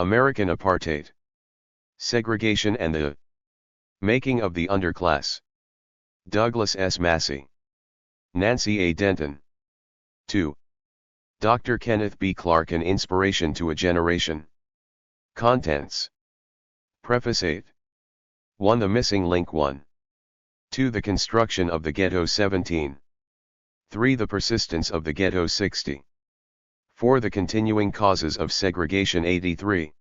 American Apartheid. Segregation and the Making of the Underclass. Douglas S. Massey. Nancy A. Denton. 2. Dr. Kenneth B. Clark, An Inspiration to a Generation. Contents. Preface 8. 1. The Missing Link 1. 2. The Construction of the Ghetto 17. 3. The Persistence of the Ghetto 60. 4. The Continuing Causes of Segregation 83.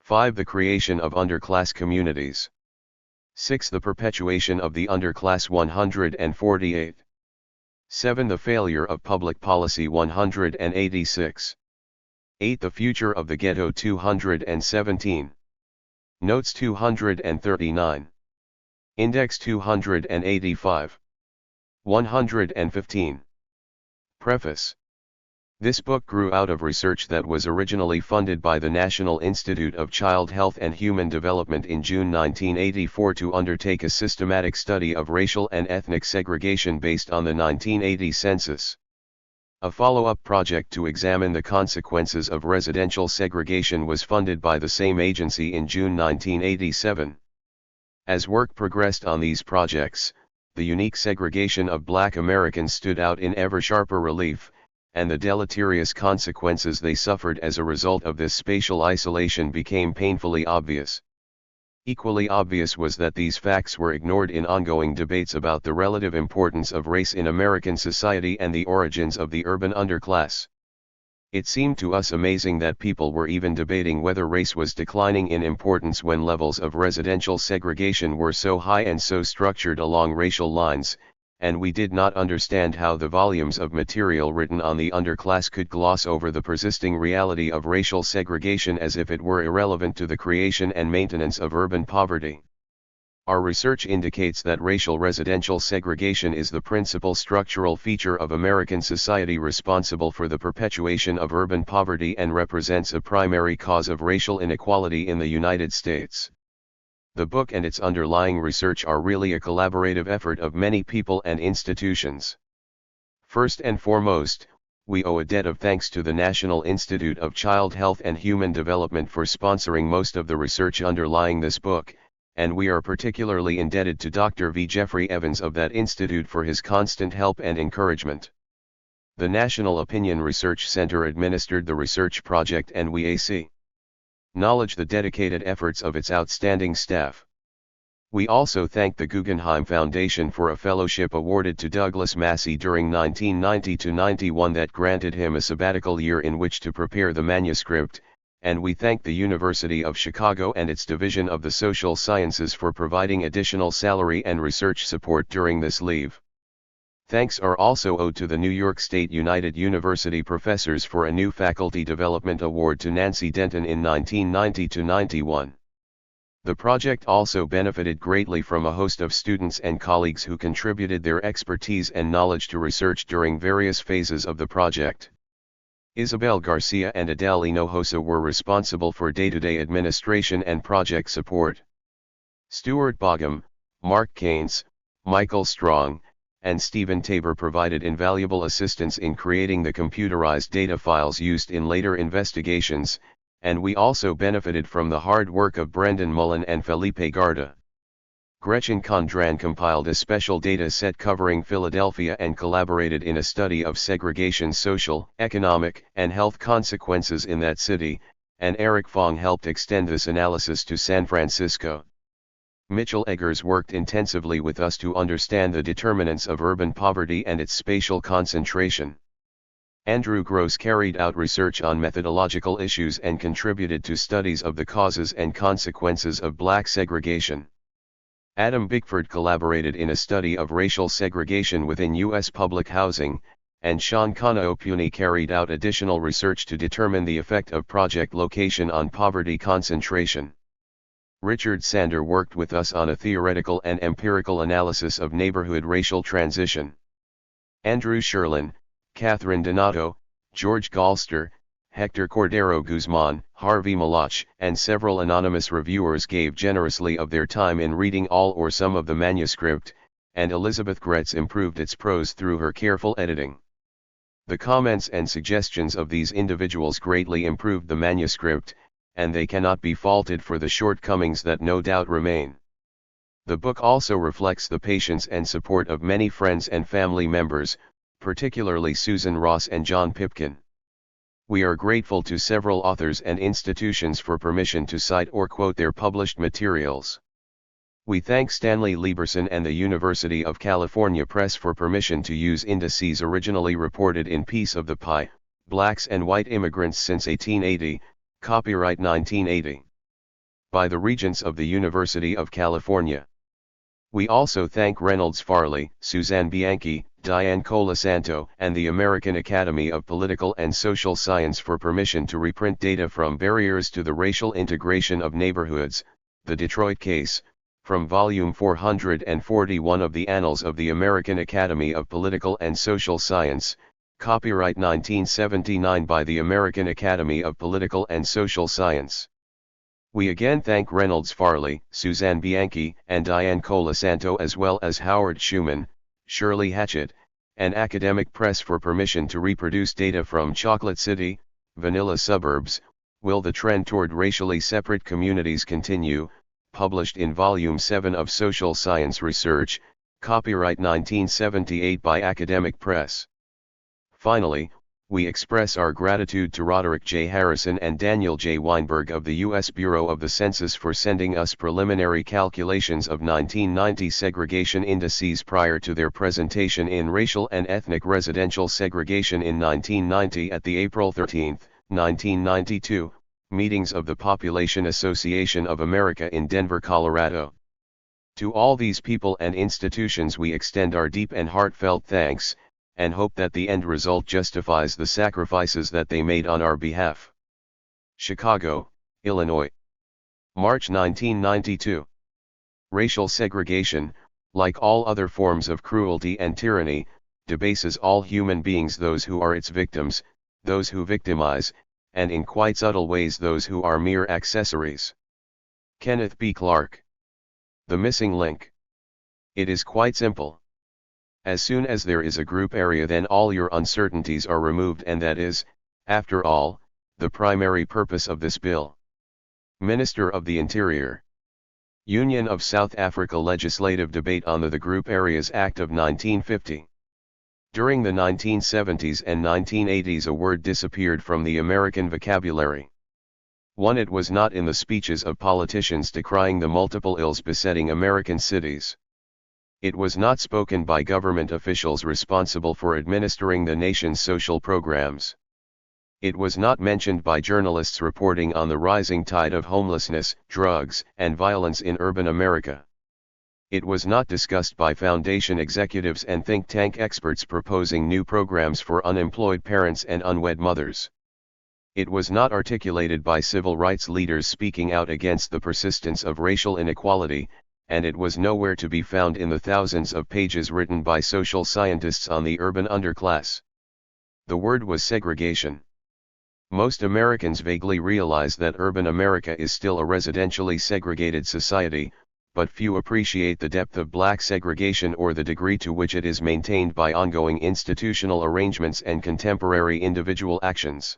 5. The Creation of Underclass Communities. 6. The Perpetuation of the Underclass 148. 7. The Failure of Public Policy 186. 8. The Future of the Ghetto 217. Notes 239. Index 285. 115. Preface. This book grew out of research that was originally funded by the National Institute of Child Health and Human Development in June 1984 to undertake a systematic study of racial and ethnic segregation based on the 1980 census. A follow-up project to examine the consequences of residential segregation was funded by the same agency in June 1987. As work progressed on these projects, the unique segregation of Black Americans stood out in ever sharper relief, and the deleterious consequences they suffered as a result of this spatial isolation became painfully obvious. Equally obvious was that these facts were ignored in ongoing debates about the relative importance of race in American society and the origins of the urban underclass. It seemed to us amazing that people were even debating whether race was declining in importance when levels of residential segregation were so high and so structured along racial lines, and we did not understand how the volumes of material written on the underclass could gloss over the persisting reality of racial segregation as if it were irrelevant to the creation and maintenance of urban poverty. Our research indicates that racial residential segregation is the principal structural feature of American society responsible for the perpetuation of urban poverty and represents a primary cause of racial inequality in the United States. The book and its underlying research are really a collaborative effort of many people and institutions. First and foremost, we owe a debt of thanks to the National Institute of Child Health and Human Development for sponsoring most of the research underlying this book, and we are particularly indebted to Dr. V. Jeffrey Evans of that institute for his constant help and encouragement. The National Opinion Research Center administered the research project, and we acknowledge the dedicated efforts of its outstanding staff. We also thank the Guggenheim Foundation for a fellowship awarded to Douglas Massey during 1990-91 that granted him a sabbatical year in which to prepare the manuscript, and we thank the University of Chicago and its Division of the Social Sciences for providing additional salary and research support during this leave. Thanks are also owed to the New York State United University professors for a new Faculty Development Award to Nancy Denton in 1990-91. The project also benefited greatly from a host of students and colleagues who contributed their expertise and knowledge to research during various phases of the project. Isabel Garcia and Adele Hinojosa were responsible for day-to-day administration and project support. Stuart Bogham, Mark Keynes, Michael Strong, and Stephen Tabor provided invaluable assistance in creating the computerized data files used in later investigations, and we also benefited from the hard work of Brendan Mullen and Felipe Garda. Gretchen Condran compiled a special data set covering Philadelphia and collaborated in a study of segregation's social, economic, and health consequences in that city, and Eric Fong helped extend this analysis to San Francisco. Mitchell Eggers worked intensively with us to understand the determinants of urban poverty and its spatial concentration. Andrew Gross carried out research on methodological issues and contributed to studies of the causes and consequences of Black segregation. Adam Bickford collaborated in a study of racial segregation within U.S. public housing, and Sean Kanaopuni carried out additional research to determine the effect of project location on poverty concentration. Richard Sander worked with us on a theoretical and empirical analysis of neighborhood racial transition. Andrew Sherlin, Catherine Donato, George Galster, Hector Cordero Guzman, Harvey Malach, and several anonymous reviewers gave generously of their time in reading all or some of the manuscript, and Elizabeth Gretz improved its prose through her careful editing. The comments and suggestions of these individuals greatly improved the manuscript, and they cannot be faulted for the shortcomings that no doubt remain. The book also reflects the patience and support of many friends and family members, particularly Susan Ross and John Pipkin. We are grateful to several authors and institutions for permission to cite or quote their published materials. We thank Stanley Lieberson and the University of California Press for permission to use indices originally reported in Piece of the Pie, Blacks and White Immigrants Since 1880, copyright 1980. By the Regents of the University of California. We also thank Reynolds Farley, Suzanne Bianchi, Diane Colasanto, and the American Academy of Political and Social Science for permission to reprint data from Barriers to the Racial Integration of Neighborhoods, the Detroit Case, from Volume 441 of the Annals of the American Academy of Political and Social Science, copyright 1979 by the American Academy of Political and Social Science. We again thank Reynolds Farley, Suzanne Bianchi, and Diane Colasanto, as well as Howard Schuman, Shirley Hatchett, and Academic Press for permission to reproduce data from Chocolate City, Vanilla Suburbs, Will the Trend Toward Racially Separate Communities Continue?, published in Volume 7 of Social Science Research, copyright 1978 by Academic Press. Finally, we express our gratitude to Roderick J. Harrison and Daniel J. Weinberg of the U.S. Bureau of the Census for sending us preliminary calculations of 1990 segregation indices prior to their presentation in Racial and Ethnic Residential Segregation in 1990 at the April 13, 1992, meetings of the Population Association of America in Denver, Colorado. To all these people and institutions we extend our deep and heartfelt thanks, and hope that the end result justifies the sacrifices that they made on our behalf. Chicago, Illinois. March 1992. Racial segregation, like all other forms of cruelty and tyranny, debases all human beings, those who are its victims, those who victimize, and in quite subtle ways those who are mere accessories. Kenneth B. Clark. The missing link. It is quite simple. As soon as there is a group area, then all your uncertainties are removed, and that is, after all, the primary purpose of this bill. Minister of the Interior. Union of South Africa Legislative Debate on the Group Areas Act of 1950. During the 1970s and 1980s a word disappeared from the American vocabulary. One, it was not in the speeches of politicians decrying the multiple ills besetting American cities. It was not spoken by government officials responsible for administering the nation's social programs. It was not mentioned by journalists reporting on the rising tide of homelessness, drugs, and violence in urban America. It was not discussed by foundation executives and think tank experts proposing new programs for unemployed parents and unwed mothers. It was not articulated by civil rights leaders speaking out against the persistence of racial inequality, and it was nowhere to be found in the thousands of pages written by social scientists on the urban underclass. The word was segregation. Most Americans vaguely realize that urban America is still a residentially segregated society, but few appreciate the depth of black segregation or the degree to which it is maintained by ongoing institutional arrangements and contemporary individual actions.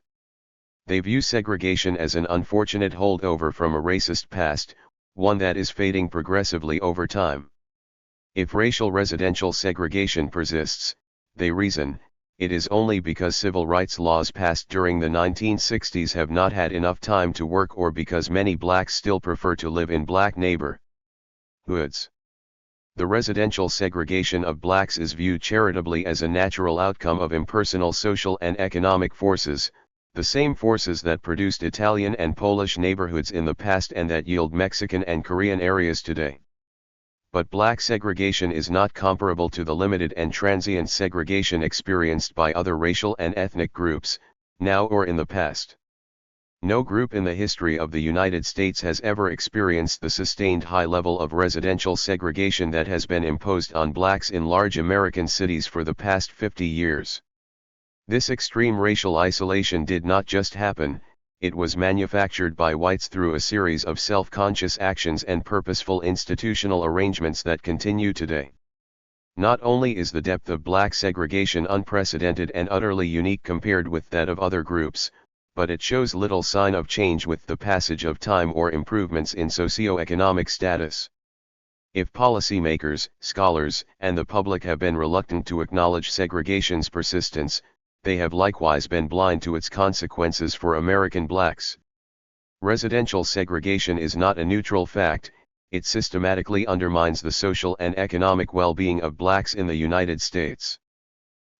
They view segregation as an unfortunate holdover from a racist past, one that is fading progressively over time. If racial residential segregation persists, they reason, it is only because civil rights laws passed during the 1960s have not had enough time to work, or because many blacks still prefer to live in black neighborhoods. The residential segregation of blacks is viewed charitably as a natural outcome of impersonal social and economic forces, the same forces that produced Italian and Polish neighborhoods in the past and that yield Mexican and Korean areas today. But black segregation is not comparable to the limited and transient segregation experienced by other racial and ethnic groups, now or in the past. No group in the history of the United States has ever experienced the sustained high level of residential segregation that has been imposed on blacks in large American cities for the past 50 years. This extreme racial isolation did not just happen, it was manufactured by whites through a series of self-conscious actions and purposeful institutional arrangements that continue today. Not only is the depth of black segregation unprecedented and utterly unique compared with that of other groups, but it shows little sign of change with the passage of time or improvements in socio-economic status. If policymakers, scholars, and the public have been reluctant to acknowledge segregation's persistence, they have likewise been blind to its consequences for American blacks. Residential segregation is not a neutral fact, it systematically undermines the social and economic well-being of blacks in the United States.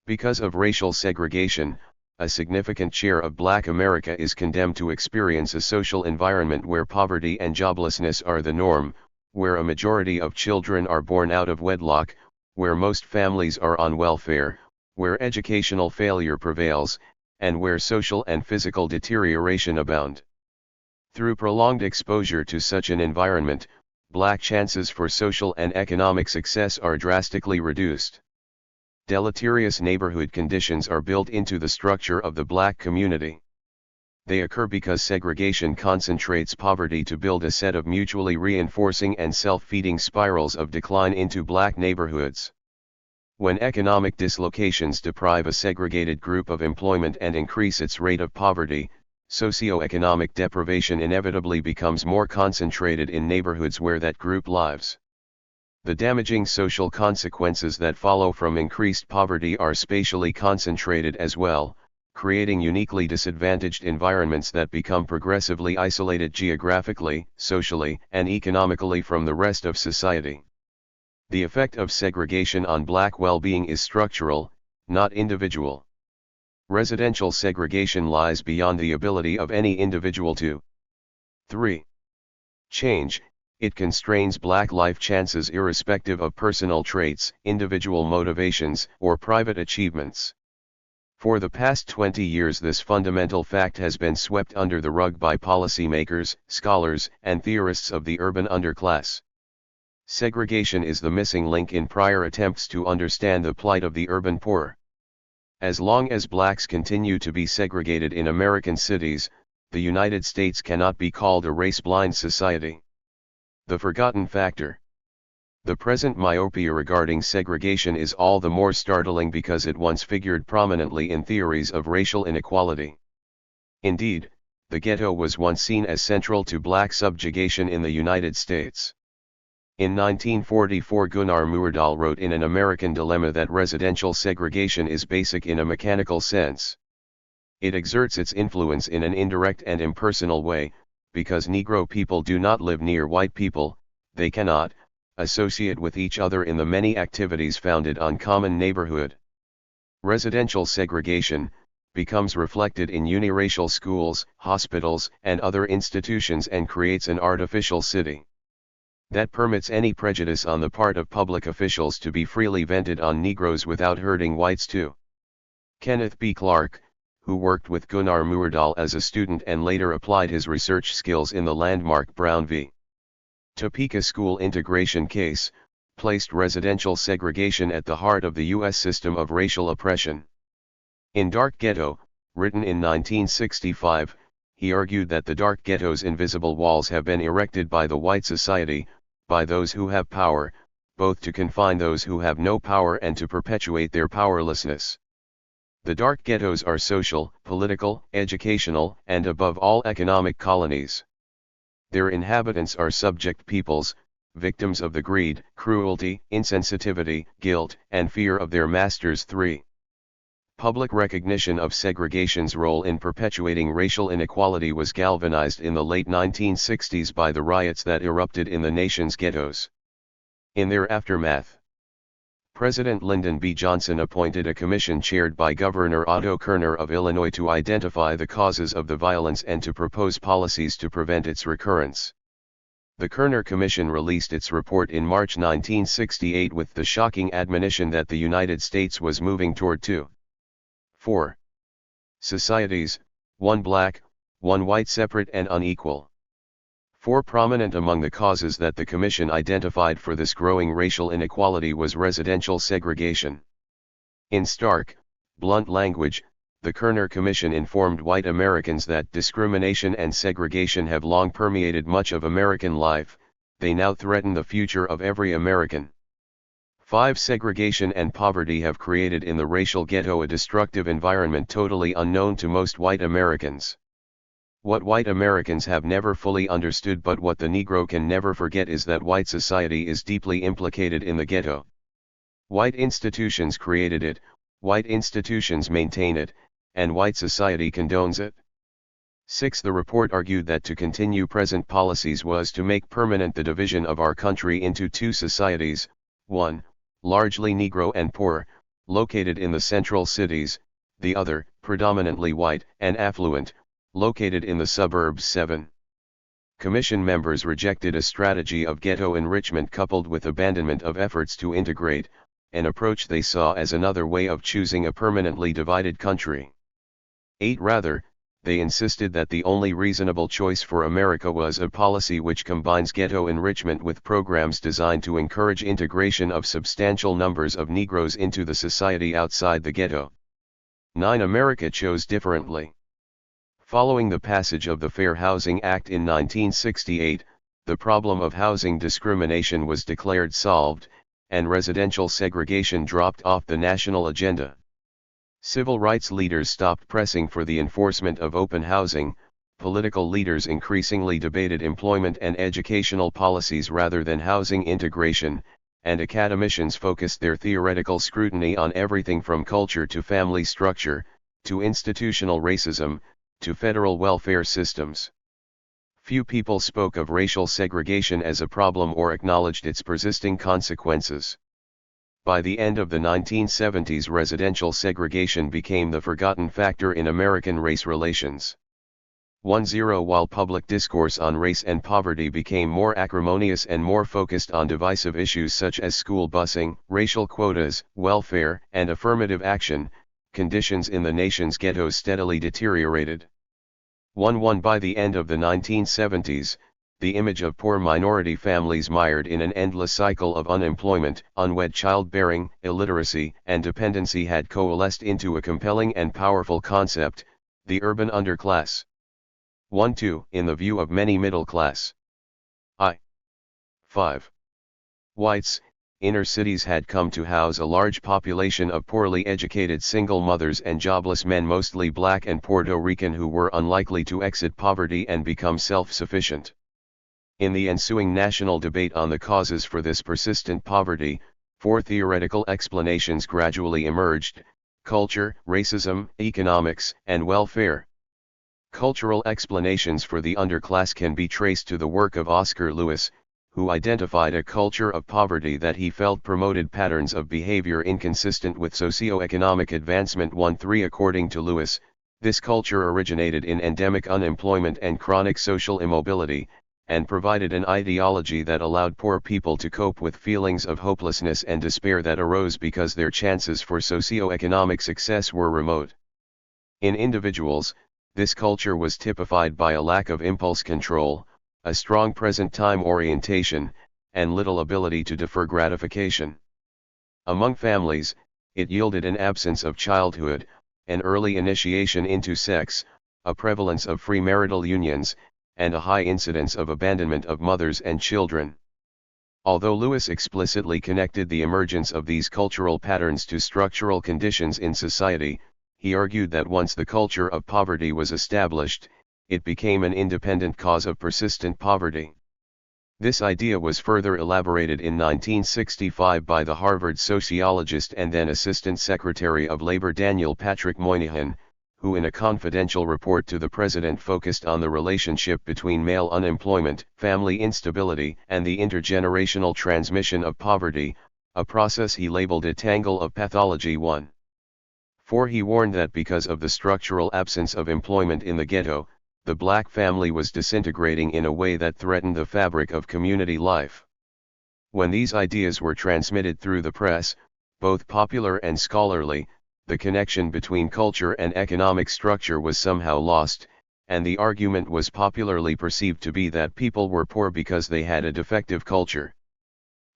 Because of racial segregation, a significant share of Black America is condemned to experience a social environment where poverty and joblessness are the norm, where a majority of children are born out of wedlock, where most families are on welfare, where educational failure prevails, and where social and physical deterioration abound. Through prolonged exposure to such an environment, Black chances for social and economic success are drastically reduced. Deleterious neighborhood conditions are built into the structure of the Black community. They occur because segregation concentrates poverty to build a set of mutually reinforcing and self-feeding spirals of decline into Black neighborhoods. When economic dislocations deprive a segregated group of employment and increase its rate of poverty, socioeconomic deprivation inevitably becomes more concentrated in neighborhoods where that group lives. The damaging social consequences that follow from increased poverty are spatially concentrated as well, creating uniquely disadvantaged environments that become progressively isolated geographically, socially, and economically from the rest of society. The effect of segregation on Black well-being is structural, not individual. Residential segregation lies beyond the ability of any individual to 3. Change. It constrains Black life chances irrespective of personal traits, individual motivations, or private achievements. For the past 20 years this fundamental fact has been swept under the rug by policymakers, scholars, and theorists of the urban underclass. Segregation is the missing link in prior attempts to understand the plight of the urban poor. As long as Blacks continue to be segregated in American cities, the United States cannot be called a race-blind society. The forgotten factor. The present myopia regarding segregation is all the more startling because it once figured prominently in theories of racial inequality. Indeed, the ghetto was once seen as central to Black subjugation in the United States. In 1944 Gunnar Myrdal wrote in An American Dilemma that residential segregation is basic in a mechanical sense. It exerts its influence in an indirect and impersonal way, because Negro people do not live near white people, they cannot associate with each other in the many activities founded on common neighborhood. Residential segregation becomes reflected in uniracial schools, hospitals, and other institutions and creates an artificial city that permits any prejudice on the part of public officials to be freely vented on Negroes without hurting whites too. Kenneth B. Clark, who worked with Gunnar Myrdal as a student and later applied his research skills in the landmark Brown v. Topeka school integration case, placed residential segregation at the heart of the U.S. system of racial oppression. In Dark Ghetto, written in 1965, he argued that the dark ghetto's invisible walls have been erected by the white society, by those who have power, both to confine those who have no power and to perpetuate their powerlessness. The dark ghettos are social, political, educational, and above all economic colonies. Their inhabitants are subject peoples, victims of the greed, cruelty, insensitivity, guilt, and fear of their masters. 3. Public recognition of segregation's role in perpetuating racial inequality was galvanized in the late 1960s by the riots that erupted in the nation's ghettos. In their aftermath, President Lyndon B. Johnson appointed a commission chaired by Governor Otto Kerner of Illinois to identify the causes of the violence and to propose policies to prevent its recurrence. The Kerner Commission released its report in March 1968 with the shocking admonition that the United States was moving toward 4 societies, one black, one white, separate and unequal. 4 prominent among the causes that the Commission identified for this growing racial inequality was residential segregation. In stark, blunt language, the Kerner Commission informed white Americans that discrimination and segregation have long permeated much of American life, they now threaten the future of every American. 5. Segregation and poverty have created in the racial ghetto a destructive environment totally unknown to most white Americans. What white Americans have never fully understood but what the Negro can never forget is that white society is deeply implicated in the ghetto. White institutions created it, white institutions maintain it, and white society condones it. 6. The report argued that to continue present policies was to make permanent the division of our country into two societies, one, largely Negro and poor, located in the central cities, the other, predominantly white and affluent, located in the suburbs. 7. Commission members rejected a strategy of ghetto enrichment coupled with abandonment of efforts to integrate, an approach they saw as another way of choosing a permanently divided country. 8. Rather, they insisted that the only reasonable choice for America was a policy which combines ghetto enrichment with programs designed to encourage integration of substantial numbers of Negroes into the society outside the ghetto. 9. America chose differently. Following the passage of the Fair Housing Act in 1968, the problem of housing discrimination was declared solved, and residential segregation dropped off the national agenda. Civil rights leaders stopped pressing for the enforcement of open housing, political leaders increasingly debated employment and educational policies rather than housing integration, and academicians focused their theoretical scrutiny on everything from culture to family structure, to institutional racism, to federal welfare systems. Few people spoke of racial segregation as a problem or acknowledged its persisting consequences. By the end of the 1970s, residential segregation became the forgotten factor in American race relations. 10. While public discourse on race and poverty became more acrimonious and more focused on divisive issues such as school busing, racial quotas, welfare, and affirmative action, conditions in the nation's ghettos steadily deteriorated. 1. By the end of the 1970s, the image of poor minority families mired in an endless cycle of unemployment, unwed childbearing, illiteracy, and dependency had coalesced into a compelling and powerful concept, the urban underclass. 2. In the view of many middle class 5. Whites, inner cities had come to house a large population of poorly educated single mothers and jobless men, mostly black and Puerto Rican, who were unlikely to exit poverty and become self-sufficient. In the ensuing national debate on the causes for this persistent poverty, 4 theoretical explanations gradually emerged: culture, racism, economics, and welfare. Cultural explanations for the underclass can be traced to the work of Oscar Lewis, who identified a culture of poverty that he felt promoted patterns of behavior inconsistent with socio-economic advancement. 1-3 According to Lewis, this culture originated in endemic unemployment and chronic social immobility, and provided an ideology that allowed poor people to cope with feelings of hopelessness and despair that arose because their chances for socio-economic success were remote. In individuals, this culture was typified by a lack of impulse control, a strong present-time orientation, and little ability to defer gratification. Among families, it yielded an absence of childhood, an early initiation into sex, a prevalence of free marital unions, and a high incidence of abandonment of mothers and children. Although Lewis explicitly connected the emergence of these cultural patterns to structural conditions in society, he argued that once the culture of poverty was established, it became an independent cause of persistent poverty. This idea was further elaborated in 1965 by the Harvard sociologist and then Assistant Secretary of Labor Daniel Patrick Moynihan, who in a confidential report to the president focused on the relationship between male unemployment, family instability, and the intergenerational transmission of poverty, a process he labeled a tangle of pathology. 4 He warned that because of the structural absence of employment in the ghetto, the black family was disintegrating in a way that threatened the fabric of community life. When these ideas were transmitted through the press, both popular and scholarly, the connection between culture and economic structure was somehow lost, and the argument was popularly perceived to be that people were poor because they had a defective culture.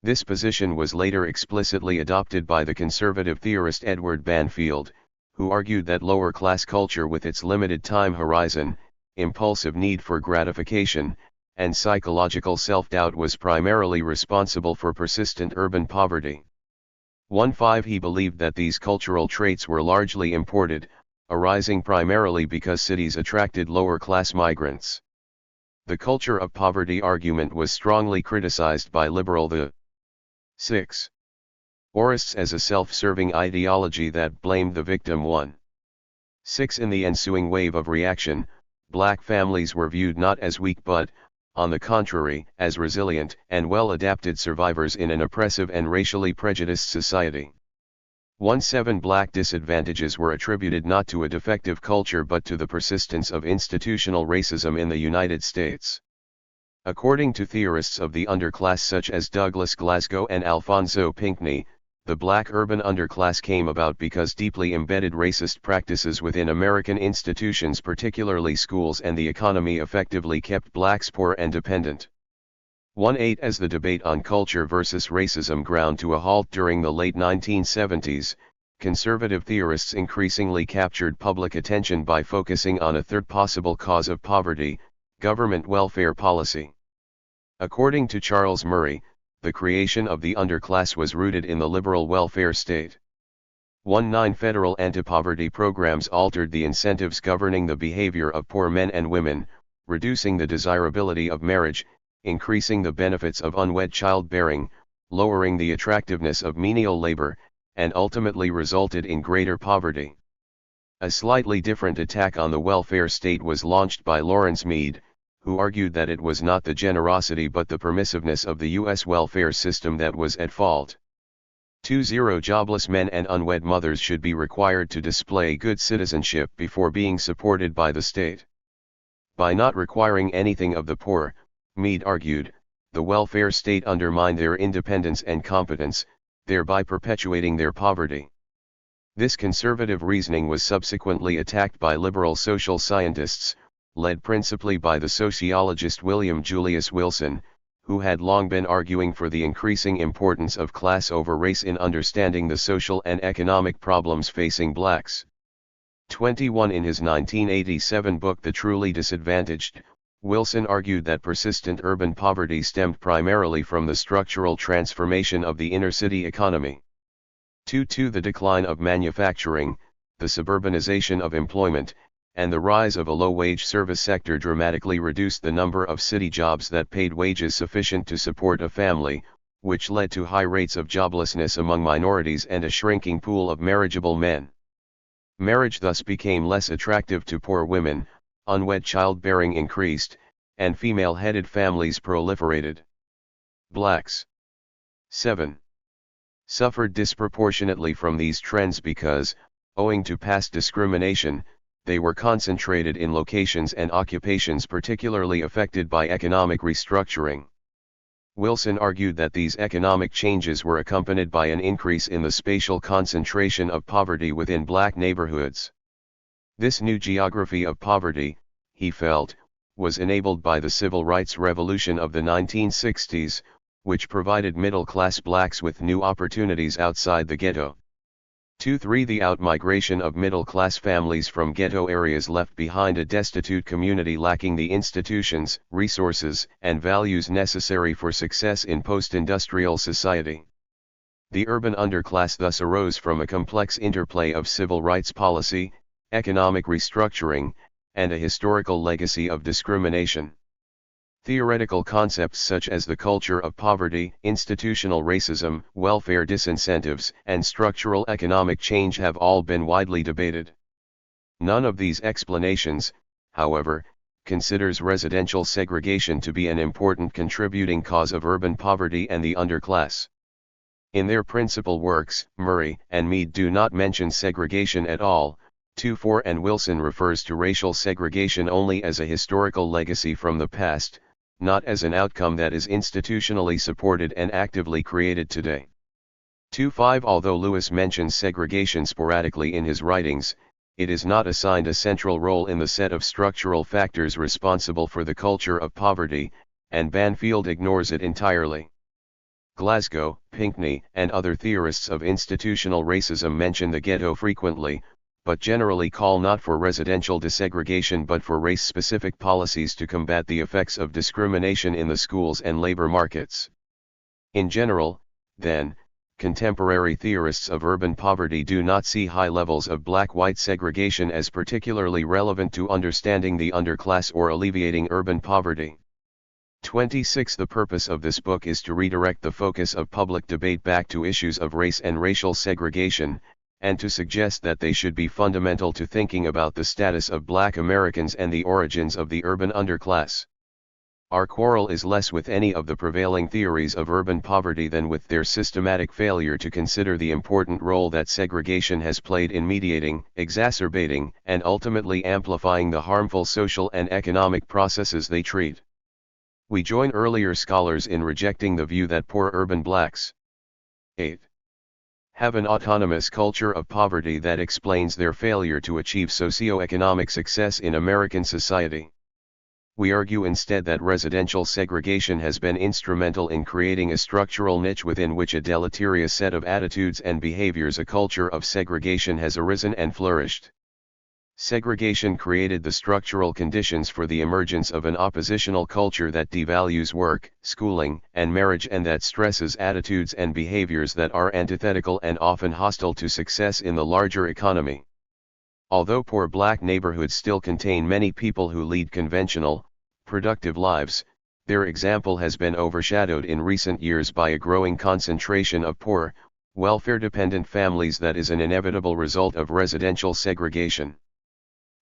This position was later explicitly adopted by the conservative theorist Edward Banfield, who argued that lower-class culture with its limited time horizon, impulsive need for gratification, and psychological self-doubt was primarily responsible for persistent urban poverty. 5 He believed that these cultural traits were largely imported, arising primarily because cities attracted lower-class migrants. The culture of poverty argument was strongly criticized by liberal the 6. Orists as a self-serving ideology that blamed the victim. 1. 6. In the ensuing wave of reaction, black families were viewed not as weak but, on the contrary, as resilient and well-adapted survivors in an oppressive and racially prejudiced society. 1. Black disadvantages were attributed not to a defective culture but to the persistence of institutional racism in the United States. According to theorists of the underclass such as Douglas Glasgow and Alfonso Pinckney, the black urban underclass came about because deeply embedded racist practices within American institutions, particularly schools and the economy, effectively kept blacks poor and dependent. 1. As the debate on culture versus racism ground to a halt during the late 1970s, conservative theorists increasingly captured public attention by focusing on a third possible cause of poverty: government welfare policy. According to Charles Murray, the creation of the underclass was rooted in the liberal welfare state. 1. Federal anti-poverty programs altered the incentives governing the behavior of poor men and women, reducing the desirability of marriage, increasing the benefits of unwed childbearing, lowering the attractiveness of menial labor, and ultimately resulted in greater poverty. A slightly different attack on the welfare state was launched by Lawrence Mead, who argued that it was not the generosity but the permissiveness of the U.S. welfare system that was at fault. 2. Jobless men and unwed mothers should be required to display good citizenship before being supported by the state. By not requiring anything of the poor, Mead argued, the welfare state undermined their independence and competence, thereby perpetuating their poverty. This conservative reasoning was subsequently attacked by liberal social scientists, led principally by the sociologist William Julius Wilson, who had long been arguing for the increasing importance of class over race in understanding the social and economic problems facing blacks. 21. In his 1987 book The Truly Disadvantaged, Wilson argued that persistent urban poverty stemmed primarily from the structural transformation of the inner-city economy. 2. The decline of manufacturing, the suburbanization of employment, and the rise of a low-wage service sector dramatically reduced the number of city jobs that paid wages sufficient to support a family, which led to high rates of joblessness among minorities and a shrinking pool of marriageable men. Marriage thus became less attractive to poor women, unwed childbearing increased, and female-headed families proliferated. Blacks 7. Suffered disproportionately from these trends because, owing to past discrimination, they were concentrated in locations and occupations particularly affected by economic restructuring. Wilson argued that these economic changes were accompanied by an increase in the spatial concentration of poverty within black neighborhoods. This new geography of poverty, he felt, was enabled by the civil rights revolution of the 1960s, which provided middle-class blacks with new opportunities outside the ghetto. 2. The outmigration of middle-class families from ghetto areas left behind a destitute community lacking the institutions, resources, and values necessary for success in post-industrial society. The urban underclass thus arose from a complex interplay of civil rights policy, economic restructuring, and a historical legacy of discrimination. Theoretical concepts such as the culture of poverty, institutional racism, welfare disincentives, and structural economic change have all been widely debated. None of these explanations, however, considers residential segregation to be an important contributing cause of urban poverty and the underclass. In their principal works, Murray and Mead do not mention segregation at all. 2. And Wilson refers to racial segregation only as a historical legacy from the past, not as an outcome that is institutionally supported and actively created today. 2. Although Lewis mentions segregation sporadically in his writings, it is not assigned a central role in the set of structural factors responsible for the culture of poverty, and Banfield ignores it entirely. Glasgow, Pinckney, and other theorists of institutional racism mention the ghetto frequently, but generally call not for residential desegregation but for race-specific policies to combat the effects of discrimination in the schools and labor markets. In general, then, contemporary theorists of urban poverty do not see high levels of black-white segregation as particularly relevant to understanding the underclass or alleviating urban poverty. 26. The purpose of this book is to redirect the focus of public debate back to issues of race and racial segregation, and to suggest that they should be fundamental to thinking about the status of Black Americans and the origins of the urban underclass. Our quarrel is less with any of the prevailing theories of urban poverty than with their systematic failure to consider the important role that segregation has played in mediating, exacerbating, and ultimately amplifying the harmful social and economic processes they treat. We join earlier scholars in rejecting the view that poor urban blacks 8. have an autonomous culture of poverty that explains their failure to achieve socio-economic success in American society. We argue instead that residential segregation has been instrumental in creating a structural niche within which a deleterious set of attitudes and behaviors, a culture of segregation, has arisen and flourished. Segregation created the structural conditions for the emergence of an oppositional culture that devalues work, schooling, and marriage, and that stresses attitudes and behaviors that are antithetical and often hostile to success in the larger economy. Although poor black neighborhoods still contain many people who lead conventional, productive lives, their example has been overshadowed in recent years by a growing concentration of poor, welfare-dependent families that is an inevitable result of residential segregation.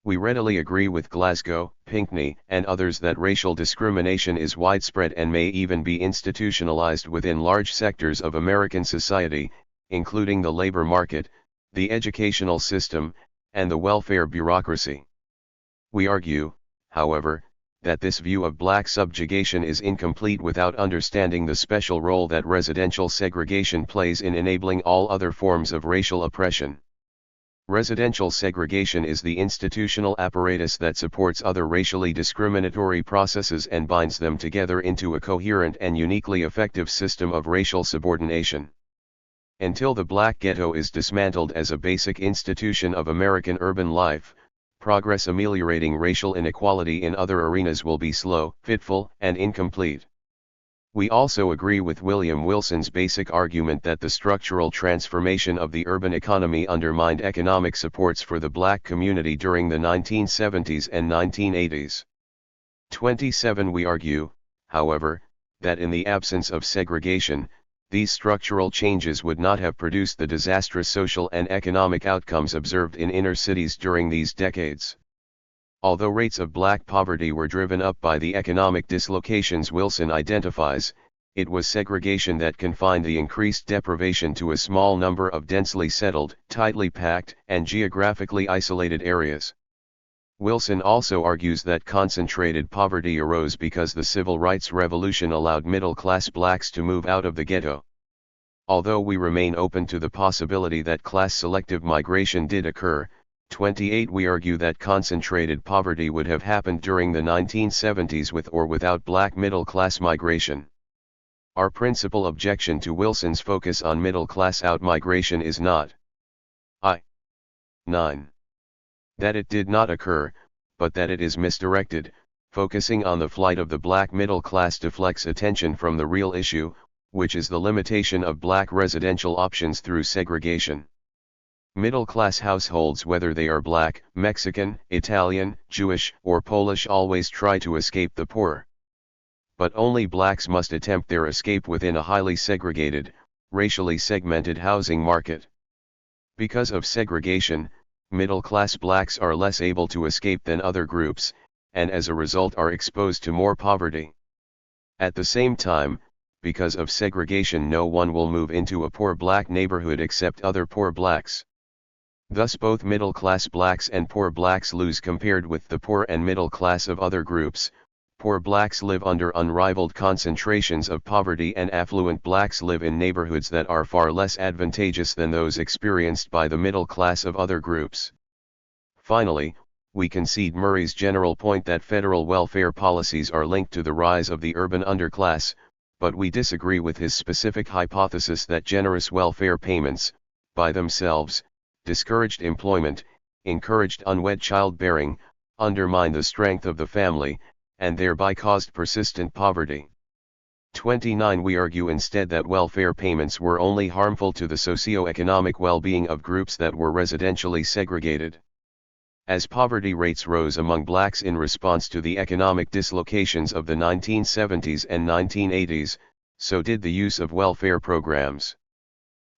We readily agree with Glasgow, Pinckney, and others that racial discrimination is widespread and may even be institutionalized within large sectors of American society, including the labor market, the educational system, and the welfare bureaucracy. We argue, however, that this view of black subjugation is incomplete without understanding the special role that residential segregation plays in enabling all other forms of racial oppression. Residential segregation is the institutional apparatus that supports other racially discriminatory processes and binds them together into a coherent and uniquely effective system of racial subordination. Until the black ghetto is dismantled as a basic institution of American urban life, progress ameliorating racial inequality in other arenas will be slow, fitful, and incomplete. We also agree with William Wilson's basic argument that the structural transformation of the urban economy undermined economic supports for the black community during the 1970s and 1980s. 27. We argue, however, that in the absence of segregation, these structural changes would not have produced the disastrous social and economic outcomes observed in inner cities during these decades. Although rates of black poverty were driven up by the economic dislocations Wilson identifies, it was segregation that confined the increased deprivation to a small number of densely settled, tightly packed, and geographically isolated areas. Wilson also argues that concentrated poverty arose because the civil rights revolution allowed middle-class blacks to move out of the ghetto. Although we remain open to the possibility that class-selective migration did occur, 28. We argue that concentrated poverty would have happened during the 1970s with or without black middle-class migration. Our principal objection to Wilson's focus on middle-class out-migration is not 9. That it did not occur, but that it is misdirected. Focusing on the flight of the black middle class deflects attention from the real issue, which is the limitation of black residential options through segregation. Middle-class households, whether they are black, Mexican, Italian, Jewish, or Polish, always try to escape the poor. But only blacks must attempt their escape within a highly segregated, racially segmented housing market. Because of segregation, middle-class blacks are less able to escape than other groups, and as a result are exposed to more poverty. At the same time, because of segregation, no one will move into a poor black neighborhood except other poor blacks. Thus both middle-class blacks and poor blacks lose compared with the poor and middle class of other groups. Poor blacks live under unrivaled concentrations of poverty, and affluent blacks live in neighborhoods that are far less advantageous than those experienced by the middle class of other groups. Finally, we concede Murray's general point that federal welfare policies are linked to the rise of the urban underclass, but we disagree with his specific hypothesis that generous welfare payments, by themselves, discouraged employment, encouraged unwed childbearing, undermined the strength of the family, and thereby caused persistent poverty. 29. We argue instead that welfare payments were only harmful to the socio-economic well-being of groups that were residentially segregated. As poverty rates rose among blacks in response to the economic dislocations of the 1970s and 1980s, so did the use of welfare programs.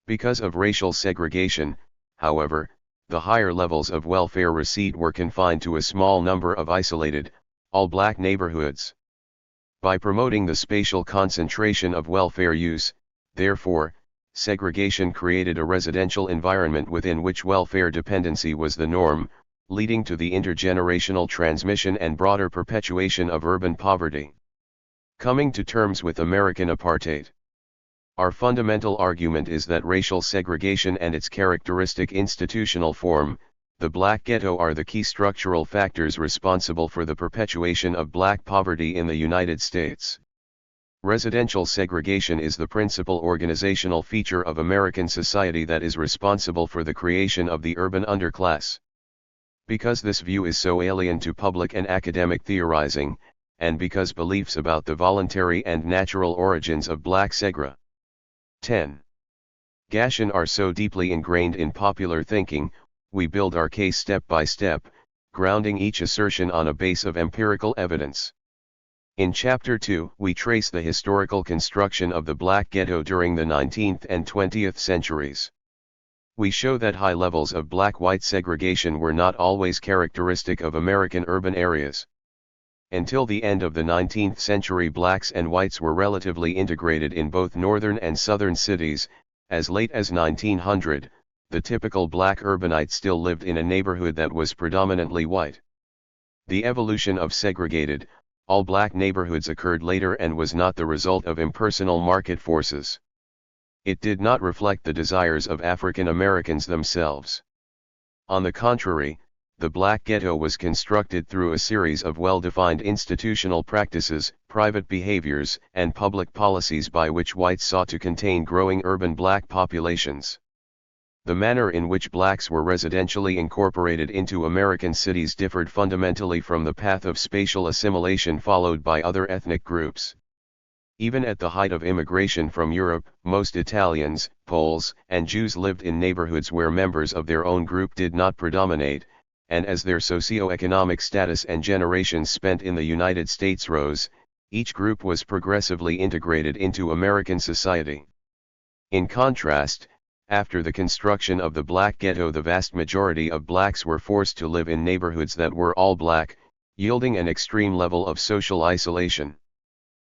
Because of racial segregation, however, the higher levels of welfare receipt were confined to a small number of isolated, all-black neighborhoods. By promoting the spatial concentration of welfare use, therefore, segregation created a residential environment within which welfare dependency was the norm, leading to the intergenerational transmission and broader perpetuation of urban poverty. Coming to terms with American apartheid. Our fundamental argument is that racial segregation and its characteristic institutional form, the black ghetto, are the key structural factors responsible for the perpetuation of black poverty in the United States. Residential segregation is the principal organizational feature of American society that is responsible for the creation of the urban underclass. Because this view is so alien to public and academic theorizing, and because beliefs about the voluntary and natural origins of black segregation are so deeply ingrained in popular thinking, we build our case step by step, grounding each assertion on a base of empirical evidence. In Chapter 2, we trace the historical construction of the black ghetto during the 19th and 20th centuries. We show that high levels of black-white segregation were not always characteristic of American urban areas. Until the end of the 19th century, blacks and whites were relatively integrated in both northern and southern cities. As late as 1900, the typical black urbanite still lived in a neighborhood that was predominantly white. The evolution of segregated, all-black neighborhoods occurred later and was not the result of impersonal market forces. It did not reflect the desires of African Americans themselves. On the contrary, the black ghetto was constructed through a series of well-defined institutional practices, private behaviors, and public policies by which whites sought to contain growing urban black populations. The manner in which blacks were residentially incorporated into American cities differed fundamentally from the path of spatial assimilation followed by other ethnic groups. Even at the height of immigration from Europe, most Italians, Poles, and Jews lived in neighborhoods where members of their own group did not predominate, and as their socio-economic status and generations spent in the United States rose, each group was progressively integrated into American society. In contrast, after the construction of the black ghetto, the vast majority of blacks were forced to live in neighborhoods that were all black, yielding an extreme level of social isolation.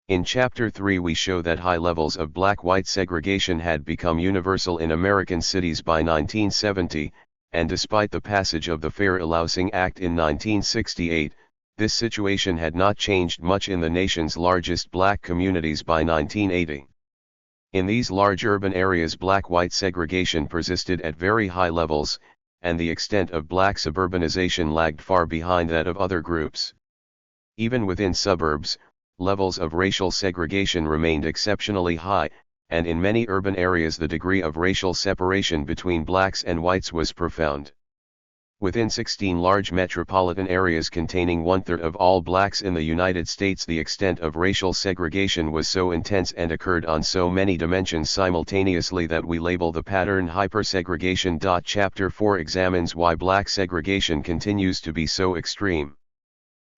In Chapter 3 we show that high levels of black-white segregation had become universal in American cities by 1970, and despite the passage of the Fair Housing Act in 1968, this situation had not changed much in the nation's largest black communities by 1980. In these large urban areas, black-white segregation persisted at very high levels, and the extent of black suburbanization lagged far behind that of other groups. Even within suburbs, levels of racial segregation remained exceptionally high, and in many urban areas the degree of racial separation between blacks and whites was profound. Within 16 large metropolitan areas containing one-third of all blacks in the United States, the extent of racial segregation was so intense and occurred on so many dimensions simultaneously that we label the pattern hypersegregation. Chapter 4 examines why black segregation continues to be so extreme.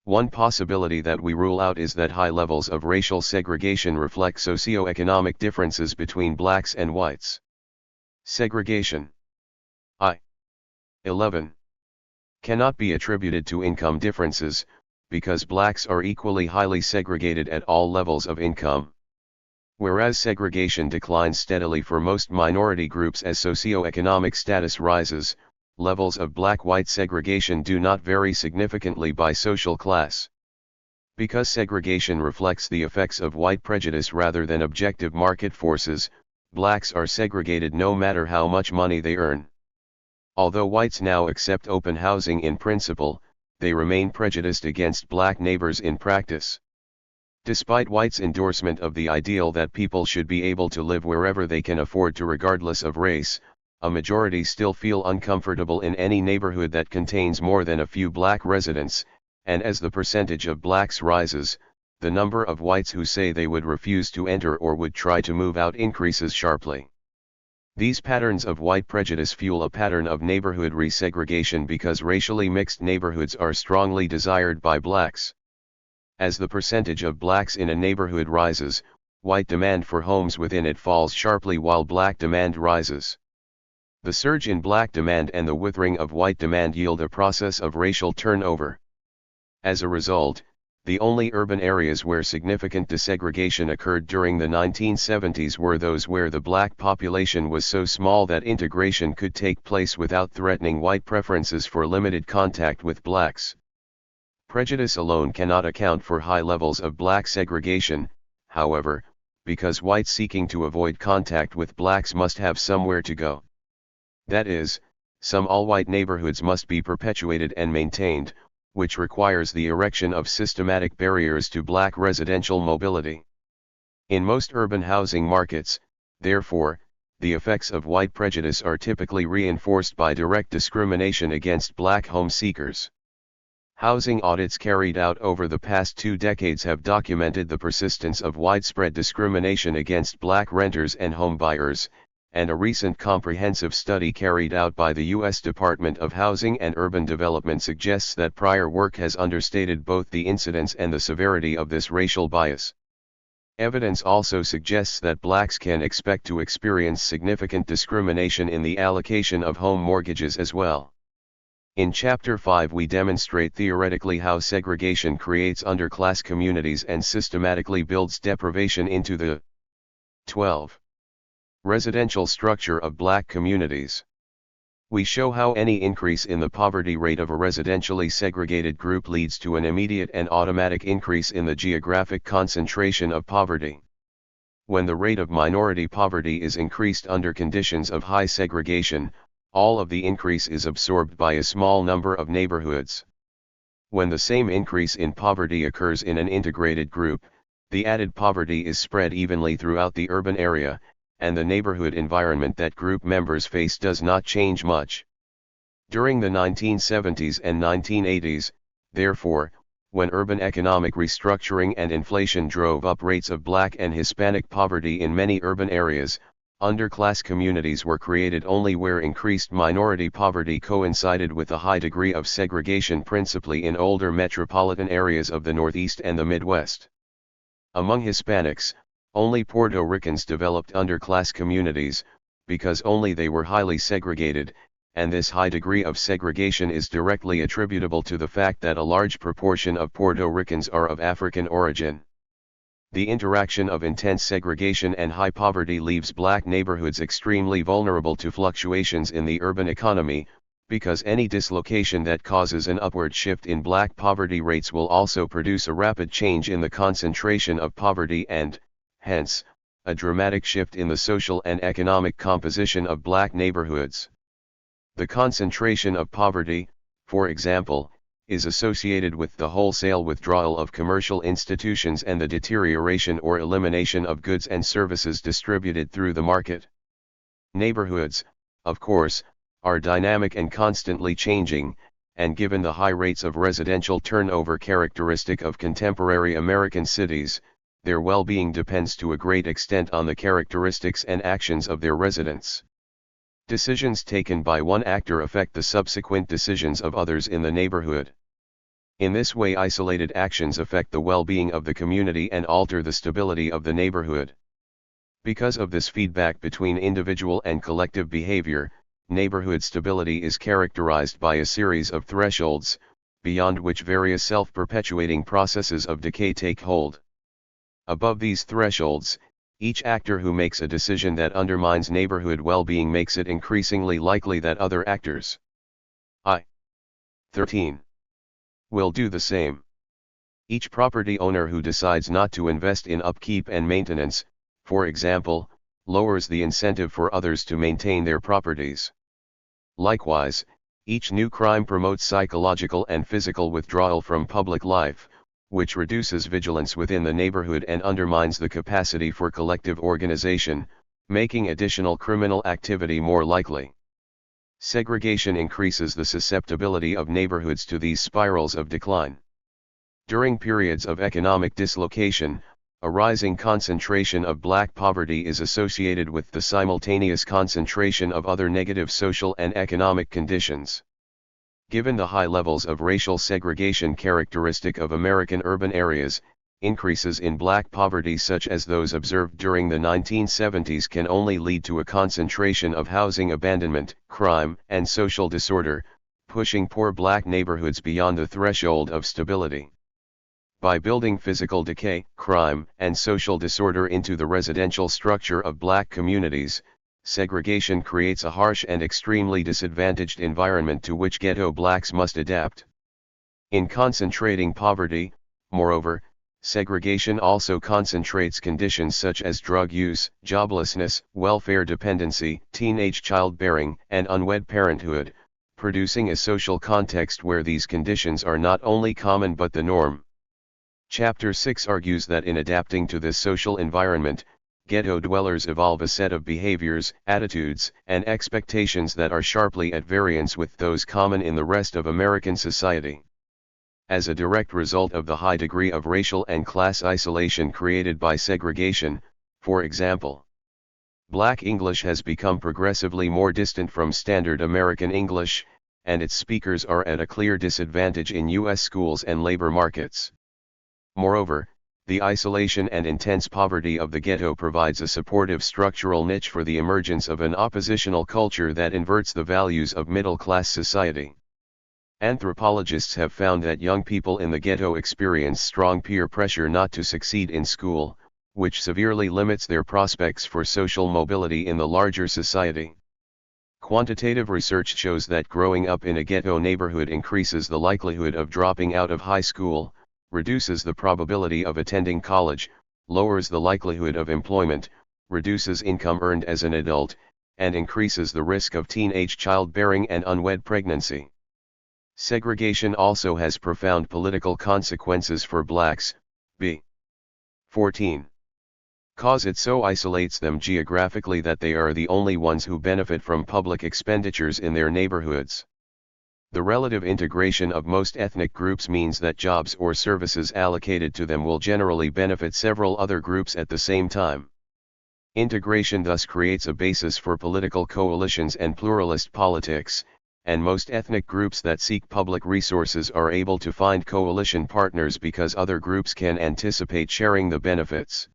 One possibility that we rule out is that high levels of racial segregation reflect socioeconomic differences between blacks and whites. Segregation 11 cannot be attributed to income differences, because blacks are equally highly segregated at all levels of income. Whereas segregation declines steadily for most minority groups as socioeconomic status rises, levels of black-white segregation do not vary significantly by social class. Because segregation reflects the effects of white prejudice rather than objective market forces, blacks are segregated no matter how much money they earn. Although whites now accept open housing in principle, they remain prejudiced against black neighbors in practice. Despite whites' endorsement of the ideal that people should be able to live wherever they can afford to regardless of race, a majority still feel uncomfortable in any neighborhood that contains more than a few black residents, and as the percentage of blacks rises, the number of whites who say they would refuse to enter or would try to move out increases sharply. These patterns of white prejudice fuel a pattern of neighborhood resegregation because racially mixed neighborhoods are strongly desired by blacks. As the percentage of blacks in a neighborhood rises, white demand for homes within it falls sharply while black demand rises. The surge in black demand and the withering of white demand yield a process of racial turnover. As a result, the only urban areas where significant desegregation occurred during the 1970s were those where the black population was so small that integration could take place without threatening white preferences for limited contact with blacks. Prejudice alone cannot account for high levels of black segregation, however, because whites seeking to avoid contact with blacks must have somewhere to go. That is, some all-white neighborhoods must be perpetuated and maintained, which requires the erection of systematic barriers to black residential mobility. In most urban housing markets, therefore, the effects of white prejudice are typically reinforced by direct discrimination against black home seekers. Housing audits carried out over the past 2 decades have documented the persistence of widespread discrimination against black renters and home buyers, and a recent comprehensive study carried out by the U.S. Department of Housing and Urban Development suggests that prior work has understated both the incidence and the severity of this racial bias. Evidence also suggests that blacks can expect to experience significant discrimination in the allocation of home mortgages as well. In Chapter 5 we demonstrate theoretically how segregation creates underclass communities and systematically builds deprivation into the 12. Residential structure of black communities. We show how any increase in the poverty rate of a residentially segregated group leads to an immediate and automatic increase in the geographic concentration of poverty. When the rate of minority poverty is increased under conditions of high segregation, all of the increase is absorbed by a small number of neighborhoods. When the same increase in poverty occurs in an integrated group, the added poverty is spread evenly throughout the urban area, and the neighborhood environment that group members face does not change much. During the 1970s and 1980s, therefore, when urban economic restructuring and inflation drove up rates of black and Hispanic poverty in many urban areas, underclass communities were created only where increased minority poverty coincided with a high degree of segregation, principally in older metropolitan areas of the Northeast and the Midwest. Among Hispanics, only Puerto Ricans developed underclass communities, because only they were highly segregated, and this high degree of segregation is directly attributable to the fact that a large proportion of Puerto Ricans are of African origin. The interaction of intense segregation and high poverty leaves black neighborhoods extremely vulnerable to fluctuations in the urban economy, because any dislocation that causes an upward shift in black poverty rates will also produce a rapid change in the concentration of poverty and, hence, a dramatic shift in the social and economic composition of black neighborhoods. The concentration of poverty, for example, is associated with the wholesale withdrawal of commercial institutions and the deterioration or elimination of goods and services distributed through the market. Neighborhoods, of course, are dynamic and constantly changing, and given the high rates of residential turnover characteristic of contemporary American cities, their well-being depends to a great extent on the characteristics and actions of their residents. Decisions taken by one actor affect the subsequent decisions of others in the neighborhood. In this way, isolated actions affect the well-being of the community and alter the stability of the neighborhood. Because of this feedback between individual and collective behavior, neighborhood stability is characterized by a series of thresholds, beyond which various self-perpetuating processes of decay take hold. Above these thresholds, each actor who makes a decision that undermines neighborhood well-being makes it increasingly likely that other actors, 13, will do the same. Each property owner who decides not to invest in upkeep and maintenance, for example, lowers the incentive for others to maintain their properties. Likewise, each new crime promotes psychological and physical withdrawal from public life, which reduces vigilance within the neighborhood and undermines the capacity for collective organization, making additional criminal activity more likely. Segregation increases the susceptibility of neighborhoods to these spirals of decline. During periods of economic dislocation, a rising concentration of black poverty is associated with the simultaneous concentration of other negative social and economic conditions. Given the high levels of racial segregation characteristic of American urban areas, increases in black poverty such as those observed during the 1970s can only lead to a concentration of housing abandonment, crime, and social disorder, pushing poor black neighborhoods beyond the threshold of stability. By building physical decay, crime, and social disorder into the residential structure of black communities, segregation creates a harsh and extremely disadvantaged environment to which ghetto blacks must adapt. In concentrating poverty, moreover, segregation also concentrates conditions such as drug use, joblessness, welfare dependency, teenage childbearing, and unwed parenthood, producing a social context where these conditions are not only common but the norm. Chapter 6 argues that in adapting to this social environment, ghetto dwellers evolve a set of behaviors, attitudes, and expectations that are sharply at variance with those common in the rest of American society. As a direct result of the high degree of racial and class isolation created by segregation, for example, Black English has become progressively more distant from Standard American English, and its speakers are at a clear disadvantage in U.S. schools and labor markets. Moreover, the isolation and intense poverty of the ghetto provides a supportive structural niche for the emergence of an oppositional culture that inverts the values of middle-class society. Anthropologists have found that young people in the ghetto experience strong peer pressure not to succeed in school, which severely limits their prospects for social mobility in the larger society. Quantitative research shows that growing up in a ghetto neighborhood increases the likelihood of dropping out of high school, reduces the probability of attending college, lowers the likelihood of employment, reduces income earned as an adult, and increases the risk of teenage childbearing and unwed pregnancy. Segregation also has profound political consequences for blacks. B. 14. Cause it so isolates them geographically that they are the only ones who benefit from public expenditures in their neighborhoods. The relative integration of most ethnic groups means that jobs or services allocated to them will generally benefit several other groups at the same time. Integration thus creates a basis for political coalitions and pluralist politics, and most ethnic groups that seek public resources are able to find coalition partners because other groups can anticipate sharing the benefits.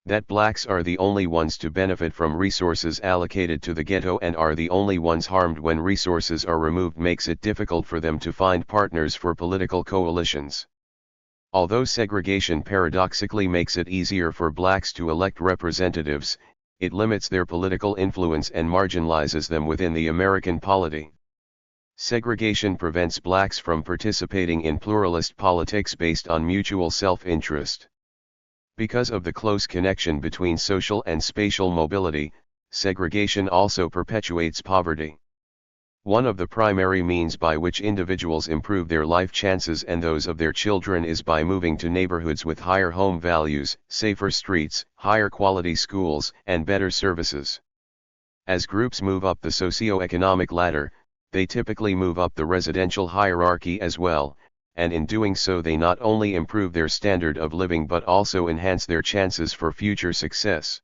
That blacks are the only ones to benefit from resources allocated to the ghetto and are the only ones harmed when resources are removed makes it difficult for them to find partners for political coalitions. Although segregation paradoxically makes it easier for blacks to elect representatives, it limits their political influence and marginalizes them within the American polity. Segregation prevents blacks from participating in pluralist politics based on mutual self-interest. Because of the close connection between social and spatial mobility, segregation also perpetuates poverty. One of the primary means by which individuals improve their life chances and those of their children is by moving to neighborhoods with higher home values, safer streets, higher quality schools, and better services. As groups move up the socio-economic ladder, they typically move up the residential hierarchy as well, and in doing so they not only improve their standard of living but also enhance their chances for future success.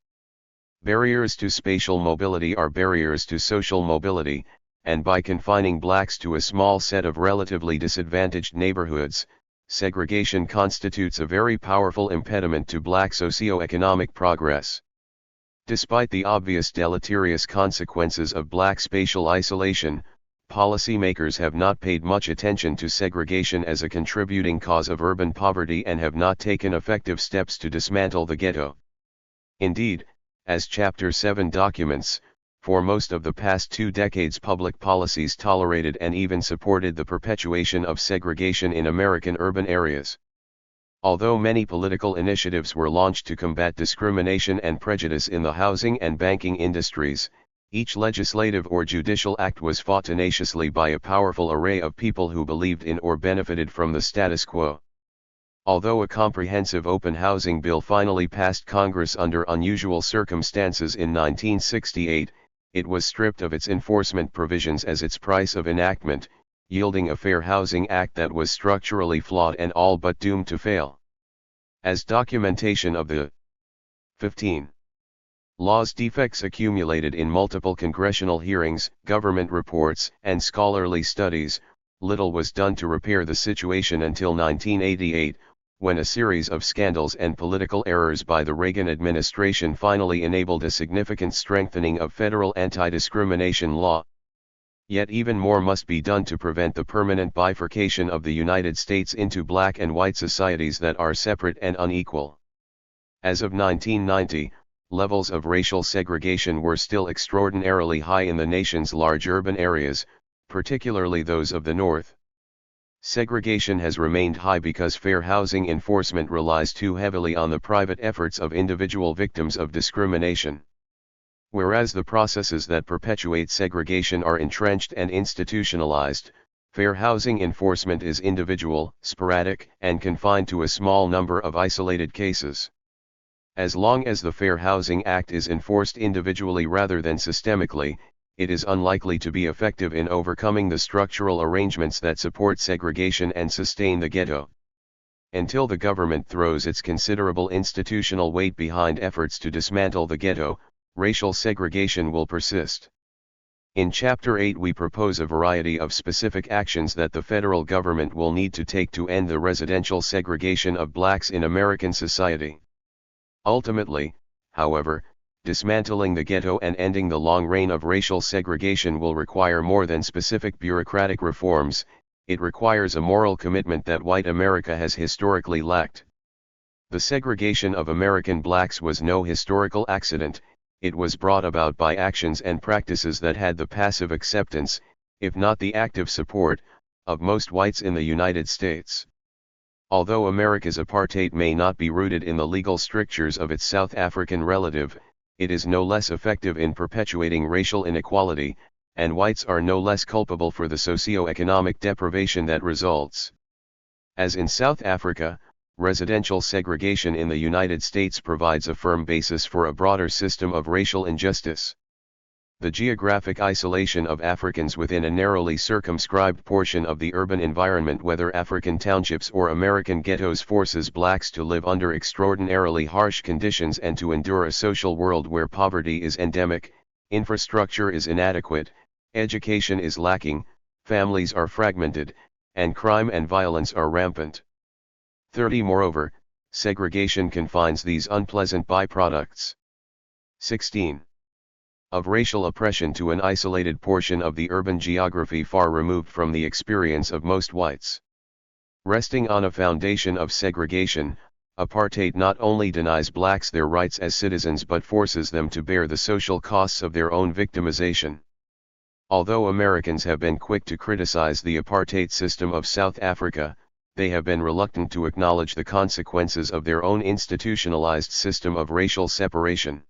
Barriers to spatial mobility are barriers to social mobility, and by confining blacks to a small set of relatively disadvantaged neighborhoods, segregation constitutes a very powerful impediment to black socio-economic progress. Despite the obvious deleterious consequences of black spatial isolation, policymakers have not paid much attention to segregation as a contributing cause of urban poverty and have not taken effective steps to dismantle the ghetto. Indeed, as Chapter 7 documents, for most of the past 2 decades public policies tolerated and even supported the perpetuation of segregation in American urban areas. Although many political initiatives were launched to combat discrimination and prejudice in the housing and banking industries, each legislative or judicial act was fought tenaciously by a powerful array of people who believed in or benefited from the status quo. Although a comprehensive open housing bill finally passed Congress under unusual circumstances in 1968, it was stripped of its enforcement provisions as its price of enactment, yielding a Fair Housing Act that was structurally flawed and all but doomed to fail. As documentation of the 15 law's defects accumulated in multiple congressional hearings, government reports, and scholarly studies, little was done to repair the situation until 1988, when a series of scandals and political errors by the Reagan administration finally enabled a significant strengthening of federal anti-discrimination law. Yet even more must be done to prevent the permanent bifurcation of the United States into black and white societies that are separate and unequal. As of 1990, levels of racial segregation were still extraordinarily high in the nation's large urban areas, particularly those of the North. Segregation has remained high because fair housing enforcement relies too heavily on the private efforts of individual victims of discrimination. Whereas the processes that perpetuate segregation are entrenched and institutionalized, fair housing enforcement is individual, sporadic, and confined to a small number of isolated cases. As long as the Fair Housing Act is enforced individually rather than systemically, it is unlikely to be effective in overcoming the structural arrangements that support segregation and sustain the ghetto. Until the government throws its considerable institutional weight behind efforts to dismantle the ghetto, racial segregation will persist. In Chapter 8 we propose a variety of specific actions that the federal government will need to take to end the residential segregation of blacks in American society. Ultimately, however, dismantling the ghetto and ending the long reign of racial segregation will require more than specific bureaucratic reforms. It requires a moral commitment that white America has historically lacked. The segregation of American blacks was no historical accident, it was brought about by actions and practices that had the passive acceptance, if not the active support, of most whites in the United States. Although America's apartheid may not be rooted in the legal strictures of its South African relative, it is no less effective in perpetuating racial inequality, and whites are no less culpable for the socio-economic deprivation that results. As in South Africa, residential segregation in the United States provides a firm basis for a broader system of racial injustice. The geographic isolation of Africans within a narrowly circumscribed portion of the urban environment, whether African townships or American ghettos, forces blacks to live under extraordinarily harsh conditions and to endure a social world where poverty is endemic, infrastructure is inadequate, education is lacking, families are fragmented, and crime and violence are rampant. 30. Moreover, segregation confines these unpleasant byproducts. 16. Of racial oppression to an isolated portion of the urban geography far removed from the experience of most whites. Resting on a foundation of segregation, apartheid not only denies blacks their rights as citizens but forces them to bear the social costs of their own victimization. Although Americans have been quick to criticize the apartheid system of South Africa, they have been reluctant to acknowledge the consequences of their own institutionalized system of racial separation.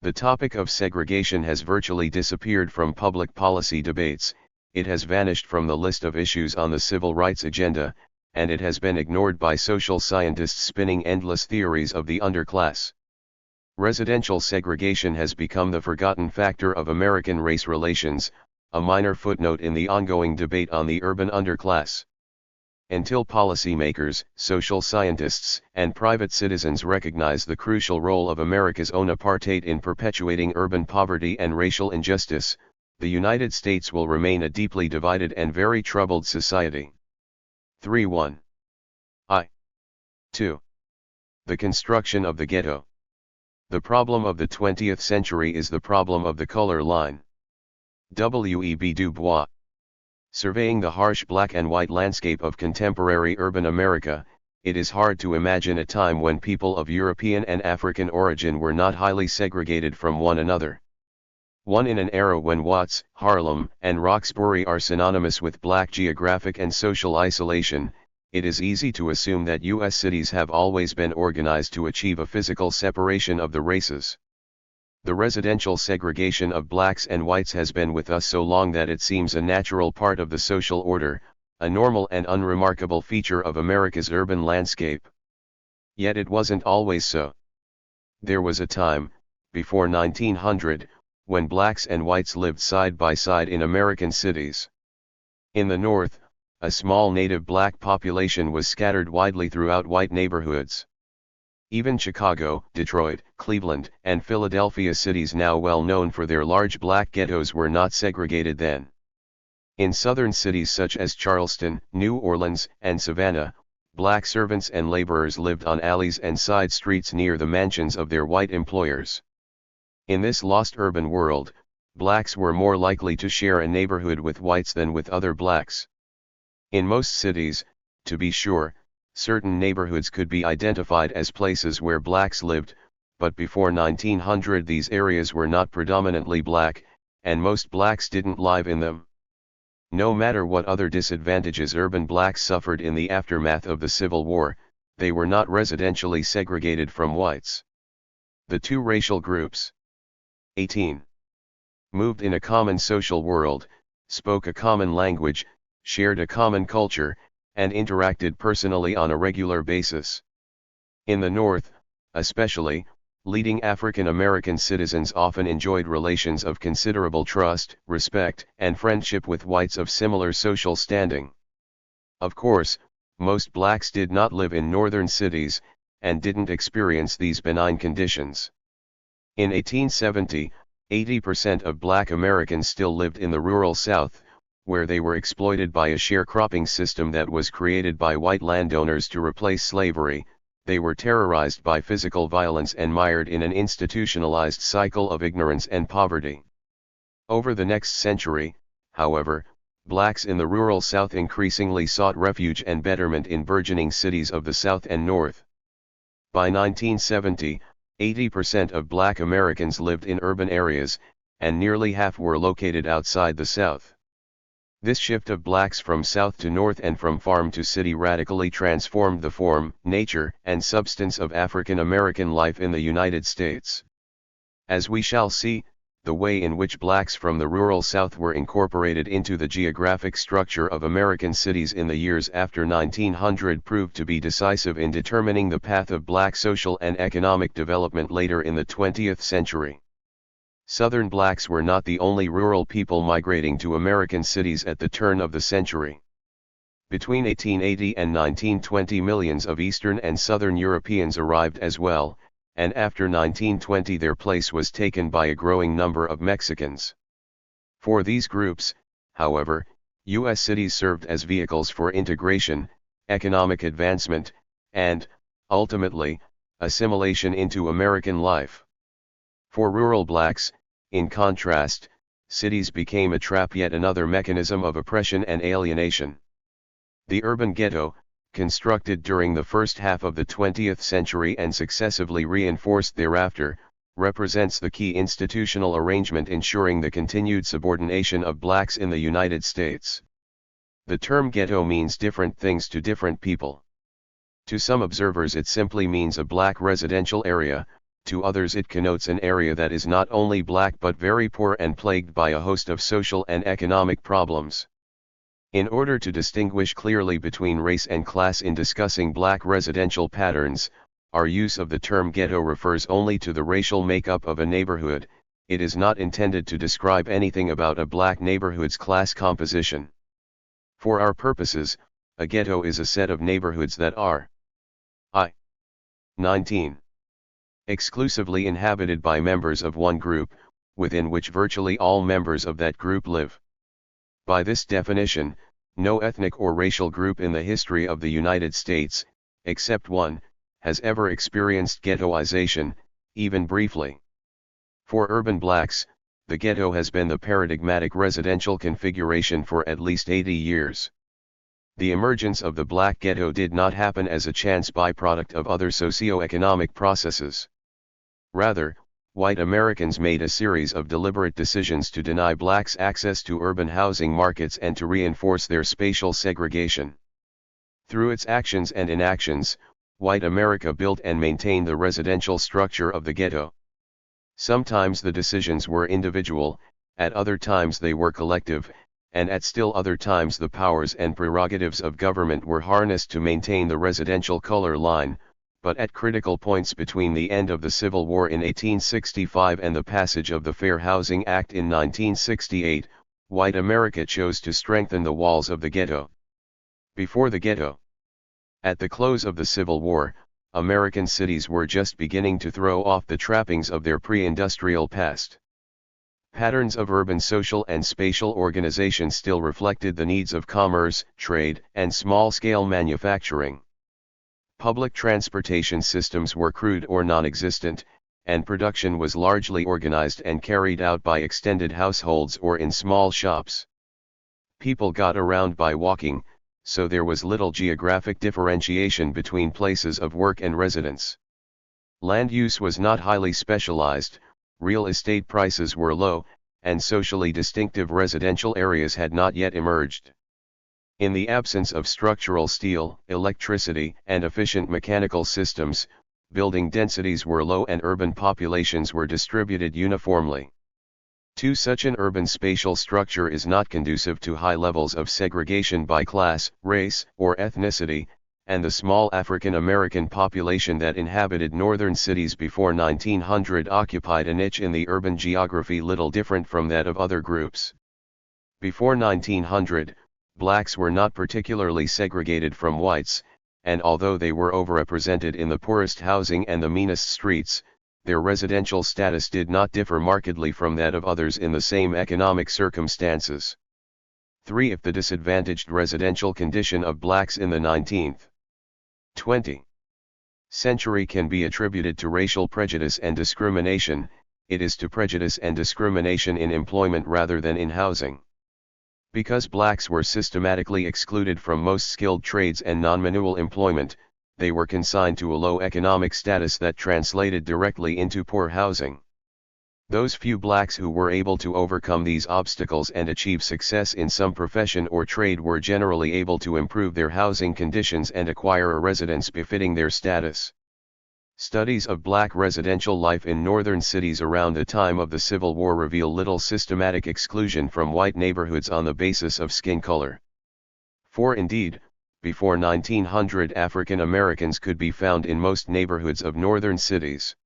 The topic of segregation has virtually disappeared from public policy debates, it has vanished from the list of issues on the civil rights agenda, and it has been ignored by social scientists spinning endless theories of the underclass. Residential segregation has become the forgotten factor of American race relations, a minor footnote in the ongoing debate on the urban underclass. Until policymakers, social scientists, and private citizens recognize the crucial role of America's own apartheid in perpetuating urban poverty and racial injustice, the United States will remain a deeply divided and very troubled society. 3.1. 2. The construction of the ghetto. The problem of the 20th century is the problem of the color line. W.E.B. Du Bois. Surveying the harsh black and white landscape of contemporary urban America, it is hard to imagine a time when people of European and African origin were not highly segregated from one another. In an era when Watts, Harlem, and Roxbury are synonymous with black geographic and social isolation, it is easy to assume that U.S. cities have always been organized to achieve a physical separation of the races. The residential segregation of blacks and whites has been with us so long that it seems a natural part of the social order, a normal and unremarkable feature of America's urban landscape. Yet it wasn't always so. There was a time, before 1900, when blacks and whites lived side by side in American cities. In the North, a small native black population was scattered widely throughout white neighborhoods. Even Chicago, Detroit, Cleveland, and Philadelphia, cities now well known for their large black ghettos, were not segregated then. In southern cities such as Charleston, New Orleans, and Savannah, black servants and laborers lived on alleys and side streets near the mansions of their white employers. In this lost urban world, blacks were more likely to share a neighborhood with whites than with other blacks. In most cities, to be sure, certain neighborhoods could be identified as places where blacks lived, but before 1900 these areas were not predominantly black, and most blacks didn't live in them. No matter what other disadvantages urban blacks suffered in the aftermath of the Civil War, they were not residentially segregated from whites. The two racial groups. 18. Moved in a common social world, spoke a common language, shared a common culture, and interacted personally on a regular basis. In the North, especially, leading African American citizens often enjoyed relations of considerable trust, respect, and friendship with whites of similar social standing. Of course, most blacks did not live in northern cities, and didn't experience these benign conditions. In 1870, 80% of black Americans still lived in the rural South, where they were exploited by a sharecropping system that was created by white landowners to replace slavery. They were terrorized by physical violence and mired in an institutionalized cycle of ignorance and poverty. Over the next century, however, blacks in the rural South increasingly sought refuge and betterment in burgeoning cities of the South and North. By 1970, 80% of black Americans lived in urban areas, and nearly half were located outside the South. This shift of blacks from south to north and from farm to city radically transformed the form, nature, and substance of African American life in the United States. As we shall see, the way in which blacks from the rural South were incorporated into the geographic structure of American cities in the years after 1900 proved to be decisive in determining the path of black social and economic development later in the 20th century. Southern blacks were not the only rural people migrating to American cities at the turn of the century. Between 1880 and 1920 millions of Eastern and Southern Europeans arrived as well, and after 1920 their place was taken by a growing number of Mexicans. For these groups, however, U.S. cities served as vehicles for integration, economic advancement, and, ultimately, assimilation into American life. For rural blacks, in contrast, cities became a trap, yet another mechanism of oppression and alienation. The urban ghetto, constructed during the first half of the 20th century and successively reinforced thereafter, represents the key institutional arrangement ensuring the continued subordination of blacks in the United States. The term ghetto means different things to different people. To some observers it simply means a black residential area. To others it connotes an area that is not only black but very poor and plagued by a host of social and economic problems. In order to distinguish clearly between race and class in discussing black residential patterns, our use of the term ghetto refers only to the racial makeup of a neighborhood. It is not intended to describe anything about a black neighborhood's class composition. For our purposes, a ghetto is a set of neighborhoods that are 19. Exclusively inhabited by members of one group, within which virtually all members of that group live. By this definition, no ethnic or racial group in the history of the United States, except one, has ever experienced ghettoization, even briefly. For urban blacks, the ghetto has been the paradigmatic residential configuration for at least 80 years. The emergence of the black ghetto did not happen as a chance byproduct of other socio-economic processes. Rather, white Americans made a series of deliberate decisions to deny blacks access to urban housing markets and to reinforce their spatial segregation. Through its actions and inactions, white America built and maintained the residential structure of the ghetto. Sometimes the decisions were individual, at other times they were collective, and at still other times the powers and prerogatives of government were harnessed to maintain the residential color line. But at critical points between the end of the Civil War in 1865 and the passage of the Fair Housing Act in 1968, white America chose to strengthen the walls of the ghetto. Before the ghetto. At the close of the Civil War, American cities were just beginning to throw off the trappings of their pre-industrial past. Patterns of urban social and spatial organization still reflected the needs of commerce, trade, and small-scale manufacturing. Public transportation systems were crude or non-existent, and production was largely organized and carried out by extended households or in small shops. People got around by walking, so there was little geographic differentiation between places of work and residence. Land use was not highly specialized, real estate prices were low, and socially distinctive residential areas had not yet emerged. In the absence of structural steel, electricity, and efficient mechanical systems, building densities were low and urban populations were distributed uniformly. Such an urban spatial structure is not conducive to high levels of segregation by class, race, or ethnicity, and the small African American population that inhabited northern cities before 1900 occupied a niche in the urban geography little different from that of other groups. Before 1900, blacks were not particularly segregated from whites, and although they were overrepresented in the poorest housing and the meanest streets, their residential status did not differ markedly from that of others in the same economic circumstances. 3. If the disadvantaged residential condition of blacks in the 19th 20th century can be attributed to racial prejudice and discrimination, it is to prejudice and discrimination in employment rather than in housing. Because blacks were systematically excluded from most skilled trades and non-manual employment, they were consigned to a low economic status that translated directly into poor housing. Those few blacks who were able to overcome these obstacles and achieve success in some profession or trade were generally able to improve their housing conditions and acquire a residence befitting their status. Studies of black residential life in northern cities around the time of the Civil War reveal little systematic exclusion from white neighborhoods on the basis of skin color. For indeed, before 1900 African Americans could be found in most neighborhoods of northern cities.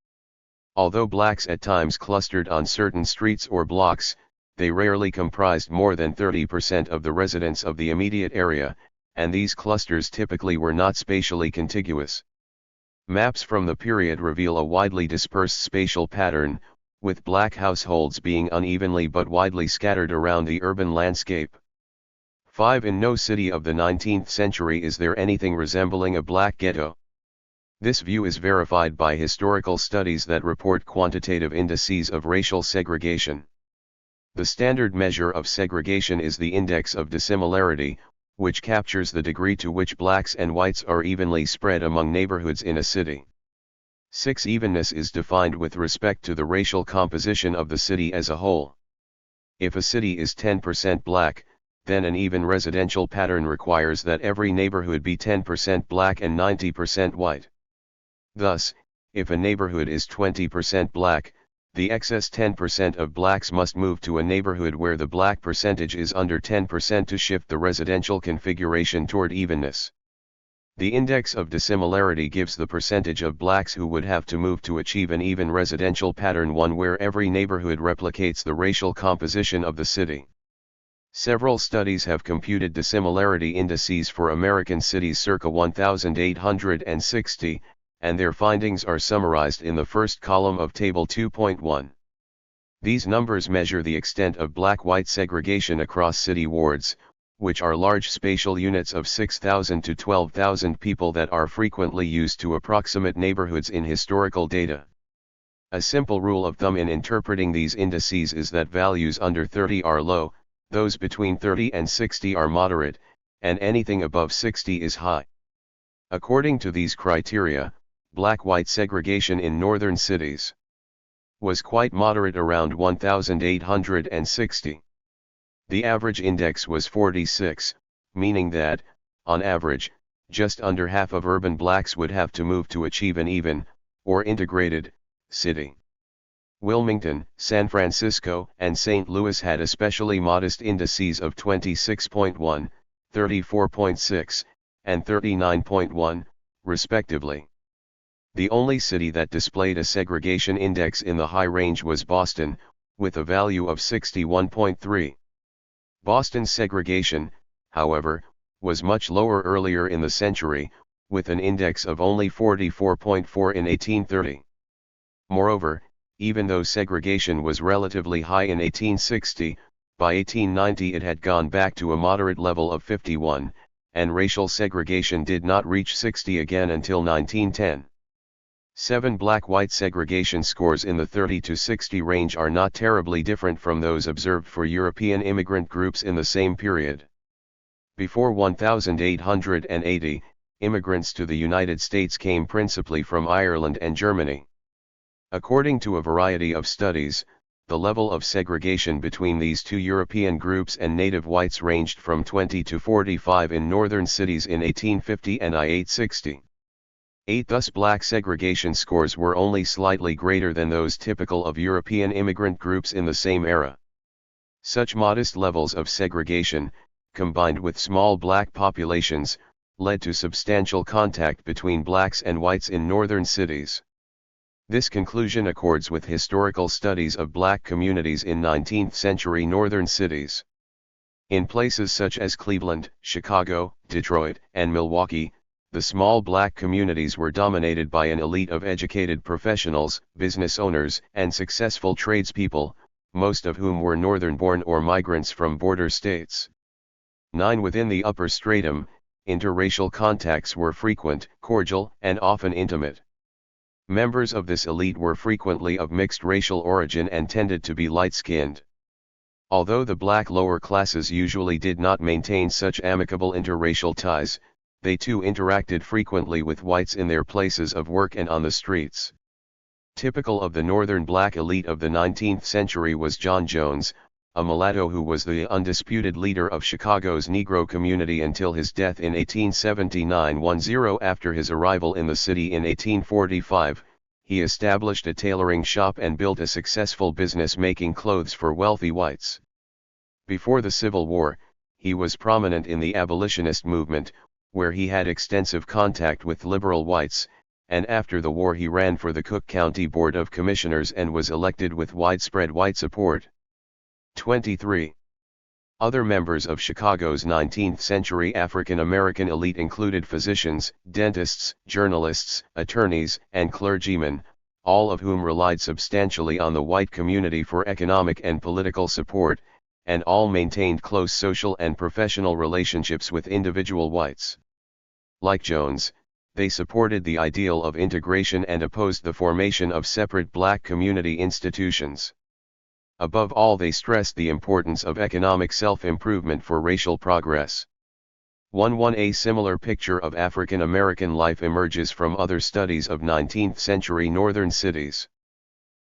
Although blacks at times clustered on certain streets or blocks, they rarely comprised more than 30% of the residents of the immediate area, and these clusters typically were not spatially contiguous. Maps from the period reveal a widely dispersed spatial pattern, with black households being unevenly but widely scattered around the urban landscape. 5. In no city of the 19th century is there anything resembling a black ghetto. This view is verified by historical studies that report quantitative indices of racial segregation. The standard measure of segregation is the index of dissimilarity, which captures the degree to which blacks and whites are evenly spread among neighborhoods in a city. 6. Evenness is defined with respect to the racial composition of the city as a whole. If a city is 10% black, then an even residential pattern requires that every neighborhood be 10% black and 90% white. Thus, if a neighborhood is 20% black, the excess 10% of blacks must move to a neighborhood where the black percentage is under 10% to shift the residential configuration toward evenness. The index of dissimilarity gives the percentage of blacks who would have to move to achieve an even residential pattern, one where every neighborhood replicates the racial composition of the city. Several studies have computed dissimilarity indices for American cities circa 1860, and their findings are summarized in the first column of Table 2.1. These numbers measure the extent of black-white segregation across city wards, which are large spatial units of 6,000 to 12,000 people that are frequently used to approximate neighborhoods in historical data. A simple rule of thumb in interpreting these indices is that values under 30 are low, those between 30 and 60 are moderate, and anything above 60 is high. According to these criteria, black-white segregation in northern cities was quite moderate around 1860. The average index was 46, meaning that, on average, just under half of urban blacks would have to move to achieve an even, or integrated, city. Wilmington, San Francisco, and St. Louis had especially modest indices of 26.1, 34.6, and 39.1, respectively. The only city that displayed a segregation index in the high range was Boston, with a value of 61.3. Boston's segregation, however, was much lower earlier in the century, with an index of only 44.4 in 1830. Moreover, even though segregation was relatively high in 1860, by 1890 it had gone back to a moderate level of 51, and racial segregation did not reach 60 again until 1910. 7 Black-white segregation scores in the 30 to 60 range are not terribly different from those observed for European immigrant groups in the same period. Before 1880, immigrants to the United States came principally from Ireland and Germany. According to a variety of studies, the level of segregation between these two European groups and native whites ranged from 20 to 45 in northern cities in 1850 and I-860. Thus black segregation scores were only slightly greater than those typical of European immigrant groups in the same era. Such modest levels of segregation, combined with small black populations, led to substantial contact between blacks and whites in northern cities. This conclusion accords with historical studies of black communities in 19th-century northern cities. In places such as Cleveland, Chicago, Detroit, and Milwaukee, the small black communities were dominated by an elite of educated professionals, business owners, and successful tradespeople, most of whom were northern-born or migrants from border states. 9 Within the upper stratum, interracial contacts were frequent, cordial, and often intimate. Members of this elite were frequently of mixed racial origin and tended to be light-skinned. Although the black lower classes usually did not maintain such amicable interracial ties, they too interacted frequently with whites in their places of work and on the streets. Typical of the northern black elite of the 19th century was John Jones, a mulatto who was the undisputed leader of Chicago's Negro community until his death in 1879. 10 After his arrival in the city in 1845, he established a tailoring shop and built a successful business making clothes for wealthy whites. Before the Civil War, he was prominent in the abolitionist movement, where he had extensive contact with liberal whites, and after the war he ran for the Cook County Board of Commissioners and was elected with widespread white support. 23. Other members of Chicago's 19th-century African-American elite included physicians, dentists, journalists, attorneys, and clergymen, all of whom relied substantially on the white community for economic and political support, and all maintained close social and professional relationships with individual whites. Like Jones, they supported the ideal of integration and opposed the formation of separate black community institutions. Above all, they stressed the importance of economic self-improvement for racial progress. 1 A similar picture of African American life emerges from other studies of 19th-century northern cities.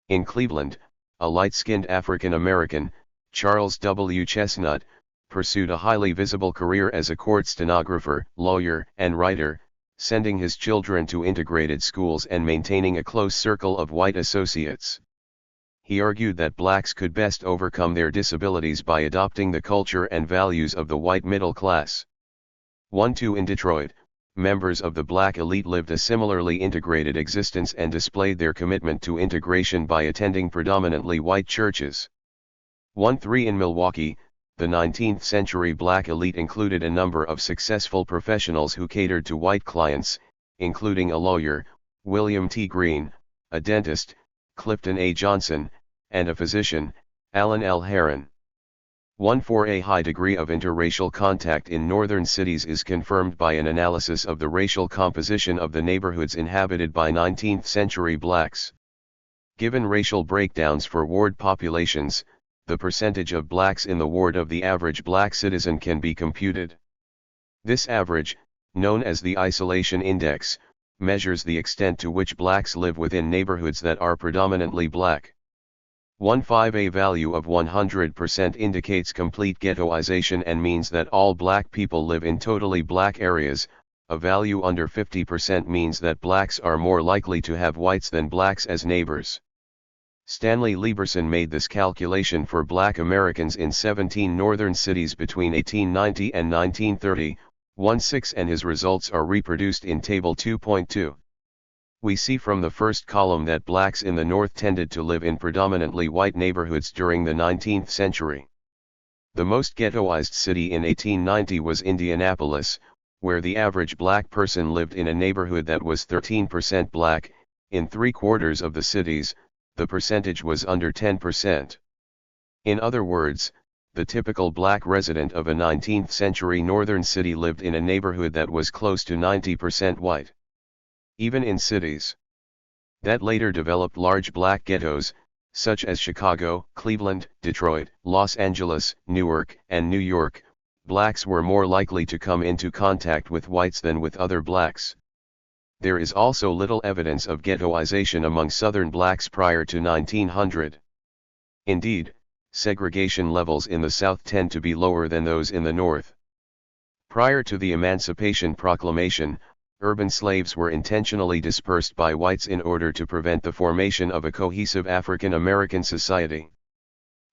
In Cleveland, a light-skinned African American, Charles W. Chestnut, pursued a highly visible career as a court stenographer, lawyer, and writer, sending his children to integrated schools and maintaining a close circle of white associates. He argued that blacks could best overcome their disabilities by adopting the culture and values of the white middle class. 2 In Detroit, members of the black elite lived a similarly integrated existence and displayed their commitment to integration by attending predominantly white churches. 3 In Milwaukee, the 19th-century black elite included a number of successful professionals who catered to white clients, including a lawyer, William T. Green, a dentist, Clifton A. Johnson, and a physician, Allen L. Herron. 4 A high degree of interracial contact in northern cities is confirmed by an analysis of the racial composition of the neighborhoods inhabited by 19th-century blacks. Given racial breakdowns for ward populations, the percentage of blacks in the ward of the average black citizen can be computed. This average, known as the isolation index, measures the extent to which blacks live within neighborhoods that are predominantly black. 5 A value of 100% indicates complete ghettoization and means that all black people live in totally black areas. A value under 50% means that blacks are more likely to have whites than blacks as neighbors. Stanley Lieberson made this calculation for black Americans in 17 northern cities between 1890 and 1930, 16, and his results are reproduced in Table 2.2. We see from the first column that blacks in the North tended to live in predominantly white neighborhoods during the 19th century. The most ghettoized city in 1890 was Indianapolis, where the average black person lived in a neighborhood that was 13% black. In 3/4 of the cities, the percentage was under 10%. In other words, the typical black resident of a 19th century northern city lived in a neighborhood that was close to 90% white. Even in cities that later developed large black ghettos, such as Chicago, Cleveland, Detroit, Los Angeles, Newark, and New York, blacks were more likely to come into contact with whites than with other blacks. There is also little evidence of ghettoization among Southern blacks prior to 1900. Indeed, segregation levels in the South tend to be lower than those in the North. Prior to the Emancipation Proclamation, urban slaves were intentionally dispersed by whites in order to prevent the formation of a cohesive African American society.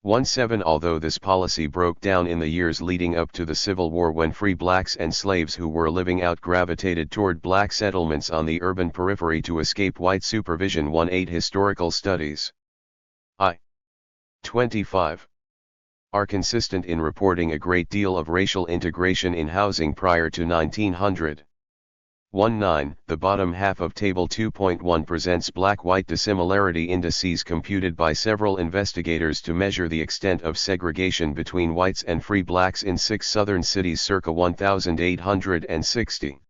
17 Although this policy broke down in the years leading up to the Civil War, when free blacks and slaves who were living out gravitated toward black settlements on the urban periphery to escape white supervision. 18 Historical studies I-25 are consistent in reporting a great deal of racial integration in housing prior to 1900. 19 The bottom half of Table 2.1 presents black-white dissimilarity indices computed by several investigators to measure the extent of segregation between whites and free blacks in 6 southern cities circa 1860.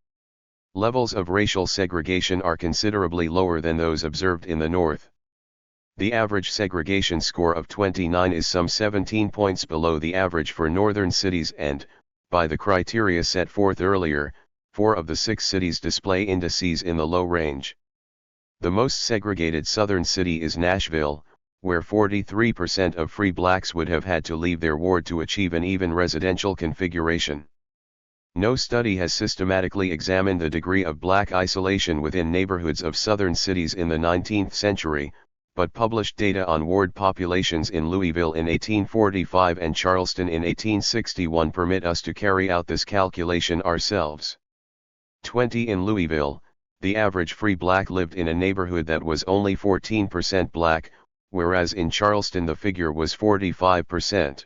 Levels of racial segregation are considerably lower than those observed in the North. The average segregation score of 29 is some 17 points below the average for northern cities and, by the criteria set forth earlier, 4 of the 6 cities display indices in the low range. The most segregated southern city is Nashville, where 43% of free blacks would have had to leave their ward to achieve an even residential configuration. No study has systematically examined the degree of black isolation within neighborhoods of southern cities in the 19th century, but published data on ward populations in Louisville in 1845 and Charleston in 1861 permit us to carry out this calculation ourselves. 20 In Louisville, the average free black lived in a neighborhood that was only 14% black, whereas in Charleston the figure was 45%.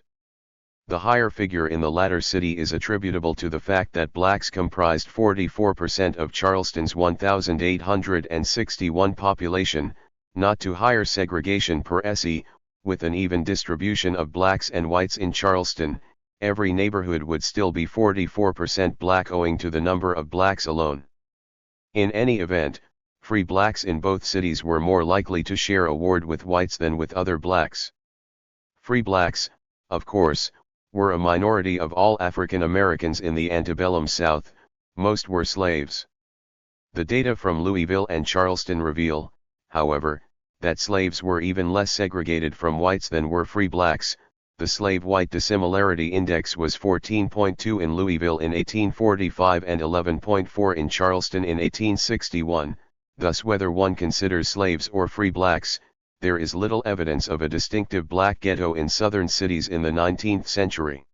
The higher figure in the latter city is attributable to the fact that blacks comprised 44% of Charleston's 1,861 population, not to higher segregation per SE. With an even distribution of blacks and whites in Charleston, every neighborhood would still be 44% black owing to the number of blacks alone. In any event, free blacks in both cities were more likely to share a ward with whites than with other blacks. Free blacks, of course, were a minority of all African Americans in the antebellum South. Most were slaves. The data from Louisville and Charleston reveal, however, that slaves were even less segregated from whites than were free blacks. The slave-white dissimilarity index was 14.2 in Louisville in 1845 and 11.4 in Charleston in 1861, thus whether one considers slaves or free blacks, there is little evidence of a distinctive black ghetto in southern cities in the 19th century.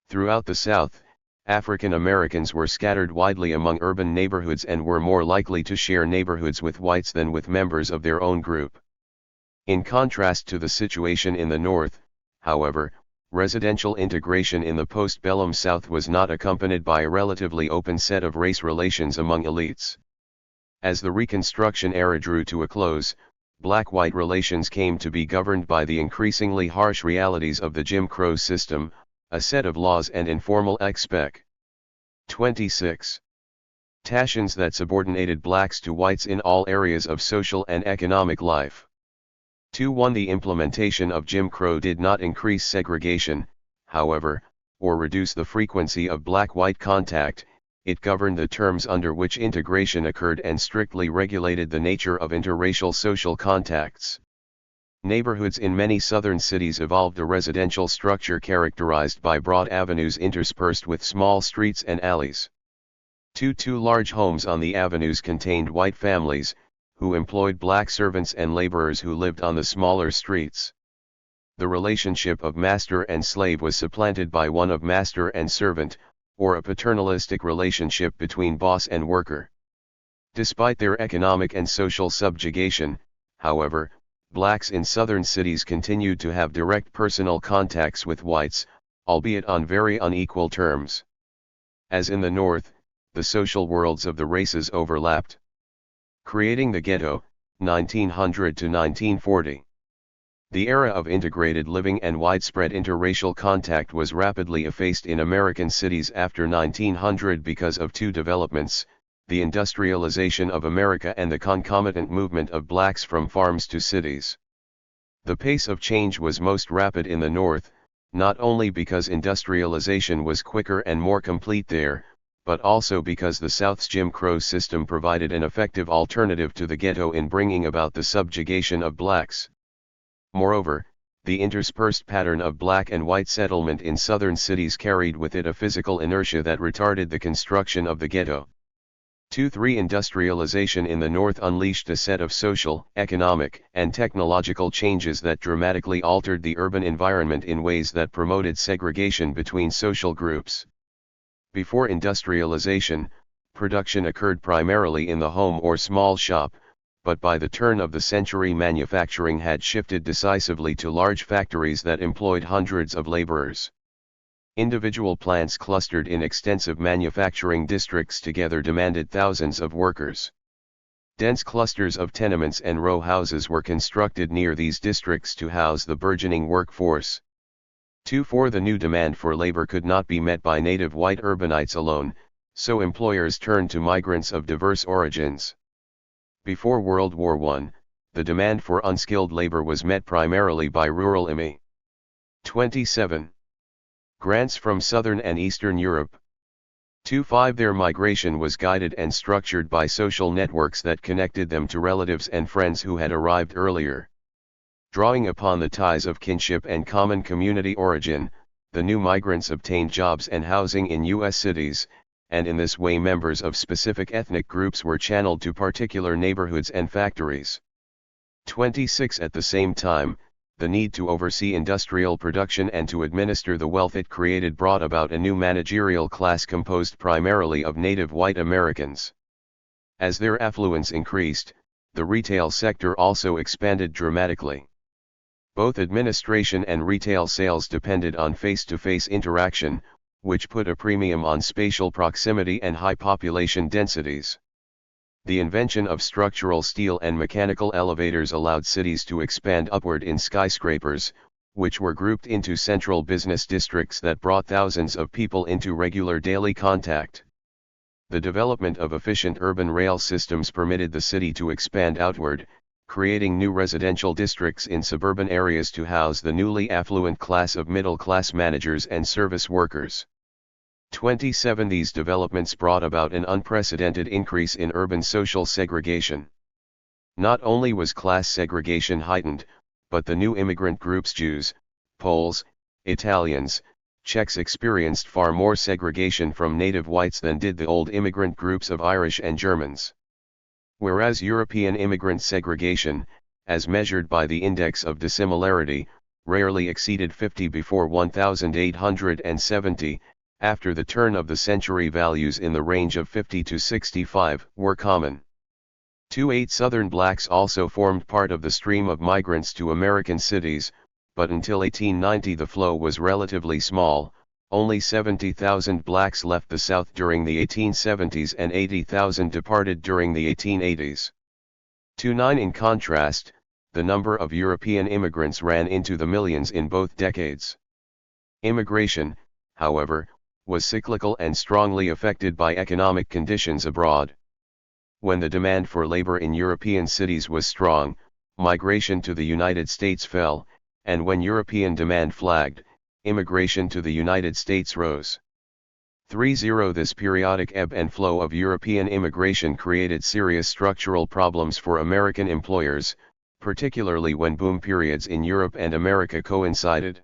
Throughout the South, African Americans were scattered widely among urban neighborhoods and were more likely to share neighborhoods with whites than with members of their own group. In contrast to the situation in the North, however, residential integration in the post-bellum South was not accompanied by a relatively open set of race relations among elites. As the Reconstruction era drew to a close, black-white relations came to be governed by the increasingly harsh realities of the Jim Crow system, a set of laws and informal expec. 26. Tations that subordinated blacks to whites in all areas of social and economic life. 2-1 The implementation of Jim Crow did not increase segregation, however, or reduce the frequency of black-white contact. It governed the terms under which integration occurred and strictly regulated the nature of interracial social contacts. Neighborhoods in many southern cities evolved a residential structure characterized by broad avenues interspersed with small streets and alleys. Two large homes on the avenues contained white families, who employed black servants and laborers who lived on the smaller streets. The relationship of master and slave was supplanted by one of master and servant, or a paternalistic relationship between boss and worker. Despite their economic and social subjugation, however, blacks in southern cities continued to have direct personal contacts with whites, albeit on very unequal terms. As in the North, the social worlds of the races overlapped, creating the ghetto, 1900 to 1940. The era of integrated living and widespread interracial contact was rapidly effaced in American cities after 1900 because of two developments: the industrialization of America and the concomitant movement of blacks from farms to cities. The pace of change was most rapid in the North, not only because industrialization was quicker and more complete there, but also because the South's Jim Crow system provided an effective alternative to the ghetto in bringing about the subjugation of blacks. Moreover, the interspersed pattern of black and white settlement in southern cities carried with it a physical inertia that retarded the construction of the ghetto. 2-3 Industrialization in the North unleashed a set of social, economic, and technological changes that dramatically altered the urban environment in ways that promoted segregation between social groups. Before industrialization, production occurred primarily in the home or small shop, but by the turn of the century manufacturing had shifted decisively to large factories that employed hundreds of laborers. Individual plants clustered in extensive manufacturing districts together demanded thousands of workers. Dense clusters of tenements and row houses were constructed near these districts to house the burgeoning workforce. 2-4 The new demand for labor could not be met by native white urbanites alone, so employers turned to migrants of diverse origins. Before World War I, the demand for unskilled labor was met primarily by rural immigrants. 27. Grants from Southern and Eastern Europe. 2-5 Their migration was guided and structured by social networks that connected them to relatives and friends who had arrived earlier. Drawing upon the ties of kinship and common community origin, the new migrants obtained jobs and housing in U.S. cities, and in this way members of specific ethnic groups were channeled to particular neighborhoods and factories. 26 At the same time, the need to oversee industrial production and to administer the wealth it created brought about a new managerial class composed primarily of native white Americans. As their affluence increased, the retail sector also expanded dramatically. Both administration and retail sales depended on face-to-face interaction, which put a premium on spatial proximity and high population densities. The invention of structural steel and mechanical elevators allowed cities to expand upward in skyscrapers, which were grouped into central business districts that brought thousands of people into regular daily contact. The development of efficient urban rail systems permitted the city to expand outward, creating new residential districts in suburban areas to house the newly affluent class of middle-class managers and service workers. 27 These developments brought about an unprecedented increase in urban social segregation. Not only was class segregation heightened, but the new immigrant groups Jews, Poles, Italians, Czechs experienced far more segregation from native whites than did the old immigrant groups of Irish and Germans. Whereas European immigrant segregation, as measured by the index of dissimilarity, rarely exceeded 50 before 1870, after the turn of the century values in the range of 50 to 65 were common. 28 Southern blacks also formed part of the stream of migrants to American cities, but until 1890 the flow was relatively small. Only 70,000 blacks left the South during the 1870s and 80,000 departed during the 1880s. 29 In contrast, the number of European immigrants ran into the millions in both decades. Immigration, however, was cyclical and strongly affected by economic conditions abroad. When the demand for labor in European cities was strong, migration to the United States fell, and when European demand flagged, immigration to the United States rose. 30 This periodic ebb and flow of European immigration created serious structural problems for American employers, particularly when boom periods in Europe and America coincided.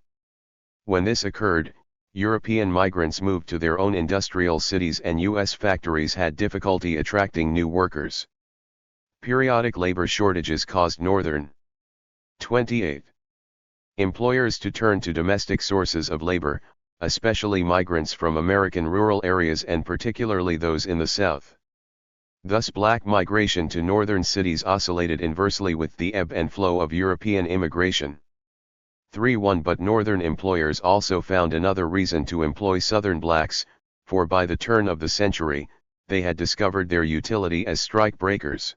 When this occurred, European migrants moved to their own industrial cities and U.S. factories had difficulty attracting new workers. Periodic labor shortages caused Northern 28 employers to turn to domestic sources of labor, especially migrants from American rural areas and particularly those in the South. Thus black migration to northern cities oscillated inversely with the ebb and flow of European immigration. 3-1 But northern employers also found another reason to employ southern blacks, for by the turn of the century, they had discovered their utility as strike breakers.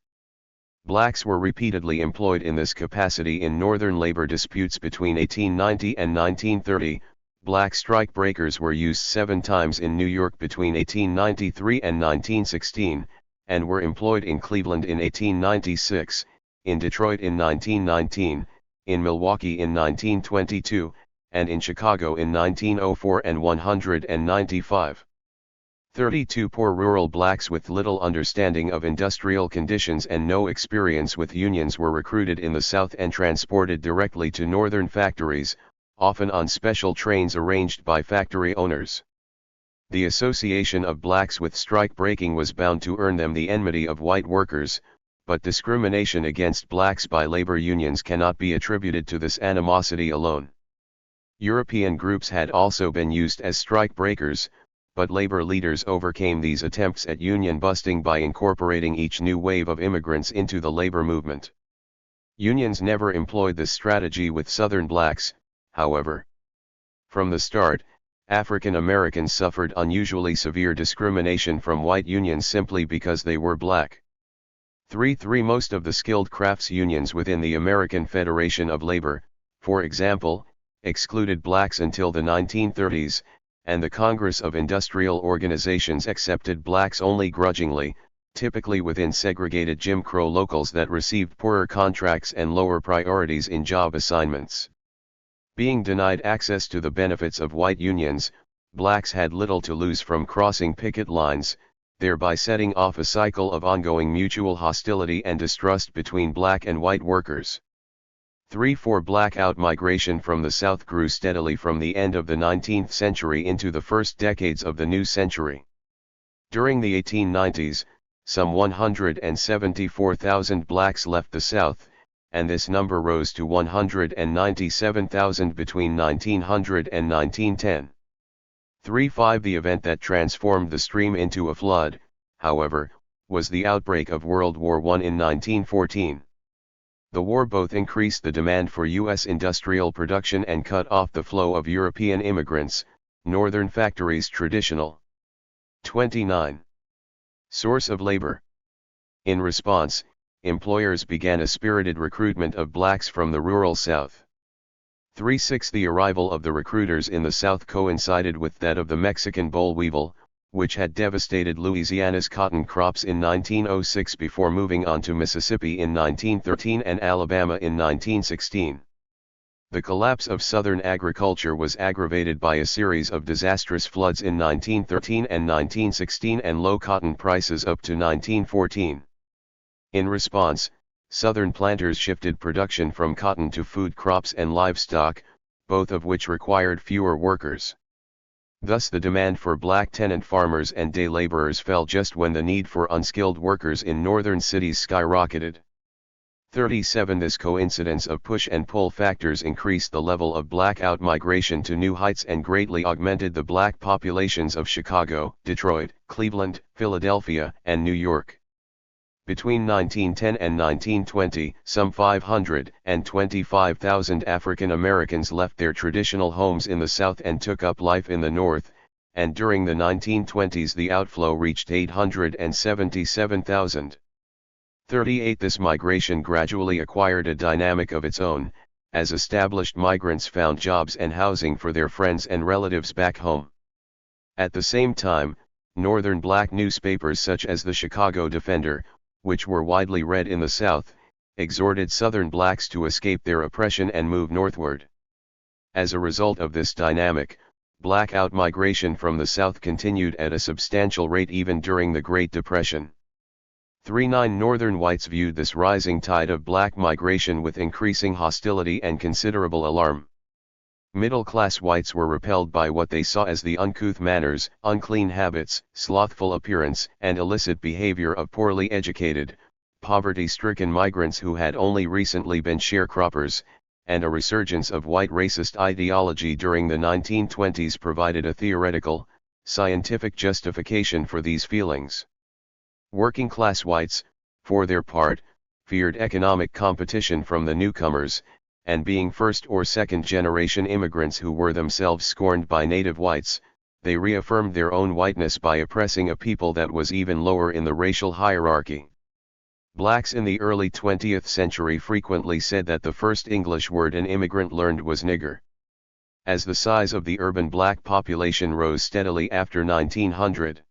Blacks were repeatedly employed in this capacity in northern labor disputes between 1890 and 1930. Black strike breakers were used 7 times in New York between 1893 and 1916, and were employed in Cleveland in 1896, in Detroit in 1919, in Milwaukee in 1922, and in Chicago in 1904 and 195. 32 Poor rural blacks with little understanding of industrial conditions and no experience with unions were recruited in the South and transported directly to northern factories, often on special trains arranged by factory owners. The association of blacks with strike breaking was bound to earn them the enmity of white workers, but discrimination against blacks by labor unions cannot be attributed to this animosity alone. European groups had also been used as strike breakers, but labor leaders overcame these attempts at union busting by incorporating each new wave of immigrants into the labor movement. Unions never employed this strategy with Southern blacks, however. From the start, African Americans suffered unusually severe discrimination from white unions simply because they were black. 3. Most of the skilled crafts unions within the American Federation of Labor, for example, excluded blacks until the 1930s, and the Congress of Industrial Organizations accepted blacks only grudgingly, typically within segregated Jim Crow locals that received poorer contracts and lower priorities in job assignments. Being denied access to the benefits of white unions, blacks had little to lose from crossing picket lines, thereby setting off a cycle of ongoing mutual hostility and distrust between black and white workers. 3. Black out-migration from the South grew steadily from the end of the 19th century into the first decades of the new century. During the 1890s, some 174,000 blacks left the South, and this number rose to 197,000 between 1900 and 1910. 3. The event that transformed the stream into a flood, however, was the outbreak of World War I in 1914. The war both increased the demand for U.S. industrial production and cut off the flow of European immigrants, northern factories traditional. 29. Source of labor. In response, employers began a spirited recruitment of blacks from the rural South. 3. The arrival of the recruiters in the South coincided with that of the Mexican boll weevil, which had devastated Louisiana's cotton crops in 1906 before moving on to Mississippi in 1913 and Alabama in 1916. The collapse of Southern agriculture was aggravated by a series of disastrous floods in 1913 and 1916 and low cotton prices up to 1914. In response, Southern planters shifted production from cotton to food crops and livestock, both of which required fewer workers. Thus the demand for black tenant farmers and day laborers fell just when the need for unskilled workers in northern cities skyrocketed. 37 This coincidence of push and pull factors increased the level of black out-migration to new heights and greatly augmented the black populations of Chicago, Detroit, Cleveland, Philadelphia, and New York. Between 1910 and 1920, some 525,000 African Americans left their traditional homes in the South and took up life in the North, and during the 1920s the outflow reached 877,000. 38 This migration gradually acquired a dynamic of its own, as established migrants found jobs and housing for their friends and relatives back home. At the same time, northern black newspapers such as the Chicago Defender, which were widely read in the South, exhorted Southern blacks to escape their oppression and move northward. As a result of this dynamic, black out-migration from the South continued at a substantial rate even during the Great Depression. 39 Northern whites viewed this rising tide of black migration with increasing hostility and considerable alarm. Middle-class whites were repelled by what they saw as the uncouth manners, unclean habits, slothful appearance, and illicit behavior of poorly educated, poverty-stricken migrants who had only recently been sharecroppers, and a resurgence of white racist ideology during the 1920s provided a theoretical, scientific justification for these feelings. Working-class whites, for their part, feared economic competition from the newcomers, and being first or second generation immigrants who were themselves scorned by native whites, they reaffirmed their own whiteness by oppressing a people that was even lower in the racial hierarchy. Blacks in the early 20th century frequently said that the first English word an immigrant learned was nigger. As the size of the urban black population rose steadily after 1900.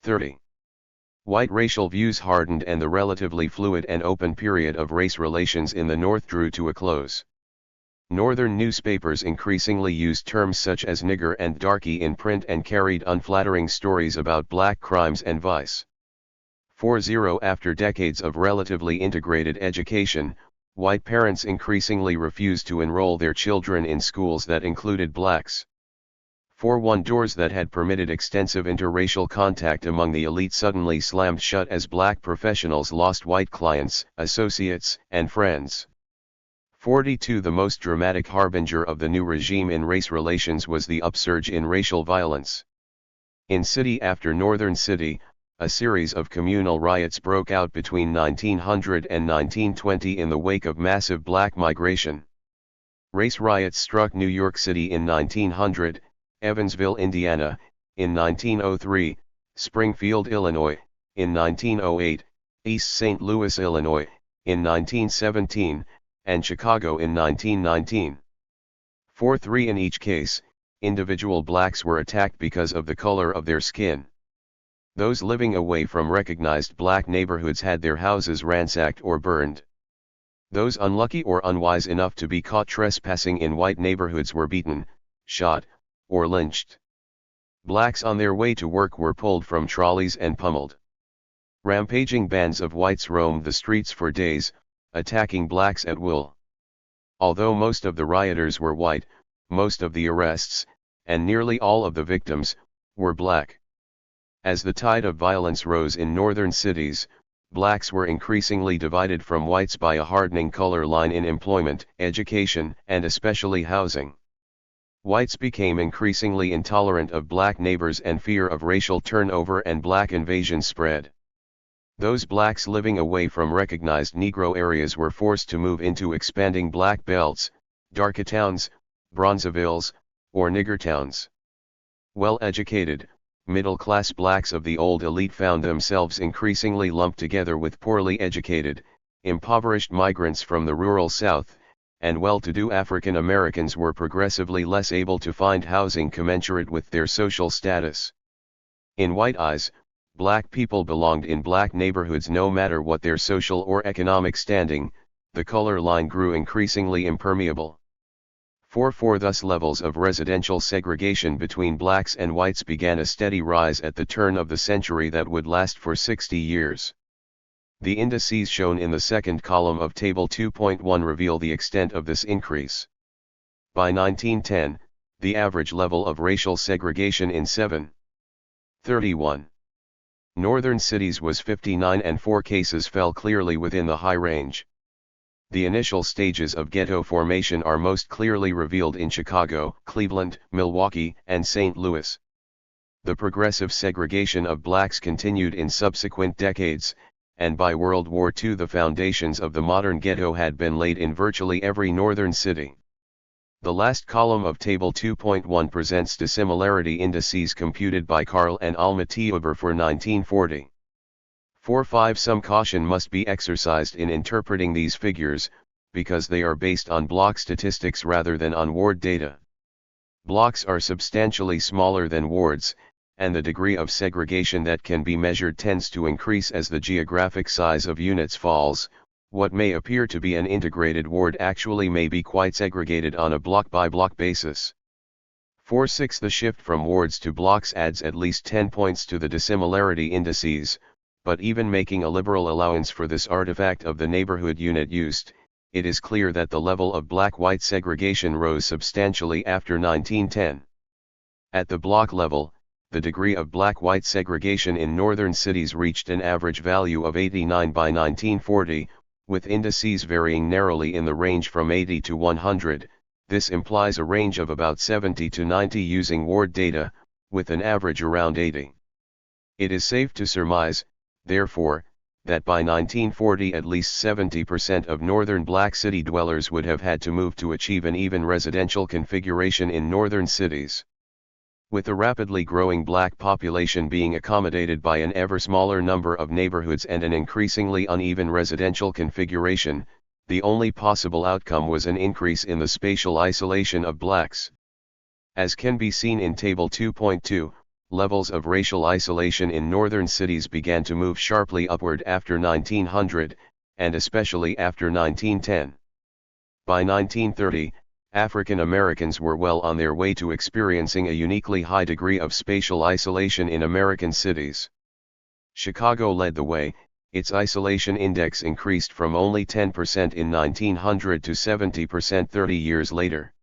30. White racial views hardened and the relatively fluid and open period of race relations in the North drew to a close. Northern newspapers increasingly used terms such as nigger and darky in print and carried unflattering stories about black crimes and vice. 40. After decades of relatively integrated education, white parents increasingly refused to enroll their children in schools that included blacks. 41. Doors that had permitted extensive interracial contact among the elite suddenly slammed shut as black professionals lost white clients, associates, and friends. 42. The most dramatic harbinger of the new regime in race relations was the upsurge in racial violence. In city after northern city, a series of communal riots broke out between 1900 and 1920 in the wake of massive black migration. Race riots struck New York City in 1900, Evansville, Indiana, in 1903, Springfield, Illinois, in 1908, East St. Louis, Illinois, in 1917, and Chicago in 1919. 4-3 In each case, individual blacks were attacked because of the color of their skin. Those living away from recognized black neighborhoods had their houses ransacked or burned. Those unlucky or unwise enough to be caught trespassing in white neighborhoods were beaten, shot, or lynched. Blacks on their way to work were pulled from trolleys and pummeled. Rampaging bands of whites roamed the streets for days, attacking blacks at will. Although most of the rioters were white, most of the arrests, and nearly all of the victims, were black. As the tide of violence rose in northern cities, blacks were increasingly divided from whites by a hardening color line in employment, education, and especially housing. Whites became increasingly intolerant of black neighbors and fear of racial turnover and black invasion spread. Those blacks living away from recognized Negro areas were forced to move into expanding black belts, darka towns, Bronzevilles, or nigger towns. Well-educated, middle-class blacks of the old elite found themselves increasingly lumped together with poorly educated, impoverished migrants from the rural South, and well-to-do African Americans were progressively less able to find housing commensurate with their social status. In white eyes, black people belonged in black neighborhoods no matter what their social or economic standing. The color line grew increasingly impermeable. 4-4 Thus levels of residential segregation between blacks and whites began a steady rise at the turn of the century that would last for 60 years. The indices shown in the second column of Table 2.1 reveal the extent of this increase. By 1910, the average level of racial segregation in 7.31 northern cities was 59 and 4 cases fell clearly within the high range. The initial stages of ghetto formation are most clearly revealed in Chicago, Cleveland, Milwaukee, and St. Louis. The progressive segregation of blacks continued in subsequent decades, and by World War II the foundations of the modern ghetto had been laid in virtually every northern city. The last column of Table 2.1 presents dissimilarity indices computed by Carl and Alma Teuber for 1940. 4-5 Some caution must be exercised in interpreting these figures, because they are based on block statistics rather than on ward data. Blocks are substantially smaller than wards, and the degree of segregation that can be measured tends to increase as the geographic size of units falls. What may appear to be an integrated ward actually may be quite segregated on a block-by-block basis. 4-6 The shift from wards to blocks adds at least 10 points to the dissimilarity indices. But even making a liberal allowance for this artifact of the neighborhood unit used, it is clear that the level of black-white segregation rose substantially after 1910. At the block level, the degree of black-white segregation in northern cities reached an average value of 89 by 1940, with indices varying narrowly in the range from 80 to 100. This implies a range of about 70 to 90 using ward data, with an average around 80. It is safe to surmise, therefore, that by 1940 at least 70% of northern black city dwellers would have had to move to achieve an even residential configuration in northern cities. With the rapidly growing black population being accommodated by an ever smaller number of neighborhoods and an increasingly uneven residential configuration, the only possible outcome was an increase in the spatial isolation of blacks. As can be seen in Table 2.2, levels of racial isolation in northern cities began to move sharply upward after 1900, and especially after 1910. By 1930, African Americans were well on their way to experiencing a uniquely high degree of spatial isolation in American cities. Chicago led the way. Its isolation index increased from only 10% in 1900 to 70% 30 years later.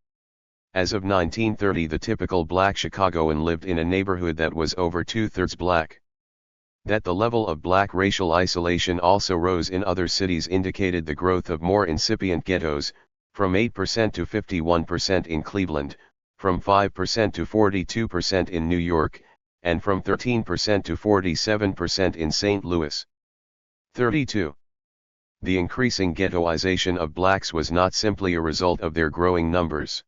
As of 1930, the typical black Chicagoan lived in a neighborhood that was over two-thirds black. That the level of black racial isolation also rose in other cities indicated the growth of more incipient ghettos, from 8% to 51% in Cleveland, from 5% to 42% in New York, and from 13% to 47% in St. Louis. 32. The increasing ghettoization of blacks was not simply a result of their growing numbers.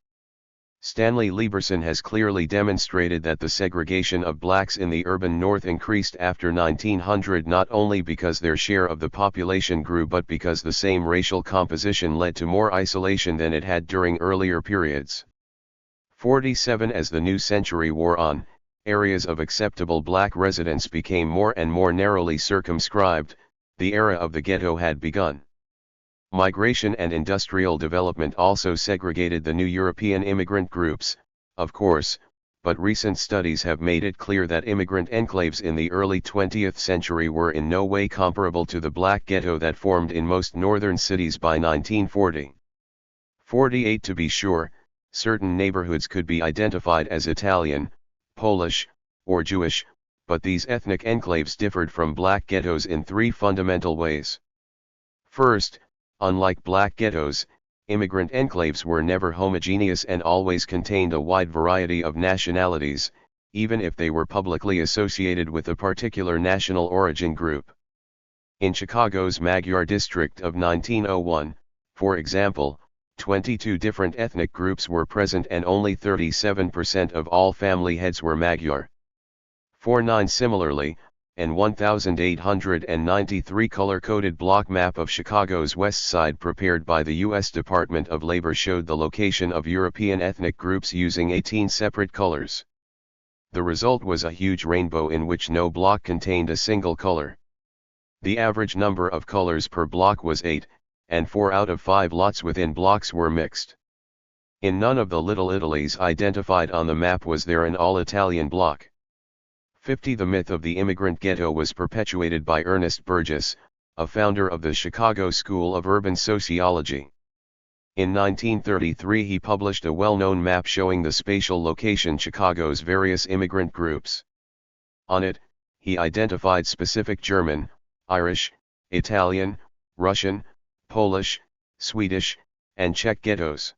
Stanley Lieberson has clearly demonstrated that the segregation of blacks in the urban north increased after 1900 not only because their share of the population grew but because the same racial composition led to more isolation than it had during earlier periods. 47. As the new century wore on, areas of acceptable black residence became more and more narrowly circumscribed. The era of the ghetto had begun. Migration and industrial development also segregated the new European immigrant groups, of course, but recent studies have made it clear that immigrant enclaves in the early 20th century were in no way comparable to the black ghetto that formed in most northern cities by 1940. 48. To be sure, certain neighborhoods could be identified as Italian, Polish, or Jewish, but these ethnic enclaves differed from black ghettos in three fundamental ways. First, unlike black ghettos, immigrant enclaves were never homogeneous and always contained a wide variety of nationalities, even if they were publicly associated with a particular national origin group. In Chicago's Magyar district of 1901, for example, 22 different ethnic groups were present and only 37% of all family heads were Magyar. 49. Similarly, an 1,893 color-coded block map of Chicago's West Side prepared by the U.S. Department of Labor showed the location of European ethnic groups using 18 separate colors. The result was a huge rainbow in which no block contained a single color. The average number of colors per block was 8, and 4 out of 5 lots within blocks were mixed. In none of the Little Italys identified on the map was there an all-Italian block. 50. The myth of the immigrant ghetto was perpetuated by Ernest Burgess, a founder of the Chicago School of Urban Sociology. In 1933 he published a well-known map showing the spatial location of Chicago's various immigrant groups. On it, he identified specific German, Irish, Italian, Russian, Polish, Swedish, and Czech ghettos.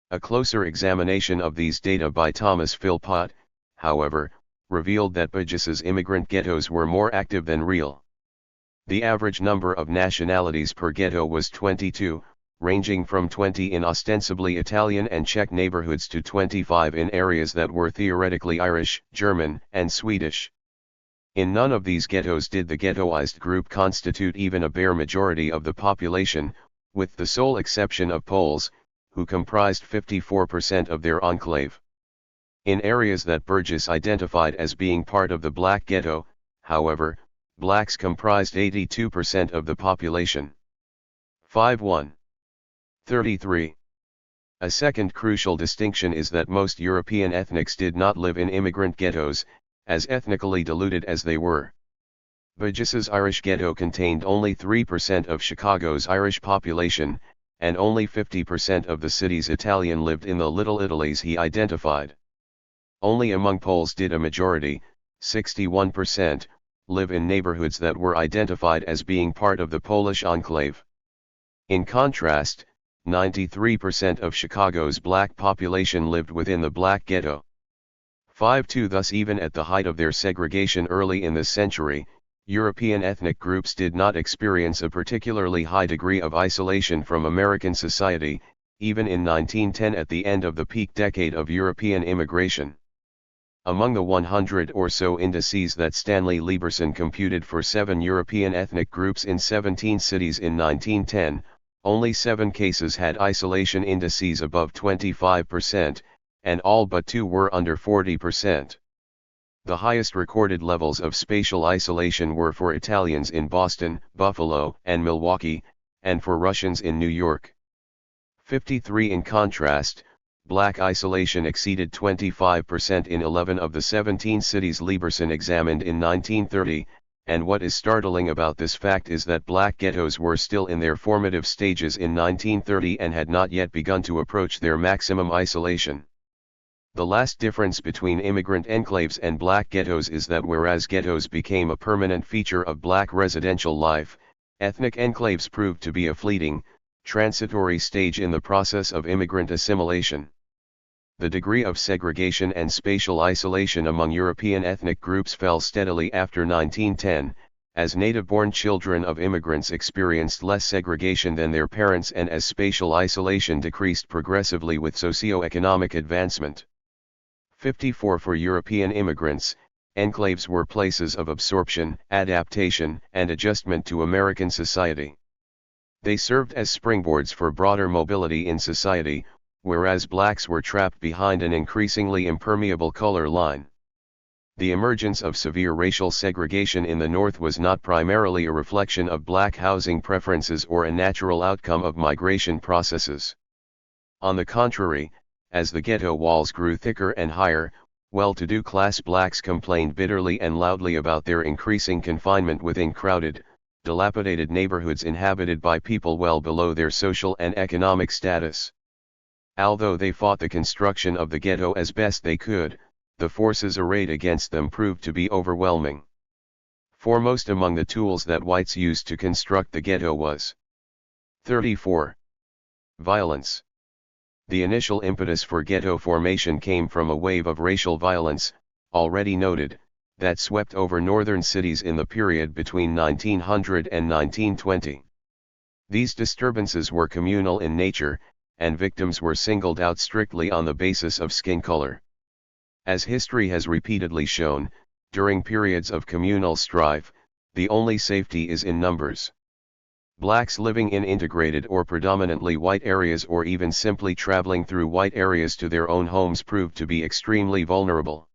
A closer examination of these data by Thomas Philpott, however, revealed that Burgess's immigrant ghettos were more active than real. The average number of nationalities per ghetto was 22, ranging from 20 in ostensibly Italian and Czech neighborhoods to 25 in areas that were theoretically Irish, German, and Swedish. In none of these ghettos did the ghettoized group constitute even a bare majority of the population, with the sole exception of Poles, who comprised 54% of their enclave. In areas that Burgess identified as being part of the black ghetto, however, blacks comprised 82% of the population. 5.1. 33. A second crucial distinction is that most European ethnics did not live in immigrant ghettos, as ethnically diluted as they were. Burgess's Irish ghetto contained only 3% of Chicago's Irish population, and only 50% of the city's Italian lived in the Little Italys he identified. Only among Poles did a majority, 61%, live in neighborhoods that were identified as being part of the Polish enclave. In contrast, 93% of Chicago's black population lived within the black ghetto. 5.2 Thus even at the height of their segregation early in the century, European ethnic groups did not experience a particularly high degree of isolation from American society, even in 1910 at the end of the peak decade of European immigration. Among the 100 or so indices that Stanley Lieberson computed for 7 European ethnic groups in 17 cities in 1910, only 7 cases had isolation indices above 25%, and all but 2 were under 40%. The highest recorded levels of spatial isolation were for Italians in Boston, Buffalo, and Milwaukee, and for Russians in New York. 53 In contrast, Black isolation exceeded 25% in 11 of the 17 cities Lieberson examined in 1930, and what is startling about this fact is that Black ghettos were still in their formative stages in 1930 and had not yet begun to approach their maximum isolation. The last difference between immigrant enclaves and Black ghettos is that whereas ghettos became a permanent feature of Black residential life, ethnic enclaves proved to be a fleeting, transitory stage in the process of immigrant assimilation. The degree of segregation and spatial isolation among European ethnic groups fell steadily after 1910, as native-born children of immigrants experienced less segregation than their parents and as spatial isolation decreased progressively with socio-economic advancement. 54 For European immigrants, enclaves were places of absorption, adaptation, and adjustment to American society. They served as springboards for broader mobility in society, whereas blacks were trapped behind an increasingly impermeable color line. The emergence of severe racial segregation in the North was not primarily a reflection of black housing preferences or a natural outcome of migration processes. On the contrary, as the ghetto walls grew thicker and higher, well-to-do class blacks complained bitterly and loudly about their increasing confinement within crowded, dilapidated neighborhoods inhabited by people well below their social and economic status. Although they fought the construction of the ghetto as best they could, the forces arrayed against them proved to be overwhelming. Foremost among the tools that whites used to construct the ghetto was 34. Violence. The initial impetus for ghetto formation came from a wave of racial violence, already noted, that swept over northern cities in the period between 1900 and 1920. These disturbances were communal in nature, and victims were singled out strictly on the basis of skin color. As history has repeatedly shown, during periods of communal strife, the only safety is in numbers. Blacks living in integrated or predominantly white areas or even simply traveling through white areas to their own homes proved to be extremely vulnerable.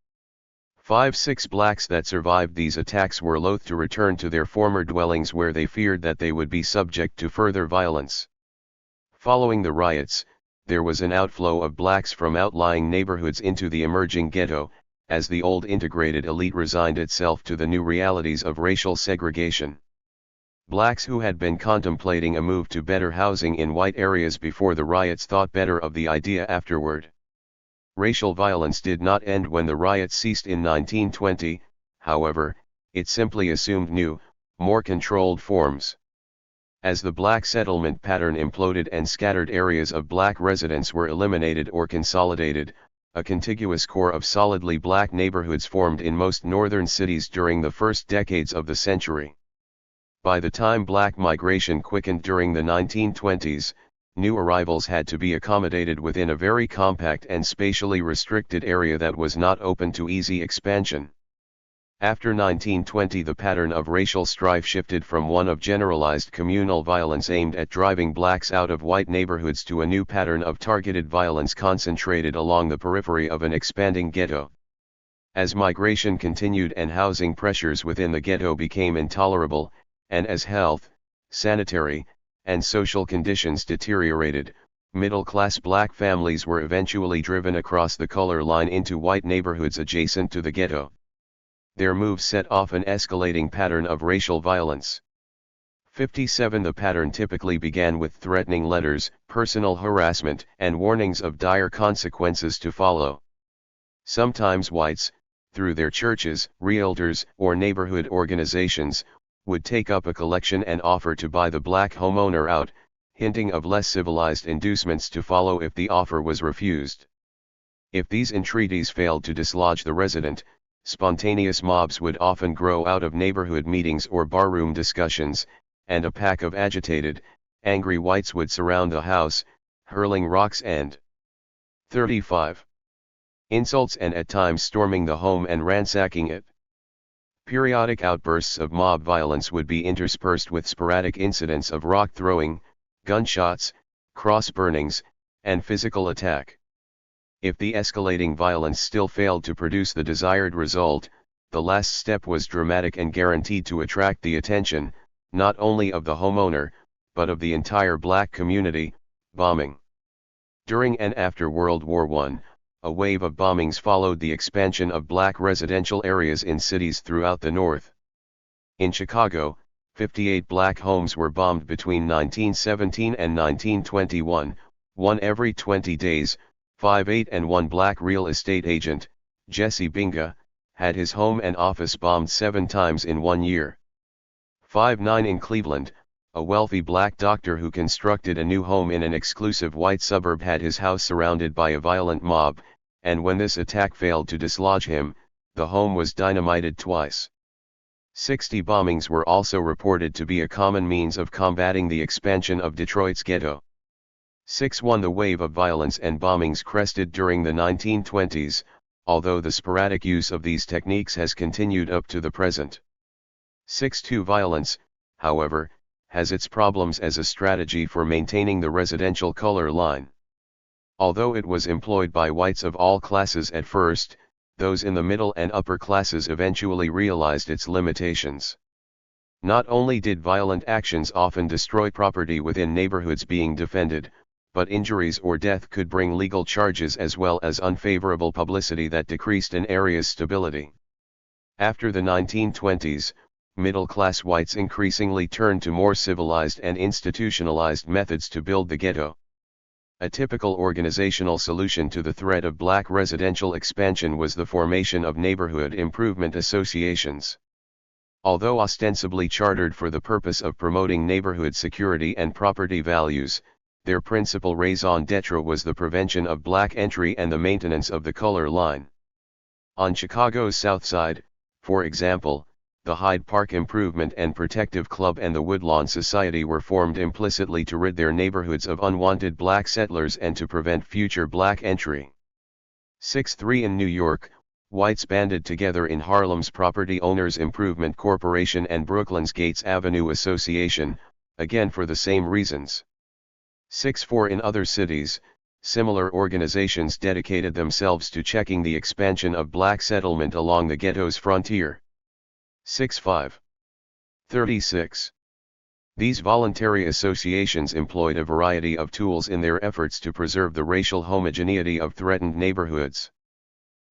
5-6 blacks that survived these attacks were loath to return to their former dwellings where they feared that they would be subject to further violence. Following the riots, there was an outflow of blacks from outlying neighborhoods into the emerging ghetto, as the old integrated elite resigned itself to the new realities of racial segregation. Blacks who had been contemplating a move to better housing in white areas before the riots thought better of the idea afterward. Racial violence did not end when the riots ceased in 1920, however, it simply assumed new, more controlled forms. As the black settlement pattern imploded and scattered areas of black residents were eliminated or consolidated, a contiguous core of solidly black neighborhoods formed in most northern cities during the first decades of the century. By the time black migration quickened during the 1920s, new arrivals had to be accommodated within a very compact and spatially restricted area that was not open to easy expansion. After 1920, the pattern of racial strife shifted from one of generalized communal violence aimed at driving blacks out of white neighborhoods to a new pattern of targeted violence concentrated along the periphery of an expanding ghetto. As migration continued and housing pressures within the ghetto became intolerable, and as health, sanitary, and social conditions deteriorated, middle-class black families were eventually driven across the color line into white neighborhoods adjacent to the ghetto. Their move set off an escalating pattern of racial violence. 57 The pattern typically began with threatening letters, personal harassment, and warnings of dire consequences to follow. Sometimes whites, through their churches, realtors, or neighborhood organizations, would take up a collection and offer to buy the black homeowner out, hinting of less civilized inducements to follow if the offer was refused. If these entreaties failed to dislodge the resident, Spontaneous mobs would often grow out of neighborhood meetings or barroom discussions, and a pack of agitated, angry whites would surround the house, hurling rocks and 35. Insults and at times storming the home and ransacking it. Periodic outbursts of mob violence would be interspersed with sporadic incidents of rock throwing, gunshots, cross burnings, and physical attack. If the escalating violence still failed to produce the desired result, the last step was dramatic and guaranteed to attract the attention, not only of the homeowner, but of the entire black community: bombing. During and after World War I, a wave of bombings followed the expansion of black residential areas in cities throughout the North. In Chicago, 58 black homes were bombed between 1917 and 1921, one every 20 days. 5/8 and one black real estate agent, Jesse Binga, had his home and office bombed 7 times in 1 year. 5/9 in Cleveland, a wealthy black doctor who constructed a new home in an exclusive white suburb had his house surrounded by a violent mob, and when this attack failed to dislodge him, the home was dynamited twice. 60 bombings were also reported to be a common means of combating the expansion of Detroit's ghetto. 6/1 The wave of violence and bombings crested during the 1920s, although the sporadic use of these techniques has continued up to the present. 6/2 Violence, however, has its problems as a strategy for maintaining the residential color line. Although it was employed by whites of all classes at first, those in the middle and upper classes eventually realized its limitations. Not only did violent actions often destroy property within neighborhoods being defended, but injuries or death could bring legal charges as well as unfavorable publicity that decreased an area's stability. After the 1920s, middle-class whites increasingly turned to more civilized and institutionalized methods to build the ghetto. A typical organizational solution to the threat of black residential expansion was the formation of neighborhood improvement associations. Although ostensibly chartered for the purpose of promoting neighborhood security and property values, their principal raison d'etre was the prevention of black entry and the maintenance of the color line. On Chicago's South Side, for example, the Hyde Park Improvement and Protective Club and the Woodlawn Society were formed implicitly to rid their neighborhoods of unwanted black settlers and to prevent future black entry. 6/3 In New York, whites banded together in Harlem's Property Owners Improvement Corporation and Brooklyn's Gates Avenue Association, again for the same reasons. 6/4 In other cities, similar organizations dedicated themselves to checking the expansion of black settlement along the ghetto's frontier. 6/5. 36. These voluntary associations employed a variety of tools in their efforts to preserve the racial homogeneity of threatened neighborhoods.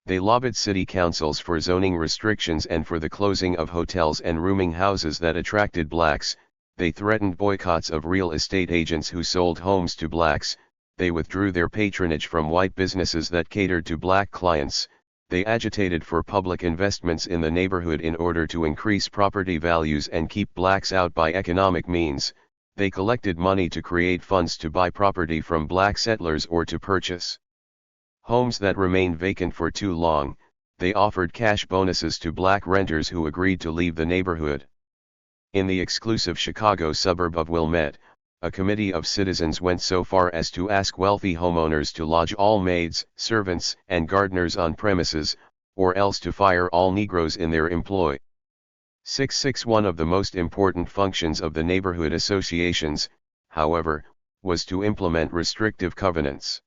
They lobbied city councils for zoning restrictions and for the closing of hotels and rooming houses that attracted blacks. They threatened boycotts of real estate agents who sold homes to blacks. They withdrew their patronage from white businesses that catered to black clients. They agitated for public investments in the neighborhood in order to increase property values and keep blacks out by economic means. They collected money to create funds to buy property from black settlers or to purchase homes that remained vacant for too long. They offered cash bonuses to black renters who agreed to leave the neighborhood. In the exclusive Chicago suburb of Wilmette, a committee of citizens went so far as to ask wealthy homeowners to lodge all maids, servants, and gardeners on premises, or else to fire all Negroes in their employ. 6/6 One of the most important functions of the neighborhood associations, however, was to implement restrictive covenants.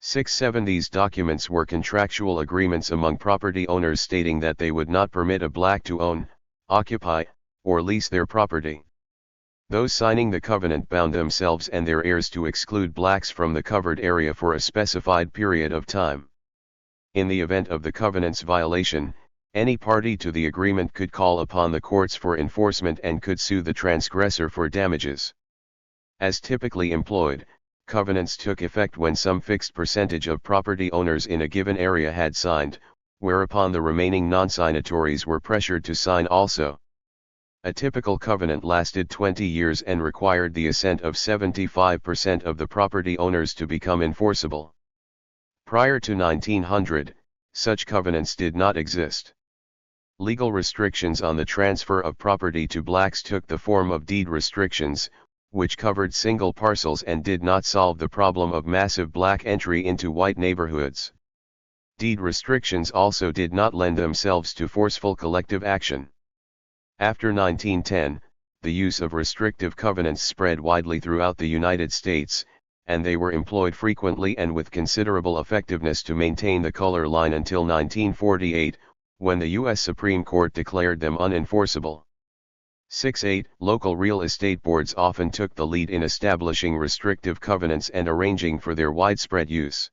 6/7 These documents were contractual agreements among property owners stating that they would not permit a black to own, occupy, or lease their property. Those signing the covenant bound themselves and their heirs to exclude blacks from the covered area for a specified period of time. In the event of the covenant's violation, any party to the agreement could call upon the courts for enforcement and could sue the transgressor for damages. As typically employed, covenants took effect when some fixed percentage of property owners in a given area had signed, whereupon the remaining non-signatories were pressured to sign also. A typical covenant lasted 20 years and required the assent of 75% of the property owners to become enforceable. Prior to 1900, such covenants did not exist. Legal restrictions on the transfer of property to blacks took the form of deed restrictions, which covered single parcels and did not solve the problem of massive black entry into white neighborhoods. Deed restrictions also did not lend themselves to forceful collective action. After 1910, the use of restrictive covenants spread widely throughout the United States, and they were employed frequently and with considerable effectiveness to maintain the color line until 1948, when the U.S. Supreme Court declared them unenforceable. 6-8. Local real estate boards often took the lead in establishing restrictive covenants and arranging for their widespread use.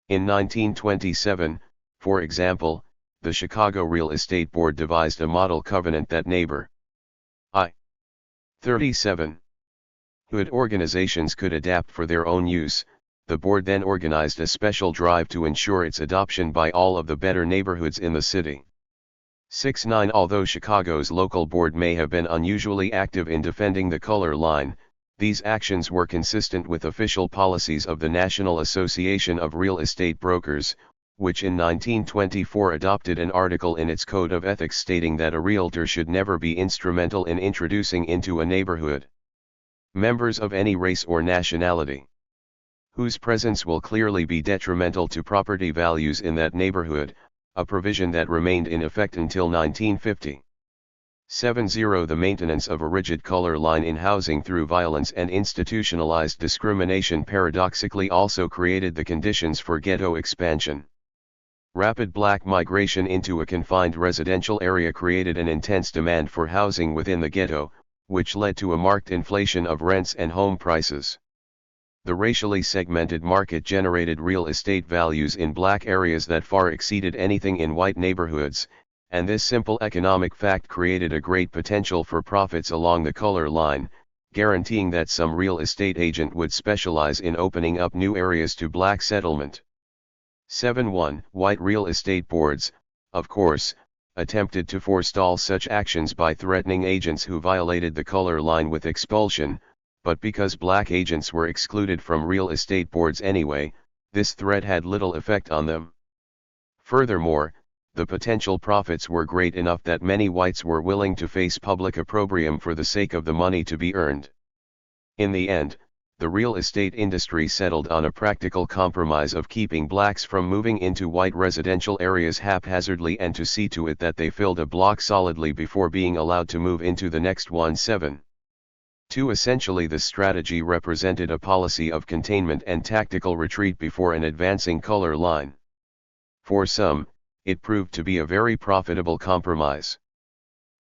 In 1927, for example, the Chicago Real Estate Board devised a model covenant that neighbor I. 37. hood organizations could adapt for their own use. The board then organized a special drive to ensure its adoption by all of the better neighborhoods in the city. 6-9. Although Chicago's local board may have been unusually active in defending the color line, these actions were consistent with official policies of the National Association of Real Estate Brokers, which in 1924 adopted an article in its Code of Ethics stating that a realtor should never be instrumental in introducing into a neighborhood members of any race or nationality whose presence will clearly be detrimental to property values in that neighborhood, a provision that remained in effect until 1950. 7-0. The maintenance of a rigid color line in housing through violence and institutionalized discrimination paradoxically also created the conditions for ghetto expansion. Rapid black migration into a confined residential area created an intense demand for housing within the ghetto, which led to a marked inflation of rents and home prices. The racially segmented market generated real estate values in black areas that far exceeded anything in white neighborhoods, and this simple economic fact created a great potential for profits along the color line, guaranteeing that some real estate agent would specialize in opening up new areas to black settlement. 7-1. White real estate boards, of course, attempted to forestall such actions by threatening agents who violated the color line with expulsion, but because black agents were excluded from real estate boards anyway, this threat had little effect on them. Furthermore, the potential profits were great enough that many whites were willing to face public opprobrium for the sake of the money to be earned. In the end, the real estate industry settled on a practical compromise of keeping blacks from moving into white residential areas haphazardly and to see to it that they filled a block solidly before being allowed to move into the next one. 7-2. Essentially, the strategy represented a policy of containment and tactical retreat before an advancing color line. For some, it proved to be a very profitable compromise.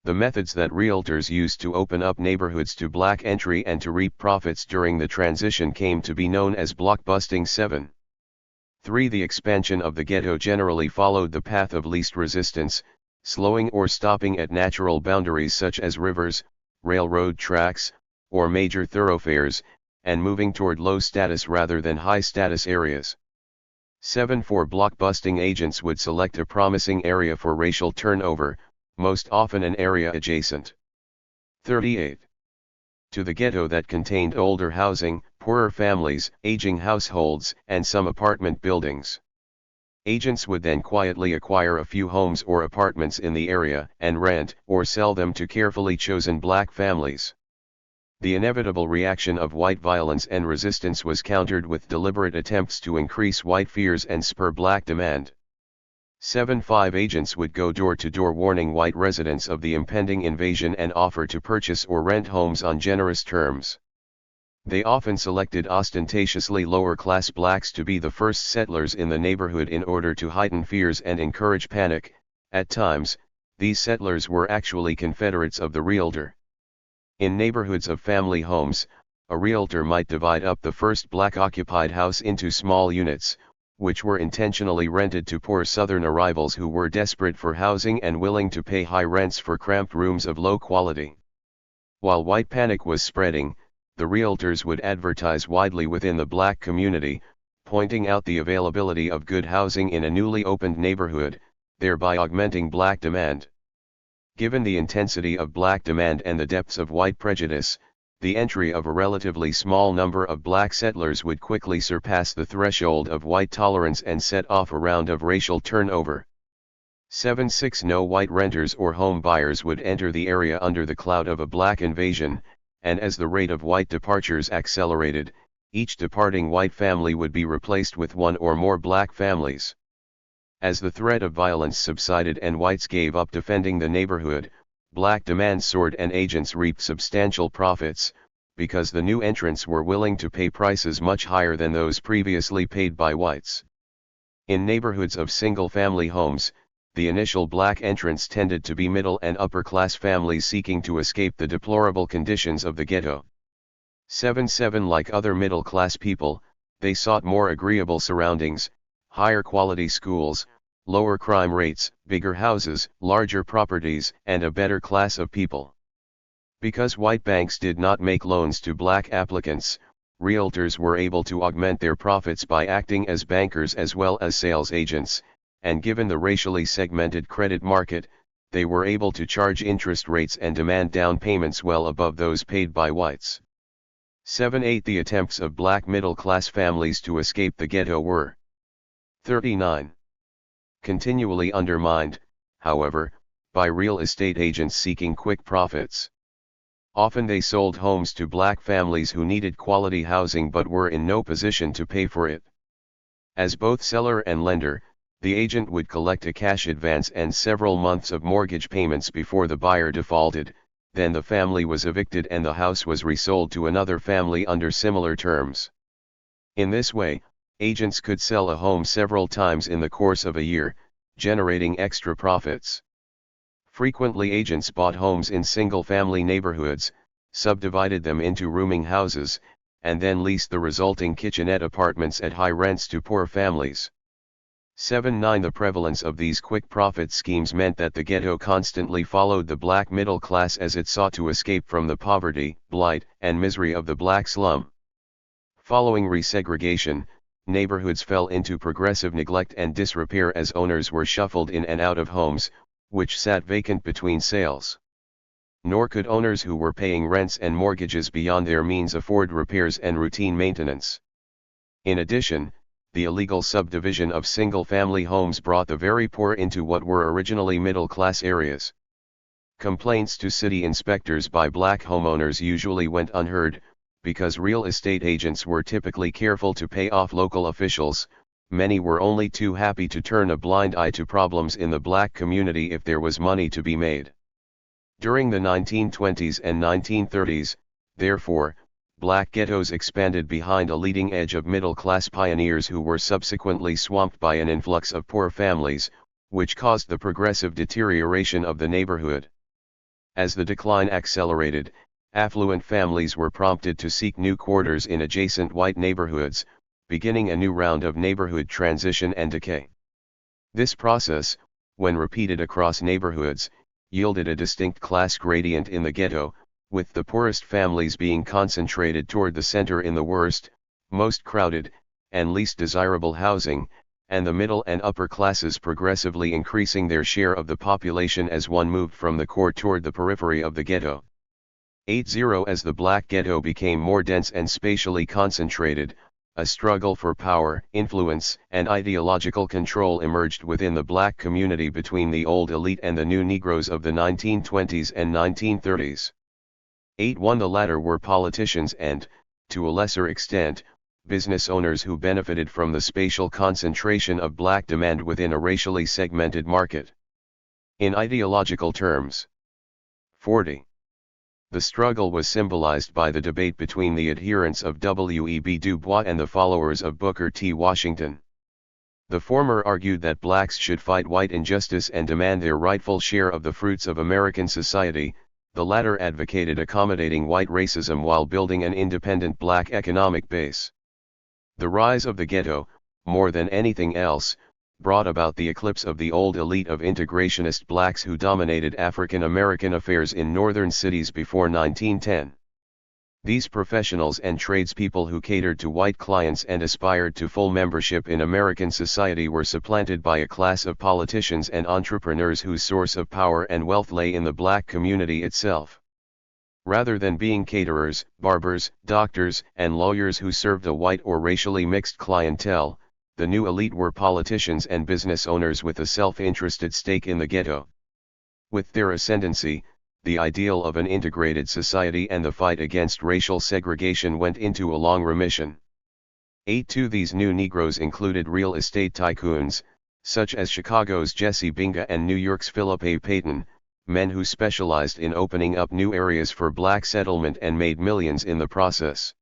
The methods that realtors used to open up neighborhoods to black entry and to reap profits during the transition came to be known as blockbusting. 7-3. The expansion of the ghetto generally followed the path of least resistance, slowing or stopping at natural boundaries such as rivers, railroad tracks, or major thoroughfares, and moving toward low-status rather than high-status areas. 7-4. Blockbusting agents would select a promising area for racial turnover, most often an area adjacent 38 to the ghetto that contained older housing, poorer families, aging households, and some apartment buildings. Agents would then quietly acquire a few homes or apartments in the area and rent or sell them to carefully chosen black families. The inevitable reaction of white violence and resistance was countered with deliberate attempts to increase white fears and spur black demand. 7-5. Agents would go door to door warning white residents of the impending invasion and offer to purchase or rent homes on generous terms. They often selected ostentatiously lower-class blacks to be the first settlers in the neighborhood in order to heighten fears and encourage panic. At times, these settlers were actually confederates of the realtor. In neighborhoods of family homes, a realtor might divide up the first black-occupied house into small units, which were intentionally rented to poor Southern arrivals who were desperate for housing and willing to pay high rents for cramped rooms of low quality. While white panic was spreading, the realtors would advertise widely within the black community, pointing out the availability of good housing in a newly opened neighborhood, thereby augmenting black demand. Given the intensity of black demand and the depths of white prejudice, the entry of a relatively small number of black settlers would quickly surpass the threshold of white tolerance and set off a round of racial turnover. 7.6 No white renters or home buyers would enter the area under the cloud of a black invasion, and as the rate of white departures accelerated, each departing white family would be replaced with one or more black families. As the threat of violence subsided and whites gave up defending the neighborhood, black demand soared and agents reaped substantial profits, because the new entrants were willing to pay prices much higher than those previously paid by whites. In neighborhoods of single-family homes, the initial black entrants tended to be middle and upper-class families seeking to escape the deplorable conditions of the ghetto. 7.7 Like other middle-class people, they sought more agreeable surroundings, higher quality schools, lower crime rates, bigger houses, larger properties, and a better class of people. Because white banks did not make loans to black applicants, realtors were able to augment their profits by acting as bankers as well as sales agents, and given the racially segmented credit market, they were able to charge interest rates and demand down payments well above those paid by whites. 7.8 The attempts of black middle-class families to escape the ghetto were 39. Continually undermined, however, by real estate agents seeking quick profits. Often they sold homes to black families who needed quality housing but were in no position to pay for it. As both seller and lender, the agent would collect a cash advance and several months of mortgage payments before the buyer defaulted, then the family was evicted and the house was resold to another family under similar terms. In this way, agents could sell a home several times in the course of a year, generating extra profits. Frequently agents bought homes in single-family neighborhoods, subdivided them into rooming houses, and then leased the resulting kitchenette apartments at high rents to poor families. 7.9 The prevalence of these quick profit schemes meant that the ghetto constantly followed the black middle class as it sought to escape from the poverty, blight, and misery of the black slum. Following resegregation, neighborhoods fell into progressive neglect and disrepair as owners were shuffled in and out of homes, which sat vacant between sales. Nor could owners who were paying rents and mortgages beyond their means afford repairs and routine maintenance. In addition, the illegal subdivision of single-family homes brought the very poor into what were originally middle-class areas. Complaints to city inspectors by black homeowners usually went unheard, because real estate agents were typically careful to pay off local officials. Many were only too happy to turn a blind eye to problems in the black community if there was money to be made. During the 1920s and 1930s, therefore, black ghettos expanded behind a leading edge of middle-class pioneers who were subsequently swamped by an influx of poor families, which caused the progressive deterioration of the neighborhood. As the decline accelerated, affluent families were prompted to seek new quarters in adjacent white neighborhoods, beginning a new round of neighborhood transition and decay. This process, when repeated across neighborhoods, yielded a distinct class gradient in the ghetto, with the poorest families being concentrated toward the center in the worst, most crowded, and least desirable housing, and the middle and upper classes progressively increasing their share of the population as one moved from the core toward the periphery of the ghetto. 8.0 As the black ghetto became more dense and spatially concentrated, a struggle for power, influence, and ideological control emerged within the black community between the old elite and the new Negroes of the 1920s and 1930s. 8.1 The latter were politicians and, to a lesser extent, business owners who benefited from the spatial concentration of black demand within a racially segmented market. In ideological terms. 40. The struggle was symbolized by the debate between the adherents of W.E.B. Du Bois and the followers of Booker T. Washington. The former argued that blacks should fight white injustice and demand their rightful share of the fruits of American society. The latter advocated accommodating white racism while building an independent black economic base. The rise of the ghetto, more than anything else, brought about the eclipse of the old elite of integrationist blacks who dominated African American affairs in northern cities before 1910. These professionals and tradespeople who catered to white clients and aspired to full membership in American society were supplanted by a class of politicians and entrepreneurs whose source of power and wealth lay in the black community itself. Rather than being caterers, barbers, doctors, and lawyers who served a white or racially mixed clientele, the new elite were politicians and business owners with a self-interested stake in the ghetto. With their ascendancy, the ideal of an integrated society and the fight against racial segregation went into a long remission. 8. These new Negroes included real estate tycoons, such as Chicago's Jesse Binga and New York's Philip A. Payton, men who specialized in opening up new areas for black settlement and made millions in the process.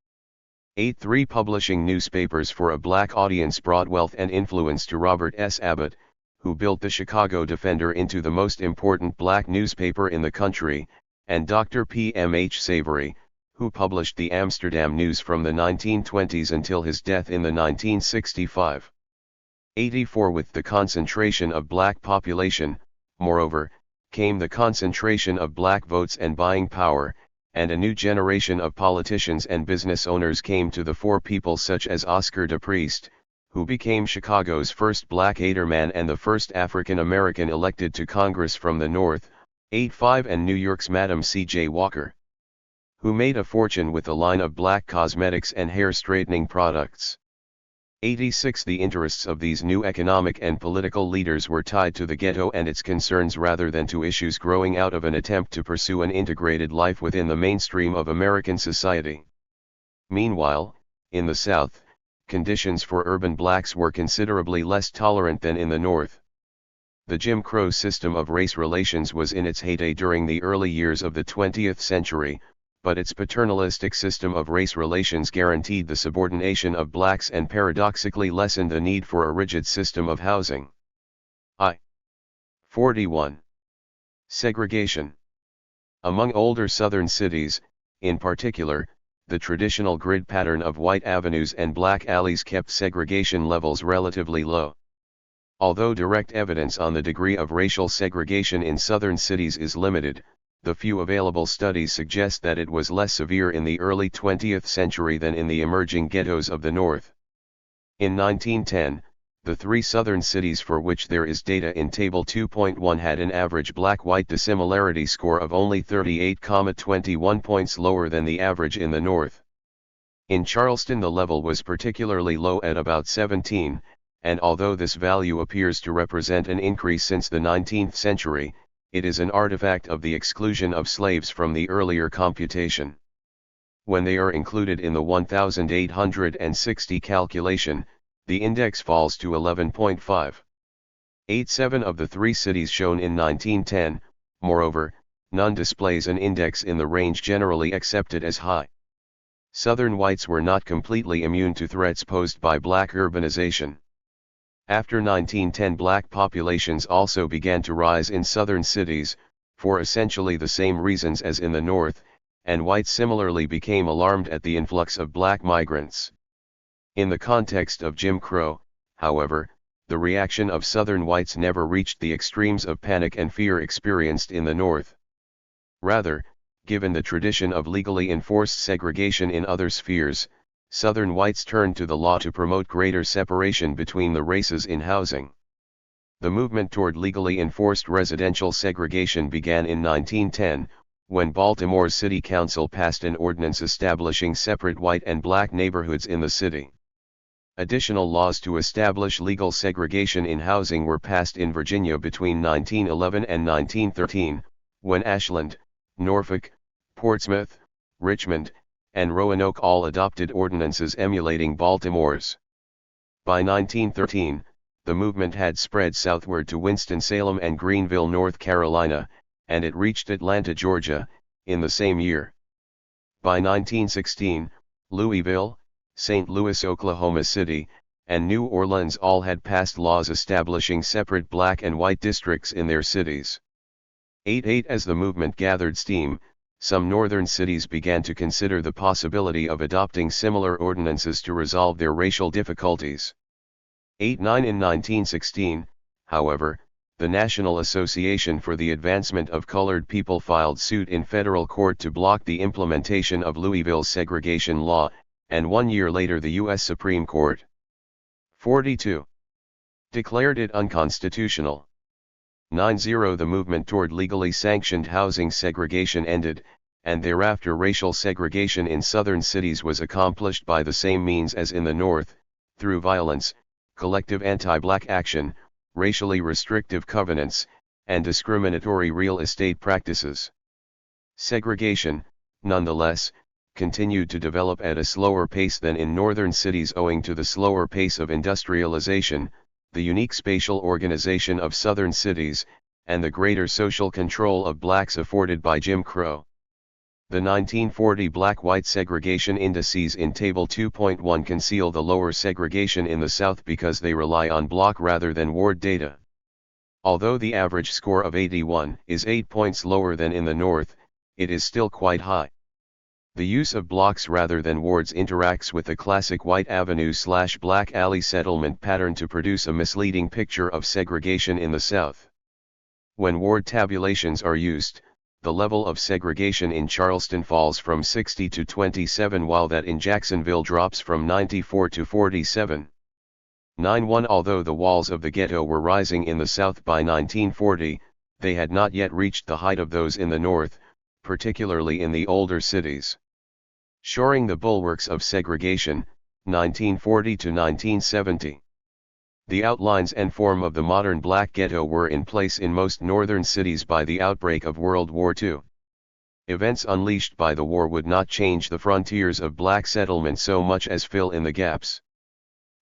8. Publishing newspapers for a black audience brought wealth and influence to Robert S. Abbott, who built the Chicago Defender into the most important black newspaper in the country, and Dr. P. M. H. Savory, who published the Amsterdam News from the 1920s until his death in the 1965. 84. With the concentration of black population, moreover, came the concentration of black votes and buying power, and a new generation of politicians and business owners came to the fore, people such as Oscar De Priest, who became Chicago's first black alderman and the first African American elected to Congress from the North, 85, and New York's Madam C.J. Walker, who made a fortune with a line of black cosmetics and hair straightening products. 86. The interests of these new economic and political leaders were tied to the ghetto and its concerns rather than to issues growing out of an attempt to pursue an integrated life within the mainstream of American society. Meanwhile, in the South, conditions for urban blacks were considerably less tolerant than in the North. The Jim Crow system of race relations was in its heyday during the early years of the 20th century, but its paternalistic system of race relations guaranteed the subordination of blacks and paradoxically lessened the need for a rigid system of housing. 41. Segregation. Among older Southern cities, in particular, the traditional grid pattern of white avenues and black alleys kept segregation levels relatively low. Although direct evidence on the degree of racial segregation in Southern cities is limited, the few available studies suggest that it was less severe in the early 20th century than in the emerging ghettos of the North. In 1910, the three Southern cities for which there is data in Table 2.1 had an average black-white dissimilarity score of only 38,21 points lower than the average in the North. In Charleston the level was particularly low at about 17, and although this value appears to represent an increase since the 19th century, it is an artifact of the exclusion of slaves from the earlier computation. When they are included in the 1860 calculation, the index falls to 11.5. 87 of the three cities shown in 1910, moreover, none displays an index in the range generally accepted as high. Southern whites were not completely immune to threats posed by black urbanization. After 1910 black populations also began to rise in Southern cities, for essentially the same reasons as in the North, and whites similarly became alarmed at the influx of black migrants. In the context of Jim Crow, however, the reaction of Southern whites never reached the extremes of panic and fear experienced in the North. Rather, given the tradition of legally enforced segregation in other spheres, Southern whites turned to the law to promote greater separation between the races in housing. The movement toward legally enforced residential segregation began in 1910, when Baltimore's City Council passed an ordinance establishing separate white and black neighborhoods in the city. Additional laws to establish legal segregation in housing were passed in Virginia between 1911 and 1913, when Ashland, Norfolk, Portsmouth, Richmond, and Roanoke all adopted ordinances emulating Baltimore's. By 1913, the movement had spread southward to Winston-Salem and Greenville, North Carolina, and it reached Atlanta, Georgia, in the same year. By 1916, Louisville, St. Louis, Oklahoma City, and New Orleans all had passed laws establishing separate black and white districts in their cities. 88 As the movement gathered steam, some northern cities began to consider the possibility of adopting similar ordinances to resolve their racial difficulties. 89 In 1916, however, the National Association for the Advancement of Colored People filed suit in federal court to block the implementation of Louisville's segregation law, and 1 year later the U.S. Supreme Court 42 declared it unconstitutional. 90 The movement toward legally sanctioned housing segregation ended, and thereafter racial segregation in southern cities was accomplished by the same means as in the North, through violence, collective anti-black action, racially restrictive covenants, and discriminatory real estate practices. Segregation, nonetheless, continued to develop at a slower pace than in northern cities owing to the slower pace of industrialization, the unique spatial organization of southern cities, and the greater social control of blacks afforded by Jim Crow. The 1940 black-white segregation indices in Table 2.1 conceal the lower segregation in the South because they rely on block rather than ward data. Although the average score of 81 is 8 points lower than in the North, it is still quite high. The use of blocks rather than wards interacts with the classic white avenue/black alley settlement pattern to produce a misleading picture of segregation in the South. When ward tabulations are used, the level of segregation in Charleston falls from 60 to 27 while that in Jacksonville drops from 94 to 47. 9-1 Although the walls of the ghetto were rising in the South by 1940, they had not yet reached the height of those in the North, particularly in the older cities. Shoring the bulwarks of segregation, 1940 to 1970. The outlines and form of the modern black ghetto were in place in most northern cities by the outbreak of World War II. Events unleashed by the war would not change the frontiers of black settlement so much as fill in the gaps.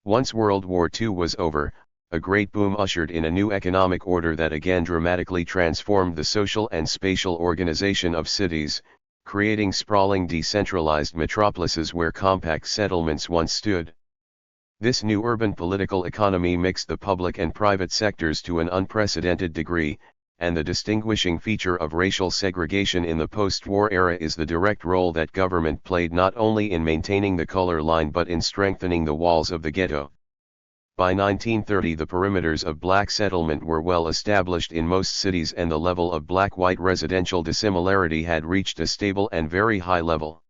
Once World War II was over, a great boom ushered in a new economic order that again dramatically transformed the social and spatial organization of cities, creating sprawling decentralized metropolises where compact settlements once stood. This new urban political economy mixed the public and private sectors to an unprecedented degree, and the distinguishing feature of racial segregation in the post-war era is the direct role that government played not only in maintaining the color line but in strengthening the walls of the ghetto. By 1930 the perimeters of black settlement were well established in most cities and the level of black-white residential dissimilarity had reached a stable and very high level.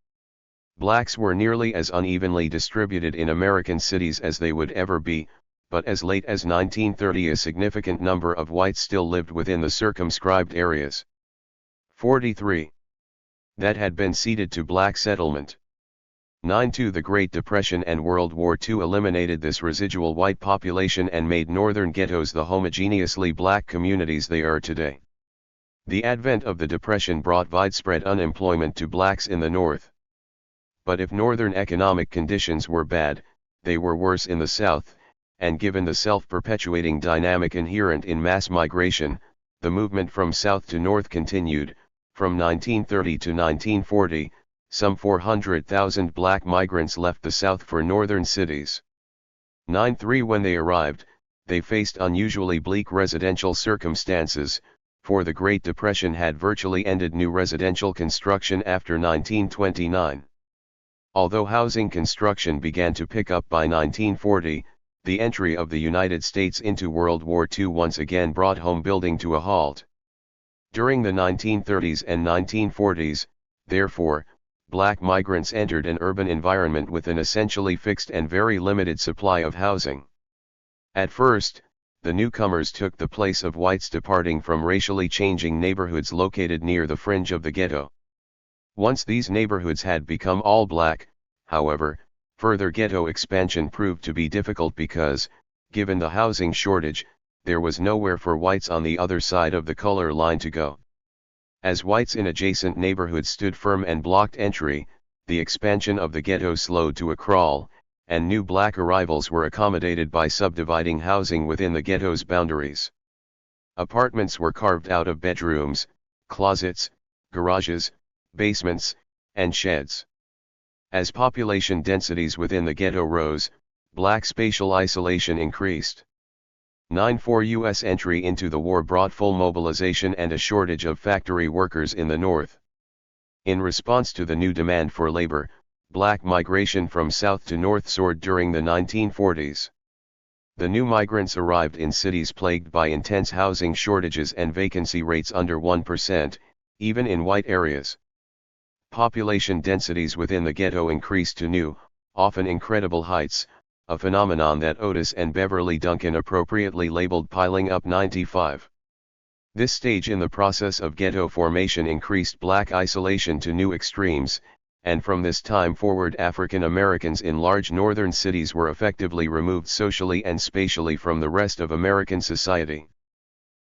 Blacks were nearly as unevenly distributed in American cities as they would ever be, but as late as 1930 a significant number of whites still lived within the circumscribed areas. 43. That had been ceded to black settlement. 9-2 The Great Depression and World War II eliminated this residual white population and made northern ghettos the homogeneously black communities they are today. The advent of the Depression brought widespread unemployment to blacks in the North. But if northern economic conditions were bad, they were worse in the South, and given the self-perpetuating dynamic inherent in mass migration, the movement from South to North continued. From 1930 to 1940, some 400,000 black migrants left the South for northern cities. 9-3 When they arrived, they faced unusually bleak residential circumstances, for the Great Depression had virtually ended new residential construction after 1929. Although housing construction began to pick up by 1940, the entry of the United States into World War II once again brought home building to a halt. During the 1930s and 1940s, therefore, black migrants entered an urban environment with an essentially fixed and very limited supply of housing. At first, the newcomers took the place of whites departing from racially changing neighborhoods located near the fringe of the ghetto. Once these neighborhoods had become all black, however, further ghetto expansion proved to be difficult because, given the housing shortage, there was nowhere for whites on the other side of the color line to go. As whites in adjacent neighborhoods stood firm and blocked entry, the expansion of the ghetto slowed to a crawl, and new black arrivals were accommodated by subdividing housing within the ghetto's boundaries. Apartments were carved out of bedrooms, closets, garages, basements, and sheds. As population densities within the ghetto rose, black spatial isolation increased. 9-4 U.S. entry into the war brought full mobilization and a shortage of factory workers in the North. In response to the new demand for labor, black migration from South to North soared during the 1940s. The new migrants arrived in cities plagued by intense housing shortages and vacancy rates under 1%, even in white areas. Population densities within the ghetto increased to new, often incredible heights, a phenomenon that Otis and Beverly Duncan appropriately labeled piling up 95. This stage in the process of ghetto formation increased black isolation to new extremes, and from this time forward African Americans in large northern cities were effectively removed socially and spatially from the rest of American society.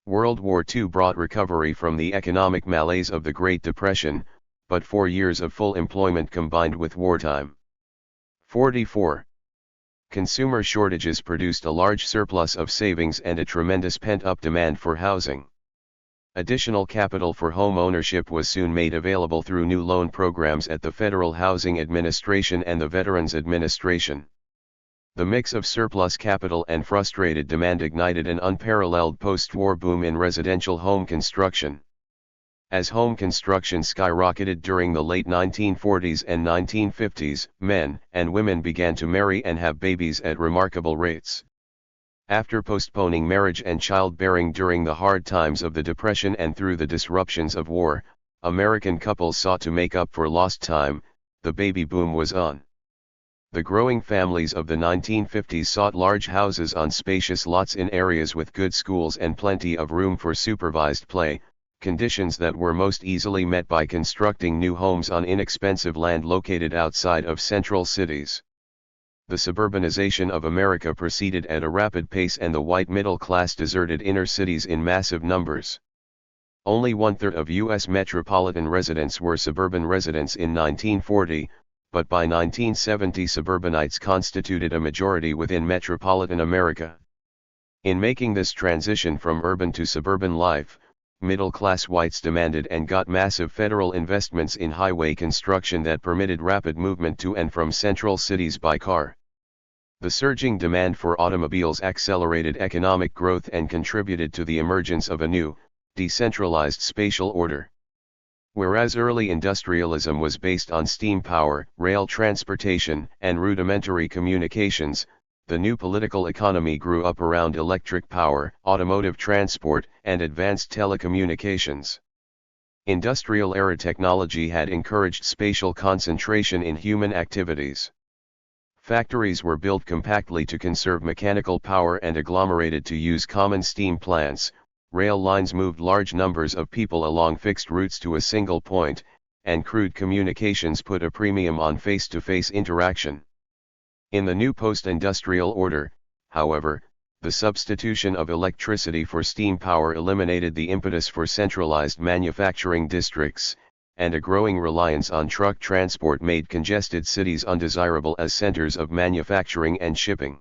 World War II brought recovery from the economic malaise of the Great Depression, but 4 years of full employment combined with wartime. 44. Consumer shortages produced a large surplus of savings and a tremendous pent-up demand for housing. Additional capital for home ownership was soon made available through new loan programs at the Federal Housing Administration and the Veterans Administration. The mix of surplus capital and frustrated demand ignited an unparalleled post-war boom in residential home construction. As home construction skyrocketed during the late 1940s and 1950s, men and women began to marry and have babies at remarkable rates. After postponing marriage and childbearing during the hard times of the Depression and through the disruptions of war, American couples sought to make up for lost time. The baby boom was on. The growing families of the 1950s sought large houses on spacious lots in areas with good schools and plenty of room for supervised play, conditions that were most easily met by constructing new homes on inexpensive land located outside of central cities. The suburbanization of America proceeded at a rapid pace and the white middle class deserted inner cities in massive numbers. Only 1/3 of U.S. metropolitan residents were suburban residents in 1940, but by 1970 suburbanites constituted a majority within metropolitan America. In making this transition from urban to suburban life, middle-class whites demanded and got massive federal investments in highway construction that permitted rapid movement to and from central cities by car. The surging demand for automobiles accelerated economic growth and contributed to the emergence of a new, decentralized spatial order. Whereas early industrialism was based on steam power, rail transportation, and rudimentary communications, the new political economy grew up around electric power, automotive transport, and advanced telecommunications. Industrial-era technology had encouraged spatial concentration in human activities. Factories were built compactly to conserve mechanical power and agglomerated to use common steam plants, rail lines moved large numbers of people along fixed routes to a single point, and crude communications put a premium on face-to-face interaction. In the new post-industrial order, however, the substitution of electricity for steam power eliminated the impetus for centralized manufacturing districts, and a growing reliance on truck transport made congested cities undesirable as centers of manufacturing and shipping.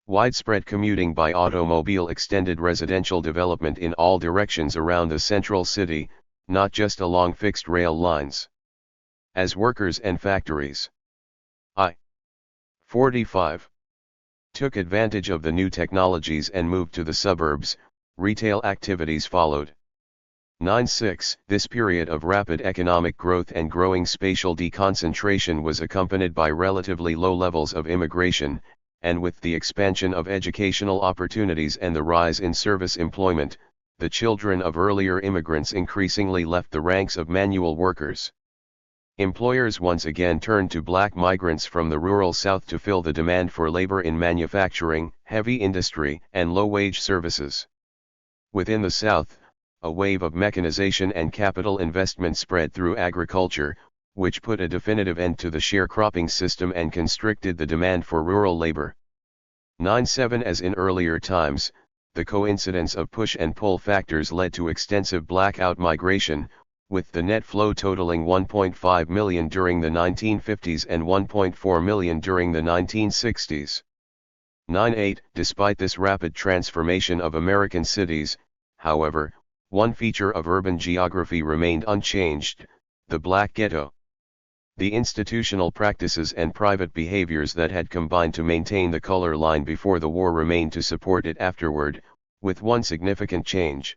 Widespread commuting by automobile extended residential development in all directions around the central city, not just along fixed rail lines. As workers and factories 45 took advantage of the new technologies and moved to the suburbs, retail activities followed. 96 This period of rapid economic growth and growing spatial deconcentration was accompanied by relatively low levels of immigration, and with the expansion of educational opportunities and the rise in service employment, the children of earlier immigrants increasingly left the ranks of manual workers. Employers once again turned to black migrants from the rural South to fill the demand for labor in manufacturing, heavy industry, and low-wage services. Within the South, a wave of mechanization and capital investment spread through agriculture, which put a definitive end to the sharecropping system and constricted the demand for rural labor. 97 As in earlier times, the coincidence of push and pull factors led to extensive blackout migration, with the net flow totaling 1.5 million during the 1950s and 1.4 million during the 1960s. 98 Despite this rapid transformation of American cities, however, one feature of urban geography remained unchanged: the Black Ghetto. The institutional practices and private behaviors that had combined to maintain the color line before the war remained to support it afterward, with one significant change.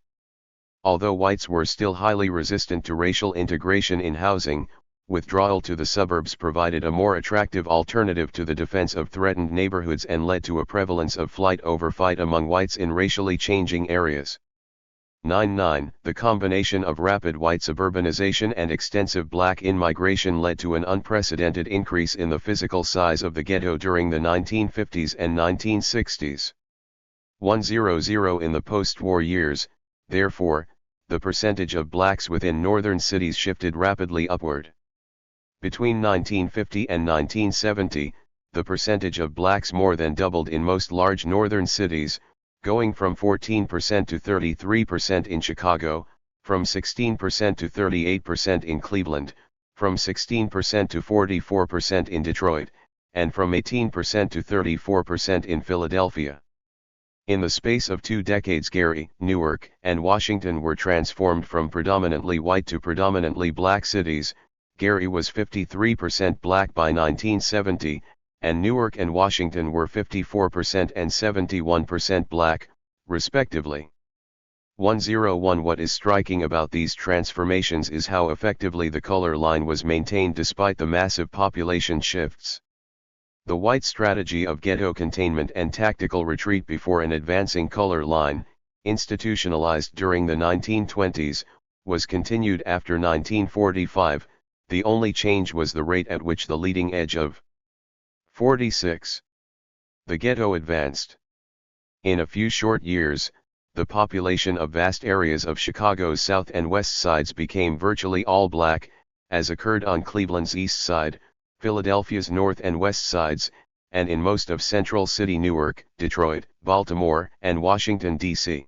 Although whites were still highly resistant to racial integration in housing, withdrawal to the suburbs provided a more attractive alternative to the defense of threatened neighborhoods and led to a prevalence of flight over fight among whites in racially changing areas. 99 The combination of rapid white suburbanization and extensive black in-migration led to an unprecedented increase in the physical size of the ghetto during the 1950s and 1960s. 100 In the post-war years, therefore, the percentage of blacks within northern cities shifted rapidly upward. Between 1950 and 1970, the percentage of blacks more than doubled in most large northern cities, going from 14% to 33% in Chicago, from 16% to 38% in Cleveland, from 16% to 44% in Detroit, and from 18% to 34% in Philadelphia. In the space of 2 decades, Gary, Newark, and Washington were transformed from predominantly white to predominantly black cities. Gary was 53% black by 1970, and Newark and Washington were 54% and 71% black, respectively. 101 What is striking about these transformations is how effectively the color line was maintained despite the massive population shifts. The white strategy of ghetto containment and tactical retreat before an advancing color line, institutionalized during the 1920s, was continued after 1945, the only change was the rate at which the leading edge of 46. The ghetto advanced. In a few short years, the population of vast areas of Chicago's south and west sides became virtually all black, as occurred on Cleveland's east side, Philadelphia's north and west sides, and in most of Central City, Newark, Detroit, Baltimore, and Washington, D.C.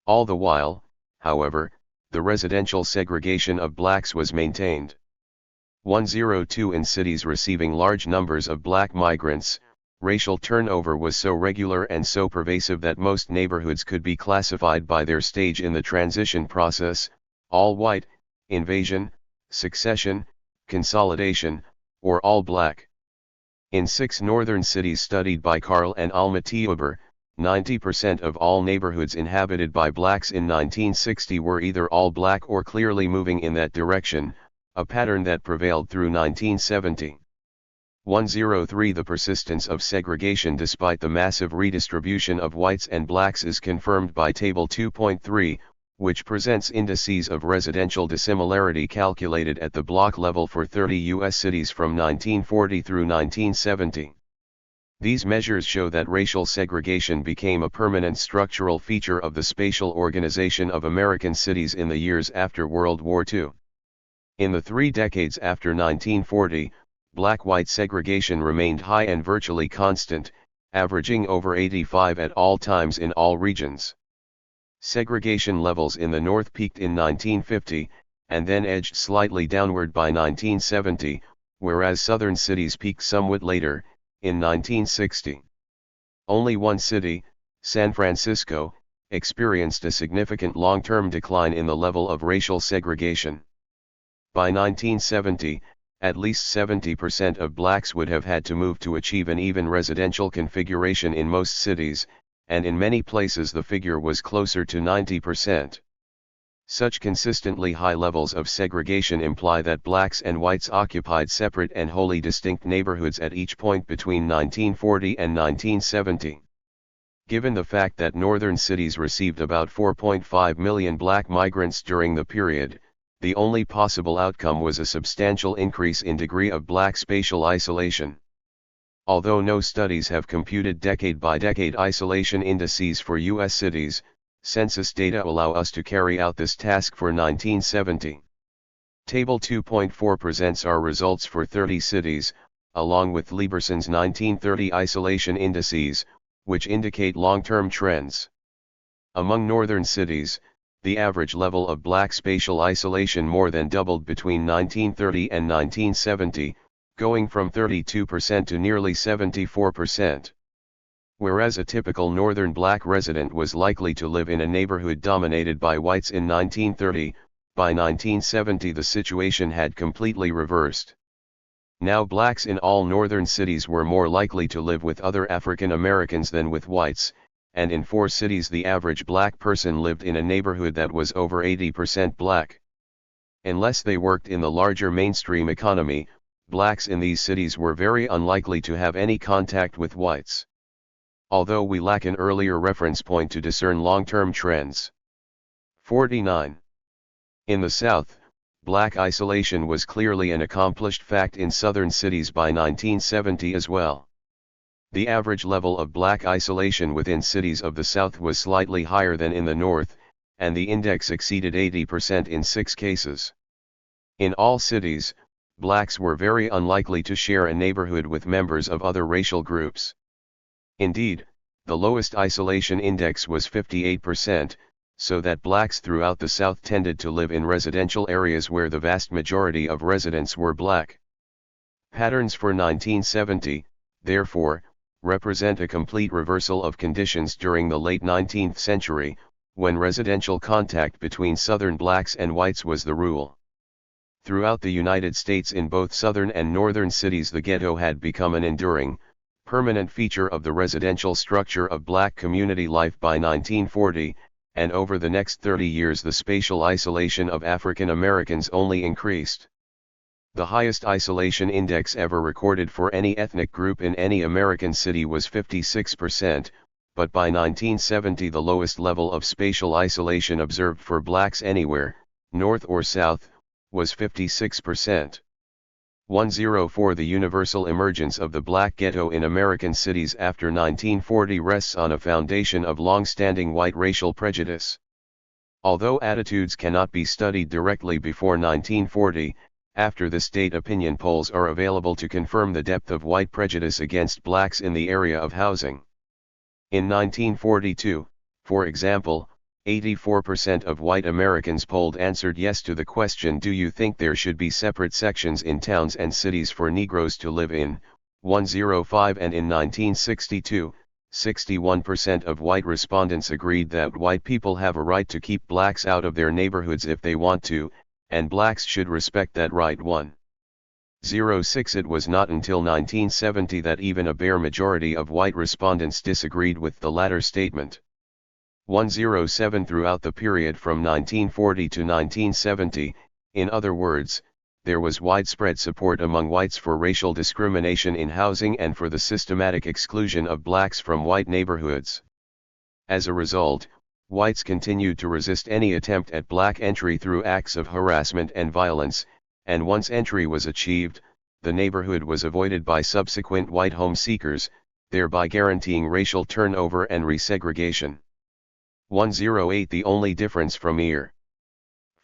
All the while, however, the residential segregation of blacks was maintained. 102 In cities receiving large numbers of black migrants, racial turnover was so regular and so pervasive that most neighborhoods could be classified by their stage in the transition process: all white, invasion, succession, consolidation, or all black. In 6 northern cities studied by Carl and Alma Teuber, 90% of all neighborhoods inhabited by blacks in 1960 were either all black or clearly moving in that direction, a pattern that prevailed through 1970. 103 The persistence of segregation despite the massive redistribution of whites and blacks is confirmed by Table 2.3, which presents indices of residential dissimilarity calculated at the block level for 30 U.S. cities from 1940 through 1970. These measures show that racial segregation became a permanent structural feature of the spatial organization of American cities in the years after World War II. In the 3 decades after 1940, black-white segregation remained high and virtually constant, averaging over 85 at all times in all regions. Segregation levels in the North peaked in 1950, and then edged slightly downward by 1970, whereas southern cities peaked somewhat later, in 1960. Only one city, San Francisco, experienced a significant long-term decline in the level of racial segregation. By 1970, at least 70% of blacks would have had to move to achieve an even residential configuration in most cities, and in many places the figure was closer to 90%. Such consistently high levels of segregation imply that blacks and whites occupied separate and wholly distinct neighborhoods at each point between 1940 and 1970. Given the fact that northern cities received about 4.5 million black migrants during the period, the only possible outcome was a substantial increase in degree of black spatial isolation. Although no studies have computed decade-by-decade isolation indices for U.S. cities, census data allow us to carry out this task for 1970. Table 2.4 presents our results for 30 cities, along with Lieberson's 1930 isolation indices, which indicate long-term trends. Among northern cities, the average level of black spatial isolation more than doubled between 1930 and 1970, going from 32% to nearly 74%. Whereas a typical northern black resident was likely to live in a neighborhood dominated by whites in 1930, by 1970 the situation had completely reversed. Now blacks in all northern cities were more likely to live with other African Americans than with whites, and in 4 cities the average black person lived in a neighborhood that was over 80% black. Unless they worked in the larger mainstream economy, blacks in these cities were very unlikely to have any contact with whites. Although we lack an earlier reference point to discern long-term trends. 49. In the South, black isolation was clearly an accomplished fact in southern cities by 1970 as well. The average level of black isolation within cities of the South was slightly higher than in the North, and the index exceeded 80% in 6 cases. In all cities, blacks were very unlikely to share a neighborhood with members of other racial groups. Indeed, the lowest isolation index was 58%, so that blacks throughout the South tended to live in residential areas where the vast majority of residents were black. Patterns for 1970, therefore, represent a complete reversal of conditions during the late 19th century, when residential contact between Southern blacks and whites was the rule. Throughout the United States in both southern and northern cities the ghetto had become an enduring, permanent feature of the residential structure of black community life by 1940, and over the next 30 years the spatial isolation of African Americans only increased. The highest isolation index ever recorded for any ethnic group in any American city was 56%, but by 1970 the lowest level of spatial isolation observed for blacks anywhere, north or south, was 56%. 104 The universal emergence of the black ghetto in American cities after 1940 rests on a foundation of long-standing white racial prejudice. Although attitudes cannot be studied directly before 1940, after the state opinion polls are available to confirm the depth of white prejudice against blacks in the area of housing. In 1942, for example, 84% of white Americans polled answered yes to the question, "Do you think there should be separate sections in towns and cities for Negroes to live in?" 105 And in 1962, 61% of white respondents agreed that white people have a right to keep blacks out of their neighborhoods if they want to, and blacks should respect that right. 106 It was not until 1970 that even a bare majority of white respondents disagreed with the latter statement. 107 Throughout the period from 1940 to 1970, in other words, there was widespread support among whites for racial discrimination in housing and for the systematic exclusion of blacks from white neighborhoods. As a result, whites continued to resist any attempt at black entry through acts of harassment and violence, and once entry was achieved, the neighborhood was avoided by subsequent white home seekers, thereby guaranteeing racial turnover and resegregation. 108 The only difference from year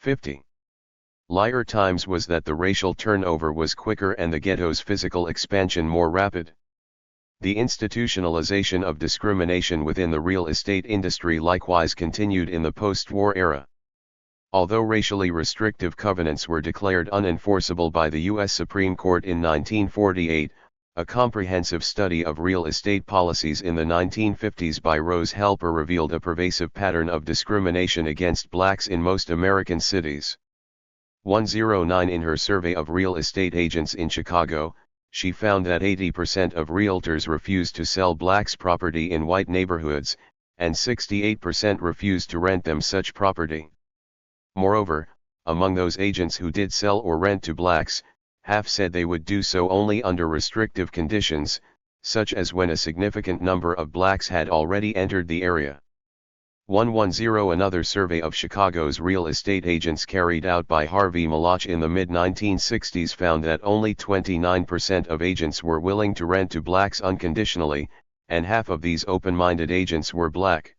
50 Liar times was that the racial turnover was quicker and the ghetto's physical expansion more rapid. The institutionalization of discrimination within the real estate industry likewise continued in the post-war era. Although racially restrictive covenants were declared unenforceable by the U.S. Supreme Court in 1948, a comprehensive study of real estate policies in the 1950s by Rose Helper revealed a pervasive pattern of discrimination against blacks in most American cities. 109 In her survey of real estate agents in Chicago, she found that 80% of realtors refused to sell blacks' property in white neighborhoods, and 68% refused to rent them such property. Moreover, among those agents who did sell or rent to blacks, half said they would do so only under restrictive conditions, such as when a significant number of blacks had already entered the area. 110 Another survey of Chicago's real estate agents carried out by Harvey Malach in the mid-1960s found that only 29% of agents were willing to rent to blacks unconditionally, and half of these open-minded agents were black.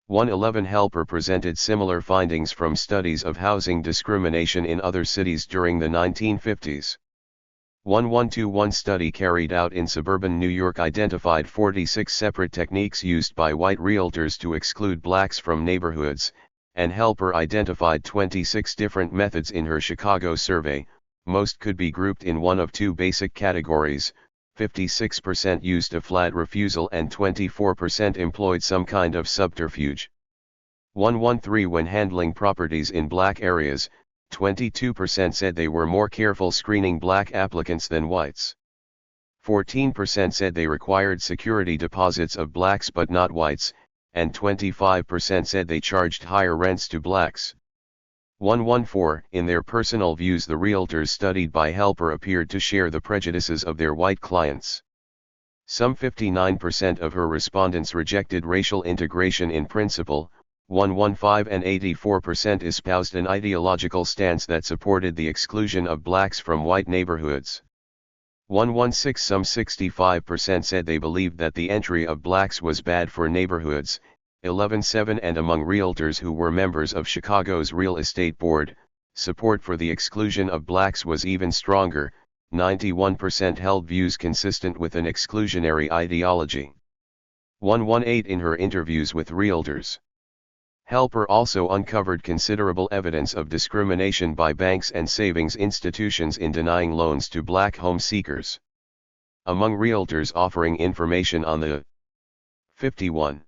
111 Helper presented similar findings from studies of housing discrimination in other cities during the 1950s. 1121 study carried out in suburban New York identified 46 separate techniques used by white realtors to exclude blacks from neighborhoods, and Helper identified 26 different methods in her Chicago survey. Most could be grouped in one of two basic categories: 56% used a flat refusal and 24% employed some kind of subterfuge. 113 When handling properties in black areas, 22% said they were more careful screening black applicants than whites. 14% said they required security deposits of blacks but not whites, and 25% said they charged higher rents to blacks. 114 In their personal views, the realtors studied by Helper appeared to share the prejudices of their white clients. Some 59% of her respondents rejected racial integration in principle. 115 and 84% espoused an ideological stance that supported the exclusion of blacks from white neighborhoods. 116 Some 65% said they believed that the entry of blacks was bad for neighborhoods. 11.7 And among realtors who were members of Chicago's real estate board, Support for the exclusion of blacks was even stronger. 91% held views consistent with an exclusionary ideology. 118 in her interviews with realtors. Helper also uncovered considerable evidence of discrimination by banks and savings institutions in denying loans to black home seekers. Among realtors offering information on the 51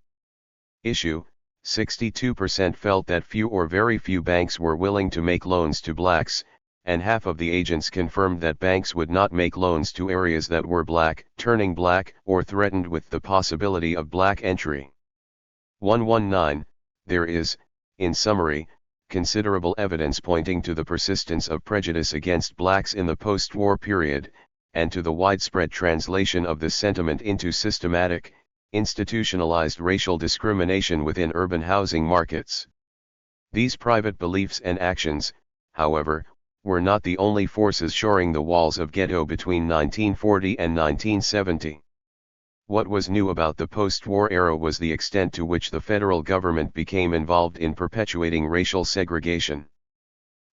issue, 62% felt that few or very few banks were willing to make loans to blacks, and half of the agents confirmed that banks would not make loans to areas that were black, turning black, or threatened with the possibility of black entry. 119, there is, in summary, considerable evidence pointing to the persistence of prejudice against blacks in the post-war period, and to the widespread translation of this sentiment into systematic, institutionalized racial discrimination within urban housing markets. These private beliefs and actions, however, were not the only forces shoring the walls of ghetto between 1940 and 1970. What was new about the post-war era was the extent to which the federal government became involved in perpetuating racial segregation.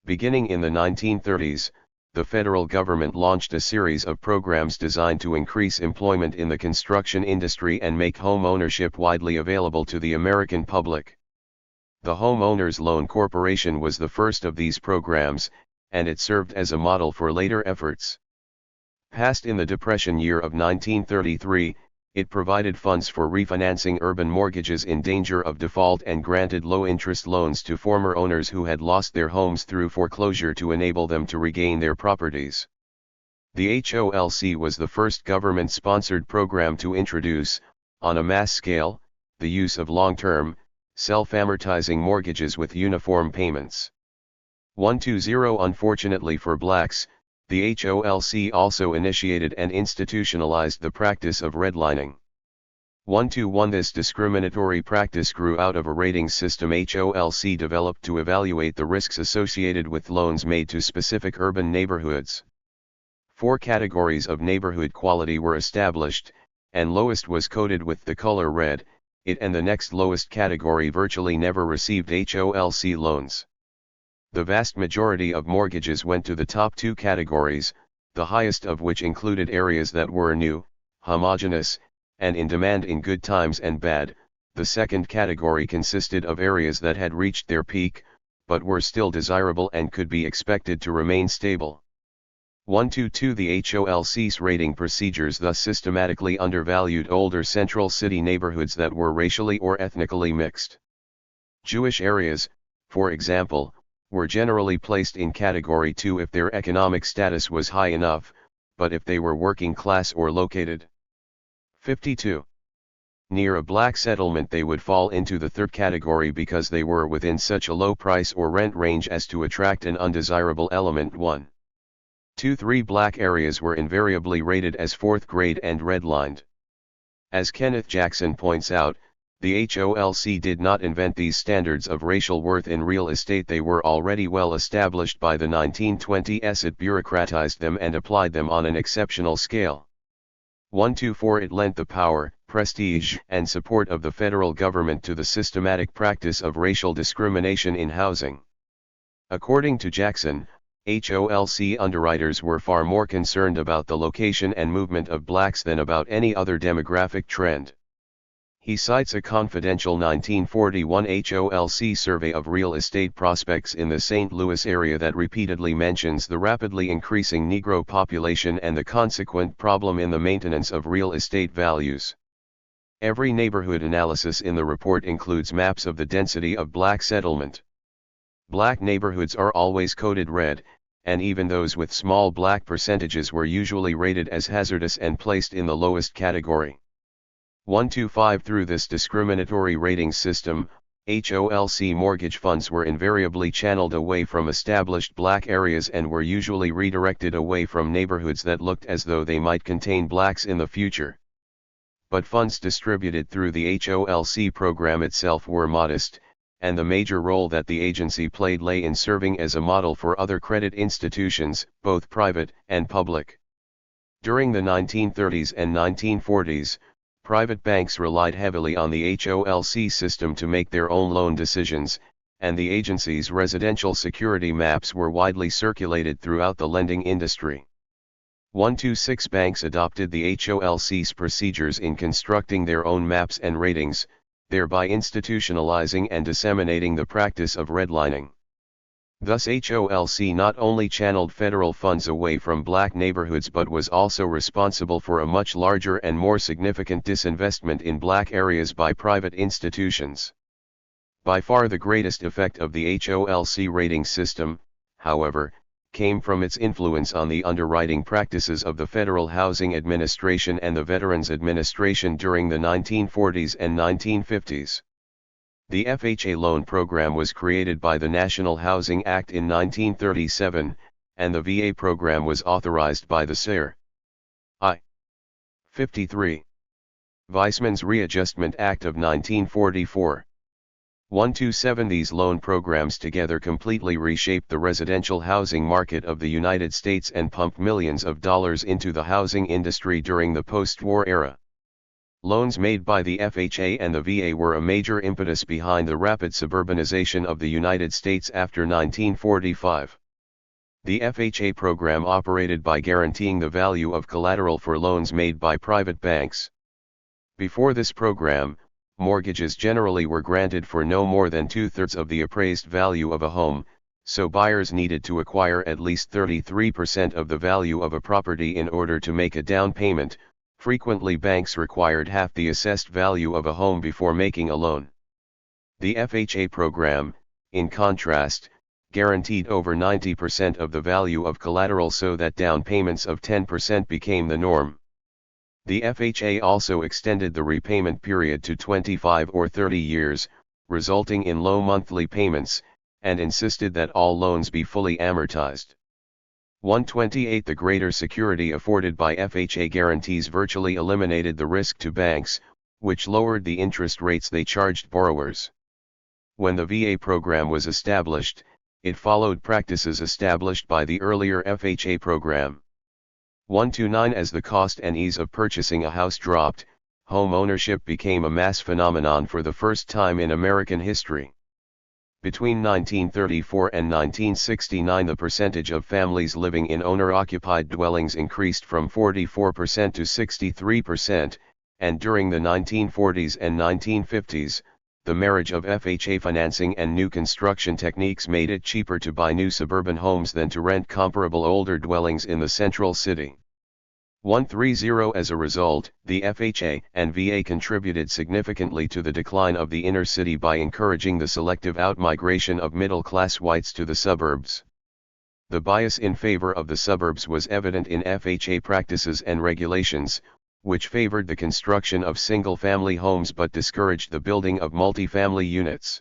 Beginning in the 1930s, the federal government launched a series of programs designed to increase employment in the construction industry and make home ownership widely available to the American public. The Homeowners Loan Corporation was the first of these programs, and it served as a model for later efforts. Passed in the Depression year of 1933, it provided funds for refinancing urban mortgages in danger of default and granted low-interest loans to former owners who had lost their homes through foreclosure to enable them to regain their properties. The HOLC was the first government-sponsored program to introduce, on a mass scale, the use of long-term, self-amortizing mortgages with uniform payments. 120 Unfortunately for blacks, the HOLC also initiated and institutionalized the practice of redlining. 121 This discriminatory practice grew out of a rating system HOLC developed to evaluate the risks associated with loans made to specific urban neighborhoods. 4 categories of neighborhood quality were established, and lowest was coded with the color red. It and the next lowest category virtually never received HOLC loans. The vast majority of mortgages went to the top 2 categories, the highest of which included areas that were new, homogeneous, and in demand in good times and bad. The second category consisted of areas that had reached their peak, but were still desirable and could be expected to remain stable. 122 The HOLC's rating procedures thus systematically undervalued older central city neighborhoods that were racially or ethnically mixed. Jewish areas, for example, were generally placed in Category 2 if their economic status was high enough, but if they were working class or located 52 near a black settlement they would fall into the third category because they were within such a low price or rent range as to attract an undesirable element. 1, 2, 3 Black areas were invariably rated as 4th grade and redlined. As Kenneth Jackson points out, the HOLC did not invent these standards of racial worth in real estate. They were already well established by the 1920s. It bureaucratized them and applied them on an exceptional scale. 124 It lent the power, prestige, and support of the federal government to the systematic practice of racial discrimination in housing. According to Jackson, HOLC underwriters were far more concerned about the location and movement of blacks than about any other demographic trend. He cites a confidential 1941 HOLC survey of real estate prospects in the St. Louis area that repeatedly mentions the rapidly increasing Negro population and the consequent problem in the maintenance of real estate values. Every neighborhood analysis in the report includes maps of the density of black settlement. Black neighborhoods are always coded red, and even those with small black percentages were usually rated as hazardous and placed in the lowest category. 125 Through this discriminatory rating system, HOLC mortgage funds were invariably channeled away from established black areas and were usually redirected away from neighborhoods that looked as though they might contain blacks in the future. But funds distributed through the HOLC program itself were modest, and the major role that the agency played lay in serving as a model for other credit institutions, both private and public. During the 1930s and 1940s, private banks relied heavily on the HOLC system to make their own loan decisions, and the agency's residential security maps were widely circulated throughout the lending industry. 126 banks adopted the HOLC's procedures in constructing their own maps and ratings, thereby institutionalizing and disseminating the practice of redlining. Thus HOLC not only channeled federal funds away from black neighborhoods but was also responsible for a much larger and more significant disinvestment in black areas by private institutions. By far the greatest effect of the HOLC rating system, however, came from its influence on the underwriting practices of the Federal Housing Administration and the Veterans Administration during the 1940s and 1950s. The FHA loan program was created by the National Housing Act in 1937, and the VA program was authorized by the Sir. I. 53. Weisman's Readjustment Act of 1944. 127 These loan programs together completely reshaped the residential housing market of the United States and pumped millions of dollars into the housing industry during the post-war era. Loans made by the FHA and the VA were a major impetus behind the rapid suburbanization of the United States after 1945. The FHA program operated by guaranteeing the value of collateral for loans made by private banks. Before this program, mortgages generally were granted for no more than 2/3 of the appraised value of a home, so buyers needed to acquire at least 33% of the value of a property in order to make a down payment. Frequently banks required half the assessed value of a home before making a loan. The FHA program, in contrast, guaranteed over 90% of the value of collateral so that down payments of 10% became the norm. The FHA also extended the repayment period to 25 or 30 years, resulting in low monthly payments, and insisted that all loans be fully amortized. 128 The greater security afforded by FHA guarantees virtually eliminated the risk to banks, which lowered the interest rates they charged borrowers. When the VA program was established, it followed practices established by the earlier FHA program. 129 As the cost and ease of purchasing a house dropped, home ownership became a mass phenomenon for the first time in American history. Between 1934 and 1969 the percentage of families living in owner-occupied dwellings increased from 44% to 63%, and during the 1940s and 1950s, the marriage of FHA financing and new construction techniques made it cheaper to buy new suburban homes than to rent comparable older dwellings in the central city. 130 As a result, the FHA and VA contributed significantly to the decline of the inner city by encouraging the selective outmigration of middle-class whites to the suburbs. The bias in favor of the suburbs was evident in FHA practices and regulations, which favored the construction of single-family homes but discouraged the building of multifamily units.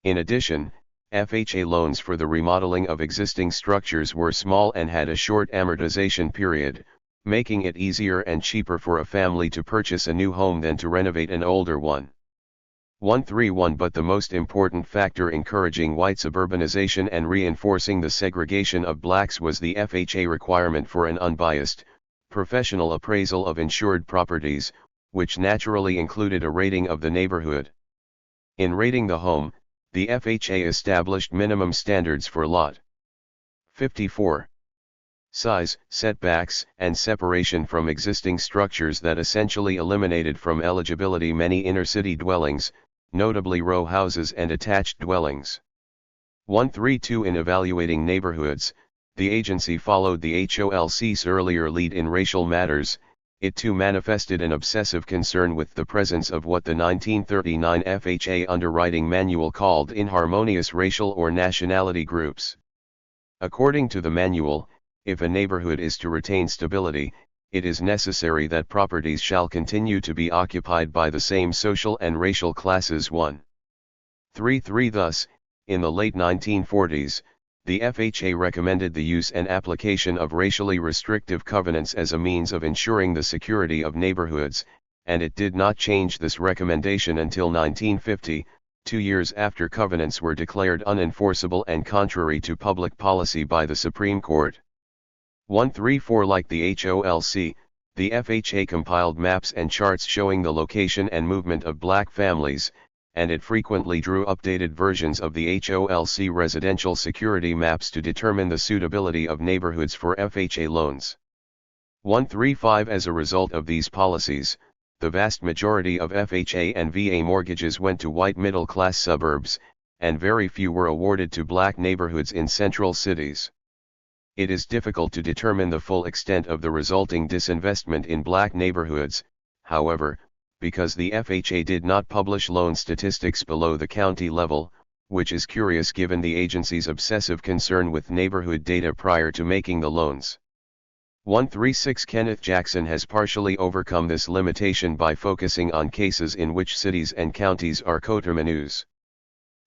In addition, FHA loans for the remodeling of existing structures were small and had a short amortization period, making it easier and cheaper for a family to purchase a new home than to renovate an older one. 131 But the most important factor encouraging white suburbanization and reinforcing the segregation of blacks was the FHA requirement for an unbiased, professional appraisal of insured properties, which naturally included a rating of the neighborhood. In rating the home, the FHA established minimum standards for lot 54. Size, setbacks, and separation from existing structures that essentially eliminated from eligibility many inner-city dwellings, notably row houses and attached dwellings. 132 In evaluating neighborhoods, the agency followed the HOLC's earlier lead in racial matters. It too manifested an obsessive concern with the presence of what the 1939 FHA underwriting manual called inharmonious racial or nationality groups. According to the manual, if a neighborhood is to retain stability, it is necessary that properties shall continue to be occupied by the same social and racial classes. 133 Thus, in the late 1940s, the FHA recommended the use and application of racially restrictive covenants as a means of ensuring the security of neighborhoods, and it did not change this recommendation until 1950, 2 years after covenants were declared unenforceable and contrary to public policy by the Supreme Court. 134 Like the HOLC, the FHA compiled maps and charts showing the location and movement of black families, and it frequently drew updated versions of the HOLC residential security maps to determine the suitability of neighborhoods for FHA loans. 135 As a result of these policies, the vast majority of FHA and VA mortgages went to white middle-class suburbs, and very few were awarded to black neighborhoods in central cities. It is difficult to determine the full extent of the resulting disinvestment in black neighborhoods, however, because the FHA did not publish loan statistics below the county level, which is curious given the agency's obsessive concern with neighborhood data prior to making the loans. 136 Kenneth Jackson has partially overcome this limitation by focusing on cases in which cities and counties are coterminous.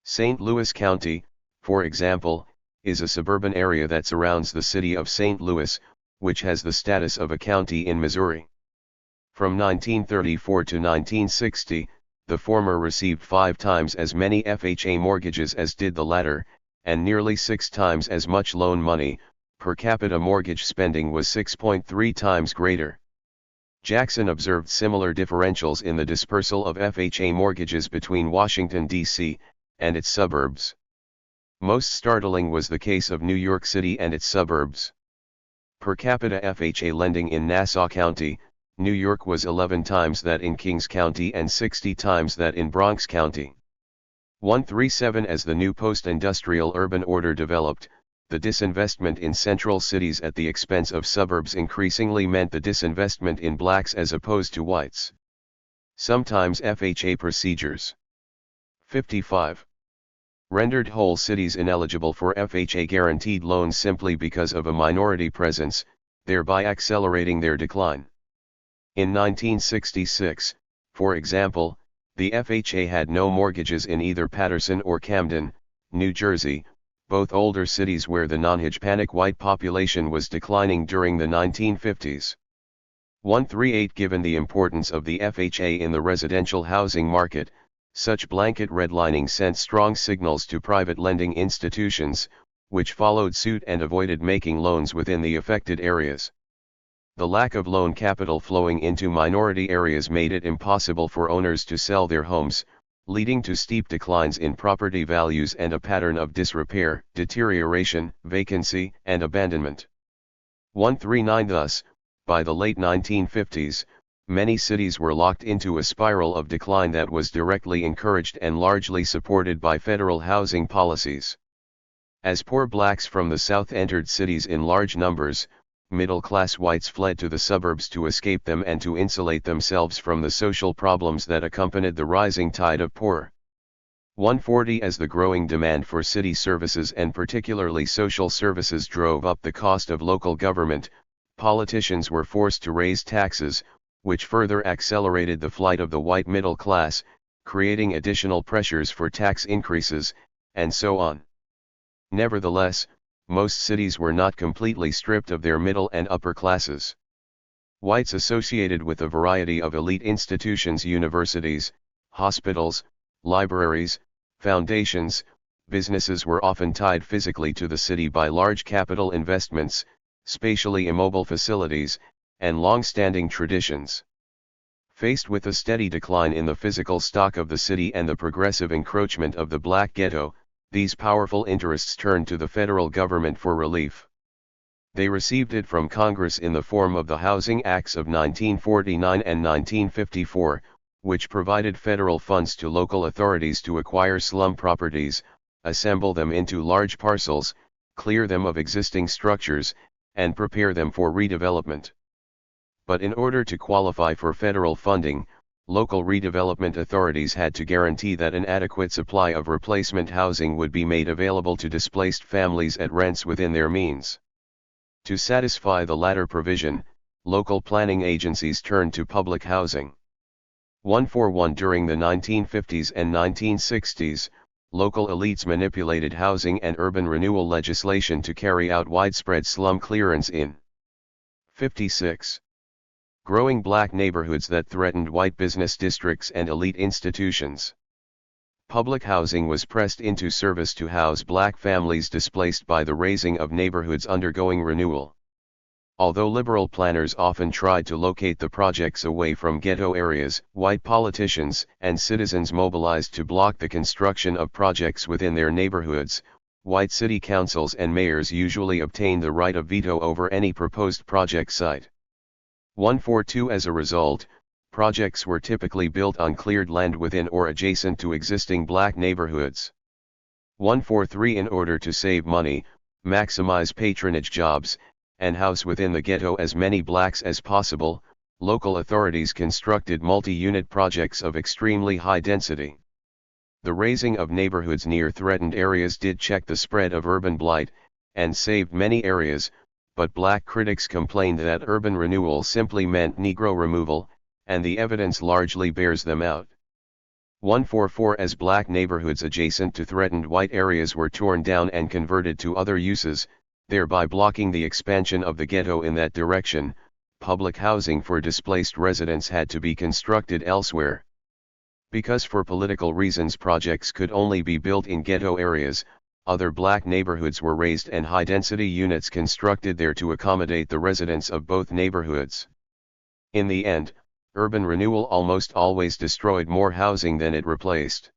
St. Louis County, for example, is a suburban area that surrounds the city of St. Louis, which has the status of a county in Missouri. From 1934 to 1960, the former received 5 times as many FHA mortgages as did the latter, and nearly 6 times as much loan money. Per capita mortgage spending was 6.3 times greater. Jackson observed similar differentials in the dispersal of FHA mortgages between Washington, D.C., and its suburbs. Most startling was the case of New York City and its suburbs. Per capita FHA lending in Nassau County, New York was 11 times that in Kings County and 60 times that in Bronx County. 137 As the new post-industrial urban order developed, the disinvestment in central cities at the expense of suburbs increasingly meant the disinvestment in blacks as opposed to whites. Sometimes FHA procedures. 55. Rendered whole cities ineligible for FHA guaranteed loans simply because of a minority presence, thereby accelerating their decline. In 1966, for example, the FHA had no mortgages in either Paterson or Camden, New Jersey, both older cities where the non-Hispanic white population was declining during the 1950s. 138 Given the importance of the FHA in the residential housing market, such blanket redlining sent strong signals to private lending institutions, which followed suit and avoided making loans within the affected areas. The lack of loan capital flowing into minority areas made it impossible for owners to sell their homes, leading to steep declines in property values and a pattern of disrepair, deterioration, vacancy, and abandonment. 139 Thus, by the late 1950s, many cities were locked into a spiral of decline that was directly encouraged and largely supported by federal housing policies. As poor blacks from the South entered cities in large numbers, middle-class whites fled to the suburbs to escape them and to insulate themselves from the social problems that accompanied the rising tide of poor. 140 As the growing demand for city services and particularly social services drove up the cost of local government, politicians were forced to raise taxes, which further accelerated the flight of the white middle class, creating additional pressures for tax increases, and so on. Nevertheless, most cities were not completely stripped of their middle and upper classes. Whites associated with a variety of elite institutions, universities, hospitals, libraries, foundations, businesses were often tied physically to the city by large capital investments, spatially immobile facilities, and long-standing traditions. Faced with a steady decline in the physical stock of the city and the progressive encroachment of the black ghetto, these powerful interests turned to the federal government for relief. They received it from Congress in the form of the Housing Acts of 1949 and 1954, which provided federal funds to local authorities to acquire slum properties, assemble them into large parcels, clear them of existing structures, and prepare them for redevelopment. But in order to qualify for federal funding, local redevelopment authorities had to guarantee that an adequate supply of replacement housing would be made available to displaced families at rents within their means. To satisfy the latter provision, local planning agencies turned to public housing. 141 During the 1950s and 1960s, local elites manipulated housing and urban renewal legislation to carry out widespread slum clearance in 56. Growing black neighborhoods that threatened white business districts and elite institutions. Public housing was pressed into service to house black families displaced by the razing of neighborhoods undergoing renewal. Although liberal planners often tried to locate the projects away from ghetto areas, white politicians and citizens mobilized to block the construction of projects within their neighborhoods. White city councils and mayors usually obtained the right of veto over any proposed project site. 142 As a result, projects were typically built on cleared land within or adjacent to existing black neighborhoods. 143 In order to save money, maximize patronage jobs, and house within the ghetto as many blacks as possible, local authorities constructed multi-unit projects of extremely high density. The raising of neighborhoods near threatened areas did check the spread of urban blight, and saved many areas, but black critics complained that urban renewal simply meant Negro removal, and the evidence largely bears them out. 144 As black neighborhoods adjacent to threatened white areas were torn down and converted to other uses, thereby blocking the expansion of the ghetto in that direction, public housing for displaced residents had to be constructed elsewhere. Because for political reasons projects could only be built in ghetto areas, other black neighborhoods were raised and high-density units constructed there to accommodate the residents of both neighborhoods. In the end, urban renewal almost always destroyed more housing than it replaced.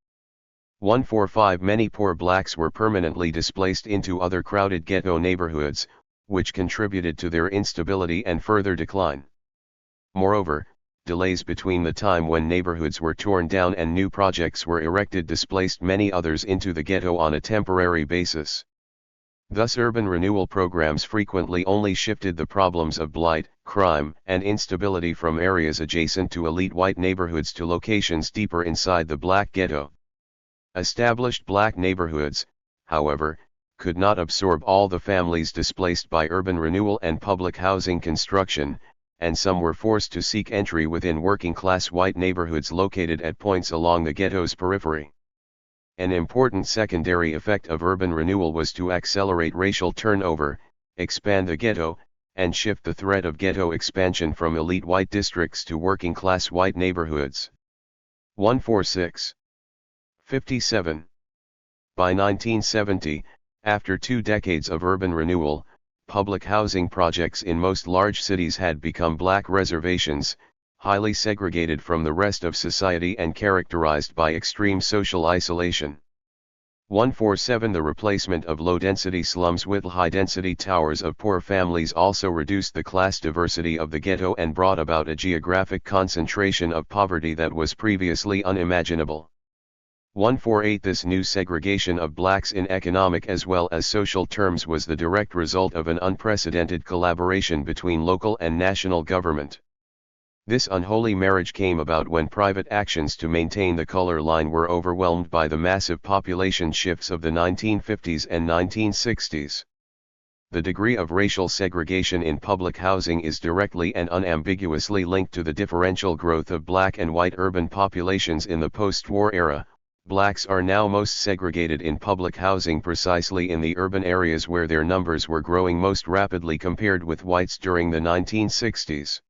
145 Many poor blacks were permanently displaced into other crowded ghetto neighborhoods, which contributed to their instability and further decline. Moreover, delays between the time when neighborhoods were torn down and new projects were erected displaced many others into the ghetto on a temporary basis. Thus urban renewal programs frequently only shifted the problems of blight, crime, and instability from areas adjacent to elite white neighborhoods to locations deeper inside the black ghetto. Established black neighborhoods, however, could not absorb all the families displaced by urban renewal and public housing construction, and some were forced to seek entry within working-class white neighborhoods located at points along the ghetto's periphery. An important secondary effect of urban renewal was to accelerate racial turnover, expand the ghetto, and shift the threat of ghetto expansion from elite white districts to working-class white neighborhoods. 146. 57. By 1970, after 2 decades of urban renewal, public housing projects in most large cities had become black reservations, highly segregated from the rest of society and characterized by extreme social isolation. 147 The replacement of low-density slums with high-density towers of poor families also reduced the class diversity of the ghetto and brought about a geographic concentration of poverty that was previously unimaginable. 148 This new segregation of blacks in economic as well as social terms was the direct result of an unprecedented collaboration between local and national government. This unholy marriage came about when private actions to maintain the color line were overwhelmed by the massive population shifts of the 1950s and 1960s. The degree of racial segregation in public housing is directly and unambiguously linked to the differential growth of black and white urban populations in the post-war era. Blacks are now most segregated in public housing precisely in the urban areas where their numbers were growing most rapidly compared with whites during the 1960s.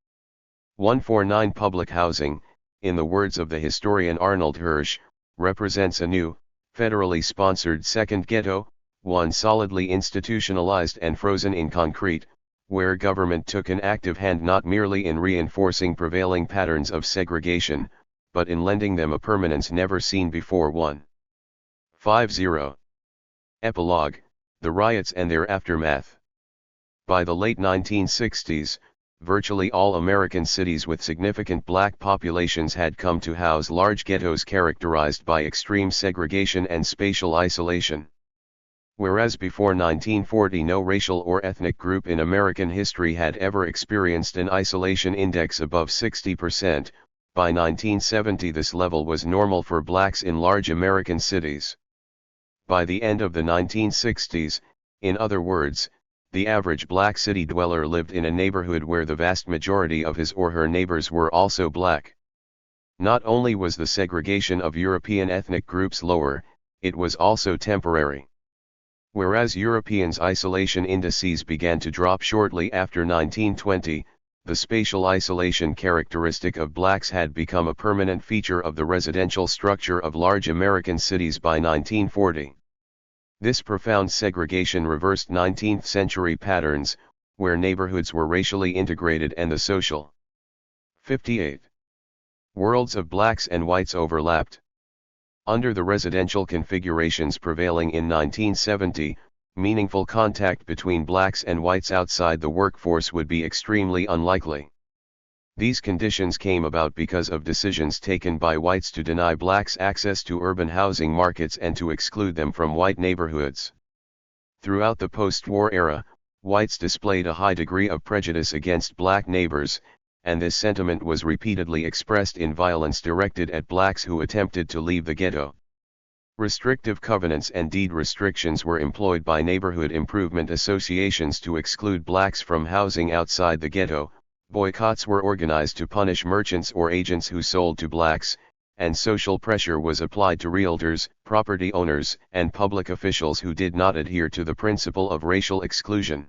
149 Public housing, in the words of the historian Arnold Hirsch, represents a new, federally sponsored second ghetto, one solidly institutionalized and frozen in concrete, where government took an active hand not merely in reinforcing prevailing patterns of segregation, but in lending them a permanence never seen before. 150. Epilogue, the riots and their aftermath. By the late 1960s, virtually all American cities with significant black populations had come to house large ghettos characterized by extreme segregation and spatial isolation. Whereas before 1940 no racial or ethnic group in American history had ever experienced an isolation index above 60%, by 1970 this level was normal for blacks in large American cities. By the end of the 1960s, in other words, the average black city dweller lived in a neighborhood where the vast majority of his or her neighbors were also black. Not only was the segregation of European ethnic groups lower, it was also temporary. Whereas Europeans' isolation indices began to drop shortly after 1920, the spatial isolation characteristic of blacks had become a permanent feature of the residential structure of large American cities by 1940. This profound segregation reversed 19th-century patterns, where neighborhoods were racially integrated and the social 58 worlds of blacks and whites overlapped. Under the residential configurations prevailing in 1970, meaningful contact between blacks and whites outside the workforce would be extremely unlikely. These conditions came about because of decisions taken by whites to deny blacks access to urban housing markets and to exclude them from white neighborhoods. Throughout the post-war era, whites displayed a high degree of prejudice against black neighbors, and this sentiment was repeatedly expressed in violence directed at blacks who attempted to leave the ghetto. Restrictive covenants and deed restrictions were employed by neighborhood improvement associations to exclude blacks from housing outside the ghetto, boycotts were organized to punish merchants or agents who sold to blacks, and social pressure was applied to realtors, property owners, and public officials who did not adhere to the principle of racial exclusion.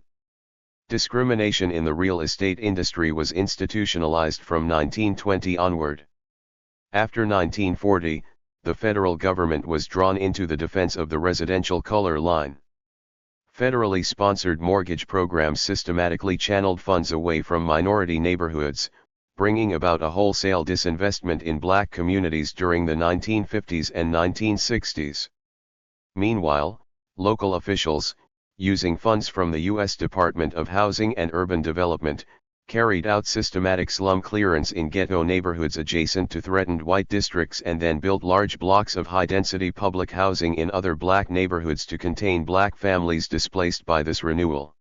Discrimination in the real estate industry was institutionalized from 1920 onward. After 1940, the federal government was drawn into the defense of the residential color line. Federally sponsored mortgage programs systematically channeled funds away from minority neighborhoods, bringing about a wholesale disinvestment in black communities during the 1950s and 1960s. Meanwhile, local officials, using funds from the U.S. Department of Housing and Urban Development, carried out systematic slum clearance in ghetto neighborhoods adjacent to threatened white districts and then built large blocks of high-density public housing in other black neighborhoods to contain black families displaced by this renewal.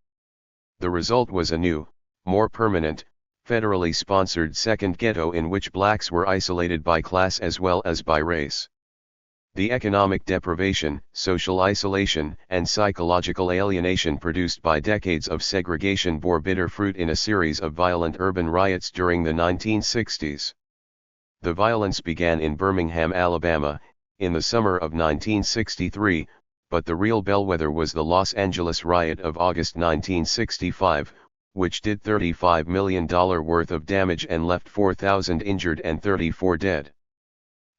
The result was a new, more permanent, federally sponsored second ghetto in which blacks were isolated by class as well as by race. The economic deprivation, social isolation, and psychological alienation produced by decades of segregation bore bitter fruit in a series of violent urban riots during the 1960s. The violence began in Birmingham, Alabama, in the summer of 1963, but the real bellwether was the Los Angeles riot of August 1965, which did $35 million worth of damage and left 4,000 injured and 34 dead.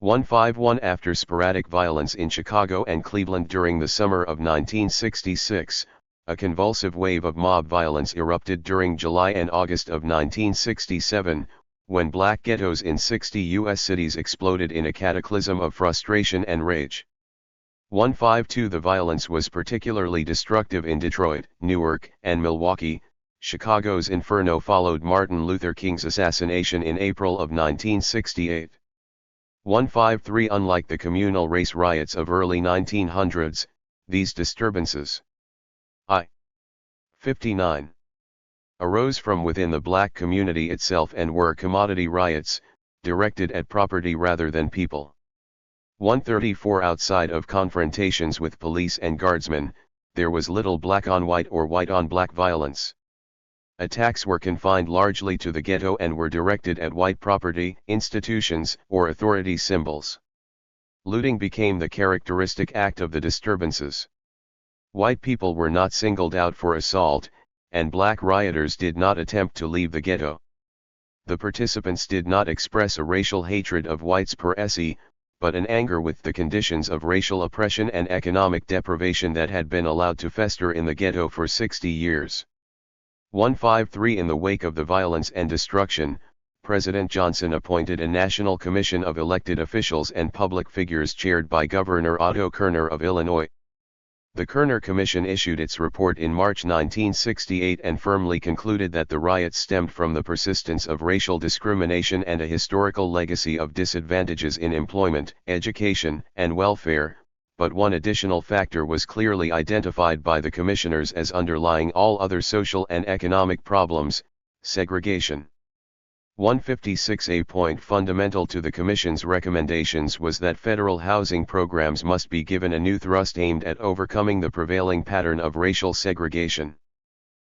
151 After sporadic violence in Chicago and Cleveland during the summer of 1966, a convulsive wave of mob violence erupted during July and August of 1967, when black ghettos in 60 U.S. cities exploded in a cataclysm of frustration and rage. 152 The violence was particularly destructive in Detroit, Newark, and Milwaukee. Chicago's inferno followed Martin Luther King's assassination in April of 1968. 153 Unlike the communal race riots of early 1900s, these disturbances 59 arose from within the black community itself and were commodity riots, directed at property rather than people. 134 Outside of confrontations with police and guardsmen, there was little black on white or white on black violence. Attacks were confined largely to the ghetto and were directed at white property, institutions, or authority symbols. Looting became the characteristic act of the disturbances. White people were not singled out for assault, and black rioters did not attempt to leave the ghetto. The participants did not express a racial hatred of whites per se, but an anger with the conditions of racial oppression and economic deprivation that had been allowed to fester in the ghetto for 60 years. 153 In the wake of the violence and destruction, President Johnson appointed a national commission of elected officials and public figures chaired by Governor Otto Kerner of Illinois. The Kerner Commission issued its report in March 1968 and firmly concluded that the riots stemmed from the persistence of racial discrimination and a historical legacy of disadvantages in employment, education, and welfare. But one additional factor was clearly identified by the commissioners as underlying all other social and economic problems: segregation. 156 A point fundamental to the Commission's recommendations was that federal housing programs must be given a new thrust aimed at overcoming the prevailing pattern of racial segregation.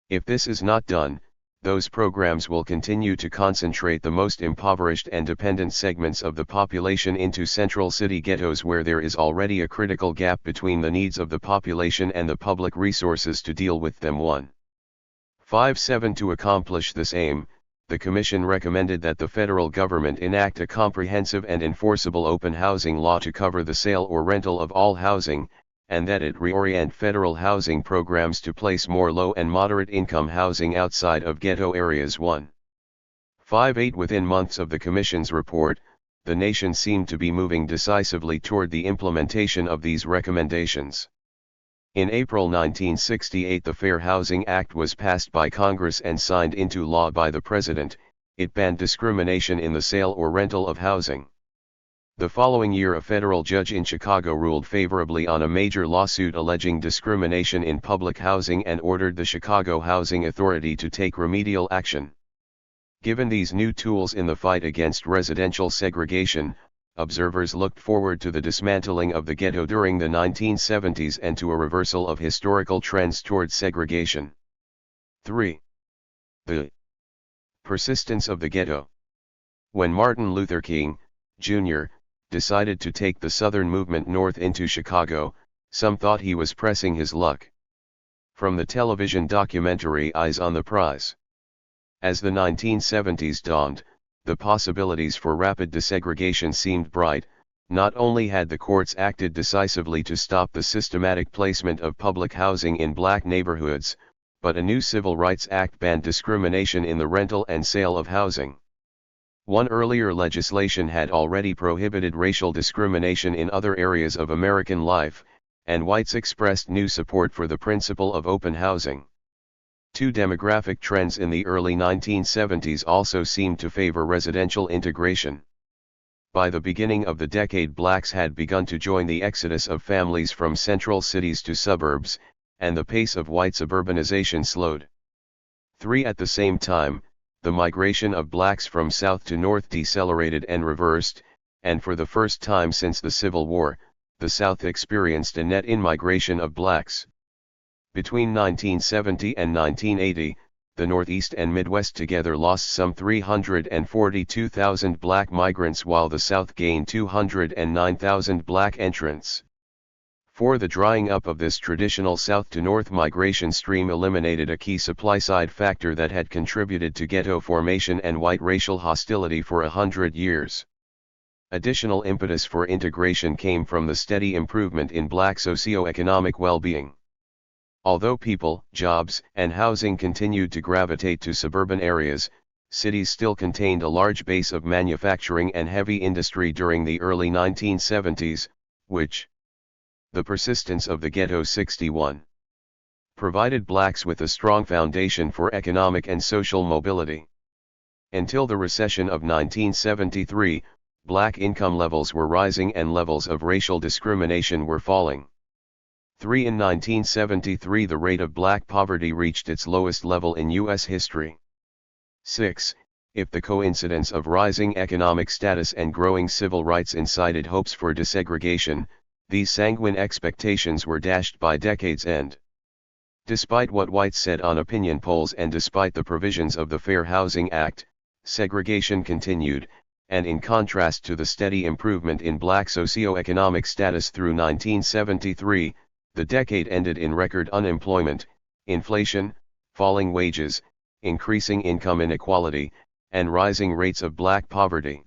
If this is not done, those programs will continue to concentrate the most impoverished and dependent segments of the population into central city ghettos where there is already a critical gap between the needs of the population and the public resources to deal with them. 157 To accomplish this aim, the Commission recommended that the federal government enact a comprehensive and enforceable open housing law to cover the sale or rental of all housing, and that it reorient federal housing programs to place more low and moderate income housing outside of ghetto areas. 1.58 Within months of the Commission's report, the nation seemed to be moving decisively toward the implementation of these recommendations. In April 1968, the Fair Housing Act was passed by Congress and signed into law by the President. It banned discrimination in the sale or rental of housing. The following year, a federal judge in Chicago ruled favorably on a major lawsuit alleging discrimination in public housing and ordered the Chicago Housing Authority to take remedial action. Given these new tools in the fight against residential segregation, observers looked forward to the dismantling of the ghetto during the 1970s and to a reversal of historical trends towards segregation. 3. The persistence of the ghetto. When Martin Luther King, Jr., decided to take the Southern movement north into Chicago, some thought he was pressing his luck. From the television documentary Eyes on the Prize. As the 1970s dawned, the possibilities for rapid desegregation seemed bright. Not only had the courts acted decisively to stop the systematic placement of public housing in black neighborhoods, but a new Civil Rights Act banned discrimination in the rental and sale of housing. One earlier legislation had already prohibited racial discrimination in other areas of American life, and whites expressed new support for the principle of open housing. Two demographic trends in the early 1970s also seemed to favor residential integration. By the beginning of the decade, blacks had begun to join the exodus of families from central cities to suburbs, and the pace of white suburbanization slowed. 3. At the same time, the migration of blacks from south to north decelerated and reversed, and for the first time since the Civil War, the South experienced a net in-migration of blacks. Between 1970 and 1980, the Northeast and Midwest together lost some 342,000 black migrants while the South gained 209,000 black entrants. 4. The drying up of this traditional south-to-north migration stream eliminated a key supply-side factor that had contributed to ghetto formation and white racial hostility for 100 years. Additional impetus for integration came from the steady improvement in black socio-economic well-being. Although people, jobs, and housing continued to gravitate to suburban areas, cities still contained a large base of manufacturing and heavy industry during the early 1970s, which, the persistence of the ghetto. 61. Provided blacks with a strong foundation for economic and social mobility. Until the recession of 1973, black income levels were rising and levels of racial discrimination were falling. 3. In 1973, the rate of black poverty reached its lowest level in U.S. history. 6. If the coincidence of rising economic status and growing civil rights incited hopes for desegregation, these sanguine expectations were dashed by decade's end. Despite what whites said on opinion polls and despite the provisions of the Fair Housing Act, segregation continued, and in contrast to the steady improvement in black socioeconomic status through 1973, the decade ended in record unemployment, inflation, falling wages, increasing income inequality, and rising rates of black poverty.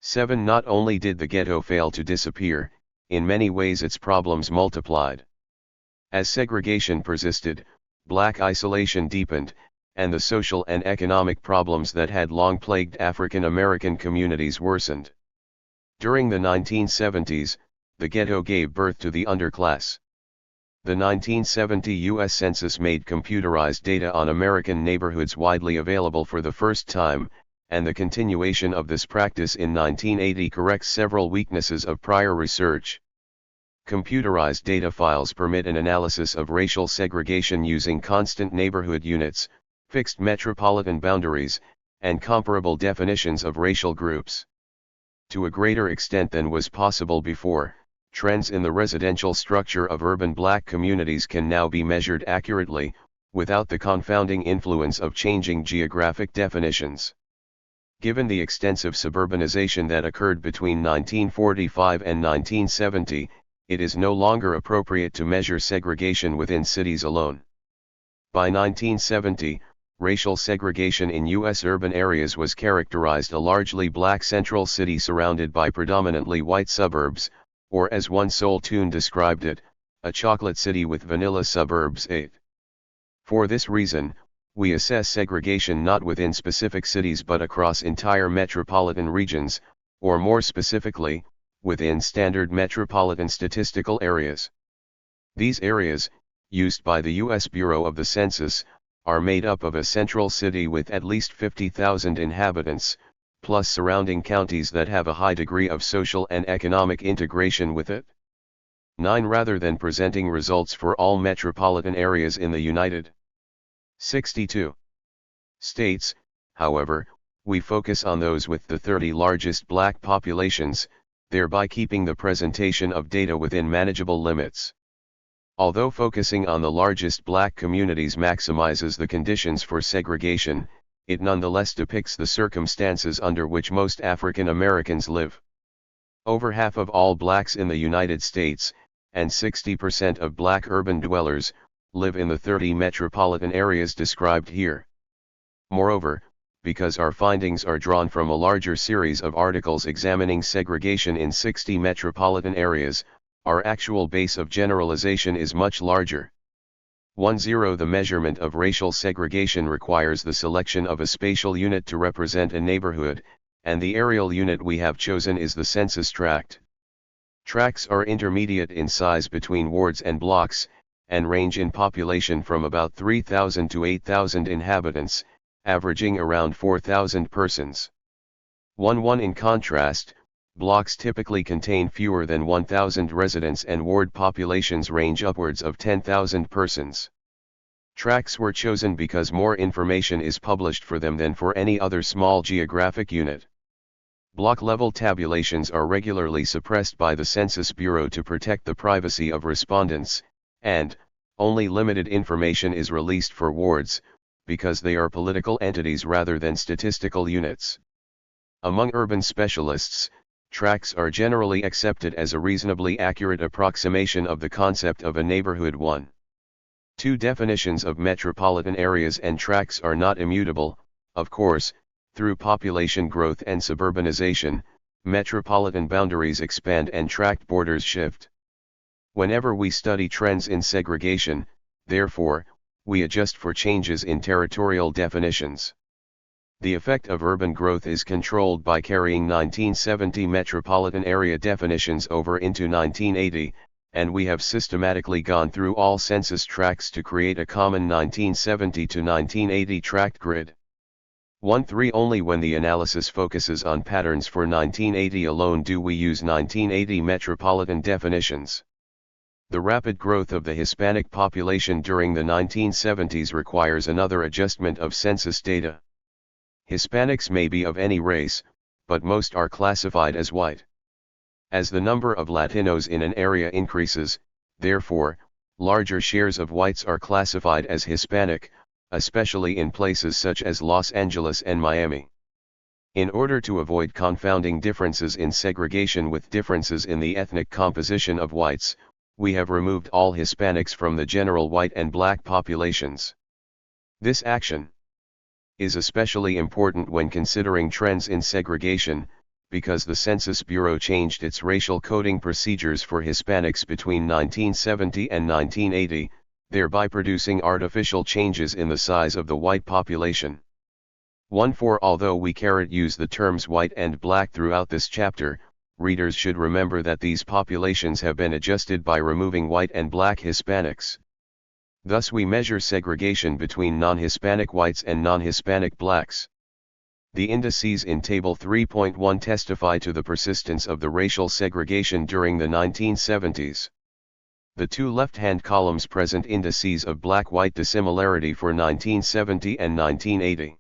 7. Not only did the ghetto fail to disappear, in many ways its problems multiplied. As segregation persisted, black isolation deepened, and the social and economic problems that had long plagued African American communities worsened. During the 1970s, the ghetto gave birth to the underclass. The 1970 U.S. Census made computerized data on American neighborhoods widely available for the first time, and the continuation of this practice in 1980 corrects several weaknesses of prior research. Computerized data files permit an analysis of racial segregation using constant neighborhood units, fixed metropolitan boundaries, and comparable definitions of racial groups. To a greater extent than was possible before, trends in the residential structure of urban black communities can now be measured accurately, without the confounding influence of changing geographic definitions. Given the extensive suburbanization that occurred between 1945 and 1970, it is no longer appropriate to measure segregation within cities alone. By 1970, racial segregation in U.S. urban areas was characterized a largely black central city surrounded by predominantly white suburbs, or as one soul tune described it, a chocolate city with vanilla suburbs 8. For this reason, we assess segregation not within specific cities but across entire metropolitan regions, or more specifically, within standard metropolitan statistical areas. These areas, used by the U.S. Bureau of the Census, are made up of a central city with at least 50,000 inhabitants, plus surrounding counties that have a high degree of social and economic integration with it. 9. Rather than presenting results for all metropolitan areas in the United 62 states, however, we focus on those with the 30 largest black populations, thereby keeping the presentation of data within manageable limits. Although focusing on the largest black communities maximizes the conditions for segregation, it nonetheless depicts the circumstances under which most African Americans live. Over half of all blacks in the United States, and 60% of black urban dwellers, live in the 30 metropolitan areas described here. Moreover, because our findings are drawn from a larger series of articles examining segregation in 60 metropolitan areas, our actual base of generalization is much larger. 10. The measurement of racial segregation requires the selection of a spatial unit to represent a neighborhood, and the areal unit we have chosen is the census tract. Tracts are intermediate in size between wards and blocks, and range in population from about 3,000 to 8,000 inhabitants, averaging around 4,000 persons. 1. In contrast, blocks typically contain fewer than 1,000 residents and ward populations range upwards of 10,000 persons. Tracts were chosen because more information is published for them than for any other small geographic unit. Block-level tabulations are regularly suppressed by the Census Bureau to protect the privacy of respondents, and only limited information is released for wards, because they are political entities rather than statistical units. Among urban specialists, tracts are generally accepted as a reasonably accurate approximation of the concept of a neighborhood. 1. 2. Definitions of metropolitan areas and tracts are not immutable. Of course, through population growth and suburbanization, metropolitan boundaries expand and tract borders shift. Whenever we study trends in segregation, therefore, we adjust for changes in territorial definitions. The effect of urban growth is controlled by carrying 1970 metropolitan area definitions over into 1980, and we have systematically gone through all census tracts to create a common 1970 to 1980 tract grid. 1.3 Only when the analysis focuses on patterns for 1980 alone do we use 1980 metropolitan definitions. The rapid growth of the Hispanic population during the 1970s requires another adjustment of census data. Hispanics may be of any race, but most are classified as white. As the number of Latinos in an area increases, therefore, larger shares of whites are classified as Hispanic, especially in places such as Los Angeles and Miami. In order to avoid confounding differences in segregation with differences in the ethnic composition of whites, we have removed all Hispanics from the general white and black populations. This action is especially important when considering trends in segregation, because the Census Bureau changed its racial coding procedures for Hispanics between 1970 and 1980, thereby producing artificial changes in the size of the white population. 1.4 Although we use the terms white and black throughout this chapter, readers should remember that these populations have been adjusted by removing white and black Hispanics. Thus we measure segregation between non-Hispanic whites and non-Hispanic blacks. The indices in Table 3.1 testify to the persistence of the racial segregation during the 1970s. The two left-hand columns present indices of black-white dissimilarity for 1970 and 1980.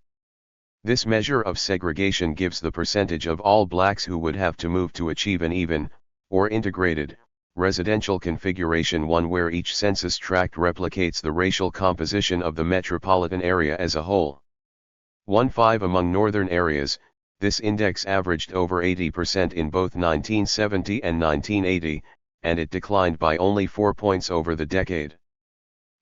This measure of segregation gives the percentage of all blacks who would have to move to achieve an even, or integrated, residential configuration, one where each census tract replicates the racial composition of the metropolitan area as a whole. 1.5 Among northern areas, this index averaged over 80% in both 1970 and 1980, and it declined by only 4 points over the decade.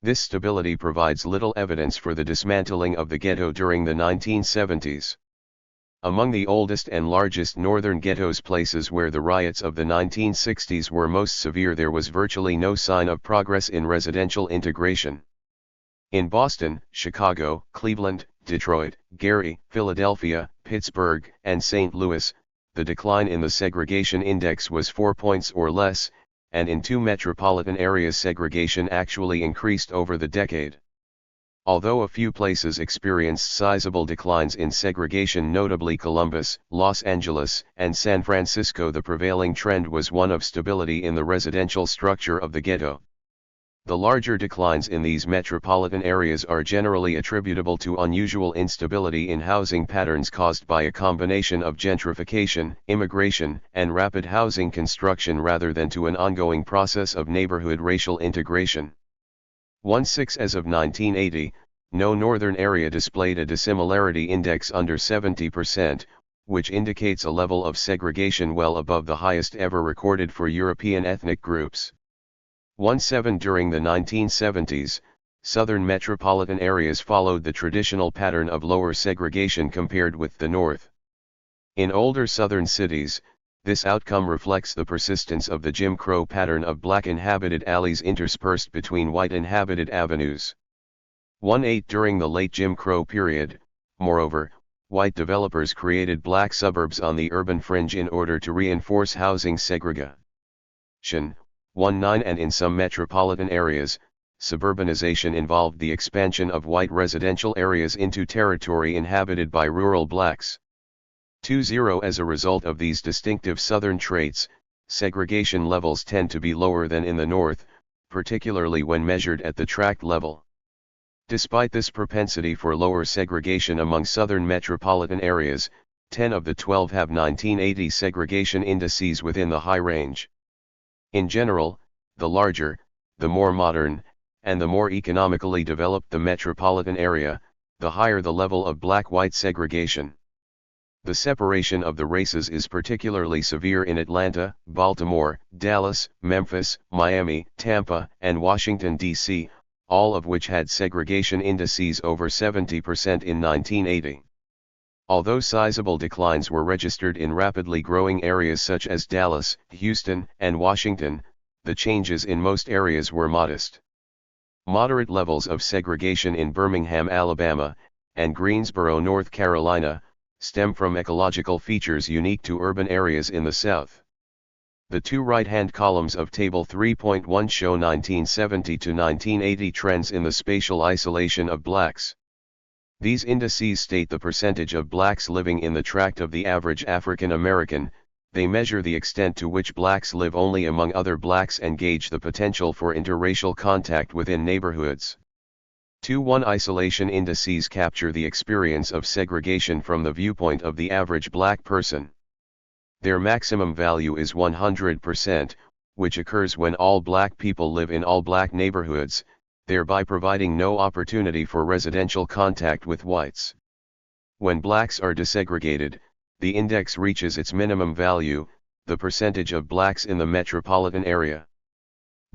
This stability provides little evidence for the dismantling of the ghetto during the 1970s. Among the oldest and largest northern ghettos, places where the riots of the 1960s were most severe, there was virtually no sign of progress in residential integration. In Boston, Chicago, Cleveland, Detroit, Gary, Philadelphia, Pittsburgh, and St. Louis, the decline in the segregation index was 4 points or less, and in 2 metropolitan areas segregation actually increased over the decade. Although a few places experienced sizable declines in segregation, notably Columbus, Los Angeles, and San Francisco, the prevailing trend was one of stability in the residential structure of the ghetto. The larger declines in these metropolitan areas are generally attributable to unusual instability in housing patterns caused by a combination of gentrification, immigration, and rapid housing construction rather than to an ongoing process of neighborhood racial integration. 1.6 As of 1980, no northern area displayed a dissimilarity index under 70%, which indicates a level of segregation well above the highest ever recorded for European ethnic groups. 1.7 During the 1970s, southern metropolitan areas followed the traditional pattern of lower segregation compared with the north. In older southern cities, this outcome reflects the persistence of the Jim Crow pattern of black inhabited alleys interspersed between white inhabited avenues. 1.8 During the late Jim Crow period, moreover, white developers created black suburbs on the urban fringe in order to reinforce housing segregation. 1.9 And in some metropolitan areas, suburbanization involved the expansion of white residential areas into territory inhabited by rural blacks. 2.0 As a result of these distinctive southern traits, segregation levels tend to be lower than in the north, particularly when measured at the tract level. Despite this propensity for lower segregation among southern metropolitan areas, 10 of the 12 have 1980 segregation indices within the high range. In general, the larger, the more modern, and the more economically developed the metropolitan area, the higher the level of black-white segregation. The separation of the races is particularly severe in Atlanta, Baltimore, Dallas, Memphis, Miami, Tampa, and Washington, D.C., all of which had segregation indices over 70% in 1980. Although sizable declines were registered in rapidly growing areas such as Dallas, Houston, and Washington, the changes in most areas were modest. Moderate levels of segregation in Birmingham, Alabama, and Greensboro, North Carolina, stem from ecological features unique to urban areas in the South. The two right-hand columns of Table 3.1 show 1970 to 1980 trends in the spatial isolation of blacks. These indices state the percentage of blacks living in the tract of the average African American. They measure the extent to which blacks live only among other blacks and gauge the potential for interracial contact within neighborhoods. 2.1 Isolation indices capture the experience of segregation from the viewpoint of the average black person. Their maximum value is 100%, which occurs when all black people live in all black neighborhoods, thereby providing no opportunity for residential contact with whites. When blacks are desegregated, the index reaches its minimum value, the percentage of blacks in the metropolitan area.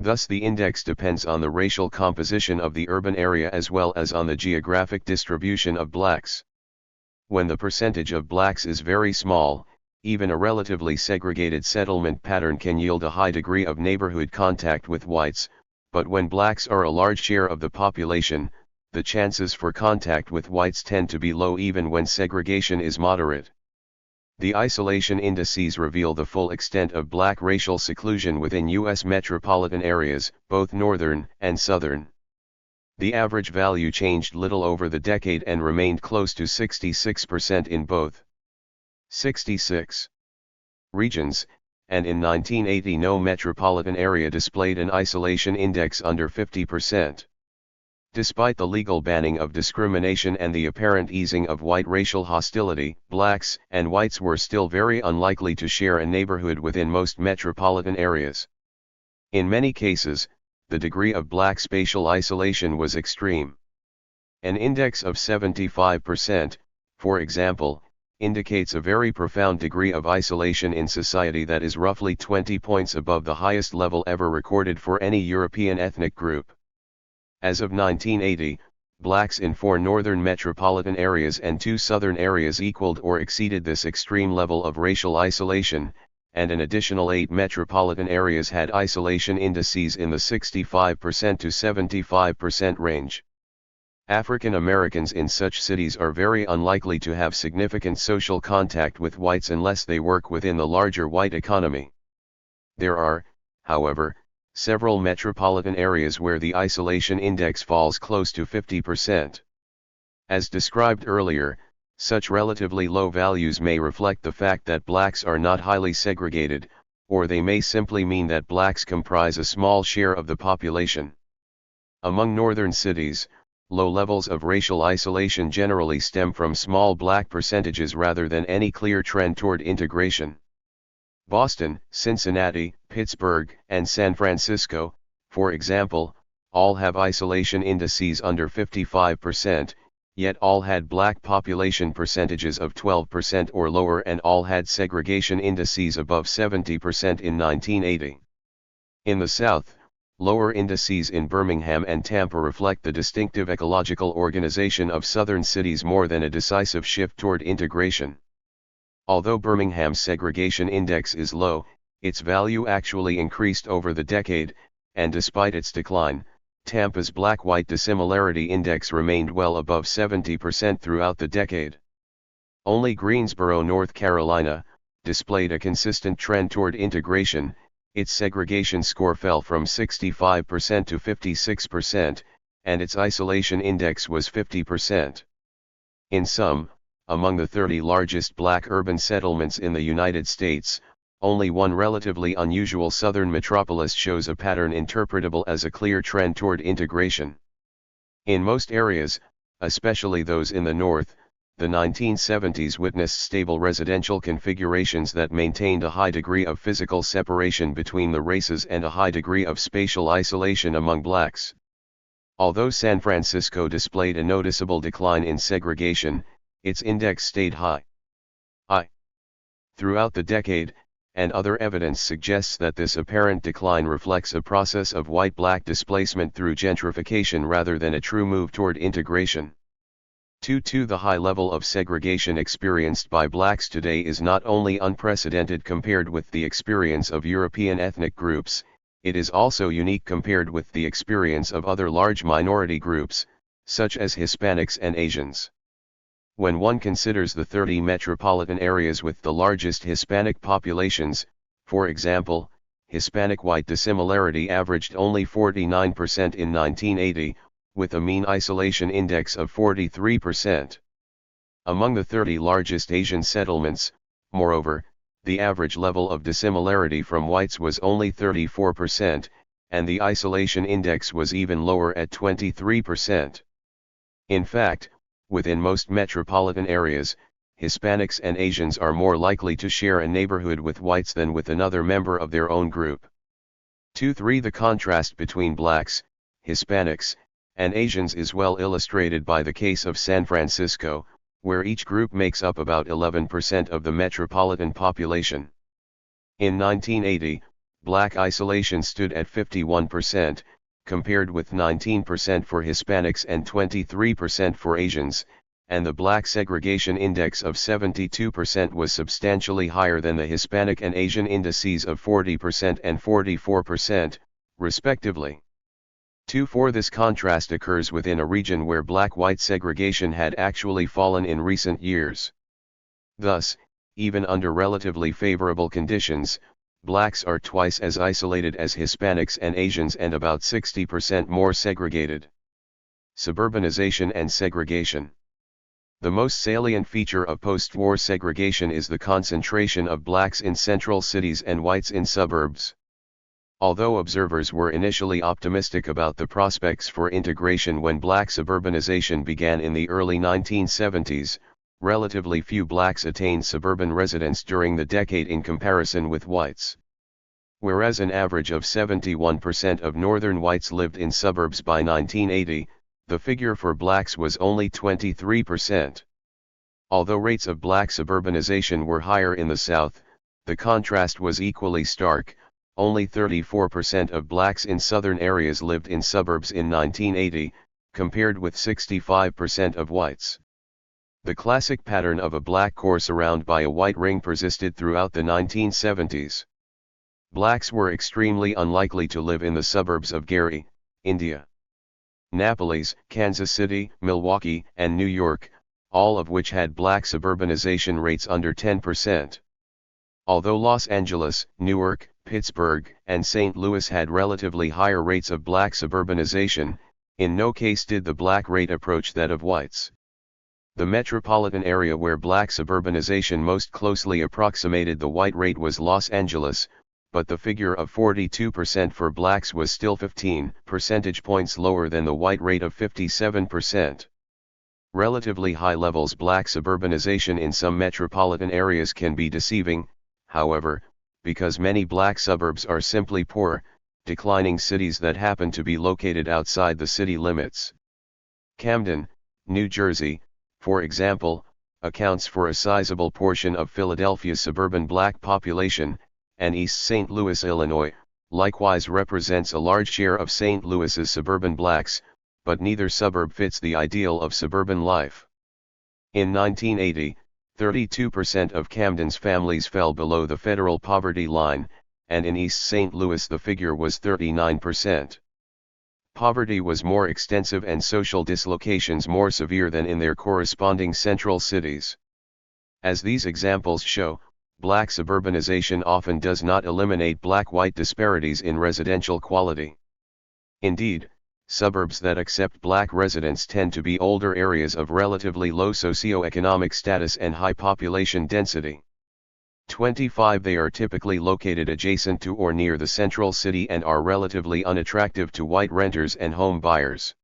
Thus the index depends on the racial composition of the urban area as well as on the geographic distribution of blacks. When the percentage of blacks is very small, even a relatively segregated settlement pattern can yield a high degree of neighborhood contact with whites, but when blacks are a large share of the population, the chances for contact with whites tend to be low even when segregation is moderate. The isolation indices reveal the full extent of black racial seclusion within U.S. metropolitan areas, both northern and southern. The average value changed little over the decade and remained close to 66% in both 66 regions, and in 1980 no metropolitan area displayed an isolation index under 50%. Despite the legal banning of discrimination and the apparent easing of white racial hostility, blacks and whites were still very unlikely to share a neighborhood within most metropolitan areas. In many cases, the degree of black spatial isolation was extreme. An index of 75%, for example, indicates a very profound degree of isolation in society that is roughly 20 points above the highest level ever recorded for any European ethnic group. As of 1980, blacks in 4 northern metropolitan areas and 2 southern areas equaled or exceeded this extreme level of racial isolation, and an additional 8 metropolitan areas had isolation indices in the 65% to 75% range. African Americans in such cities are very unlikely to have significant social contact with whites unless they work within the larger white economy. There are, however, several metropolitan areas where the isolation index falls close to 50%. As described earlier, such relatively low values may reflect the fact that blacks are not highly segregated, or they may simply mean that blacks comprise a small share of the population. Among northern cities, low levels of racial isolation generally stem from small black percentages rather than any clear trend toward integration. Boston, Cincinnati, Pittsburgh, and San Francisco, for example, all have isolation indices under 55%, yet all had black population percentages of 12% or lower and all had segregation indices above 70% in 1980. In the South, lower indices in Birmingham and Tampa reflect the distinctive ecological organization of southern cities more than a decisive shift toward integration. Although Birmingham's segregation index is low, its value actually increased over the decade, and despite its decline, Tampa's black-white dissimilarity index remained well above 70% throughout the decade. Only Greensboro, North Carolina, displayed a consistent trend toward integration. Its segregation score fell from 65% to 56%, and its isolation index was 50%. In sum, among the 30 largest black urban settlements in the United States, only one relatively unusual southern metropolis shows a pattern interpretable as a clear trend toward integration. In most areas, especially those in the North, the 1970s witnessed stable residential configurations that maintained a high degree of physical separation between the races and a high degree of spatial isolation among blacks. Although San Francisco displayed a noticeable decline in segregation, its index stayed high. Throughout the decade, and other evidence suggests that this apparent decline reflects a process of white-black displacement through gentrification rather than a true move toward integration. 2. The high level of segregation experienced by blacks today is not only unprecedented compared with the experience of European ethnic groups, it is also unique compared with the experience of other large minority groups, such as Hispanics and Asians. When one considers the 30 metropolitan areas with the largest Hispanic populations, for example, Hispanic white dissimilarity averaged only 49% in 1980, with a mean isolation index of 43%. Among the 30 largest Asian settlements, moreover, the average level of dissimilarity from whites was only 34%, and the isolation index was even lower at 23%. In fact, within most metropolitan areas, Hispanics and Asians are more likely to share a neighborhood with whites than with another member of their own group. 2. The contrast between blacks, Hispanics, and Asians is well illustrated by the case of San Francisco, where each group makes up about 11% of the metropolitan population. In 1980, black isolation stood at 51%, compared with 19% for Hispanics and 23% for Asians, and the black segregation index of 72% was substantially higher than the Hispanic and Asian indices of 40% and 44%, respectively. 2. This contrast occurs within a region where black-white segregation had actually fallen in recent years. Thus, even under relatively favorable conditions, blacks are twice as isolated as Hispanics and Asians and about 60% more segregated. Suburbanization and segregation. The most salient feature of post-war segregation is the concentration of blacks in central cities and whites in suburbs. Although observers were initially optimistic about the prospects for integration when black suburbanization began in the early 1970s, relatively few blacks attained suburban residence during the decade in comparison with whites. Whereas an average of 71% of northern whites lived in suburbs by 1980, the figure for blacks was only 23%. Although rates of black suburbanization were higher in the South, the contrast was equally stark. Only 34% of blacks in southern areas lived in suburbs in 1980, compared with 65% of whites. The classic pattern of a black core surrounded by a white ring persisted throughout the 1970s. Blacks were extremely unlikely to live in the suburbs of Gary, India, Naples, Kansas City, Milwaukee, and New York, all of which had black suburbanization rates under 10%. Although Los Angeles, Newark, Pittsburgh, and St. Louis had relatively higher rates of black suburbanization, in no case did the black rate approach that of whites. The metropolitan area where black suburbanization most closely approximated the white rate was Los Angeles, but the figure of 42% for blacks was still 15 percentage points lower than the white rate of 57%. Relatively high levels black suburbanization in some metropolitan areas can be deceiving, however, because many black suburbs are simply poor, declining cities that happen to be located outside the city limits. Camden, New Jersey, for example, accounts for a sizable portion of Philadelphia's suburban black population, and East St. Louis, Illinois, likewise represents a large share of St. Louis's suburban blacks, but neither suburb fits the ideal of suburban life. In 1980, 32% of Camden's families fell below the federal poverty line, and in East St. Louis the figure was 39%. Poverty was more extensive and social dislocations more severe than in their corresponding central cities. As these examples show, black suburbanization often does not eliminate black-white disparities in residential quality. Indeed, suburbs that accept black residents tend to be older areas of relatively low socioeconomic status and high population density. 25 They are typically located adjacent to or near the central city and are relatively unattractive to white renters and home buyers.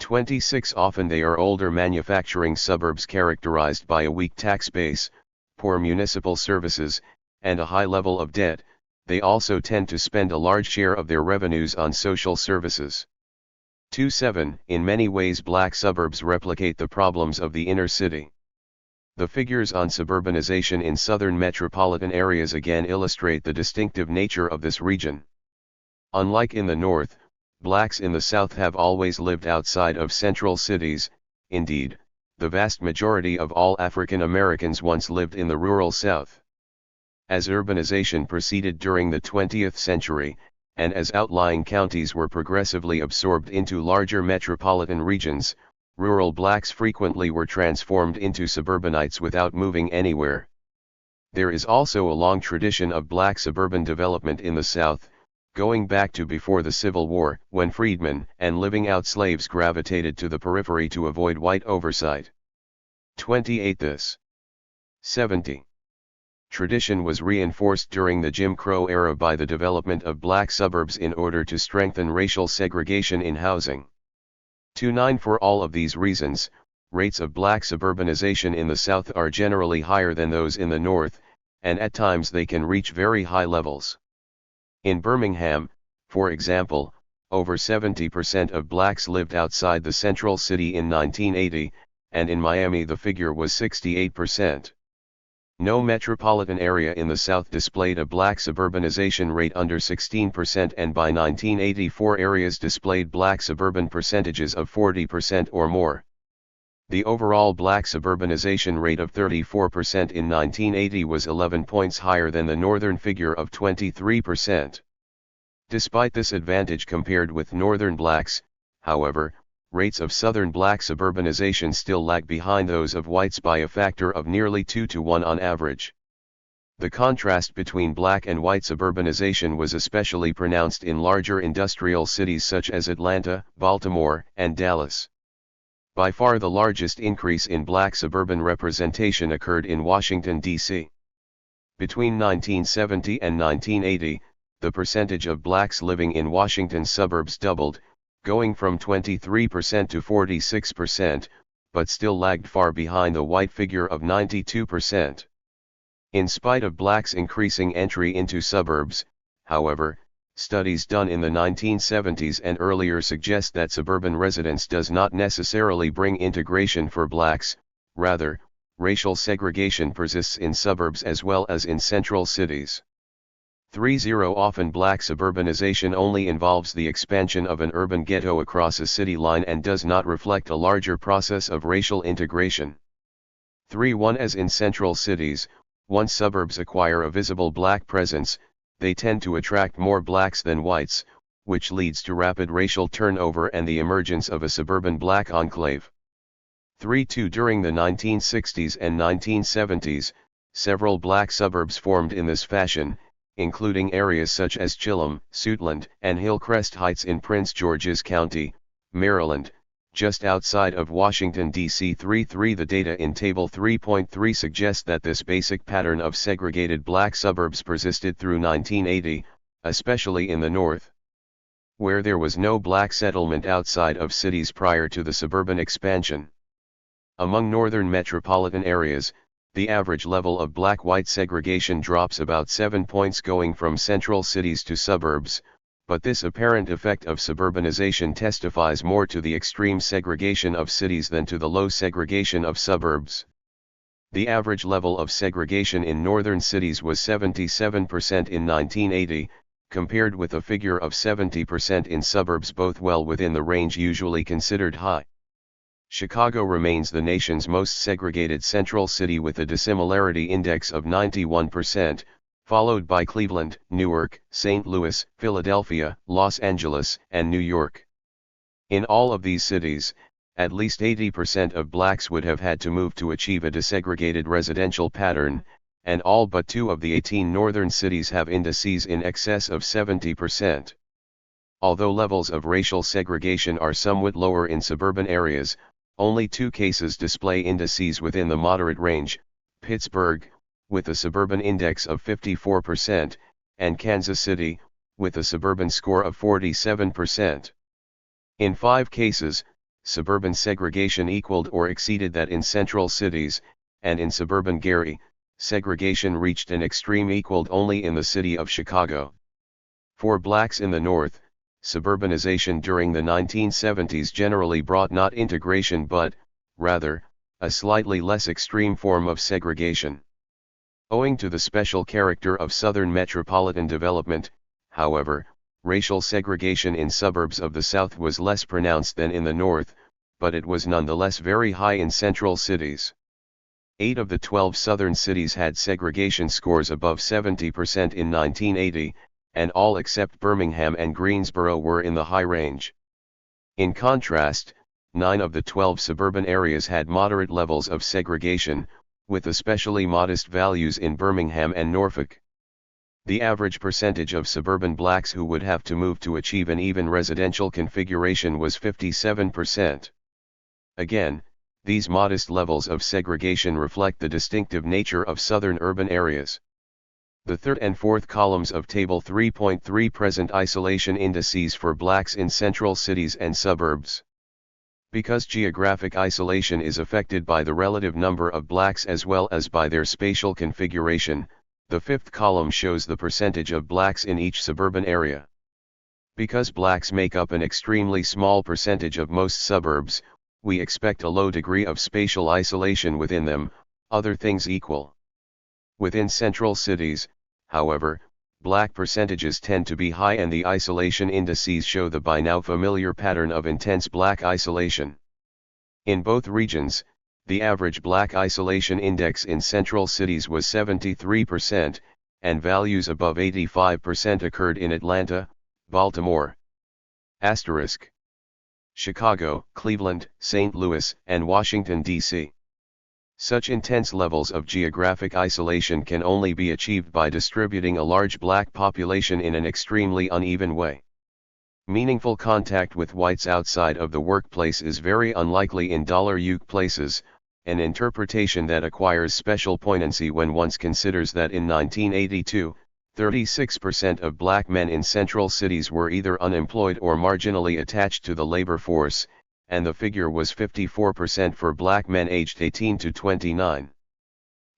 26 Often they are older manufacturing suburbs characterized by a weak tax base, poor municipal services, and a high level of debt. They also tend to spend a large share of their revenues on social services. 27 In many ways black suburbs replicate the problems of the inner city. The figures on suburbanization in southern metropolitan areas again illustrate the distinctive nature of this region. Unlike in the north, blacks in the south have always lived outside of central cities. Indeed, the vast majority of all African Americans once lived in the rural South. As urbanization proceeded during the 20th century, and as outlying counties were progressively absorbed into larger metropolitan regions, rural blacks frequently were transformed into suburbanites without moving anywhere. There is also a long tradition of black suburban development in the South, going back to before the Civil War, when freedmen and living-out slaves gravitated to the periphery to avoid white oversight. 28 This 70 tradition was reinforced during the Jim Crow era by the development of black suburbs in order to strengthen racial segregation in housing. 29 For all of these reasons, rates of black suburbanization in the South are generally higher than those in the North, and at times they can reach very high levels. In Birmingham, for example, over 70% of blacks lived outside the central city in 1980, and in Miami the figure was 68%. No metropolitan area in the South displayed a black suburbanization rate under 16%, and by 1984 areas displayed black suburban percentages of 40% or more. The overall black suburbanization rate of 34% in 1980 was 11 points higher than the northern figure of 23%. Despite this advantage compared with northern blacks, however, rates of southern black suburbanization still lag behind those of whites by a factor of nearly 2 to 1 on average. The contrast between black and white suburbanization was especially pronounced in larger industrial cities such as Atlanta, Baltimore, and Dallas. By far the largest increase in black suburban representation occurred in Washington, D.C. Between 1970 and 1980, the percentage of blacks living in Washington's suburbs doubled, going from 23% to 46%, but still lagged far behind the white figure of 92%. In spite of blacks' increasing entry into suburbs, however, studies done in the 1970s and earlier suggest that suburban residence does not necessarily bring integration for blacks. Rather, racial segregation persists in suburbs as well as in central cities. 3. Often black suburbanization only involves the expansion of an urban ghetto across a city line and does not reflect a larger process of racial integration. 3. As in central cities, once suburbs acquire a visible black presence, they tend to attract more blacks than whites, which leads to rapid racial turnover and the emergence of a suburban black enclave. 3. During the 1960s and 1970s, several black suburbs formed in this fashion, including areas such as Chilham, Suitland, and Hillcrest Heights in Prince George's County, Maryland, just outside of Washington, D.C. 3. The data in Table 3.3 suggest that this basic pattern of segregated black suburbs persisted through 1980, especially in the North, where there was no black settlement outside of cities prior to the suburban expansion. Among northern metropolitan areas, the average level of black-white segregation drops about 7 points going from central cities to suburbs, but this apparent effect of suburbanization testifies more to the extreme segregation of cities than to the low segregation of suburbs. The average level of segregation in northern cities was 77% in 1980, compared with a figure of 70% in suburbs, both well within the range usually considered high. Chicago remains the nation's most segregated central city with a dissimilarity index of 91%, followed by Cleveland, Newark, St. Louis, Philadelphia, Los Angeles, and New York. In all of these cities, at least 80% of blacks would have had to move to achieve a desegregated residential pattern, and all but 2 of the 18 northern cities have indices in excess of 70%. Although levels of racial segregation are somewhat lower in suburban areas, only 2 cases display indices within the moderate range: Pittsburgh, with a suburban index of 54%, and Kansas City, with a suburban score of 47%. In 5 cases, suburban segregation equaled or exceeded that in central cities, and in suburban Gary, segregation reached an extreme equaled only in the city of Chicago. For blacks in the North, suburbanization during the 1970s generally brought not integration but, rather, a slightly less extreme form of segregation. Owing to the special character of Southern metropolitan development, however, racial segregation in suburbs of the South was less pronounced than in the North, but it was nonetheless very high in central cities. 8 of the 12 southern cities had segregation scores above 70% in 1980, and all except Birmingham and Greensboro were in the high range. In contrast, 9 of the 12 suburban areas had moderate levels of segregation, with especially modest values in Birmingham and Norfolk. The average percentage of suburban blacks who would have to move to achieve an even residential configuration was 57%. Again, these modest levels of segregation reflect the distinctive nature of southern urban areas. The third and fourth columns of Table 3.3 present isolation indices for blacks in central cities and suburbs. Because geographic isolation is affected by the relative number of blacks as well as by their spatial configuration, the fifth column shows the percentage of blacks in each suburban area. Because blacks make up an extremely small percentage of most suburbs, we expect a low degree of spatial isolation within them, other things equal. Within central cities, however, black percentages tend to be high and the isolation indices show the by now familiar pattern of intense black isolation. In both regions, the average black isolation index in central cities was 73%, and values above 85% occurred in Atlanta, Baltimore, Chicago, Cleveland, St. Louis, and Washington, D.C. Such intense levels of geographic isolation can only be achieved by distributing a large black population in an extremely uneven way. Meaningful contact with whites outside of the workplace is very unlikely in $uk places, an interpretation that acquires special poignancy when one considers that in 1982, 36% of black men in central cities were either unemployed or marginally attached to the labor force, and the figure was 54% for black men aged 18 to 29.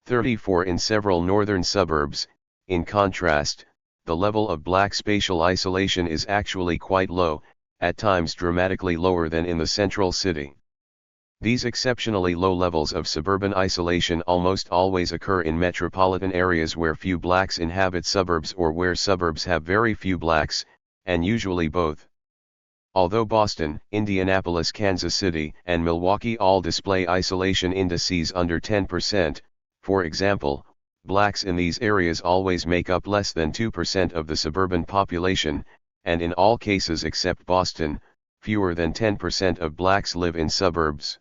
34 in several northern suburbs. In contrast, the level of black spatial isolation is actually quite low, at times dramatically lower than in the central city. These exceptionally low levels of suburban isolation almost always occur in metropolitan areas where few blacks inhabit suburbs or where suburbs have very few blacks, and usually both. Although Boston, Indianapolis, Kansas City, and Milwaukee all display isolation indices under 10%, for example, blacks in these areas always make up less than 2% of the suburban population, and in all cases except Boston, fewer than 10% of blacks live in suburbs.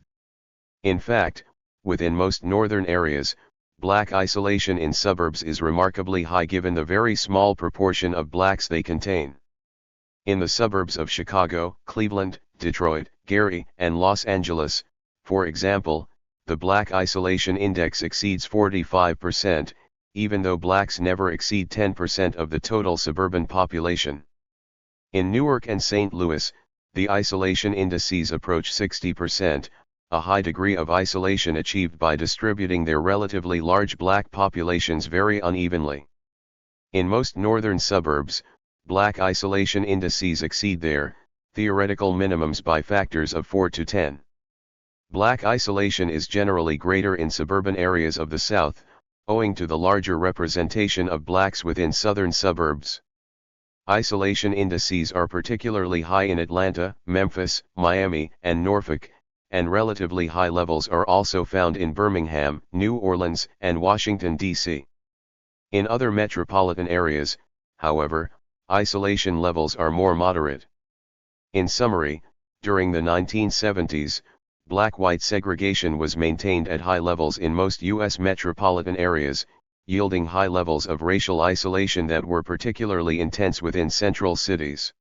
In fact, within most northern areas, black isolation in suburbs is remarkably high given the very small proportion of blacks they contain. In the suburbs of Chicago, Cleveland, Detroit, Gary, and Los Angeles, for example, the black isolation index exceeds 45%, even though blacks never exceed 10% of the total suburban population. In Newark and St. Louis, the isolation indices approach 60%, a high degree of isolation achieved by distributing their relatively large black populations very unevenly. In most northern suburbs, black isolation indices exceed their theoretical minimums by factors of 4 to 10. Black isolation is generally greater in suburban areas of the South, owing to the larger representation of blacks within southern suburbs. Isolation indices are particularly high in Atlanta, Memphis, Miami, and Norfolk, and relatively high levels are also found in Birmingham, New Orleans, and Washington, D.C. In other metropolitan areas, however, isolation levels are more moderate. In summary, during the 1970s, black-white segregation was maintained at high levels in most U.S. metropolitan areas, yielding high levels of racial isolation that were particularly intense within central cities.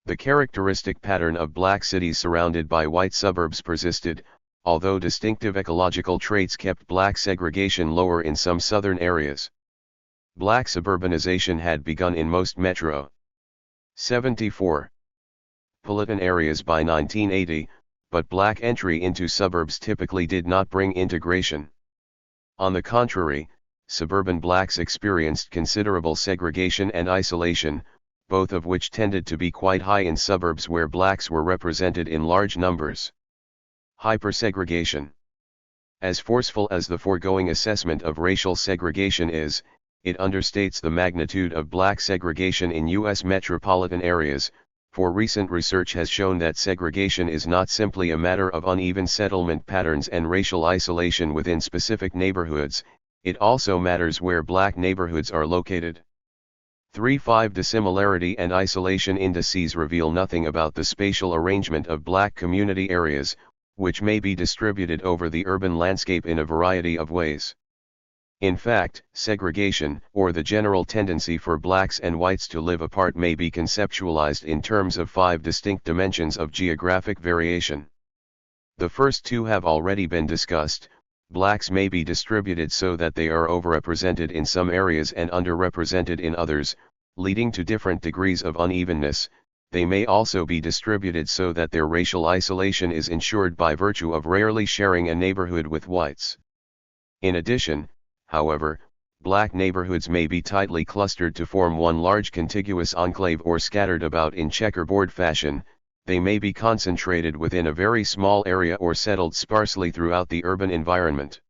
The characteristic pattern of black cities surrounded by white suburbs persisted, although distinctive ecological traits kept black segregation lower in some southern areas. Black suburbanization had begun in most metro 74 politan areas by 1980, but black entry into suburbs typically did not bring integration. On the contrary, suburban blacks experienced considerable segregation and isolation, both of which tended to be quite high in suburbs where blacks were represented in large numbers. Hypersegregation. As forceful as the foregoing assessment of racial segregation is, it understates the magnitude of black segregation in U.S. metropolitan areas, for recent research has shown that segregation is not simply a matter of uneven settlement patterns and racial isolation within specific neighborhoods, it also matters where black neighborhoods are located. 3.5 Dissimilarity and isolation indices reveal nothing about the spatial arrangement of black community areas, which may be distributed over the urban landscape in a variety of ways. In fact, segregation, or the general tendency for blacks and whites to live apart, may be conceptualized in terms of 5 distinct dimensions of geographic variation. The first two have already been discussed. Blacks may be distributed so that they are overrepresented in some areas and underrepresented in others, leading to different degrees of unevenness. They may also be distributed so that their racial isolation is ensured by virtue of rarely sharing a neighborhood with whites. In addition, however, black neighborhoods may be tightly clustered to form one large contiguous enclave or scattered about in checkerboard fashion. They may be concentrated within a very small area or settled sparsely throughout the urban environment.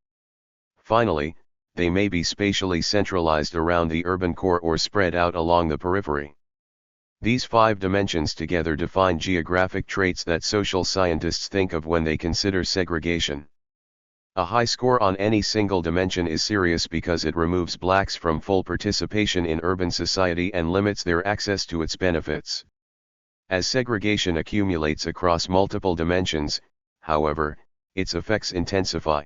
Finally, they may be spatially centralized around the urban core or spread out along the periphery. These 5 dimensions together define geographic traits that social scientists think of when they consider segregation. A high score on any single dimension is serious because it removes blacks from full participation in urban society and limits their access to its benefits. As segregation accumulates across multiple dimensions, however, its effects intensify.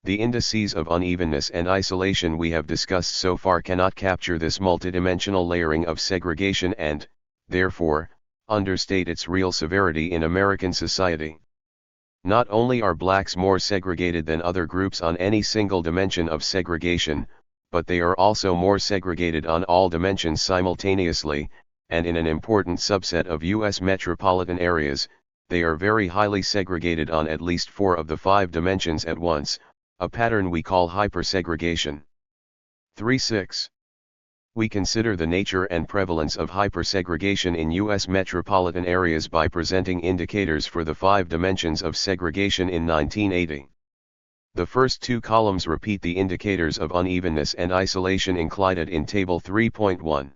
The indices of unevenness and isolation we have discussed so far cannot capture this multidimensional layering of segregation and, therefore, understate its real severity in American society. Not only are blacks more segregated than other groups on any single dimension of segregation, but they are also more segregated on all dimensions simultaneously, and in an important subset of U.S. metropolitan areas, they are very highly segregated on at least 4 of the 5 dimensions at once, a pattern we call hypersegregation. 3.6. We consider the nature and prevalence of hypersegregation in U.S. metropolitan areas by presenting indicators for the 5 dimensions of segregation in 1980. The first 2 columns repeat the indicators of unevenness and isolation included in Table 3.1.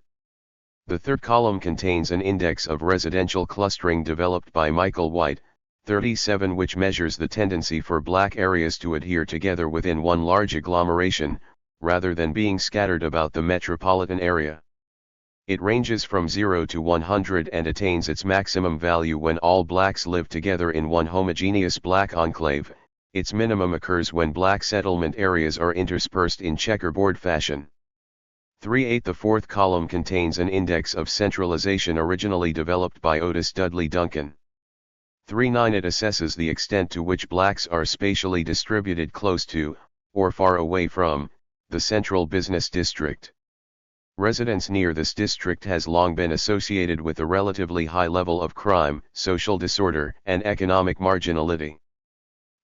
The third column contains an index of residential clustering developed by Michael White, 37, which measures the tendency for black areas to adhere together within one large agglomeration, rather than being scattered about the metropolitan area. It ranges from 0 to 100 and attains its maximum value when all blacks live together in one homogeneous black enclave. Its minimum occurs when black settlement areas are interspersed in checkerboard fashion. 3.8. The fourth column contains an index of centralization originally developed by Otis Dudley Duncan. 3.9. It assesses the extent to which blacks are spatially distributed close to, or far away from, the central business district. Residence near this district has long been associated with a relatively high level of crime, social disorder, and economic marginality.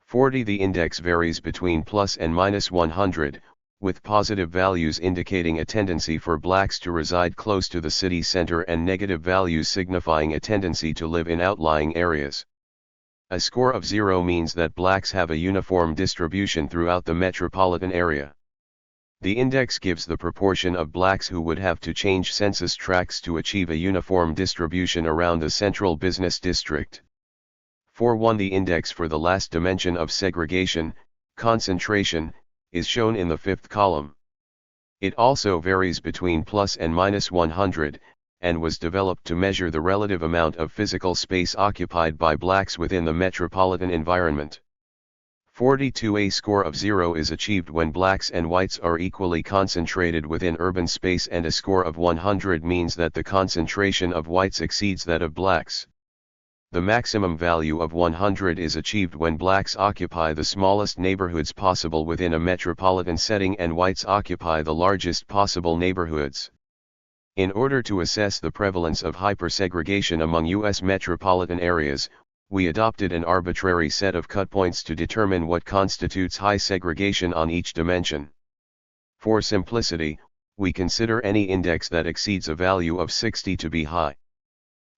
40. The index varies between plus and minus 100, with positive values indicating a tendency for blacks to reside close to the city center and negative values signifying a tendency to live in outlying areas. A score of 0 means that blacks have a uniform distribution throughout the metropolitan area. The index gives the proportion of blacks who would have to change census tracts to achieve a uniform distribution around the central business district. 4.1. The index for the last dimension of segregation, concentration, is shown in the fifth column. It also varies between plus and minus 100, and was developed to measure the relative amount of physical space occupied by blacks within the metropolitan environment. 42. A score of 0 is achieved when blacks and whites are equally concentrated within urban space, and a score of 100 means that the concentration of whites exceeds that of blacks. The maximum value of 100 is achieved when blacks occupy the smallest neighborhoods possible within a metropolitan setting and whites occupy the largest possible neighborhoods. In order to assess the prevalence of hypersegregation among U.S. metropolitan areas, we adopted an arbitrary set of cut points to determine what constitutes high segregation on each dimension. For simplicity, we consider any index that exceeds a value of 60 to be high.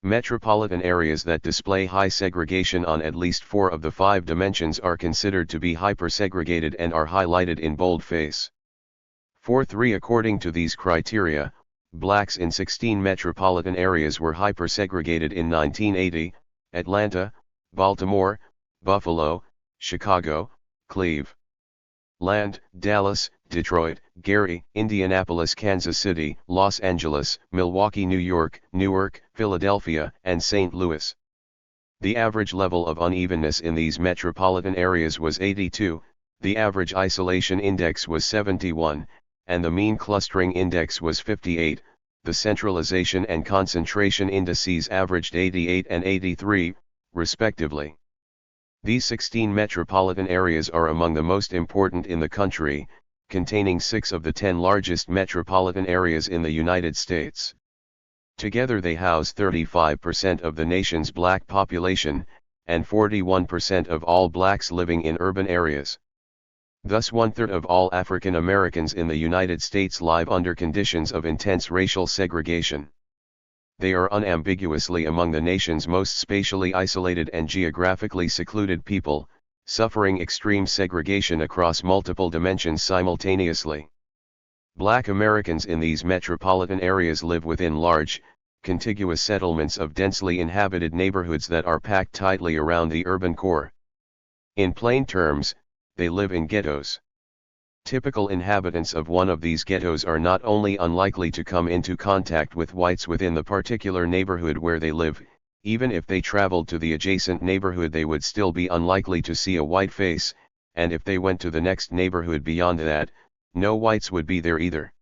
Metropolitan areas that display high segregation on at least 4 of the 5 dimensions are considered to be hypersegregated and are highlighted in boldface. 4.3. According to these criteria, blacks in 16 metropolitan areas were hypersegregated in 1980: Atlanta, Baltimore, Buffalo, Chicago, Cleveland, Dallas, Detroit, Gary, Indianapolis, Kansas City, Los Angeles, Milwaukee, New York, Newark, Philadelphia, and St. Louis. The average level of unevenness in these metropolitan areas was 82, the average isolation index was 71, and the mean clustering index was 58. The centralization and concentration indices averaged 88 and 83, respectively. These 16 metropolitan areas are among the most important in the country, containing 6 of the 10 largest metropolitan areas in the United States. Together they house 35% of the nation's black population, and 41% of all blacks living in urban areas. Thus 1/3 of all African Americans in the United States live under conditions of intense racial segregation. They are unambiguously among the nation's most spatially isolated and geographically secluded people, suffering extreme segregation across multiple dimensions simultaneously. Black Americans in these metropolitan areas live within large, contiguous settlements of densely inhabited neighborhoods that are packed tightly around the urban core. In plain terms, they live in ghettos. Typical inhabitants of one of these ghettos are not only unlikely to come into contact with whites within the particular neighborhood where they live, even if they traveled to the adjacent neighborhood they would still be unlikely to see a white face, and if they went to the next neighborhood beyond that, no whites would be there either.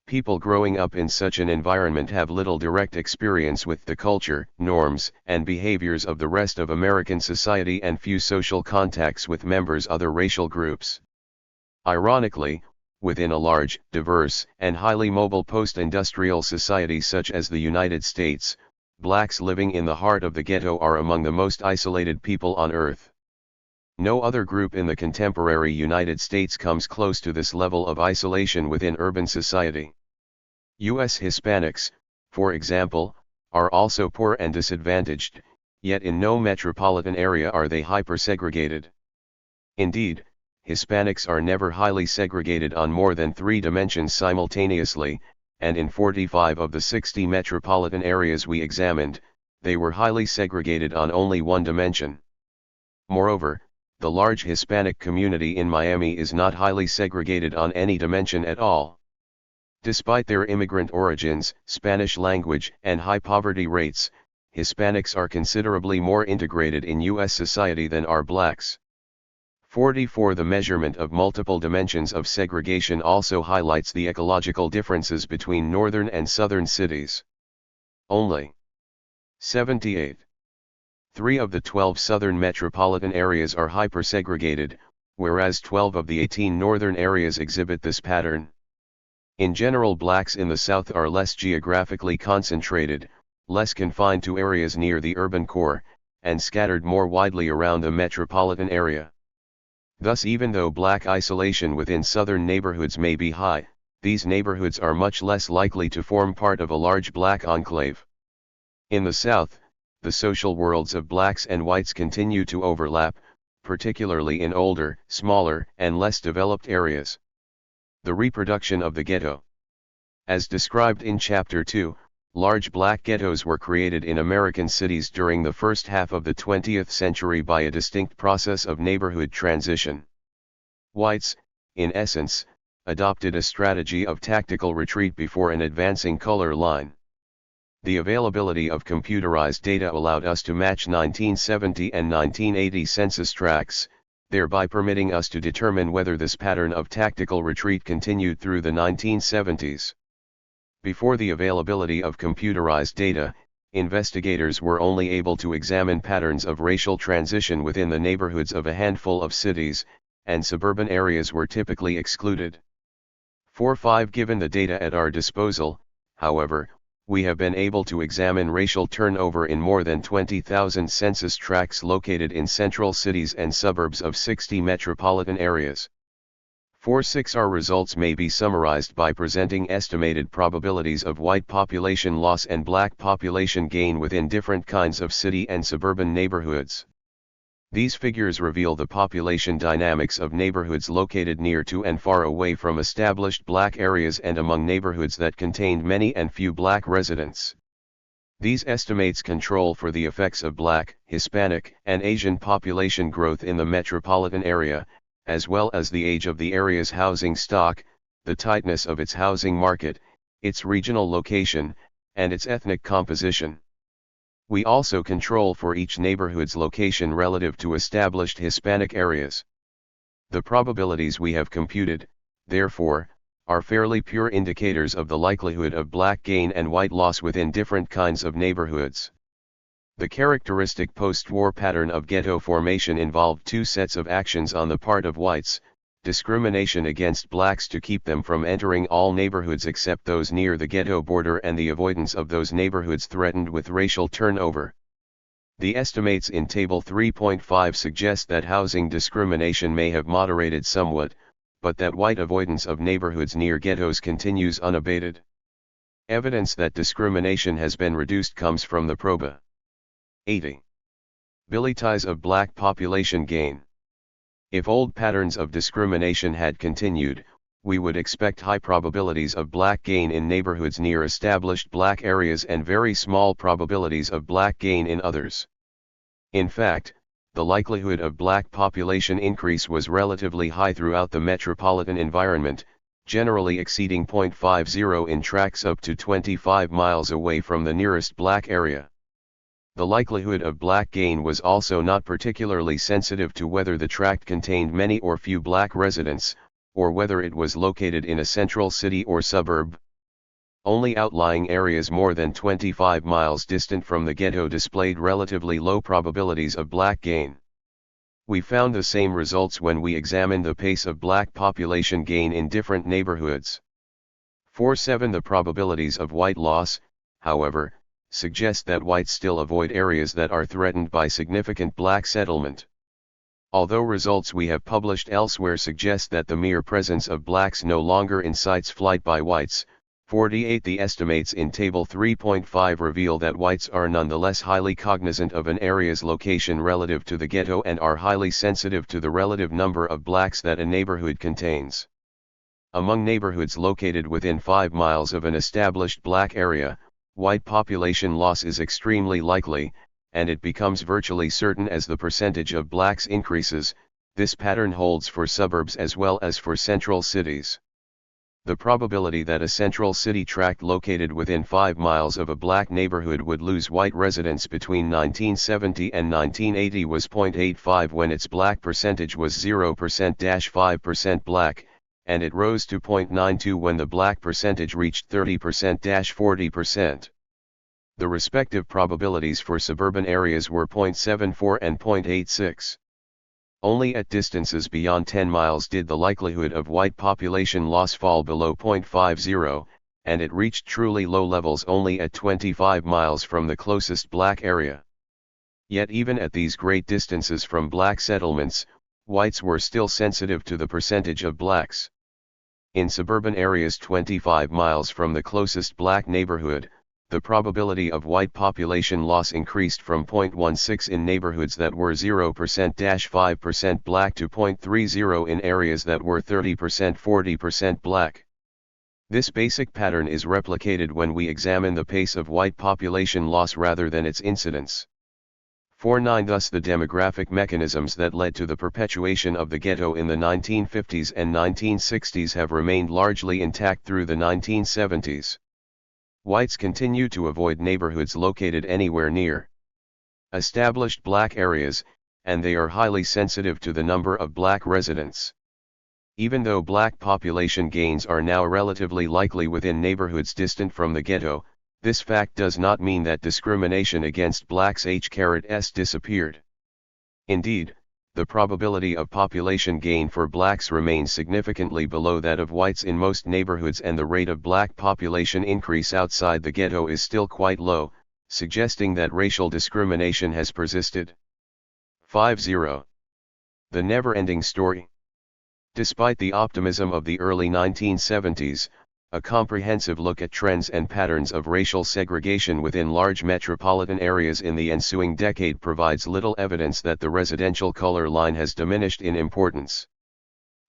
People growing up in such an environment have little direct experience with the culture, norms, and behaviors of the rest of American society and few social contacts with members of other racial groups. Ironically, within a large, diverse, and highly mobile post-industrial society such as the United States, blacks living in the heart of the ghetto are among the most isolated people on earth. No other group in the contemporary United States comes close to this level of isolation within urban society. U.S. Hispanics, for example, are also poor and disadvantaged, yet in no metropolitan area are they hypersegregated. Indeed, Hispanics are never highly segregated on more than 3 dimensions simultaneously, and in 45 of the 60 metropolitan areas we examined, they were highly segregated on only 1 dimension. Moreover, the large Hispanic community in Miami is not highly segregated on any dimension at all. Despite their immigrant origins, Spanish language, and high poverty rates, Hispanics are considerably more integrated in U.S. society than are blacks. 44. The measurement of multiple dimensions of segregation also highlights the ecological differences between northern and southern cities. Only 78. 3 of the 12 southern metropolitan areas are hypersegregated, whereas 12 of the 18 northern areas exhibit this pattern. In general, blacks in the south are less geographically concentrated, less confined to areas near the urban core, and scattered more widely around the metropolitan area. Thus, even though black isolation within southern neighborhoods may be high, these neighborhoods are much less likely to form part of a large black enclave. In the South, the social worlds of blacks and whites continue to overlap, particularly in older, smaller, and less developed areas. The reproduction of the ghetto. As described in Chapter 2, large black ghettos were created in American cities during the first half of the 20th century by a distinct process of neighborhood transition. Whites, in essence, adopted a strategy of tactical retreat before an advancing color line. The availability of computerized data allowed us to match 1970 and 1980 census tracts, thereby permitting us to determine whether this pattern of tactical retreat continued through the 1970s. Before the availability of computerized data, investigators were only able to examine patterns of racial transition within the neighborhoods of a handful of cities, and suburban areas were typically excluded. 4-5 Given the data at our disposal, however, we have been able to examine racial turnover in more than 20,000 census tracts located in central cities and suburbs of 60 metropolitan areas. 4-6 Our results may be summarized by presenting estimated probabilities of white population loss and black population gain within different kinds of city and suburban neighborhoods. These figures reveal the population dynamics of neighborhoods located near to and far away from established black areas and among neighborhoods that contained many and few black residents. These estimates control for the effects of black, Hispanic, and Asian population growth in the metropolitan area, as well as the age of the area's housing stock, the tightness of its housing market, its regional location, and its ethnic composition. We also control for each neighborhood's location relative to established Hispanic areas. The probabilities we have computed, therefore, are fairly pure indicators of the likelihood of black gain and white loss within different kinds of neighborhoods. The characteristic post-war pattern of ghetto formation involved 2 sets of actions on the part of whites: discrimination against blacks to keep them from entering all neighborhoods except those near the ghetto border, and the avoidance of those neighborhoods threatened with racial turnover. The estimates in Table 3.5 suggest that housing discrimination may have moderated somewhat, but that white avoidance of neighborhoods near ghettos continues unabated. Evidence that discrimination has been reduced comes from the proba. 80. Abilities of black population gain. If old patterns of discrimination had continued, we would expect high probabilities of black gain in neighborhoods near established black areas and very small probabilities of black gain in others. In fact, the likelihood of black population increase was relatively high throughout the metropolitan environment, generally exceeding 0.50 in tracts up to 25 miles away from the nearest black area. The likelihood of black gain was also not particularly sensitive to whether the tract contained many or few black residents, or whether it was located in a central city or suburb. Only outlying areas more than 25 miles distant from the ghetto displayed relatively low probabilities of black gain. We found the same results when we examined the pace of black population gain in different neighborhoods. 4-7 The probabilities of white loss, however, suggest that whites still avoid areas that are threatened by significant black settlement. Although results we have published elsewhere suggest that the mere presence of blacks no longer incites flight by whites, 48. The estimates in Table 3.5 reveal that whites are nonetheless highly cognizant of an area's location relative to the ghetto and are highly sensitive to the relative number of blacks that a neighborhood contains. Among neighborhoods located within 5 miles of an established black area, white population loss is extremely likely, and it becomes virtually certain as the percentage of blacks increases. This pattern holds for suburbs as well as for central cities. The probability that a central city tract located within 5 miles of a black neighborhood would lose white residents between 1970 and 1980 was 0.85 when its black percentage was 0%-5% black, and it rose to 0.92 when the black percentage reached 30%-40%. The respective probabilities for suburban areas were 0.74 and 0.86. Only at distances beyond 10 miles did the likelihood of white population loss fall below 0.50, and it reached truly low levels only at 25 miles from the closest black area. Yet even at these great distances from black settlements, whites were still sensitive to the percentage of blacks. In suburban areas 25 miles from the closest black neighborhood, the probability of white population loss increased from 0.16 in neighborhoods that were 0%-5% black to 0.30 in areas that were 30%-40% black. This basic pattern is replicated when we examine the pace of white population loss rather than its incidence. 49. Thus the demographic mechanisms that led to the perpetuation of the ghetto in the 1950s and 1960s have remained largely intact through the 1970s. Whites continue to avoid neighborhoods located anywhere near established black areas, and they are highly sensitive to the number of black residents. Even though black population gains are now relatively likely within neighborhoods distant from the ghetto, this fact does not mean that discrimination against blacks has disappeared. Indeed, the probability of population gain for blacks remains significantly below that of whites in most neighborhoods, and the rate of black population increase outside the ghetto is still quite low, suggesting that racial discrimination has persisted. 50. The never-ending story. Despite the optimism of the early 1970s, a comprehensive look at trends and patterns of racial segregation within large metropolitan areas in the ensuing decade provides little evidence that the residential color line has diminished in importance.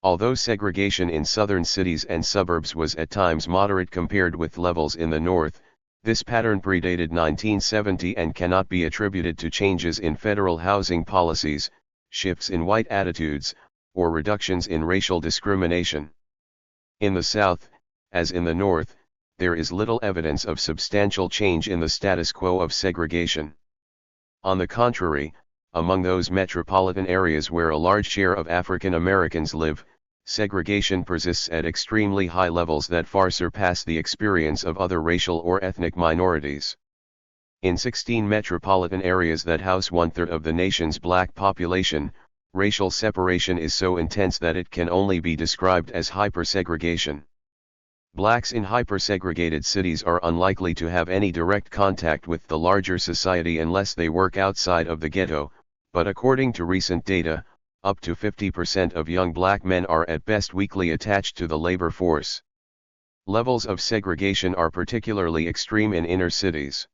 Although segregation in southern cities and suburbs was at times moderate compared with levels in the north, this pattern predated 1970 and cannot be attributed to changes in federal housing policies, shifts in white attitudes, or reductions in racial discrimination. In the South, as in the North, there is little evidence of substantial change in the status quo of segregation. On the contrary, among those metropolitan areas where a large share of African Americans live, segregation persists at extremely high levels that far surpass the experience of other racial or ethnic minorities. In 16 metropolitan areas that house 1/3 of the nation's black population, racial separation is so intense that it can only be described as hypersegregation. Blacks in hypersegregated cities are unlikely to have any direct contact with the larger society unless they work outside of the ghetto, but according to recent data, up to 50% of young black men are at best weakly attached to the labor force. Levels of segregation are particularly extreme in inner cities.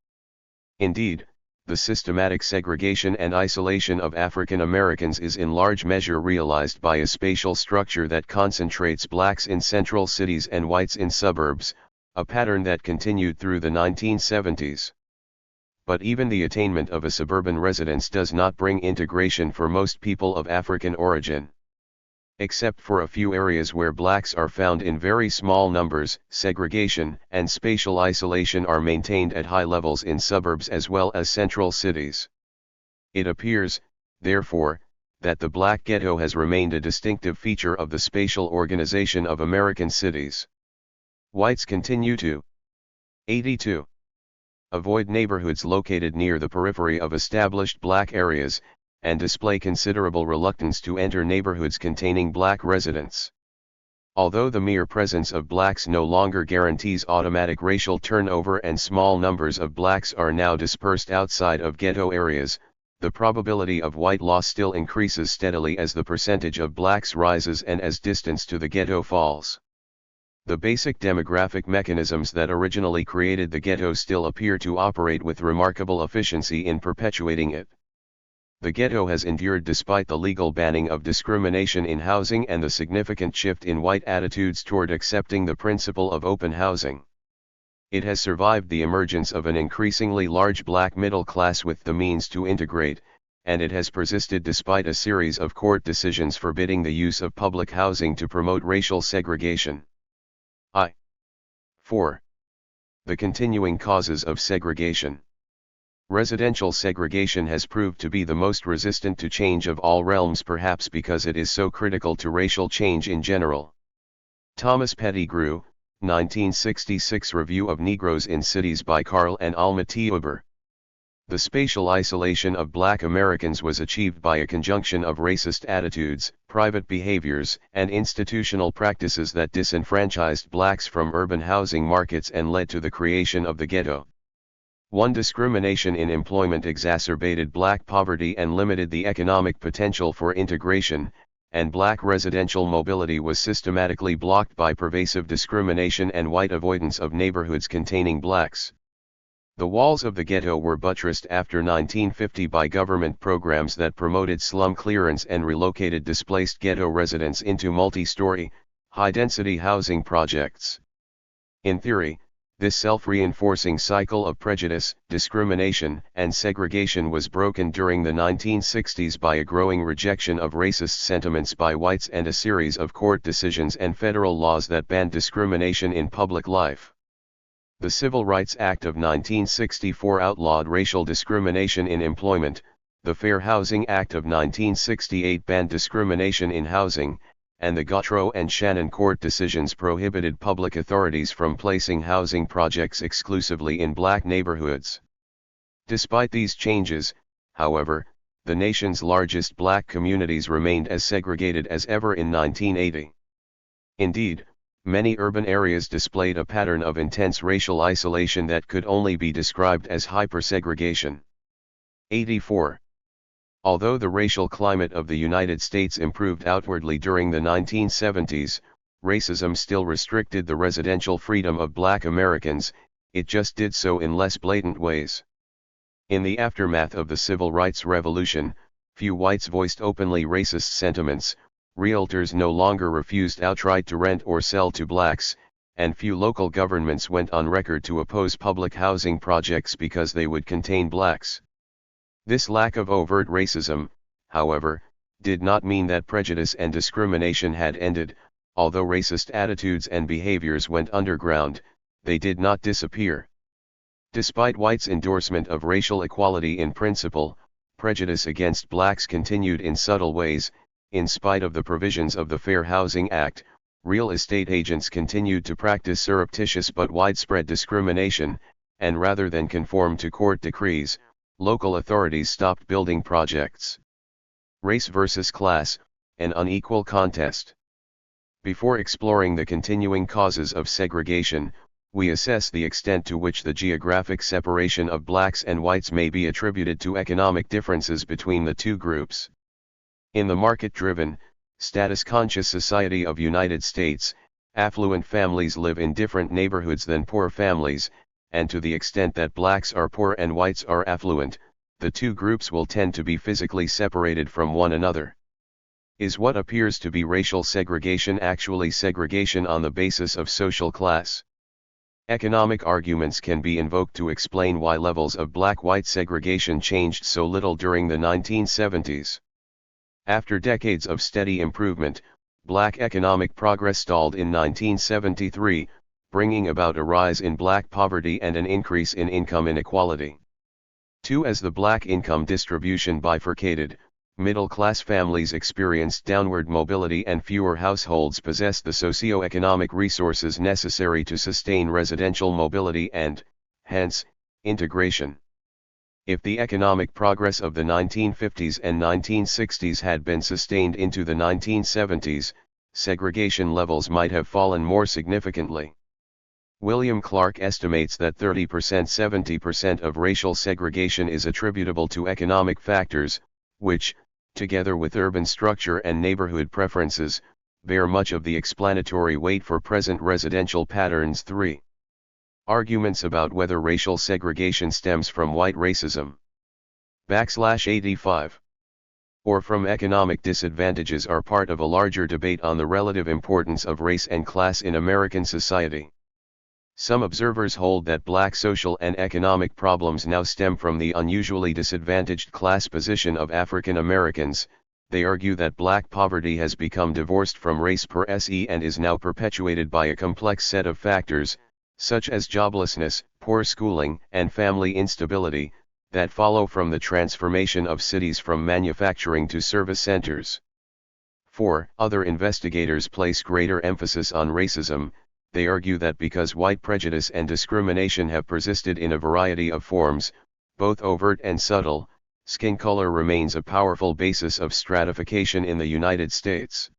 Indeed, the systematic segregation and isolation of African Americans is in large measure realized by a spatial structure that concentrates blacks in central cities and whites in suburbs, a pattern that continued through the 1970s. But even the attainment of a suburban residence does not bring integration for most people of African origin. Except for a few areas where blacks are found in very small numbers, segregation and spatial isolation are maintained at high levels in suburbs as well as central cities. It appears, therefore, that the black ghetto has remained a distinctive feature of the spatial organization of American cities. Whites continue to 82. Avoid neighborhoods located near the periphery of established black areas, and display considerable reluctance to enter neighborhoods containing black residents. Although the mere presence of blacks no longer guarantees automatic racial turnover and small numbers of blacks are now dispersed outside of ghetto areas, the probability of white loss still increases steadily as the percentage of blacks rises and as distance to the ghetto falls. The basic demographic mechanisms that originally created the ghetto still appear to operate with remarkable efficiency in perpetuating it. The ghetto has endured despite the legal banning of discrimination in housing and the significant shift in white attitudes toward accepting the principle of open housing. It has survived the emergence of an increasingly large black middle class with the means to integrate, and it has persisted despite a series of court decisions forbidding the use of public housing to promote racial segregation. 4. The continuing causes of segregation. Residential segregation has proved to be the most resistant to change of all realms, perhaps because it is so critical to racial change in general. Thomas Pettigrew, 1966 Review of Negroes in Cities by Carl and Alma Teuber. The spatial isolation of Black Americans was achieved by a conjunction of racist attitudes, private behaviors, and institutional practices that disenfranchised blacks from urban housing markets and led to the creation of the ghetto. 1. Discrimination in employment exacerbated black poverty and limited the economic potential for integration, and black residential mobility was systematically blocked by pervasive discrimination and white avoidance of neighborhoods containing blacks. The walls of the ghetto were buttressed after 1950 by government programs that promoted slum clearance and relocated displaced ghetto residents into multi-story, high-density housing projects. In theory, this self-reinforcing cycle of prejudice, discrimination, and segregation was broken during the 1960s by a growing rejection of racist sentiments by whites and a series of court decisions and federal laws that banned discrimination in public life. The Civil Rights Act of 1964 outlawed racial discrimination in employment, the Fair Housing Act of 1968 banned discrimination in housing, and the Gautreaux and Shannon court decisions prohibited public authorities from placing housing projects exclusively in black neighborhoods. Despite these changes, however, the nation's largest black communities remained as segregated as ever in 1980. Indeed, many urban areas displayed a pattern of intense racial isolation that could only be described as hypersegregation. 84. Although the racial climate of the United States improved outwardly during the 1970s, racism still restricted the residential freedom of black Americans, it just did so in less blatant ways. In the aftermath of the Civil Rights Revolution, few whites voiced openly racist sentiments, realtors no longer refused outright to rent or sell to blacks, and few local governments went on record to oppose public housing projects because they would contain blacks. This lack of overt racism, however, did not mean that prejudice and discrimination had ended. Although racist attitudes and behaviors went underground, they did not disappear. Despite whites' endorsement of racial equality in principle, prejudice against blacks continued in subtle ways. In spite of the provisions of the Fair Housing Act, real estate agents continued to practice surreptitious but widespread discrimination, and rather than conform to court decrees, local authorities stopped building projects. Race versus class, an unequal contest. Before exploring the continuing causes of segregation, we assess the extent to which the geographic separation of blacks and whites may be attributed to economic differences between the two groups. In the market-driven, status-conscious society of United States, affluent families live in different neighborhoods than poor families, and to the extent that blacks are poor and whites are affluent, the two groups will tend to be physically separated from one another. Is what appears to be racial segregation actually segregation on the basis of social class? Economic arguments can be invoked to explain why levels of black-white segregation changed so little during the 1970s. After decades of steady improvement, black economic progress stalled in 1973, bringing about a rise in black poverty and an increase in income inequality. 2. As the black income distribution bifurcated, middle-class families experienced downward mobility and fewer households possessed the socio-economic resources necessary to sustain residential mobility and, hence, integration. If the economic progress of the 1950s and 1960s had been sustained into the 1970s, segregation levels might have fallen more significantly. William Clark estimates that 30–70% of racial segregation is attributable to economic factors, which, together with urban structure and neighborhood preferences, bear much of the explanatory weight for present residential patterns. 3. Arguments about whether racial segregation stems from white racism. /85. Or from economic disadvantages are part of a larger debate on the relative importance of race and class in American society. Some observers hold that black social and economic problems now stem from the unusually disadvantaged class position of African Americans. They argue that black poverty has become divorced from race per se and is now perpetuated by a complex set of factors, such as joblessness, poor schooling, and family instability, that follow from the transformation of cities from manufacturing to service centers. 4. Other investigators place greater emphasis on racism. They argue that because white prejudice and discrimination have persisted in a variety of forms, both overt and subtle, skin color remains a powerful basis of stratification in the United States.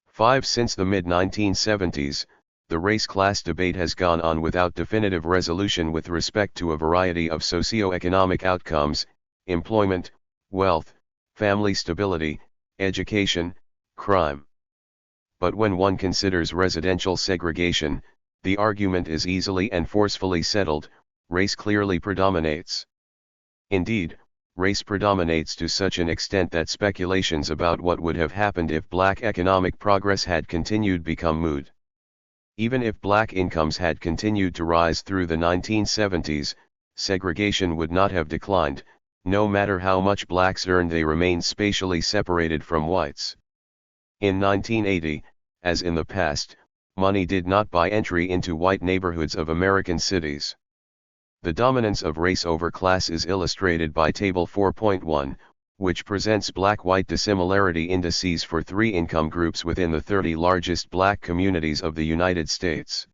5. Since the mid-1970s, the race-class debate has gone on without definitive resolution with respect to a variety of socio-economic outcomes: employment, wealth, family stability, education, crime. But when one considers residential segregation, the argument is easily and forcefully settled: race clearly predominates. Indeed, race predominates to such an extent that speculations about what would have happened if black economic progress had continued become moot. Even if black incomes had continued to rise through the 1970s, segregation would not have declined. No matter how much blacks earned, they remained spatially separated from whites. In 1980, as in the past, money did not buy entry into white neighborhoods of American cities. The dominance of race over class is illustrated by Table 4.1, which presents black-white dissimilarity indices for 3 income groups within the 30 largest black communities of the United States.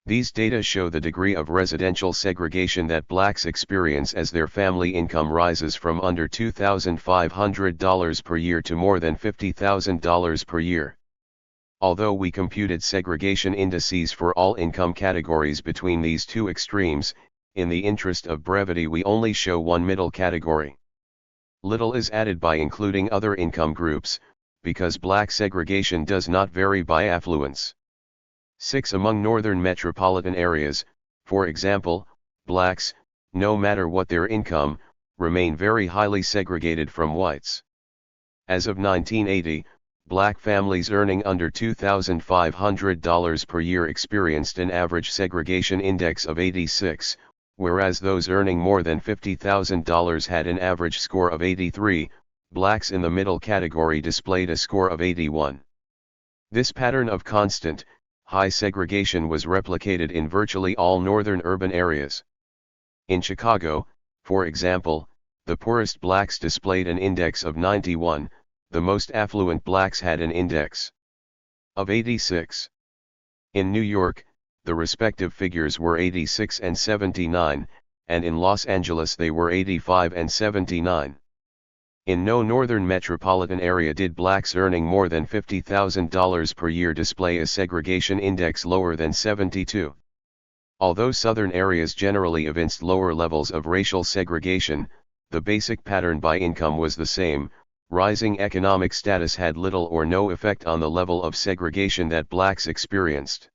These data show the degree of residential segregation that blacks experience as their family income rises from under $2,500 per year to more than $50,000 per year. Although we computed segregation indices for all income categories between these two extremes, in the interest of brevity we only show one middle category. Little is added by including other income groups, because black segregation does not vary by affluence. 6. Among northern metropolitan areas, for example, blacks, no matter what their income, remain very highly segregated from whites. As of 1980, black families earning under $2,500 per year experienced an average segregation index of 86, whereas those earning more than $50,000 had an average score of 83. Blacks in the middle category displayed a score of 81. This pattern of constant, high segregation was replicated in virtually all northern urban areas. In Chicago, for example, the poorest blacks displayed an index of 91, the most affluent blacks had an index of 86. In New York, the respective figures were 86 and 79, and in Los Angeles they were 85 and 79. In no northern metropolitan area did blacks earning more than $50,000 per year display a segregation index lower than 72. Although southern areas generally evinced lower levels of racial segregation, the basic pattern by income was the same. Rising economic status had little or no effect on the level of segregation that blacks experienced.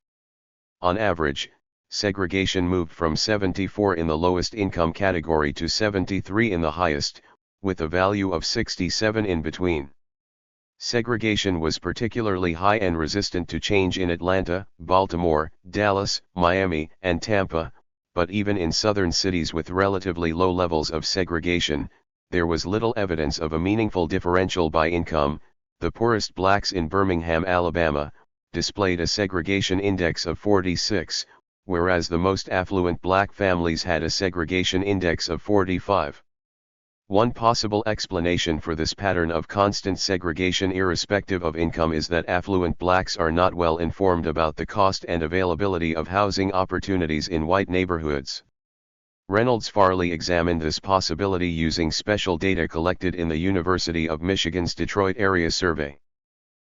On average, segregation moved from 74 in the lowest income category to 73 in the highest, with a value of 67 in between. Segregation was particularly high and resistant to change in Atlanta, Baltimore, Dallas, Miami, and Tampa, but even in southern cities with relatively low levels of segregation, there was little evidence of a meaningful differential by income. The poorest blacks in Birmingham, Alabama, displayed a segregation index of 46, whereas the most affluent black families had a segregation index of 45. One possible explanation for this pattern of constant segregation irrespective of income is that affluent blacks are not well informed about the cost and availability of housing opportunities in white neighborhoods. Reynolds Farley examined this possibility using special data collected in the University of Michigan's Detroit area survey.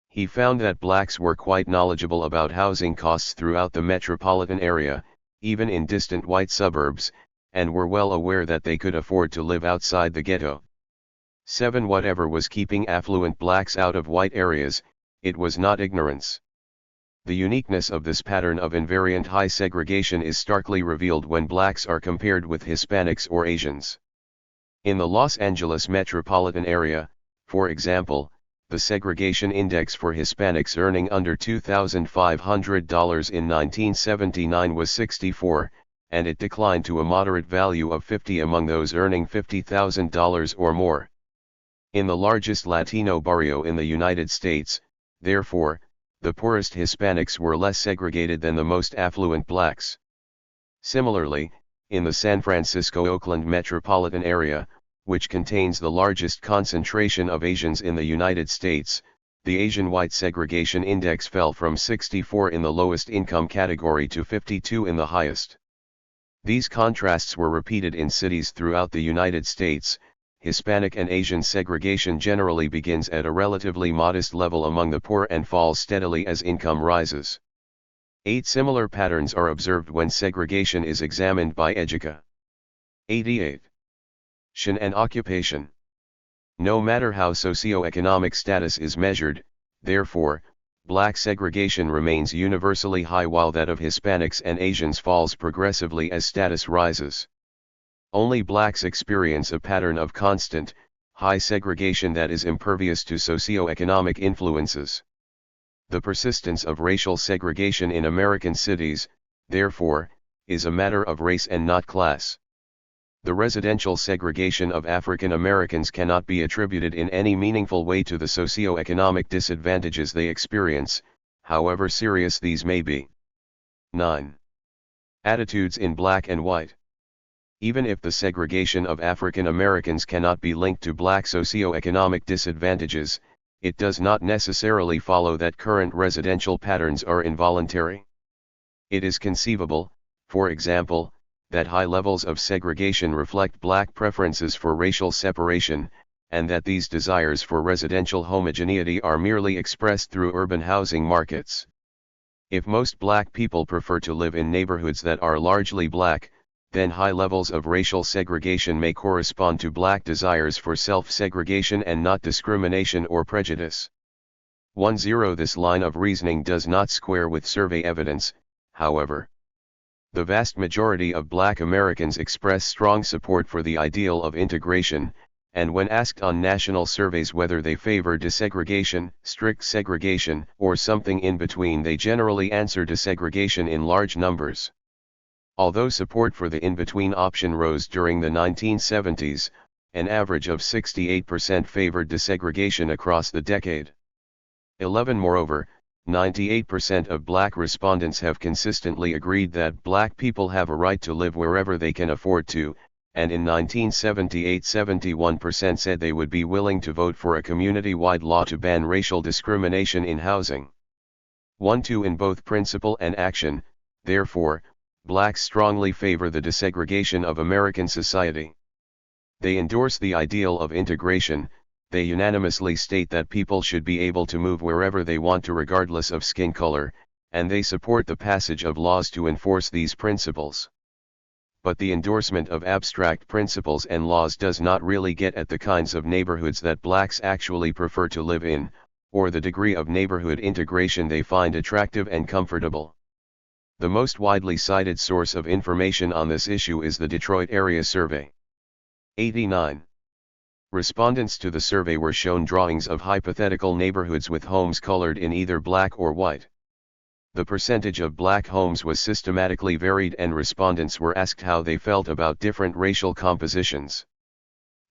He found that blacks were quite knowledgeable about housing costs throughout the metropolitan area, even in distant white suburbs, and were well aware that they could afford to live outside the ghetto. 7. Whatever was keeping affluent blacks out of white areas, it was not ignorance. The uniqueness of this pattern of invariant high segregation is starkly revealed when blacks are compared with Hispanics or Asians. In the Los Angeles metropolitan area, for example, the segregation index for Hispanics earning under $2,500 in 1979 was 64, and it declined to a moderate value of 50 among those earning $50,000 or more. In the largest Latino barrio in the United States, therefore, the poorest Hispanics were less segregated than the most affluent blacks. Similarly, in the San Francisco-Oakland metropolitan area, which contains the largest concentration of Asians in the United States, the Asian-white segregation index fell from 64 in the lowest income category to 52 in the highest. These contrasts were repeated in cities throughout the United States. Hispanic and Asian segregation generally begins at a relatively modest level among the poor and falls steadily as income rises. 8 similar patterns are observed when segregation is examined by Educa. 88. Tion and occupation. No matter how socioeconomic status is measured, therefore, black segregation remains universally high while that of Hispanics and Asians falls progressively as status rises. Only blacks experience a pattern of constant, high segregation that is impervious to socioeconomic influences. The persistence of racial segregation in American cities, therefore, is a matter of race and not class. The residential segregation of African Americans cannot be attributed in any meaningful way to the socioeconomic disadvantages they experience, however serious these may be. 9. Attitudes in black and white. Even if the segregation of African Americans cannot be linked to black socioeconomic disadvantages, it does not necessarily follow that current residential patterns are involuntary. It is conceivable, for example, that high levels of segregation reflect black preferences for racial separation, and that these desires for residential homogeneity are merely expressed through urban housing markets. If most black people prefer to live in neighborhoods that are largely black, then high levels of racial segregation may correspond to black desires for self-segregation and not discrimination or prejudice. 10. This line of reasoning does not square with survey evidence, however. The vast majority of black Americans express strong support for the ideal of integration, and when asked on national surveys whether they favor desegregation, strict segregation, or something in between, they generally answer desegregation in large numbers. Although support for the in-between option rose during the 1970s, an average of 68% favored desegregation across the decade. 11. Moreover, 98% of black respondents have consistently agreed that black people have a right to live wherever they can afford to, and in 1978 71% said they would be willing to vote for a community-wide law to ban racial discrimination in housing. 1-2 In both principle and action, therefore, blacks strongly favor the desegregation of American society. They endorse the ideal of integration. They unanimously state that people should be able to move wherever they want to regardless of skin color, and they support the passage of laws to enforce these principles. But the endorsement of abstract principles and laws does not really get at the kinds of neighborhoods that blacks actually prefer to live in, or the degree of neighborhood integration they find attractive and comfortable. The most widely cited source of information on this issue is the Detroit Area Survey. 89. Respondents to the survey were shown drawings of hypothetical neighborhoods with homes colored in either black or white. The percentage of black homes was systematically varied and respondents were asked how they felt about different racial compositions.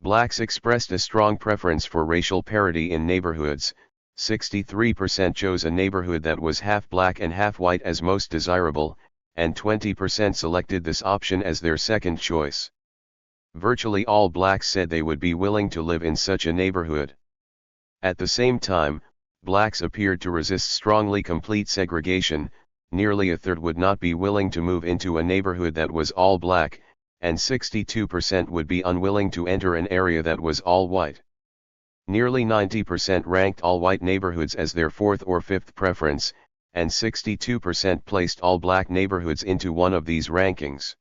Blacks expressed a strong preference for racial parity in neighborhoods. 63% chose a neighborhood that was half black and half white as most desirable, and 20% selected this option as their second choice. Virtually all blacks said they would be willing to live in such a neighborhood. At the same time, blacks appeared to resist strongly complete segregation. Nearly a third would not be willing to move into a neighborhood that was all black, and 62% would be unwilling to enter an area that was all white. Nearly 90% ranked all-white neighborhoods as their fourth or fifth preference, and 62% placed all-black neighborhoods into one of these rankings.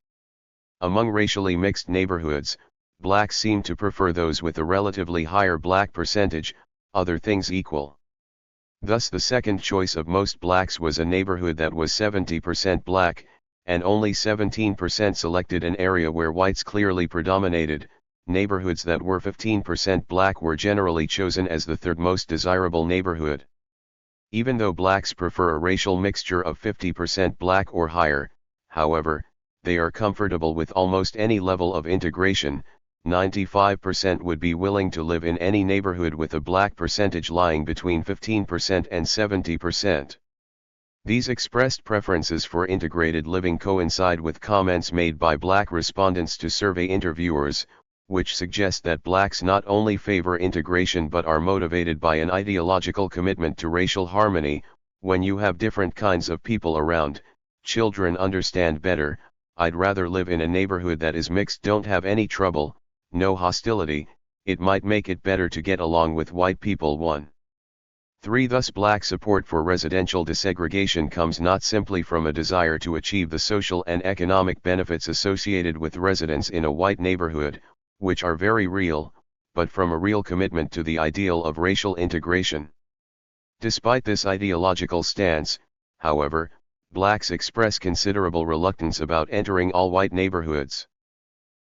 Among racially mixed neighborhoods, blacks seem to prefer those with a relatively higher black percentage, other things equal. Thus the second choice of most blacks was a neighborhood that was 70% black, and only 17% selected an area where whites clearly predominated. Neighborhoods that were 15% black were generally chosen as the third most desirable neighborhood. Even though blacks prefer a racial mixture of 50% black or higher, however, they are comfortable with almost any level of integration. 95% would be willing to live in any neighborhood with a black percentage lying between 15% and 70%. These expressed preferences for integrated living coincide with comments made by black respondents to survey interviewers, which suggest that blacks not only favor integration but are motivated by an ideological commitment to racial harmony. When you have different kinds of people around, children understand better. I'd rather live in a neighborhood that is mixed, don't have any trouble, no hostility, it might make it better to get along with white people. 1. 3. Thus black support for residential desegregation comes not simply from a desire to achieve the social and economic benefits associated with residence in a white neighborhood, which are very real, but from a real commitment to the ideal of racial integration. Despite this ideological stance, however, blacks express considerable reluctance about entering all-white neighborhoods.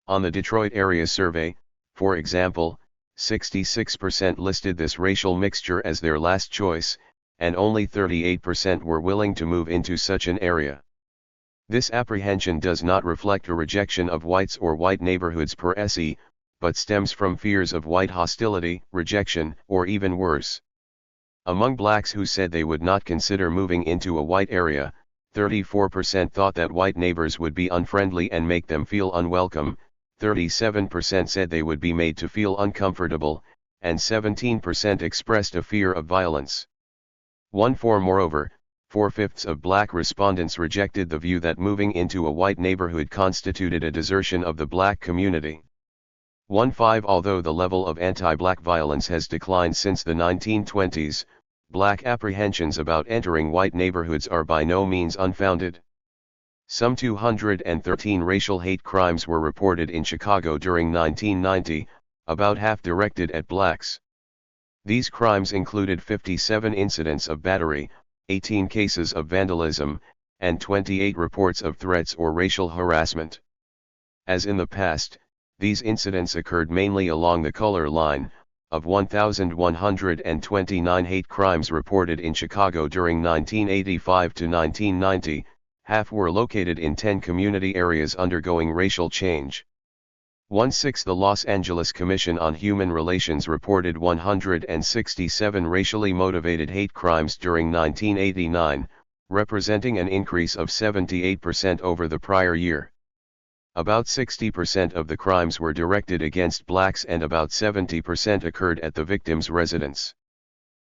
On the Detroit area survey, for example, 66% listed this racial mixture as their last choice, and only 38% were willing to move into such an area. This apprehension does not reflect a rejection of whites or white neighborhoods per se, but stems from fears of white hostility, rejection, or even worse. Among blacks who said they would not consider moving into a white area, 34% thought that white neighbors would be unfriendly and make them feel unwelcome, 37% said they would be made to feel uncomfortable, and 17% expressed a fear of violence. Moreover, 4/5 of black respondents rejected the view that moving into a white neighborhood constituted a desertion of the black community. 1/5 Although the level of anti-black violence has declined since the 1920s, black apprehensions about entering white neighborhoods are by no means unfounded. Some 213 racial hate crimes were reported in Chicago during 1990, about half directed at blacks. These crimes included 57 incidents of battery, 18 cases of vandalism, and 28 reports of threats or racial harassment. As in the past, these incidents occurred mainly along the color line. Of 1,129 hate crimes reported in Chicago during 1985 to 1990, half were located in 10 community areas undergoing racial change. 1/6 The Los Angeles Commission on Human Relations reported 167 racially motivated hate crimes during 1989, representing an increase of 78% over the prior year. About 60% of the crimes were directed against blacks and about 70% occurred at the victim's residence.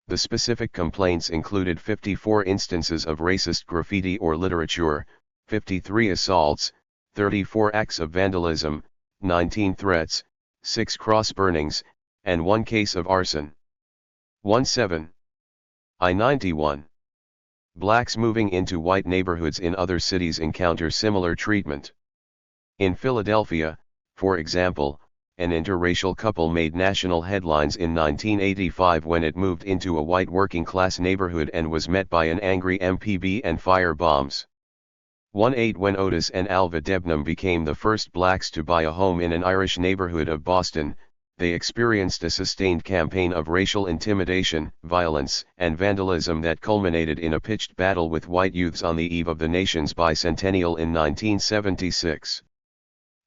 The specific complaints included 54 instances of racist graffiti or literature, 53 assaults, 34 acts of vandalism, 19 threats, 6 cross burnings, and 1 case of arson. 1/7. I-91. Blacks moving into white neighborhoods in other cities encounter similar treatment. In Philadelphia, for example, an interracial couple made national headlines in 1985 when it moved into a white working-class neighborhood and was met by an angry MPB and fire bombs. 1/8 When Otis and Alva Debnam became the first blacks to buy a home in an Irish neighborhood of Boston, they experienced a sustained campaign of racial intimidation, violence, and vandalism that culminated in a pitched battle with white youths on the eve of the nation's bicentennial in 1976.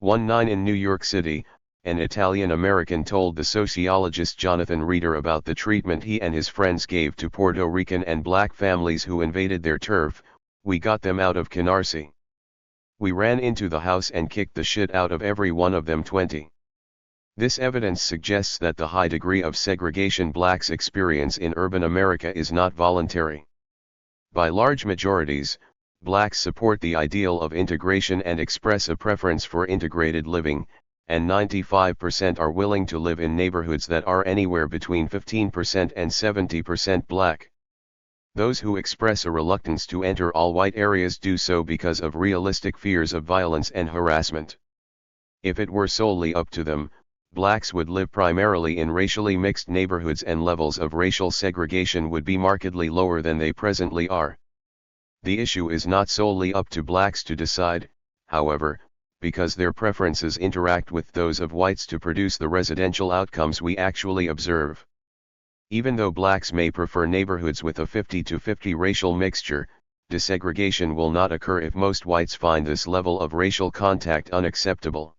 1/9 In New York City, an Italian-American told the sociologist Jonathan Reeder about the treatment he and his friends gave to Puerto Rican and black families who invaded their turf. "We got them out of Canarsie. We ran into the house and kicked the shit out of every one of them." 20. This evidence suggests that the high degree of segregation blacks experience in urban America is not voluntary. By large majorities, blacks support the ideal of integration and express a preference for integrated living, and 95% are willing to live in neighborhoods that are anywhere between 15% and 70% black. Those who express a reluctance to enter all-white areas do so because of realistic fears of violence and harassment. If it were solely up to them, blacks would live primarily in racially mixed neighborhoods and levels of racial segregation would be markedly lower than they presently are. The issue is not solely up to blacks to decide, however, because their preferences interact with those of whites to produce the residential outcomes we actually observe. Even though blacks may prefer neighborhoods with a 50-50 racial mixture, desegregation will not occur if most whites find this level of racial contact unacceptable.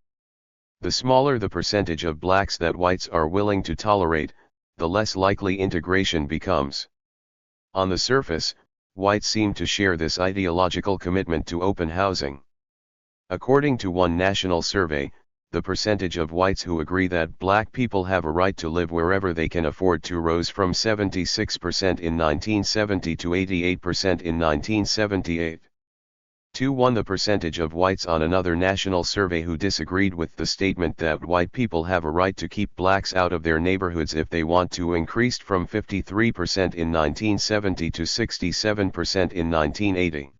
The smaller the percentage of blacks that whites are willing to tolerate, the less likely integration becomes. On the surface, whites seem to share this ideological commitment to open housing. According to one national survey, the percentage of whites who agree that black people have a right to live wherever they can afford to rose from 76% in 1970 to 88% in 1978. 2-1 The percentage of whites on another national survey who disagreed with the statement that white people have a right to keep blacks out of their neighborhoods if they want to increased from 53% in 1970 to 67% in 1980.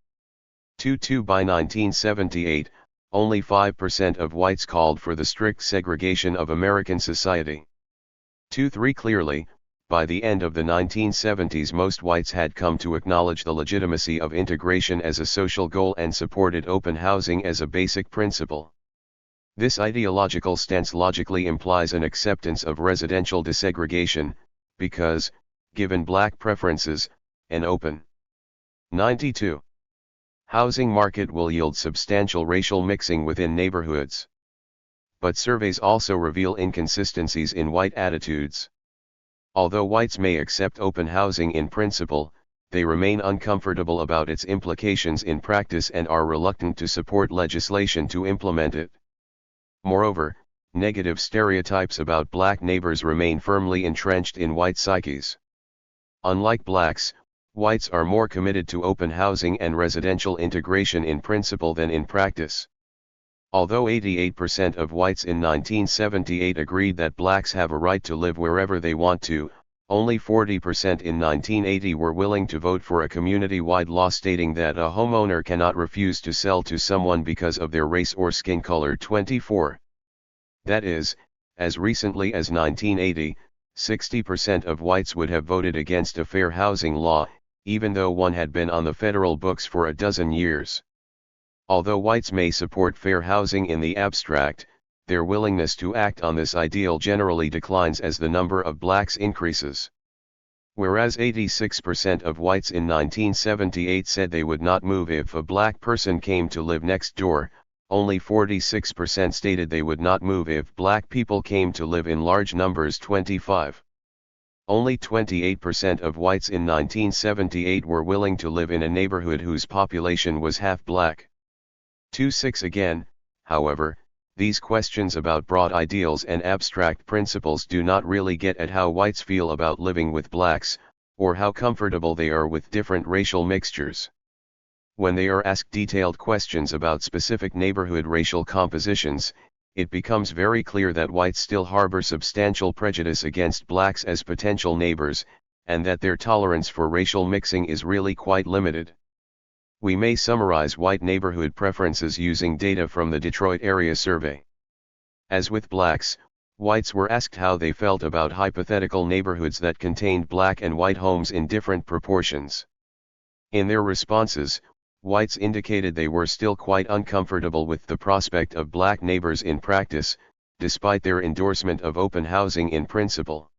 2-2 By 1978, only 5% of whites called for the strict segregation of American society. 2-3 Clearly, by the end of the 1970s most whites had come to acknowledge the legitimacy of integration as a social goal and supported open housing as a basic principle. This ideological stance logically implies an acceptance of residential desegregation, because, given black preferences, an open 92 housing market will yield substantial racial mixing within neighborhoods. But surveys also reveal inconsistencies in white attitudes. Although whites may accept open housing in principle, they remain uncomfortable about its implications in practice and are reluctant to support legislation to implement it. Moreover, negative stereotypes about black neighbors remain firmly entrenched in white psyches. Unlike blacks, whites are more committed to open housing and residential integration in principle than in practice. Although 88% of whites in 1978 agreed that blacks have a right to live wherever they want to, only 40% in 1980 were willing to vote for a community-wide law stating that a homeowner cannot refuse to sell to someone because of their race or skin color. 24. That is, as recently as 1980, 60% of whites would have voted against a fair housing law, even though one had been on the federal books for a dozen years. Although whites may support fair housing in the abstract, their willingness to act on this ideal generally declines as the number of blacks increases. Whereas 86% of whites in 1978 said they would not move if a black person came to live next door, only 46% stated they would not move if black people came to live in large numbers. 25. Only 28% of whites in 1978 were willing to live in a neighborhood whose population was half black. 26 Again, however, these questions about broad ideals and abstract principles do not really get at how whites feel about living with blacks, or how comfortable they are with different racial mixtures. When they are asked detailed questions about specific neighborhood racial compositions, it becomes very clear that whites still harbor substantial prejudice against blacks as potential neighbors, and that their tolerance for racial mixing is really quite limited. We may summarize white neighborhood preferences using data from the Detroit area survey. As with blacks, whites were asked how they felt about hypothetical neighborhoods that contained black and white homes in different proportions. In their responses, whites indicated they were still quite uncomfortable with the prospect of black neighbors in practice, despite their endorsement of open housing in principle.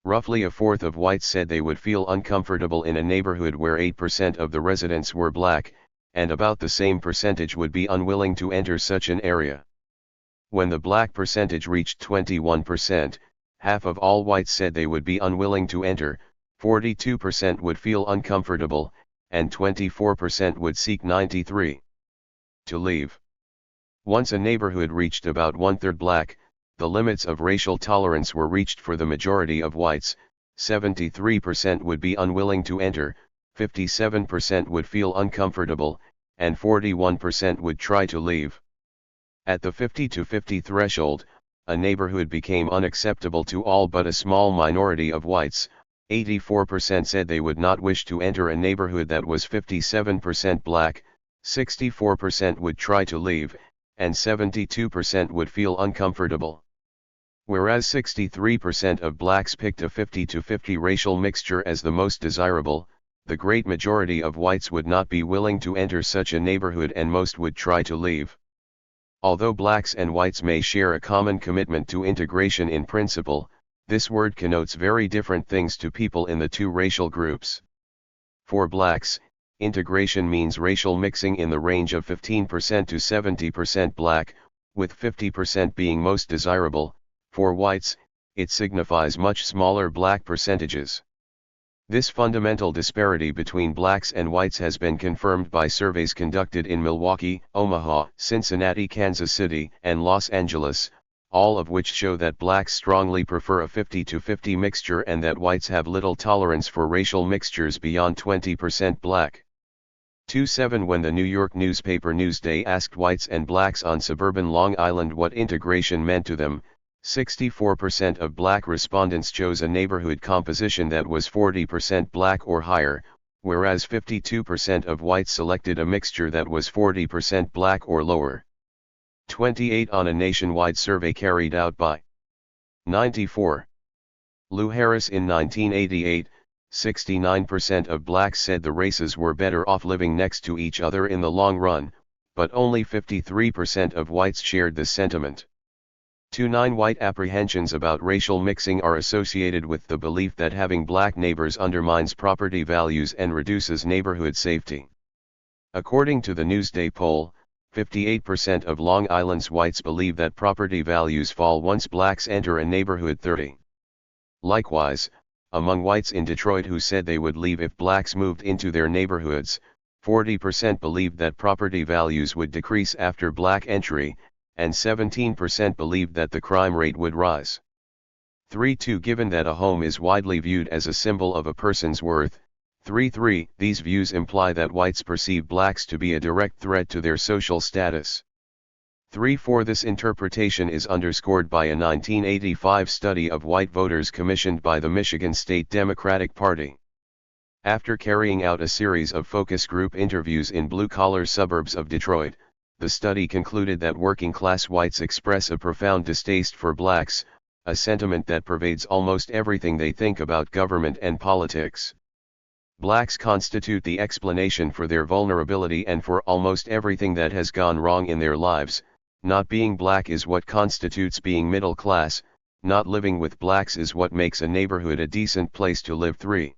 Roughly a fourth of whites said they would feel uncomfortable in a neighborhood where 8% of the residents were black, and about the same percentage would be unwilling to enter such an area. When the black percentage reached 21%, half of all whites said they would be unwilling to enter, 42% would feel uncomfortable, and 24% would seek 93 to leave. Once a neighborhood reached about one-third black, the limits of racial tolerance were reached for the majority of whites. 73% would be unwilling to enter, 57% would feel uncomfortable, and 41% would try to leave. At the 50-50 threshold, a neighborhood became unacceptable to all but a small minority of whites. 84% said they would not wish to enter a neighborhood that was 57% black, 64% would try to leave, and 72% would feel uncomfortable. Whereas 63% of blacks picked a 50-50 racial mixture as the most desirable, the great majority of whites would not be willing to enter such a neighborhood and most would try to leave. Although blacks and whites may share a common commitment to integration in principle, this word connotes very different things to people in the two racial groups. For blacks, integration means racial mixing in the range of 15% to 70% black, with 50% being most desirable. For whites, it signifies much smaller black percentages. This fundamental disparity between blacks and whites has been confirmed by surveys conducted in Milwaukee, Omaha, Cincinnati, Kansas City, and Los Angeles, all of which show that blacks strongly prefer a 50-50 mixture and that whites have little tolerance for racial mixtures beyond 20% black. 27 When the New York newspaper Newsday asked whites and blacks on suburban Long Island what integration meant to them, 64% of black respondents chose a neighborhood composition that was 40% black or higher, whereas 52% of whites selected a mixture that was 40% black or lower. 28 On a nationwide survey carried out by 94. Lou Harris in 1988, 69% of blacks said the races were better off living next to each other in the long run, but only 53% of whites shared this sentiment. 29 White apprehensions about racial mixing are associated with the belief that having black neighbors undermines property values and reduces neighborhood safety. According to the Newsday poll, 58% of Long Island's whites believe that property values fall once blacks enter a neighborhood. 30. Likewise, among whites in Detroit who said they would leave if blacks moved into their neighborhoods, 40% believed that property values would decrease after black entry, and 17% believed that the crime rate would rise. 3. Given that a home is widely viewed as a symbol of a person's worth, 3. These views imply that whites perceive blacks to be a direct threat to their social status. 3. This interpretation is underscored by a 1985 study of white voters commissioned by the Michigan State Democratic Party. After carrying out a series of focus group interviews in blue-collar suburbs of Detroit, the study concluded that working-class whites express a profound distaste for blacks, a sentiment that pervades almost everything they think about government and politics. Blacks constitute the explanation for their vulnerability and for almost everything that has gone wrong in their lives. Not being black is what constitutes being middle class, not living with blacks is what makes a neighborhood a decent place to live. 3.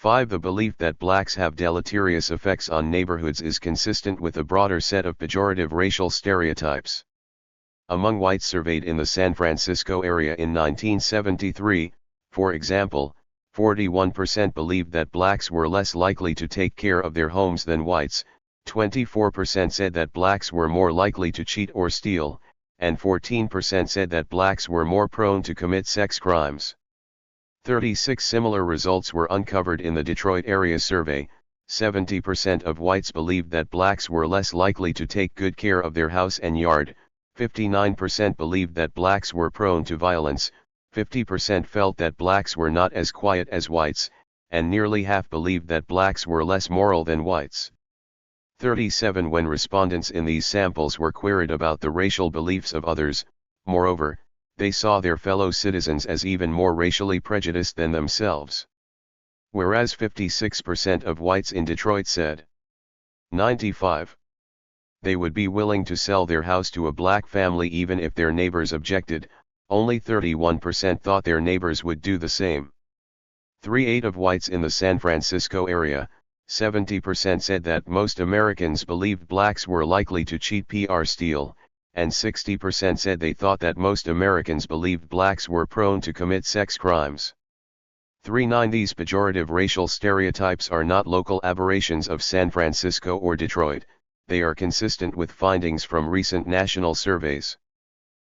5. The belief that blacks have deleterious effects on neighborhoods is consistent with a broader set of pejorative racial stereotypes. Among whites surveyed in the San Francisco area in 1973, for example, 41% believed that blacks were less likely to take care of their homes than whites, 24% said that blacks were more likely to cheat or steal, and 14% said that blacks were more prone to commit sex crimes. 36 similar results were uncovered in the Detroit area survey. 70% of whites believed that blacks were less likely to take good care of their house and yard, 59% believed that blacks were prone to violence, 50% felt that blacks were not as quiet as whites, and nearly half believed that blacks were less moral than whites. 37 When respondents in these samples were queried about the racial beliefs of others, moreover, they saw their fellow citizens as even more racially prejudiced than themselves. Whereas 56% of whites in Detroit said 95. They would be willing to sell their house to a black family even if their neighbors objected, only 31% thought their neighbors would do the same. 3. Of whites in the San Francisco area, 70% said that most Americans believed blacks were likely to cheat or steal, and 60% said they thought that most Americans believed blacks were prone to commit sex crimes. 3. These pejorative racial stereotypes are not local aberrations of San Francisco or Detroit, they are consistent with findings from recent national surveys.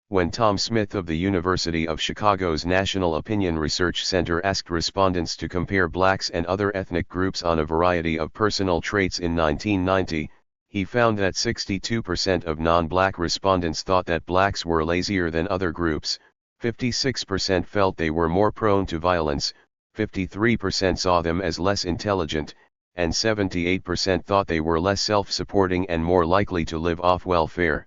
When Tom Smith of the University of Chicago's National Opinion Research Center asked respondents to compare blacks and other ethnic groups on a variety of personal traits in 1990, he found that 62% of non-black respondents thought that blacks were lazier than other groups, 56% felt they were more prone to violence, 53% saw them as less intelligent, and 78% thought they were less self-supporting and more likely to live off welfare.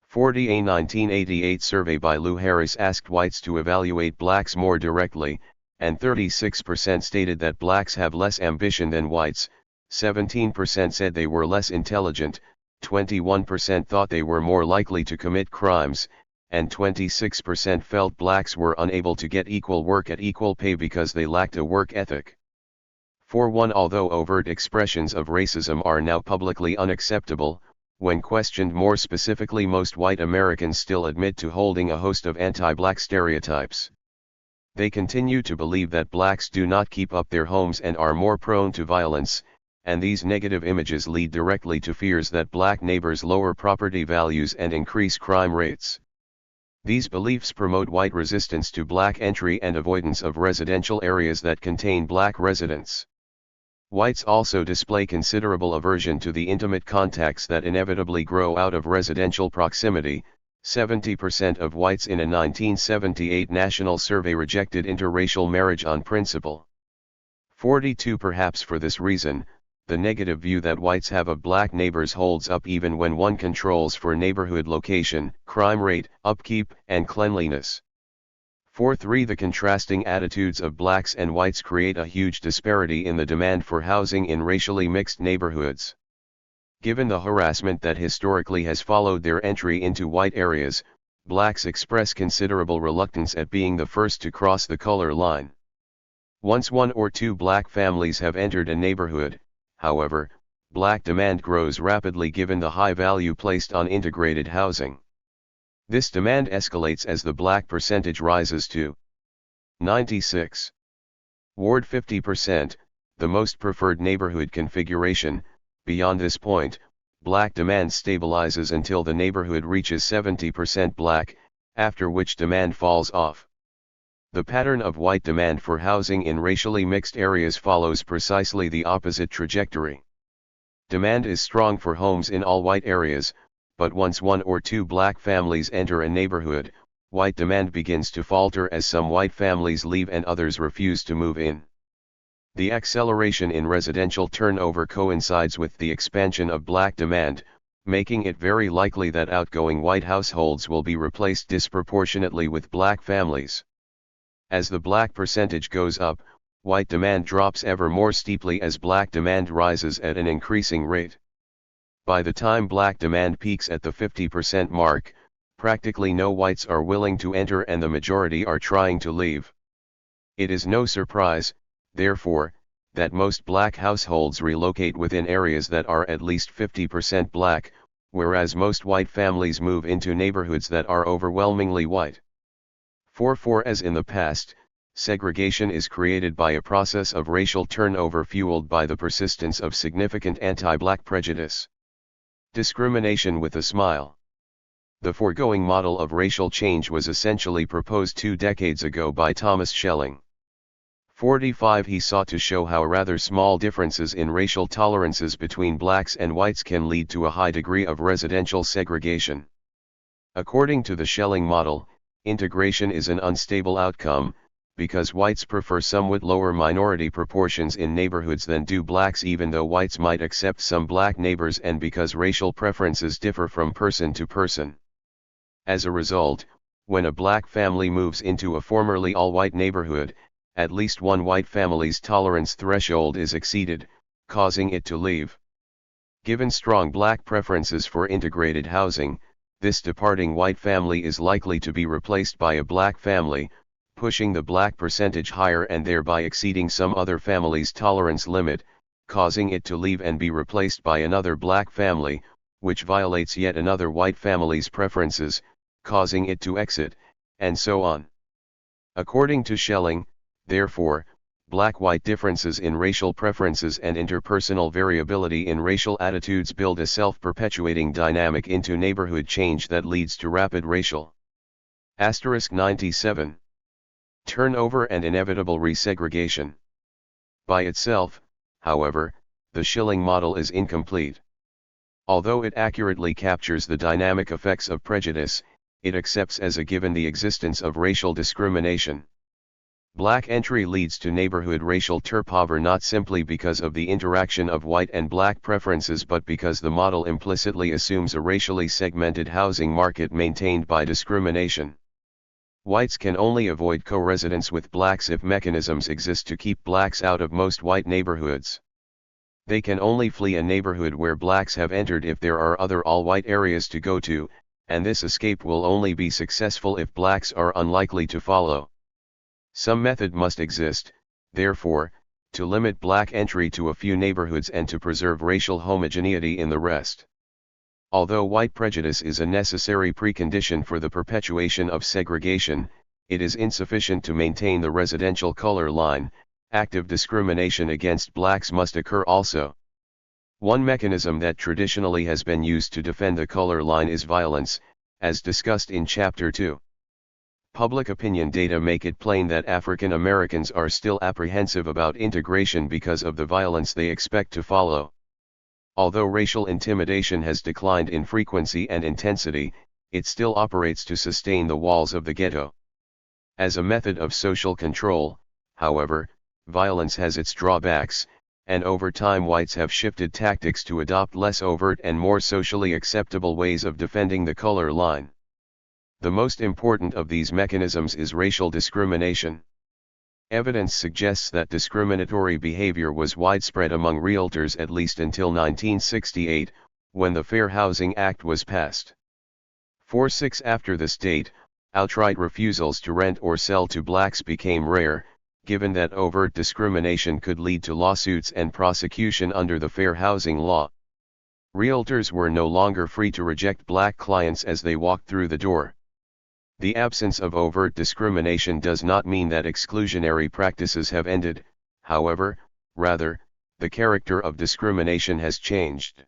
40. A 1988 survey by Lou Harris asked whites to evaluate blacks more directly, and 36% stated that blacks have less ambition than whites, 17% said they were less intelligent, 21% thought they were more likely to commit crimes, and 26% felt blacks were unable to get equal work at equal pay because they lacked a work ethic. 41. Although overt expressions of racism are now publicly unacceptable, when questioned more specifically, most white Americans still admit to holding a host of anti-black stereotypes. They continue to believe that blacks do not keep up their homes and are more prone to violence, and these negative images lead directly to fears that black neighbors lower property values and increase crime rates. These beliefs promote white resistance to black entry and avoidance of residential areas that contain black residents. Whites also display considerable aversion to the intimate contacts that inevitably grow out of residential proximity. 70% of whites in a 1978 national survey rejected interracial marriage on principle. 42. Perhaps for this reason, the negative view that whites have of black neighbors holds up even when one controls for neighborhood location, crime rate, upkeep, and cleanliness. 4.3. The contrasting attitudes of blacks and whites create a huge disparity in the demand for housing in racially mixed neighborhoods. Given the harassment that historically has followed their entry into white areas, blacks express considerable reluctance at being the first to cross the color line. Once one or two black families have entered a neighborhood, however, black demand grows rapidly given the high value placed on integrated housing. This demand escalates as the black percentage rises to 96. Ward 50%, the most preferred neighborhood configuration. Beyond this point, black demand stabilizes until the neighborhood reaches 70% black, after which demand falls off. The pattern of white demand for housing in racially mixed areas follows precisely the opposite trajectory. Demand is strong for homes in all white areas, but once one or two black families enter a neighborhood, white demand begins to falter as some white families leave and others refuse to move in. The acceleration in residential turnover coincides with the expansion of black demand, making it very likely that outgoing white households will be replaced disproportionately with black families. As the black percentage goes up, white demand drops ever more steeply as black demand rises at an increasing rate. By the time black demand peaks at the 50% mark, practically no whites are willing to enter and the majority are trying to leave. It is no surprise, therefore, that most black households relocate within areas that are at least 50% black, whereas most white families move into neighborhoods that are overwhelmingly white. 4.4 As in the past, segregation is created by a process of racial turnover fueled by the persistence of significant anti-black prejudice. Discrimination with a smile. The foregoing model of racial change was essentially proposed 2 decades ago by Thomas Schelling. 45 He sought to show how rather small differences in racial tolerances between blacks and whites can lead to a high degree of residential segregation. According to the Schelling model, integration is an unstable outcome, because whites prefer somewhat lower minority proportions in neighborhoods than do blacks, even though whites might accept some black neighbors, and because racial preferences differ from person to person. As a result, when a black family moves into a formerly all-white neighborhood, at least one white family's tolerance threshold is exceeded, causing it to leave. Given strong black preferences for integrated housing, this departing white family is likely to be replaced by a black family, pushing the black percentage higher and thereby exceeding some other family's tolerance limit, causing it to leave and be replaced by another black family, which violates yet another white family's preferences, causing it to exit, and so on. According to Schelling, therefore, black-white differences in racial preferences and interpersonal variability in racial attitudes build a self-perpetuating dynamic into neighborhood change that leads to rapid racial *97. Turnover and inevitable resegregation. By itself, however, the Schelling model is incomplete. Although it accurately captures the dynamic effects of prejudice, it accepts as a given the existence of racial discrimination. Black entry leads to neighborhood racial turnover not simply because of the interaction of white and black preferences but because the model implicitly assumes a racially segmented housing market maintained by discrimination. Whites can only avoid co-residence with blacks if mechanisms exist to keep blacks out of most white neighborhoods. They can only flee a neighborhood where blacks have entered if there are other all-white areas to go to, and this escape will only be successful if blacks are unlikely to follow. Some method must exist, therefore, to limit black entry to a few neighborhoods and to preserve racial homogeneity in the rest. Although white prejudice is a necessary precondition for the perpetuation of segregation, it is insufficient to maintain the residential color line. Active discrimination against blacks must occur also. One mechanism that traditionally has been used to defend the color line is violence, as discussed in Chapter 2. Public opinion data make it plain that African Americans are still apprehensive about integration because of the violence they expect to follow. Although racial intimidation has declined in frequency and intensity, it still operates to sustain the walls of the ghetto. As a method of social control, however, violence has its drawbacks, and over time whites have shifted tactics to adopt less overt and more socially acceptable ways of defending the color line. The most important of these mechanisms is racial discrimination. Evidence suggests that discriminatory behavior was widespread among realtors at least until 1968, when the Fair Housing Act was passed. 4-6 after this date, outright refusals to rent or sell to blacks became rare, given that overt discrimination could lead to lawsuits and prosecution under the Fair Housing Law. Realtors were no longer free to reject black clients as they walked through the door. The absence of overt discrimination does not mean that exclusionary practices have ended, however, rather, the character of discrimination has changed.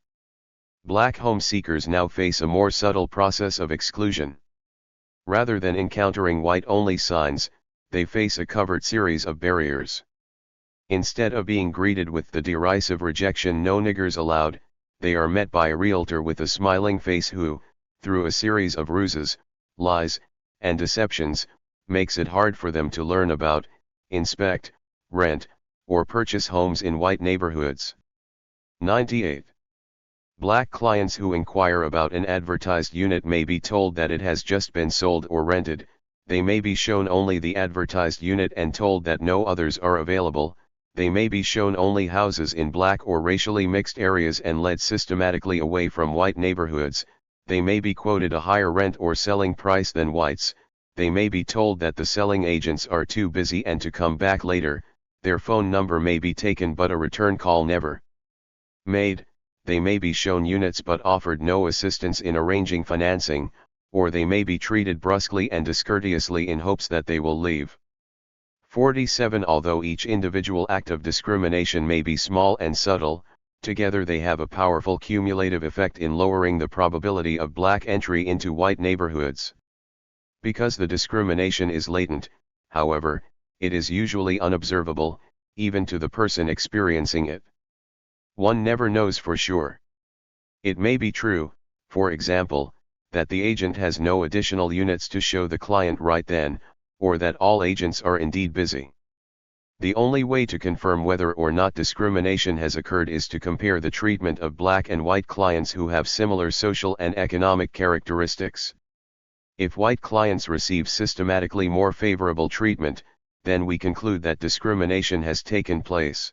Black home seekers now face a more subtle process of exclusion. Rather than encountering white-only signs, they face a covert series of barriers. Instead of being greeted with the derisive rejection "no niggers allowed," they are met by a realtor with a smiling face who, through a series of ruses, lies, and deceptions, makes it hard for them to learn about, inspect, rent, or purchase homes in white neighborhoods. 98. Black clients who inquire about an advertised unit may be told that it has just been sold or rented. They may be shown only the advertised unit and told that no others are available. They may be shown only houses in black or racially mixed areas and led systematically away from white neighborhoods. They may be quoted a higher rent or selling price than whites. They may be told that the selling agents are too busy and to come back later. Their phone number may be taken but a return call never made. They may be shown units but offered no assistance in arranging financing, or they may be treated brusquely and discourteously in hopes that they will leave. 47. Although each individual act of discrimination may be small and subtle, together they have a powerful cumulative effect in lowering the probability of black entry into white neighborhoods. Because the discrimination is latent, however, it is usually unobservable, even to the person experiencing it. One never knows for sure. It may be true, for example, that the agent has no additional units to show the client right then, or that all agents are indeed busy. The only way to confirm whether or not discrimination has occurred is to compare the treatment of black and white clients who have similar social and economic characteristics. If white clients receive systematically more favorable treatment, then we conclude that discrimination has taken place.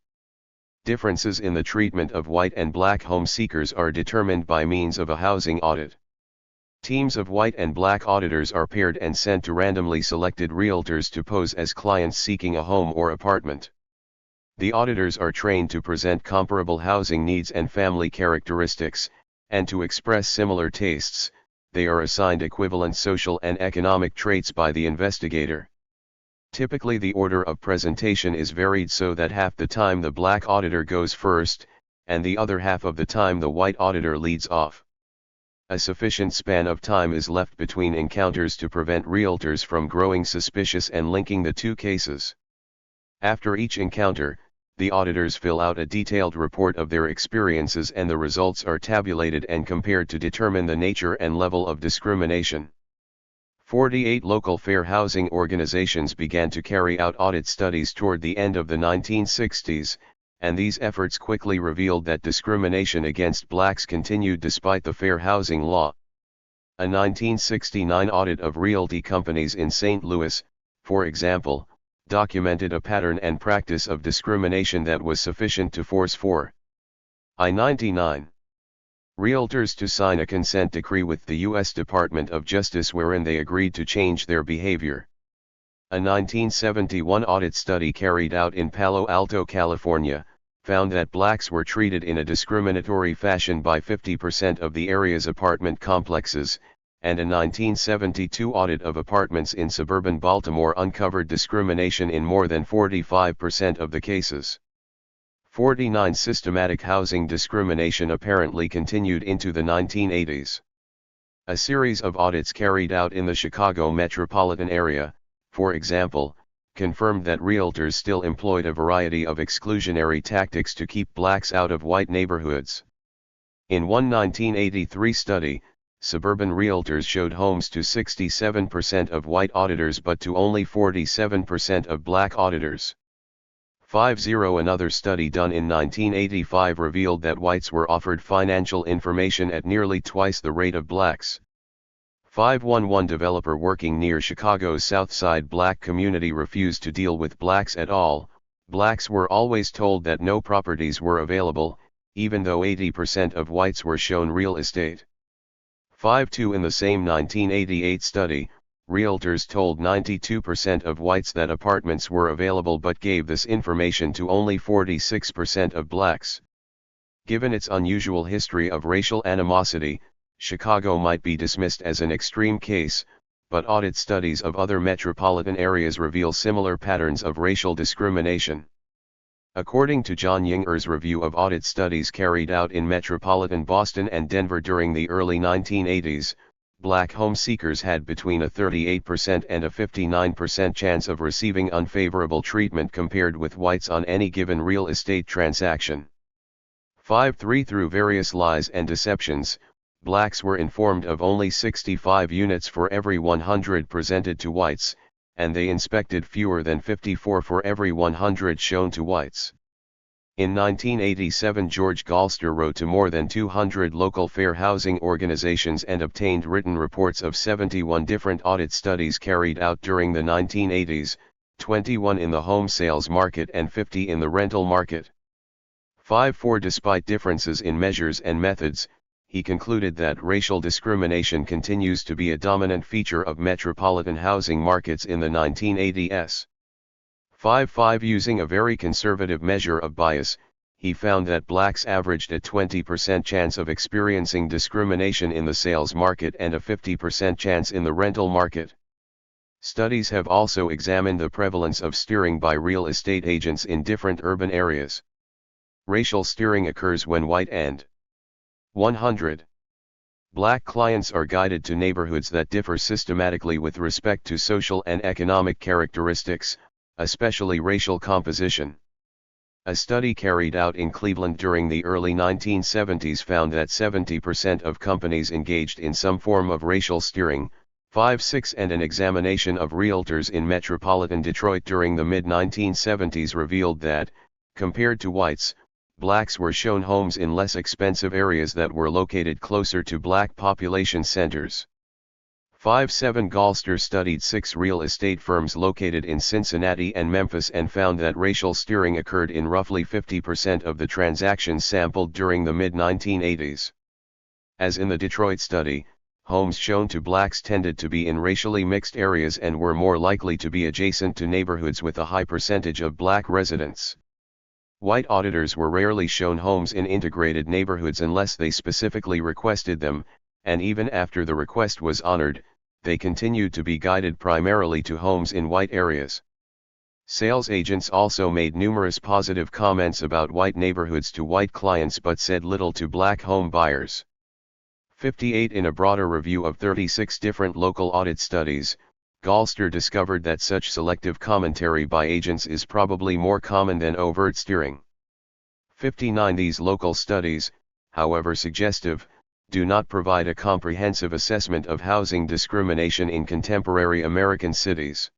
Differences in the treatment of white and black home seekers are determined by means of a housing audit. Teams of white and black auditors are paired and sent to randomly selected realtors to pose as clients seeking a home or apartment. The auditors are trained to present comparable housing needs and family characteristics, and to express similar tastes. They are assigned equivalent social and economic traits by the investigator. Typically the order of presentation is varied so that half the time the black auditor goes first, and the other half of the time the white auditor leads off. A sufficient span of time is left between encounters to prevent realtors from growing suspicious and linking the two cases. After each encounter, the auditors fill out a detailed report of their experiences and the results are tabulated and compared to determine the nature and level of discrimination. 48 local fair housing organizations began to carry out audit studies toward the end of the 1960s, and these efforts quickly revealed that discrimination against blacks continued despite the fair housing law. A 1969 audit of realty companies in St. Louis, for example, documented a pattern and practice of discrimination that was sufficient to force for I-99 realtors to sign a consent decree with the U.S. Department of Justice wherein they agreed to change their behavior. A 1971 audit study carried out in Palo Alto, California, found that blacks were treated in a discriminatory fashion by 50% of the area's apartment complexes, and a 1972 audit of apartments in suburban Baltimore uncovered discrimination in more than 45% of the cases. 49 systematic housing discrimination apparently continued into the 1980s. A series of audits carried out in the Chicago metropolitan area, for example, confirmed that realtors still employed a variety of exclusionary tactics to keep blacks out of white neighborhoods. In one 1983 study, suburban realtors showed homes to 67% of white auditors but to only 47% of black auditors. 50 Another study done in 1985 revealed that whites were offered financial information at nearly twice the rate of blacks. 511 Developer working near Chicago's South Side black community refused to deal with blacks at all. Blacks were always told that no properties were available, even though 80% of whites were shown real estate. 52 In the same 1988 study, realtors told 92% of whites that apartments were available but gave this information to only 46% of blacks. Given its unusual history of racial animosity, Chicago might be dismissed as an extreme case, but audit studies of other metropolitan areas reveal similar patterns of racial discrimination. According to John Yinger's review of audit studies carried out in metropolitan Boston and Denver during the early 1980s, black home seekers had between a 38% and a 59% chance of receiving unfavorable treatment compared with whites on any given real estate transaction. 53 Through various lies and deceptions, blacks were informed of only 65 units for every 100 presented to whites, and they inspected fewer than 54 for every 100 shown to whites. In 1987 George Galster wrote to more than 200 local fair housing organizations and obtained written reports of 71 different audit studies carried out during the 1980s, 21 in the home sales market and 50 in the rental market. 54 Despite differences in measures and methods, he concluded that racial discrimination continues to be a dominant feature of metropolitan housing markets in the 1980s. 55 Using a very conservative measure of bias, he found that blacks averaged a 20% chance of experiencing discrimination in the sales market and a 50% chance in the rental market. Studies have also examined the prevalence of steering by real estate agents in different urban areas. Racial steering occurs when white and 100 black clients are guided to neighborhoods that differ systematically with respect to social and economic characteristics, especially racial composition. A study carried out in Cleveland during the early 1970s found that 70% of companies engaged in some form of racial steering. 56 And an examination of realtors in metropolitan Detroit during the mid-1970s revealed that, compared to whites, blacks were shown homes in less expensive areas that were located closer to black population centers. 57 Galster studied 6 real estate firms located in Cincinnati and Memphis and found that racial steering occurred in roughly 50% of the transactions sampled during the mid-1980s. As in the Detroit study, homes shown to blacks tended to be in racially mixed areas and were more likely to be adjacent to neighborhoods with a high percentage of black residents. White auditors were rarely shown homes in integrated neighborhoods unless they specifically requested them, and even after the request was honored, they continued to be guided primarily to homes in white areas. Sales agents also made numerous positive comments about white neighborhoods to white clients but said little to black home buyers. 58 In a broader review of 36 different local audit studies, Galster discovered that such selective commentary by agents is probably more common than overt steering. 59 These local studies, however suggestive, do not provide a comprehensive assessment of housing discrimination in contemporary American cities.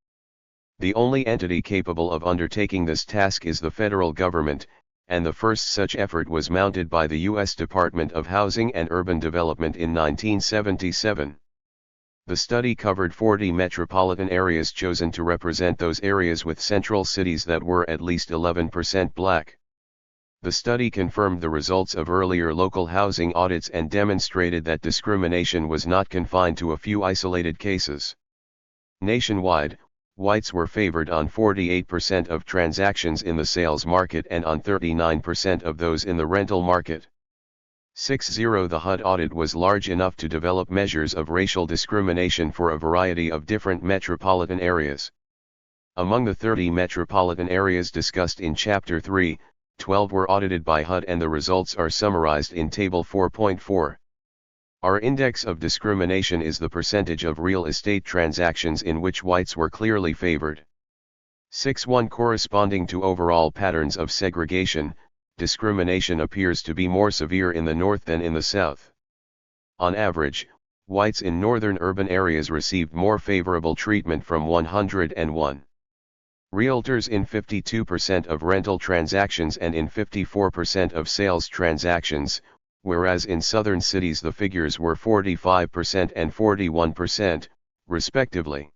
The only entity capable of undertaking this task is the federal government, and the first such effort was mounted by the U.S. Department of Housing and Urban Development in 1977. The study covered 40 metropolitan areas chosen to represent those areas with central cities that were at least 11% black. The study confirmed the results of earlier local housing audits and demonstrated that discrimination was not confined to a few isolated cases. Nationwide, whites were favored on 48% of transactions in the sales market and on 39% of those in the rental market. 60. The HUD audit was large enough to develop measures of racial discrimination for a variety of different metropolitan areas. Among the 30 metropolitan areas discussed in Chapter 3, 12 were audited by HUD and the results are summarized in Table 4.4. Our index of discrimination is the percentage of real estate transactions in which whites were clearly favored. 6.1 Corresponding to overall patterns of segregation, discrimination appears to be more severe in the North than in the South. On average, whites in northern urban areas received more favorable treatment from 101 realtors in 52% of rental transactions and in 54% of sales transactions, whereas in southern cities the figures were 45% and 41%, respectively.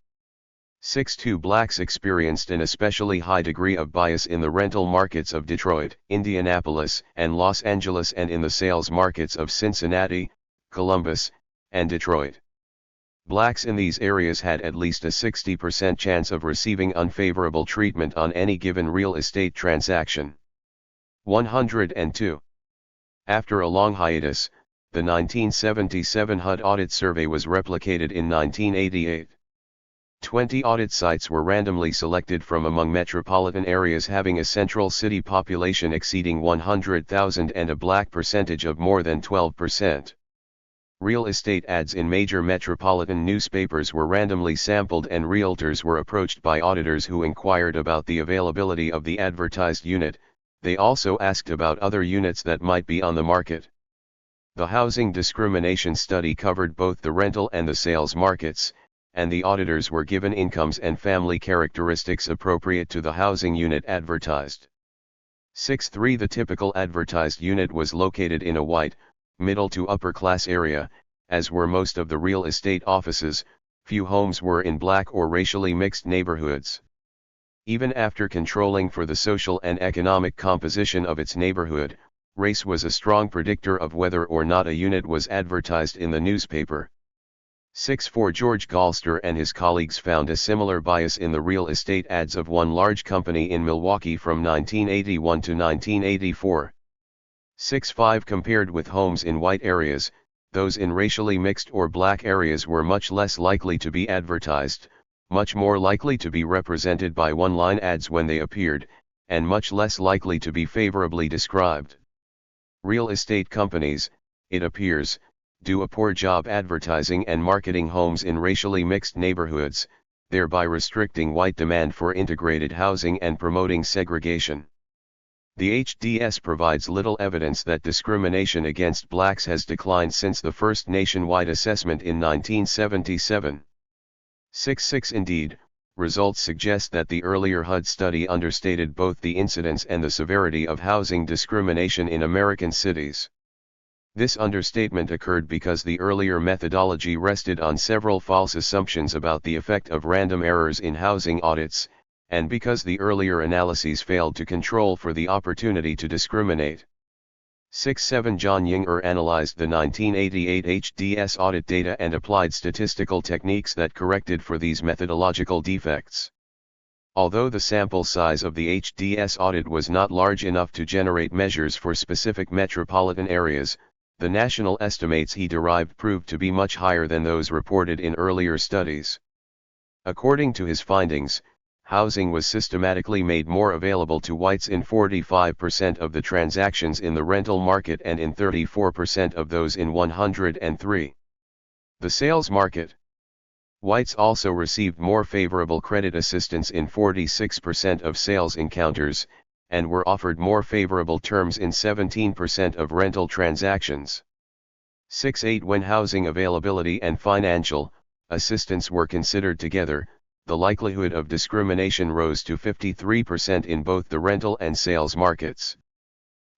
6.2 Blacks experienced an especially high degree of bias in the rental markets of Detroit, Indianapolis, and Los Angeles and in the sales markets of Cincinnati, Columbus, and Detroit. Blacks in these areas had at least a 60% chance of receiving unfavorable treatment on any given real estate transaction. 102. After a long hiatus, the 1977 HUD audit survey was replicated in 1988. 20 audit sites were randomly selected from among metropolitan areas having a central city population exceeding 100,000 and a black percentage of more than 12%. Real estate ads in major metropolitan newspapers were randomly sampled and realtors were approached by auditors who inquired about the availability of the advertised unit. They also asked about other units that might be on the market. The housing discrimination study covered both the rental and the sales markets, and the auditors were given incomes and family characteristics appropriate to the housing unit advertised. 6.3 The typical advertised unit was located in a white, middle to upper class area, as were most of the real estate offices. Few homes were in black or racially mixed neighborhoods. Even after controlling for the social and economic composition of its neighborhood, race was a strong predictor of whether or not a unit was advertised in the newspaper. 6.4 George Galster and his colleagues found a similar bias in the real estate ads of one large company in Milwaukee from 1981 to 1984. 6.5 Compared with homes in white areas, those in racially mixed or black areas were much less likely to be advertised, much more likely to be represented by one-line ads when they appeared, and much less likely to be favorably described. Real estate companies, it appears, do a poor job advertising and marketing homes in racially mixed neighborhoods, thereby restricting white demand for integrated housing and promoting segregation. The HDS provides little evidence that discrimination against blacks has declined since the first nationwide assessment in 1977. 6.6 Indeed, results suggest that the earlier HUD study understated both the incidence and the severity of housing discrimination in American cities. This understatement occurred because the earlier methodology rested on several false assumptions about the effect of random errors in housing audits, and because the earlier analyses failed to control for the opportunity to discriminate. 6.7 John Yinger analyzed the 1988 HDS audit data and applied statistical techniques that corrected for these methodological defects. Although the sample size of the HDS audit was not large enough to generate measures for specific metropolitan areas, the national estimates he derived proved to be much higher than those reported in earlier studies. According to his findings, housing was systematically made more available to whites in 45% of the transactions in the rental market and in 34% of those in 103. The sales market. Whites also received more favorable credit assistance in 46% of sales encounters, and were offered more favorable terms in 17% of rental transactions. 6-8 When housing availability and financial assistance were considered together, the likelihood of discrimination rose to 53% in both the rental and sales markets.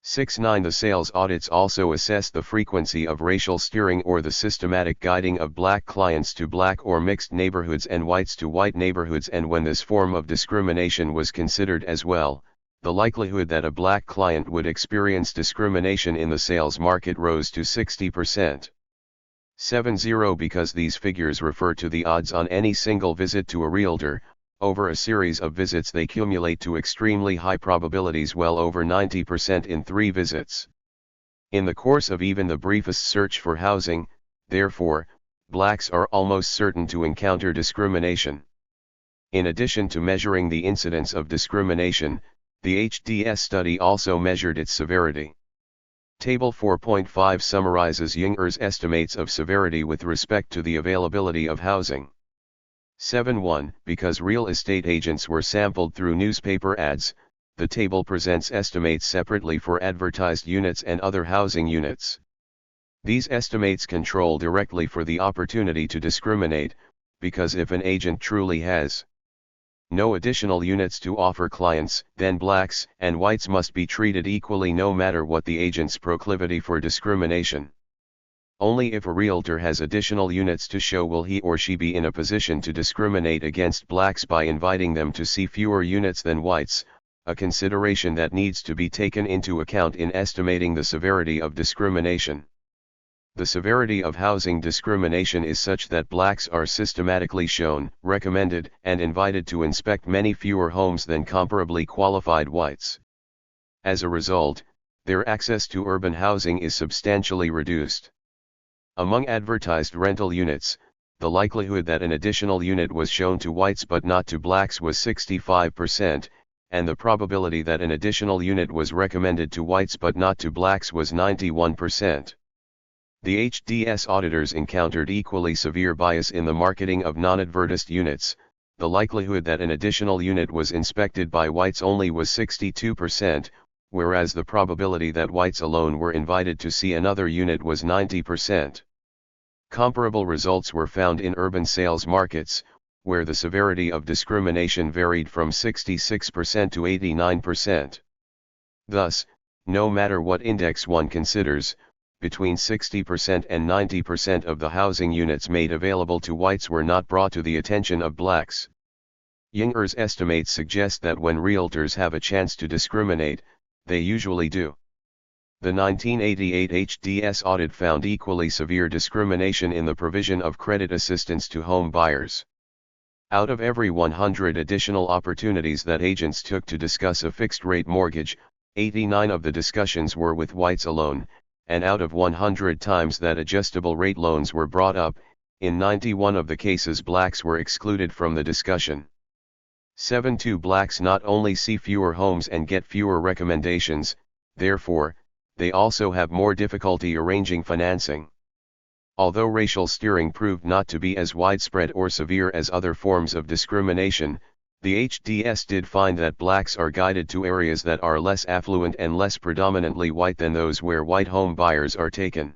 6-9 The sales audits also assessed the frequency of racial steering or the systematic guiding of black clients to black or mixed neighborhoods and whites to white neighborhoods, and when this form of discrimination was considered as well, the likelihood that a black client would experience discrimination in the sales market rose to 60%. 7-0 Because these figures refer to the odds on any single visit to a realtor, over a series of visits they cumulate to extremely high probabilities, well over 90% in 3 visits. In the course of even the briefest search for housing, therefore, blacks are almost certain to encounter discrimination. In addition to measuring the incidence of discrimination, the HDS study also measured its severity. Table 4.5 summarizes Junger's estimates of severity with respect to the availability of housing. 7-1 Because real estate agents were sampled through newspaper ads, the table presents estimates separately for advertised units and other housing units. These estimates control directly for the opportunity to discriminate, because if an agent truly has no additional units to offer clients, then blacks and whites must be treated equally no matter what the agent's proclivity for discrimination. Only if a realtor has additional units to show will he or she be in a position to discriminate against blacks by inviting them to see fewer units than whites, a consideration that needs to be taken into account in estimating the severity of discrimination. The severity of housing discrimination is such that blacks are systematically shown, recommended, and invited to inspect many fewer homes than comparably qualified whites. As a result, their access to urban housing is substantially reduced. Among advertised rental units, the likelihood that an additional unit was shown to whites but not to blacks was 65%, and the probability that an additional unit was recommended to whites but not to blacks was 91%. The HDS auditors encountered equally severe bias in the marketing of non-advertised units. The likelihood that an additional unit was inspected by whites only was 62%, whereas the probability that whites alone were invited to see another unit was 90%. Comparable results were found in urban sales markets, where the severity of discrimination varied from 66% to 89%. Thus, no matter what index one considers, between 60% and 90% of the housing units made available to whites were not brought to the attention of blacks. Junger's estimates suggest that when realtors have a chance to discriminate, they usually do. The 1988 HDS audit found equally severe discrimination in the provision of credit assistance to home buyers. Out of every 100 additional opportunities that agents took to discuss a fixed-rate mortgage, 89 of the discussions were with whites alone, and out of 100 times that adjustable-rate loans were brought up, in 91 of the cases blacks were excluded from the discussion. 7-2 Blacks not only see fewer homes and get fewer recommendations, therefore, they also have more difficulty arranging financing. Although racial steering proved not to be as widespread or severe as other forms of discrimination, the HDS did find that blacks are guided to areas that are less affluent and less predominantly white than those where white home buyers are taken.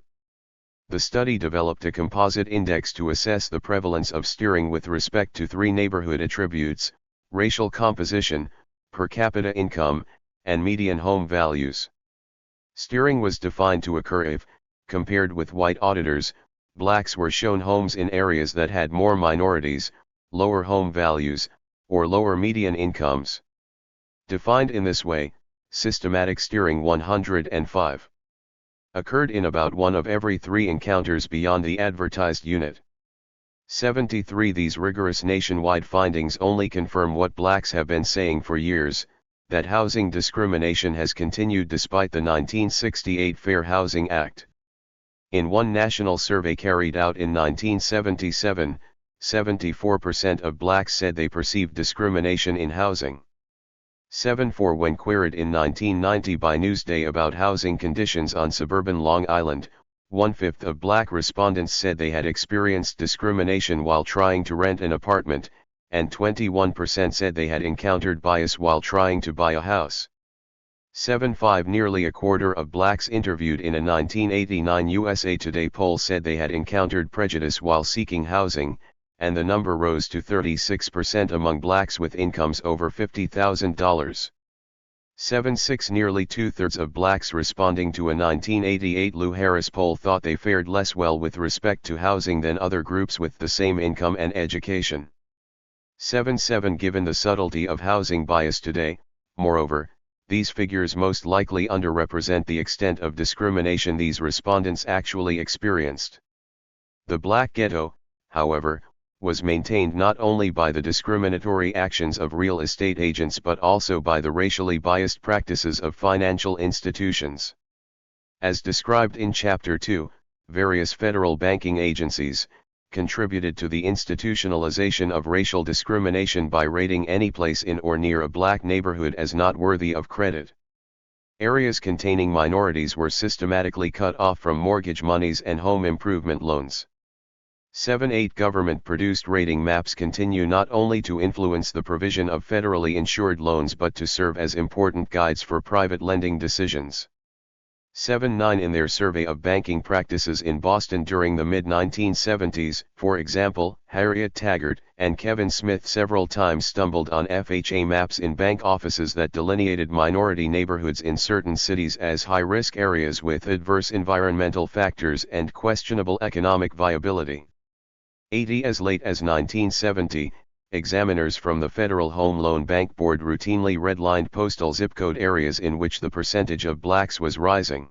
The study developed a composite index to assess the prevalence of steering with respect to 3 neighborhood attributes: racial composition, per capita income, and median home values. Steering was defined to occur if, compared with white auditors, blacks were shown homes in areas that had more minorities, lower home values, or lower median incomes. Defined in this way, systematic steering 105 occurred in about 1 of every 3 encounters beyond the advertised unit. 73 These rigorous nationwide findings only confirm what blacks have been saying for years, that housing discrimination has continued despite the 1968 Fair Housing Act. In one national survey carried out in 1977, 74% of blacks said they perceived discrimination in housing. 74 When queried in 1990 by Newsday about housing conditions on suburban Long Island, 1/5 of black respondents said they had experienced discrimination while trying to rent an apartment, and 21% said they had encountered bias while trying to buy a house. 7.5 Nearly a quarter of blacks interviewed in a 1989 USA Today poll said they had encountered prejudice while seeking housing, and the number rose to 36% among blacks with incomes over $50,000. 7.6 Nearly two-thirds of blacks responding to a 1988 Lou Harris poll thought they fared less well with respect to housing than other groups with the same income and education. 7.7 Given the subtlety of housing bias today, moreover, these figures most likely underrepresent the extent of discrimination these respondents actually experienced. The black ghetto, however, was maintained not only by the discriminatory actions of real estate agents but also by the racially biased practices of financial institutions. As described in Chapter 2, various federal banking agencies contributed to the institutionalization of racial discrimination by rating any place in or near a black neighborhood as not worthy of credit. Areas containing minorities were systematically cut off from mortgage monies and home improvement loans. 7.8 Government-produced rating maps continue not only to influence the provision of federally insured loans but to serve as important guides for private lending decisions. 7.9 In their survey of banking practices in Boston during the mid-1970s, for example, Harriet Taggart and Kevin Smith several times stumbled on FHA maps in bank offices that delineated minority neighborhoods in certain cities as high-risk areas with adverse environmental factors and questionable economic viability. 80 As late as 1970, examiners from the Federal Home Loan Bank Board routinely redlined postal zip code areas in which the percentage of blacks was rising.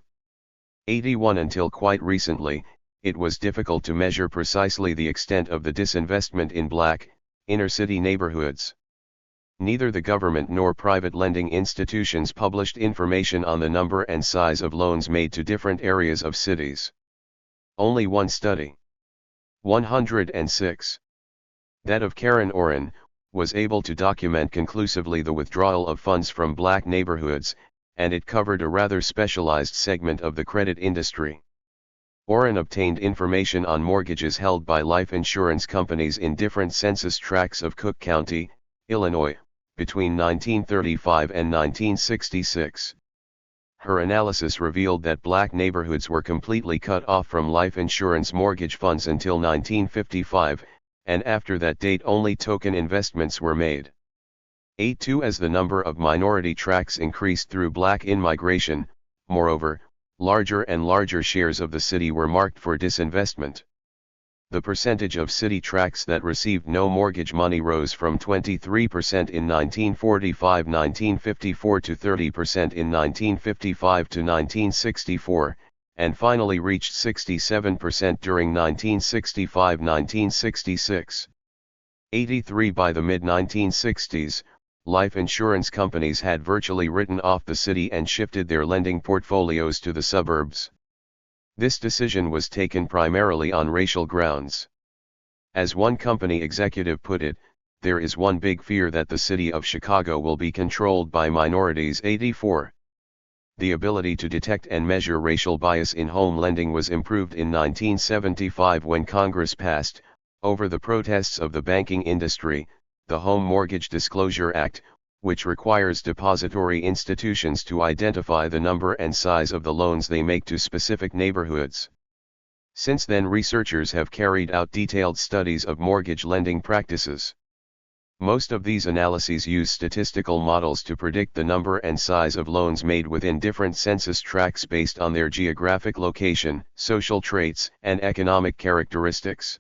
81 Until quite recently, it was difficult to measure precisely the extent of the disinvestment in black, inner-city neighborhoods. Neither the government nor private lending institutions published information on the number and size of loans made to different areas of cities. Only one study, 106, that of Karen Oren, was able to document conclusively the withdrawal of funds from black neighborhoods, and it covered a rather specialized segment of the credit industry. Oren obtained information on mortgages held by life insurance companies in different census tracts of Cook County, Illinois, between 1935 and 1966. Her analysis revealed that black neighborhoods were completely cut off from life insurance mortgage funds until 1955, and after that date only token investments were made. 82 As the number of minority tracts increased through black in-migration, moreover, larger and larger shares of the city were marked for disinvestment. The percentage of city tracts that received no mortgage money rose from 23% in 1945-1954 to 30% in 1955 to 1964, and finally reached 67% during 1965-1966. 83 By the mid-1960s, life insurance companies had virtually written off the city and shifted their lending portfolios to the suburbs. This decision was taken primarily on racial grounds. As one company executive put it, there is one big fear that the city of Chicago will be controlled by minorities. 84. The ability to detect and measure racial bias in home lending was improved in 1975 when Congress passed, over the protests of the banking industry, the Home Mortgage Disclosure Act, which requires depository institutions to identify the number and size of the loans they make to specific neighborhoods. Since then, researchers have carried out detailed studies of mortgage lending practices. Most of these analyses use statistical models to predict the number and size of loans made within different census tracts based on their geographic location, social traits, and economic characteristics.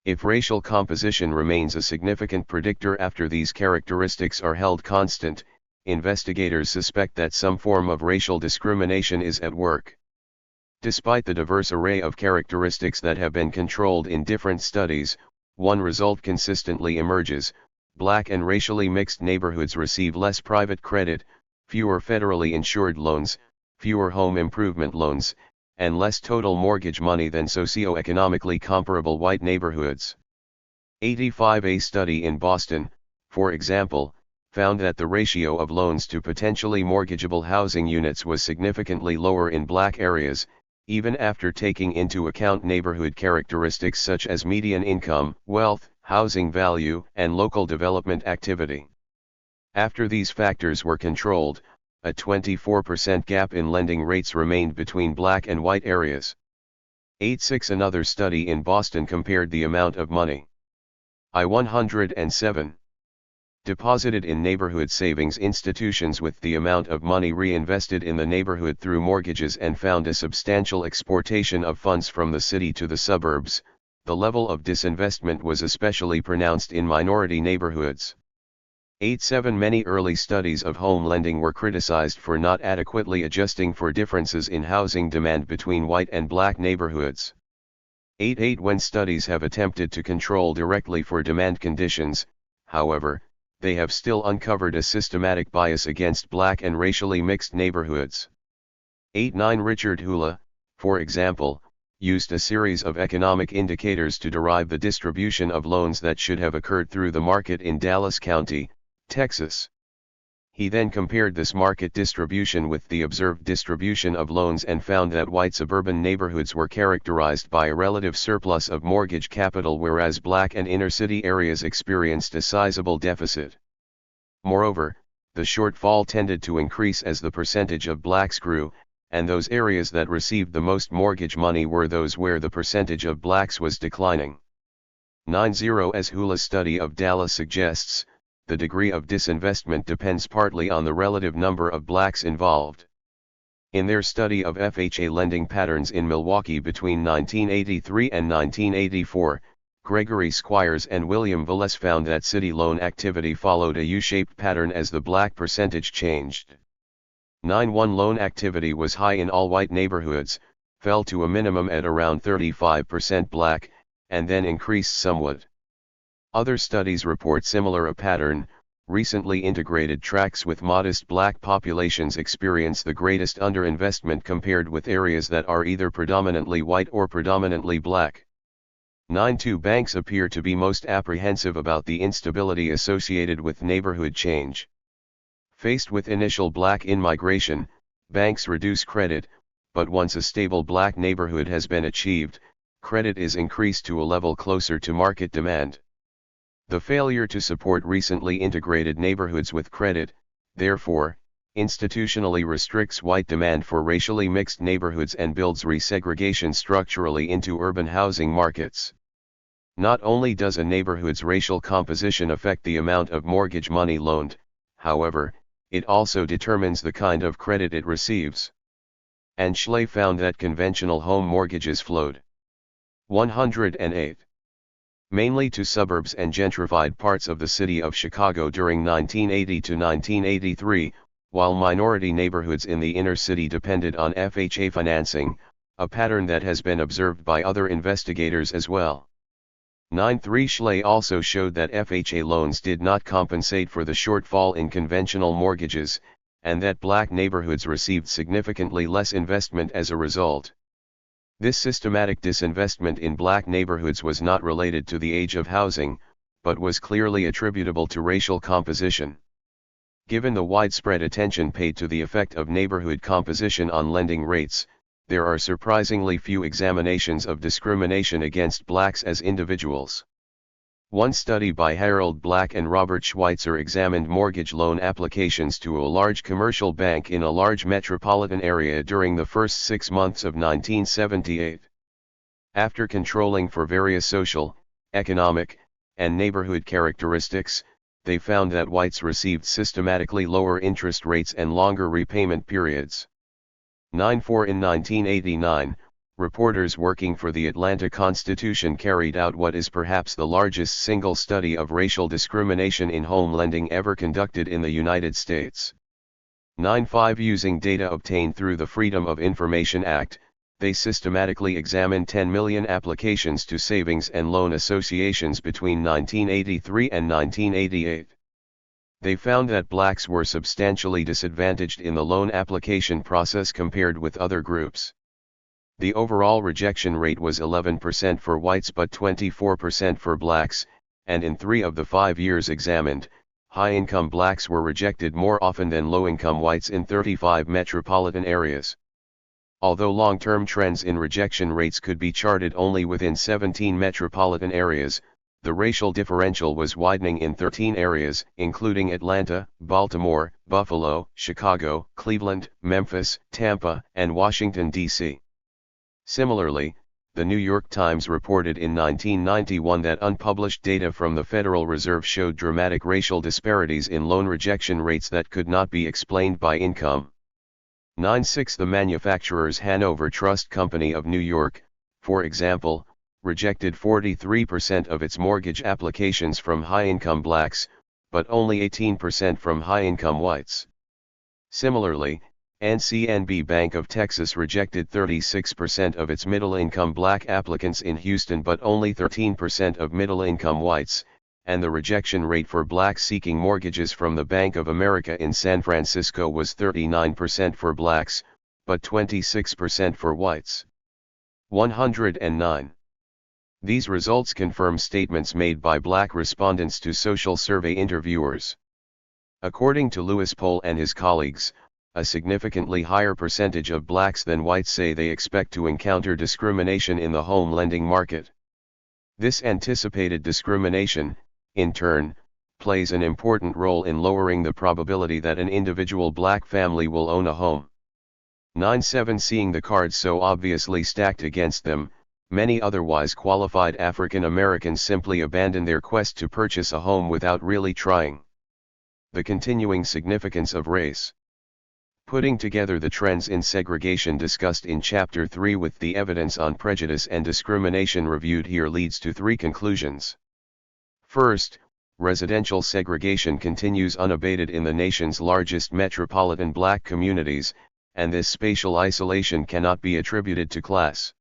If racial composition remains a significant predictor after these characteristics are held constant, investigators suspect that some form of racial discrimination is at work. Despite the diverse array of characteristics that have been controlled in different studies, one result consistently emerges: black and racially mixed neighborhoods receive less private credit, fewer federally insured loans, fewer home improvement loans, and less total mortgage money than socioeconomically comparable white neighborhoods. 85 A study in Boston, for example, found that the ratio of loans to potentially mortgageable housing units was significantly lower in black areas, even after taking into account neighborhood characteristics such as median income, wealth, housing value, and local development activity. After these factors were controlled, a 24% gap in lending rates remained between black and white areas. 8.6 Another study in Boston compared the amount of money I-107 deposited in neighborhood savings institutions with the amount of money reinvested in the neighborhood through mortgages and found a substantial exportation of funds from the city to the suburbs. The level of disinvestment was especially pronounced in minority neighborhoods. 8.7 Many early studies of home lending were criticized for not adequately adjusting for differences in housing demand between white and black neighborhoods. 8.8 When studies have attempted to control directly for demand conditions, however, they have still uncovered a systematic bias against black and racially mixed neighborhoods. 8.9 Richard Hula, for example, used a series of economic indicators to derive the distribution of loans that should have occurred through the market in Dallas County, Texas. He then compared this market distribution with the observed distribution of loans and found that white suburban neighborhoods were characterized by a relative surplus of mortgage capital, whereas black and inner-city areas experienced a sizable deficit. Moreover, the shortfall tended to increase as the percentage of blacks grew, and those areas that received the most mortgage money were those where the percentage of blacks was declining. 9.0 As Hula's study of Dallas suggests, the degree of disinvestment depends partly on the relative number of blacks involved. In their study of FHA lending patterns in Milwaukee between 1983 and 1984, Gregory Squires and William Velez found that city loan activity followed a U-shaped pattern as the black percentage changed. 9.1 Loan activity was high in all white neighborhoods, fell to a minimum at around 35% black, and then increased somewhat. Other studies report similar a pattern. Recently integrated tracts with modest black populations experience the greatest underinvestment compared with areas that are either predominantly white or predominantly black. 9.2 Banks appear to be most apprehensive about the instability associated with neighborhood change. Faced with initial black in-migration, banks reduce credit, but once a stable black neighborhood has been achieved, credit is increased to a level closer to market demand. The failure to support recently integrated neighborhoods with credit, therefore, institutionally restricts white demand for racially mixed neighborhoods and builds resegregation structurally into urban housing markets. Not only does a neighborhood's racial composition affect the amount of mortgage money loaned, however, it also determines the kind of credit it receives. And Schley found that conventional home mortgages flowed 108. Mainly to suburbs and gentrified parts of the city of Chicago during 1980 to 1983, while minority neighborhoods in the inner city depended on FHA financing, a pattern that has been observed by other investigators as well. 9.3 Schley also showed that FHA loans did not compensate for the shortfall in conventional mortgages, and that black neighborhoods received significantly less investment as a result. This systematic disinvestment in black neighborhoods was not related to the age of housing, but was clearly attributable to racial composition. Given the widespread attention paid to the effect of neighborhood composition on lending rates, there are surprisingly few examinations of discrimination against blacks as individuals. One study by Harold Black and Robert Schweitzer examined mortgage loan applications to a large commercial bank in a large metropolitan area during the first 6 months of 1978. After controlling for various social, economic, and neighborhood characteristics, they found that whites received systematically lower interest rates and longer repayment periods. 9.4 In 1989, reporters working for the Atlanta Constitution carried out what is perhaps the largest single study of racial discrimination in home lending ever conducted in the United States. 9.5 Using data obtained through the Freedom of Information Act, they systematically examined 10 million applications to savings and loan associations between 1983 and 1988. They found that blacks were substantially disadvantaged in the loan application process compared with other groups. The overall rejection rate was 11% for whites but 24% for blacks, and in 3 of the 5 years examined, high-income blacks were rejected more often than low-income whites in 35 metropolitan areas. Although long-term trends in rejection rates could be charted only within 17 metropolitan areas, the racial differential was widening in 13 areas, including Atlanta, Baltimore, Buffalo, Chicago, Cleveland, Memphis, Tampa, and Washington, D.C. Similarly, the New York Times reported in 1991 that unpublished data from the Federal Reserve showed dramatic racial disparities in loan rejection rates that could not be explained by income. 9/6 The Manufacturers Hanover Trust Company of New York, for example, rejected 43% of its mortgage applications from high-income blacks, but only 18% from high-income whites. Similarly, NCNB Bank of Texas rejected 36% of its middle-income black applicants in Houston but only 13% of middle-income whites, and the rejection rate for blacks seeking mortgages from the Bank of America in San Francisco was 39% for blacks, but 26% for whites. 109. These results confirm statements made by black respondents to social survey interviewers. According to Lewis Pohl and his colleagues, a significantly higher percentage of blacks than whites say they expect to encounter discrimination in the home lending market. This anticipated discrimination, in turn, plays an important role in lowering the probability that an individual black family will own a home. 9/7 Seeing the cards so obviously stacked against them, many otherwise qualified African Americans simply abandon their quest to purchase a home without really trying. The continuing significance of race. Putting together the trends in segregation discussed in Chapter 3 with the evidence on prejudice and discrimination reviewed here leads to 3 conclusions. First, residential segregation continues unabated in the nation's largest metropolitan black communities, and this spatial isolation cannot be attributed to class.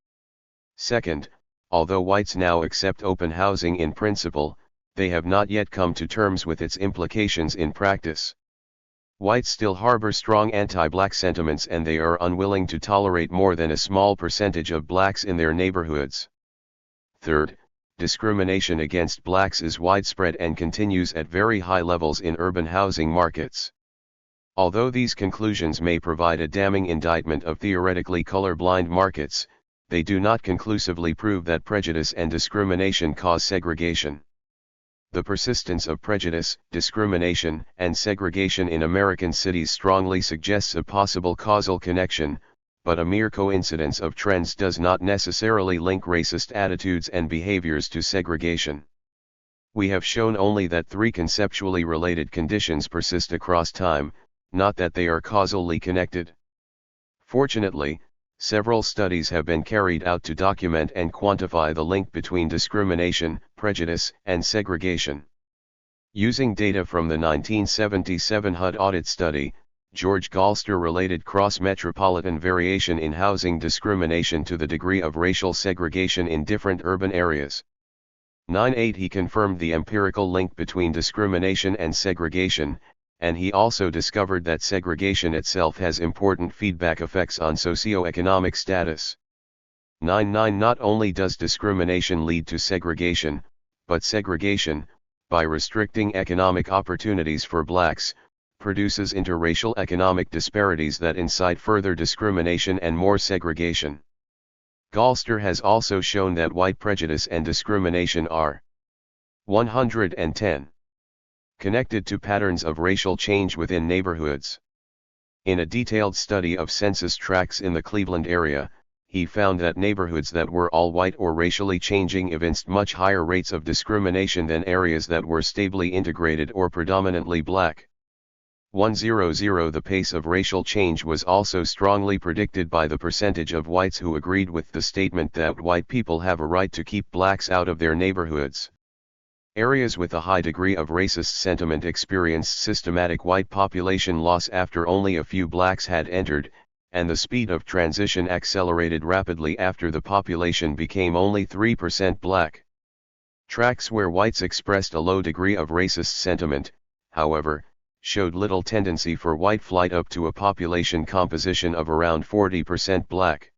Second, although whites now accept open housing in principle, they have not yet come to terms with its implications in practice. Whites still harbor strong anti-black sentiments and they are unwilling to tolerate more than a small percentage of blacks in their neighborhoods. Third, discrimination against blacks is widespread and continues at very high levels in urban housing markets. Although these conclusions may provide a damning indictment of theoretically colorblind markets, they do not conclusively prove that prejudice and discrimination cause segregation. The persistence of prejudice, discrimination, and segregation in American cities strongly suggests a possible causal connection, but a mere coincidence of trends does not necessarily link racist attitudes and behaviors to segregation. We have shown only that 3 conceptually related conditions persist across time, not that they are causally connected. Fortunately, several studies have been carried out to document and quantify the link between discrimination, prejudice, and segregation. Using data from the 1977 HUD audit study, George Galster related cross-metropolitan variation in housing discrimination to the degree of racial segregation in different urban areas. 9/8 He confirmed the empirical link between discrimination and segregation, and he also discovered that segregation itself has important feedback effects on socioeconomic status. 9/9 Not only does discrimination lead to segregation, but segregation, by restricting economic opportunities for blacks, produces interracial economic disparities that incite further discrimination and more segregation. Galster has also shown that white prejudice and discrimination are 110. Connected to patterns of racial change within neighborhoods. In a detailed study of census tracts in the Cleveland area, he found that neighborhoods that were all white or racially changing evinced much higher rates of discrimination than areas that were stably integrated or predominantly black. 100 The pace of racial change was also strongly predicted by the percentage of whites who agreed with the statement that white people have a right to keep blacks out of their neighborhoods. Areas with a high degree of racist sentiment experienced systematic white population loss after only a few blacks had entered, and the speed of transition accelerated rapidly after the population became only 3% black. Tracts where whites expressed a low degree of racist sentiment, however, showed little tendency for white flight up to a population composition of around 40% black.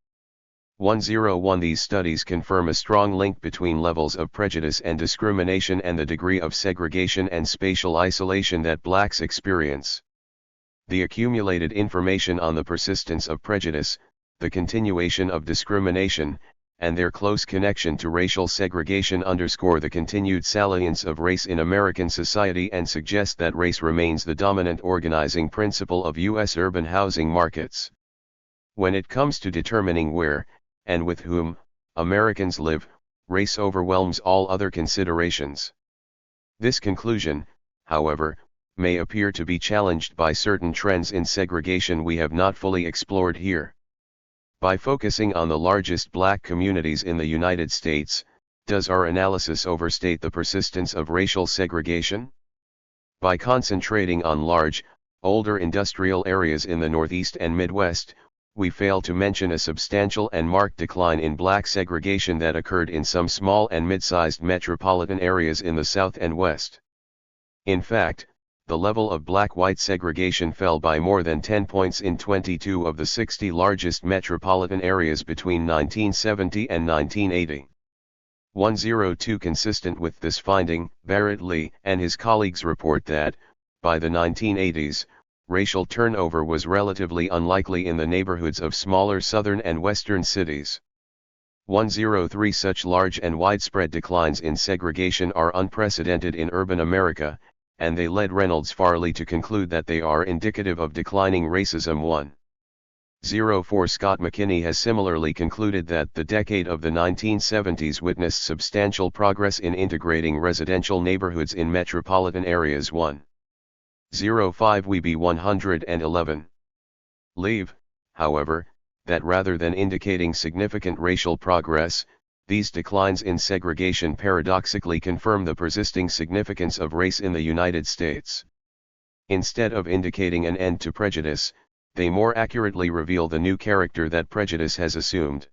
101 These studies confirm a strong link between levels of prejudice and discrimination and the degree of segregation and spatial isolation that blacks experience. The accumulated information on the persistence of prejudice, the continuation of discrimination, and their close connection to racial segregation underscore the continued salience of race in American society and suggest that race remains the dominant organizing principle of U.S. urban housing markets. When it comes to determining where, and with whom, Americans live, race overwhelms all other considerations. This conclusion, however, may appear to be challenged by certain trends in segregation we have not fully explored here. By focusing on the largest black communities in the United States, does our analysis overstate the persistence of racial segregation? By concentrating on large, older industrial areas in the Northeast and Midwest, we fail to mention a substantial and marked decline in black segregation that occurred in some small and mid-sized metropolitan areas in the South and West. In fact, the level of black-white segregation fell by more than 10 points in 22 of the 60 largest metropolitan areas between 1970 and 1980. 102 Consistent with this finding, Barrett Lee and his colleagues report that, by the 1980s, racial turnover was relatively unlikely in the neighborhoods of smaller southern and western cities. 103 Such large and widespread declines in segregation are unprecedented in urban America, and they led Reynolds Farley to conclude that they are indicative of declining racism. 104 Scott McKinney has similarly concluded that the decade of the 1970s witnessed substantial progress in integrating residential neighborhoods in metropolitan areas. 105 WB 111. Leave, however, that rather than indicating significant racial progress, these declines in segregation paradoxically confirm the persisting significance of race in the United States. Instead of indicating an end to prejudice, they more accurately reveal the new character that prejudice has assumed.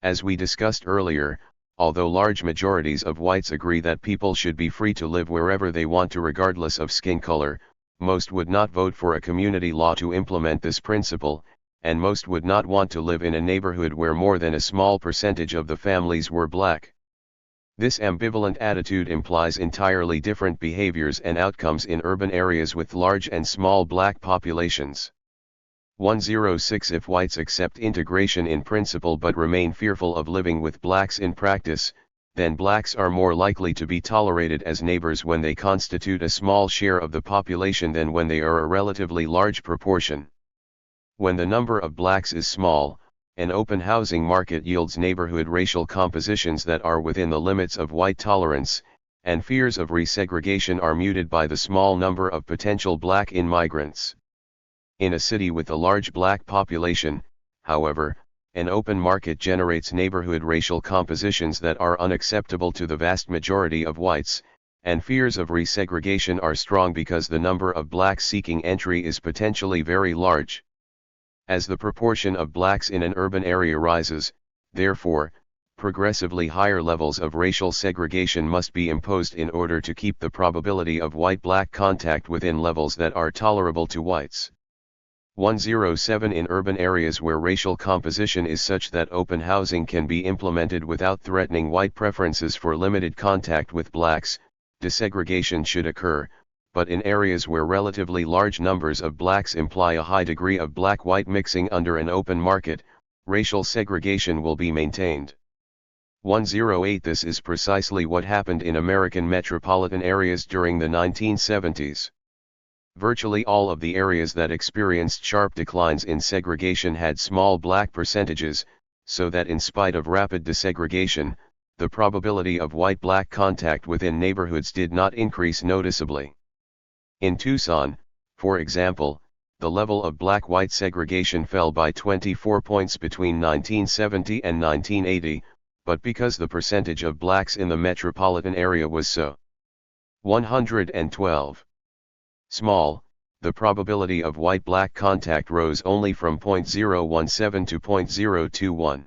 As we discussed earlier, although large majorities of whites agree that people should be free to live wherever they want to regardless of skin color, most would not vote for a community law to implement this principle, and most would not want to live in a neighborhood where more than a small percentage of the families were black. This ambivalent attitude implies entirely different behaviors and outcomes in urban areas with large and small black populations. 106 If whites accept integration in principle but remain fearful of living with blacks in practice, then blacks are more likely to be tolerated as neighbors when they constitute a small share of the population than when they are a relatively large proportion. When the number of blacks is small, an open housing market yields neighborhood racial compositions that are within the limits of white tolerance, and fears of resegregation are muted by the small number of potential black immigrants. In a city with a large black population, however, an open market generates neighborhood racial compositions that are unacceptable to the vast majority of whites, and fears of resegregation are strong because the number of blacks seeking entry is potentially very large. As the proportion of blacks in an urban area rises, therefore, progressively higher levels of racial segregation must be imposed in order to keep the probability of white-black contact within levels that are tolerable to whites. 107 In urban areas where racial composition is such that open housing can be implemented without threatening white preferences for limited contact with blacks, desegregation should occur, but in areas where relatively large numbers of blacks imply a high degree of black-white mixing under an open market, racial segregation will be maintained. 108 This is precisely what happened in American metropolitan areas during the 1970s. Virtually all of the areas that experienced sharp declines in segregation had small black percentages, so that in spite of rapid desegregation, the probability of white-black contact within neighborhoods did not increase noticeably. In Tucson, for example, the level of black-white segregation fell by 24 points between 1970 and 1980, but because the percentage of blacks in the metropolitan area was so 112 small, the probability of white-black contact rose only from 0.017 to 0.021.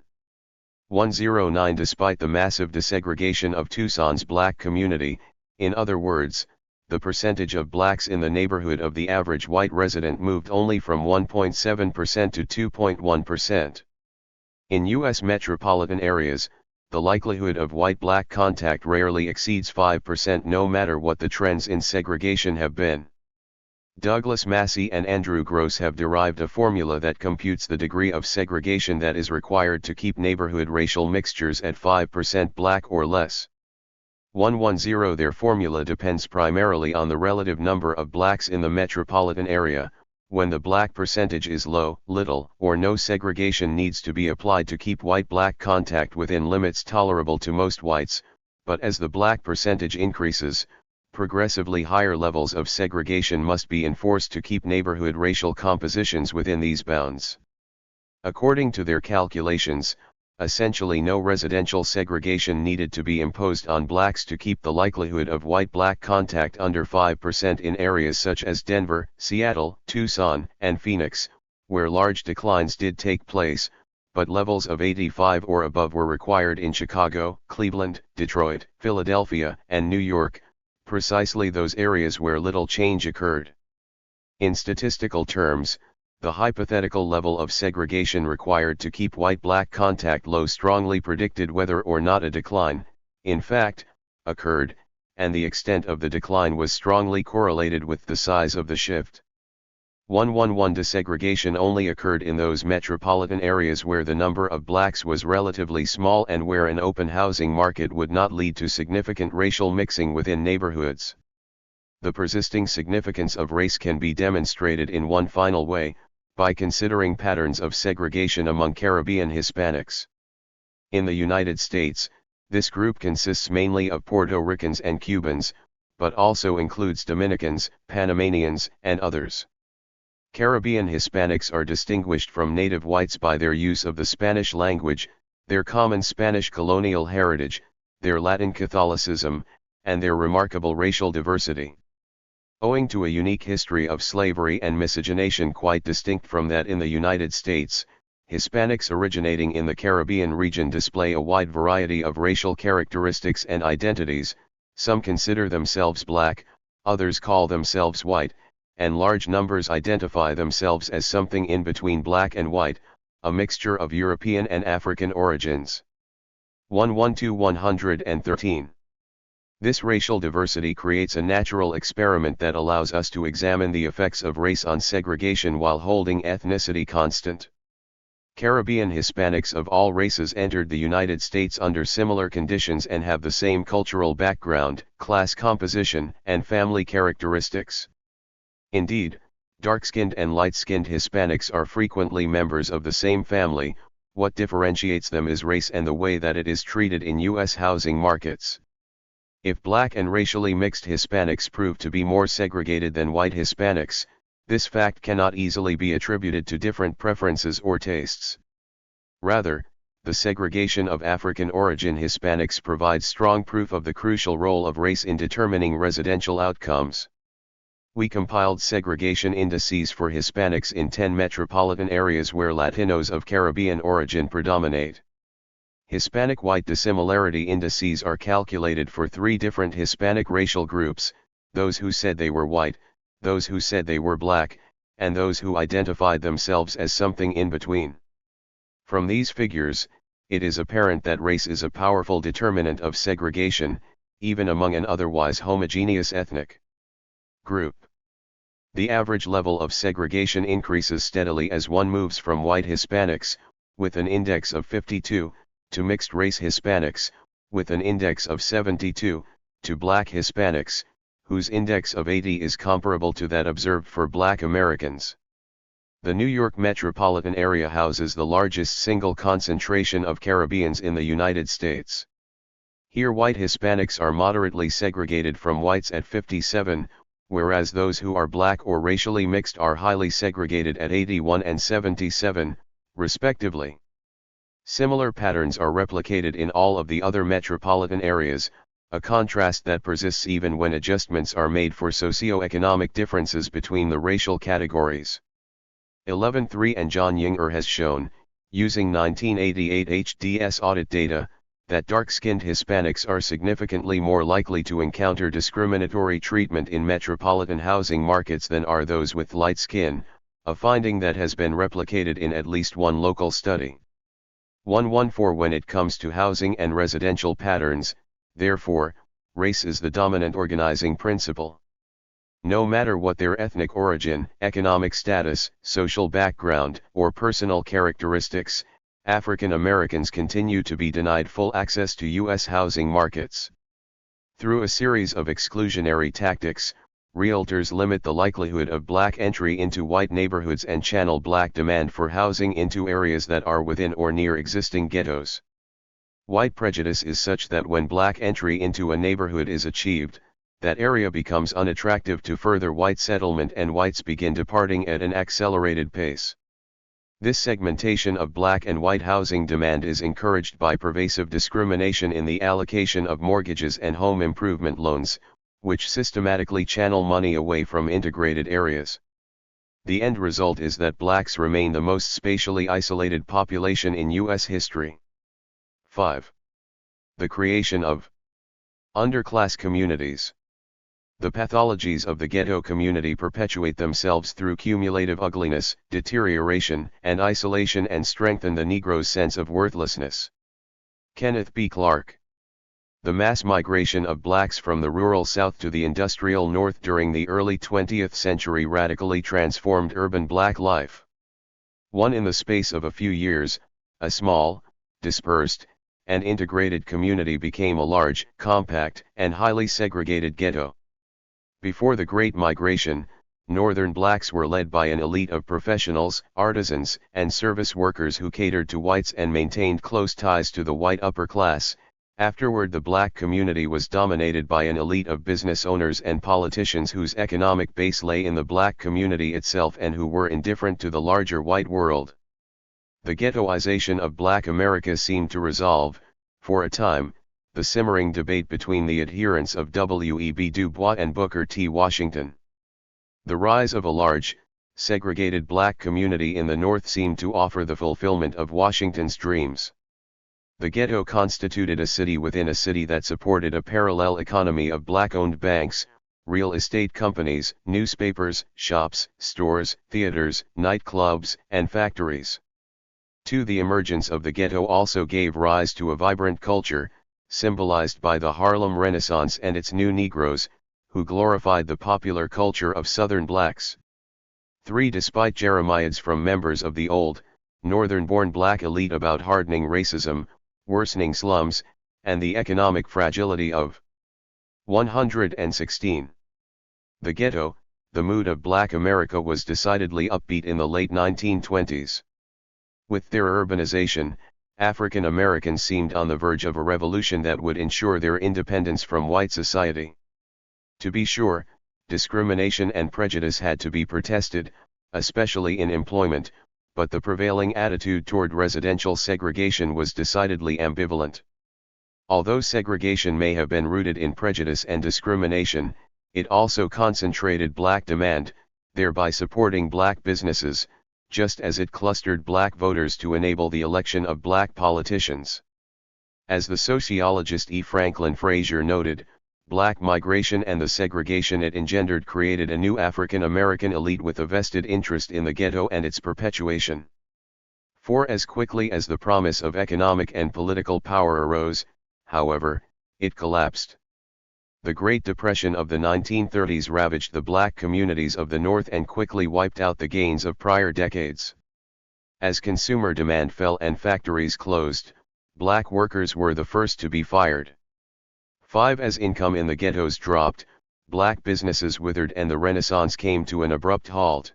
109 Despite the massive desegregation of Tucson's black community, in other words, the percentage of blacks in the neighborhood of the average white resident moved only from 1.7% to 2.1%. In U.S. metropolitan areas, the likelihood of white-black contact rarely exceeds 5% no matter what the trends in segregation have been. Douglas Massey and Andrew Gross have derived a formula that computes the degree of segregation that is required to keep neighborhood racial mixtures at 5% black or less. 110. Their formula depends primarily on the relative number of blacks in the metropolitan area. When the black percentage is low, little or no segregation needs to be applied to keep white-black contact within limits tolerable to most whites, but as the black percentage increases, progressively higher levels of segregation must be enforced to keep neighborhood racial compositions within these bounds. According to their calculations, essentially no residential segregation needed to be imposed on blacks to keep the likelihood of white-black contact under 5% in areas such as Denver, Seattle, Tucson, and Phoenix, where large declines did take place, but levels of 85 or above were required in Chicago, Cleveland, Detroit, Philadelphia, and New York, precisely those areas where little change occurred. In statistical terms, the hypothetical level of segregation required to keep white-black contact low strongly predicted whether or not a decline, in fact, occurred, and the extent of the decline was strongly correlated with the size of the shift. 111. Desegregation only occurred in those metropolitan areas where the number of blacks was relatively small and where an open housing market would not lead to significant racial mixing within neighborhoods. The persisting significance of race can be demonstrated in one final way, by considering patterns of segregation among Caribbean Hispanics. In the United States, this group consists mainly of Puerto Ricans and Cubans, but also includes Dominicans, Panamanians, and others. Caribbean Hispanics are distinguished from native whites by their use of the Spanish language, their common Spanish colonial heritage, their Latin Catholicism, and their remarkable racial diversity. Owing to a unique history of slavery and miscegenation quite distinct from that in the United States, Hispanics originating in the Caribbean region display a wide variety of racial characteristics and identities. Some consider themselves black, others call themselves white, and large numbers identify themselves as something in between black and white, a mixture of European and African origins. 112-113. This racial diversity creates a natural experiment that allows us to examine the effects of race on segregation while holding ethnicity constant. Caribbean Hispanics of all races entered the United States under similar conditions and have the same cultural background, class composition, and family characteristics. Indeed, dark-skinned and light-skinned Hispanics are frequently members of the same family. What differentiates them is race and the way that it is treated in U.S. housing markets. If black and racially mixed Hispanics prove to be more segregated than white Hispanics, this fact cannot easily be attributed to different preferences or tastes. Rather, the segregation of African origin Hispanics provides strong proof of the crucial role of race in determining residential outcomes. We compiled segregation indices for Hispanics in 10 metropolitan areas where Latinos of Caribbean origin predominate. Hispanic-white dissimilarity indices are calculated for 3 different Hispanic racial groups: those who said they were white, those who said they were black, and those who identified themselves as something in between. From these figures, it is apparent that race is a powerful determinant of segregation, even among an otherwise homogeneous ethnic group. The average level of segregation increases steadily as one moves from white Hispanics, with an index of 52, to mixed-race Hispanics, with an index of 72, to black Hispanics, whose index of 80 is comparable to that observed for black Americans. The New York metropolitan area houses the largest single concentration of Caribbeans in the United States. Here white Hispanics are moderately segregated from whites at 57, whereas those who are black or racially mixed are highly segregated at 81 and 77, respectively. Similar patterns are replicated in all of the other metropolitan areas, a contrast that persists even when adjustments are made for socioeconomic differences between the racial categories. 11.3 and John Yinger has shown, using 1988 HDS audit data, that dark-skinned Hispanics are significantly more likely to encounter discriminatory treatment in metropolitan housing markets than are those with light skin, a finding that has been replicated in at least one local study. 114. When it comes to housing and residential patterns, therefore, race is the dominant organizing principle. No matter what their ethnic origin, economic status, social background, or personal characteristics, African Americans continue to be denied full access to U.S. housing markets. Through a series of exclusionary tactics, realtors limit the likelihood of black entry into white neighborhoods and channel black demand for housing into areas that are within or near existing ghettos. White prejudice is such that when black entry into a neighborhood is achieved, that area becomes unattractive to further white settlement and whites begin departing at an accelerated pace. This segmentation of black and white housing demand is encouraged by pervasive discrimination in the allocation of mortgages and home improvement loans, which systematically channel money away from integrated areas. The end result is that blacks remain the most spatially isolated population in U.S. history. 5. The creation of underclass communities. The pathologies of the ghetto community perpetuate themselves through cumulative ugliness, deterioration, and isolation and strengthen the Negro's sense of worthlessness. Kenneth B. Clark. The mass migration of blacks from the rural South to the industrial North during the early 20th century radically transformed urban black life. In the space of a few years, a small, dispersed, and integrated community became a large, compact, and highly segregated ghetto. Before the Great Migration, Northern blacks were led by an elite of professionals, artisans, and service workers who catered to whites and maintained close ties to the white upper class. Afterward, the black community was dominated by an elite of business owners and politicians whose economic base lay in the black community itself and who were indifferent to the larger white world. The ghettoization of black America seemed to resolve, for a time, the simmering debate between the adherents of W.E.B. Du Bois and Booker T. Washington. The rise of a large, segregated black community in the North seemed to offer the fulfillment of Washington's dreams. The ghetto constituted a city within a city that supported a parallel economy of black-owned banks, real estate companies, newspapers, shops, stores, theaters, nightclubs, and factories. The emergence of the ghetto also gave rise to a vibrant culture, symbolized by the Harlem Renaissance and its new Negroes, who glorified the popular culture of Southern blacks. Despite jeremiads from members of the old, Northern-born black elite about hardening racism, worsening slums, and the economic fragility of 116. The ghetto, the mood of black America was decidedly upbeat in the late 1920s. With their urbanization, African Americans seemed on the verge of a revolution that would ensure their independence from white society. To be sure, discrimination and prejudice had to be protested, especially in employment, but the prevailing attitude toward residential segregation was decidedly ambivalent. Although segregation may have been rooted in prejudice and discrimination, it also concentrated black demand, thereby supporting black businesses, just as it clustered black voters to enable the election of black politicians. As the sociologist E. Franklin Frazier noted, black migration and the segregation it engendered created a new African American elite with a vested interest in the ghetto and its perpetuation. For as quickly as the promise of economic and political power arose, however, it collapsed. The Great Depression of the 1930s ravaged the black communities of the North and quickly wiped out the gains of prior decades. As consumer demand fell and factories closed, black workers were the first to be fired. As income in the ghettos dropped, black businesses withered and the Renaissance came to an abrupt halt.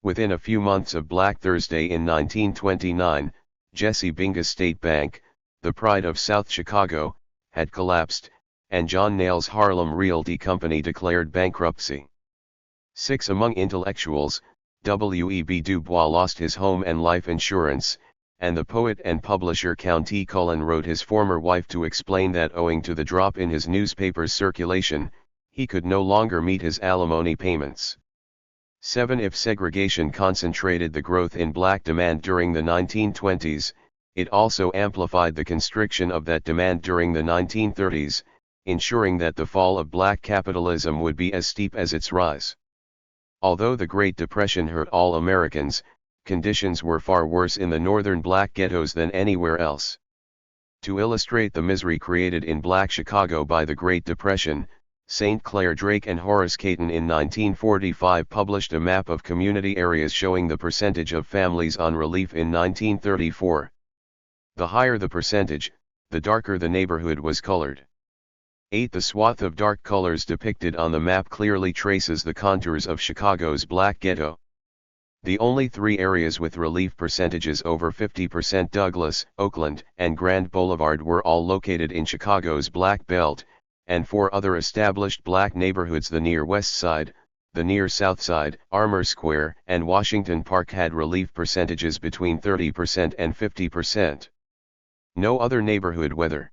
Within a few months of Black Thursday in 1929, Jesse Binga State Bank, the pride of South Chicago, had collapsed, and John Nail's Harlem Realty Company declared bankruptcy. Among intellectuals, W.E.B. Du Bois lost his home and life insurance, and the poet and publisher Count T. Cullen wrote his former wife to explain that owing to the drop in his newspaper's circulation, he could no longer meet his alimony payments. If segregation concentrated the growth in black demand during the 1920s, it also amplified the constriction of that demand during the 1930s, ensuring that the fall of black capitalism would be as steep as its rise. Although the Great Depression hurt all Americans, conditions were far worse in the northern black ghettos than anywhere else. To illustrate the misery created in black Chicago by the Great Depression, St. Clair Drake and Horace Caton in 1945 published a map of community areas showing the percentage of families on relief in 1934. The higher the percentage, the darker the neighborhood was colored. 8. The swath of dark colors depicted on the map clearly traces the contours of Chicago's Black Ghetto. The only 3 areas with relief percentages over 50%, Douglas, Oakland, and Grand Boulevard, were all located in Chicago's Black Belt, and 4 other established black neighborhoods, the near West Side, the near South Side, Armour Square, and Washington Park, had relief percentages between 30% and 50%. No other neighborhood, whether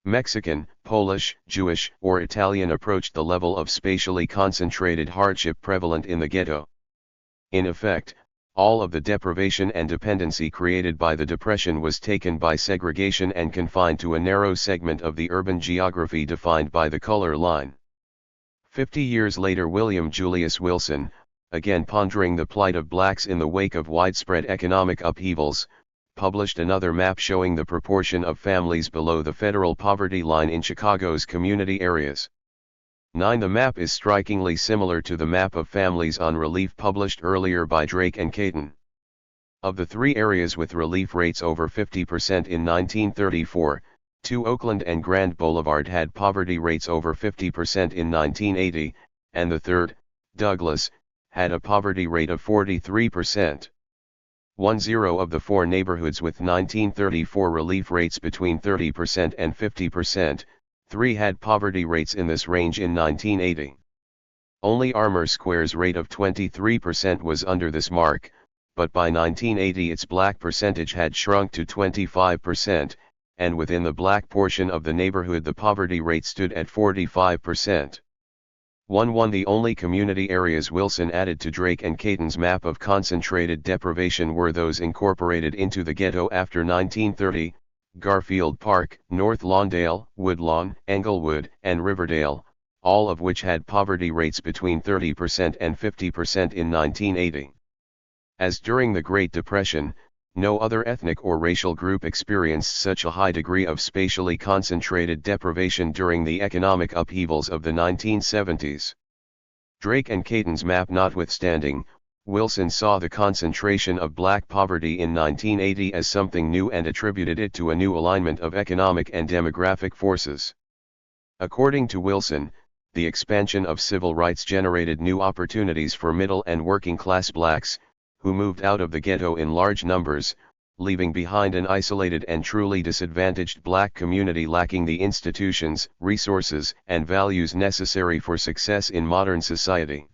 Mexican, Polish, Jewish, or Italian, approached the level of spatially concentrated hardship prevalent in the ghetto. In effect, all of the deprivation and dependency created by the Depression was taken by segregation and confined to a narrow segment of the urban geography defined by the color line. 50 years later, William Julius Wilson, again pondering the plight of blacks in the wake of widespread economic upheavals, published another map showing the proportion of families below the federal poverty line in Chicago's community areas. 9. The map is strikingly similar to the map of families on relief published earlier by Drake and Caton. Of the 3 areas with relief rates over 50% in 1934, 2, Oakland and Grand Boulevard, had poverty rates over 50% in 1980, and the third, Douglas, had a poverty rate of 43%. 10 of the 4 neighborhoods with 1934 relief rates between 30% and 50%, 3 had poverty rates in this range in 1980. Only Armour Square's rate of 23% was under this mark, but by 1980 its black percentage had shrunk to 25%, and within the black portion of the neighborhood the poverty rate stood at 45%. 1. The only community areas Wilson added to Drake and Caton's map of concentrated deprivation were those incorporated into the ghetto after 1930, Garfield Park, North Lawndale, Woodlawn, Englewood, and Riverdale, all of which had poverty rates between 30% and 50% in 1980. As during the Great Depression, no other ethnic or racial group experienced such a high degree of spatially concentrated deprivation during the economic upheavals of the 1970s. Drake and Caton's map notwithstanding, Wilson saw the concentration of black poverty in 1980 as something new and attributed it to a new alignment of economic and demographic forces. According to Wilson, the expansion of civil rights generated new opportunities for middle and working class blacks, who moved out of the ghetto in large numbers, leaving behind an isolated and truly disadvantaged black community lacking the institutions, resources, and values necessary for success in modern society.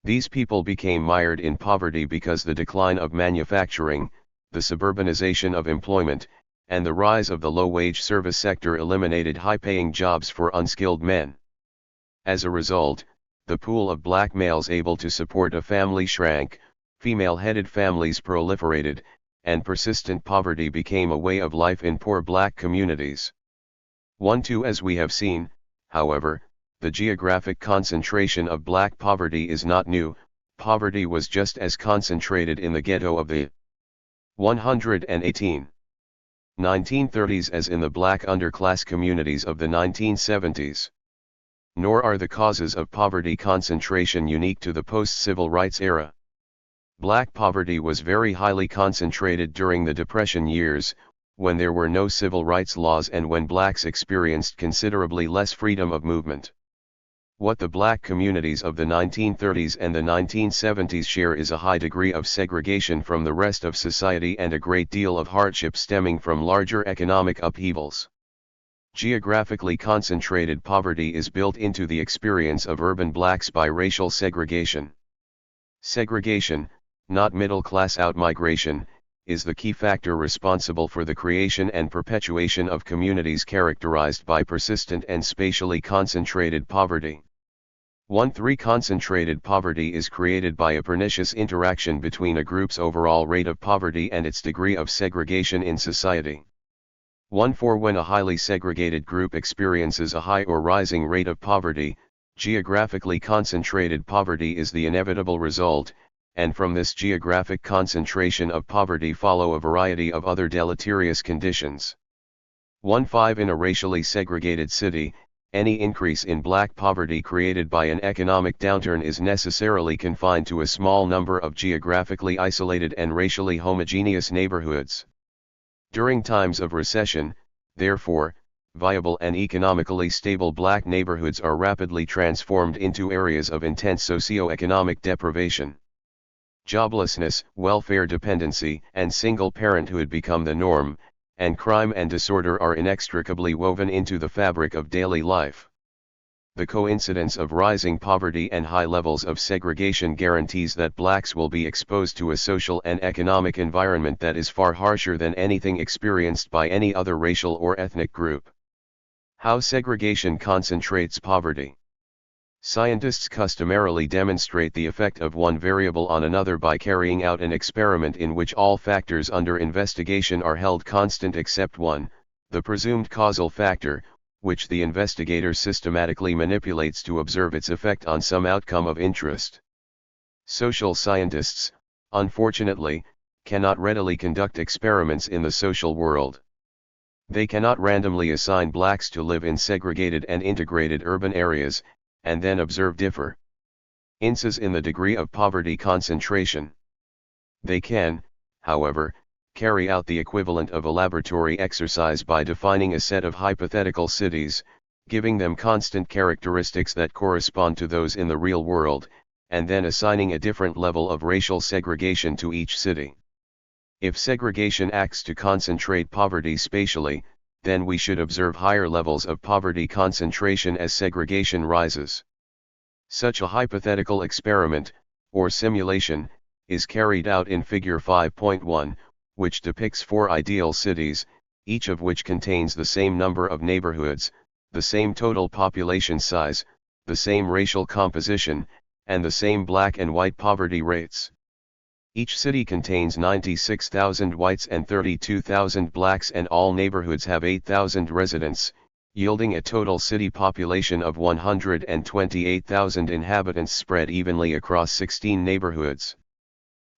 These people became mired in poverty because the decline of manufacturing, the suburbanization of employment, and the rise of the low-wage service sector eliminated high-paying jobs for unskilled men. As a result, the pool of black males able to support a family shrank, female-headed families proliferated, and persistent poverty became a way of life in poor black communities. 1-2 As we have seen, however, the geographic concentration of black poverty is not new. Poverty was just as concentrated in the ghetto of the 1930s as in the black underclass communities of the 1970s. Nor are the causes of poverty concentration unique to the post-civil rights era. Black poverty was very highly concentrated during the Depression years, when there were no civil rights laws and when blacks experienced considerably less freedom of movement. What the black communities of the 1930s and the 1970s share is a high degree of segregation from the rest of society and a great deal of hardship stemming from larger economic upheavals. Geographically concentrated poverty is built into the experience of urban blacks by racial segregation. Segregation, not middle-class outmigration, is the key factor responsible for the creation and perpetuation of communities characterized by persistent and spatially concentrated poverty. 1-3 Concentrated poverty is created by a pernicious interaction between a group's overall rate of poverty and its degree of segregation in society. 1-4 When a highly segregated group experiences a high or rising rate of poverty, geographically concentrated poverty is the inevitable result, and from this geographic concentration of poverty follow a variety of other deleterious conditions. 1-5 In a racially segregated city, Any increase in black poverty created by an economic downturn is necessarily confined to a small number of geographically isolated and racially homogeneous neighborhoods. During times of recession, therefore, viable and economically stable black neighborhoods are rapidly transformed into areas of intense socio-economic deprivation. Joblessness, welfare dependency, and single parenthood become the norm, and crime and disorder are inextricably woven into the fabric of daily life. The coincidence of rising poverty and high levels of segregation guarantees that blacks will be exposed to a social and economic environment that is far harsher than anything experienced by any other racial or ethnic group. How segregation concentrates poverty. Scientists customarily demonstrate the effect of one variable on another by carrying out an experiment in which all factors under investigation are held constant except one, the presumed causal factor, which the investigator systematically manipulates to observe its effect on some outcome of interest. Social scientists, unfortunately, cannot readily conduct experiments in the social world. They cannot randomly assign blacks to live in segregated and integrated urban areas, and then observe differences in the degree of poverty concentration. They can, however, carry out the equivalent of a laboratory exercise by defining a set of hypothetical cities, giving them constant characteristics that correspond to those in the real world, and then assigning a different level of racial segregation to each city. If segregation acts to concentrate poverty spatially, then we should observe higher levels of poverty concentration as segregation rises. Such a hypothetical experiment, or simulation, is carried out in Figure 5.1, which depicts 4 ideal cities, each of which contains the same number of neighborhoods, the same total population size, the same racial composition, and the same black and white poverty rates. Each city contains 96,000 whites and 32,000 blacks, and all neighborhoods have 8,000 residents, yielding a total city population of 128,000 inhabitants spread evenly across 16 neighborhoods.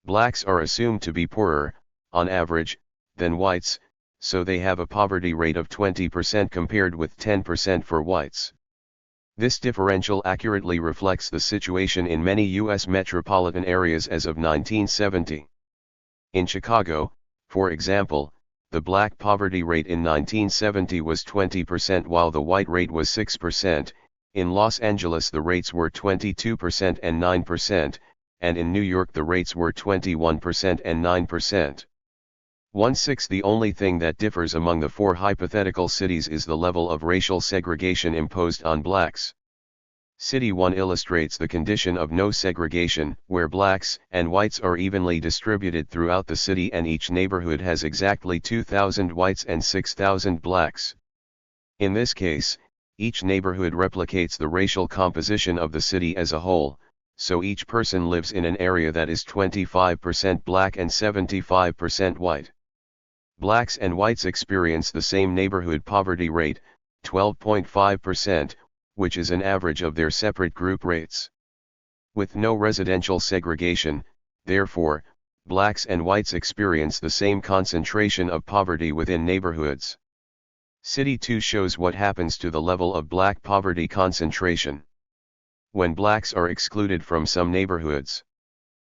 Blacks are assumed to be poorer, on average, than whites, so they have a poverty rate of 20% compared with 10% for whites. This differential accurately reflects the situation in many U.S. metropolitan areas as of 1970. In Chicago, for example, the black poverty rate in 1970 was 20% while the white rate was 6%, in Los Angeles the rates were 22% and 9%, and in New York the rates were 21% and 9%. 1/6. The only thing that differs among the 4 hypothetical cities is the level of racial segregation imposed on blacks. City 1 illustrates the condition of no segregation, where blacks and whites are evenly distributed throughout the city and each neighborhood has exactly 2,000 whites and 6,000 blacks. In this case, each neighborhood replicates the racial composition of the city as a whole, so each person lives in an area that is 25% black and 75% white. Blacks and whites experience the same neighborhood poverty rate, 12.5%, which is an average of their separate group rates. With no residential segregation, therefore, blacks and whites experience the same concentration of poverty within neighborhoods. City 2 shows what happens to the level of black poverty concentration when blacks are excluded from some neighborhoods.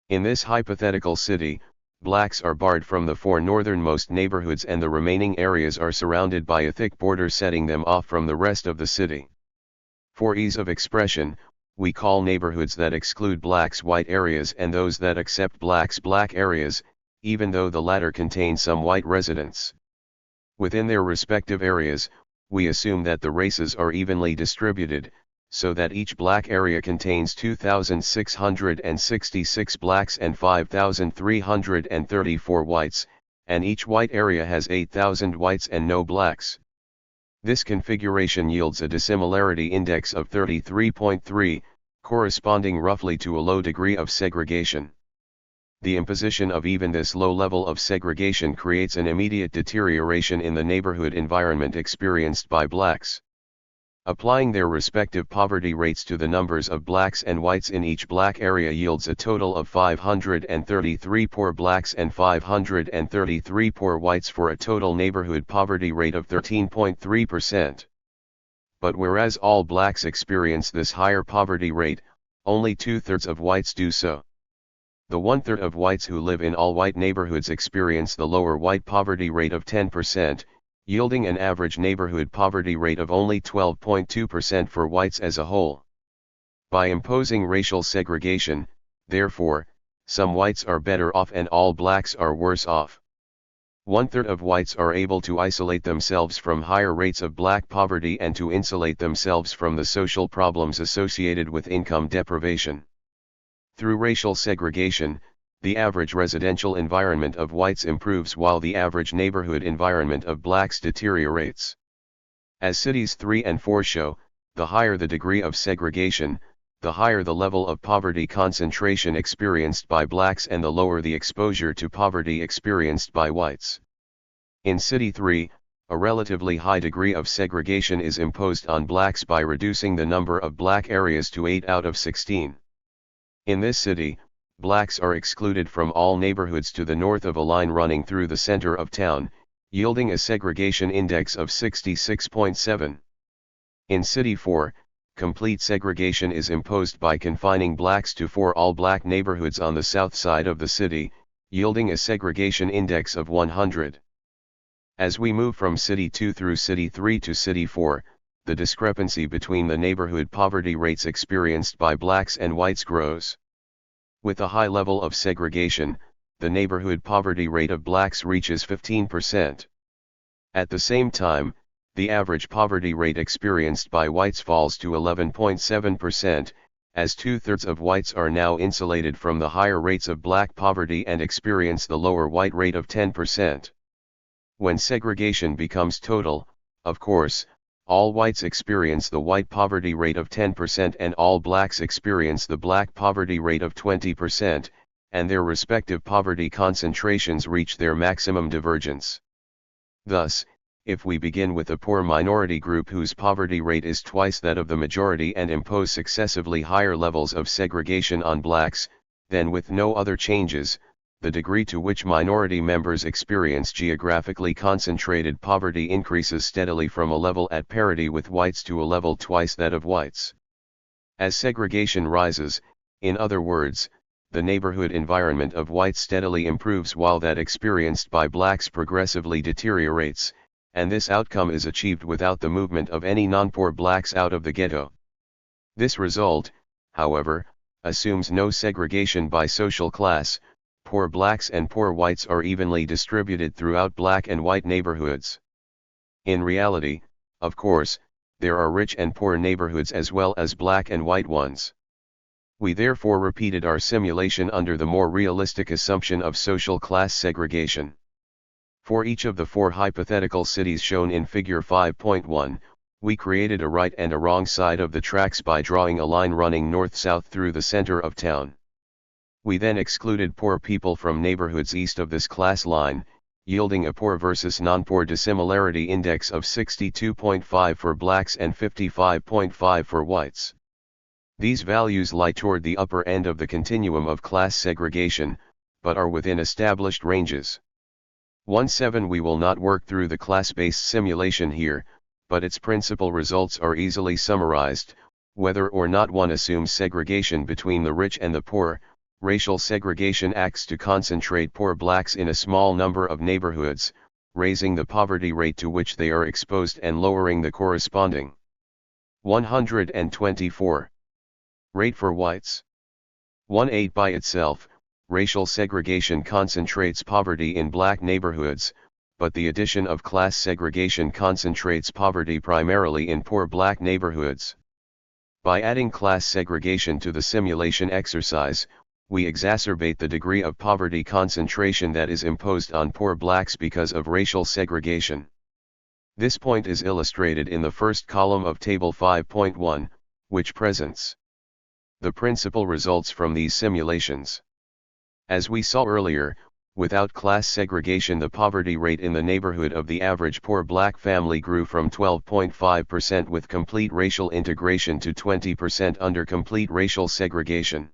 In this hypothetical city, blacks are barred from the 4 northernmost neighborhoods and the remaining areas are surrounded by a thick border setting them off from the rest of the city. For ease of expression, we call neighborhoods that exclude blacks white areas and those that accept blacks black areas, even though the latter contain some white residents. Within their respective areas, we assume that the races are evenly distributed, so that each black area contains 2,666 blacks and 5,334 whites, and each white area has 8,000 whites and no blacks. This configuration yields a dissimilarity index of 33.3, corresponding roughly to a low degree of segregation. The imposition of even this low level of segregation creates an immediate deterioration in the neighborhood environment experienced by blacks. Applying their respective poverty rates to the numbers of blacks and whites in each black area yields a total of 533 poor blacks and 533 poor whites for a total neighborhood poverty rate of 13.3%. but whereas all blacks experience this higher poverty rate, only 2/3 of whites do so. The 1/3 of whites who live in all-white neighborhoods experience the lower white poverty rate of 10%, yielding an average neighborhood poverty rate of only 12.2% for whites as a whole. By imposing racial segregation, therefore, some whites are better off and all blacks are worse off. 1/3 of whites are able to isolate themselves from higher rates of black poverty and to insulate themselves from the social problems associated with income deprivation. Through racial segregation, the average residential environment of whites improves while the average neighborhood environment of blacks deteriorates. As cities 3 and 4 show, the higher the degree of segregation, the higher the level of poverty concentration experienced by blacks and the lower the exposure to poverty experienced by whites. In City 3, a relatively high degree of segregation is imposed on blacks by reducing the number of black areas to 8 out of 16. In this city, blacks are excluded from all neighborhoods to the north of a line running through the center of town, yielding a segregation index of 66.7. In City 4, complete segregation is imposed by confining blacks to 4 all-black neighborhoods on the south side of the city, yielding a segregation index of 100. As we move from City 2 through City 3 to City 4, the discrepancy between the neighborhood poverty rates experienced by blacks and whites grows. With a high level of segregation, the neighborhood poverty rate of blacks reaches 15%. At the same time, the average poverty rate experienced by whites falls to 11.7%, as 2/3 of whites are now insulated from the higher rates of black poverty and experience the lower white rate of 10%. When segregation becomes total, of course, all whites experience the white poverty rate of 10% and all blacks experience the black poverty rate of 20%, and their respective poverty concentrations reach their maximum divergence. Thus, if we begin with a poor minority group whose poverty rate is twice that of the majority and impose successively higher levels of segregation on blacks, then with no other changes, the degree to which minority members experience geographically concentrated poverty increases steadily from a level at parity with whites to a level twice that of whites. As segregation rises, in other words, the neighborhood environment of whites steadily improves while that experienced by blacks progressively deteriorates, and this outcome is achieved without the movement of any non-poor blacks out of the ghetto. This result, however, assumes no segregation by social class. Poor blacks and poor whites are evenly distributed throughout black and white neighborhoods. In reality, of course, there are rich and poor neighborhoods as well as black and white ones. We therefore repeated our simulation under the more realistic assumption of social class segregation. For each of the 4 hypothetical cities shown in Figure 5.1, we created a right and a wrong side of the tracks by drawing a line running north-south through the center of town. We then excluded poor people from neighborhoods east of this class line, yielding a poor versus non-poor dissimilarity index of 62.5 for blacks and 55.5 for whites. These values lie toward the upper end of the continuum of class segregation, but are within established ranges. 1.7 We will not work through the class-based simulation here, but its principal results are easily summarized. Whether or not one assumes segregation between the rich and the poor, racial segregation acts to concentrate poor blacks in a small number of neighborhoods, raising the poverty rate to which they are exposed and lowering the corresponding 124 rate for whites. 1.8 By itself, racial segregation concentrates poverty in black neighborhoods, but the addition of class segregation concentrates poverty primarily in poor black neighborhoods. By adding class segregation to the simulation exercise, we exacerbate the degree of poverty concentration that is imposed on poor blacks because of racial segregation. This point is illustrated in the first column of Table 5.1, which presents the principal results from these simulations. As we saw earlier, without class segregation the poverty rate in the neighborhood of the average poor black family grew from 12.5% with complete racial integration to 20% under complete racial segregation.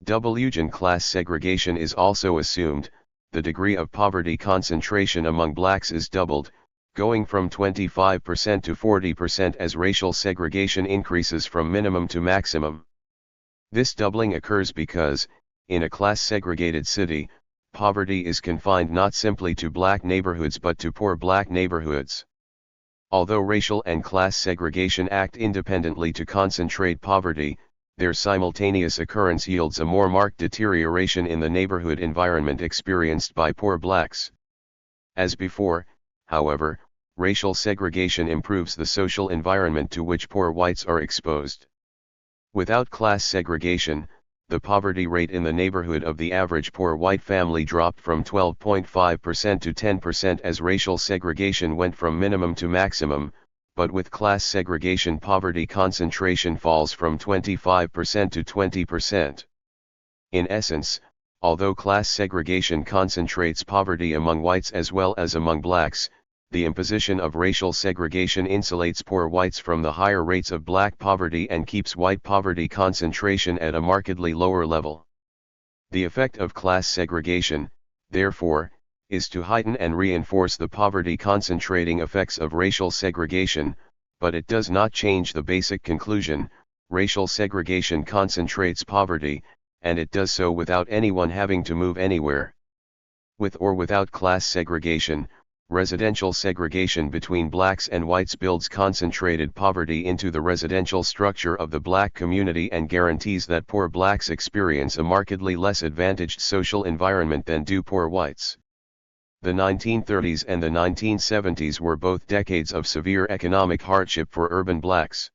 When class segregation is also assumed, the degree of poverty concentration among blacks is doubled, going from 25% to 40% as racial segregation increases from minimum to maximum. This doubling occurs because, in a class-segregated city, poverty is confined not simply to black neighborhoods but to poor black neighborhoods. Although racial and class segregation act independently to concentrate poverty, their simultaneous occurrence yields a more marked deterioration in the neighborhood environment experienced by poor blacks. As before, however, racial segregation improves the social environment to which poor whites are exposed. Without class segregation, the poverty rate in the neighborhood of the average poor white family dropped from 12.5% to 10% as racial segregation went from minimum to maximum, but with class segregation poverty concentration falls from 25% to 20%. In essence, although class segregation concentrates poverty among whites as well as among blacks, the imposition of racial segregation insulates poor whites from the higher rates of black poverty and keeps white poverty concentration at a markedly lower level. The effect of class segregation, therefore, is to heighten and reinforce the poverty-concentrating effects of racial segregation, but it does not change the basic conclusion: racial segregation concentrates poverty, and it does so without anyone having to move anywhere. With or without class segregation, residential segregation between blacks and whites builds concentrated poverty into the residential structure of the black community and guarantees that poor blacks experience a markedly less advantaged social environment than do poor whites. The 1930s and the 1970s were both decades of severe economic hardship for urban blacks.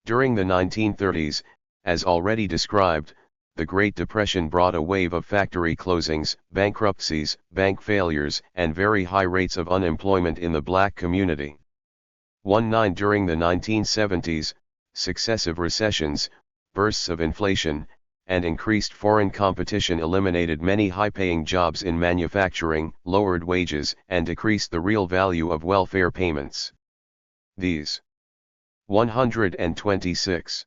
During the 1930s, as already described, the Great Depression brought a wave of factory closings, bankruptcies, bank failures, and very high rates of unemployment in the black community. During the 1970s, successive recessions, bursts of inflation, and increased foreign competition eliminated many high-paying jobs in manufacturing, lowered wages, and decreased the real value of welfare payments. These 126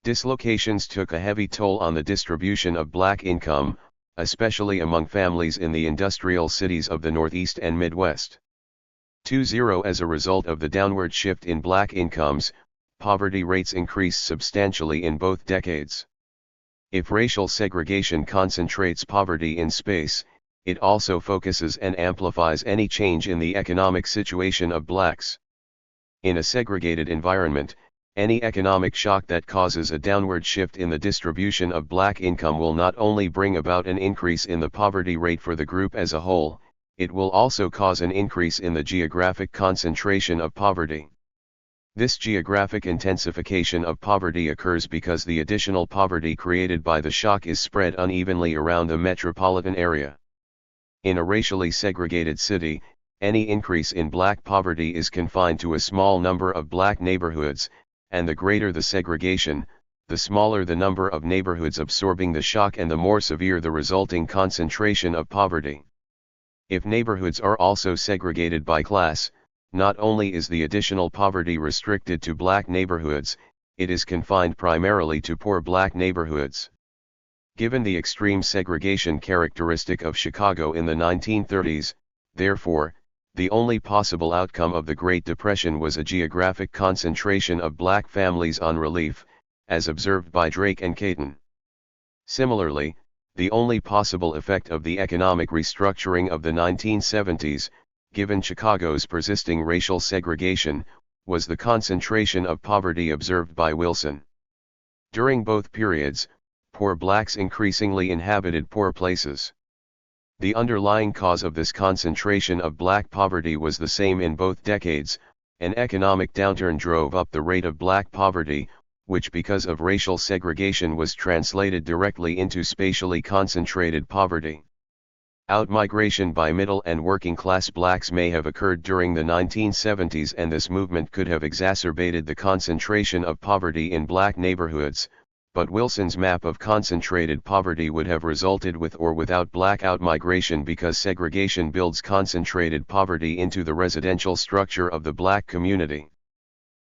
dislocations took a heavy toll on the distribution of black income, especially among families in the industrial cities of the Northeast and Midwest. As a result of the downward shift in black incomes, poverty rates increased substantially in both decades. If racial segregation concentrates poverty in space, it also focuses and amplifies any change in the economic situation of blacks. In a segregated environment, any economic shock that causes a downward shift in the distribution of black income will not only bring about an increase in the poverty rate for the group as a whole, it will also cause an increase in the geographic concentration of poverty. This geographic intensification of poverty occurs because the additional poverty created by the shock is spread unevenly around the metropolitan area. In a racially segregated city, any increase in black poverty is confined to a small number of black neighborhoods, and the greater the segregation, the smaller the number of neighborhoods absorbing the shock and the more severe the resulting concentration of poverty. If neighborhoods are also segregated by class, not only is the additional poverty restricted to black neighborhoods, it is confined primarily to poor black neighborhoods. Given the extreme segregation characteristic of Chicago in the 1930s, therefore, the only possible outcome of the Great Depression was a geographic concentration of black families on relief, as observed by Drake and Caton. Similarly, the only possible effect of the economic restructuring of the 1970s, given Chicago's persisting racial segregation, was the concentration of poverty observed by Wilson. During both periods, poor blacks increasingly inhabited poor places. The underlying cause of this concentration of black poverty was the same in both decades: an economic downturn drove up the rate of black poverty, which because of racial segregation was translated directly into spatially concentrated poverty. Outmigration by middle and working class blacks may have occurred during the 1970s, and this movement could have exacerbated the concentration of poverty in black neighborhoods, but Wilson's map of concentrated poverty would have resulted with or without black outmigration, because segregation builds concentrated poverty into the residential structure of the black community.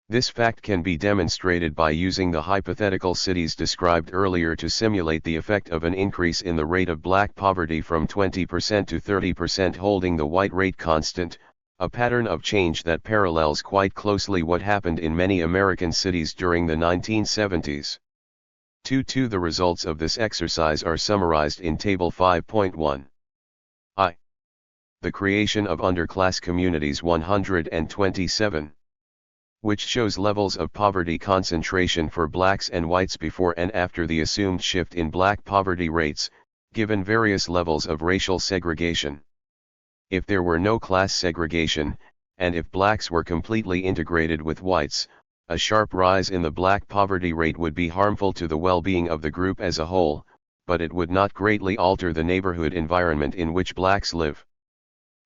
This fact can be demonstrated by using the hypothetical cities described earlier to simulate the effect of an increase in the rate of black poverty from 20% to 30%, holding the white rate constant, a pattern of change that parallels quite closely what happened in many American cities during the 1970s. 2. The results of this exercise are summarized in Table 5.1. I. The creation of underclass communities 127. Which shows levels of poverty concentration for blacks and whites before and after the assumed shift in black poverty rates, given various levels of racial segregation. If there were no class segregation, and if blacks were completely integrated with whites, a sharp rise in the black poverty rate would be harmful to the well-being of the group as a whole, but it would not greatly alter the neighborhood environment in which blacks live.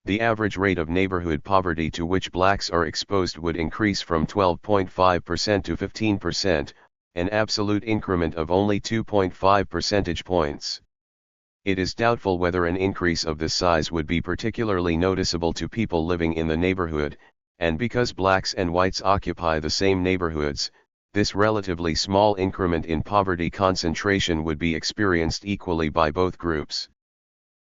The average rate of neighborhood poverty to which blacks are exposed would increase from 12.5% to 15%, an absolute increment of only 2.5 percentage points. It is doubtful whether an increase of this size would be particularly noticeable to people living in the neighborhood, and because blacks and whites occupy the same neighborhoods, this relatively small increment in poverty concentration would be experienced equally by both groups.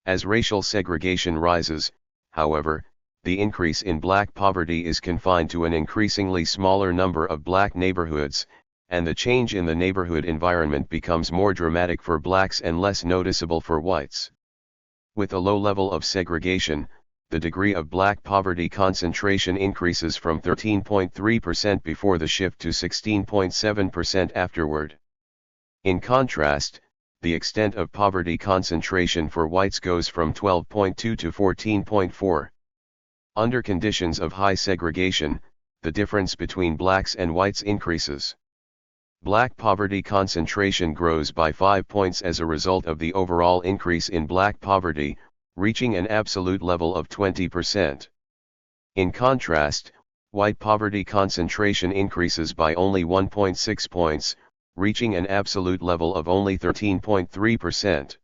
As racial segregation rises, however, the increase in black poverty is confined to an increasingly smaller number of black neighborhoods, and the change in the neighborhood environment becomes more dramatic for blacks and less noticeable for whites. With a low level of segregation, the degree of black poverty concentration increases from 13.3% before the shift to 16.7% afterward. In contrast, the extent of poverty concentration for whites goes from 12.2 to 14.4. Under conditions of high segregation, the difference between blacks and whites increases. Black poverty concentration grows by 5 points as a result of the overall increase in black poverty, reaching an absolute level of 20%. In contrast, white poverty concentration increases by only 1.6 points, reaching an absolute level of only 13.3%.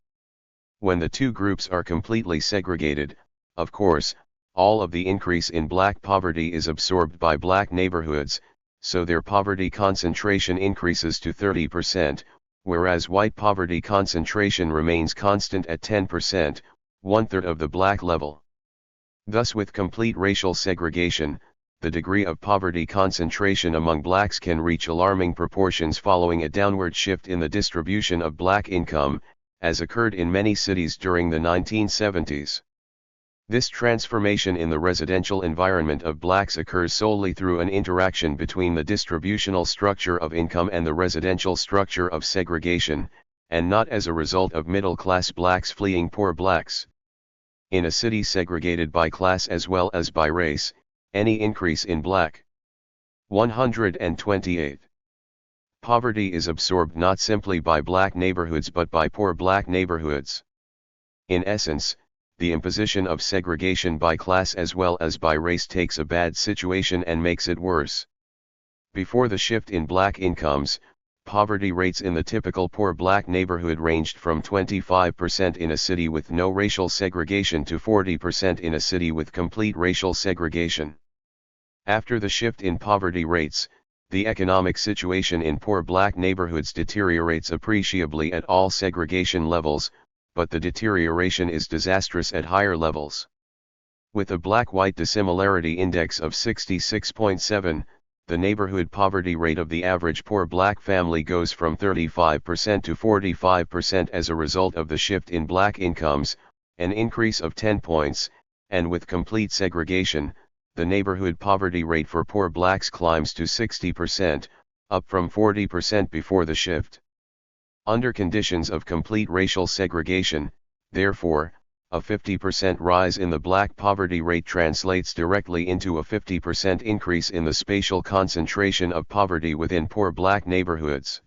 When the two groups are completely segregated, of course, all of the increase in black poverty is absorbed by black neighborhoods, so their poverty concentration increases to 30%, whereas white poverty concentration remains constant at 10%, one-third of the black level. Thus, with complete racial segregation, the degree of poverty concentration among blacks can reach alarming proportions following a downward shift in the distribution of black income, as occurred in many cities during the 1970s. This transformation in the residential environment of blacks occurs solely through an interaction between the distributional structure of income and the residential structure of segregation, and not as a result of middle-class blacks fleeing poor blacks. In a city segregated by class as well as by race, any increase in black 128 poverty is absorbed not simply by black neighborhoods but by poor black neighborhoods. In essence, the imposition of segregation by class as well as by race takes a bad situation and makes it worse. Before the shift in black incomes, poverty rates in the typical poor black neighborhood ranged from 25% in a city with no racial segregation to 40% in a city with complete racial segregation. After the shift in poverty rates, the economic situation in poor black neighborhoods deteriorates appreciably at all segregation levels, but the deterioration is disastrous at higher levels. With a black-white dissimilarity index of 66.7, the neighborhood poverty rate of the average poor black family goes from 35% to 45% as a result of the shift in black incomes, an increase of 10 points, and with complete segregation, the neighborhood poverty rate for poor blacks climbs to 60%, up from 40% before the shift. Under conditions of complete racial segregation, therefore, a 50% rise in the black poverty rate translates directly into a 50% increase in the spatial concentration of poverty within poor black neighborhoods.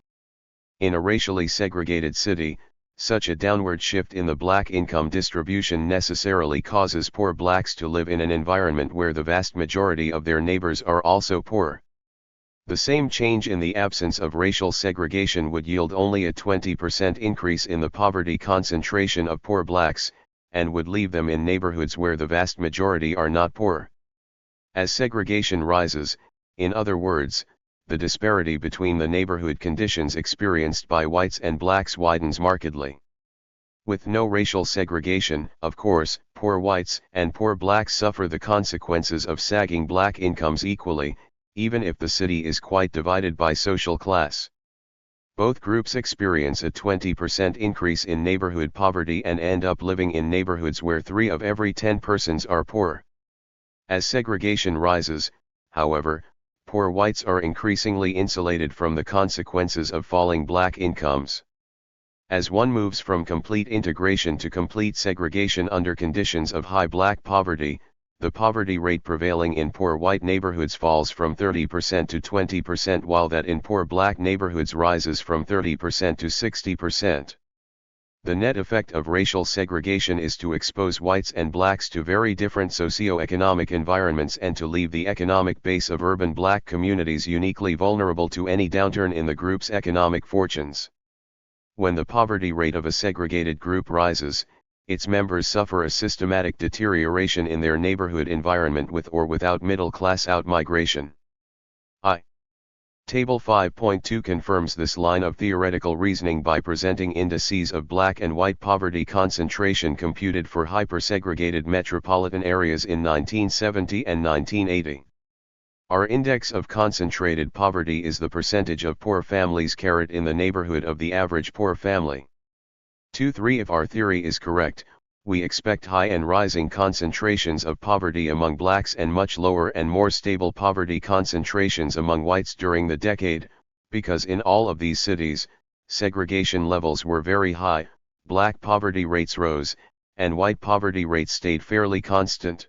In a racially segregated city, such a downward shift in the black income distribution necessarily causes poor blacks to live in an environment where the vast majority of their neighbors are also poor. The same change in the absence of racial segregation would yield only a 20% increase in the poverty concentration of poor blacks, and would leave them in neighborhoods where the vast majority are not poor. As segregation rises, in other words, the disparity between the neighborhood conditions experienced by whites and blacks widens markedly. With no racial segregation, of course, Poor whites and poor blacks suffer the consequences of sagging black incomes equally, even if the city is quite divided by social class. Both groups experience a 20% increase in neighborhood poverty and end up living in neighborhoods where 3 of every 10 persons are poor. As segregation rises, however, poor whites are increasingly insulated from the consequences of falling black incomes. As one moves from complete integration to complete segregation under conditions of high black poverty, the poverty rate prevailing in poor white neighborhoods falls from 30% to 20%, while that in poor black neighborhoods rises from 30% to 60%. The net effect of racial segregation is to expose whites and blacks to very different socio-economic environments and to leave the economic base of urban black communities uniquely vulnerable to any downturn in the group's economic fortunes. When the poverty rate of a segregated group rises, its members suffer a systematic deterioration in their neighborhood environment with or without middle-class outmigration. Table 5.2 confirms this line of theoretical reasoning by presenting indices of black and white poverty concentration computed for hypersegregated metropolitan areas in 1970 and 1980. Our index of concentrated poverty is the percentage of poor families in the neighborhood of the average poor family. 2-3 If our theory is correct, we expect high and rising concentrations of poverty among blacks and much lower and more stable poverty concentrations among whites during the decade, because in all of these cities, segregation levels were very high, black poverty rates rose, and white poverty rates stayed fairly constant.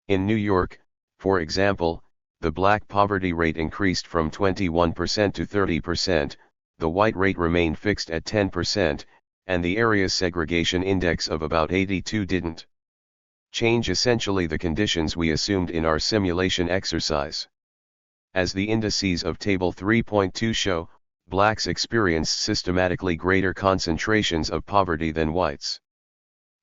In New York, for example, the black poverty rate increased from 21% to 30%, the white rate remained fixed at 10%, and the area's segregation index of about 82 didn't change, essentially the conditions we assumed in our simulation exercise. As the indices of Table 3.2 show, blacks experienced systematically greater concentrations of poverty than whites.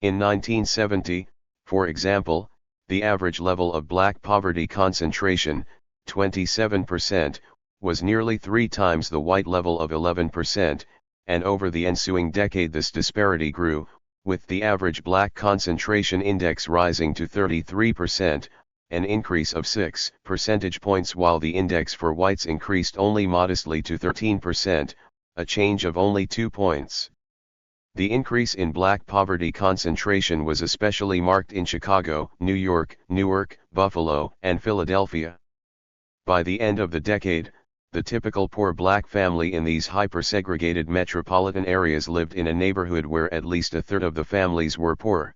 In 1970, for example, the average level of black poverty concentration, 27%, was nearly 3 times the white level of 11%, and over the ensuing decade this disparity grew, with the average black concentration index rising to 33%, an increase of 6 percentage points, while the index for whites increased only modestly to 13%, a change of only 2 points. The increase in black poverty concentration was especially marked in Chicago, New York, Newark, Buffalo, and Philadelphia. By the end of the decade, the typical poor black family in these hypersegregated metropolitan areas lived in a neighborhood where at least a third of the families were poor.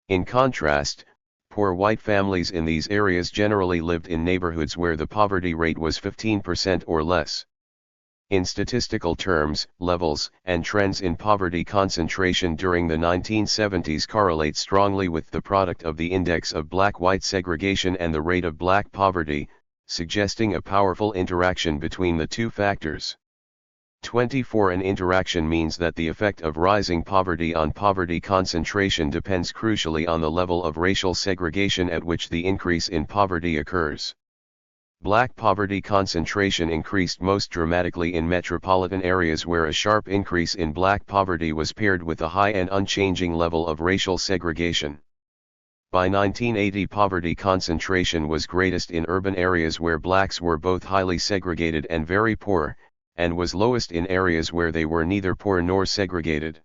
In contrast, poor white families in these areas generally lived in neighborhoods where the poverty rate was 15% or less. In statistical terms, levels and trends in poverty concentration during the 1970s correlate strongly with the product of the index of black-white segregation and the rate of black poverty, suggesting a powerful interaction between the two factors. 24 An interaction means that the effect of rising poverty on poverty concentration depends crucially on the level of racial segregation at which the increase in poverty occurs. Black poverty concentration increased most dramatically in metropolitan areas where a sharp increase in black poverty was paired with a high and unchanging level of racial segregation. By 1980, poverty concentration was greatest in urban areas where blacks were both highly segregated and very poor, and was lowest in areas where they were neither poor nor segregated.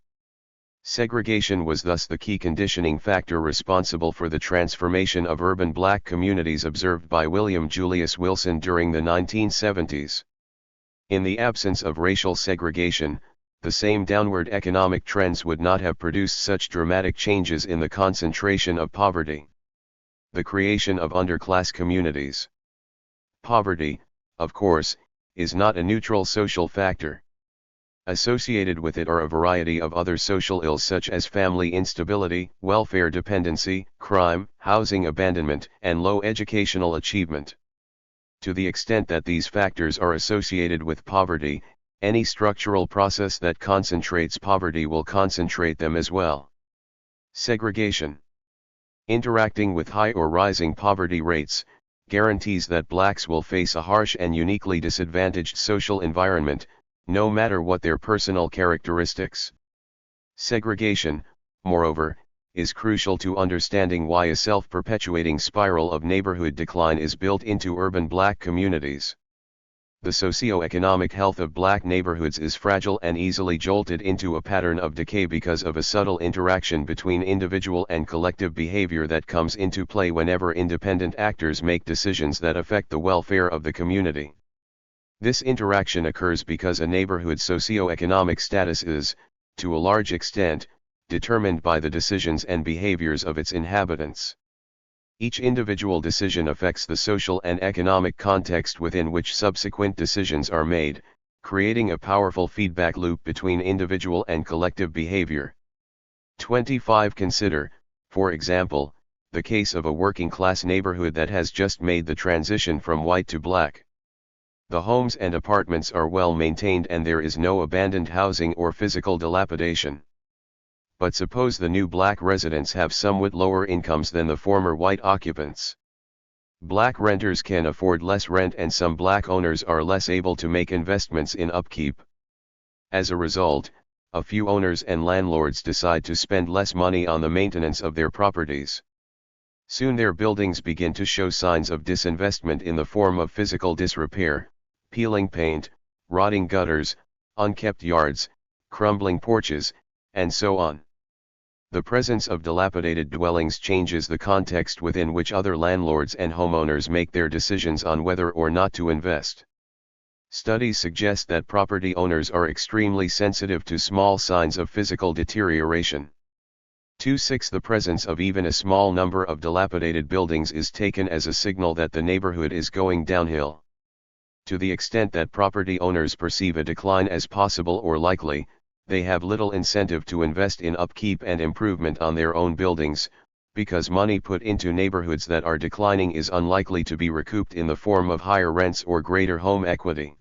Segregation was thus the key conditioning factor responsible for the transformation of urban black communities observed by William Julius Wilson during the 1970s. In the absence of racial segregation, the same downward economic trends would not have produced such dramatic changes in the concentration of poverty. The creation of underclass communities. Poverty, of course, is not a neutral social factor. Associated with it are a variety of other social ills such as family instability, welfare dependency, crime, housing abandonment, and low educational achievement. To the extent that these factors are associated with poverty, any structural process that concentrates poverty will concentrate them as well. Segregation. Interacting with high or rising poverty rates, guarantees that blacks will face a harsh and uniquely disadvantaged social environment, no matter what their personal characteristics. Segregation, moreover, is crucial to understanding why a self-perpetuating spiral of neighborhood decline is built into urban black communities. The socio-economic health of black neighborhoods is fragile and easily jolted into a pattern of decay because of a subtle interaction between individual and collective behavior that comes into play whenever independent actors make decisions that affect the welfare of the community. This interaction occurs because a neighborhood's socio-economic status is, to a large extent, determined by the decisions and behaviors of its inhabitants. Each individual decision affects the social and economic context within which subsequent decisions are made, creating a powerful feedback loop between individual and collective behavior. 25. Consider, for example, the case of a working-class neighborhood that has just made the transition from white to black. The homes and apartments are well maintained and there is no abandoned housing or physical dilapidation. But suppose the new black residents have somewhat lower incomes than the former white occupants. Black renters can afford less rent and some black owners are less able to make investments in upkeep. As a result, a few owners and landlords decide to spend less money on the maintenance of their properties. Soon their buildings begin to show signs of disinvestment in the form of physical disrepair, peeling paint, rotting gutters, unkept yards, crumbling porches, and so on. The presence of dilapidated dwellings changes the context within which other landlords and homeowners make their decisions on whether or not to invest. Studies suggest that property owners are extremely sensitive to small signs of physical deterioration. 26. The presence of even a small number of dilapidated buildings is taken as a signal that the neighborhood is going downhill. To the extent that property owners perceive a decline as possible or likely, they have little incentive to invest in upkeep and improvement on their own buildings, because money put into neighborhoods that are declining is unlikely to be recouped in the form of higher rents or greater home equity.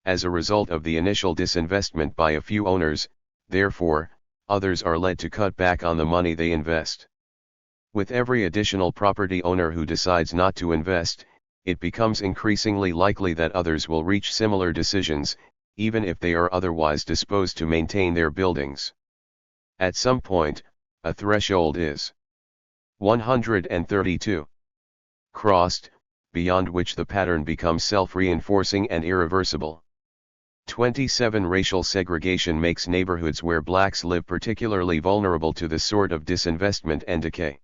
As a result of the initial disinvestment by a few owners, therefore, others are led to cut back on the money they invest. With every additional property owner who decides not to invest, it becomes increasingly likely that others will reach similar decisions, even if they are otherwise disposed to maintain their buildings. At some point, a threshold is 132 crossed, beyond which the pattern becomes self-reinforcing and irreversible. 27. Racial segregation makes neighborhoods where blacks live particularly vulnerable to this sort of disinvestment and decay.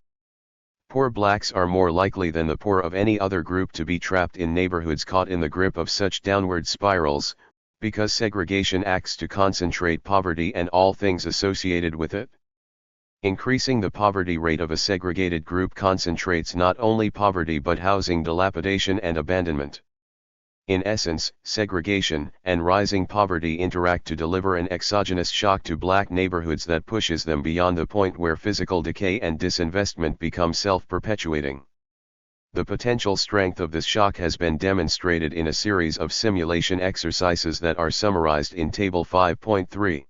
Poor blacks are more likely than the poor of any other group to be trapped in neighborhoods caught in the grip of such downward spirals, because segregation acts to concentrate poverty and all things associated with it. Increasing the poverty rate of a segregated group concentrates not only poverty but housing dilapidation and abandonment. In essence, segregation and rising poverty interact to deliver an exogenous shock to black neighborhoods that pushes them beyond the point where physical decay and disinvestment become self-perpetuating. The potential strength of this shock has been demonstrated in a series of simulation exercises that are summarized in Table 5.3.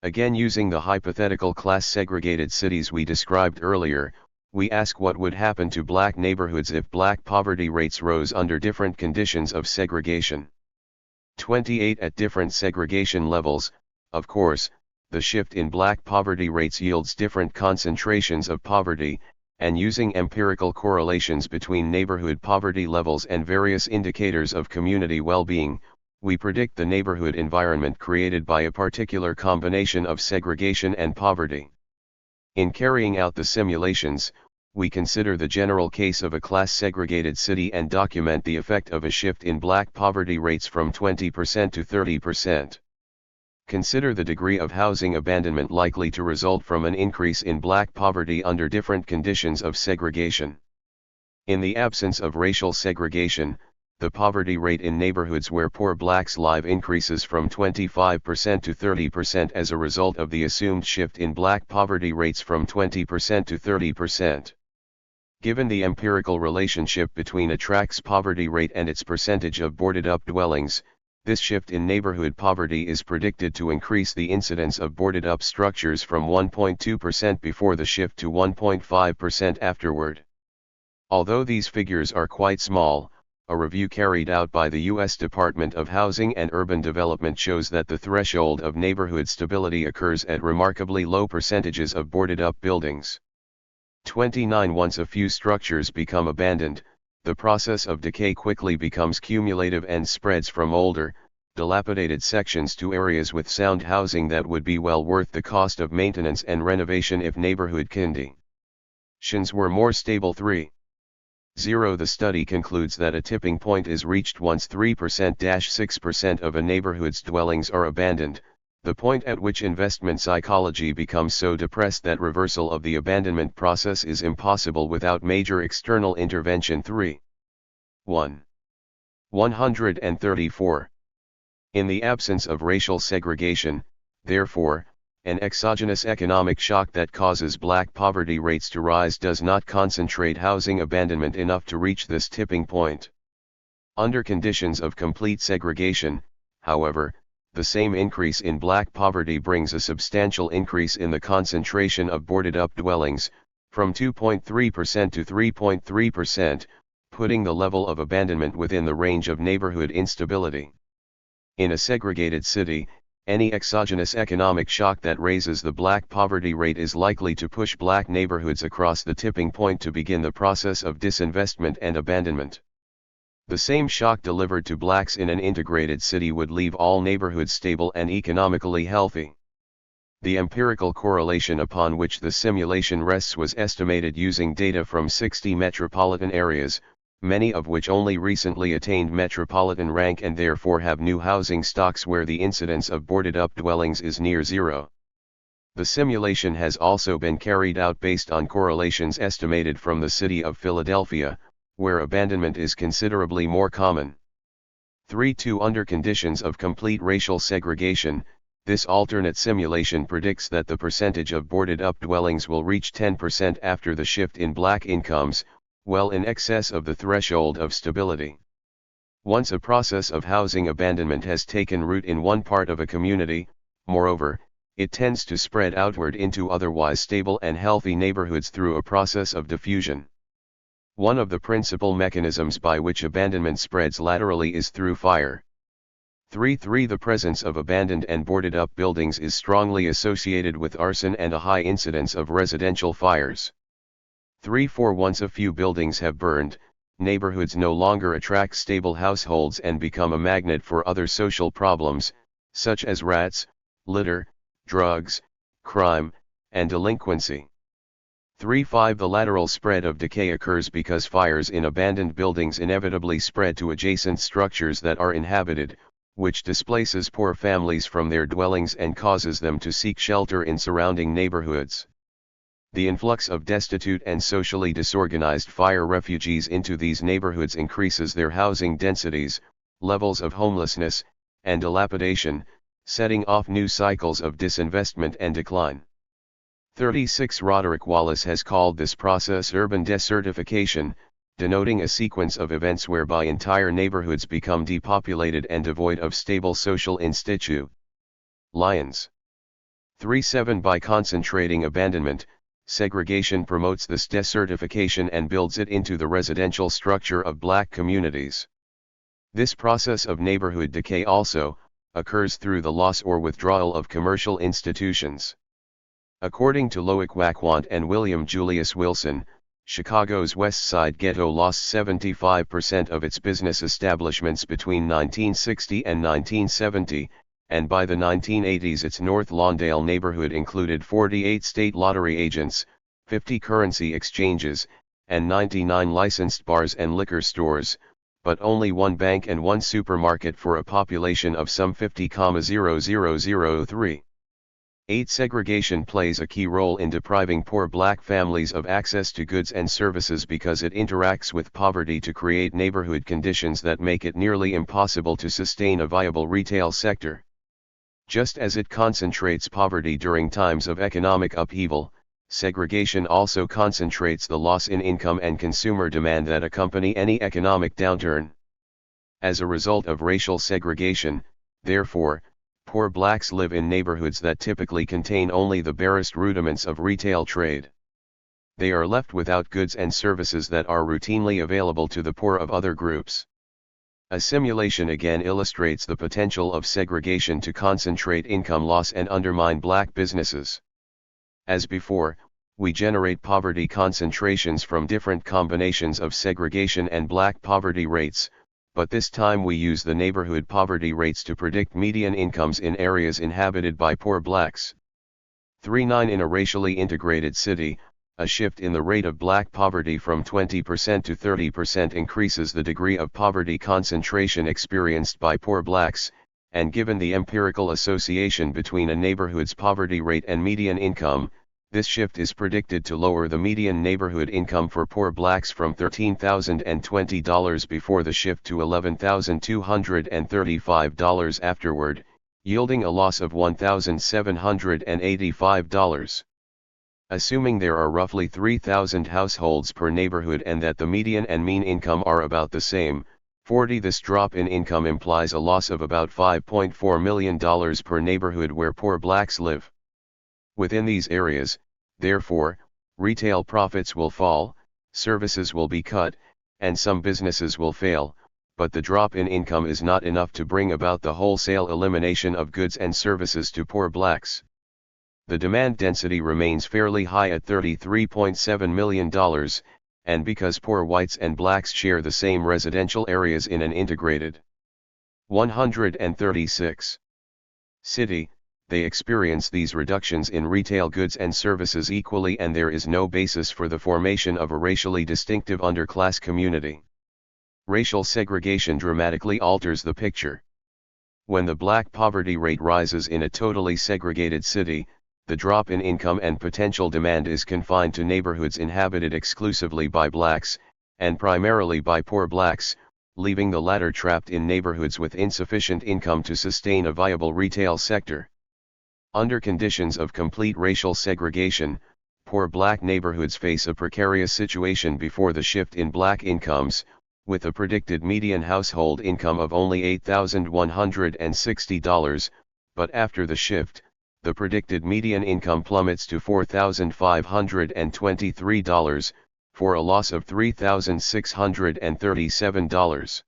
Again, using the hypothetical class-segregated cities we described earlier, we ask what would happen to black neighborhoods if black poverty rates rose under different conditions of segregation. 28. At different segregation levels, of course, the shift in black poverty rates yields different concentrations of poverty, and using empirical correlations between neighborhood poverty levels and various indicators of community well-being, we predict the neighborhood environment created by a particular combination of segregation and poverty. In carrying out the simulations, we consider the general case of a class-segregated city and document the effect of a shift in black poverty rates from 20% to 30%. Consider the degree of housing abandonment likely to result from an increase in black poverty under different conditions of segregation. In the absence of racial segregation, the poverty rate in neighborhoods where poor blacks live increases from 25% to 30% as a result of the assumed shift in black poverty rates from 20% to 30%. Given the empirical relationship between a tract's poverty rate and its percentage of boarded-up dwellings, this shift in neighborhood poverty is predicted to increase the incidence of boarded-up structures from 1.2% before the shift to 1.5% afterward. Although these figures are quite small, a review carried out by the U.S. Department of Housing and Urban Development shows that the threshold of neighborhood stability occurs at remarkably low percentages of boarded-up buildings. 29. Once a few structures become abandoned, the process of decay quickly becomes cumulative and spreads from older, dilapidated sections to areas with sound housing that would be well worth the cost of maintenance and renovation if neighborhood conditions were more stable. 3. The study concludes that a tipping point is reached once 3%-6% of a neighborhood's dwellings are abandoned, the point at which investment psychology becomes so depressed that reversal of the abandonment process is impossible without major external intervention. 134. In the absence of racial segregation, therefore, an exogenous economic shock that causes black poverty rates to rise does not concentrate housing abandonment enough to reach this tipping point. Under conditions of complete segregation, however, the same increase in black poverty brings a substantial increase in the concentration of boarded-up dwellings, from 2.3% to 3.3%, putting the level of abandonment within the range of neighborhood instability. In a segregated city, any exogenous economic shock that raises the black poverty rate is likely to push black neighborhoods across the tipping point to begin the process of disinvestment and abandonment. The same shock delivered to blacks in an integrated city would leave all neighborhoods stable and economically healthy. The empirical correlation upon which the simulation rests was estimated using data from 60 metropolitan areas, many of which only recently attained metropolitan rank and therefore have new housing stocks where the incidence of boarded-up dwellings is near zero. The simulation has also been carried out based on correlations estimated from the city of Philadelphia, where abandonment is considerably more common. 3. Under conditions of complete racial segregation, this alternate simulation predicts that the percentage of boarded-up dwellings will reach 10% after the shift in black incomes, well in excess of the threshold of stability. Once a process of housing abandonment has taken root in one part of a community, moreover, it tends to spread outward into otherwise stable and healthy neighborhoods through a process of diffusion. One of the principal mechanisms by which abandonment spreads laterally is through fire. 3. The presence of abandoned and boarded-up buildings is strongly associated with arson and a high incidence of residential fires. 3. Once a few buildings have burned, neighborhoods no longer attract stable households and become a magnet for other social problems, such as rats, litter, drugs, crime, and delinquency. 3. The lateral spread of decay occurs because fires in abandoned buildings inevitably spread to adjacent structures that are inhabited, which displaces poor families from their dwellings and causes them to seek shelter in surrounding neighborhoods. The influx of destitute and socially disorganized fire refugees into these neighborhoods increases their housing densities, levels of homelessness, and dilapidation, setting off new cycles of disinvestment and decline. 36. Roderick Wallace has called this process urban desertification, denoting a sequence of events whereby entire neighborhoods become depopulated and devoid of stable social institutions. 3. By concentrating abandonment, segregation promotes this desertification and builds it into the residential structure of black communities. This process of neighborhood decay also occurs through the loss or withdrawal of commercial institutions. According to Loic Wacquant and William Julius Wilson, Chicago's West Side Ghetto lost 75% of its business establishments between 1960 and 1970, and by the 1980s its North Lawndale neighborhood included 48 state lottery agents, 50 currency exchanges, and 99 licensed bars and liquor stores, but only one bank and one supermarket for a population of some 50,0003. 8. Segregation plays a key role in depriving poor black families of access to goods and services because it interacts with poverty to create neighborhood conditions that make it nearly impossible to sustain a viable retail sector. Just as it concentrates poverty during times of economic upheaval, segregation also concentrates the loss in income and consumer demand that accompany any economic downturn. As a result of racial segregation, therefore, poor blacks live in neighborhoods that typically contain only the barest rudiments of retail trade. They are left without goods and services that are routinely available to the poor of other groups. A simulation again illustrates the potential of segregation to concentrate income loss and undermine black businesses. As before, we generate poverty concentrations from different combinations of segregation and black poverty rates, but this time we use the neighborhood poverty rates to predict median incomes in areas inhabited by poor blacks. 3.9 In a racially integrated city, a shift in the rate of black poverty from 20% to 30% increases the degree of poverty concentration experienced by poor blacks, and given the empirical association between a neighborhood's poverty rate and median income, this shift is predicted to lower the median neighborhood income for poor blacks from $13,020 before the shift to $11,235 afterward, yielding a loss of $1,785. Assuming there are roughly 3,000 households per neighborhood and that the median and mean income are about the same, 40. This drop in income implies a loss of about $5.4 million per neighborhood where poor blacks live. Within these areas, therefore, retail profits will fall, services will be cut, and some businesses will fail, but the drop in income is not enough to bring about the wholesale elimination of goods and services to poor blacks. The demand density remains fairly high at $33.7 million, and because poor whites and blacks share the same residential areas in an integrated 136 city, they experience these reductions in retail goods and services equally, and there is no basis for the formation of a racially distinctive underclass community. Racial segregation dramatically alters the picture. When the black poverty rate rises in a totally segregated city, the drop in income and potential demand is confined to neighborhoods inhabited exclusively by blacks, and primarily by poor blacks, leaving the latter trapped in neighborhoods with insufficient income to sustain a viable retail sector. Under conditions of complete racial segregation, poor black neighborhoods face a precarious situation before the shift in black incomes, with a predicted median household income of only $8,160, but after the shift, the predicted median income plummets to $4,523, for a loss of $3,637.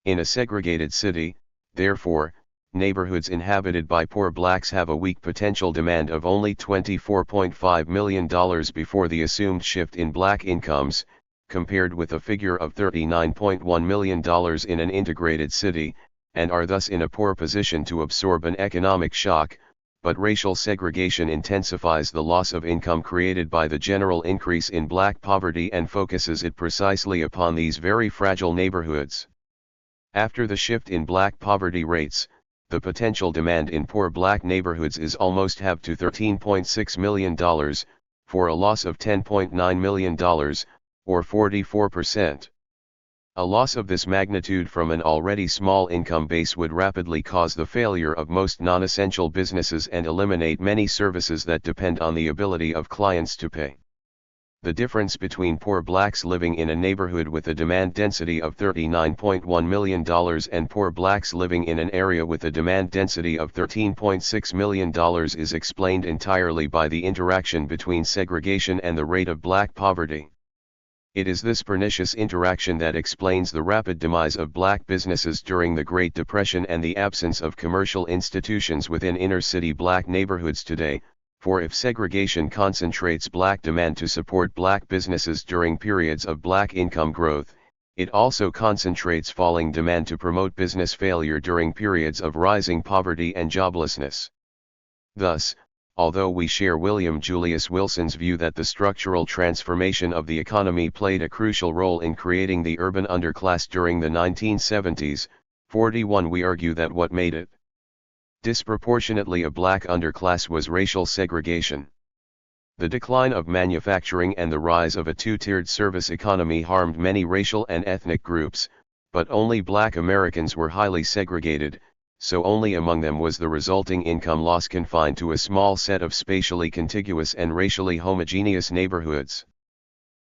In a segregated city, therefore, neighborhoods inhabited by poor blacks have a weak potential demand of only $24.5 million before the assumed shift in black incomes, compared with a figure of $39.1 million in an integrated city, and are thus in a poor position to absorb an economic shock. But racial segregation intensifies the loss of income created by the general increase in black poverty and focuses it precisely upon these very fragile neighborhoods. After the shift in black poverty rates, the potential demand in poor black neighborhoods is almost halved to $13.6 million, for a loss of $10.9 million, or 44%. A loss of this magnitude from an already small income base would rapidly cause the failure of most non-essential businesses and eliminate many services that depend on the ability of clients to pay. The difference between poor blacks living in a neighborhood with a demand density of $39.1 million and poor blacks living in an area with a demand density of $13.6 million is explained entirely by the interaction between segregation and the rate of black poverty. It is this pernicious interaction that explains the rapid demise of black businesses during the Great Depression and the absence of commercial institutions within inner-city black neighborhoods today, for if segregation concentrates black demand to support black businesses during periods of black income growth, it also concentrates falling demand to promote business failure during periods of rising poverty and joblessness. Thus, although we share William Julius Wilson's view that the structural transformation of the economy played a crucial role in creating the urban underclass during the 1970s, 41 we argue that what made it disproportionately a black underclass was racial segregation. The decline of manufacturing and the rise of a two-tiered service economy harmed many racial and ethnic groups, but only black Americans were highly segregated, so only among them was the resulting income loss confined to a small set of spatially contiguous and racially homogeneous neighborhoods.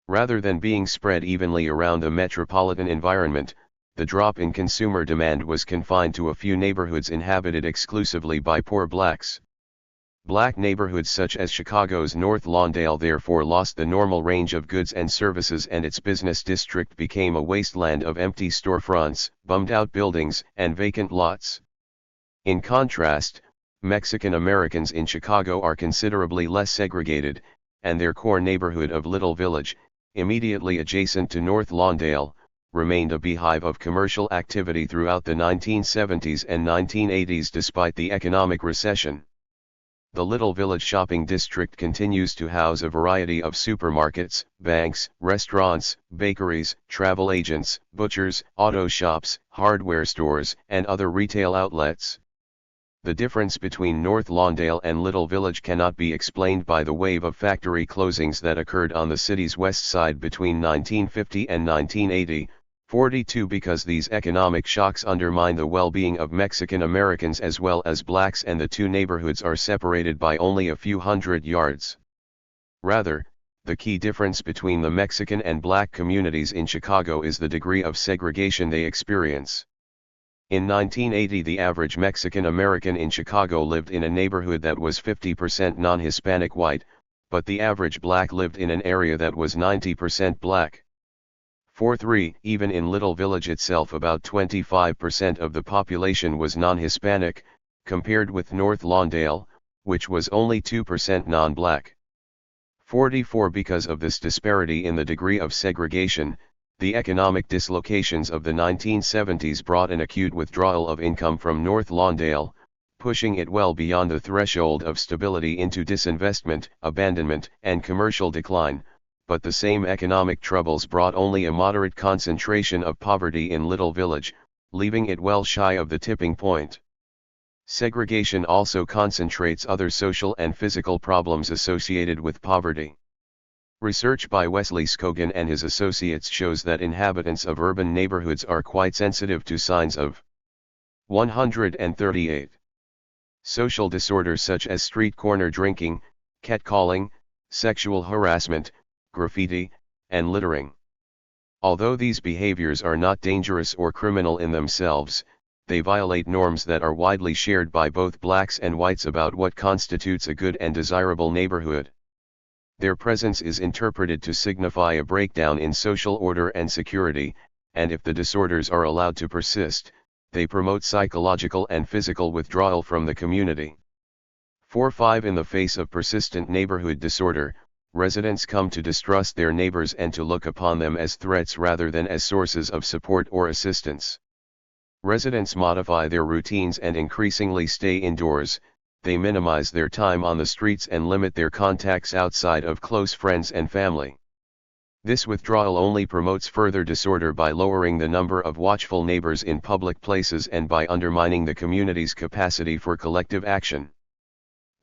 Rather than being spread evenly around a metropolitan environment, the drop in consumer demand was confined to a few neighborhoods inhabited exclusively by poor blacks. Black neighborhoods such as Chicago's North Lawndale therefore lost the normal range of goods and services, and its business district became a wasteland of empty storefronts, bummed-out buildings, and vacant lots. In contrast, Mexican Americans in Chicago are considerably less segregated, and their core neighborhood of Little Village, immediately adjacent to North Lawndale, remained a beehive of commercial activity throughout the 1970s and 1980s despite the economic recession. The Little Village shopping district continues to house a variety of supermarkets, banks, restaurants, bakeries, travel agents, butchers, auto shops, hardware stores, and other retail outlets. The difference between North Lawndale and Little Village cannot be explained by the wave of factory closings that occurred on the city's west side between 1950 and 1980, 42 because these economic shocks undermine the well-being of Mexican Americans as well as blacks, and the two neighborhoods are separated by only a few hundred yards. Rather, the key difference between the Mexican and black communities in Chicago is the degree of segregation they experience. In 1980, the average Mexican American in Chicago lived in a neighborhood that was 50% non-Hispanic white, but the average black lived in an area that was 90% black. 4.3 Even in Little Village itself, about 25% of the population was non-Hispanic, compared with North Lawndale, which was only 2% non-black. 44 Because of this disparity in the degree of segregation, the economic dislocations of the 1970s brought an acute withdrawal of income from North Lawndale, pushing it well beyond the threshold of stability into disinvestment, abandonment, and commercial decline. But the same economic troubles brought only a moderate concentration of poverty in Little Village, leaving it well shy of the tipping point. Segregation also concentrates other social and physical problems associated with poverty. Research by Wesley Scogan and his associates shows that inhabitants of urban neighborhoods are quite sensitive to signs of 138 social disorders such as street corner drinking, catcalling, sexual harassment, graffiti, and littering. Although these behaviors are not dangerous or criminal in themselves, they violate norms that are widely shared by both blacks and whites about what constitutes a good and desirable neighborhood. Their presence is interpreted to signify a breakdown in social order and security, and if the disorders are allowed to persist, they promote psychological and physical withdrawal from the community. 4.5 In the face of persistent neighborhood disorder, residents come to distrust their neighbors and to look upon them as threats rather than as sources of support or assistance. Residents modify their routines and increasingly stay indoors. They minimize their time on the streets and limit their contacts outside of close friends and family. This withdrawal only promotes further disorder by lowering the number of watchful neighbors in public places and by undermining the community's capacity for collective action.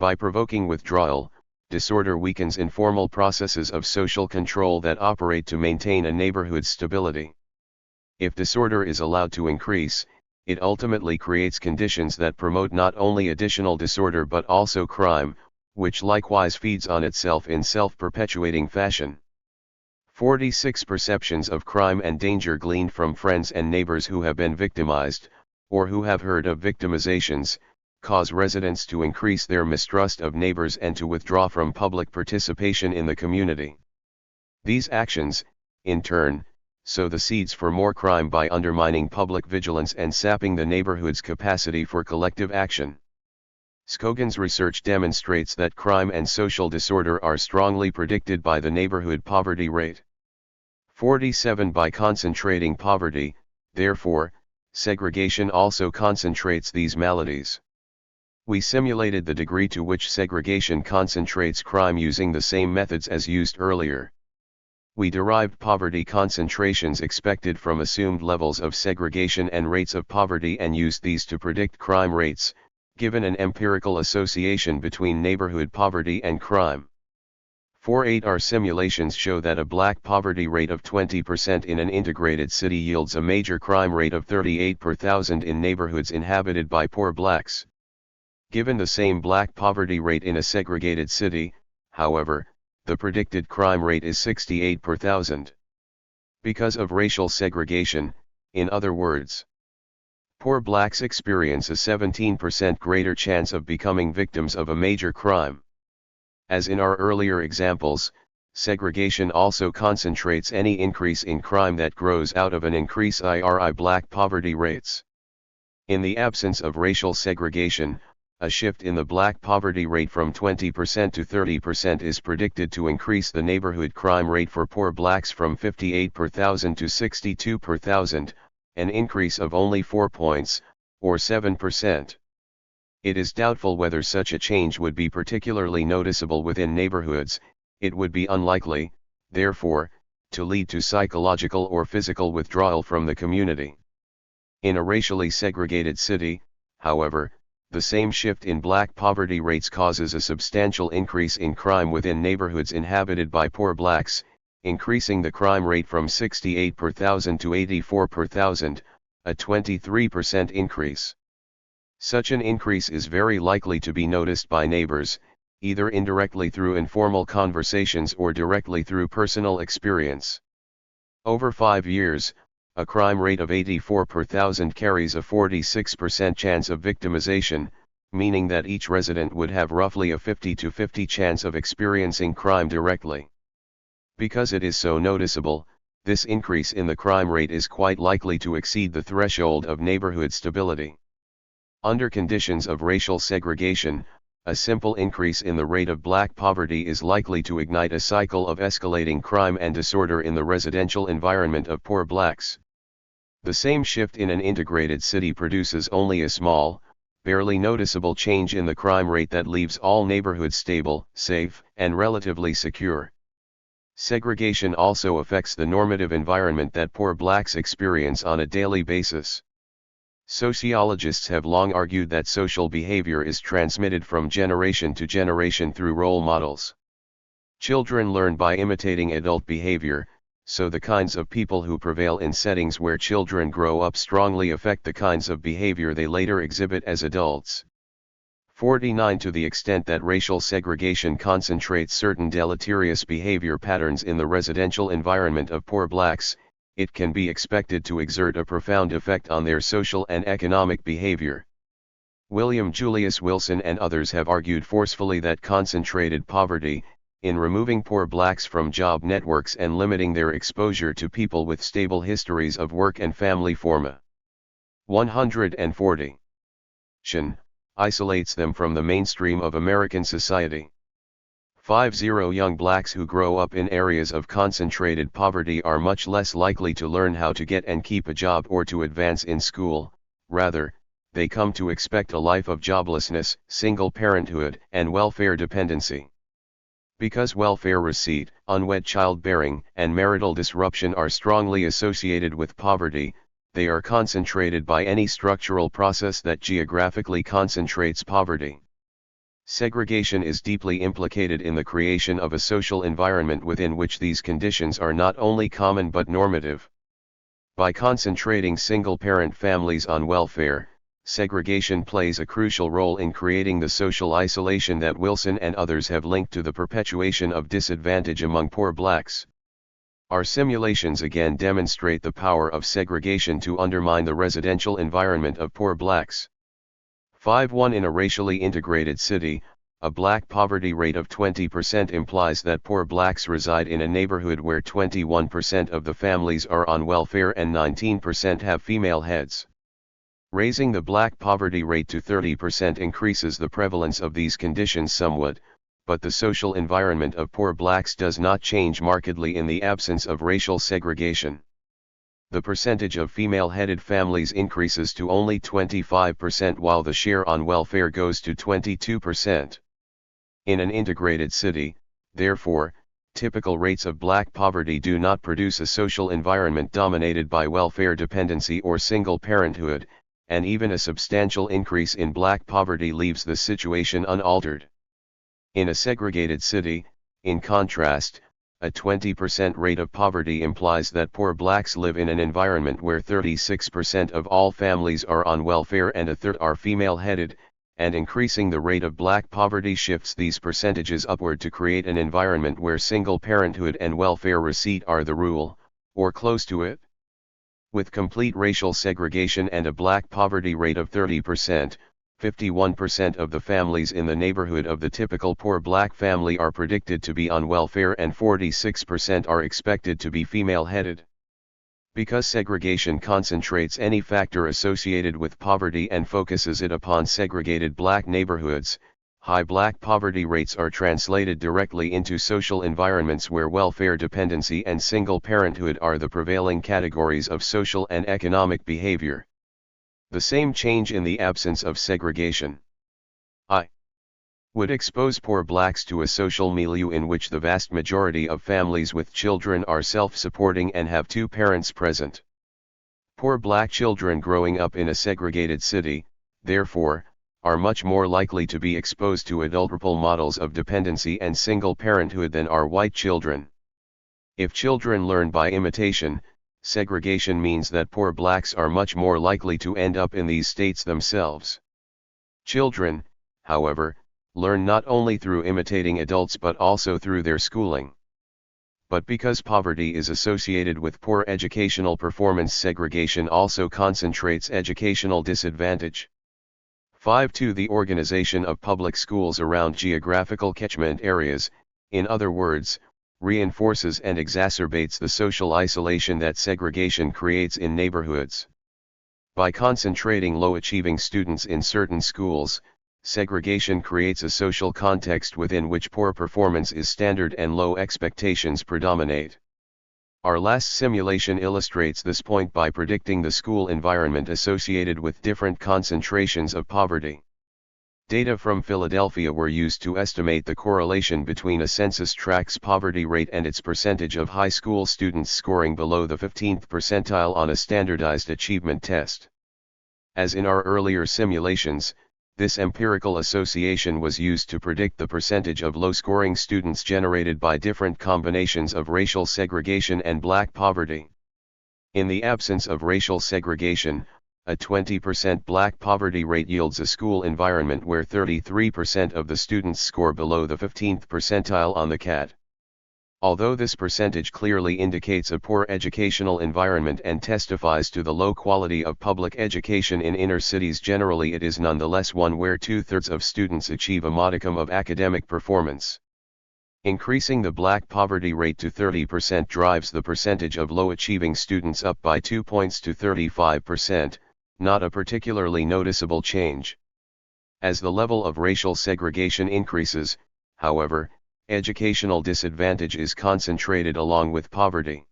By provoking withdrawal, disorder weakens informal processes of social control that operate to maintain a neighborhood's stability. If disorder is allowed to increase, it ultimately creates conditions that promote not only additional disorder but also crime, which likewise feeds on itself in self-perpetuating fashion. 46 Perceptions of crime and danger gleaned from friends and neighbors who have been victimized, or who have heard of victimizations, cause residents to increase their mistrust of neighbors and to withdraw from public participation in the community. These actions, in turn, sow the seeds for more crime by undermining public vigilance and sapping the neighborhood's capacity for collective action. Scogan's research demonstrates that crime and social disorder are strongly predicted by the neighborhood poverty rate. 47 By concentrating poverty, therefore, segregation also concentrates these maladies. We simulated the degree to which segregation concentrates crime using the same methods as used earlier. We derived poverty concentrations expected from assumed levels of segregation and rates of poverty and used these to predict crime rates, given an empirical association between neighborhood poverty and crime. 4.8 Our simulations show that a black poverty rate of 20% in an integrated city yields a major crime rate of 38 per thousand in neighborhoods inhabited by poor blacks. Given the same black poverty rate in a segregated city, however, the predicted crime rate is 68 per thousand. Because of racial segregation, in other words. Poor blacks experience a 17% greater chance of becoming victims of a major crime. As in our earlier examples, segregation also concentrates any increase in crime that grows out of an increase in black poverty rates. In the absence of racial segregation, a shift in the black poverty rate from 20% to 30% is predicted to increase the neighborhood crime rate for poor blacks from 58 per thousand to 62 per thousand, an increase of only 4 points, or 7%. It is doubtful whether such a change would be particularly noticeable within neighborhoods. It would be unlikely, therefore, to lead to psychological or physical withdrawal from the community. In a racially segregated city, however, the same shift in black poverty rates causes a substantial increase in crime within neighborhoods inhabited by poor blacks, increasing the crime rate from 68 per thousand to 84 per thousand, a 23% increase. Such an increase is very likely to be noticed by neighbors, either indirectly through informal conversations or directly through personal experience. Over 5 years, a crime rate of 84 per thousand carries a 46% chance of victimization, meaning that each resident would have roughly a 50-50 chance of experiencing crime directly. Because it is so noticeable, this increase in the crime rate is quite likely to exceed the threshold of neighborhood stability. Under conditions of racial segregation, a simple increase in the rate of black poverty is likely to ignite a cycle of escalating crime and disorder in the residential environment of poor blacks. The same shift in an integrated city produces only a small, barely noticeable change in the crime rate that leaves all neighborhoods stable, safe, and relatively secure. Segregation also affects the normative environment that poor blacks experience on a daily basis. Sociologists have long argued that social behavior is transmitted from generation to generation through role models. Children learn by imitating adult behavior, so the kinds of people who prevail in settings where children grow up strongly affect the kinds of behavior they later exhibit as adults. 49 To the extent that racial segregation concentrates certain deleterious behavior patterns in the residential environment of poor blacks, it can be expected to exert a profound effect on their social and economic behavior. William Julius Wilson and others have argued forcefully that concentrated poverty, in removing poor blacks from job networks and limiting their exposure to people with stable histories of work and family forma. 140. Isolates them from the mainstream of American society. 50 Young blacks who grow up in areas of concentrated poverty are much less likely to learn how to get and keep a job or to advance in school. Rather, they come to expect a life of joblessness, single parenthood, and welfare dependency. Because welfare receipt, unwed childbearing, and marital disruption are strongly associated with poverty, they are concentrated by any structural process that geographically concentrates poverty. Segregation is deeply implicated in the creation of a social environment within which these conditions are not only common but normative. By concentrating single-parent families on welfare, segregation plays a crucial role in creating the social isolation that Wilson and others have linked to the perpetuation of disadvantage among poor blacks. Our simulations again demonstrate the power of segregation to undermine the residential environment of poor blacks. 5.1 In a racially integrated city, a black poverty rate of 20% implies that poor blacks reside in a neighborhood where 21% of the families are on welfare and 19% have female heads. Raising the black poverty rate to 30% increases the prevalence of these conditions somewhat, but the social environment of poor blacks does not change markedly in the absence of racial segregation. The percentage of female-headed families increases to only 25% while the share on welfare goes to 22%. In an integrated city, therefore, typical rates of black poverty do not produce a social environment dominated by welfare dependency or single parenthood, and even a substantial increase in black poverty leaves the situation unaltered. In a segregated city, in contrast, a 20% rate of poverty implies that poor blacks live in an environment where 36% of all families are on welfare and a third are female-headed, and increasing the rate of black poverty shifts these percentages upward to create an environment where single parenthood and welfare receipt are the rule, or close to it. With complete racial segregation and a black poverty rate of 30%, 51% of the families in the neighborhood of the typical poor black family are predicted to be on welfare and 46% are expected to be female-headed. Because segregation concentrates any factor associated with poverty and focuses it upon segregated black neighborhoods, high black poverty rates are translated directly into social environments where welfare dependency and single parenthood are the prevailing categories of social and economic behavior. The same change in the absence of segregation would expose poor blacks to a social milieu in which the vast majority of families with children are self-supporting and have two parents present. Poor black children growing up in a segregated city, therefore, are much more likely to be exposed to adulterable models of dependency and single parenthood than are white children. If children learn by imitation, segregation means that poor blacks are much more likely to end up in these states themselves. Children, however, learn not only through imitating adults but also through their schooling. But because poverty is associated with poor educational performance, segregation also concentrates educational disadvantage. 5. The organization of public schools around geographical catchment areas, in other words, reinforces and exacerbates the social isolation that segregation creates in neighborhoods. By concentrating low-achieving students in certain schools, segregation creates a social context within which poor performance is standard and low expectations predominate. Our last simulation illustrates this point by predicting the school environment associated with different concentrations of poverty. Data from Philadelphia were used to estimate the correlation between a census tract's poverty rate and its percentage of high school students scoring below the 15th percentile on a standardized achievement test. As in our earlier simulations, this empirical association was used to predict the percentage of low-scoring students generated by different combinations of racial segregation and black poverty. In the absence of racial segregation, a 20% black poverty rate yields a school environment where 33% of the students score below the 15th percentile on the CAT. Although this percentage clearly indicates a poor educational environment and testifies to the low quality of public education in inner cities generally, it is nonetheless one where 2/3 of students achieve a modicum of academic performance. Increasing the black poverty rate to 30% drives the percentage of low-achieving students up by 2 points to 35%, not a particularly noticeable change. As the level of racial segregation increases, however, educational disadvantage is concentrated along with poverty.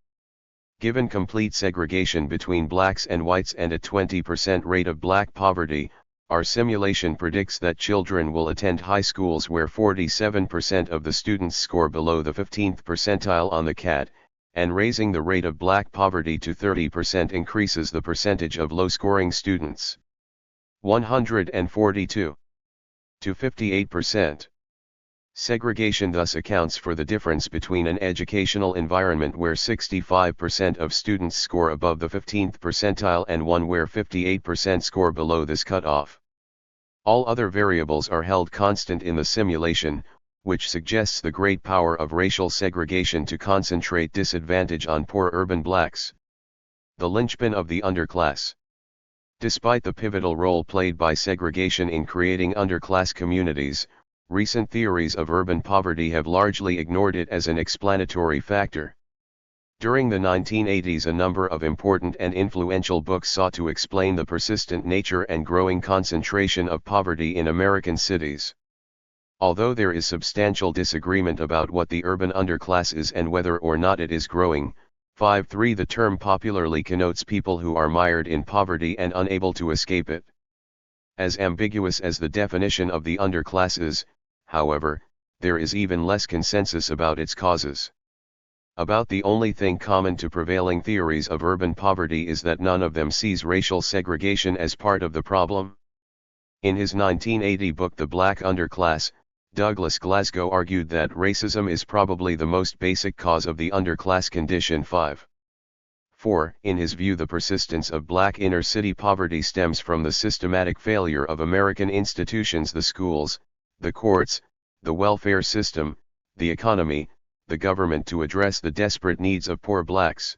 Given complete segregation between blacks and whites and a 20% rate of black poverty, our simulation predicts that children will attend high schools where 47% of the students score below the 15th percentile on the CAT, and raising the rate of black poverty to 30% increases the percentage of low-scoring students. 142 to 58%. Segregation thus accounts for the difference between an educational environment where 65% of students score above the 15th percentile and one where 58% score below this cutoff. All other variables are held constant in the simulation, which suggests the great power of racial segregation to concentrate disadvantage on poor urban blacks. The linchpin of the underclass. Despite the pivotal role played by segregation in creating underclass communities, recent theories of urban poverty have largely ignored it as an explanatory factor. During the 1980s, a number of important and influential books sought to explain the persistent nature and growing concentration of poverty in American cities. Although there is substantial disagreement about what the urban underclass is and whether or not it is growing, 5.3 the term popularly connotes people who are mired in poverty and unable to escape it. As ambiguous as the definition of the underclass is, however, there is even less consensus about its causes. About the only thing common to prevailing theories of urban poverty is that none of them sees racial segregation as part of the problem. In his 1980 book The Black Underclass, Douglas Glasgow argued that racism is probably the most basic cause of the underclass condition. 5.4 In his view, the persistence of black inner-city poverty stems from the systematic failure of American institutions, the schools, the courts, the welfare system, the economy, the government to address the desperate needs of poor blacks.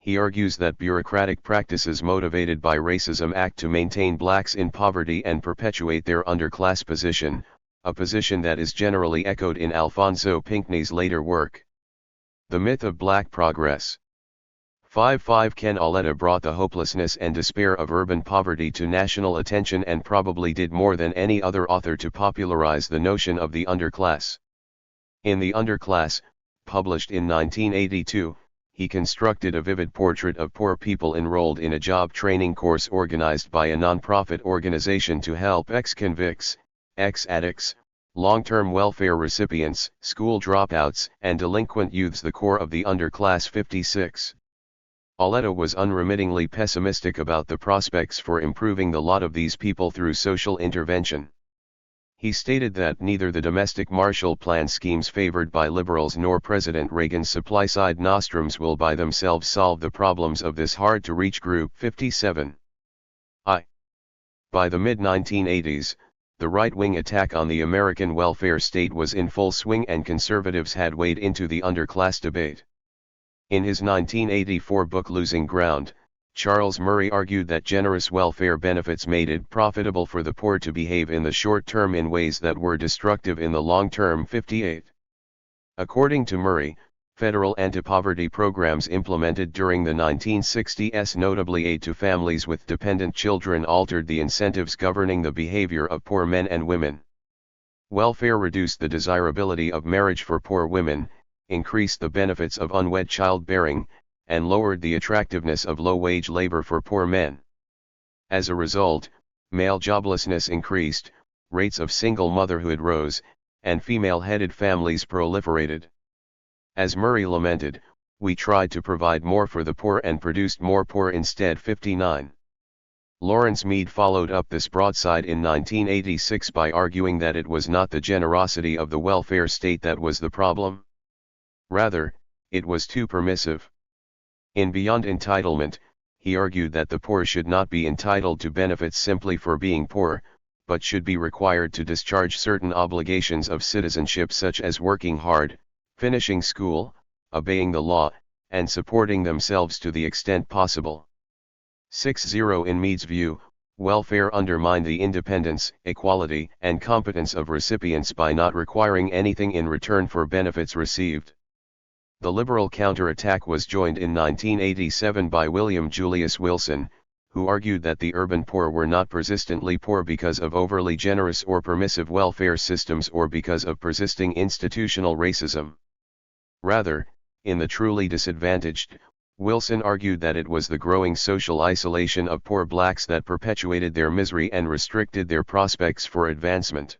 he argues that bureaucratic practices motivated by racism act to maintain blacks in poverty and perpetuate their underclass position, a position that is generally echoed in Alfonso Pinckney's later work. The Myth of Black Progress. 5. Ken Auletta brought the hopelessness and despair of urban poverty to national attention and probably did more than any other author to popularize the notion of the underclass. In The Underclass, published in 1982, he constructed a vivid portrait of poor people enrolled in a job training course organized by a nonprofit organization to help ex-convicts, ex-addicts, long-term welfare recipients, school dropouts, and delinquent youths, the core of the underclass. 56. Auletta was unremittingly pessimistic about the prospects for improving the lot of these people through social intervention. He stated that neither the domestic Marshall Plan schemes favored by liberals nor President Reagan's supply-side nostrums will by themselves solve the problems of this hard-to-reach group. 57. By the mid-1980s, the right-wing attack on the American welfare state was in full swing and conservatives had waded into the underclass debate. In his 1984 book Losing Ground, Charles Murray argued that generous welfare benefits made it profitable for the poor to behave in the short term in ways that were destructive in the long term. 58. According to Murray, federal anti-poverty programs implemented during the 1960s, notably aid to families with dependent children, altered the incentives governing the behavior of poor men and women. Welfare reduced the desirability of marriage for poor women, increased the benefits of unwed childbearing, and lowered the attractiveness of low-wage labor for poor men. As a result, male joblessness increased, rates of single motherhood rose, and female-headed families proliferated. As Murray lamented, we tried to provide more for the poor and produced more poor instead. 59. Lawrence Mead followed up this broadside in 1986 by arguing that it was not the generosity of the welfare state that was the problem. Rather, it was too permissive. In Beyond Entitlement, he argued that the poor should not be entitled to benefits simply for being poor, but should be required to discharge certain obligations of citizenship such as working hard, finishing school, obeying the law, and supporting themselves to the extent possible. 60. In Mead's view, welfare undermined the independence, equality, and competence of recipients by not requiring anything in return for benefits received. The liberal counterattack was joined in 1987 by William Julius Wilson, who argued that the urban poor were not persistently poor because of overly generous or permissive welfare systems or because of persisting institutional racism. Rather, in The Truly Disadvantaged, Wilson argued that it was the growing social isolation of poor blacks that perpetuated their misery and restricted their prospects for advancement.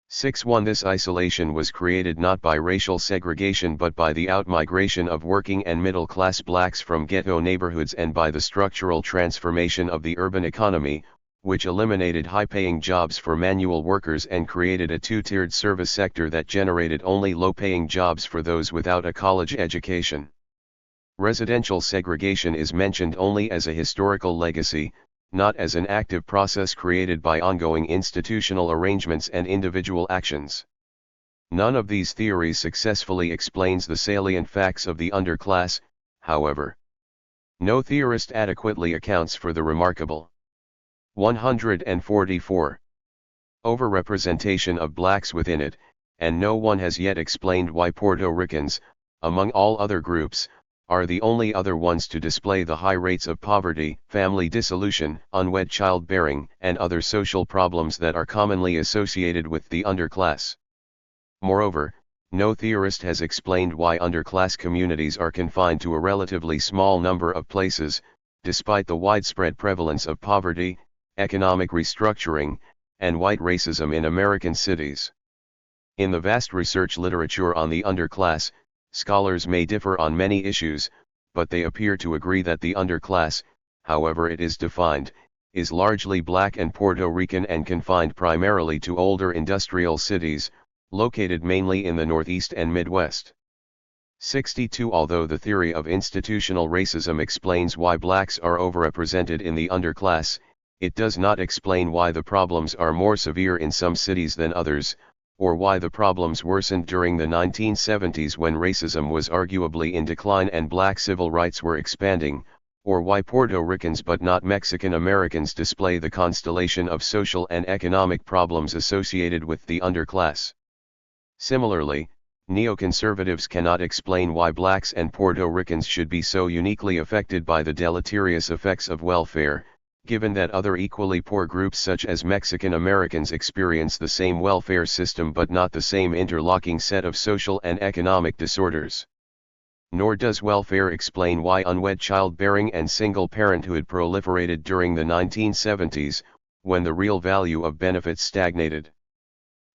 61. This isolation was created not by racial segregation but by the outmigration of working and middle-class blacks from ghetto neighborhoods and by the structural transformation of the urban economy, which eliminated high-paying jobs for manual workers and created a two-tiered service sector that generated only low-paying jobs for those without a college education. Residential segregation is mentioned only as a historical legacy, not as an active process created by ongoing institutional arrangements and individual actions. None of these theories successfully explains the salient facts of the underclass, however. No theorist adequately accounts for the remarkable 144 overrepresentation of blacks within it, and no one has yet explained why Puerto Ricans, among all other groups, are the only other ones to display the high rates of poverty, family dissolution, unwed childbearing, and other social problems that are commonly associated with the underclass. Moreover, no theorist has explained why underclass communities are confined to a relatively small number of places, despite the widespread prevalence of poverty, economic restructuring, and white racism in American cities. In the vast research literature on the underclass, scholars may differ on many issues, but they appear to agree that the underclass, however it is defined, is largely black and Puerto Rican and confined primarily to older industrial cities, located mainly in the Northeast and Midwest. 62. Although the theory of institutional racism explains why blacks are overrepresented in the underclass, it does not explain why the problems are more severe in some cities than others, or why the problems worsened during the 1970s when racism was arguably in decline and black civil rights were expanding, or why Puerto Ricans but not Mexican Americans display the constellation of social and economic problems associated with the underclass. Similarly, neoconservatives cannot explain why blacks and Puerto Ricans should be so uniquely affected by the deleterious effects of welfare, given that other equally poor groups such as Mexican Americans experience the same welfare system but not the same interlocking set of social and economic disorders. Nor does welfare explain why unwed childbearing and single parenthood proliferated during the 1970s, when the real value of benefits stagnated.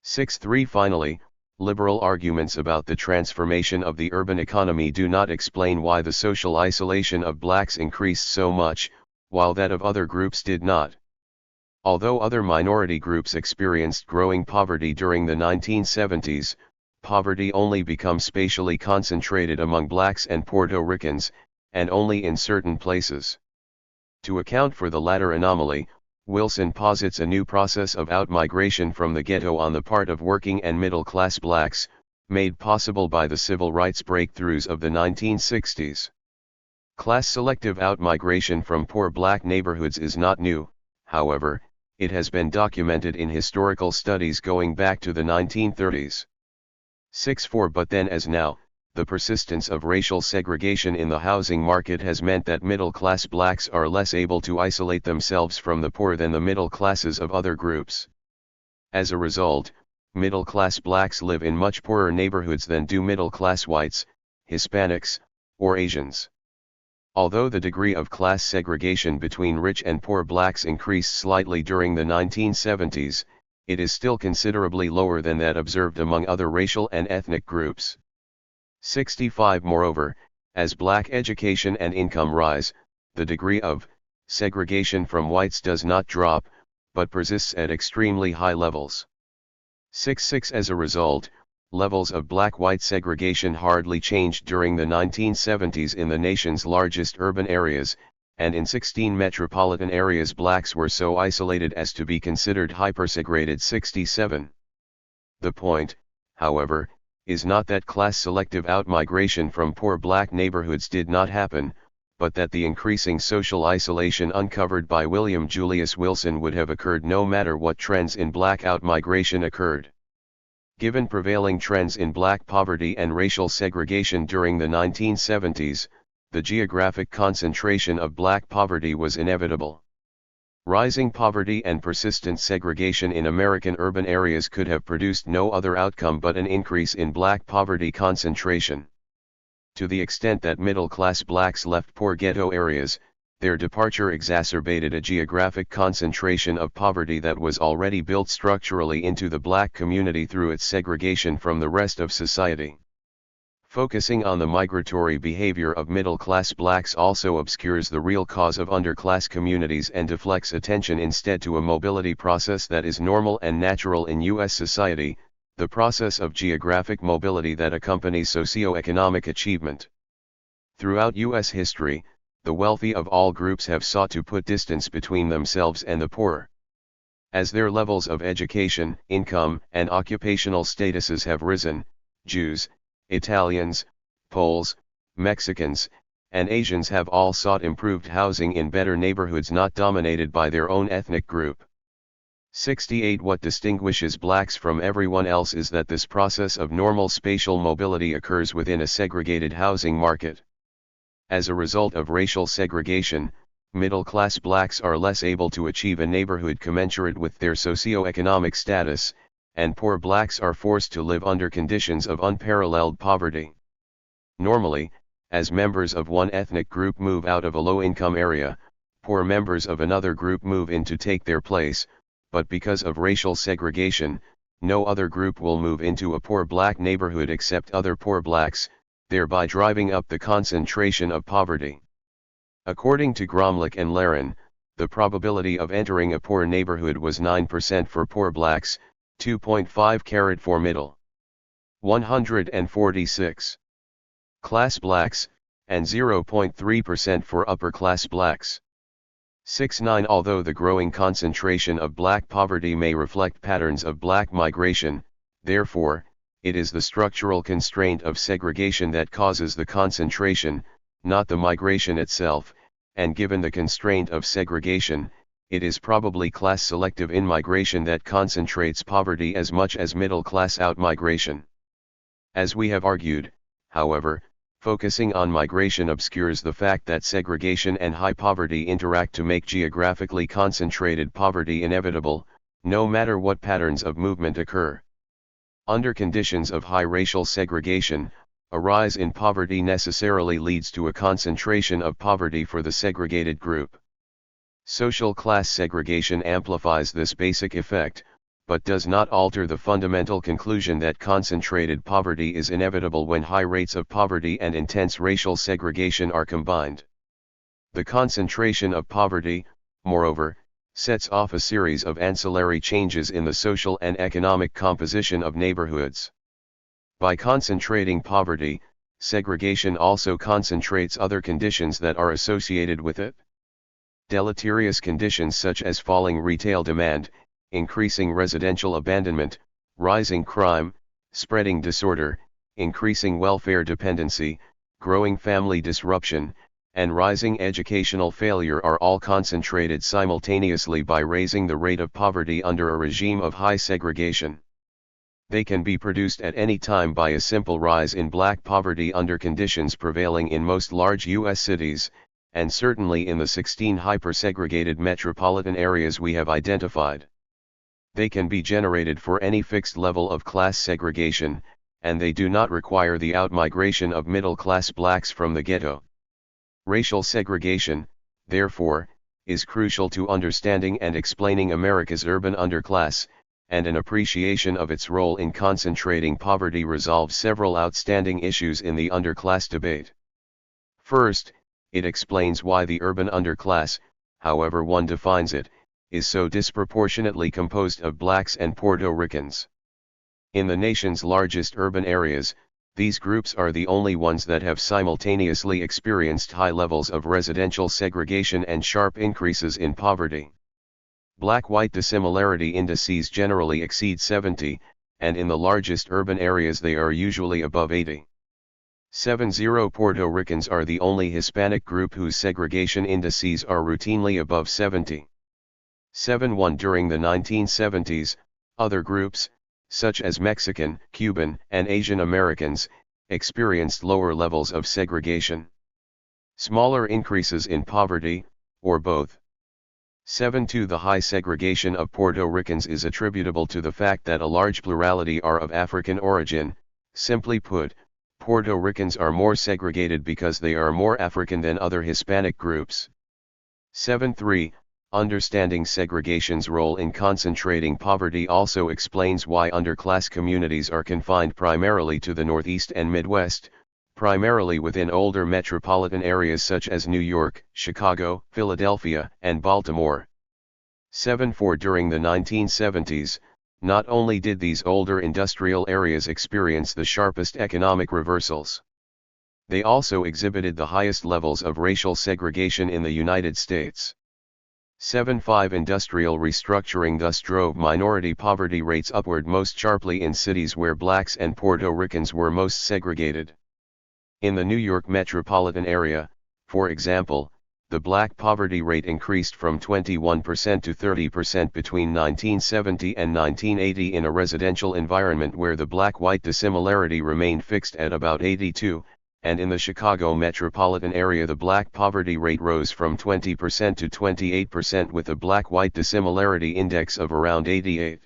6.3 Finally, liberal arguments about the transformation of the urban economy do not explain why the social isolation of blacks increased so much, while that of other groups did not. Although other minority groups experienced growing poverty during the 1970s, poverty only becomes spatially concentrated among blacks and Puerto Ricans, and only in certain places. To account for the latter anomaly, Wilson posits a new process of outmigration from the ghetto on the part of working and middle-class blacks, made possible by the civil rights breakthroughs of the 1960s. Class-selective outmigration from poor black neighborhoods is not new, however, it has been documented in historical studies going back to the 1930s. 6.4 But then as now, the persistence of racial segregation in the housing market has meant that middle-class blacks are less able to isolate themselves from the poor than the middle classes of other groups. As a result, middle-class blacks live in much poorer neighborhoods than do middle-class whites, Hispanics, or Asians. Although the degree of class segregation between rich and poor blacks increased slightly during the 1970s, it is still considerably lower than that observed among other racial and ethnic groups. 65 Moreover, as black education and income rise, the degree of segregation from whites does not drop, but persists at extremely high levels. 6.6 As a result, levels of black-white segregation hardly changed during the 1970s in the nation's largest urban areas, and in 16 metropolitan areas blacks were so isolated as to be considered hypersegregated. 67. The point, however, is not that class-selective outmigration from poor black neighborhoods did not happen, but that the increasing social isolation uncovered by William Julius Wilson would have occurred no matter what trends in black outmigration occurred. Given prevailing trends in black poverty and racial segregation during the 1970s, the geographic concentration of black poverty was inevitable. Rising poverty and persistent segregation in American urban areas could have produced no other outcome but an increase in black poverty concentration. To the extent that middle-class blacks left poor ghetto areas, their departure exacerbated a geographic concentration of poverty that was already built structurally into the black community through its segregation from the rest of society. Focusing on the migratory behavior of middle-class blacks also obscures the real cause of underclass communities and deflects attention instead to a mobility process that is normal and natural in U.S. society, the process of geographic mobility that accompanies socioeconomic achievement. Throughout U.S. history, the wealthy of all groups have sought to put distance between themselves and the poor. As their levels of education, income, and occupational statuses have risen, Jews, Italians, Poles, Mexicans, and Asians have all sought improved housing in better neighborhoods not dominated by their own ethnic group. 68 What distinguishes blacks from everyone else is that this process of normal spatial mobility occurs within a segregated housing market. As a result of racial segregation, middle-class blacks are less able to achieve a neighborhood commensurate with their socioeconomic status, and poor blacks are forced to live under conditions of unparalleled poverty. Normally, as members of one ethnic group move out of a low-income area, poor members of another group move in to take their place, but because of racial segregation, no other group will move into a poor black neighborhood except other poor blacks, thereby driving up the concentration of poverty. According to Gromlich and Larin, the probability of entering a poor neighborhood was 9% for poor blacks, 2.5 for middle, 146 class blacks, and 0.3% for upper-class blacks. 6.9 Although the growing concentration of black poverty may reflect patterns of black migration, Therefore, it is the structural constraint of segregation that causes the concentration, not the migration itself, and given the constraint of segregation, it is probably class-selective in-migration that concentrates poverty as much as middle-class out-migration. As we have argued, however, focusing on migration obscures the fact that segregation and high poverty interact to make geographically concentrated poverty inevitable, no matter what patterns of movement occur. Under conditions of high racial segregation, a rise in poverty necessarily leads to a concentration of poverty for the segregated group. Social class segregation amplifies this basic effect, but does not alter the fundamental conclusion that concentrated poverty is inevitable when high rates of poverty and intense racial segregation are combined. The concentration of poverty, moreover, sets off a series of ancillary changes in the social and economic composition of neighborhoods. By concentrating poverty, segregation also concentrates other conditions that are associated with it. Deleterious conditions such as falling retail demand, increasing residential abandonment, rising crime, spreading disorder, increasing welfare dependency, growing family disruption, and rising educational failure are all concentrated simultaneously by raising the rate of poverty under a regime of high segregation. They can be produced at any time by a simple rise in black poverty under conditions prevailing in most large U.S. cities, and certainly in the 16 hyper-segregated metropolitan areas we have identified. They can be generated for any fixed level of class segregation, and they do not require the out-migration of middle-class blacks from the ghetto. Racial segregation, therefore, is crucial to understanding and explaining America's urban underclass, and an appreciation of its role in concentrating poverty resolves several outstanding issues in the underclass debate. First, it explains why the urban underclass, however one defines it, is so disproportionately composed of blacks and Puerto Ricans. In the nation's largest urban areas, these groups are the only ones that have simultaneously experienced high levels of residential segregation and sharp increases in poverty. Black-white dissimilarity indices generally exceed 70, and in the largest urban areas they are usually above 80. 70 Puerto Ricans are the only Hispanic group whose segregation indices are routinely above 70. 71 During the 1970s, other groups, such as Mexican, Cuban, and Asian Americans, experienced lower levels of segregation. Smaller increases in poverty, or both. 72 The high segregation of Puerto Ricans is attributable to the fact that a large plurality are of African origin. Simply put, Puerto Ricans are more segregated because they are more African than other Hispanic groups. 73 Understanding segregation's role in concentrating poverty also explains why underclass communities are confined primarily to the Northeast and Midwest, primarily within older metropolitan areas such as New York, Chicago, Philadelphia, and Baltimore. 74 During the 1970s, not only did these older industrial areas experience the sharpest economic reversals, they also exhibited the highest levels of racial segregation in the United States. 75 Industrial restructuring thus drove minority poverty rates upward most sharply in cities where blacks and Puerto Ricans were most segregated. In the New York metropolitan area, for example, the black poverty rate increased from 21% to 30% between 1970 and 1980 in a residential environment where the black-white dissimilarity remained fixed at about 82, and in the Chicago metropolitan area the black poverty rate rose from 20% to 28% with a black-white dissimilarity index of around 88.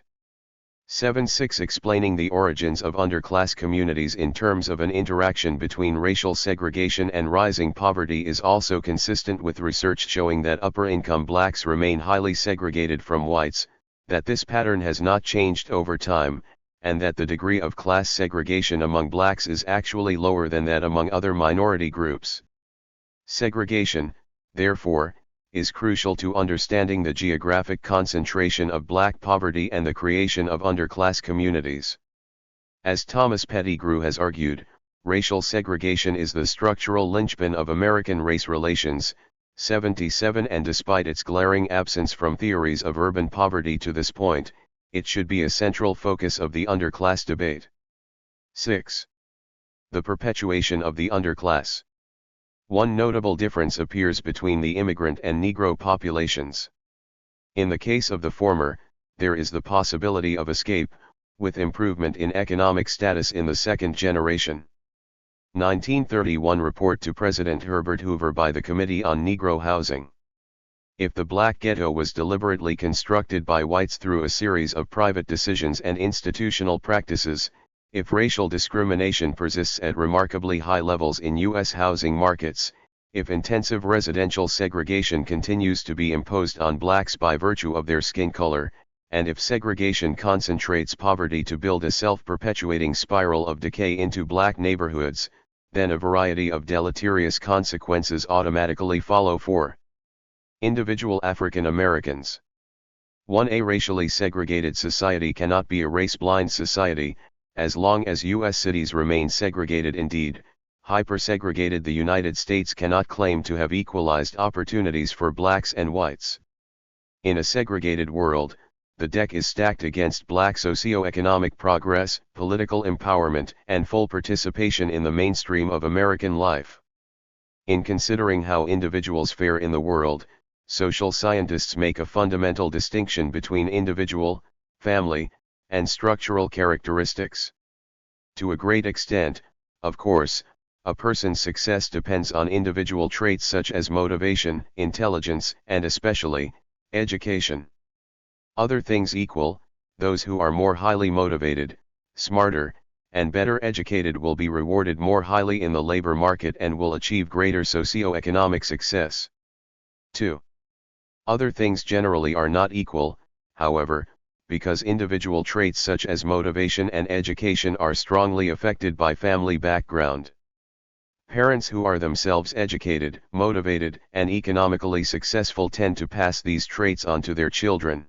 76 Explaining the origins of underclass communities in terms of an interaction between racial segregation and rising poverty is also consistent with research showing that upper-income blacks remain highly segregated from whites, that this pattern has not changed over time, and that the degree of class segregation among blacks is actually lower than that among other minority groups. Segregation, therefore, is crucial to understanding the geographic concentration of black poverty and the creation of underclass communities. As Thomas Pettigrew has argued, racial segregation is the structural linchpin of American race relations. 77 And despite its glaring absence from theories of urban poverty to this point, it should be a central focus of the underclass debate. 6. The perpetuation of the underclass. One notable difference appears between the immigrant and Negro populations. In the case of the former, there is the possibility of escape, with improvement in economic status in the second generation. 1931 report to President Herbert Hoover by the Committee on Negro Housing. If the black ghetto was deliberately constructed by whites through a series of private decisions and institutional practices, if racial discrimination persists at remarkably high levels in U.S. housing markets, if intensive residential segregation continues to be imposed on blacks by virtue of their skin color, and if segregation concentrates poverty to build a self-perpetuating spiral of decay into black neighborhoods, then a variety of deleterious consequences automatically follow for individual African Americans. 1. A racially segregated society cannot be a race-blind society, as long as U.S. cities remain segregated. Indeed, hyper-segregated, the United States cannot claim to have equalized opportunities for blacks and whites. In a segregated world, the deck is stacked against black socio-economic progress, political empowerment, and full participation in the mainstream of American life. In considering how individuals fare in the world, social scientists make a fundamental distinction between individual, family, and structural characteristics. To a great extent, of course, a person's success depends on individual traits such as motivation, intelligence, and especially, education. Other things equal, those who are more highly motivated, smarter, and better educated will be rewarded more highly in the labor market and will achieve greater socio-economic success. 2. Other things generally are not equal, however, because individual traits such as motivation and education are strongly affected by family background. Parents who are themselves educated, motivated, and economically successful tend to pass these traits on to their children.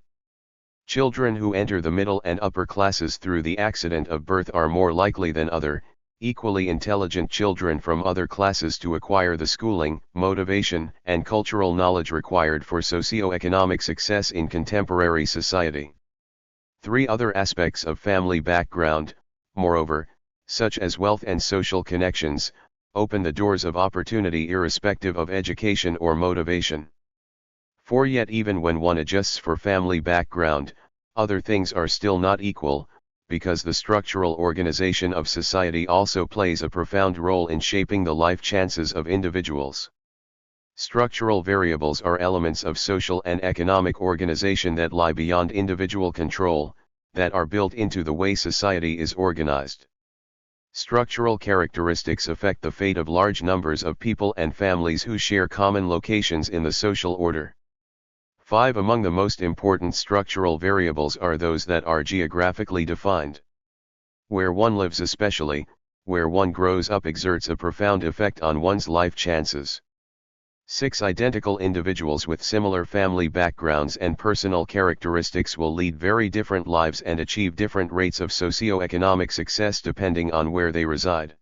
Children who enter the middle and upper classes through the accident of birth are more likely than other, equally intelligent children from other classes to acquire the schooling, motivation, and cultural knowledge required for socio-economic success in contemporary society. 3. Other aspects of family background, moreover, such as wealth and social connections, open the doors of opportunity irrespective of education or motivation. 4. Yet even when one adjusts for family background, other things are still not equal, because the structural organization of society also plays a profound role in shaping the life chances of individuals. Structural variables are elements of social and economic organization that lie beyond individual control, that are built into the way society is organized. Structural characteristics affect the fate of large numbers of people and families who share common locations in the social order. 5. Among the most important structural variables are those that are geographically defined. Where one lives, especially, where one grows up, exerts a profound effect on one's life chances. 6. Identical individuals with similar family backgrounds and personal characteristics will lead very different lives and achieve different rates of socio-economic success depending on where they reside.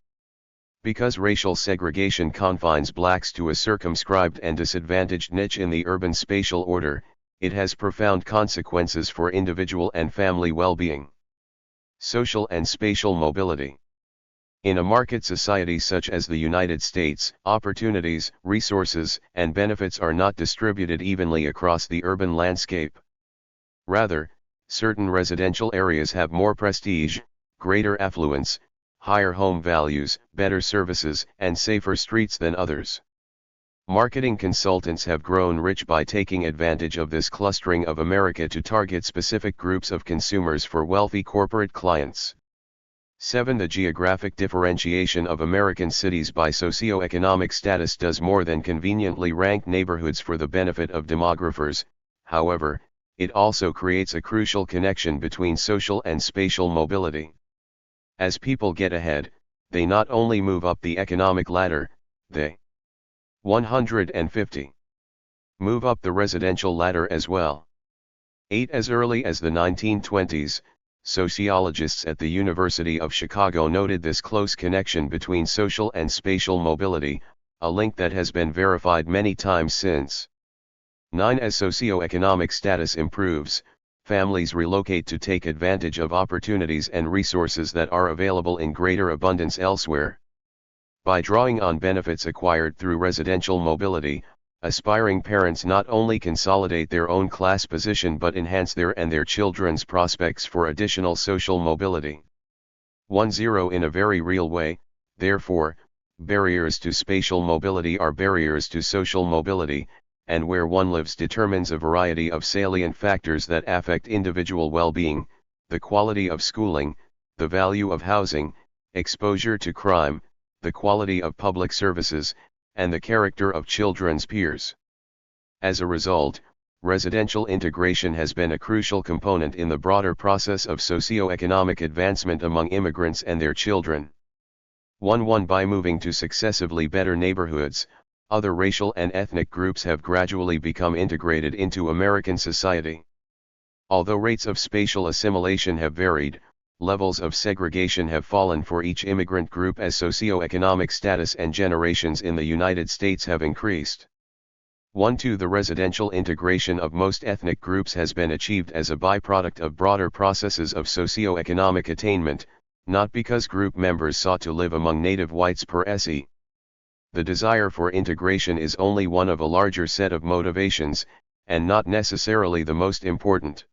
Because racial segregation confines blacks to a circumscribed and disadvantaged niche in the urban spatial order, it has profound consequences for individual and family well-being. Social and spatial mobility. In a market society such as the United States, opportunities, resources, and benefits are not distributed evenly across the urban landscape. Rather, certain residential areas have more prestige, greater affluence, higher home values, better services, and safer streets than others. Marketing consultants have grown rich by taking advantage of this clustering of America to target specific groups of consumers for wealthy corporate clients. 7. The geographic differentiation of American cities by socioeconomic status does more than conveniently rank neighborhoods for the benefit of demographers. However, it also creates a crucial connection between social and spatial mobility. As people get ahead, they not only move up the economic ladder, they 150 move up the residential ladder as well. 8. As early as the 1920s, sociologists at the University of Chicago noted this close connection between social and spatial mobility, a link that has been verified many times since. 9. As socioeconomic status improves, families relocate to take advantage of opportunities and resources that are available in greater abundance elsewhere. By drawing on benefits acquired through residential mobility, aspiring parents not only consolidate their own class position but enhance their and their children's prospects for additional social mobility. 10 In a very real way, therefore, barriers to spatial mobility are barriers to social mobility, and where one lives determines a variety of salient factors that affect individual well-being, the quality of schooling, the value of housing, exposure to crime, the quality of public services, and the character of children's peers. As a result, residential integration has been a crucial component in the broader process of socio-economic advancement among immigrants and their children. 1. By moving to successively better neighborhoods, other racial and ethnic groups have gradually become integrated into American society. Although rates of spatial assimilation have varied, levels of segregation have fallen for each immigrant group as socio-economic status and generations in the United States have increased. 2. The residential integration of most ethnic groups has been achieved as a byproduct of broader processes of socio-economic attainment, not because group members sought to live among native whites per se. The desire for integration is only one of a larger set of motivations, and not necessarily the most important.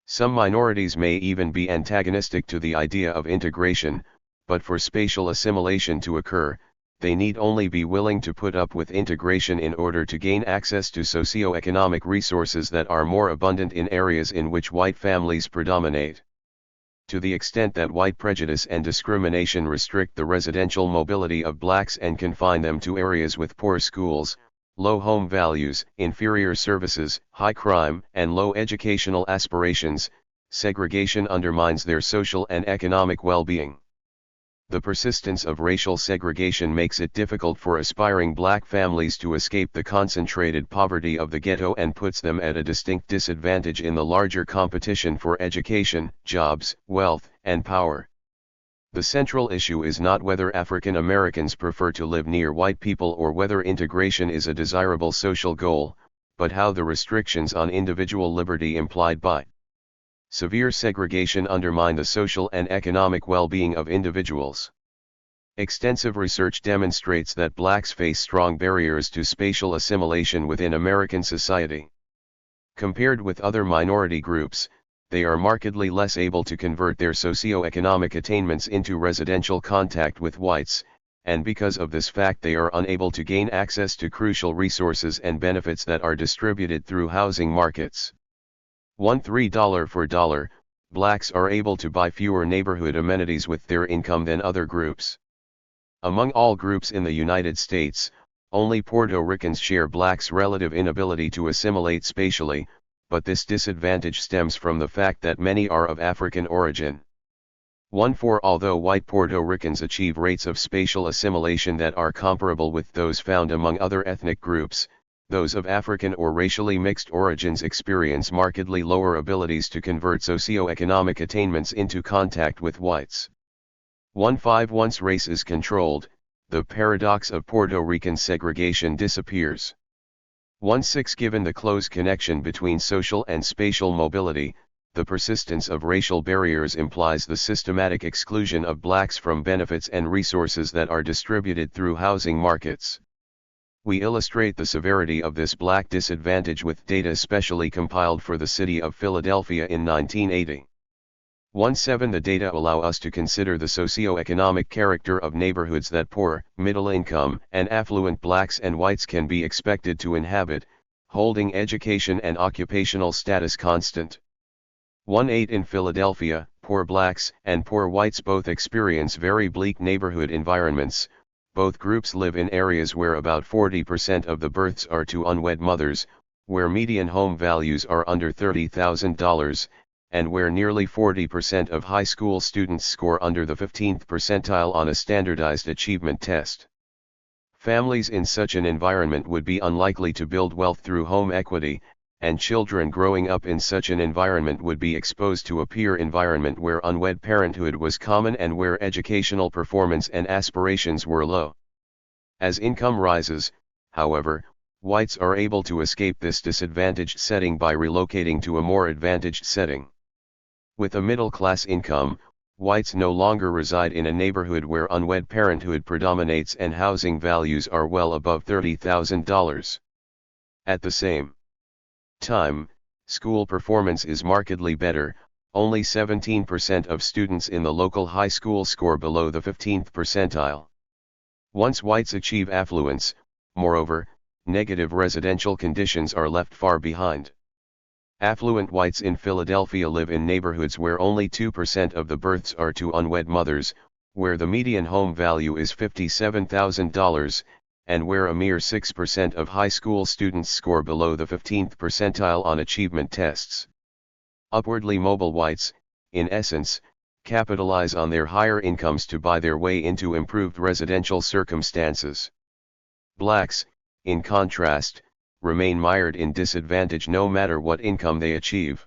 Some minorities may even be antagonistic to the idea of integration, but for spatial assimilation to occur, they need only be willing to put up with integration in order to gain access to socio-economic resources that are more abundant in areas in which white families predominate. To the extent that white prejudice and discrimination restrict the residential mobility of blacks and confine them to areas with poor schools, low home values, inferior services, high crime, and low educational aspirations, segregation undermines their social and economic well-being. The persistence of racial segregation makes it difficult for aspiring black families to escape the concentrated poverty of the ghetto and puts them at a distinct disadvantage in the larger competition for education, jobs, wealth, and power. The central issue is not whether African Americans prefer to live near white people or whether integration is a desirable social goal, but how the restrictions on individual liberty implied by severe segregation undermine the social and economic well-being of individuals. Extensive research demonstrates that blacks face strong barriers to spatial assimilation within American society. Compared with other minority groups, they are markedly less able to convert their socio-economic attainments into residential contact with whites, and because of this fact they are unable to gain access to crucial resources and benefits that are distributed through housing markets. 3 dollar for dollar, blacks are able to buy fewer neighborhood amenities with their income than other groups. Among all groups in the United States, only Puerto Ricans share blacks' relative inability to assimilate spatially, but this disadvantage stems from the fact that many are of African origin. 4 Although white Puerto Ricans achieve rates of spatial assimilation that are comparable with those found among other ethnic groups, those of African or racially mixed origins experience markedly lower abilities to convert socio-economic attainments into contact with whites. 5 Once race is controlled, the paradox of Puerto Rican segregation disappears. 6 Given the close connection between social and spatial mobility, the persistence of racial barriers implies the systematic exclusion of blacks from benefits and resources that are distributed through housing markets. We illustrate the severity of this black disadvantage with data specially compiled for the city of Philadelphia in 1980. 7 The data allow us to consider the socio-economic character of neighborhoods that poor, middle-income, and affluent blacks and whites can be expected to inhabit, holding education and occupational status constant. 8 In Philadelphia, poor blacks and poor whites both experience very bleak neighborhood environments. Both groups live in areas where about 40% of the births are to unwed mothers, where median home values are under $30,000, and where nearly 40% of high school students score under the 15th percentile on a standardized achievement test. Families in such an environment would be unlikely to build wealth through home equity, and children growing up in such an environment would be exposed to a peer environment where unwed parenthood was common and where educational performance and aspirations were low. As income rises, however, whites are able to escape this disadvantaged setting by relocating to a more advantaged setting. With a middle-class income, whites no longer reside in a neighborhood where unwed parenthood predominates and housing values are well above $30,000. At the same time, school performance is markedly better. Only 17% of students in the local high school score below the 15th percentile. Once whites achieve affluence, moreover, negative residential conditions are left far behind. Affluent whites in Philadelphia live in neighborhoods where only 2% of the births are to unwed mothers, where the median home value is $57,000, and where a mere 6% of high school students score below the 15th percentile on achievement tests. Upwardly mobile whites, in essence, capitalize on their higher incomes to buy their way into improved residential circumstances. Blacks, in contrast, remain mired in disadvantage no matter what income they achieve.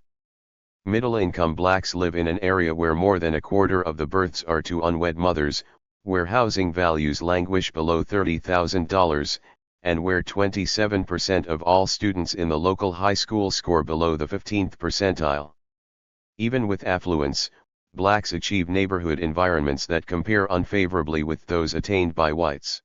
Middle-income blacks live in an area where more than a quarter of the births are to unwed mothers, where housing values languish below $30,000, and where 27% of all students in the local high school score below the 15th percentile. Even with affluence, blacks achieve neighborhood environments that compare unfavorably with those attained by whites.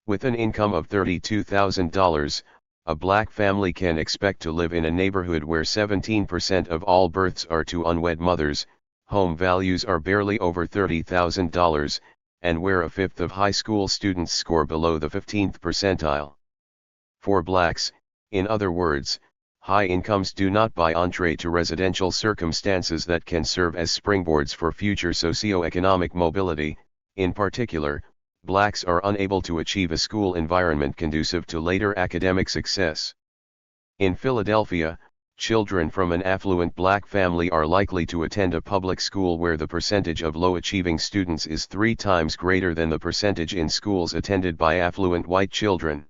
With an income of $32,000, a black family can expect to live in a neighborhood where 17% of all births are to unwed mothers, home values are barely over $30,000, and where a fifth of high school students score below the 15th percentile. For blacks, in other words, high incomes do not buy entree to residential circumstances that can serve as springboards for future socioeconomic mobility. In particular, blacks are unable to achieve a school environment conducive to later academic success. In Philadelphia, children from an affluent black family are likely to attend a public school where the percentage of low-achieving students is 3 times greater than the percentage in schools attended by affluent white children.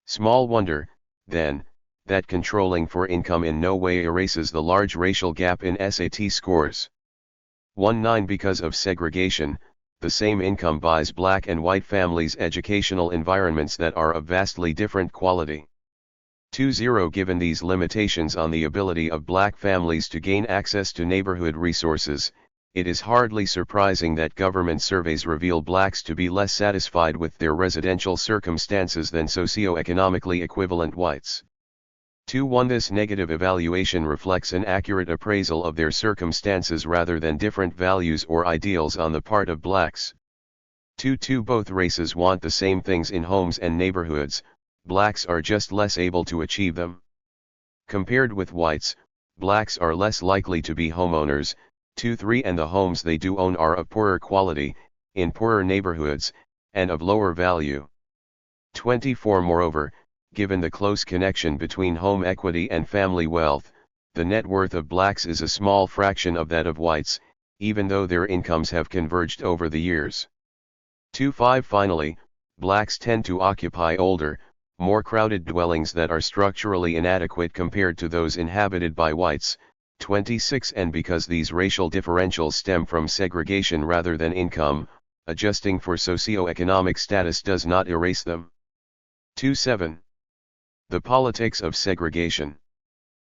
Small wonder, then, that controlling for income in no way erases the large racial gap in SAT scores. 1-9 Because of segregation, the same income buys black and white families educational environments that are of vastly different quality. 2-0 Given these limitations on the ability of black families to gain access to neighborhood resources, it is hardly surprising that government surveys reveal blacks to be less satisfied with their residential circumstances than socioeconomically equivalent whites. 2-1 This negative evaluation reflects an accurate appraisal of their circumstances rather than different values or ideals on the part of blacks. 2-2 Both races want the same things in homes and neighborhoods, blacks are just less able to achieve them. Compared with whites, blacks are less likely to be homeowners. 2-3 And the homes they do own are of poorer quality, in poorer neighborhoods, and of lower value. 24 Moreover, given the close connection between home equity and family wealth, the net worth of blacks is a small fraction of that of whites, even though their incomes have converged over the years. 2-5 Finally, blacks tend to occupy older, more crowded dwellings that are structurally inadequate compared to those inhabited by whites. 26 And because these racial differentials stem from segregation rather than income, adjusting for socioeconomic status does not erase them. 2-7 The politics of segregation.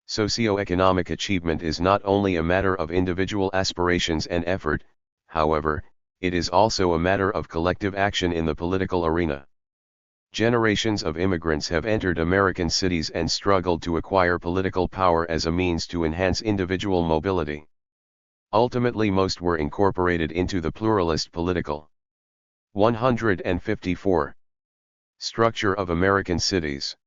Socioeconomic achievement is not only a matter of individual aspirations and effort, however, it is also a matter of collective action in the political arena. Generations of immigrants have entered American cities and struggled to acquire political power as a means to enhance individual mobility. Ultimately, most were incorporated into the pluralist political. 154. Structure of American cities.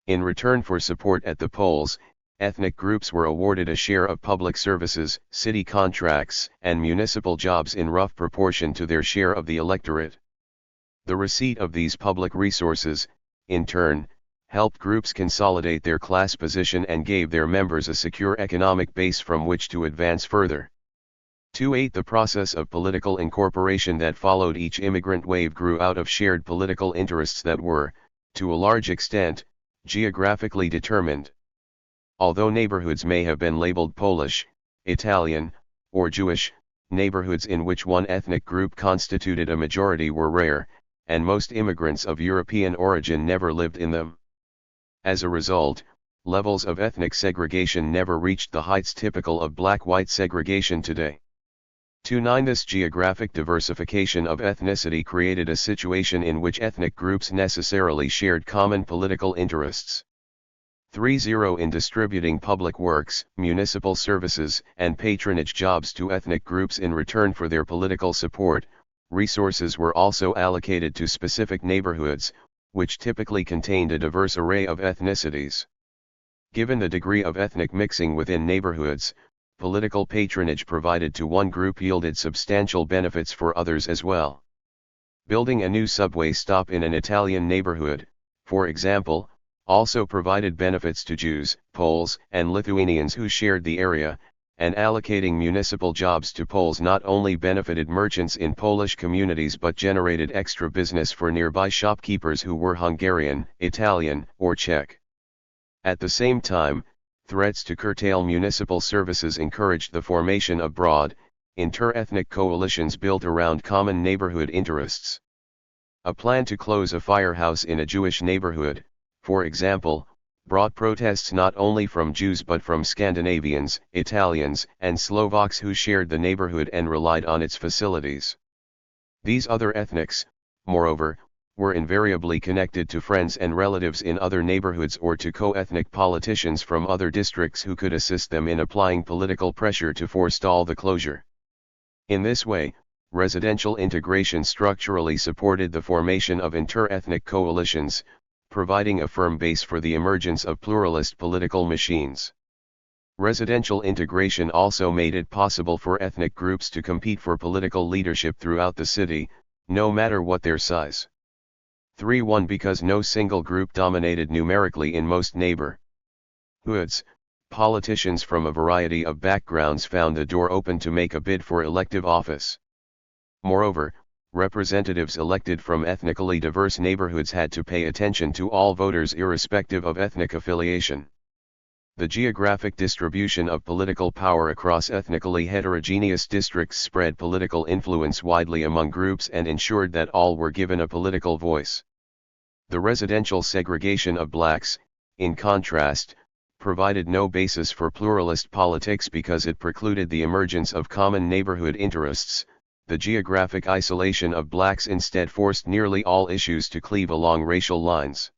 In return for support at the polls, ethnic groups were awarded a share of public services, city contracts, and municipal jobs in rough proportion to their share of the electorate. The receipt of these public resources, in turn, helped groups consolidate their class position and gave their members a secure economic base from which to advance further. 2-8 The process of political incorporation that followed each immigrant wave grew out of shared political interests that were, to a large extent, geographically determined. Although neighborhoods may have been labeled Polish, Italian, or Jewish, neighborhoods in which one ethnic group constituted a majority were rare, and most immigrants of European origin never lived in them. As a result, levels of ethnic segregation never reached the heights typical of black-white segregation today. 2. This geographic diversification of ethnicity created a situation in which ethnic groups necessarily shared common political interests. 3. In distributing public works, municipal services, and patronage jobs to ethnic groups in return for their political support, resources were also allocated to specific neighborhoods, which typically contained a diverse array of ethnicities. Given the degree of ethnic mixing within neighborhoods, political patronage provided to one group yielded substantial benefits for others as well. Building a new subway stop in an Italian neighborhood, for example, also provided benefits to Jews, Poles, and Lithuanians who shared the area, and allocating municipal jobs to Poles not only benefited merchants in Polish communities but generated extra business for nearby shopkeepers who were Hungarian, Italian, or Czech. At the same time, threats to curtail municipal services encouraged the formation of broad, inter-ethnic coalitions built around common neighborhood interests. A plan to close a firehouse in a Jewish neighborhood, for example, brought protests not only from Jews but from Scandinavians, Italians, and Slovaks who shared the neighborhood and relied on its facilities. These other ethnics, moreover, were invariably connected to friends and relatives in other neighborhoods or to co-ethnic politicians from other districts who could assist them in applying political pressure to forestall the closure. In this way, residential integration structurally supported the formation of inter-ethnic coalitions, providing a firm base for the emergence of pluralist political machines. Residential integration also made it possible for ethnic groups to compete for political leadership throughout the city, no matter what their size. 3. Because no single group dominated numerically in most neighborhoods, politicians from a variety of backgrounds found the door open to make a bid for elective office. Moreover, representatives elected from ethnically diverse neighborhoods had to pay attention to all voters irrespective of ethnic affiliation. The geographic distribution of political power across ethnically heterogeneous districts spread political influence widely among groups and ensured that all were given a political voice. The residential segregation of blacks, in contrast, provided no basis for pluralist politics because it precluded the emergence of common neighborhood interests. The geographic isolation of blacks instead forced nearly all issues to cleave along racial lines.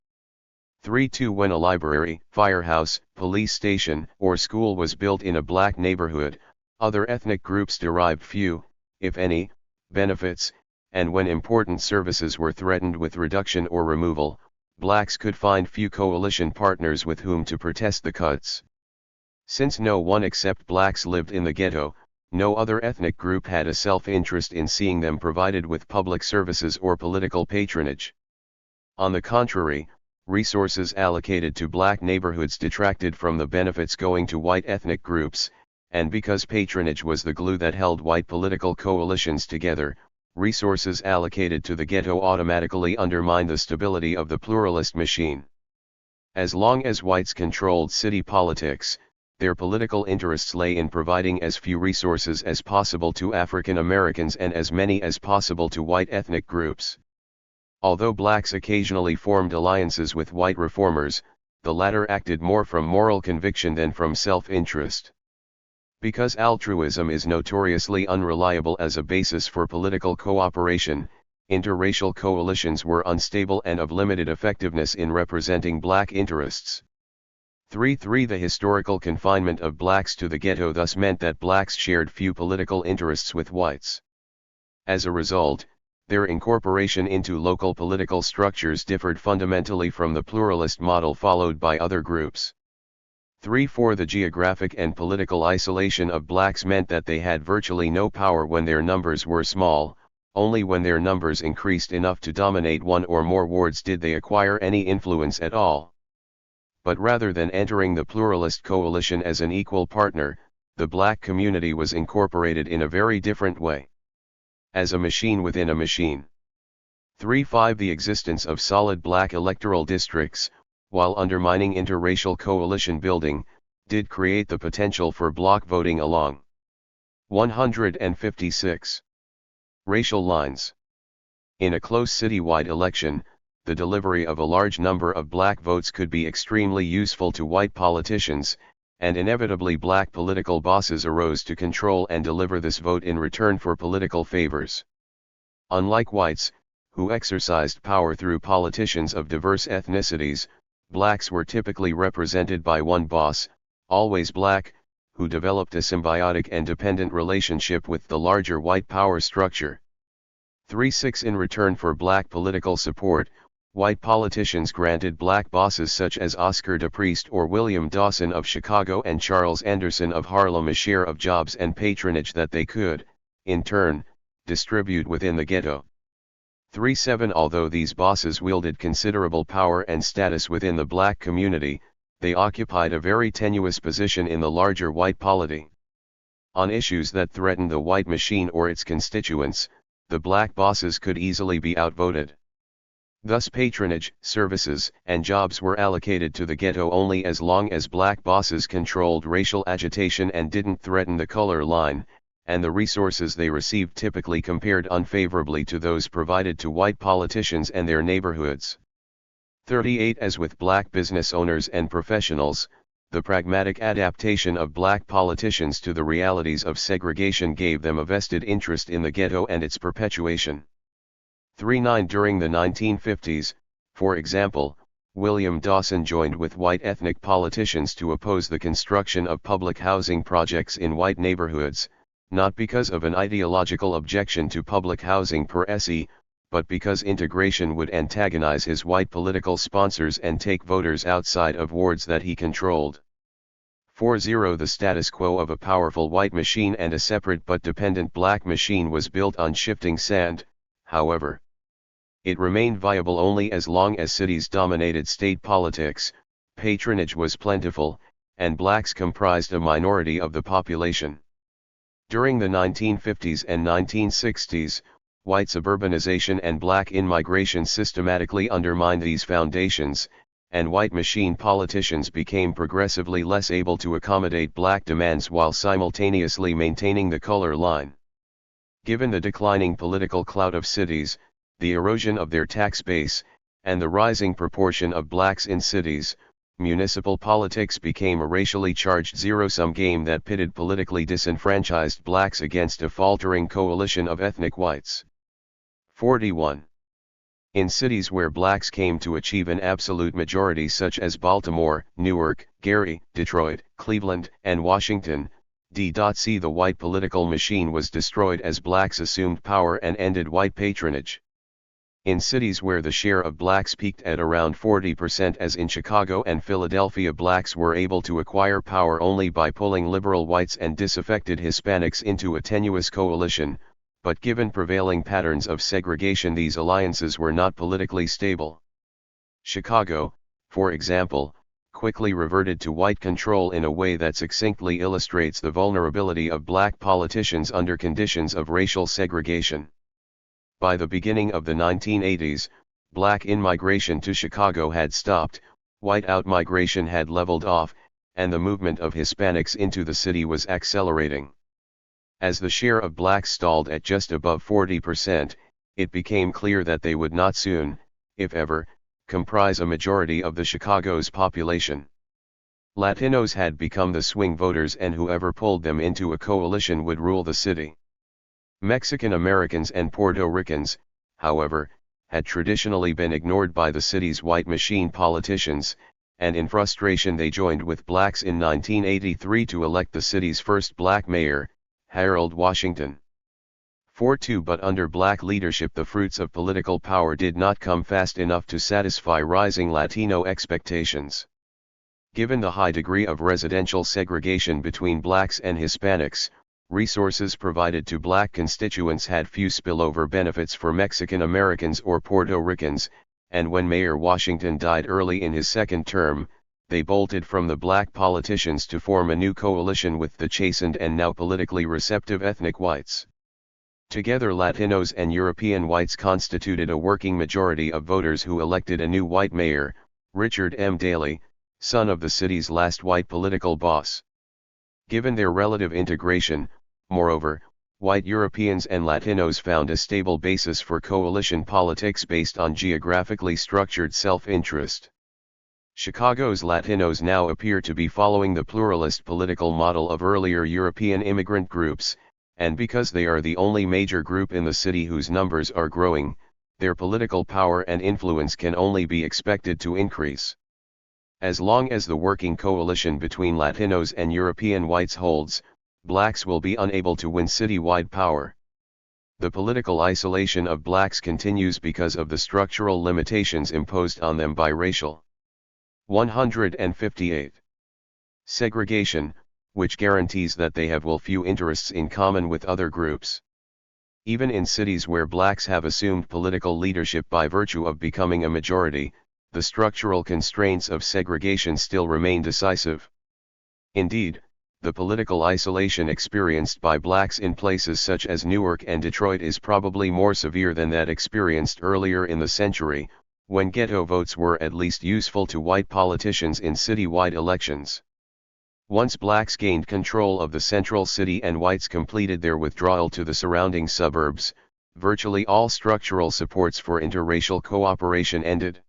3. When a library, firehouse, police station, or school was built in a black neighborhood, other ethnic groups derived few, if any, benefits, and when important services were threatened with reduction or removal, blacks could find few coalition partners with whom to protest the cuts. Since no one except blacks lived in the ghetto, no other ethnic group had a self-interest in seeing them provided with public services or political patronage. On the contrary, resources allocated to black neighborhoods detracted from the benefits going to white ethnic groups, and because patronage was the glue that held white political coalitions together, resources allocated to the ghetto automatically undermined the stability of the pluralist machine. As long as whites controlled city politics, their political interests lay in providing as few resources as possible to African Americans and as many as possible to white ethnic groups. Although blacks occasionally formed alliances with white reformers, the latter acted more from moral conviction than from self-interest. Because altruism is notoriously unreliable as a basis for political cooperation, interracial coalitions were unstable and of limited effectiveness in representing black interests. 3. The historical confinement of blacks to the ghetto thus meant that blacks shared few political interests with whites. As a result, their incorporation into local political structures differed fundamentally from the pluralist model followed by other groups. 3. The geographic and political isolation of blacks meant that they had virtually no power when their numbers were small. Only when their numbers increased enough to dominate one or more wards did they acquire any influence at all. But rather than entering the pluralist coalition as an equal partner, the black community was incorporated in a very different way. As a machine within a machine. 3. The existence of solid black electoral districts, while undermining interracial coalition building, did create the potential for bloc voting along 156 racial lines. In a close citywide election, the delivery of a large number of black votes could be extremely useful to white politicians, and inevitably black political bosses arose to control and deliver this vote in return for political favors. Unlike whites, who exercised power through politicians of diverse ethnicities, blacks were typically represented by one boss, always black, who developed a symbiotic and dependent relationship with the larger white power structure. 3-6 In return for black political support, white politicians granted black bosses such as Oscar DePriest or William Dawson of Chicago and Charles Anderson of Harlem a share of jobs and patronage that they could, in turn, distribute within the ghetto. 3-7 Although these bosses wielded considerable power and status within the black community, they occupied a very tenuous position in the larger white polity. On issues that threatened the white machine or its constituents, the black bosses could easily be outvoted. Thus patronage, services, and jobs were allocated to the ghetto only as long as black bosses controlled racial agitation and didn't threaten the color line, and the resources they received typically compared unfavorably to those provided to white politicians and their neighborhoods. 38 As with black business owners and professionals, the pragmatic adaptation of black politicians to the realities of segregation gave them a vested interest in the ghetto and its perpetuation. 3-9 During the 1950s, for example, William Dawson joined with white ethnic politicians to oppose the construction of public housing projects in white neighborhoods, not because of an ideological objection to public housing per se, but because integration would antagonize his white political sponsors and take voters outside of wards that he controlled. 4-0 The status quo of a powerful white machine and a separate but dependent black machine was built on shifting sand, however. It remained viable only as long as cities dominated state politics, patronage was plentiful, and blacks comprised a minority of the population. During the 1950s and 1960s, white suburbanization and black in-migration systematically undermined these foundations, and white machine politicians became progressively less able to accommodate black demands while simultaneously maintaining the color line. Given the declining political clout of cities, the erosion of their tax base, and the rising proportion of blacks in cities, municipal politics became a racially charged zero-sum game that pitted politically disenfranchised blacks against a faltering coalition of ethnic whites. 41. In cities where blacks came to achieve an absolute majority such as Baltimore, Newark, Gary, Detroit, Cleveland, and Washington, D.C. the white political machine was destroyed as blacks assumed power and ended white patronage. In cities where the share of blacks peaked at around 40% as in Chicago and Philadelphia, blacks were able to acquire power only by pulling liberal whites and disaffected Hispanics into a tenuous coalition, but given prevailing patterns of segregation these alliances were not politically stable. Chicago, for example, quickly reverted to white control in a way that succinctly illustrates the vulnerability of black politicians under conditions of racial segregation. By the beginning of the 1980s, black in-migration to Chicago had stopped, white out-migration had leveled off, and the movement of Hispanics into the city was accelerating. As the share of blacks stalled at just above 40%, it became clear that they would not soon, if ever, comprise a majority of the Chicago's population. Latinos had become the swing voters, and whoever pulled them into a coalition would rule the city. Mexican Americans and Puerto Ricans, however, had traditionally been ignored by the city's white machine politicians, and in frustration they joined with blacks in 1983 to elect the city's first black mayor, Harold Washington. 4-2 But under black leadership the fruits of political power did not come fast enough to satisfy rising Latino expectations. Given the high degree of residential segregation between blacks and Hispanics, resources provided to black constituents had few spillover benefits for Mexican Americans or Puerto Ricans, and when Mayor Washington died early in his second term, they bolted from the black politicians to form a new coalition with the chastened and now politically receptive ethnic whites. Together Latinos and European whites constituted a working majority of voters who elected a new white mayor, Richard M. Daley, son of the city's last white political boss. Given their relative integration, moreover, white Europeans and Latinos found a stable basis for coalition politics based on geographically structured self-interest. Chicago's Latinos now appear to be following the pluralist political model of earlier European immigrant groups, and because they are the only major group in the city whose numbers are growing, their political power and influence can only be expected to increase. As long as the working coalition between Latinos and European whites holds, blacks will be unable to win citywide power. The political isolation of blacks continues because of the structural limitations imposed on them by racial. 158. Segregation, which guarantees that they have few interests in common with other groups. Even in cities where blacks have assumed political leadership by virtue of becoming a majority, the structural constraints of segregation still remain decisive. Indeed, the political isolation experienced by blacks in places such as Newark and Detroit is probably more severe than that experienced earlier in the century, when ghetto votes were at least useful to white politicians in citywide elections. Once blacks gained control of the central city and whites completed their withdrawal to the surrounding suburbs, virtually all structural supports for interracial cooperation ended.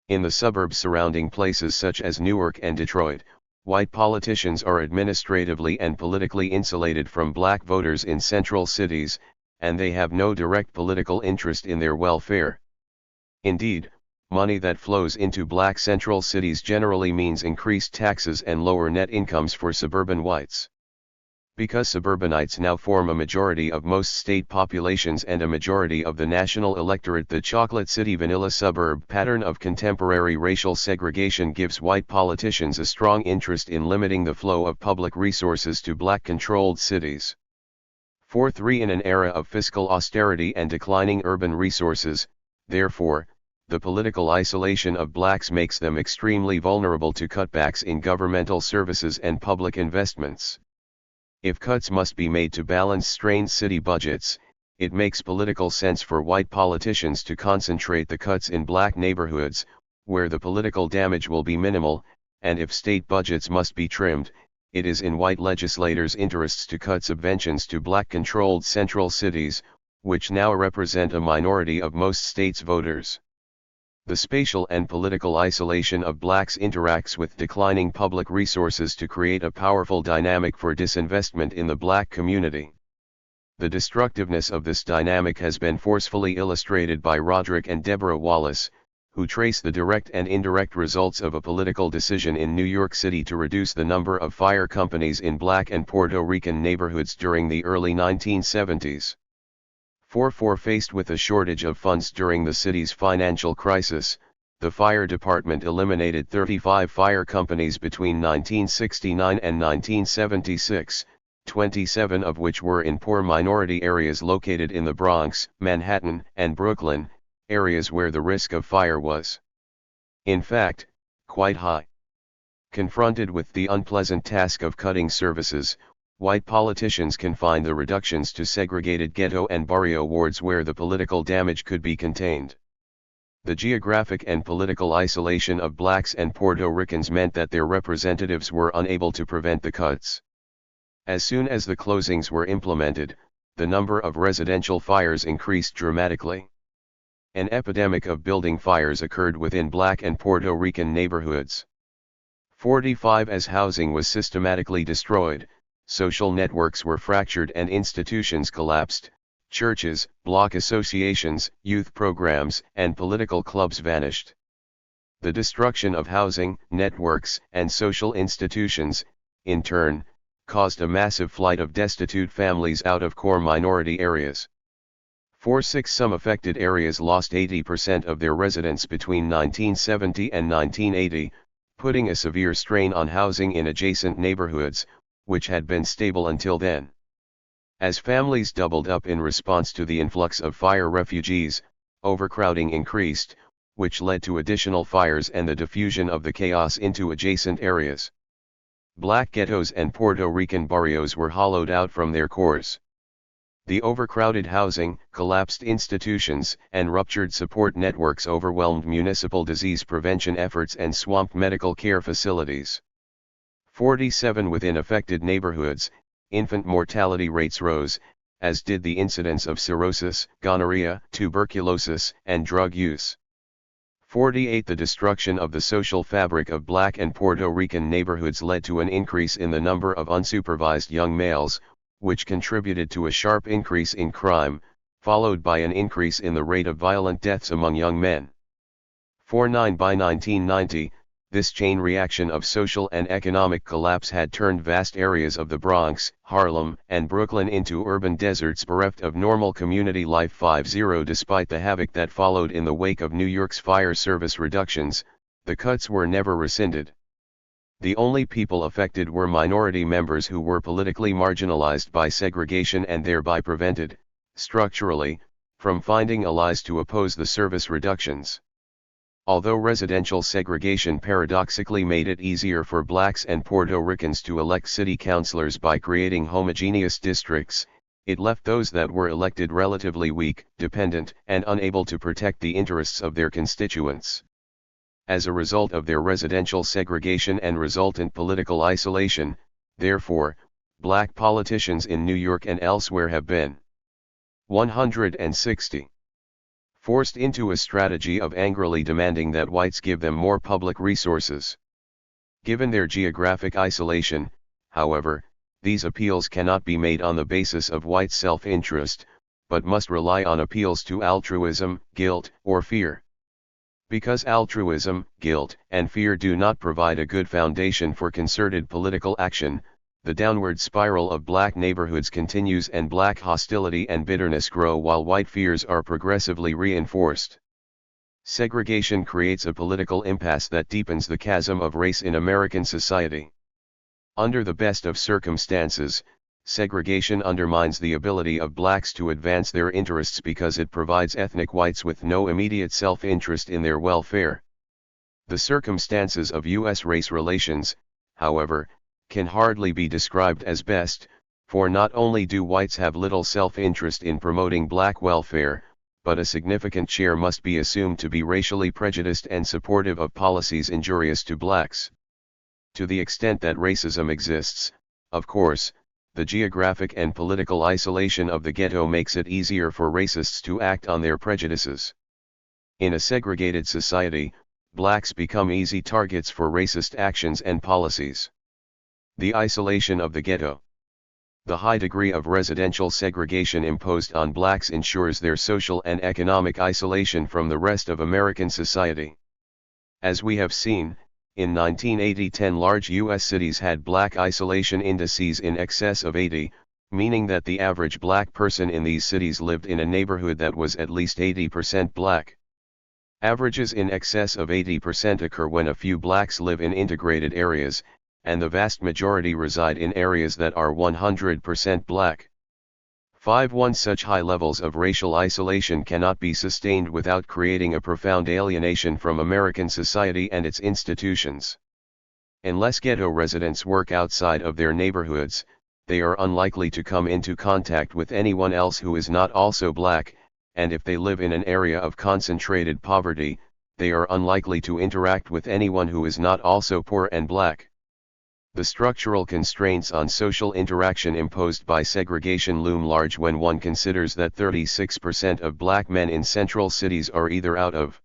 In the suburbs surrounding places such as Newark and Detroit, white politicians are administratively and politically insulated from black voters in central cities, and they have no direct political interest in their welfare. Indeed, money that flows into black central cities generally means increased taxes and lower net incomes for suburban whites. Because suburbanites now form a majority of most state populations and a majority of the national electorate, the chocolate city vanilla suburb pattern of contemporary racial segregation gives white politicians a strong interest in limiting the flow of public resources to black-controlled cities. 4.3 In an era of fiscal austerity and declining urban resources, therefore, the political isolation of blacks makes them extremely vulnerable to cutbacks in governmental services and public investments. If cuts must be made to balance strained city budgets, it makes political sense for white politicians to concentrate the cuts in black neighborhoods, where the political damage will be minimal, and if state budgets must be trimmed, it is in white legislators' interests to cut subventions to black-controlled central cities, which now represent a minority of most states' voters. The spatial and political isolation of blacks interacts with declining public resources to create a powerful dynamic for disinvestment in the black community. The destructiveness of this dynamic has been forcefully illustrated by Roderick and Deborah Wallace, who trace the direct and indirect results of a political decision in New York City to reduce the number of fire companies in black and Puerto Rican neighborhoods during the early 1970s. 4.4 Faced with a shortage of funds during the city's financial crisis, the fire department eliminated 35 fire companies between 1969 and 1976, 27 of which were in poor minority areas located in the Bronx, Manhattan, and Brooklyn, areas where the risk of fire was, in fact, quite high. Confronted with the unpleasant task of cutting services, white politicians confined the reductions to segregated ghetto and barrio wards where the political damage could be contained. The geographic and political isolation of blacks and Puerto Ricans meant that their representatives were unable to prevent the cuts. As soon as the closings were implemented, the number of residential fires increased dramatically. An epidemic of building fires occurred within black and Puerto Rican neighborhoods. 45 As housing was systematically destroyed, social networks were fractured and institutions collapsed. Churches, block associations, youth programs, and political clubs vanished. The destruction of housing, networks, and social institutions, in turn, caused a massive flight of destitute families out of core minority areas. 4.6 Some affected areas lost 80% of their residents between 1970 and 1980, putting a severe strain on housing in adjacent neighborhoods, which had been stable until then. As families doubled up in response to the influx of fire refugees, overcrowding increased, which led to additional fires and the diffusion of the chaos into adjacent areas. Black ghettos and Puerto Rican barrios were hollowed out from their cores. The overcrowded housing, collapsed institutions, and ruptured support networks overwhelmed municipal disease prevention efforts and swamped medical care facilities. 47 Within affected neighborhoods, infant mortality rates rose, as did the incidence of cirrhosis, gonorrhea, tuberculosis, and drug use. 48. The destruction of the social fabric of Black and Puerto Rican neighborhoods led to an increase in the number of unsupervised young males, which contributed to a sharp increase in crime, followed by an increase in the rate of violent deaths among young men. 49. By 1990, this chain reaction of social and economic collapse had turned vast areas of the Bronx, Harlem, and Brooklyn into urban deserts bereft of normal community life. 50. Despite the havoc that followed in the wake of New York's fire service reductions, the cuts were never rescinded. The only people affected were minority members who were politically marginalized by segregation and thereby prevented, structurally, from finding allies to oppose the service reductions. Although residential segregation paradoxically made it easier for Blacks and Puerto Ricans to elect city councilors by creating homogeneous districts, it left those that were elected relatively weak, dependent, and unable to protect the interests of their constituents. As a result of their residential segregation and resultant political isolation, therefore, Black politicians in New York and elsewhere have been 160. Forced into a strategy of angrily demanding that whites give them more public resources. Given their geographic isolation, however, these appeals cannot be made on the basis of white self-interest, but must rely on appeals to altruism, guilt, or fear. Because altruism, guilt, and fear do not provide a good foundation for concerted political action, the downward spiral of Black neighborhoods continues and Black hostility and bitterness grow while white fears are progressively reinforced. Segregation creates a political impasse that deepens the chasm of race in American society. Under the best of circumstances, segregation undermines the ability of Blacks to advance their interests because it provides ethnic whites with no immediate self-interest in their welfare. The circumstances of U.S. race relations, however, can hardly be described as best, for not only do whites have little self-interest in promoting Black welfare, but a significant share must be assumed to be racially prejudiced and supportive of policies injurious to Blacks. To the extent that racism exists, of course, the geographic and political isolation of the ghetto makes it easier for racists to act on their prejudices. In a segregated society, Blacks become easy targets for racist actions and policies. The isolation of the ghetto. The high degree of residential segregation imposed on Blacks ensures their social and economic isolation from the rest of American society. As we have seen, in 1980 10 large U.S. cities had Black isolation indices in excess of 80, meaning that the average Black person in these cities lived in a neighborhood that was at least 80% Black. Averages in excess of 80% occur when a few Blacks live in integrated areas, and the vast majority reside in areas that are 100% Black. 5. Such high levels of racial isolation cannot be sustained without creating a profound alienation from American society and its institutions. Unless ghetto residents work outside of their neighborhoods, they are unlikely to come into contact with anyone else who is not also Black, and if they live in an area of concentrated poverty, they are unlikely to interact with anyone who is not also poor and Black. The structural constraints on social interaction imposed by segregation loom large when one considers that 36% of Black men in central cities are either out of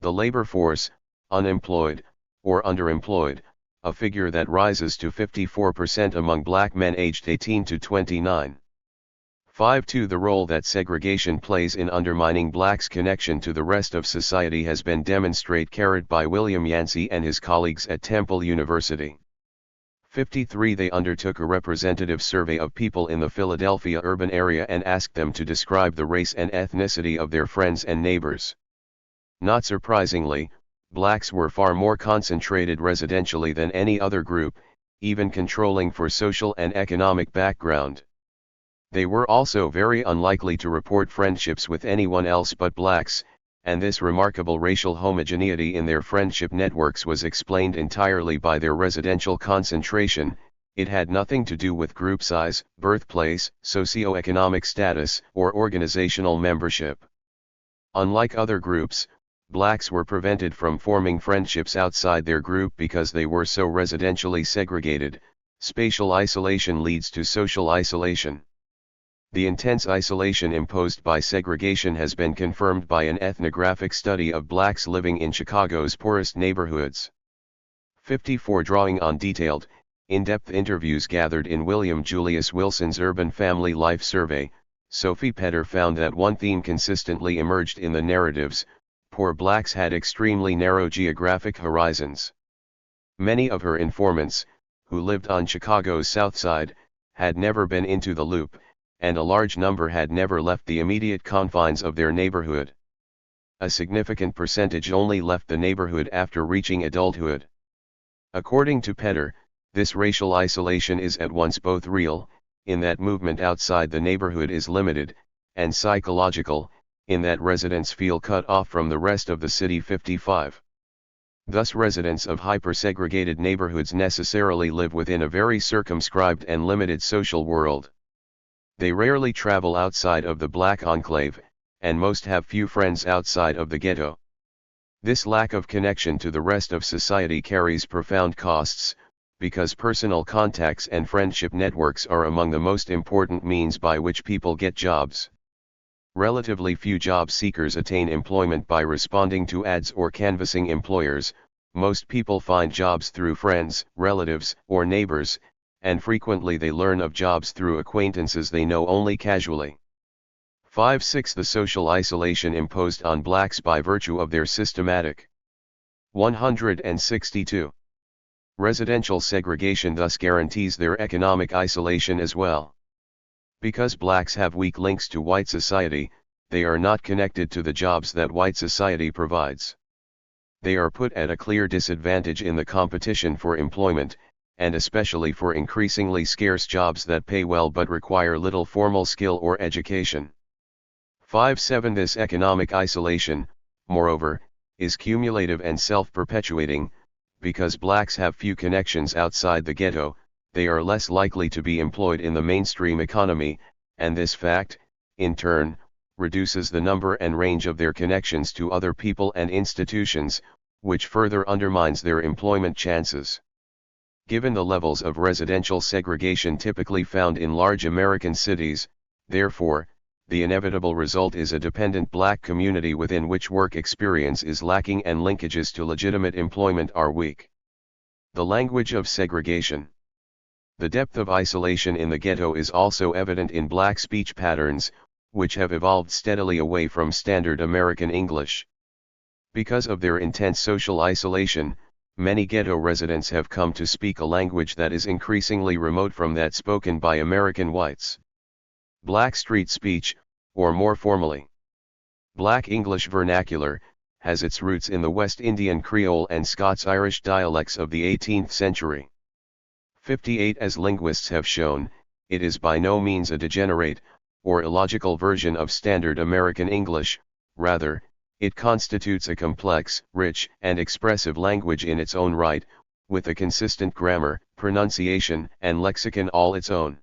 the labor force, unemployed, or underemployed, a figure that rises to 54% among Black men aged 18 to 29. 5. The role that segregation plays in undermining Blacks' connection to the rest of society has been demonstrated by William Yancey and his colleagues at Temple University. 53. They undertook a representative survey of people in the Philadelphia urban area and asked them to describe the race and ethnicity of their friends and neighbors. Not surprisingly, Blacks were far more concentrated residentially than any other group, even controlling for social and economic background. They were also very unlikely to report friendships with anyone else but Blacks, and this remarkable racial homogeneity in their friendship networks was explained entirely by their residential concentration. It had nothing to do with group size, birthplace, socioeconomic status, or organizational membership. Unlike other groups, Blacks were prevented from forming friendships outside their group because they were so residentially segregated. Spatial isolation leads to social isolation. The intense isolation imposed by segregation has been confirmed by an ethnographic study of blacks living in Chicago's poorest neighborhoods. 54. Drawing on detailed, in-depth interviews gathered in William Julius Wilson's Urban Family Life Survey, Sophie Petter found that one theme consistently emerged in the narratives: poor blacks had extremely narrow geographic horizons. Many of her informants, who lived on Chicago's South Side, had never been into the Loop, and a large number had never left the immediate confines of their neighborhood. A significant percentage only left the neighborhood after reaching adulthood. According to Petter, this racial isolation is at once both real, in that movement outside the neighborhood is limited, and psychological, in that residents feel cut off from the rest of the city. 55. Thus residents of hyper-segregated neighborhoods necessarily live within a very circumscribed and limited social world. They rarely travel outside of the black enclave, and most have few friends outside of the ghetto. This lack of connection to the rest of society carries profound costs, because personal contacts and friendship networks are among the most important means by which people get jobs. Relatively few job seekers attain employment by responding to ads or canvassing employers. Most people find jobs through friends, relatives, or neighbors, and frequently they learn of jobs through acquaintances they know only casually. 5-6. The social isolation imposed on blacks by virtue of their systematic. 162. Residential segregation thus guarantees their economic isolation as well. Because blacks have weak links to white society, they are not connected to the jobs that white society provides. They are put at a clear disadvantage in the competition for employment, and especially for increasingly scarce jobs that pay well but require little formal skill or education. 5-7. This economic isolation, moreover, is cumulative and self-perpetuating. Because blacks have few connections outside the ghetto, they are less likely to be employed in the mainstream economy, and this fact, in turn, reduces the number and range of their connections to other people and institutions, which further undermines their employment chances. Given the levels of residential segregation typically found in large American cities, therefore, the inevitable result is a dependent black community within which work experience is lacking and linkages to legitimate employment are weak. The language of segregation. The depth of isolation in the ghetto is also evident in black speech patterns, which have evolved steadily away from standard American English. Because of their intense social isolation, many ghetto residents have come to speak a language that is increasingly remote from that spoken by American whites. Black street speech, or more formally, Black English vernacular, has its roots in the West Indian Creole and Scots-Irish dialects of the 18th century. 58. As linguists have shown, it is by no means a degenerate, or illogical version of standard American English. Rather, it constitutes a complex, rich, and expressive language in its own right, with a consistent grammar, pronunciation, and lexicon all its own.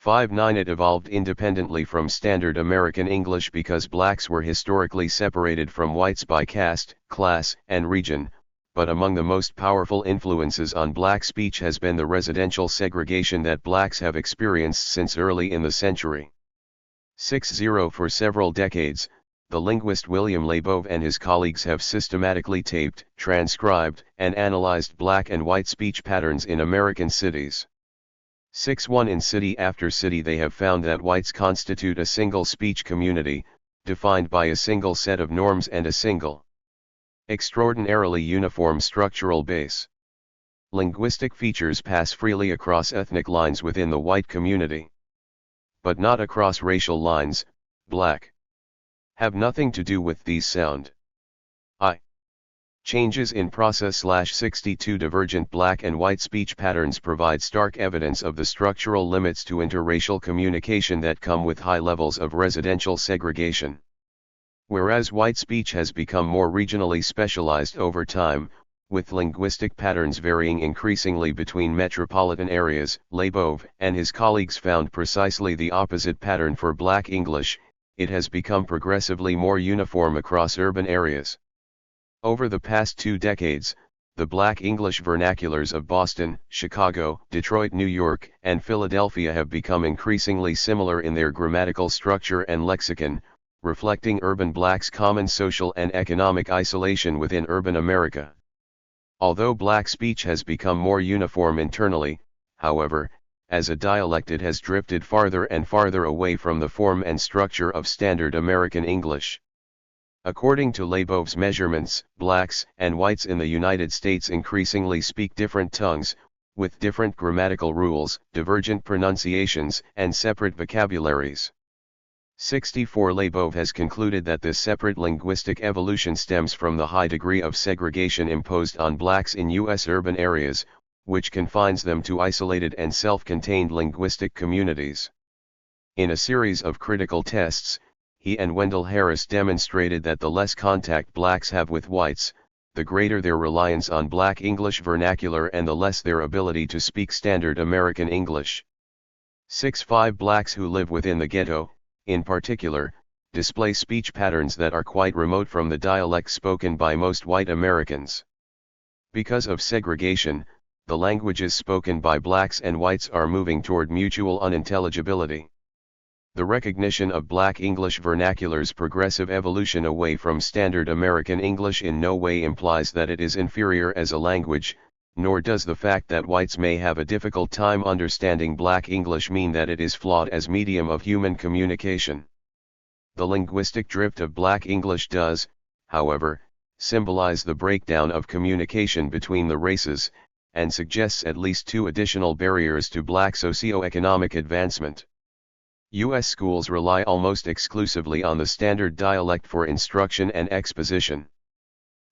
5-9. It evolved independently from standard American English because blacks were historically separated from whites by caste, class, and region, but among the most powerful influences on black speech has been the residential segregation that blacks have experienced since early in the century. 60. For several decades, the linguist William Labov and his colleagues have systematically taped, transcribed, and analyzed black and white speech patterns in American cities. 6-1. In city after city they have found that whites constitute a single speech community, defined by a single set of norms and a single, extraordinarily uniform structural base. Linguistic features pass freely across ethnic lines within the white community, but not across racial lines. Black have nothing to do with these sound changes in process. 62. Divergent black and white speech patterns provide stark evidence of the structural limits to interracial communication that come with high levels of residential segregation. Whereas white speech has become more regionally specialized over time, with linguistic patterns varying increasingly between metropolitan areas, Labov and his colleagues found precisely the opposite pattern for Black English. It has become progressively more uniform across urban areas. Over the past 2 decades, the Black English vernaculars of Boston, Chicago, Detroit, New York, and Philadelphia have become increasingly similar in their grammatical structure and lexicon, reflecting urban blacks' common social and economic isolation within urban America. Although black speech has become more uniform internally, however, as a dialect it has drifted farther and farther away from the form and structure of standard American English. According to Leibov's measurements, blacks and whites in the United States increasingly speak different tongues, with different grammatical rules, divergent pronunciations, and separate vocabularies. 64 Leibov has concluded that this separate linguistic evolution stems from the high degree of segregation imposed on blacks in U.S. urban areas, which confines them to isolated and self-contained linguistic communities. In a series of critical tests, he and Wendell Harris demonstrated that the less contact blacks have with whites, the greater their reliance on Black English vernacular and the less their ability to speak standard American English. 6.5 Blacks who live within the ghetto, in particular, display speech patterns that are quite remote from the dialect spoken by most white Americans. Because of segregation, the languages spoken by blacks and whites are moving toward mutual unintelligibility. The recognition of Black English vernacular's progressive evolution away from standard American English in no way implies that it is inferior as a language, nor does the fact that whites may have a difficult time understanding Black English mean that it is flawed as medium of human communication. The linguistic drift of Black English does, however, symbolize the breakdown of communication between the races, and suggests at least two additional barriers to Black socioeconomic advancement. U.S. schools rely almost exclusively on the standard dialect for instruction and exposition.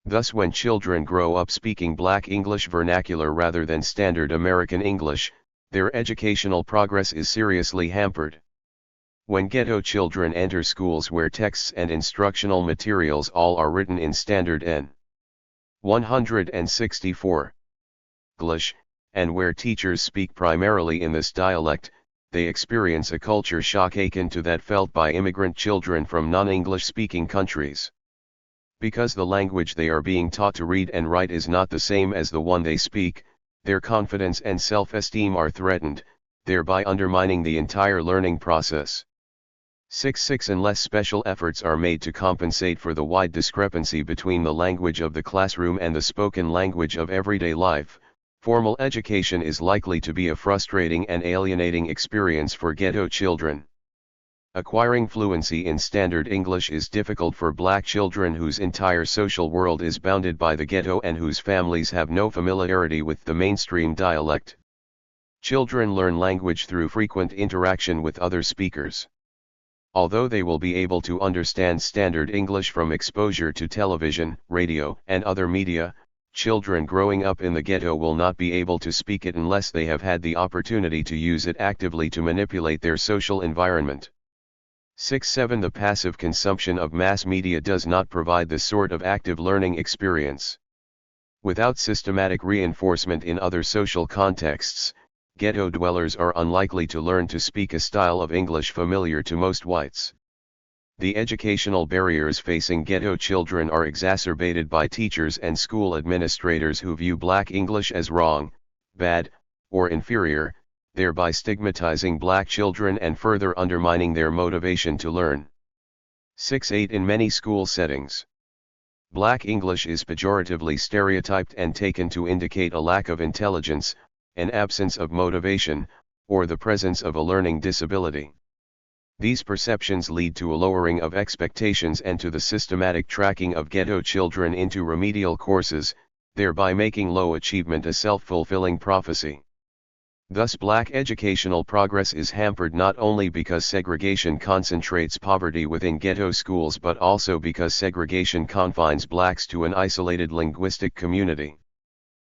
Thus, when children grow up speaking Black English vernacular rather than standard American English, their educational progress is seriously hampered. When ghetto children enter schools where texts and instructional materials all are written in standard N. 164 English, and where teachers speak primarily in this dialect, they experience a culture shock akin to that felt by immigrant children from non-English speaking countries. Because the language they are being taught to read and write is not the same as the one they speak, their confidence and self-esteem are threatened, thereby undermining the entire learning process. 6.6 Unless special efforts are made to compensate for the wide discrepancy between the language of the classroom and the spoken language of everyday life, formal education is likely to be a frustrating and alienating experience for ghetto children. Acquiring fluency in standard English is difficult for Black children whose entire social world is bounded by the ghetto and whose families have no familiarity with the mainstream dialect. Children learn language through frequent interaction with other speakers. Although they will be able to understand standard English from exposure to television, radio, and other media, children growing up in the ghetto will not be able to speak it unless they have had the opportunity to use it actively to manipulate their social environment. 6.7 The passive consumption of mass media does not provide the sort of active learning experience. Without systematic reinforcement in other social contexts, ghetto dwellers are unlikely to learn to speak a style of English familiar to most whites. The educational barriers facing ghetto children are exacerbated by teachers and school administrators who view Black English as wrong, bad, or inferior, thereby stigmatizing Black children and further undermining their motivation to learn. 6.8 In many school settings, Black English is pejoratively stereotyped and taken to indicate a lack of intelligence, an absence of motivation, or the presence of a learning disability. These perceptions lead to a lowering of expectations and to the systematic tracking of ghetto children into remedial courses, thereby making low achievement a self-fulfilling prophecy. Thus, Black educational progress is hampered not only because segregation concentrates poverty within ghetto schools but also because segregation confines Blacks to an isolated linguistic community.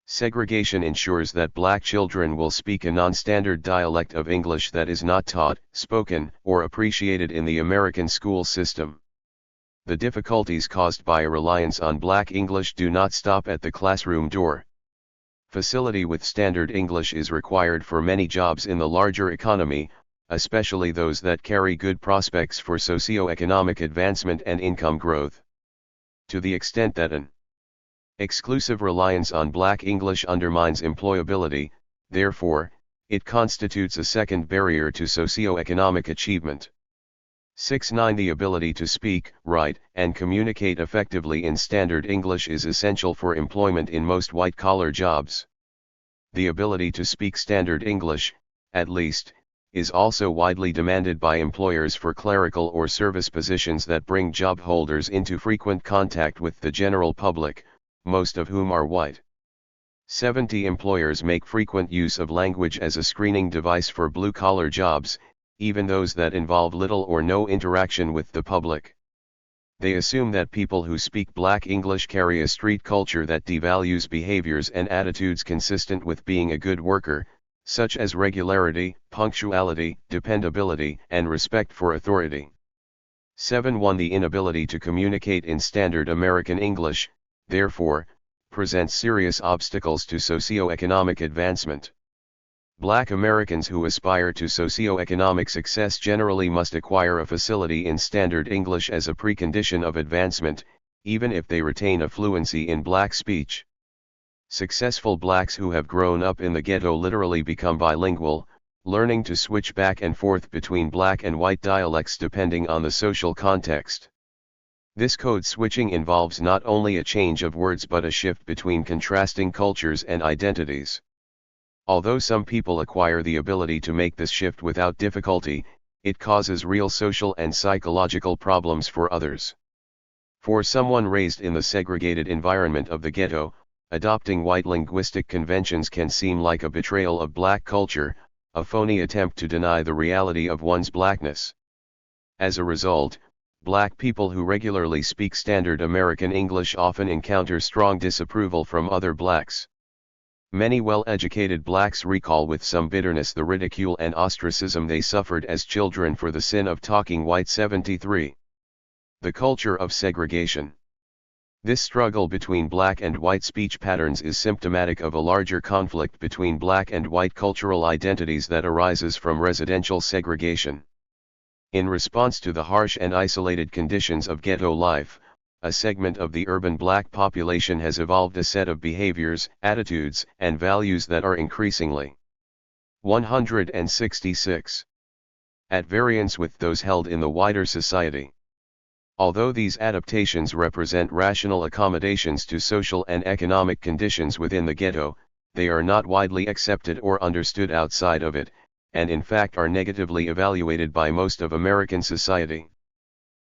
Segregation ensures that Black children will speak a non-standard dialect of English that is not taught, spoken, or appreciated in the American school system. The difficulties caused by a reliance on Black English do not stop at the classroom door. Facility with standard English is required for many jobs in the larger economy, especially those that carry good prospects for socioeconomic advancement and income growth. To the extent that an Exclusive reliance on Black English undermines employability, therefore, it constitutes a second barrier to socio-economic achievement. 6.9 The ability to speak, write, and communicate effectively in Standard English is essential for employment in most white-collar jobs. The ability to speak Standard English, at least, is also widely demanded by employers for clerical or service positions that bring job holders into frequent contact with the general public, most of whom are white. 70 Employers make frequent use of language as a screening device for blue-collar jobs, even those that involve little or no interaction with the public. They assume that people who speak Black English carry a street culture that devalues behaviors and attitudes consistent with being a good worker, such as regularity, punctuality, dependability, and respect for authority. 7.1 The inability to communicate in Standard American English, therefore, presents serious obstacles to socio-economic advancement. Black Americans who aspire to socio-economic success generally must acquire a facility in Standard English as a precondition of advancement, even if they retain a fluency in Black speech. Successful Blacks who have grown up in the ghetto literally become bilingual, learning to switch back and forth between Black and white dialects depending on the social context. This code switching involves not only a change of words but a shift between contrasting cultures and identities. Although some people acquire the ability to make this shift without difficulty, it causes real social and psychological problems for others. For someone raised in the segregated environment of the ghetto, adopting white linguistic conventions can seem like a betrayal of Black culture, a phony attempt to deny the reality of one's Blackness. As a result, Black people who regularly speak Standard American English often encounter strong disapproval from other Blacks. Many well-educated Blacks recall with some bitterness the ridicule and ostracism they suffered as children for the sin of talking white. 73. The culture of segregation. This struggle between Black and white speech patterns is symptomatic of a larger conflict between Black and white cultural identities that arises from residential segregation. In response to the harsh and isolated conditions of ghetto life, a segment of the urban Black population has evolved a set of behaviors, attitudes, and values that are increasingly 166 at variance with those held in the wider society. Although these adaptations represent rational accommodations to social and economic conditions within the ghetto, they are not widely accepted or understood outside of it, and in fact are negatively evaluated by most of American society.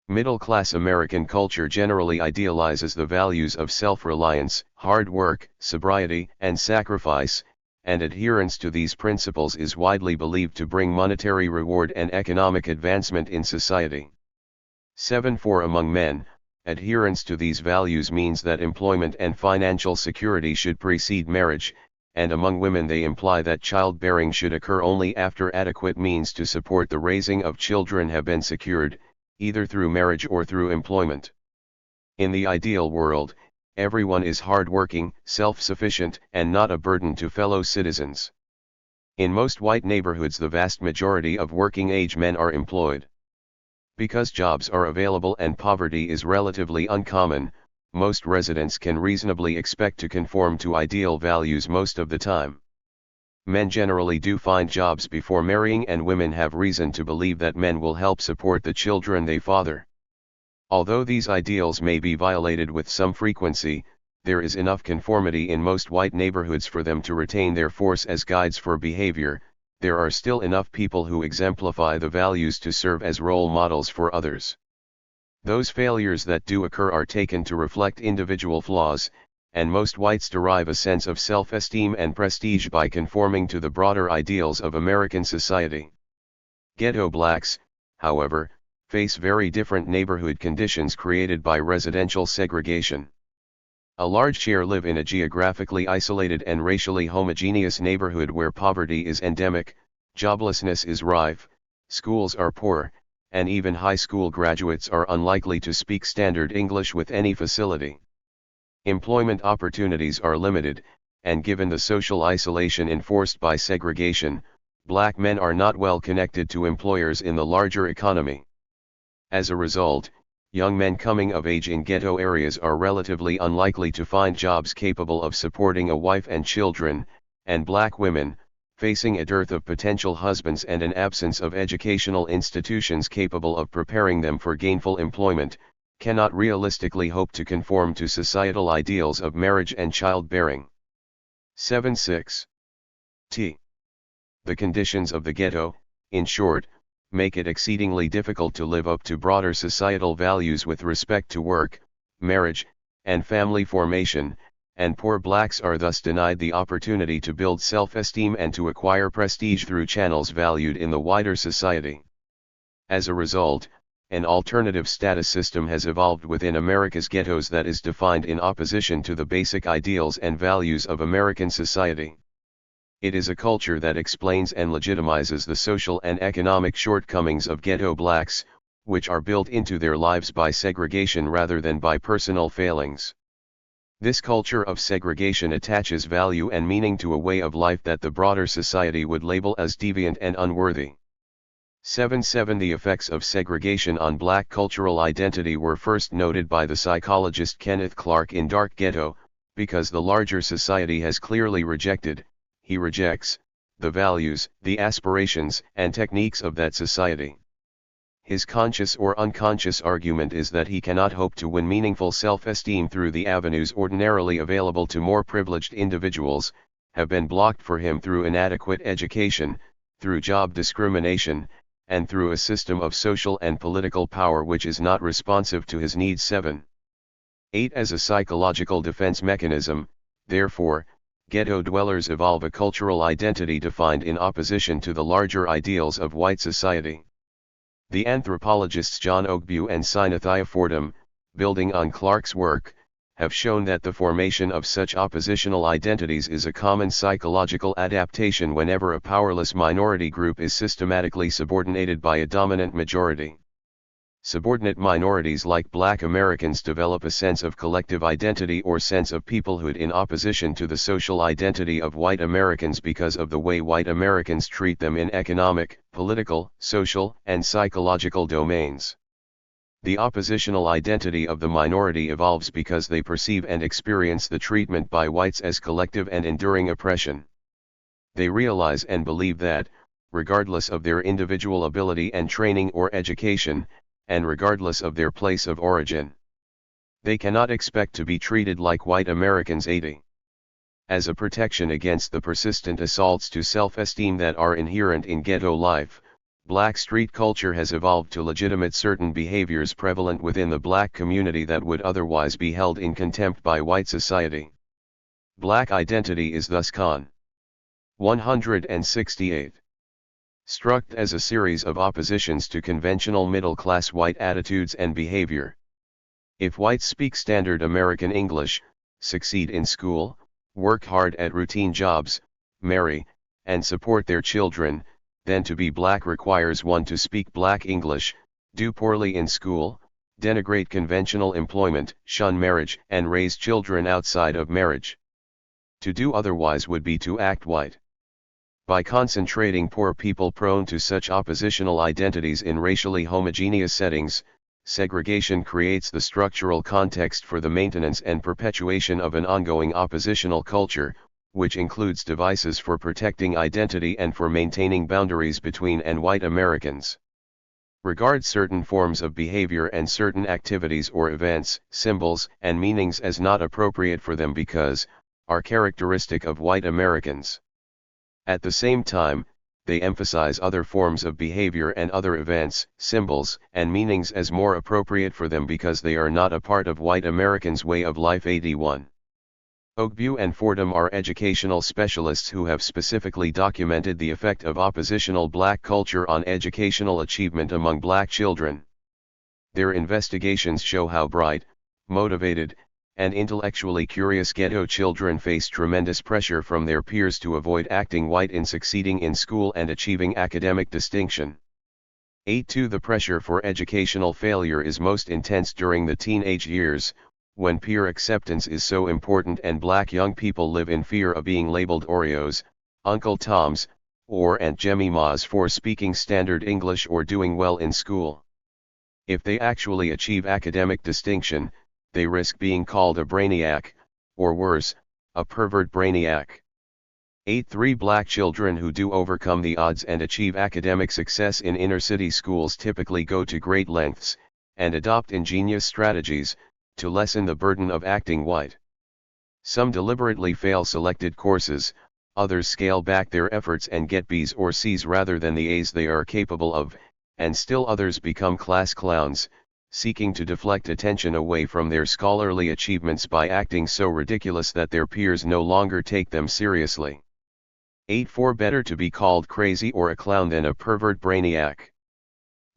Middle-class American culture generally idealizes the values of self-reliance, hard work, sobriety, and sacrifice, and adherence to these principles is widely believed to bring monetary reward and economic advancement in society. 7.4 Among men, adherence to these values means that employment and financial security should precede marriage, and among women they imply that childbearing should occur only after adequate means to support the raising of children have been secured, either through marriage or through employment. In the ideal world, everyone is hardworking, self-sufficient, and not a burden to fellow citizens. In most white neighborhoods the vast majority of working-age men are employed. Because jobs are available and poverty is relatively uncommon, most residents can reasonably expect to conform to ideal values most of the time. Men generally do find jobs before marrying, and women have reason to believe that men will help support the children they father. Although these ideals may be violated with some frequency, there is enough conformity in most white neighborhoods for them to retain their force as guides for behavior. There are still enough people who exemplify the values to serve as role models for others. Those failures that do occur are taken to reflect individual flaws, and most whites derive a sense of self-esteem and prestige by conforming to the broader ideals of American society. Ghetto Blacks, however, face very different neighborhood conditions created by residential segregation. A large share live in a geographically isolated and racially homogeneous neighborhood where poverty is endemic, joblessness is rife, schools are poor, and even high school graduates are unlikely to speak Standard English with any facility. Employment opportunities are limited, and given the social isolation enforced by segregation, Black men are not well connected to employers in the larger economy. As a result, young men coming of age in ghetto areas are relatively unlikely to find jobs capable of supporting a wife and children, and black women, facing a dearth of potential husbands and an absence of educational institutions capable of preparing them for gainful employment, cannot realistically hope to conform to societal ideals of marriage and childbearing. 7.6. T. The conditions of the ghetto, in short, make it exceedingly difficult to live up to broader societal values with respect to work, marriage, and family formation, and poor blacks are thus denied the opportunity to build self-esteem and to acquire prestige through channels valued in the wider society. As a result, an alternative status system has evolved within America's ghettos that is defined in opposition to the basic ideals and values of American society. It is a culture that explains and legitimizes the social and economic shortcomings of ghetto blacks, which are built into their lives by segregation rather than by personal failings. This culture of segregation attaches value and meaning to a way of life that the broader society would label as deviant and unworthy. 7.7 The effects of segregation on black cultural identity were first noted by the psychologist Kenneth Clark in Dark Ghetto, because the larger society has clearly rejected, he rejects, the values, the aspirations, and techniques of that society. His conscious or unconscious argument is that he cannot hope to win meaningful self-esteem through the avenues ordinarily available to more privileged individuals, have been blocked for him through inadequate education, through job discrimination, and through a system of social and political power which is not responsive to his needs. 7.8 As a psychological defense mechanism, therefore, ghetto dwellers evolve a cultural identity defined in opposition to the larger ideals of white society. The anthropologists John Ogbu and Sinathia Fordham, building on Clark's work, have shown that the formation of such oppositional identities is a common psychological adaptation whenever a powerless minority group is systematically subordinated by a dominant majority. Subordinate minorities like Black Americans develop a sense of collective identity or sense of peoplehood in opposition to the social identity of white Americans because of the way white Americans treat them in economic, political, social, and psychological domains. The oppositional identity of the minority evolves because they perceive and experience the treatment by whites as collective and enduring oppression. They realize and believe that, regardless of their individual ability and training or education, and regardless of their place of origin, they cannot expect to be treated like white Americans. 80. As a protection against the persistent assaults to self-esteem that are inherent in ghetto life, Black street culture has evolved to legitimate certain behaviors prevalent within the Black community that would otherwise be held in contempt by white society. Black identity is thus con. 168. Struck as a series of oppositions to conventional middle-class white attitudes and behavior. If whites speak standard American English, succeed in school, work hard at routine jobs, marry, and support their children, then to be Black requires one to speak Black English, do poorly in school, denigrate conventional employment, shun marriage, and raise children outside of marriage. To do otherwise would be to act white. By concentrating poor people prone to such oppositional identities in racially homogeneous settings, segregation creates the structural context for the maintenance and perpetuation of an ongoing oppositional culture, which includes devices for protecting identity and for maintaining boundaries between and white Americans. Regard certain forms of behavior and certain activities or events, symbols, and meanings as not appropriate for them because, are characteristic of white Americans. At the same time, they emphasize other forms of behavior and other events, symbols, and meanings as more appropriate for them because they are not a part of white Americans' way of life. 81. Ogbu and Fordham are educational specialists who have specifically documented the effect of oppositional Black culture on educational achievement among Black children. Their investigations show how bright, motivated, and intellectually curious ghetto children face tremendous pressure from their peers to avoid acting white in succeeding in school and achieving academic distinction. 8.2 The pressure for educational failure is most intense during the teenage years, when peer acceptance is so important and Black young people live in fear of being labeled Oreos, Uncle Toms, or Aunt Jemimas for speaking standard English or doing well in school. If they actually achieve academic distinction, they risk being called a brainiac, or worse, a pervert brainiac. 8. Black children who do overcome the odds and achieve academic success in inner-city schools typically go to great lengths, and adopt ingenious strategies, to lessen the burden of acting white. Some deliberately fail selected courses, others scale back their efforts and get B's or C's rather than the A's they are capable of, and still others become class clowns, seeking to deflect attention away from their scholarly achievements by acting so ridiculous that their peers no longer take them seriously. 8. Better to be called crazy or a clown than a pervert brainiac.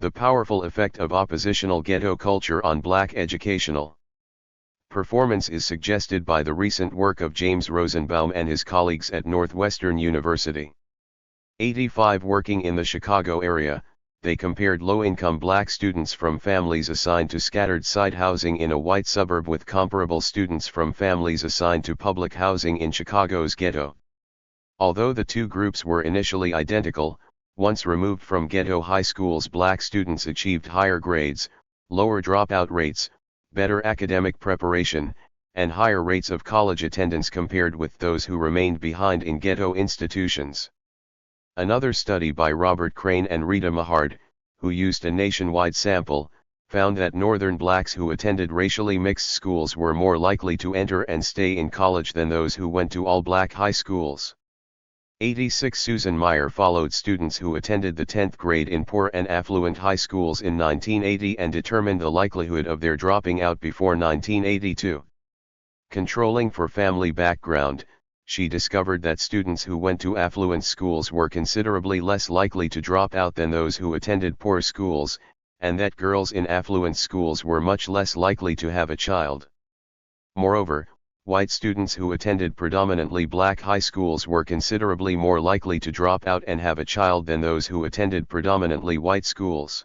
The powerful effect of oppositional ghetto culture on black educational performance is suggested by the recent work of James Rosenbaum and his colleagues at Northwestern University. 85. Working in the Chicago area, they compared low-income black students from families assigned to scattered site housing in a white suburb with comparable students from families assigned to public housing in Chicago's ghetto. Although the two groups were initially identical, once removed from ghetto high schools, black students achieved higher grades, lower dropout rates, better academic preparation, and higher rates of college attendance compared with those who remained behind in ghetto institutions. Another study by Robert Crane and Rita Mahard, who used a nationwide sample, found that northern blacks who attended racially mixed schools were more likely to enter and stay in college than those who went to all-black high schools. 86. Susan Meyer followed students who attended the 10th grade in poor and affluent high schools in 1980 and determined the likelihood of their dropping out before 1982. Controlling for family background, she discovered that students who went to affluent schools were considerably less likely to drop out than those who attended poor schools, and that girls in affluent schools were much less likely to have a child. Moreover, white students who attended predominantly black high schools were considerably more likely to drop out and have a child than those who attended predominantly white schools.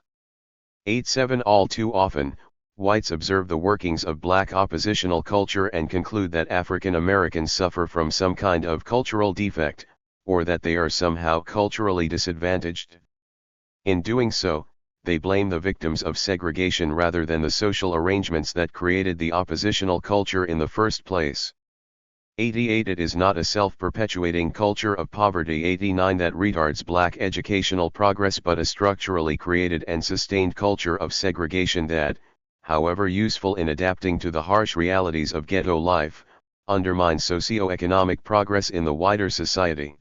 87. All too often, whites observe the workings of black oppositional culture and conclude that African Americans suffer from some kind of cultural defect, or that they are somehow culturally disadvantaged. In doing so, they blame the victims of segregation rather than the social arrangements that created the oppositional culture in the first place. 88. It is not a self-perpetuating culture of poverty. 89. That retards black educational progress but a structurally created and sustained culture of segregation that, however useful in adapting to the harsh realities of ghetto life, undermines socio-economic progress in the wider society.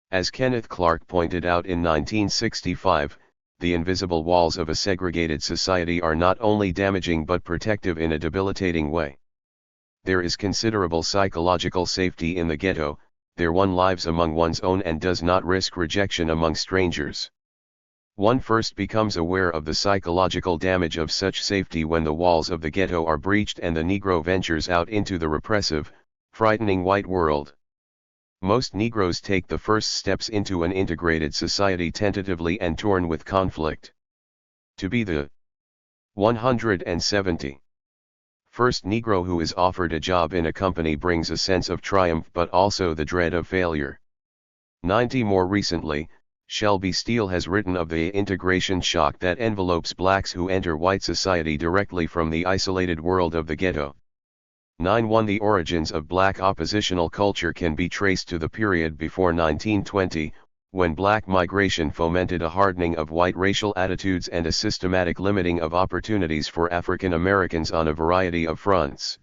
As Kenneth Clark pointed out in 1965, the invisible walls of a segregated society are not only damaging but protective in a debilitating way. There is considerable psychological safety in the ghetto, there one lives among one's own and does not risk rejection among strangers. One first becomes aware of the psychological damage of such safety when the walls of the ghetto are breached and the Negro ventures out into the repressive, frightening white world. Most Negroes take the first steps into an integrated society tentatively and torn with conflict. To be the 170. First Negro who is offered a job in a company brings a sense of triumph but also the dread of failure. 90. More recently, Shelby Steele has written of the integration shock that envelopes blacks who enter white society directly from the isolated world of the ghetto. 91. The origins of black oppositional culture can be traced to the period before 1920, when black migration fomented a hardening of white racial attitudes and a systematic limiting of opportunities for African Americans on a variety of fronts.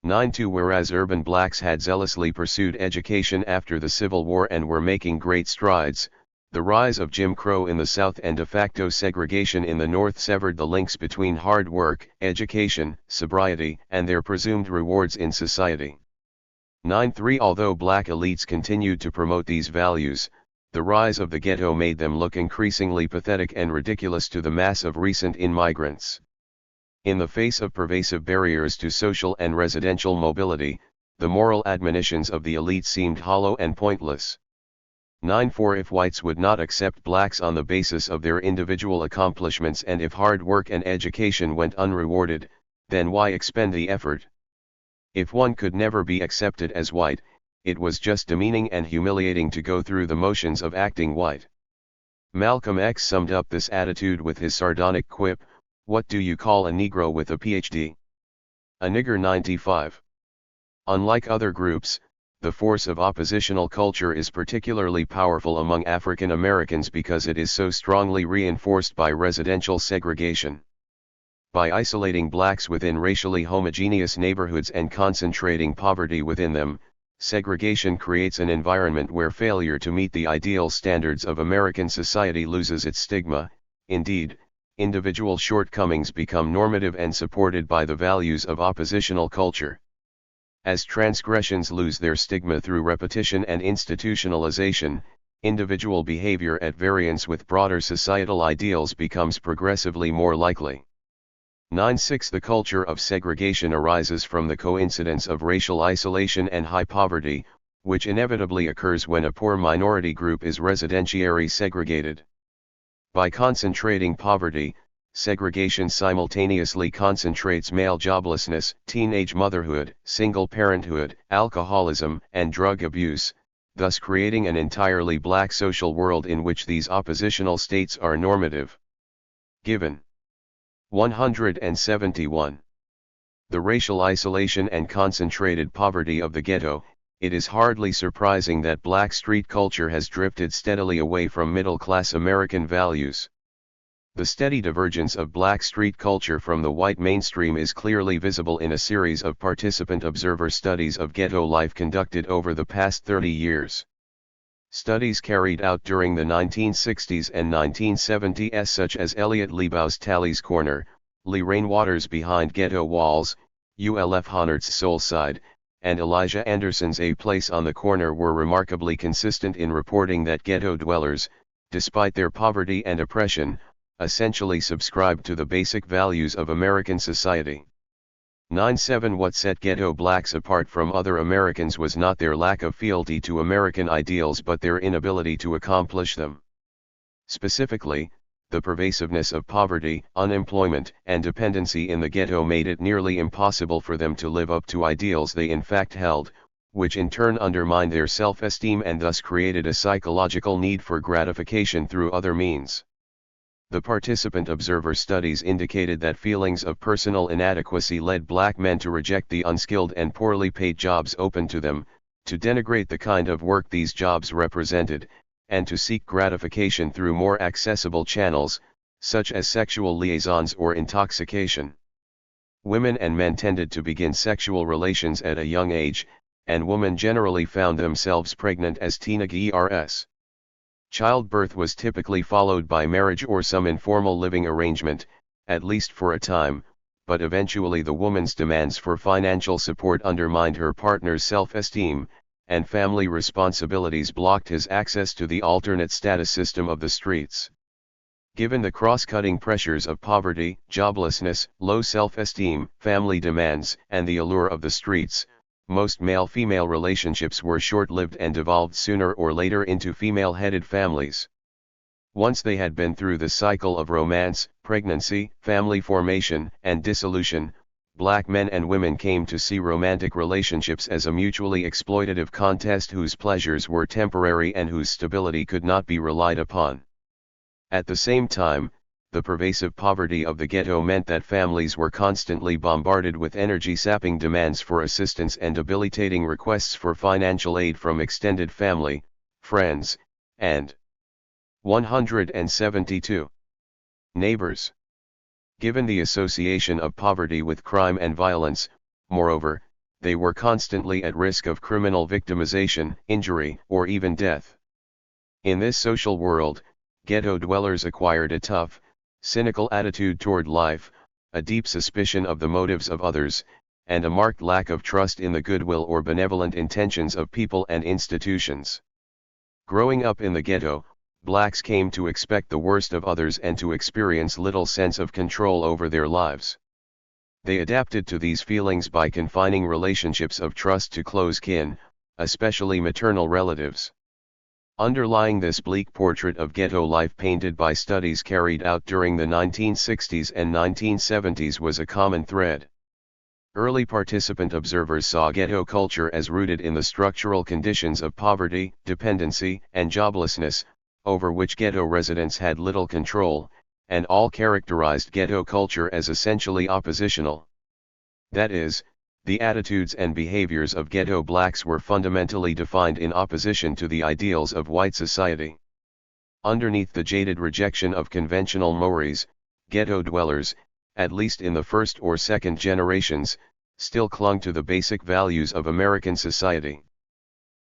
92. Whereas urban blacks had zealously pursued education after the Civil War and were making great strides, the rise of Jim Crow in the South and de facto segregation in the North severed the links between hard work, education, sobriety, and their presumed rewards in society. 93. Although black elites continued to promote these values, the rise of the ghetto made them look increasingly pathetic and ridiculous to the mass of recent immigrants. In the face of pervasive barriers to social and residential mobility, the moral admonitions of the elite seemed hollow and pointless. 94. If whites would not accept blacks on the basis of their individual accomplishments and if hard work and education went unrewarded, then why expend the effort? If one could never be accepted as white, it was just demeaning and humiliating to go through the motions of acting white. Malcolm X summed up this attitude with his sardonic quip, What do you call a Negro with a PhD? A nigger 95. Unlike other groups, the force of oppositional culture is particularly powerful among African Americans because it is so strongly reinforced by residential segregation. By isolating blacks within racially homogeneous neighborhoods and concentrating poverty within them, segregation creates an environment where failure to meet the ideal standards of American society loses its stigma. Indeed, individual shortcomings become normative and supported by the values of oppositional culture. As transgressions lose their stigma through repetition and institutionalization, individual behavior at variance with broader societal ideals becomes progressively more likely. 9-6 The culture of segregation arises from the coincidence of racial isolation and high poverty, which inevitably occurs when a poor minority group is residentially segregated. By concentrating poverty, segregation simultaneously concentrates male joblessness, teenage motherhood, single parenthood, alcoholism, and drug abuse, thus creating an entirely black social world in which these oppositional states are normative. Given 171. The racial isolation and concentrated poverty of the ghetto, it is hardly surprising that black street culture has drifted steadily away from middle-class American values. The steady divergence of black street culture from the white mainstream is clearly visible in a series of participant observer studies of ghetto life conducted over the past 30 years. Studies carried out during the 1960s and 1970s such as Elliot Liebau's Tally's Corner, Lee Rainwater's Behind Ghetto Walls, ULF Honnert's Soul Side, and Elijah Anderson's A Place on the Corner were remarkably consistent in reporting that ghetto dwellers, despite their poverty and oppression, essentially subscribed to the basic values of American society. 9-7 What set ghetto blacks apart from other Americans was not their lack of fealty to American ideals but their inability to accomplish them. Specifically, the pervasiveness of poverty, unemployment, and dependency in the ghetto made it nearly impossible for them to live up to ideals they in fact held, which in turn undermined their self-esteem and thus created a psychological need for gratification through other means. The participant observer studies indicated that feelings of personal inadequacy led black men to reject the unskilled and poorly paid jobs open to them, to denigrate the kind of work these jobs represented, and to seek gratification through more accessible channels, such as sexual liaisons or intoxication. Women and men tended to begin sexual relations at a young age, and women generally found themselves pregnant as teenagers. Childbirth was typically followed by marriage or some informal living arrangement, at least for a time, but eventually the woman's demands for financial support undermined her partner's self-esteem, and family responsibilities blocked his access to the alternate status system of the streets. Given the cross-cutting pressures of poverty, joblessness, low self-esteem, family demands, and the allure of the streets, most male-female relationships were short-lived and devolved sooner or later into female-headed families. Once they had been through the cycle of romance, pregnancy, family formation, and dissolution, black men and women came to see romantic relationships as a mutually exploitative contest whose pleasures were temporary and whose stability could not be relied upon. At the same time, the pervasive poverty of the ghetto meant that families were constantly bombarded with energy-sapping demands for assistance and debilitating requests for financial aid from extended family, friends, and 172 neighbors. Given the association of poverty with crime and violence, moreover, they were constantly at risk of criminal victimization, injury, or even death. In this social world, ghetto dwellers acquired a tough, cynical attitude toward life, a deep suspicion of the motives of others, and a marked lack of trust in the goodwill or benevolent intentions of people and institutions. Growing up in the ghetto, blacks came to expect the worst of others and to experience little sense of control over their lives. They adapted to these feelings by confining relationships of trust to close kin, especially maternal relatives. Underlying this bleak portrait of ghetto life painted by studies carried out during the 1960s and 1970s was a common thread. Early participant observers saw ghetto culture as rooted in the structural conditions of poverty, dependency, and joblessness, over which ghetto residents had little control, and all characterized ghetto culture as essentially oppositional. That is, the attitudes and behaviors of ghetto blacks were fundamentally defined in opposition to the ideals of white society. Underneath the jaded rejection of conventional mores, ghetto dwellers, at least in the first or second generations, still clung to the basic values of American society.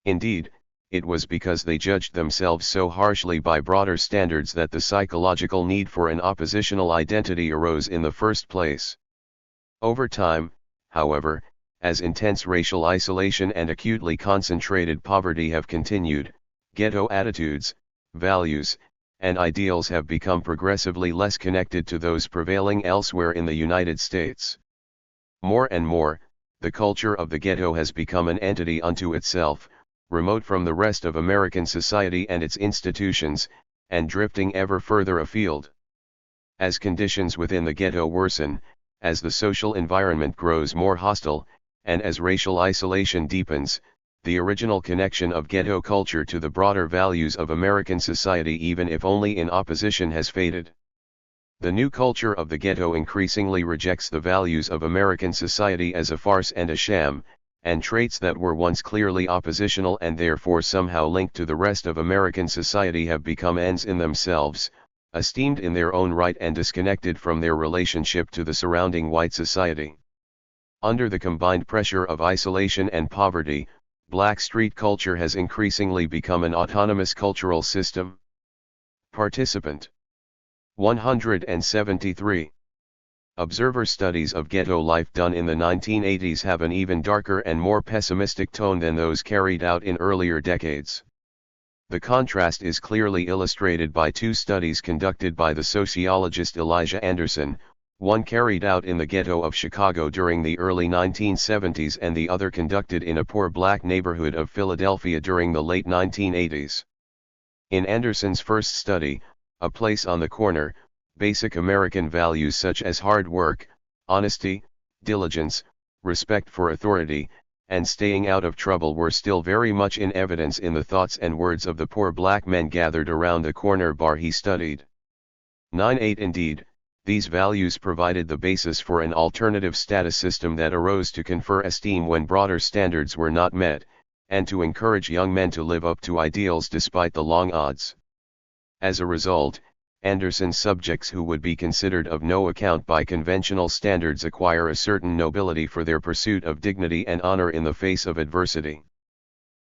Indeed, it was because they judged themselves so harshly by broader standards that the psychological need for an oppositional identity arose in the first place. Over time, however, as intense racial isolation and acutely concentrated poverty have continued, ghetto attitudes, values, and ideals have become progressively less connected to those prevailing elsewhere in the United States. More and more, the culture of the ghetto has become an entity unto itself, remote from the rest of American society and its institutions, and drifting ever further afield. As conditions within the ghetto worsen, as the social environment grows more hostile, and as racial isolation deepens, the original connection of ghetto culture to the broader values of American society, even if only in opposition, has faded. The new culture of the ghetto increasingly rejects the values of American society as a farce and a sham, and traits that were once clearly oppositional and therefore somehow linked to the rest of American society have become ends in themselves, esteemed in their own right and disconnected from their relationship to the surrounding white society. Under the combined pressure of isolation and poverty, black street culture has increasingly become an autonomous cultural system. Participant 173. Observer studies of ghetto life done in the 1980s have an even darker and more pessimistic tone than those carried out in earlier decades. The contrast is clearly illustrated by two studies conducted by the sociologist Elijah Anderson, one carried out in the ghetto of Chicago during the early 1970s and the other conducted in a poor black neighborhood of Philadelphia during the late 1980s. In Anderson's first study, A Place on the Corner, basic American values such as hard work, honesty, diligence, respect for authority, and staying out of trouble were still very much in evidence in the thoughts and words of the poor black men gathered around the corner bar he studied. 9-8 Indeed, these values provided the basis for an alternative status system that arose to confer esteem when broader standards were not met, and to encourage young men to live up to ideals despite the long odds. As a result, Anderson's subjects who would be considered of no account by conventional standards acquire a certain nobility for their pursuit of dignity and honor in the face of adversity.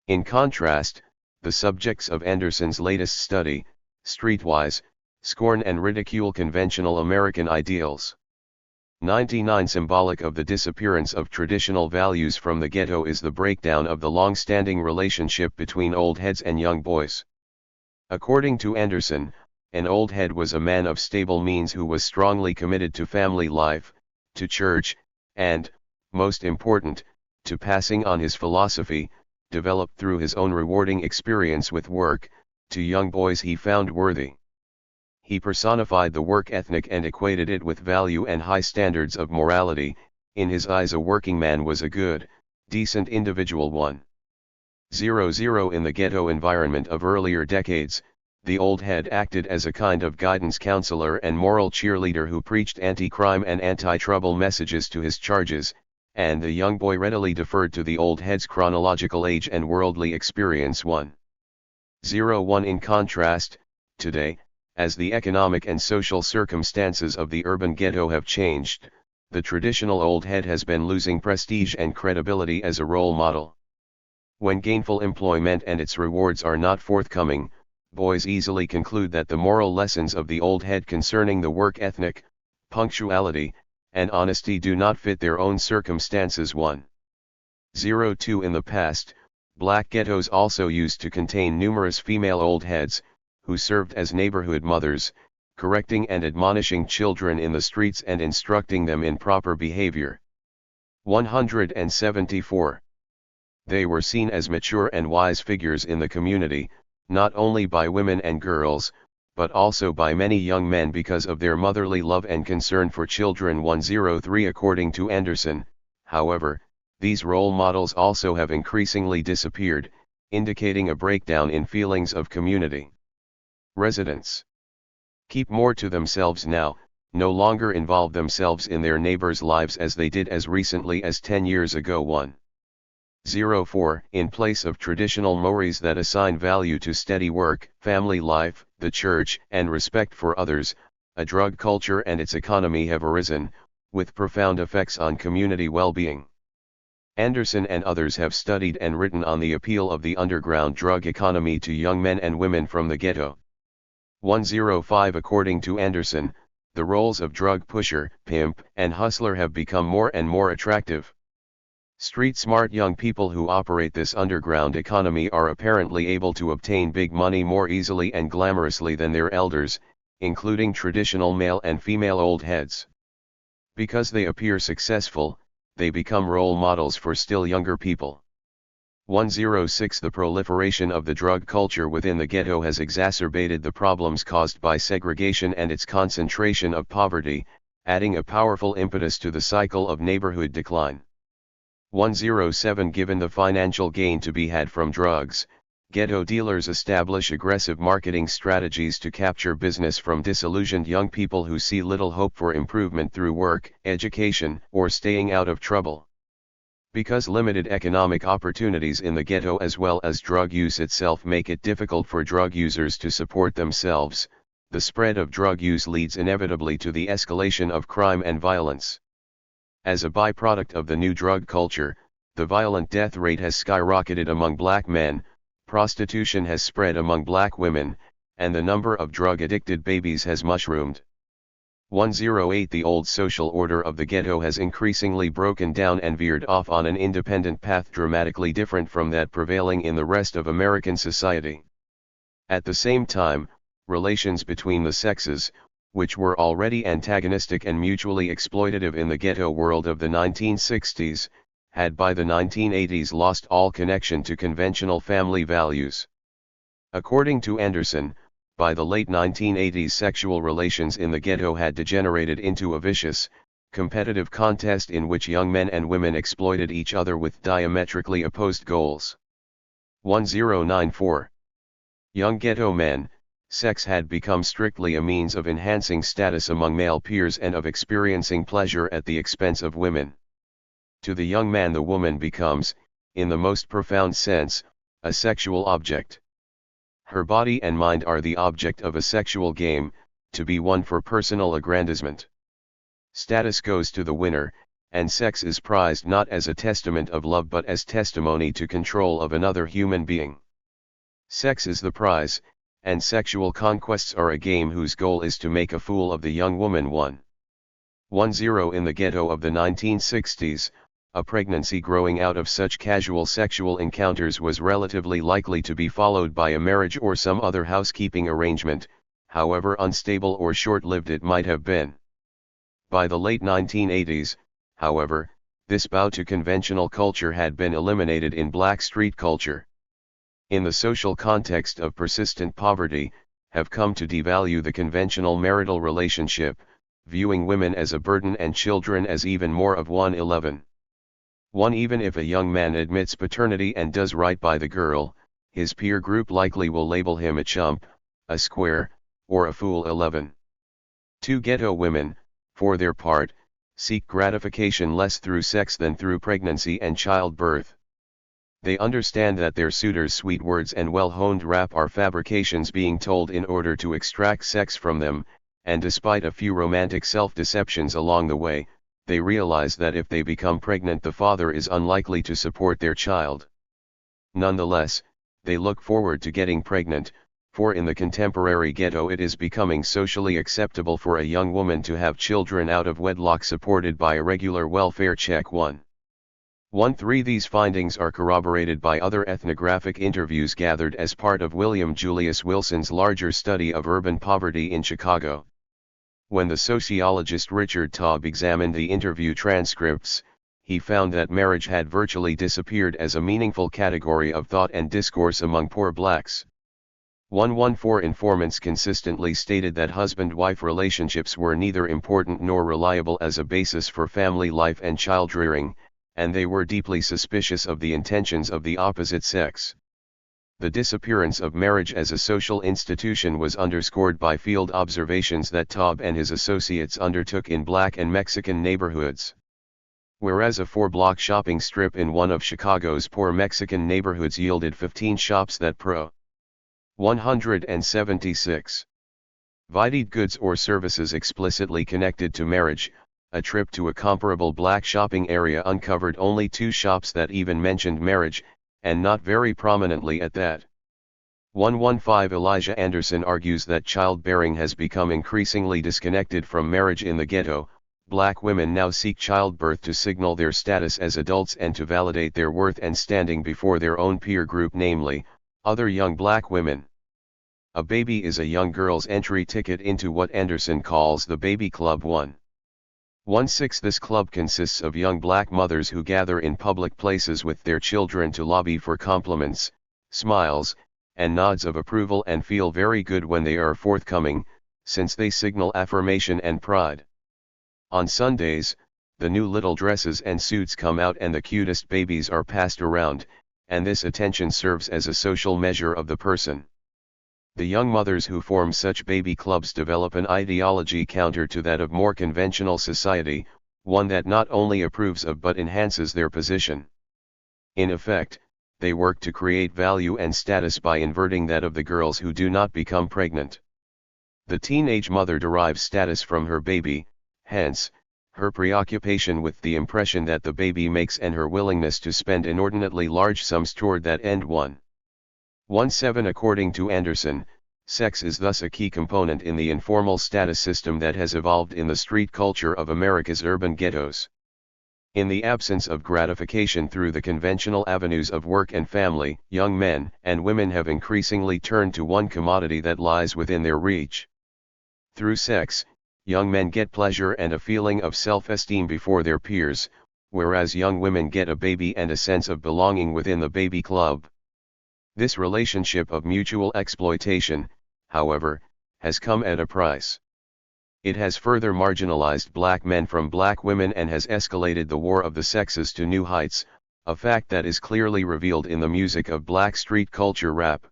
In contrast, the subjects of Anderson's latest study, Streetwise, scorn and ridicule conventional American ideals. 99 Symbolic of the disappearance of traditional values from the ghetto is the breakdown of the long-standing relationship between old heads and young boys. According to Anderson, an old head was a man of stable means who was strongly committed to family life, to church, and, most important, to passing on his philosophy, developed through his own rewarding experience with work, to young boys he found worthy. He personified the work ethic and equated it with value and high standards of morality. In his eyes a working man was a good, decent individual. 100 In the ghetto environment of earlier decades, the old head acted as a kind of guidance counselor and moral cheerleader who preached anti-crime and anti-trouble messages to his charges, and the young boy readily deferred to the old head's chronological age and worldly experience. 101 In contrast, today, as the economic and social circumstances of the urban ghetto have changed, the traditional old head has been losing prestige and credibility as a role model. When gainful employment and its rewards are not forthcoming, boys easily conclude that the moral lessons of the old head concerning the work ethic, punctuality, and honesty do not fit their own circumstances. 102 In the past, black ghettos also used to contain numerous female old heads, who served as neighborhood mothers, correcting and admonishing children in the streets and instructing them in proper behavior. 174. They were seen as mature and wise figures in the community, not only by women and girls, but also by many young men because of their motherly love and concern for children. 103 According to Anderson, however, these role models also have increasingly disappeared, indicating a breakdown in feelings of community. Residents. keep more to themselves now, no longer involve themselves in their neighbors' lives as they did as recently as 10 years ago. 104 In place of traditional mores that assign value to steady work, family life, the church, and respect for others, a drug culture and its economy have arisen, with profound effects on community well-being. Anderson and others have studied and written on the appeal of the underground drug economy to young men and women from the ghetto. 105 According to Anderson, the roles of drug pusher, pimp, and hustler have become more and more attractive. Street-smart young people who operate this underground economy are apparently able to obtain big money more easily and glamorously than their elders, including traditional male and female old heads. Because they appear successful, they become role models for still younger people. 106 The proliferation of the drug culture within the ghetto has exacerbated the problems caused by segregation and its concentration of poverty, adding a powerful impetus to the cycle of neighborhood decline. 107 Given the financial gain to be had from drugs, ghetto dealers establish aggressive marketing strategies to capture business from disillusioned young people who see little hope for improvement through work, education, or staying out of trouble. Because limited economic opportunities in the ghetto as well as drug use itself make it difficult for drug users to support themselves, the spread of drug use leads inevitably to the escalation of crime and violence. As a byproduct of the new drug culture, the violent death rate has skyrocketed among black men, prostitution has spread among black women, and the number of drug-addicted babies has mushroomed. 108 The old social order of the ghetto has increasingly broken down and veered off on an independent path dramatically different from that prevailing in the rest of American society. At the same time, relations between the sexes, which were already antagonistic and mutually exploitative in the ghetto world of the 1960s, had by the 1980s lost all connection to conventional family values. According to Anderson, by the late 1980s sexual relations in the ghetto had degenerated into a vicious, competitive contest in which young men and women exploited each other with diametrically opposed goals. 1094 Young ghetto men, sex had become strictly a means of enhancing status among male peers and of experiencing pleasure at the expense of women. To the young man the woman becomes, in the most profound sense, a sexual object. Her body and mind are the object of a sexual game, to be won for personal aggrandizement. Status goes to the winner, and sex is prized not as a testament of love but as testimony to control of another human being. Sex is the prize, and sexual conquests are a game whose goal is to make a fool of the young woman. 10 In the ghetto of the 1960s, a pregnancy growing out of such casual sexual encounters was relatively likely to be followed by a marriage or some other housekeeping arrangement, however unstable or short-lived it might have been. By the late 1980s, however, this bow to conventional culture had been eliminated in black street culture. In the social context of persistent poverty, have come to devalue the conventional marital relationship, viewing women as a burden and children as even more of 111. Even if a young man admits paternity and does right by the girl, his peer group likely will label him a chump, a square, or a fool. 11. 2 Ghetto women, for their part, seek gratification less through sex than through pregnancy and childbirth. They understand that their suitors' sweet words and well-honed rap are fabrications being told in order to extract sex from them, and despite a few romantic self-deceptions along the way, they realize that if they become pregnant the father is unlikely to support their child. Nonetheless, they look forward to getting pregnant, for in the contemporary ghetto it is becoming socially acceptable for a young woman to have children out of wedlock supported by a regular welfare check. 13 These findings are corroborated by other ethnographic interviews gathered as part of William Julius Wilson's larger study of urban poverty in Chicago. When the sociologist Richard Taub examined the interview transcripts, he found that marriage had virtually disappeared as a meaningful category of thought and discourse among poor blacks. 114 Informants consistently stated that husband-wife relationships were neither important nor reliable as a basis for family life and child-rearing, and they were deeply suspicious of the intentions of the opposite sex. The disappearance of marriage as a social institution was underscored by field observations that Taub and his associates undertook in black and Mexican neighborhoods. Whereas a 4-block shopping strip in one of Chicago's poor Mexican neighborhoods yielded 15 shops that pro 176 vided goods or services explicitly connected to marriage, a trip to a comparable black shopping area uncovered only 2 shops that even mentioned marriage, and not very prominently at that. 115 Elijah Anderson argues that childbearing has become increasingly disconnected from marriage in the ghetto. Black women now seek childbirth to signal their status as adults and to validate their worth and standing before their own peer group, namely, other young black women. A baby is a young girl's entry ticket into what Anderson calls the baby club. 116 This club consists of young black mothers who gather in public places with their children to lobby for compliments, smiles, and nods of approval and feel very good when they are forthcoming, since they signal affirmation and pride. On Sundays, the new little dresses and suits come out and the cutest babies are passed around, and this attention serves as a social measure of the person. The young mothers who form such baby clubs develop an ideology counter to that of more conventional society, one that not only approves of but enhances their position. In effect, they work to create value and status by inverting that of the girls who do not become pregnant. The teenage mother derives status from her baby, hence, her preoccupation with the impression that the baby makes and her willingness to spend inordinately large sums toward that end. 117 According to Anderson, sex is thus a key component in the informal status system that has evolved in the street culture of America's urban ghettos. In the absence of gratification through the conventional avenues of work and family, young men and women have increasingly turned to one commodity that lies within their reach. Through sex, young men get pleasure and a feeling of self-esteem before their peers, whereas young women get a baby and a sense of belonging within the baby club. This relationship of mutual exploitation, however, has come at a price. It has further marginalized black men from black women and has escalated the war of the sexes to new heights, a fact that is clearly revealed in the music of black street culture rap.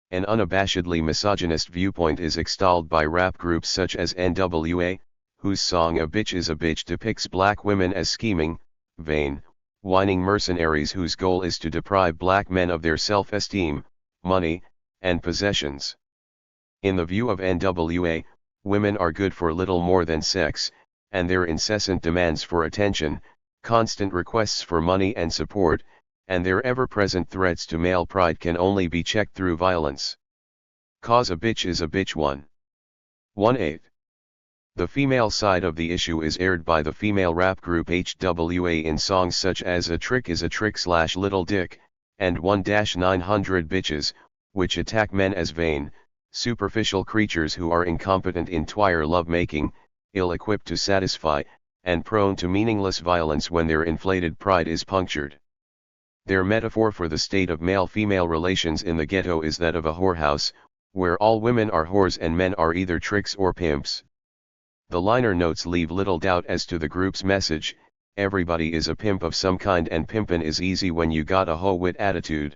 An unabashedly misogynist viewpoint is extolled by rap groups such as NWA, whose song "A Bitch Is a Bitch" depicts black women as scheming, vain, whining mercenaries whose goal is to deprive black men of their self-esteem, money, and possessions. In the view of NWA, women are good for little more than sex, and their incessant demands for attention, constant requests for money and support, and their ever-present threats to male pride can only be checked through violence. Cause a bitch is a bitch. 118. The female side of the issue is aired by the female rap group HWA in songs such as "A Trick is a Trick" / "Little Dick," and 1-900 Bitches, which attack men as vain, superficial creatures who are incompetent in twire lovemaking, ill-equipped to satisfy, and prone to meaningless violence when their inflated pride is punctured. Their metaphor for the state of male-female relations in the ghetto is that of a whorehouse, where all women are whores and men are either tricks or pimps. The liner notes leave little doubt as to the group's message: everybody is a pimp of some kind and pimpin' is easy when you got a hoe-wit attitude.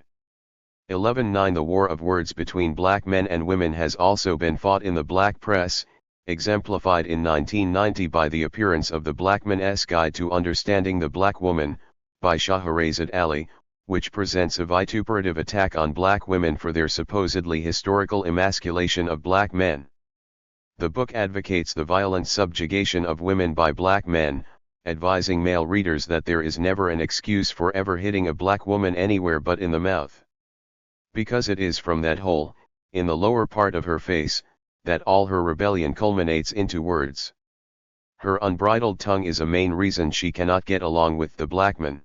11-9 The war of words between black men and women has also been fought in the black press, exemplified in 1990 by the appearance of the Black Man's Guide to Understanding the Black Woman, by Shahrazad Ali, which presents a vituperative attack on black women for their supposedly historical emasculation of black men. The book advocates the violent subjugation of women by black men, advising male readers that there is never an excuse for ever hitting a black woman anywhere but in the mouth. Because it is from that hole, in the lower part of her face, that all her rebellion culminates into words. Her unbridled tongue is a main reason she cannot get along with the black man.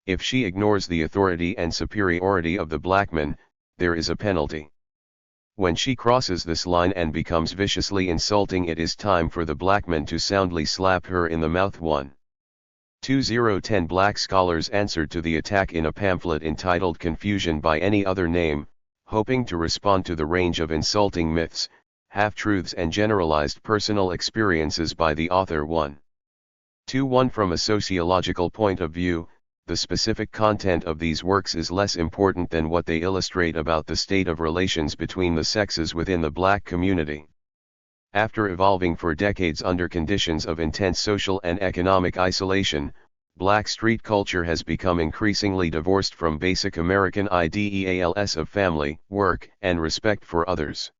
If she ignores the authority and superiority of the black man, there is a penalty. When she crosses this line and becomes viciously insulting, it is time for the black man to soundly slap her in the mouth. 2010 Black scholars answered to the attack in a pamphlet entitled "Confusion by Any Other Name," hoping to respond to the range of insulting myths, half-truths and generalized personal experiences by the author. 121 From a sociological point of view, the specific content of these works is less important than what they illustrate about the state of relations between the sexes within the black community. After evolving for decades under conditions of intense social and economic isolation, black street culture has become increasingly divorced from basic American ideals of family, work, and respect for others.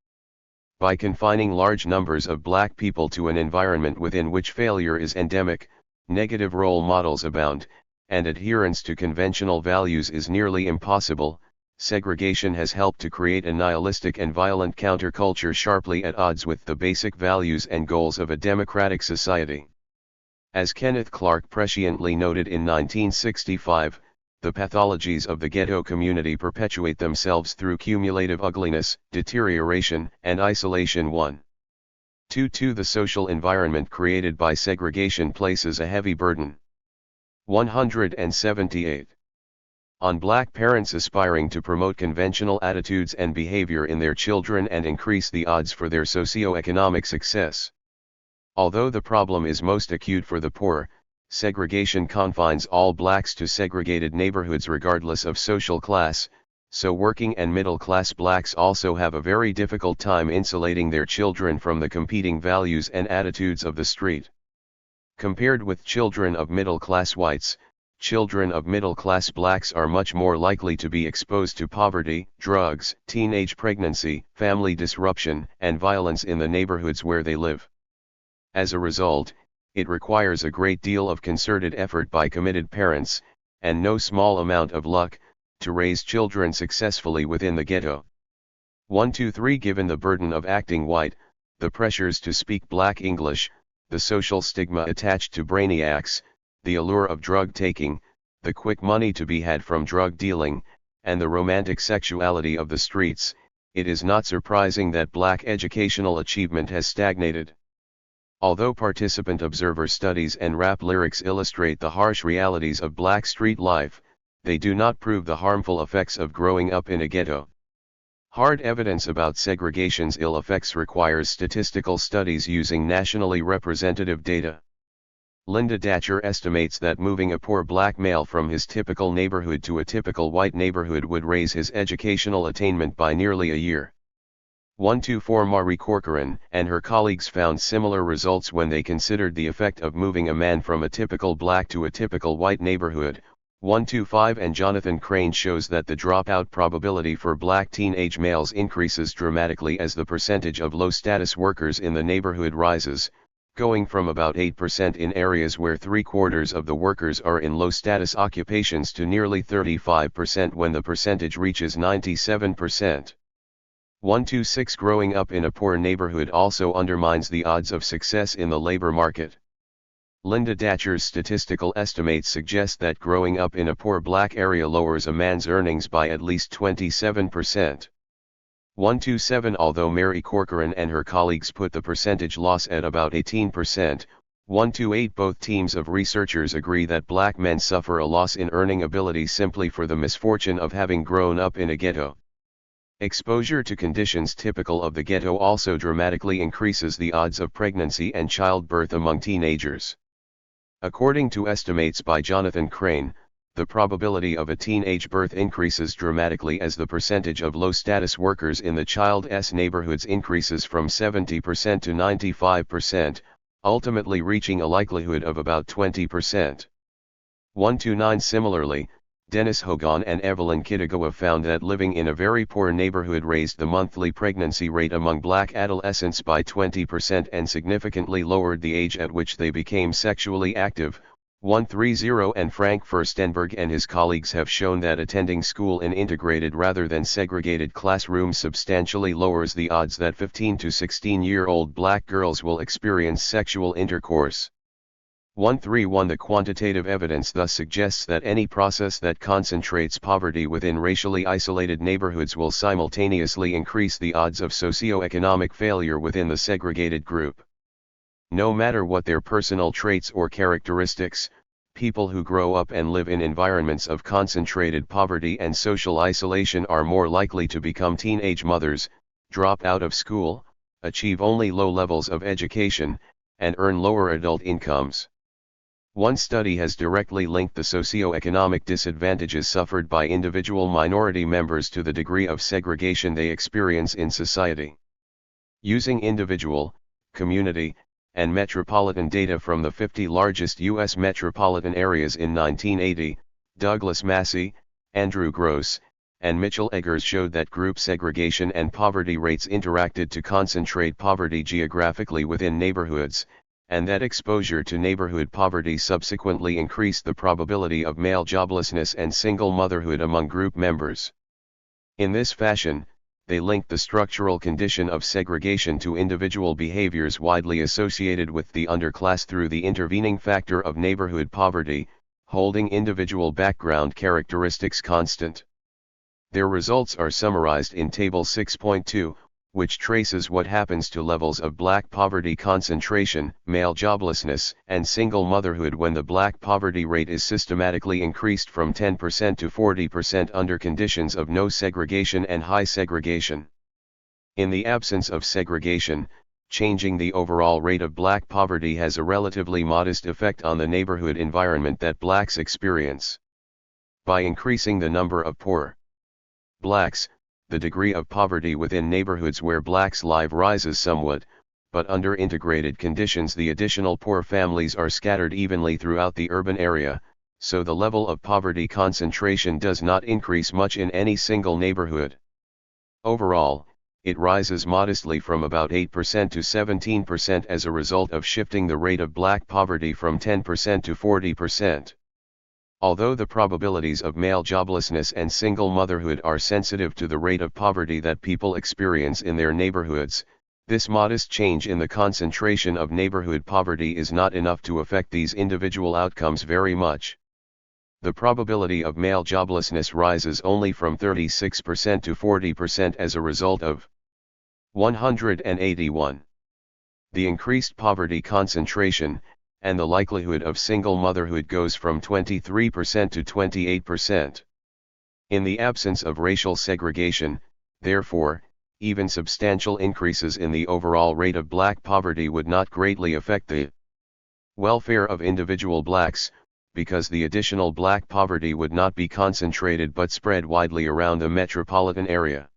By confining large numbers of black people to an environment within which failure is endemic, negative role models abound, and adherence to conventional values is nearly impossible, segregation has helped to create a nihilistic and violent counterculture sharply at odds with the basic values and goals of a democratic society. As Kenneth Clark presciently noted in 1965, the pathologies of the ghetto community perpetuate themselves through cumulative ugliness, deterioration, and isolation. 1. 2. The social environment created by segregation places a heavy burden. 178. On black parents aspiring to promote conventional attitudes and behavior in their children and increase the odds for their socio-economic success. Although the problem is most acute for the poor, segregation confines all blacks to segregated neighborhoods regardless of social class, so working and middle-class blacks also have a very difficult time insulating their children from the competing values and attitudes of the street. Compared with children of middle-class whites, children of middle-class blacks are much more likely to be exposed to poverty, drugs, teenage pregnancy, family disruption, and violence in the neighborhoods where they live. As a result, it requires a great deal of concerted effort by committed parents, and no small amount of luck, to raise children successfully within the ghetto. 1, 2, 3. Given the burden of acting white, the pressures to speak black English, the social stigma attached to brainiacs, the allure of drug taking, the quick money to be had from drug dealing, and the romantic sexuality of the streets, it is not surprising that black educational achievement has stagnated. Although participant observer studies and rap lyrics illustrate the harsh realities of black street life, they do not prove the harmful effects of growing up in a ghetto. Hard evidence about segregation's ill effects requires statistical studies using nationally representative data. Linda Datcher estimates that moving a poor black male from his typical neighborhood to a typical white neighborhood would raise his educational attainment by nearly a year. 124. Marie Corcoran and her colleagues found similar results when they considered the effect of moving a man from a typical black to a typical white neighborhood. 125. And Jonathan Crane shows that the dropout probability for black teenage males increases dramatically as the percentage of low-status workers in the neighborhood rises, going from about 8% in areas where 3/4 of the workers are in low-status occupations to nearly 35% when the percentage reaches 97%. 126. Growing up in a poor neighborhood also undermines the odds of success in the labor market. Linda Datcher's statistical estimates suggest that growing up in a poor black area lowers a man's earnings by at least 27%. 127. Although Mary Corcoran and her colleagues put the percentage loss at about 18%, 128. Both teams of researchers agree that black men suffer a loss in earning ability simply for the misfortune of having grown up in a ghetto. Exposure to conditions typical of the ghetto also dramatically increases the odds of pregnancy and childbirth among teenagers. According to estimates by Jonathan Crane, the probability of a teenage birth increases dramatically as the percentage of low-status workers in the child's neighborhoods increases from 70% to 95%, ultimately reaching a likelihood of about 20%. 129. Similarly, Dennis Hogan and Evelyn Kitagawa found that living in a very poor neighborhood raised the monthly pregnancy rate among black adolescents by 20% and significantly lowered the age at which they became sexually active. 130. And Frank Furstenberg and his colleagues have shown that attending school in integrated rather than segregated classrooms substantially lowers the odds that 15 to 16-year-old black girls will experience sexual intercourse. 131. The quantitative evidence thus suggests that any process that concentrates poverty within racially isolated neighborhoods will simultaneously increase the odds of socioeconomic failure within the segregated group. No matter what their personal traits or characteristics, people who grow up and live in environments of concentrated poverty and social isolation are more likely to become teenage mothers, drop out of school, achieve only low levels of education, and earn lower adult incomes. One study has directly linked the socio-economic disadvantages suffered by individual minority members to the degree of segregation they experience in society. Using individual, community, and metropolitan data from the 50 largest U.S. metropolitan areas in 1980, Douglas Massey, Andrew Gross, and Mitchell Eggers showed that group segregation and poverty rates interacted to concentrate poverty geographically within neighborhoods, and that exposure to neighborhood poverty subsequently increased the probability of male joblessness and single motherhood among group members. In this fashion, they linked the structural condition of segregation to individual behaviors widely associated with the underclass through the intervening factor of neighborhood poverty, holding individual background characteristics constant. Their results are summarized in Table 6.2, which traces what happens to levels of black poverty concentration, male joblessness, and single motherhood when the black poverty rate is systematically increased from 10% to 40% under conditions of no segregation and high segregation. In the absence of segregation, changing the overall rate of black poverty has a relatively modest effect on the neighborhood environment that blacks experience. By increasing the number of poor blacks, the degree of poverty within neighborhoods where blacks live rises somewhat, but under integrated conditions the additional poor families are scattered evenly throughout the urban area, so the level of poverty concentration does not increase much in any single neighborhood. Overall, it rises modestly from about 8% to 17% as a result of shifting the rate of black poverty from 10% to 40%. Although the probabilities of male joblessness and single motherhood are sensitive to the rate of poverty that people experience in their neighborhoods, this modest change in the concentration of neighborhood poverty is not enough to affect these individual outcomes very much. The probability of male joblessness rises only from 36% to 40% as a result of 181. The increased poverty concentration, and the likelihood of single motherhood goes from 23% to 28%. In the absence of racial segregation, therefore, even substantial increases in the overall rate of black poverty would not greatly affect the welfare of individual blacks, because the additional black poverty would not be concentrated but spread widely around the metropolitan area.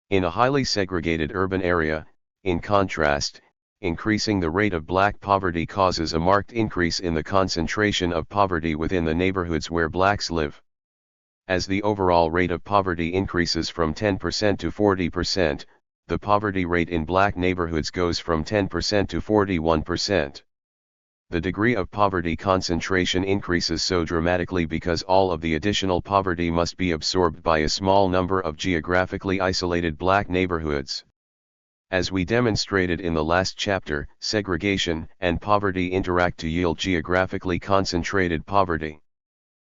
In a highly segregated urban area, in contrast, increasing the rate of black poverty causes a marked increase in the concentration of poverty within the neighborhoods where blacks live. As the overall rate of poverty increases from 10% to 40%, the poverty rate in black neighborhoods goes from 10% to 41%. The degree of poverty concentration increases so dramatically because all of the additional poverty must be absorbed by a small number of geographically isolated black neighborhoods. As we demonstrated in the last chapter, segregation and poverty interact to yield geographically concentrated poverty.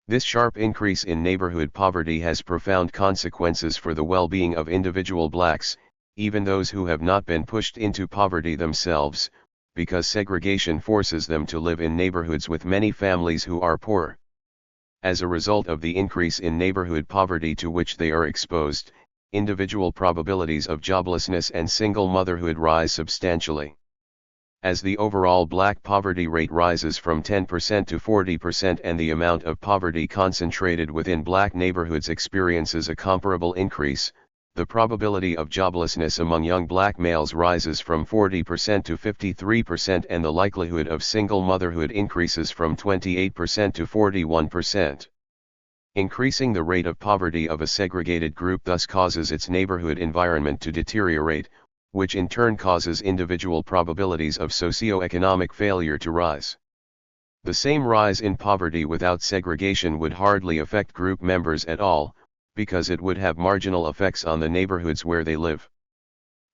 This sharp increase in neighborhood poverty has profound consequences for the well-being of individual blacks, even those who have not been pushed into poverty themselves, because segregation forces them to live in neighborhoods with many families who are poor. As a result of the increase in neighborhood poverty to which they are exposed, individual probabilities of joblessness and single motherhood rise substantially. As the overall black poverty rate rises from 10% to 40% and the amount of poverty concentrated within black neighborhoods experiences a comparable increase, the probability of joblessness among young black males rises from 40% to 53% and the likelihood of single motherhood increases from 28% to 41%. Increasing the rate of poverty of a segregated group thus causes its neighborhood environment to deteriorate, which in turn causes individual probabilities of socioeconomic failure to rise. The same rise in poverty without segregation would hardly affect group members at all, because it would have marginal effects on the neighborhoods where they live.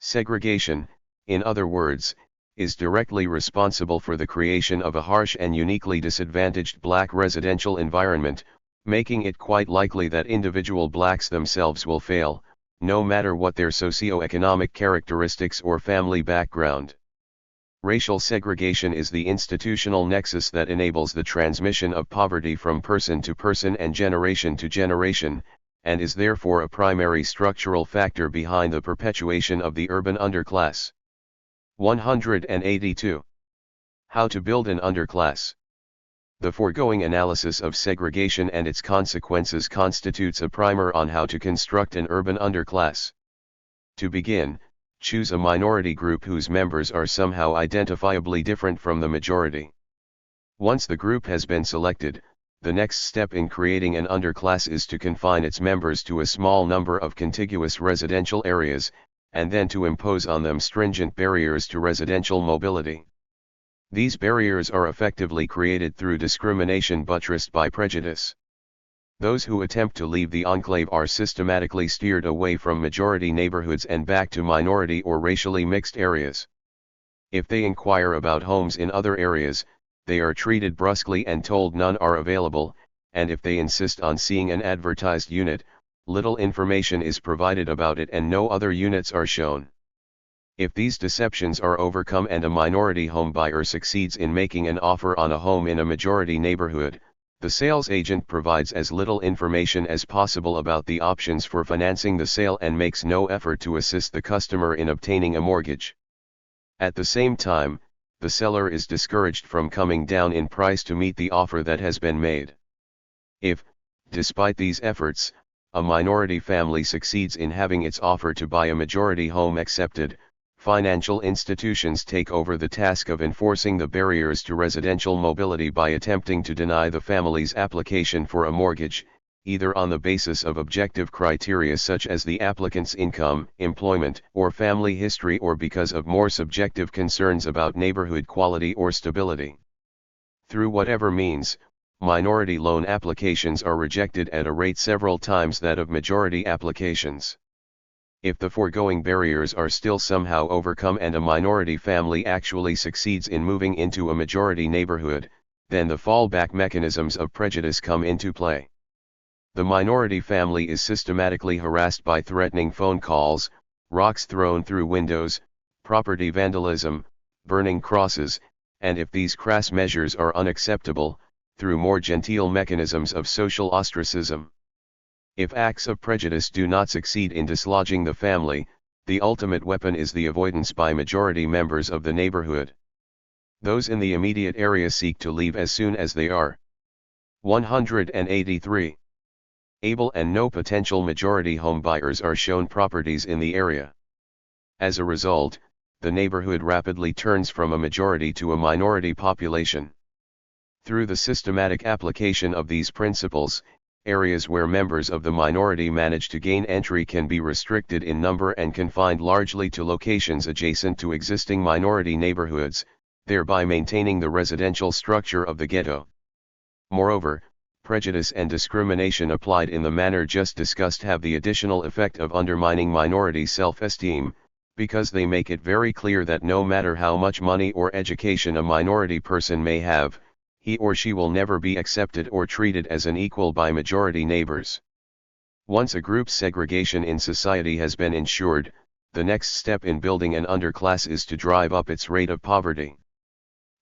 Segregation, in other words, is directly responsible for the creation of a harsh and uniquely disadvantaged black residential environment, making it quite likely that individual blacks themselves will fail, no matter what their socioeconomic characteristics or family background. Racial segregation is the institutional nexus that enables the transmission of poverty from person to person and generation to generation, and is therefore a primary structural factor behind the perpetuation of the urban underclass. 182. How to build an underclass. The foregoing analysis of segregation and its consequences constitutes a primer on how to construct an urban underclass. To begin, choose a minority group whose members are somehow identifiably different from the majority. Once the group has been selected, the next step in creating an underclass is to confine its members to a small number of contiguous residential areas, and then to impose on them stringent barriers to residential mobility. These barriers are effectively created through discrimination buttressed by prejudice. Those who attempt to leave the enclave are systematically steered away from majority neighborhoods and back to minority or racially mixed areas. If they inquire about homes in other areas, they are treated brusquely and told none are available, and if they insist on seeing an advertised unit, little information is provided about it and no other units are shown. If these deceptions are overcome and a minority home buyer succeeds in making an offer on a home in a majority neighborhood, the sales agent provides as little information as possible about the options for financing the sale and makes no effort to assist the customer in obtaining a mortgage. At the same time, the seller is discouraged from coming down in price to meet the offer that has been made. If, despite these efforts, a minority family succeeds in having its offer to buy a majority home accepted, financial institutions take over the task of enforcing the barriers to residential mobility by attempting to deny the family's application for a mortgage, either on the basis of objective criteria such as the applicant's income, employment, or family history, or because of more subjective concerns about neighborhood quality or stability. Through whatever means, minority loan applications are rejected at a rate several times that of majority applications. If the foregoing barriers are still somehow overcome and a minority family actually succeeds in moving into a majority neighborhood, then the fallback mechanisms of prejudice come into play. The minority family is systematically harassed by threatening phone calls, rocks thrown through windows, property vandalism, burning crosses, and if these crass measures are unacceptable, through more genteel mechanisms of social ostracism. If acts of prejudice do not succeed in dislodging the family, the ultimate weapon is the avoidance by majority members of the neighborhood. Those in the immediate area seek to leave as soon as they are. 183. Able and no potential majority home buyers are shown properties in the area. As a result, the neighborhood rapidly turns from a majority to a minority population. Through the systematic application of these principles, areas where members of the minority manage to gain entry can be restricted in number and confined largely to locations adjacent to existing minority neighborhoods, thereby maintaining the residential structure of the ghetto. Moreover, prejudice and discrimination applied in the manner just discussed have the additional effect of undermining minority self-esteem, because they make it very clear that no matter how much money or education a minority person may have, he or she will never be accepted or treated as an equal by majority neighbors. Once a group's segregation in society has been ensured, the next step in building an underclass is to drive up its rate of poverty.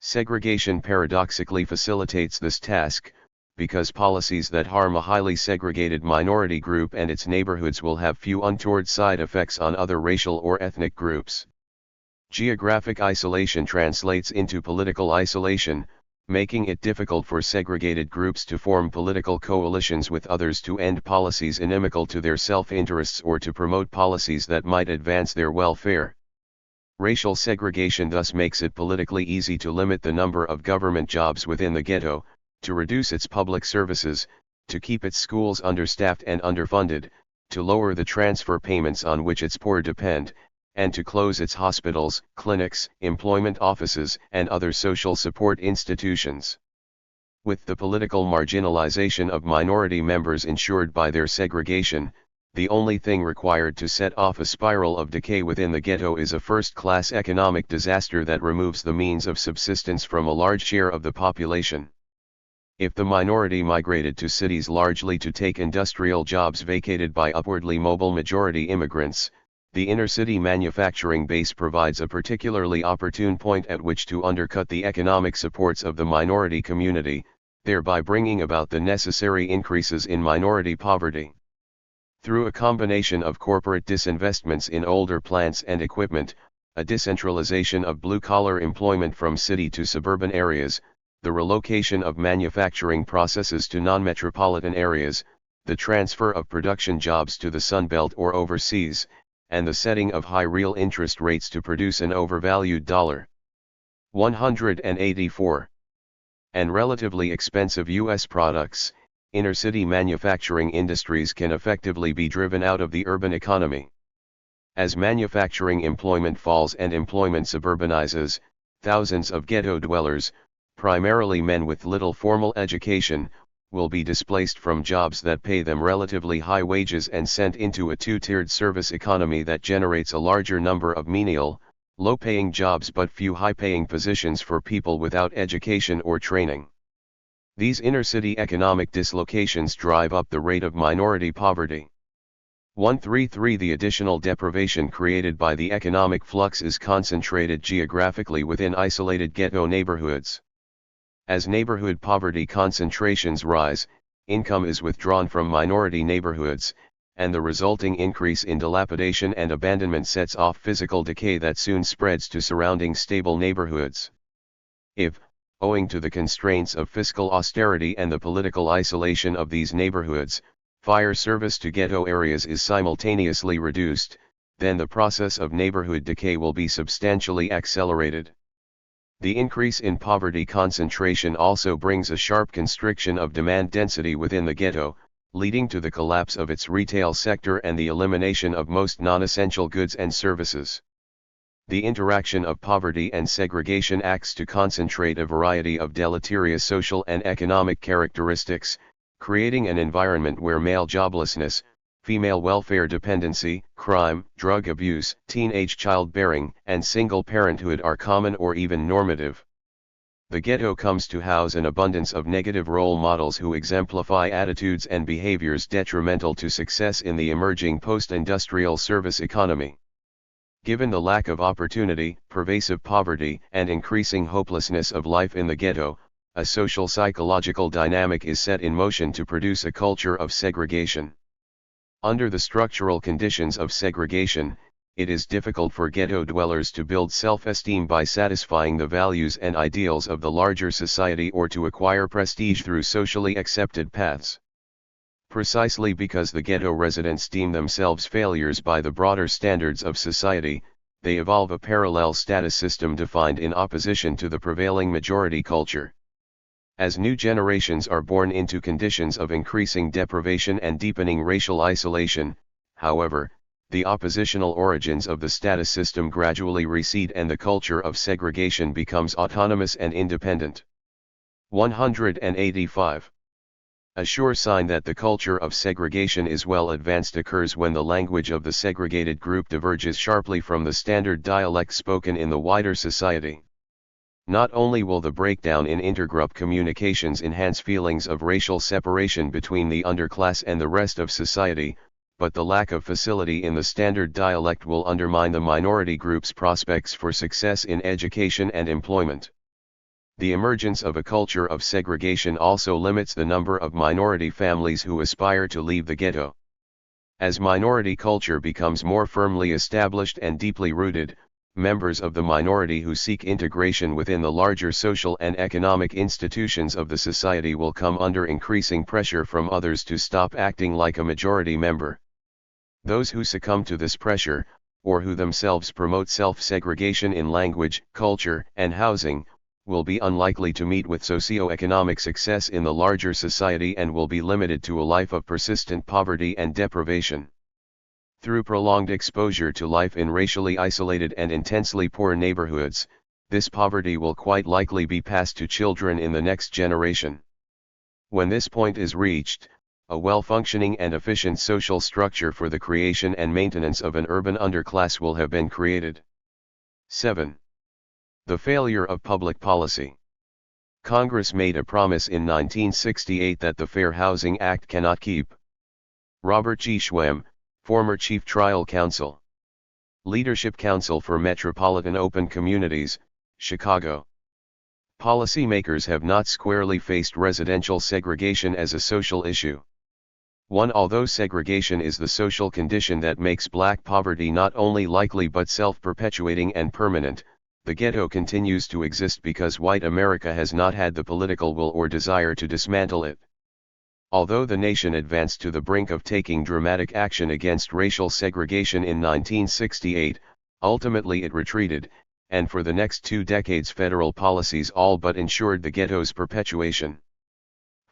Segregation paradoxically facilitates this task, because policies that harm a highly segregated minority group and its neighborhoods will have few untoward side effects on other racial or ethnic groups. Geographic isolation translates into political isolation, making it difficult for segregated groups to form political coalitions with others to end policies inimical to their self-interests or to promote policies that might advance their welfare. Racial segregation thus makes it politically easy to limit the number of government jobs within the ghetto, to reduce its public services, to keep its schools understaffed and underfunded, to lower the transfer payments on which its poor depend, and to close its hospitals, clinics, employment offices, and other social support institutions. With the political marginalization of minority members ensured by their segregation, the only thing required to set off a spiral of decay within the ghetto is a first-class economic disaster that removes the means of subsistence from a large share of the population. If the minority migrated to cities largely to take industrial jobs vacated by upwardly mobile majority immigrants, the inner-city manufacturing base provides a particularly opportune point at which to undercut the economic supports of the minority community, thereby bringing about the necessary increases in minority poverty. Through a combination of corporate disinvestments in older plants and equipment, a decentralization of blue-collar employment from city to suburban areas, the relocation of manufacturing processes to non-metropolitan areas, the transfer of production jobs to the Sunbelt or overseas, and the setting of high real interest rates to produce an overvalued dollar. 184. And relatively expensive U.S. products, inner-city manufacturing industries can effectively be driven out of the urban economy. As manufacturing employment falls and employment suburbanizes, thousands of ghetto dwellers, primarily men with little formal education, will be displaced from jobs that pay them relatively high wages and sent into a two-tiered service economy that generates a larger number of menial, low-paying jobs but few high-paying positions for people without education or training. These inner-city economic dislocations drive up the rate of minority poverty. 133 The additional deprivation created by the economic flux is concentrated geographically within isolated ghetto neighborhoods. As neighborhood poverty concentrations rise, income is withdrawn from minority neighborhoods, and the resulting increase in dilapidation and abandonment sets off physical decay that soon spreads to surrounding stable neighborhoods. If, owing to the constraints of fiscal austerity and the political isolation of these neighborhoods, fire service to ghetto areas is simultaneously reduced, then the process of neighborhood decay will be substantially accelerated. The increase in poverty concentration also brings a sharp constriction of demand density within the ghetto, leading to the collapse of its retail sector and the elimination of most non-essential goods and services. The interaction of poverty and segregation acts to concentrate a variety of deleterious social and economic characteristics, creating an environment where male joblessness, female welfare dependency, crime, drug abuse, teenage childbearing, and single parenthood are common or even normative. The ghetto comes to house an abundance of negative role models who exemplify attitudes and behaviors detrimental to success in the emerging post-industrial service economy. Given the lack of opportunity, pervasive poverty, and increasing hopelessness of life in the ghetto, a social psychological dynamic is set in motion to produce a culture of segregation. Under the structural conditions of segregation, it is difficult for ghetto dwellers to build self-esteem by satisfying the values and ideals of the larger society or to acquire prestige through socially accepted paths. Precisely because the ghetto residents deem themselves failures by the broader standards of society, they evolve a parallel status system defined in opposition to the prevailing majority culture. As new generations are born into conditions of increasing deprivation and deepening racial isolation, however, the oppositional origins of the status system gradually recede and the culture of segregation becomes autonomous and independent. 185. A sure sign that the culture of segregation is well advanced occurs when the language of the segregated group diverges sharply from the standard dialect spoken in the wider society. Not only will the breakdown in intergroup communications enhance feelings of racial separation between the underclass and the rest of society, but the lack of facility in the standard dialect will undermine the minority group's prospects for success in education and employment. The emergence of a culture of segregation also limits the number of minority families who aspire to leave the ghetto. As minority culture becomes more firmly established and deeply rooted, members of the minority who seek integration within the larger social and economic institutions of the society will come under increasing pressure from others to stop acting like a majority member. Those who succumb to this pressure, or who themselves promote self-segregation in language, culture, and housing, will be unlikely to meet with socio-economic success in the larger society and will be limited to a life of persistent poverty and deprivation. Through prolonged exposure to life in racially isolated and intensely poor neighborhoods, this poverty will quite likely be passed to children in the next generation. When this point is reached, a well-functioning and efficient social structure for the creation and maintenance of an urban underclass will have been created. 7. The failure of public policy. Congress made a promise in 1968 that the Fair Housing Act cannot keep. Robert G. Schwemm, former Chief Trial Counsel. Leadership Council for Metropolitan Open Communities, Chicago. Policymakers have not squarely faced residential segregation as a social issue. Although segregation is the social condition that makes black poverty not only likely but self-perpetuating and permanent, The ghetto continues to exist because white America has not had the political will or desire to dismantle it. Although the nation advanced to the brink of taking dramatic action against racial segregation in 1968, ultimately it retreated, and for the next 2 decades federal policies all but ensured the ghetto's perpetuation.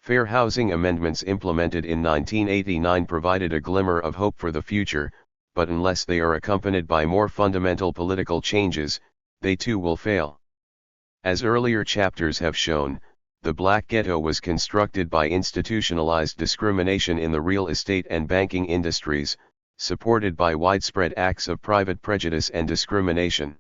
Fair housing amendments implemented in 1989 provided a glimmer of hope for the future, but unless they are accompanied by more fundamental political changes, they too will fail. As earlier chapters have shown, the Black Ghetto was constructed by institutionalized discrimination in the real estate and banking industries, supported by widespread acts of private prejudice and discrimination.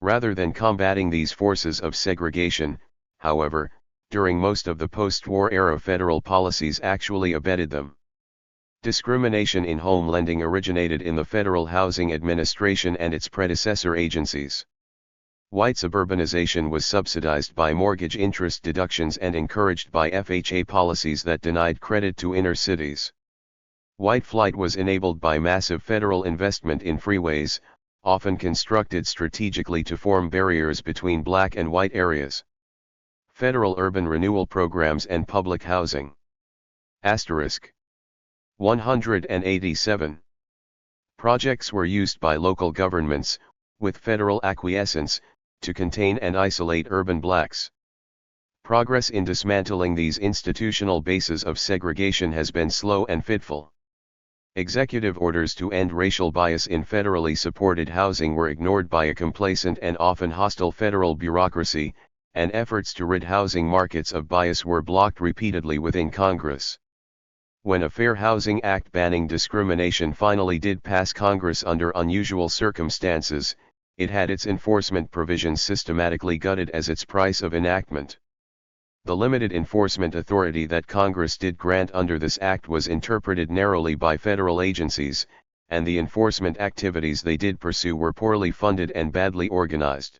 Rather than combating these forces of segregation, however, during most of the post-war era federal policies actually abetted them. Discrimination in home lending originated in the Federal Housing Administration and its predecessor agencies. White suburbanization was subsidized by mortgage interest deductions and encouraged by FHA policies that denied credit to inner cities. White flight was enabled by massive federal investment in freeways, often constructed strategically to form barriers between black and white areas. Federal urban renewal programs and public housing. Asterisk. 187. Projects were used by local governments, with federal acquiescence, to contain and isolate urban blacks. Progress in dismantling these institutional bases of segregation has been slow and fitful. Executive orders to end racial bias in federally supported housing were ignored by a complacent and often hostile federal bureaucracy, and efforts to rid housing markets of bias were blocked repeatedly within Congress. When a Fair Housing Act banning discrimination finally did pass Congress under unusual circumstances, it had its enforcement provisions systematically gutted as its price of enactment. The limited enforcement authority that Congress did grant under this act was interpreted narrowly by federal agencies, and the enforcement activities they did pursue were poorly funded and badly organized.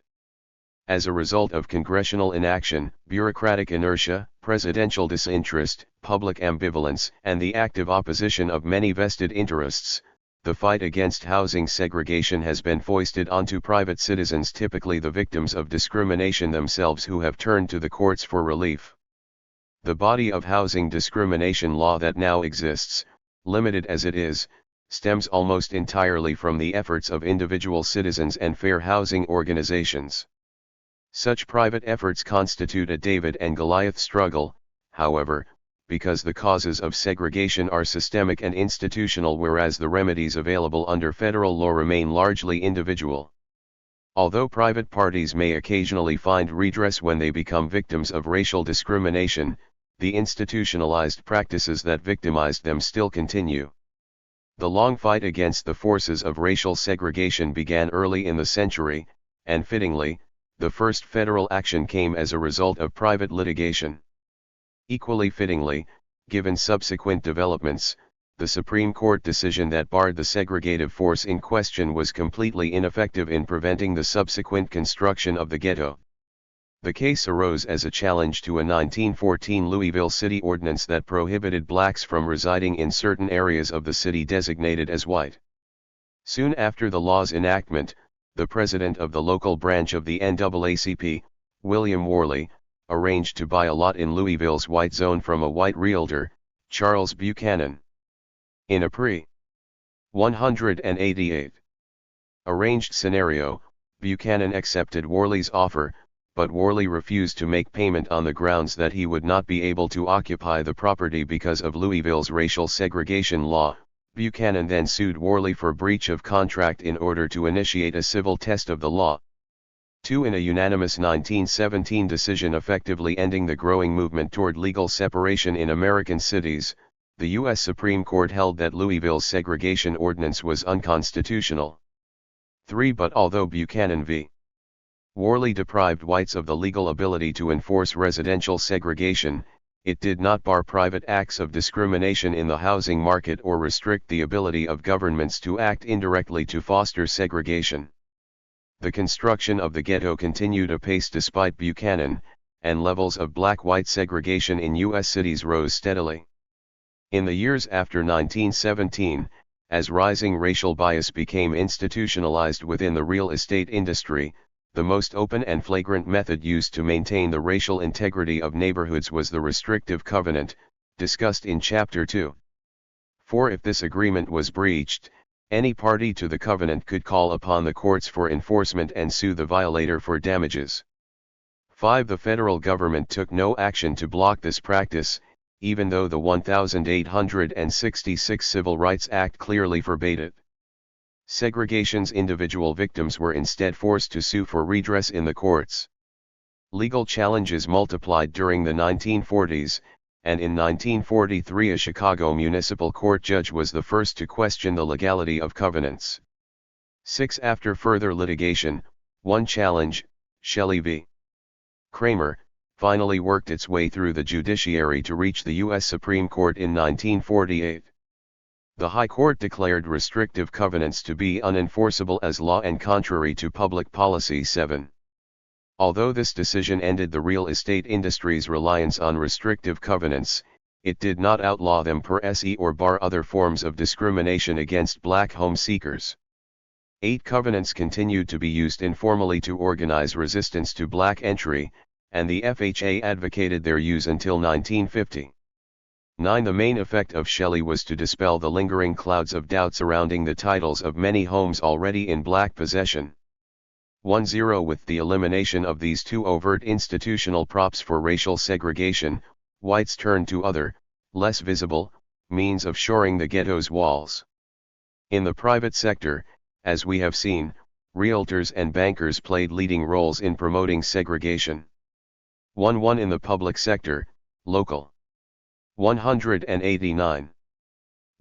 As a result of congressional inaction, bureaucratic inertia, presidential disinterest, public ambivalence, and the active opposition of many vested interests, the fight against housing segregation has been foisted onto private citizens, typically the victims of discrimination themselves, who have turned to the courts for relief. The body of housing discrimination law that now exists, limited as it is, stems almost entirely from the efforts of individual citizens and fair housing organizations. Such private efforts constitute a David and Goliath struggle, however, because the causes of segregation are systemic and institutional, whereas the remedies available under federal law remain largely individual. Although private parties may occasionally find redress when they become victims of racial discrimination, the institutionalized practices that victimized them still continue. The long fight against the forces of racial segregation began early in the century, and fittingly, the first federal action came as a result of private litigation. Equally fittingly, given subsequent developments, the Supreme Court decision that barred the segregative force in question was completely ineffective in preventing the subsequent construction of the ghetto. The case arose as a challenge to a 1914 Louisville city ordinance that prohibited blacks from residing in certain areas of the city designated as white. Soon after the law's enactment, the president of the local branch of the NAACP, William Worley, arranged to buy a lot in Louisville's white zone from a white realtor, Charles Buchanan. In a pre. 188. Arranged scenario, Buchanan accepted Worley's offer, but Worley refused to make payment on the grounds that he would not be able to occupy the property because of Louisville's racial segregation law. Buchanan then sued Worley for breach of contract in order to initiate a civil test of the law. In a unanimous 1917 decision effectively ending the growing movement toward legal separation in American cities, the U.S. Supreme Court held that Louisville's segregation ordinance was unconstitutional. 3. But although Buchanan v. Worley deprived whites of the legal ability to enforce residential segregation, it did not bar private acts of discrimination in the housing market or restrict the ability of governments to act indirectly to foster segregation. The construction of the ghetto continued apace despite Buchanan, and levels of black-white segregation in U.S. cities rose steadily. In the years after 1917, as rising racial bias became institutionalized within the real estate industry, the most open and flagrant method used to maintain the racial integrity of neighborhoods was the restrictive covenant, discussed in Chapter 2. For if this agreement was breached, any party to the covenant could call upon the courts for enforcement and sue the violator for damages. 5. The federal government took no action to block this practice, even though the 1866 Civil Rights Act clearly forbade it. Segregation's individual victims were instead forced to sue for redress in the courts. Legal challenges multiplied during the 1940s, and in 1943 a Chicago municipal court judge was the first to question the legality of covenants. 6. After further litigation, one challenge, Shelley v. Kramer, finally worked its way through the judiciary to reach the U.S. Supreme Court in 1948. The High Court declared restrictive covenants to be unenforceable as law and contrary to public policy. 7. Although this decision ended the real estate industry's reliance on restrictive covenants, it did not outlaw them per se or bar other forms of discrimination against black home seekers. 8. Covenants continued to be used informally to organize resistance to black entry, and the FHA advocated their use until 1950. 9. The main effect of Shelley was to dispel the lingering clouds of doubt surrounding the titles of many homes already in black possession. 10. With the elimination of these two overt institutional props for racial segregation, whites turned to other, less visible, means of shoring the ghetto's walls. In the private sector, as we have seen, realtors and bankers played leading roles in promoting segregation. 1. In the public sector, local. 189.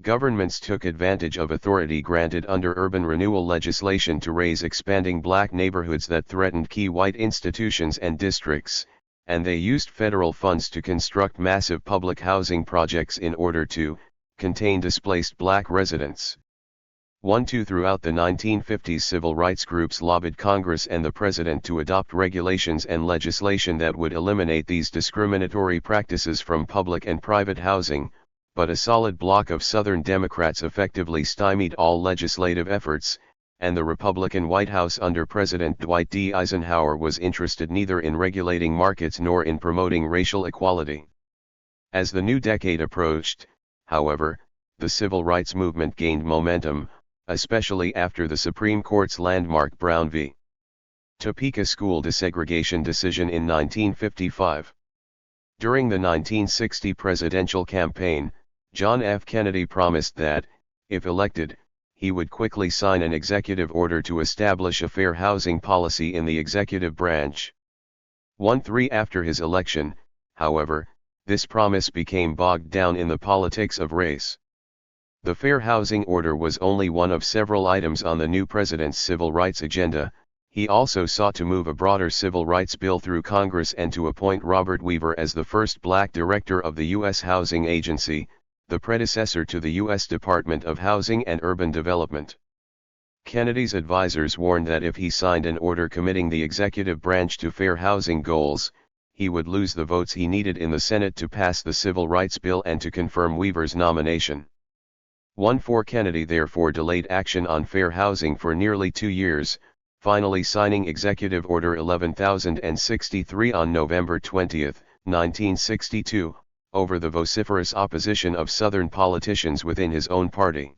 Governments took advantage of authority granted under urban renewal legislation to raise expanding black neighborhoods that threatened key white institutions and districts, and they used federal funds to construct massive public housing projects in order to contain displaced black residents. 2. Throughout the 1950s, civil rights groups lobbied Congress and the President to adopt regulations and legislation that would eliminate these discriminatory practices from public and private housing, but a solid block of Southern Democrats effectively stymied all legislative efforts, and the Republican White House under President Dwight D. Eisenhower was interested neither in regulating markets nor in promoting racial equality. As the new decade approached, however, the civil rights movement gained momentum, especially after the Supreme Court's landmark Brown v. Topeka school desegregation decision in 1955. During the 1960 presidential campaign, John F. Kennedy promised that, if elected, he would quickly sign an executive order to establish a fair housing policy in the executive branch. 3. After his election, however, this promise became bogged down in the politics of race. The Fair Housing Order was only one of several items on the new president's civil rights agenda. He also sought to move a broader civil rights bill through Congress and to appoint Robert Weaver as the first black director of the U.S. Housing Agency, the predecessor to the U.S. Department of Housing and Urban Development. Kennedy's advisors warned that if he signed an order committing the executive branch to fair housing goals, he would lose the votes he needed in the Senate to pass the civil rights bill and to confirm Weaver's nomination. 4. Kennedy therefore delayed action on fair housing for nearly 2 years, finally signing Executive Order 11063 on November 20, 1962, over the vociferous opposition of Southern politicians within his own party.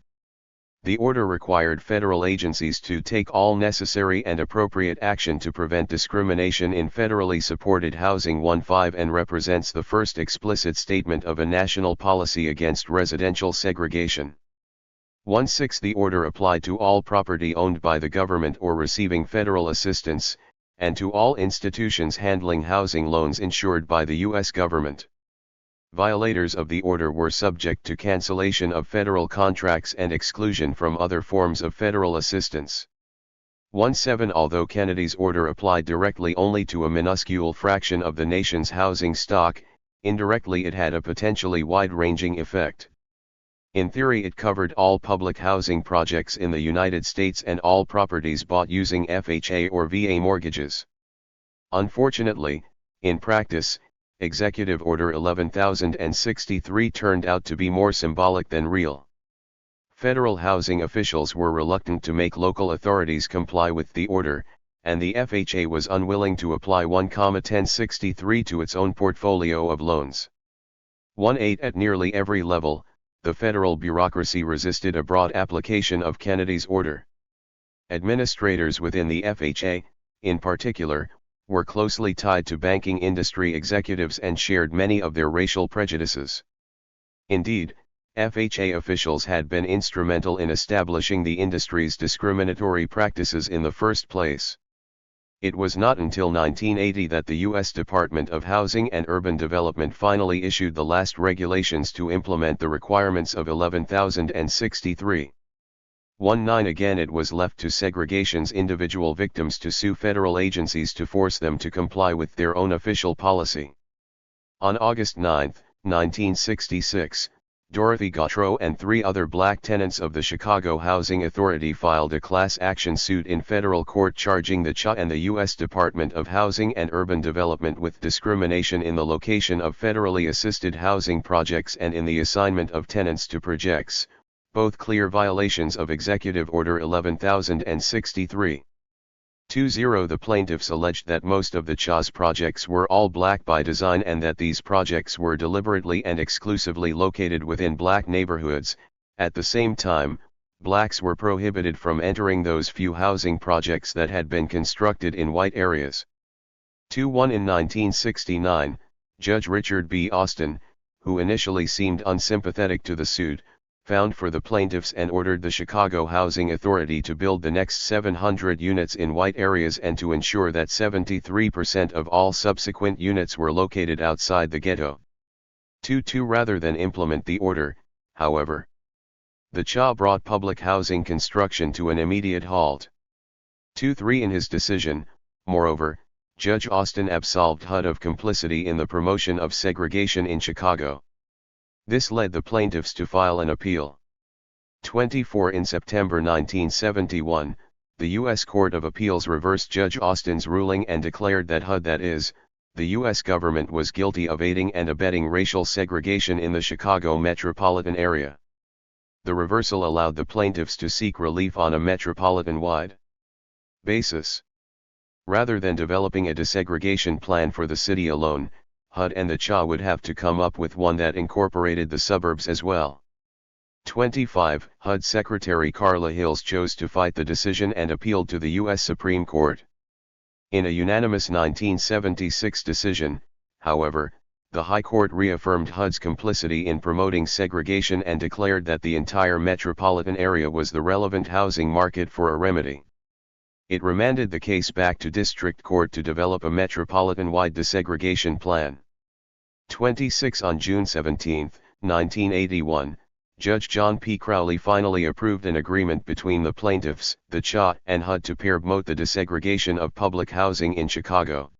The order required federal agencies to take all necessary and appropriate action to prevent discrimination in federally supported housing. 1.5 and represents the first explicit statement of a national policy against residential segregation. 1.6 The order applied to all property owned by the government or receiving federal assistance, and to all institutions handling housing loans insured by the U.S. government. Violators of the order were subject to cancellation of federal contracts and exclusion from other forms of federal assistance. 1.7 Although Kennedy's order applied directly only to a minuscule fraction of the nation's housing stock, indirectly it had a potentially wide-ranging effect. In theory, it covered all public housing projects in the United States and all properties bought using FHA or VA mortgages. Unfortunately, in practice, Executive Order 11063 turned out to be more symbolic than real. Federal housing officials were reluctant to make local authorities comply with the order, and the FHA was unwilling to apply 1,1063 to its own portfolio of loans. 1/8 At nearly every level, the federal bureaucracy resisted a broad application of Kennedy's order. Administrators within the FHA, in particular, were closely tied to banking industry executives and shared many of their racial prejudices. Indeed, FHA officials had been instrumental in establishing the industry's discriminatory practices in the first place. It was not until 1980 that the U.S. Department of Housing and Urban Development finally issued the last regulations to implement the requirements of 11,063. 19 Again, it was left to segregation's individual victims to sue federal agencies to force them to comply with their own official policy. On August 9, 1966, Dorothy Gautreaux and 3 other black tenants of the Chicago Housing Authority filed a class action suit in federal court charging the CHA and the U.S. Department of Housing and Urban Development with discrimination in the location of federally assisted housing projects and in the assignment of tenants to projects, both clear violations of Executive Order 11,063. 20 The plaintiffs alleged that most of the CHA's projects were all black by design and that these projects were deliberately and exclusively located within black neighborhoods. At the same time, blacks were prohibited from entering those few housing projects that had been constructed in white areas. 2-1 In 1969, Judge Richard B. Austin, who initially seemed unsympathetic to the suit, found for the plaintiffs and ordered the Chicago Housing Authority to build the next 700 units in white areas and to ensure that 73% of all subsequent units were located outside the ghetto. 2-2 Rather than implement the order, however, the CHA brought public housing construction to an immediate halt. 2-3 In his decision, moreover, Judge Austin absolved HUD of complicity in the promotion of segregation in Chicago. This led the plaintiffs to file an appeal. 24 In September 1971, the U.S. Court of Appeals reversed Judge Austin's ruling and declared that HUD, that is, the U.S. government, was guilty of aiding and abetting racial segregation in the Chicago metropolitan area. The reversal allowed the plaintiffs to seek relief on a metropolitan-wide basis. Rather than developing a desegregation plan for the city alone, HUD and the CHA would have to come up with one that incorporated the suburbs as well. 25 HUD Secretary Carla Hills chose to fight the decision and appealed to the U.S. Supreme Court. In a unanimous 1976 decision, however, the High Court reaffirmed HUD's complicity in promoting segregation and declared that the entire metropolitan area was the relevant housing market for a remedy. It remanded the case back to District Court to develop a metropolitan-wide desegregation plan. 26 On June 17, 1981, Judge John P. Crowley finally approved an agreement between the plaintiffs, the CHA, and HUD to promote the desegregation of public housing in Chicago.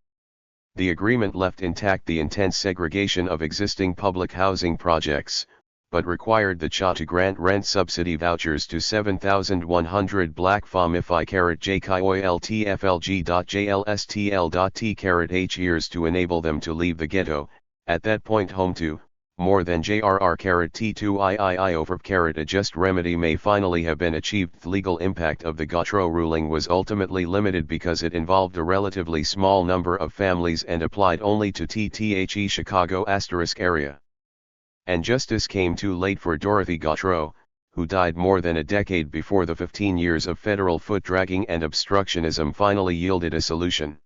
The agreement left intact the intense segregation of existing public housing projects, but required the CHA to grant rent subsidy vouchers to 7,100 black FAMIFI-JKOYLTFLG.JLSTL.T H years to enable them to leave the ghetto, at that point home to, more than JRR-T2III over a just remedy may finally have been achieved. The legal impact of the Gautreaux ruling was ultimately limited because it involved a relatively small number of families and applied only to TTHE Chicago * area. And justice came too late for Dorothy Gautreaux, who died more than a decade before the 15 years of federal foot-dragging and obstructionism finally yielded a solution.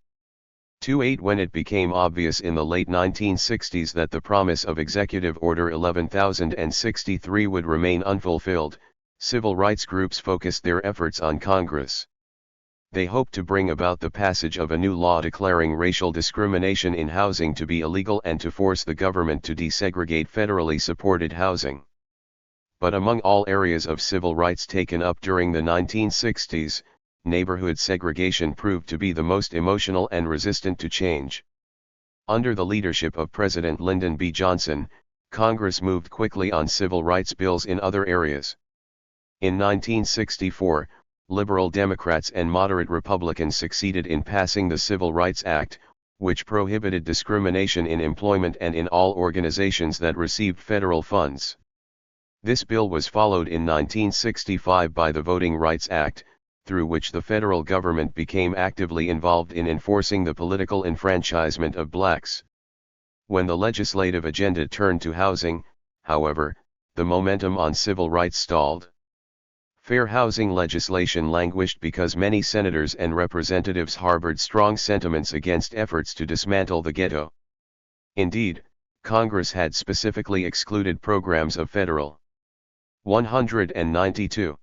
2-8 When it became obvious in the late 1960s that the promise of Executive Order 11,063 would remain unfulfilled, civil rights groups focused their efforts on Congress. They hoped to bring about the passage of a new law declaring racial discrimination in housing to be illegal and to force the government to desegregate federally supported housing. But among all areas of civil rights taken up during the 1960s, neighborhood segregation proved to be the most emotional and resistant to change. Under the leadership of President Lyndon B. Johnson, Congress moved quickly on civil rights bills in other areas. In 1964, liberal Democrats and moderate Republicans succeeded in passing the Civil Rights Act, which prohibited discrimination in employment and in all organizations that received federal funds. This bill was followed in 1965 by the Voting Rights Act, through which the federal government became actively involved in enforcing the political enfranchisement of blacks. When the legislative agenda turned to housing, however, the momentum on civil rights stalled. Fair housing legislation languished because many senators and representatives harbored strong sentiments against efforts to dismantle the ghetto. Indeed, Congress had specifically excluded programs of Federal 192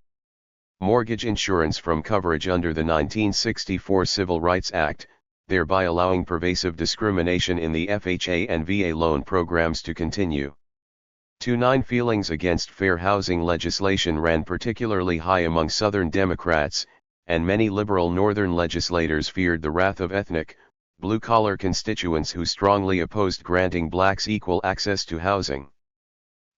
mortgage insurance from coverage under the 1964 Civil Rights Act, thereby allowing pervasive discrimination in the FHA and VA loan programs to continue. 29 Feelings against fair housing legislation ran particularly high among Southern Democrats, and many liberal Northern legislators feared the wrath of ethnic, blue-collar constituents who strongly opposed granting blacks equal access to housing.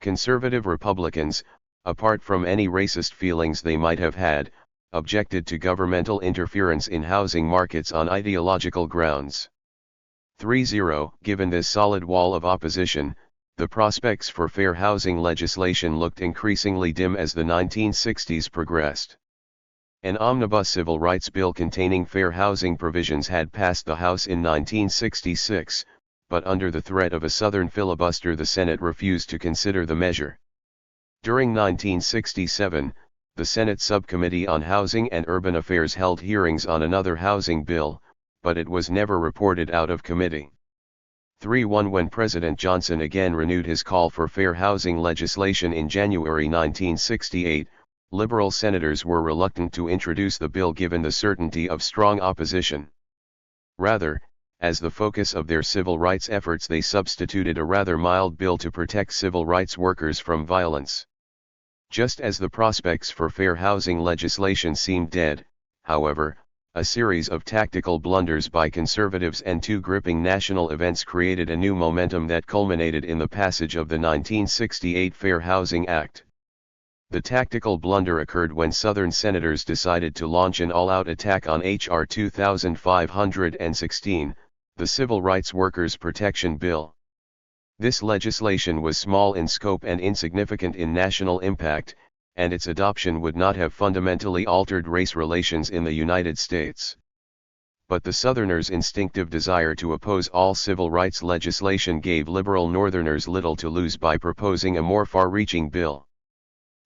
Conservative Republicans, apart from any racist feelings they might have had, objected to governmental interference in housing markets on ideological grounds. 3-0 Given this solid wall of opposition, the prospects for fair housing legislation looked increasingly dim as the 1960s progressed. An omnibus civil rights bill containing fair housing provisions had passed the House in 1966, but under the threat of a Southern filibuster the Senate refused to consider the measure. During 1967, the Senate Subcommittee on Housing and Urban Affairs held hearings on another housing bill, but it was never reported out of committee. 3-1 When President Johnson again renewed his call for fair housing legislation in January 1968, liberal senators were reluctant to introduce the bill given the certainty of strong opposition. Rather, as the focus of their civil rights efforts, they substituted a rather mild bill to protect civil rights workers from violence. Just as the prospects for fair housing legislation seemed dead, however, a series of tactical blunders by conservatives and two gripping national events created a new momentum that culminated in the passage of the 1968 Fair Housing Act. The tactical blunder occurred when Southern senators decided to launch an all-out attack on H.R. 2516, the Civil Rights Workers' Protection Bill. This legislation was small in scope and insignificant in national impact, and its adoption would not have fundamentally altered race relations in the United States. But the Southerners' instinctive desire to oppose all civil rights legislation gave liberal Northerners little to lose by proposing a more far-reaching bill.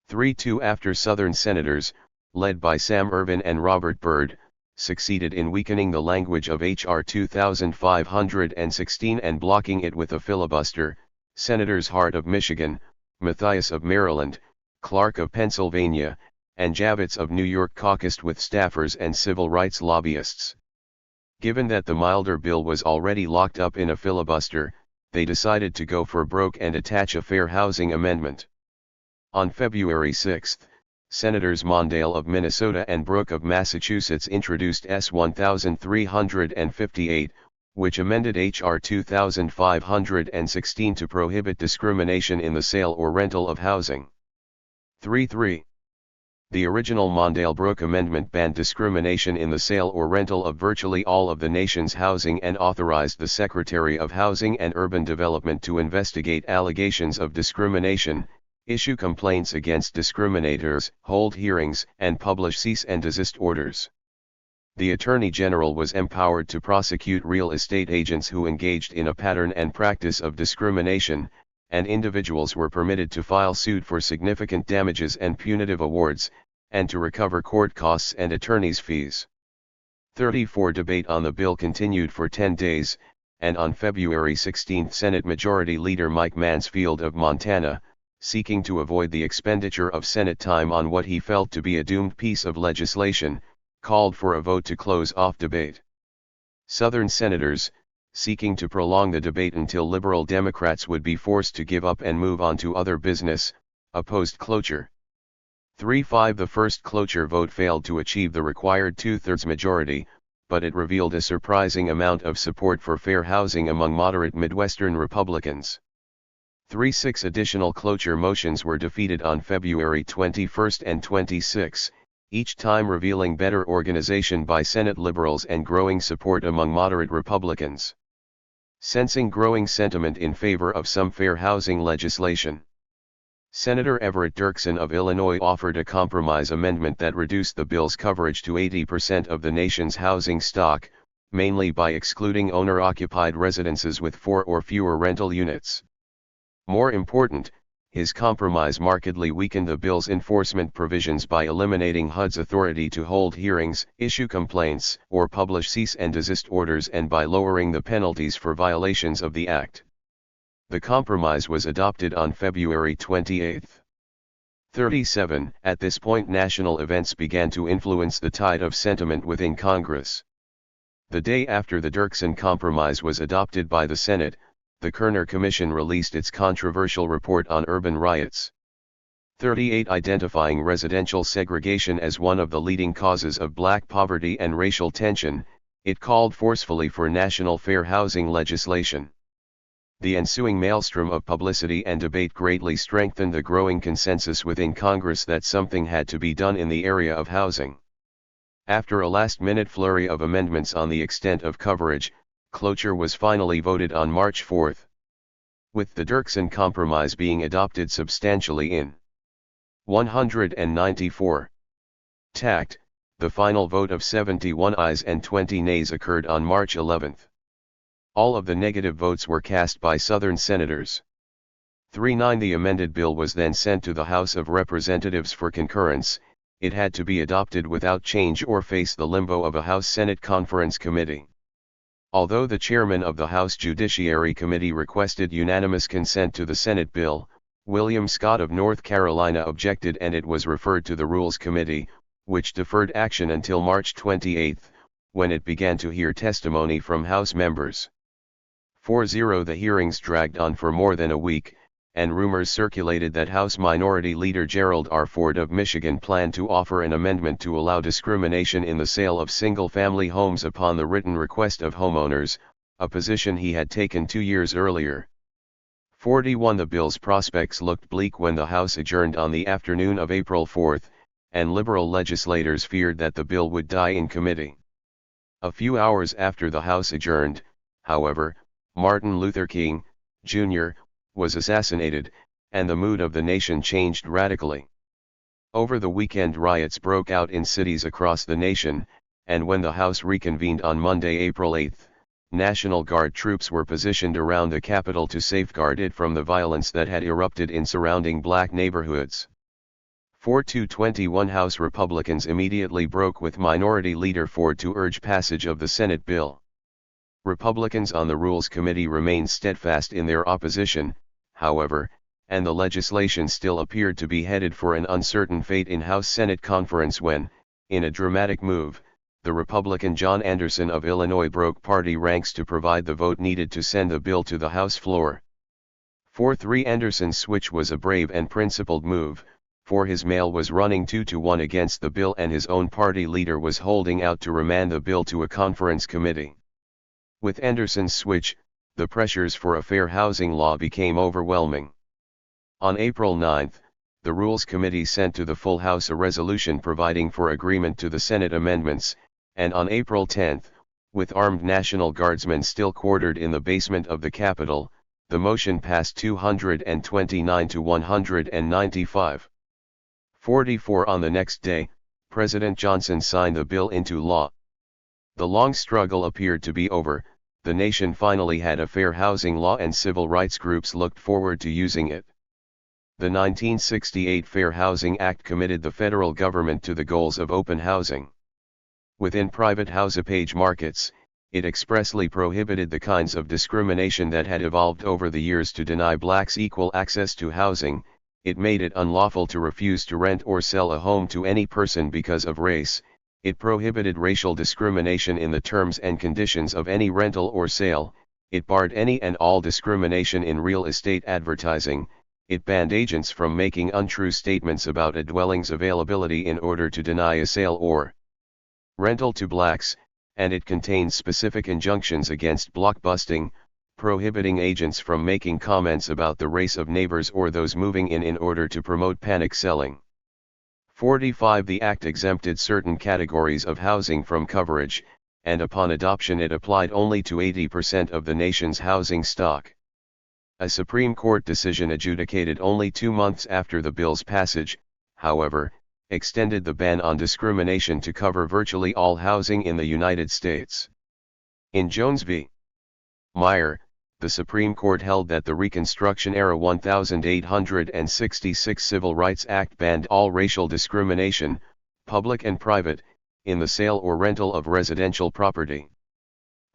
3-2 After Southern senators, led by Sam Ervin and Robert Byrd, succeeded in weakening the language of H.R. 2516 and blocking it with a filibuster, Senators Hart of Michigan, Mathias of Maryland, Clark of Pennsylvania, and Javits of New York caucused with staffers and civil rights lobbyists. Given that the milder bill was already locked up in a filibuster, they decided to go for broke and attach a fair housing amendment. On February 6, Senators Mondale of Minnesota and Brooke of Massachusetts introduced S. 1358, which amended H.R. 2516 to prohibit discrimination in the sale or rental of housing. 3-3. The original Mondale-Brooke Amendment banned discrimination in the sale or rental of virtually all of the nation's housing and authorized the Secretary of Housing and Urban Development to investigate allegations of discrimination, issue complaints against discriminators, hold hearings, and publish cease and desist orders. The Attorney General was empowered to prosecute real estate agents who engaged in a pattern and practice of discrimination, and individuals were permitted to file suit for significant damages and punitive awards, and to recover court costs and attorneys' fees. 34 Debate on the bill continued for 10 days, and on February 16 Senate Majority Leader Mike Mansfield of Montana, seeking to avoid the expenditure of Senate time on what he felt to be a doomed piece of legislation, called for a vote to close off debate. Southern senators, seeking to prolong the debate until liberal Democrats would be forced to give up and move on to other business, opposed cloture. 3-5 The first cloture vote failed to achieve the required two-thirds majority, but it revealed a surprising amount of support for fair housing among moderate Midwestern Republicans. 3-6 Additional cloture motions were defeated on February 21 and 26, each time revealing better organization by Senate liberals and growing support among moderate Republicans. Sensing growing sentiment in favor of some fair housing legislation, Senator Everett Dirksen of Illinois offered a compromise amendment that reduced the bill's coverage to 80% of the nation's housing stock, mainly by excluding owner-occupied residences with 4 or fewer rental units. More important, his compromise markedly weakened the bill's enforcement provisions by eliminating HUD's authority to hold hearings, issue complaints, or publish cease and desist orders, and by lowering the penalties for violations of the Act. The compromise was adopted on February 28. 37. At this point, national events began to influence the tide of sentiment within Congress. The day after the Dirksen Compromise was adopted by the Senate, the Kerner Commission released its controversial report on urban riots. 38. Identifying residential segregation as one of the leading causes of black poverty and racial tension, it called forcefully for national fair housing legislation. The ensuing maelstrom of publicity and debate greatly strengthened the growing consensus within Congress that something had to be done in the area of housing. After a last-minute flurry of amendments on the extent of coverage, cloture was finally voted on March 4. With the Dirksen Compromise being adopted substantially in 194 tact, the final vote of 71 ayes and 20 nays occurred on March 11. All of the negative votes were cast by Southern senators. 3-9. The amended bill was then sent to the House of Representatives for concurrence. It had to be adopted without change or face the limbo of a House-Senate Conference Committee. Although the chairman of the House Judiciary Committee requested unanimous consent to the Senate bill, William Scott of North Carolina objected and it was referred to the Rules Committee, which deferred action until March 28, when it began to hear testimony from House members. 4-0. The hearings dragged on for more than a week, and rumors circulated that House Minority Leader Gerald R. Ford of Michigan planned to offer an amendment to allow discrimination in the sale of single-family homes upon the written request of homeowners, a position he had taken 2 years earlier. 41. The bill's prospects looked bleak when the House adjourned on the afternoon of April 4, and liberal legislators feared that the bill would die in committee. A few hours after the House adjourned, however, Martin Luther King, Jr., was assassinated, and the mood of the nation changed radically. Over the weekend, riots broke out in cities across the nation, and when the House reconvened on Monday, April 8, National Guard troops were positioned around the Capitol to safeguard it from the violence that had erupted in surrounding black neighborhoods. 4-21. House Republicans immediately broke with Minority Leader Ford to urge passage of the Senate bill. Republicans on the Rules Committee remained steadfast in their opposition, however, and the legislation still appeared to be headed for an uncertain fate in House-Senate conference when, in a dramatic move, the Republican John Anderson of Illinois broke party ranks to provide the vote needed to send the bill to the House floor. 4-3. Anderson's switch was a brave and principled move, for his male was running 2-1 against the bill and his own party leader was holding out to remand the bill to a conference committee. With Anderson's switch, the pressures for a fair housing law became overwhelming. On April 9, the Rules Committee sent to the full House a resolution providing for agreement to the Senate amendments, and on April 10, with armed National Guardsmen still quartered in the basement of the Capitol, the motion passed 229 to 195. 44. On the next day, President Johnson signed the bill into law. The long struggle appeared to be over. The nation finally had a fair housing law and civil rights groups looked forward to using it. The 1968 Fair Housing Act committed the federal government to the goals of open housing. Within private housing markets, it expressly prohibited the kinds of discrimination that had evolved over the years to deny blacks equal access to housing. It made it unlawful to refuse to rent or sell a home to any person because of race. It prohibited racial discrimination in the terms and conditions of any rental or sale. It barred any and all discrimination in real estate advertising. It banned agents from making untrue statements about a dwelling's availability in order to deny a sale or rental to blacks, and it contained specific injunctions against blockbusting, prohibiting agents from making comments about the race of neighbors or those moving in order to promote panic selling. 45. The Act exempted certain categories of housing from coverage, and upon adoption it applied only to 80% of the nation's housing stock. A Supreme Court decision adjudicated only 2 months after the bill's passage, however, extended the ban on discrimination to cover virtually all housing in the United States. In Jones v. Meyer, the Supreme Court held that the Reconstruction-era 1866 Civil Rights Act banned all racial discrimination, public and private, in the sale or rental of residential property.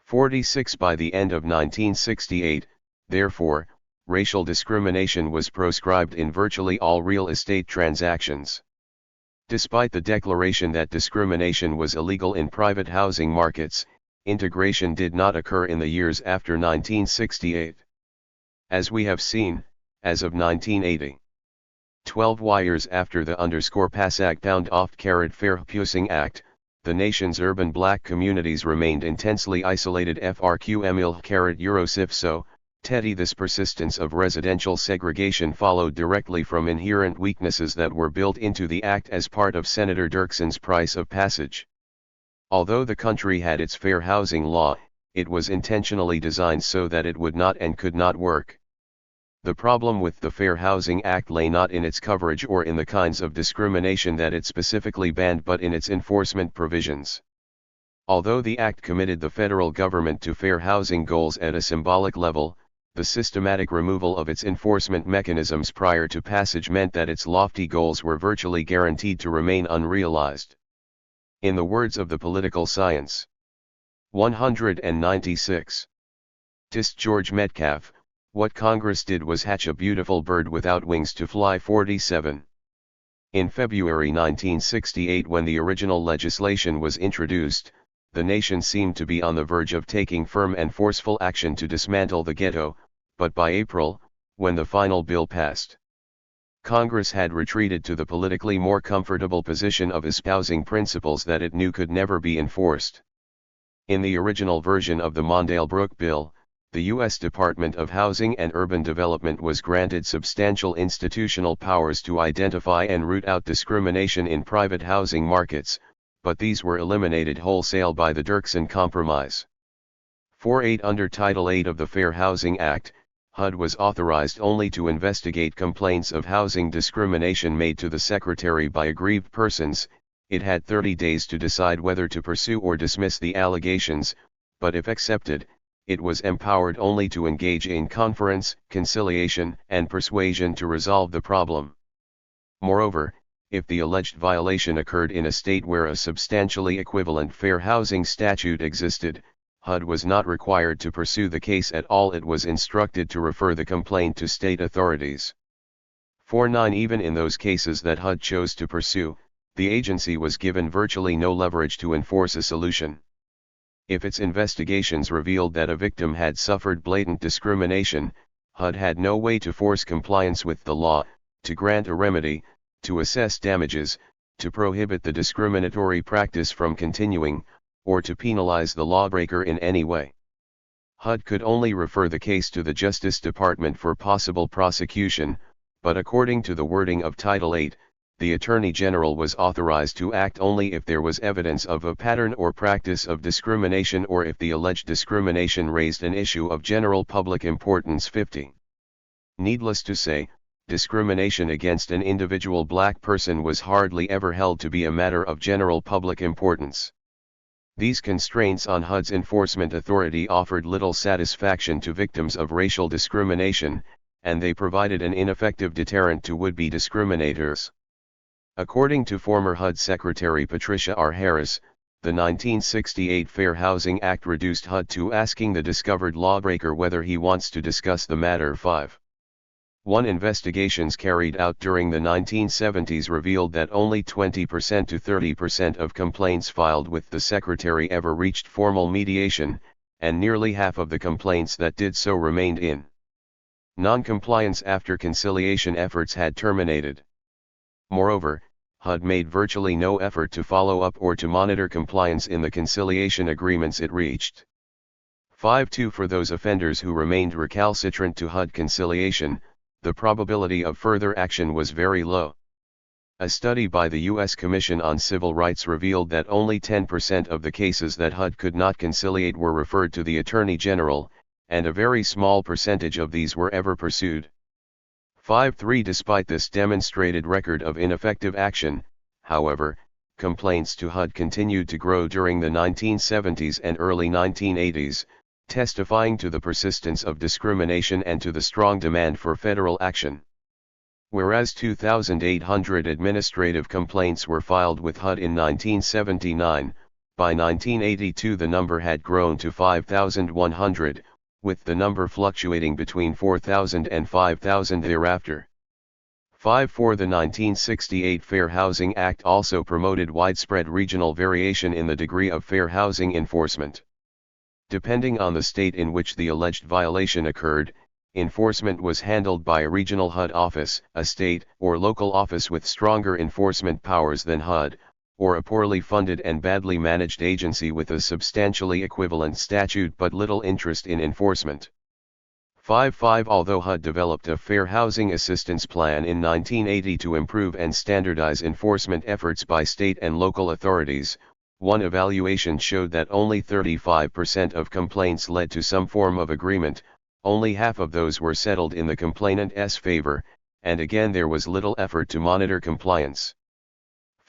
46 By the end of 1968, therefore, racial discrimination was proscribed in virtually all real estate transactions. Despite the declaration that discrimination was illegal in private housing markets, integration did not occur in the years after 1968. As we have seen, as of 1980. 12 years after the _Passag Pound oft carried Fair Act, the nation's urban black communities remained intensely isolated Eurosif. Teddy. This persistence of residential segregation followed directly from inherent weaknesses that were built into the act as part of Senator Dirkson's price of passage. Although the country had its fair housing law, it was intentionally designed so that it would not and could not work. The problem with the Fair Housing Act lay not in its coverage or in the kinds of discrimination that it specifically banned but in its enforcement provisions. Although the act committed the federal government to fair housing goals at a symbolic level, the systematic removal of its enforcement mechanisms prior to passage meant that its lofty goals were virtually guaranteed to remain unrealized. In the words of the political science 196. Tist George Metcalf, what Congress did was hatch a beautiful bird without wings to fly. 47. In February 1968, when the original legislation was introduced, the nation seemed to be on the verge of taking firm and forceful action to dismantle the ghetto, but by April, when the final bill passed, Congress had retreated to the politically more comfortable position of espousing principles that it knew could never be enforced. In the original version of the Mondale-Brooke bill, the U.S. Department of Housing and Urban Development was granted substantial institutional powers to identify and root out discrimination in private housing markets, but these were eliminated wholesale by the Dirkson Compromise. 4.8 Under Title 8 of the Fair Housing Act, HUD was authorized only to investigate complaints of housing discrimination made to the Secretary by aggrieved persons. It had 30 days to decide whether to pursue or dismiss the allegations, but if accepted, it was empowered only to engage in conference, conciliation, and persuasion to resolve the problem. Moreover, if the alleged violation occurred in a state where a substantially equivalent fair housing statute existed, HUD was not required to pursue the case at all. It was instructed to refer the complaint to state authorities. 4.9 Even in those cases that HUD chose to pursue, the agency was given virtually no leverage to enforce a solution. If its investigations revealed that a victim had suffered blatant discrimination, HUD had no way to force compliance with the law, to grant a remedy, to assess damages, to prohibit the discriminatory practice from continuing, or to penalize the lawbreaker in any way. HUD could only refer the case to the Justice Department for possible prosecution, but according to the wording of Title 8, the Attorney General was authorized to act only if there was evidence of a pattern or practice of discrimination or if the alleged discrimination raised an issue of general public importance. 50. Needless to say, discrimination against an individual black person was hardly ever held to be a matter of general public importance. These constraints on HUD's enforcement authority offered little satisfaction to victims of racial discrimination, and they provided an ineffective deterrent to would-be discriminators. According to former HUD Secretary Patricia R. Harris, the 1968 Fair Housing Act reduced HUD to asking the discovered lawbreaker whether he wants to discuss the matter. 5. Investigations carried out during the 1970s revealed that only 20% to 30% of complaints filed with the Secretary ever reached formal mediation, and nearly half of the complaints that did so remained in non-compliance after conciliation efforts had terminated. Moreover, HUD made virtually no effort to follow up or to monitor compliance in the conciliation agreements it reached. 5.2 For those offenders who remained recalcitrant to HUD conciliation, the probability of further action was very low. A study by the U.S. Commission on Civil Rights revealed that only 10% of the cases that HUD could not conciliate were referred to the Attorney General, and a very small percentage of these were ever pursued. 5.3 Despite this demonstrated record of ineffective action, however, complaints to HUD continued to grow during the 1970s and early 1980s, testifying to the persistence of discrimination and to the strong demand for federal action. Whereas 2,800 administrative complaints were filed with HUD in 1979, by 1982 the number had grown to 5,100, with the number fluctuating between 4,000 and 5,000 thereafter. 5.4 The 1968 Fair Housing Act also promoted widespread regional variation in the degree of fair housing enforcement. Depending on the state in which the alleged violation occurred, enforcement was handled by a regional HUD office, a state or local office with stronger enforcement powers than HUD, or a poorly funded and badly managed agency with a substantially equivalent statute but little interest in enforcement. 5.5 Although HUD developed a Fair Housing Assistance Plan in 1980 to improve and standardize enforcement efforts by state and local authorities, one evaluation showed that only 35% of complaints led to some form of agreement, only half of those were settled in the complainant's favor, and again there was little effort to monitor compliance.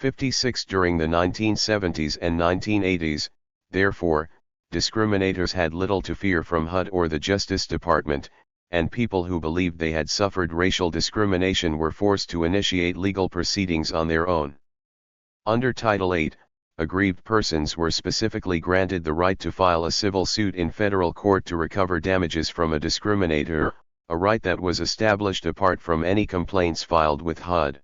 56 During the 1970s and 1980s, therefore, discriminators had little to fear from HUD or the Justice Department, and people who believed they had suffered racial discrimination were forced to initiate legal proceedings on their own. Under Title VIII, aggrieved persons were specifically granted the right to file a civil suit in federal court to recover damages from a discriminator, a right that was established apart from any complaints filed with HUD.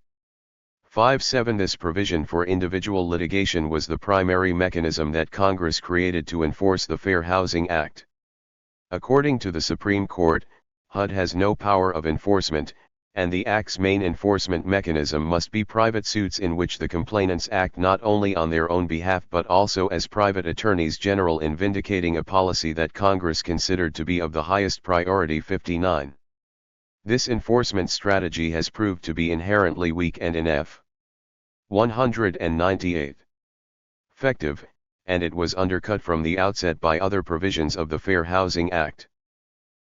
5.7 This provision for individual litigation was the primary mechanism that Congress created to enforce the Fair Housing Act. According to the Supreme Court, HUD has no power of enforcement, and the Act's main enforcement mechanism must be private suits in which the complainants act not only on their own behalf but also as private attorneys general in vindicating a policy that Congress considered to be of the highest priority. 59. This enforcement strategy has proved to be inherently weak and ineffective. 198. Effective, and it was undercut from the outset by other provisions of the Fair Housing Act.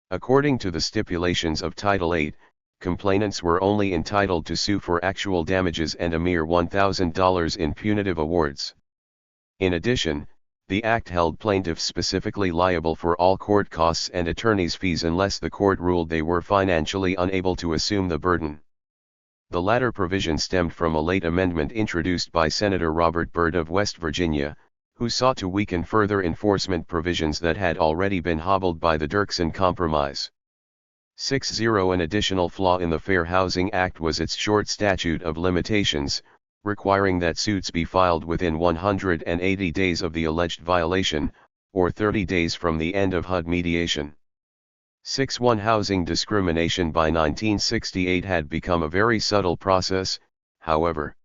According to the stipulations of Title VIII, complainants were only entitled to sue for actual damages and a mere $1,000 in punitive awards. In addition, the Act held plaintiffs specifically liable for all court costs and attorneys' fees unless the court ruled they were financially unable to assume the burden. The latter provision stemmed from a late amendment introduced by Senator Robert Byrd of West Virginia, who sought to weaken further enforcement provisions that had already been hobbled by the Dirksen Compromise. 60 An additional flaw in the Fair Housing Act was its short statute of limitations, requiring that suits be filed within 180 days of the alleged violation, or 30 days from the end of HUD mediation. 61 Housing discrimination by 1968 had become a very subtle process, however.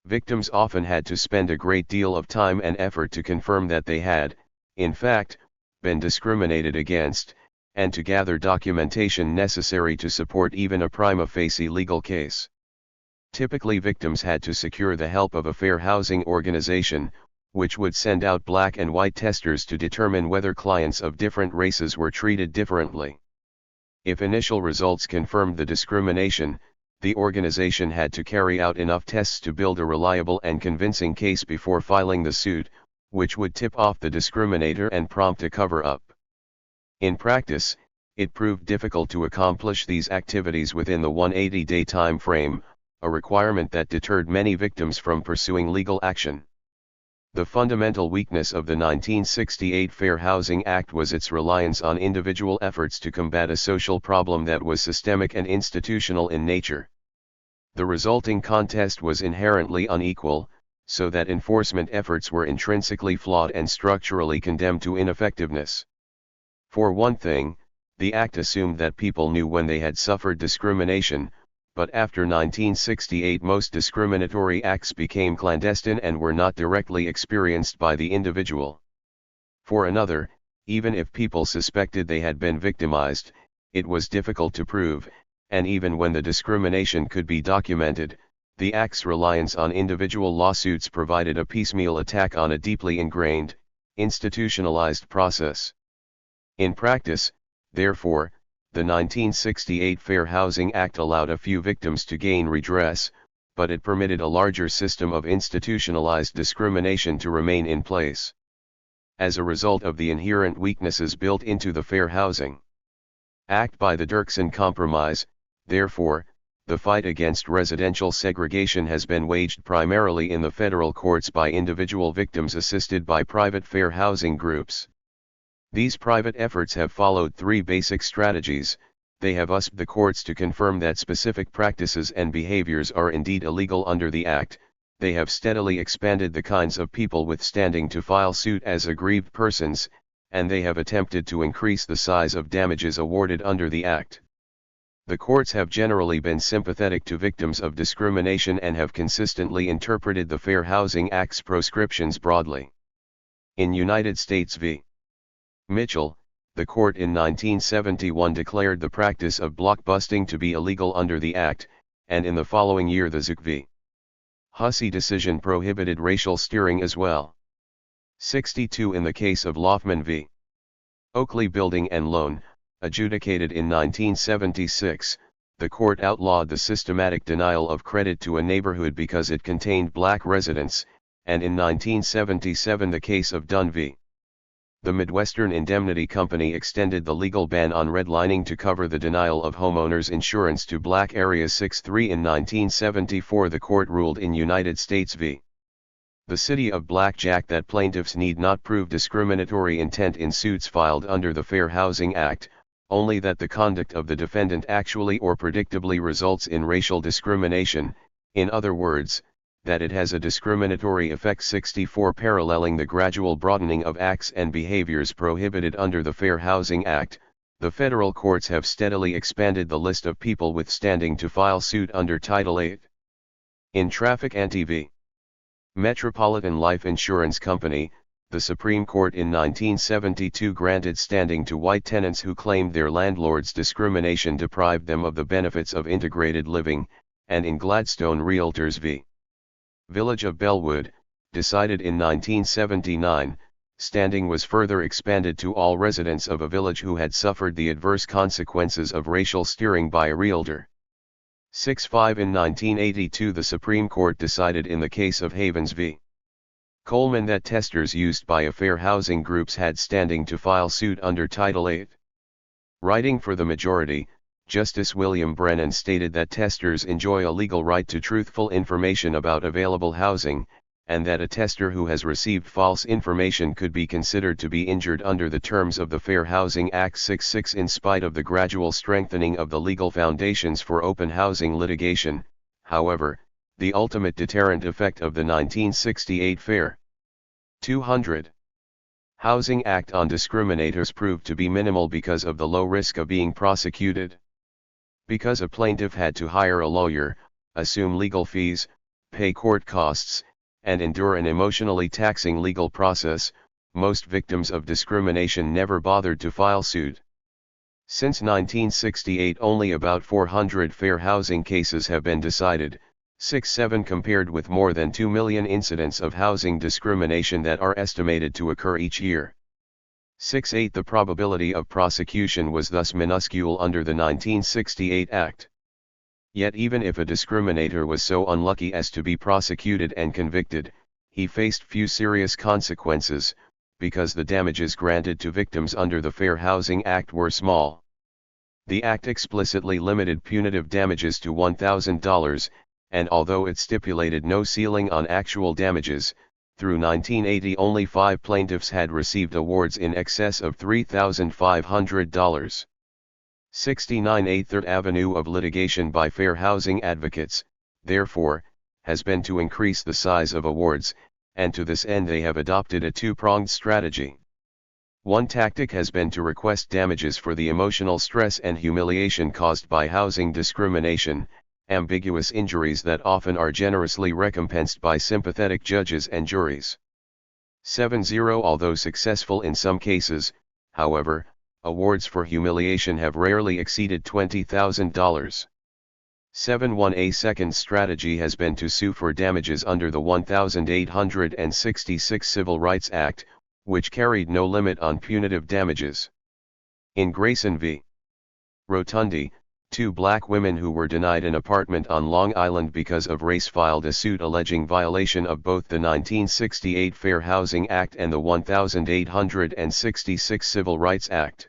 Victims often had to spend a great deal of time and effort to confirm that they had, in fact, been discriminated against, and to gather documentation necessary to support even a prima facie legal case. Typically victims had to secure the help of a fair housing organization, which would send out black and white testers to determine whether clients of different races were treated differently. If initial results confirmed the discrimination, the organization had to carry out enough tests to build a reliable and convincing case before filing the suit, which would tip off the discriminator and prompt a cover-up. In practice, it proved difficult to accomplish these activities within the 180-day time frame, a requirement that deterred many victims from pursuing legal action. The fundamental weakness of the 1968 Fair Housing Act was its reliance on individual efforts to combat a social problem that was systemic and institutional in nature. The resulting contest was inherently unequal, so that enforcement efforts were intrinsically flawed and structurally condemned to ineffectiveness. For one thing, the Act assumed that people knew when they had suffered discrimination, but after 1968 most discriminatory acts became clandestine and were not directly experienced by the individual. For another, even if people suspected they had been victimized, it was difficult to prove, and even when the discrimination could be documented, the Act's reliance on individual lawsuits provided a piecemeal attack on a deeply ingrained, institutionalized process. In practice, Therefore, the 1968 Fair Housing Act allowed a few victims to gain redress, but it permitted a larger system of institutionalized discrimination to remain in place. As a result of the inherent weaknesses built into the Fair Housing Act by the Dirksen Compromise, therefore, the fight against residential segregation has been waged primarily in the federal courts by individual victims assisted by private fair housing groups. These private efforts have followed three basic strategies. They have asked the courts to confirm that specific practices and behaviors are indeed illegal under the Act. They have steadily expanded the kinds of people with standing to file suit as aggrieved persons, and they have attempted to increase the size of damages awarded under the Act. The courts have generally been sympathetic to victims of discrimination and have consistently interpreted the Fair Housing Act's proscriptions broadly. In United States v. Mitchell, the court in 1971 declared the practice of blockbusting to be illegal under the Act, and in the following year the Zook v. Hussey decision prohibited racial steering as well. 62 In the case of Loffman v. Oakley Building and Loan, adjudicated in 1976, the court outlawed the systematic denial of credit to a neighborhood because it contained black residents, and in 1977 the case of Dunn v. The Midwestern Indemnity Company extended the legal ban on redlining to cover the denial of homeowners insurance to black areas. 6-3 In 1974 the court ruled in United States v. The City of Blackjack that plaintiffs need not prove discriminatory intent in suits filed under the Fair Housing Act, only that the conduct of the defendant actually or predictably results in racial discrimination, in other words, that it has a discriminatory effect. 64 Paralleling the gradual broadening of acts and behaviors prohibited under the Fair Housing Act, the federal courts have steadily expanded the list of people with standing to file suit under Title VIII. In Traffic Anti-v. Metropolitan Life Insurance Company, the Supreme Court in 1972 granted standing to white tenants who claimed their landlord's discrimination deprived them of the benefits of integrated living, and in Gladstone Realtors v. Village of Bellwood, decided in 1979, standing was further expanded to all residents of a village who had suffered the adverse consequences of racial steering by a realtor. 6-5 In 1982 the Supreme Court decided in the case of Havens v. Coleman that testers used by a fair housing groups had standing to file suit under Title VIII. Writing for the majority, Justice William Brennan stated that testers enjoy a legal right to truthful information about available housing, and that a tester who has received false information could be considered to be injured under the terms of the Fair Housing Act. 6-6 In spite of the gradual strengthening of the legal foundations for open housing litigation, however, the ultimate deterrent effect of the 1968 Fair 200 Housing Act on discriminators proved to be minimal because of the low risk of being prosecuted. Because a plaintiff had to hire a lawyer, assume legal fees, pay court costs, and endure an emotionally taxing legal process, most victims of discrimination never bothered to file suit. Since 1968 only about 400 fair housing cases have been decided, 6-7 compared with more than 2 million incidents of housing discrimination that are estimated to occur each year. 6-8 The probability of prosecution was thus minuscule under the 1968 Act. Yet even if a discriminator was so unlucky as to be prosecuted and convicted, he faced few serious consequences, because the damages granted to victims under the Fair Housing Act were small. The Act explicitly limited punitive damages to $1,000, and although it stipulated no ceiling on actual damages, through 1980 only 5 plaintiffs had received awards in excess of $3,500. 69 A third avenue of litigation by fair housing advocates, therefore, has been to increase the size of awards, and to this end they have adopted a two-pronged strategy. One tactic has been to request damages for the emotional stress and humiliation caused by housing discrimination, ambiguous injuries that often are generously recompensed by sympathetic judges and juries. 7-0 Although successful in some cases, however, awards for humiliation have rarely exceeded $20,000. 7-1 A second strategy has been to sue for damages under the 1866 Civil Rights Act, which carried no limit on punitive damages. In Grayson v. Rotundi, 2 black women who were denied an apartment on Long Island because of race filed a suit alleging violation of both the 1968 Fair Housing Act and the 1866 Civil Rights Act.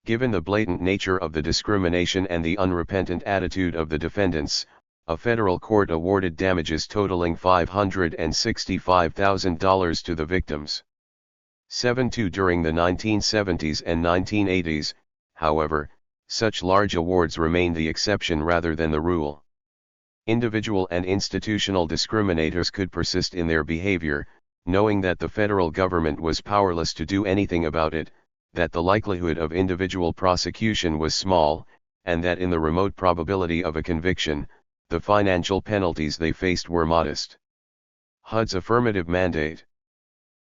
Given the blatant nature of the discrimination and the unrepentant attitude of the defendants, a federal court awarded damages totaling $565,000 to the victims. 7-2 During the 1970s and 1980s, however, such large awards remained the exception rather than the rule. Individual and institutional discriminators could persist in their behavior, knowing that the federal government was powerless to do anything about it, that the likelihood of individual prosecution was small, and that in the remote probability of a conviction, the financial penalties they faced were modest. HUD's affirmative mandate.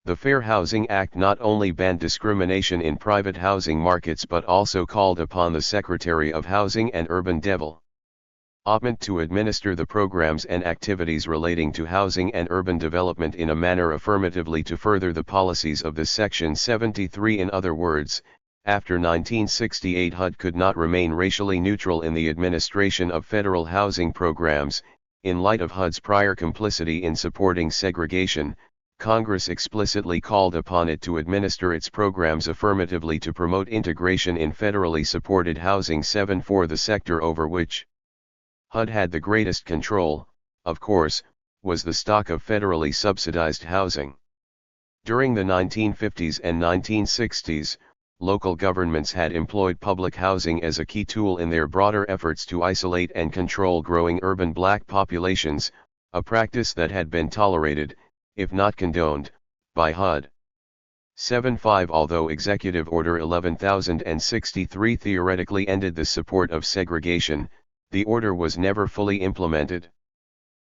The Fair Housing Act not only banned discrimination in private housing markets but also called upon the Secretary of Housing and Urban Development to administer the programs and activities relating to housing and urban development in a manner affirmatively to further the policies of this Section 73. In other words, after 1968 HUD could not remain racially neutral in the administration of federal housing programs. In light of HUD's prior complicity in supporting segregation, Congress explicitly called upon it to administer its programs affirmatively to promote integration in federally supported housing. 7 For the sector over which HUD had the greatest control, of course, was the stock of federally subsidized housing. During the 1950s and 1960s, local governments had employed public housing as a key tool in their broader efforts to isolate and control growing urban black populations, a practice that had been tolerated, if not condoned, by HUD. 7-5 Although Executive Order 11063 theoretically ended the support of segregation, the order was never fully implemented.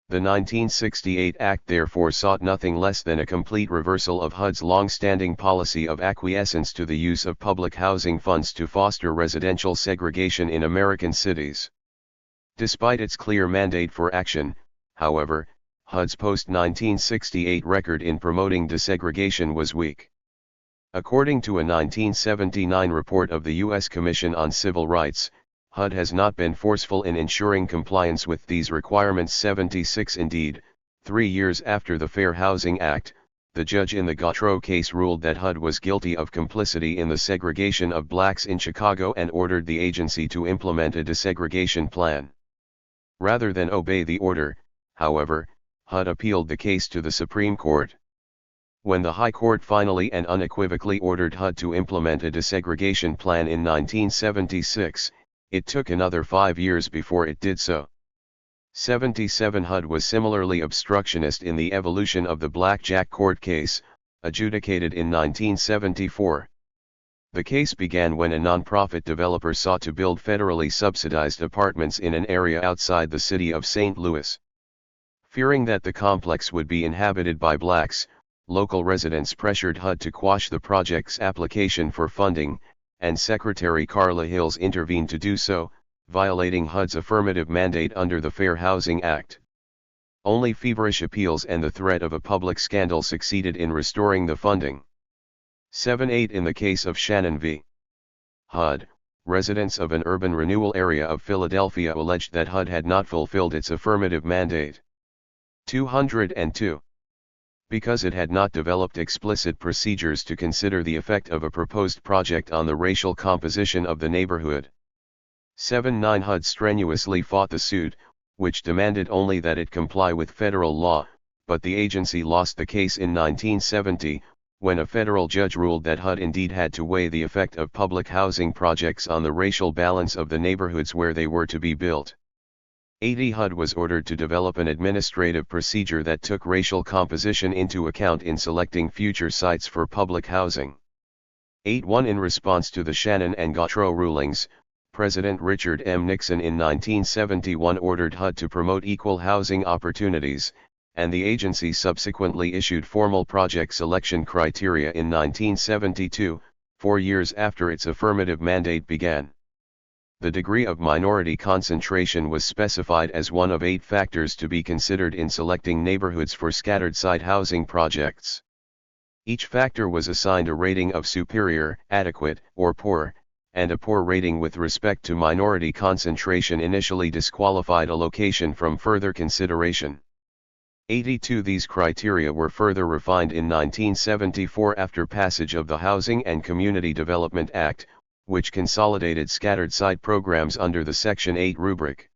The 1968 Act therefore sought nothing less than a complete reversal of HUD's long-standing policy of acquiescence to the use of public housing funds to foster residential segregation in American cities. Despite its clear mandate for action, however, HUD's post-1968 record in promoting desegregation was weak. According to a 1979 report of the U.S. Commission on Civil Rights, HUD has not been forceful in ensuring compliance with these requirements. 76 Indeed, 3 years after the Fair Housing Act, the judge in the Gautreaux case ruled that HUD was guilty of complicity in the segregation of blacks in Chicago and ordered the agency to implement a desegregation plan. Rather than obey the order, however, HUD appealed the case to the Supreme Court. When the High Court finally and unequivocally ordered HUD to implement a desegregation plan in 1976, it took another 5 years before it did so. 77 HUD was similarly obstructionist in the evolution of the Blackjack Court case, adjudicated in 1974. The case began when a nonprofit developer sought to build federally subsidized apartments in an area outside the city of St. Louis. Fearing that the complex would be inhabited by blacks, local residents pressured HUD to quash the project's application for funding, and Secretary Carla Hills intervened to do so, violating HUD's affirmative mandate under the Fair Housing Act. Only feverish appeals and the threat of a public scandal succeeded in restoring the funding. 7-8 In the case of Shannon v. HUD, residents of an urban renewal area of Philadelphia alleged that HUD had not fulfilled its affirmative mandate. 202. Because it had not developed explicit procedures to consider the effect of a proposed project on the racial composition of the neighborhood. 7-9 HUD strenuously fought the suit, which demanded only that it comply with federal law, but the agency lost the case in 1970, when a federal judge ruled that HUD indeed had to weigh the effect of public housing projects on the racial balance of the neighborhoods where they were to be built. 80 HUD was ordered to develop an administrative procedure that took racial composition into account in selecting future sites for public housing. 8-1 In response to the Shannon and Gautreaux rulings, President Richard M. Nixon in 1971 ordered HUD to promote equal housing opportunities, and the agency subsequently issued formal project selection criteria in 1972, 4 years after its affirmative mandate began. The degree of minority concentration was specified as one of 8 factors to be considered in selecting neighborhoods for scattered site housing projects. Each factor was assigned a rating of superior, adequate, or poor, and a poor rating with respect to minority concentration initially disqualified a location from further consideration. 82 These criteria were further refined in 1974 after passage of the Housing and Community Development Act, which consolidated scattered site programs under the Section 8 rubric.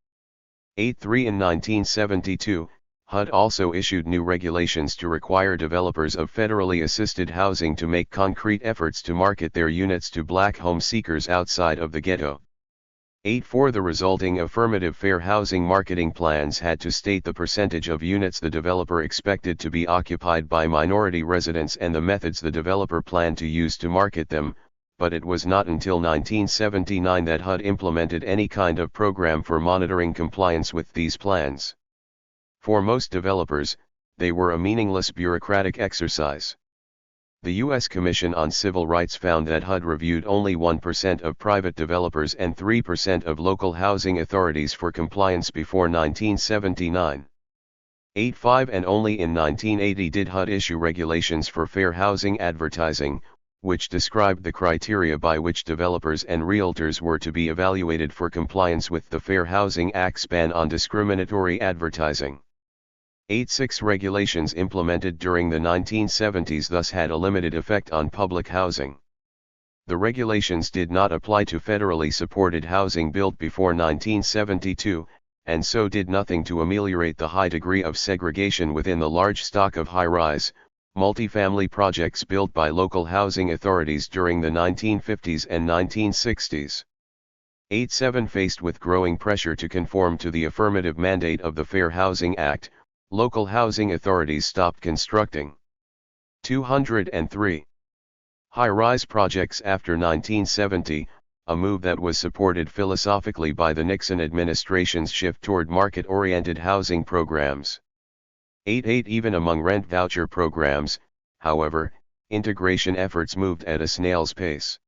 83 In 1972, HUD also issued new regulations to require developers of federally assisted housing to make concrete efforts to market their units to black home seekers outside of the ghetto. 84 The resulting affirmative fair housing marketing plans had to state the percentage of units the developer expected to be occupied by minority residents and the methods the developer planned to use to market them, but it was not until 1979 that HUD implemented any kind of program for monitoring compliance with these plans. For most developers, they were a meaningless bureaucratic exercise. The U.S. Commission on Civil Rights found that HUD reviewed only 1% of private developers and 3% of local housing authorities for compliance before 1979. 85 And only in 1980 did HUD issue regulations for fair housing advertising, which described the criteria by which developers and realtors were to be evaluated for compliance with the Fair Housing Act's ban on discriminatory advertising. 86 Regulations implemented during the 1970s thus had a limited effect on public housing. The regulations did not apply to federally supported housing built before 1972, and so did nothing to ameliorate the high degree of segregation within the large stock of high-rise, multifamily projects built by local housing authorities during the 1950s and 1960s. 87 Faced with growing pressure to conform to the affirmative mandate of the Fair Housing Act, local housing authorities stopped constructing 203 high-rise projects after 1970, a move that was supported philosophically by the Nixon administration's shift toward market-oriented housing programs. 88 Even among rent voucher programs, however, integration efforts moved at a snail's pace.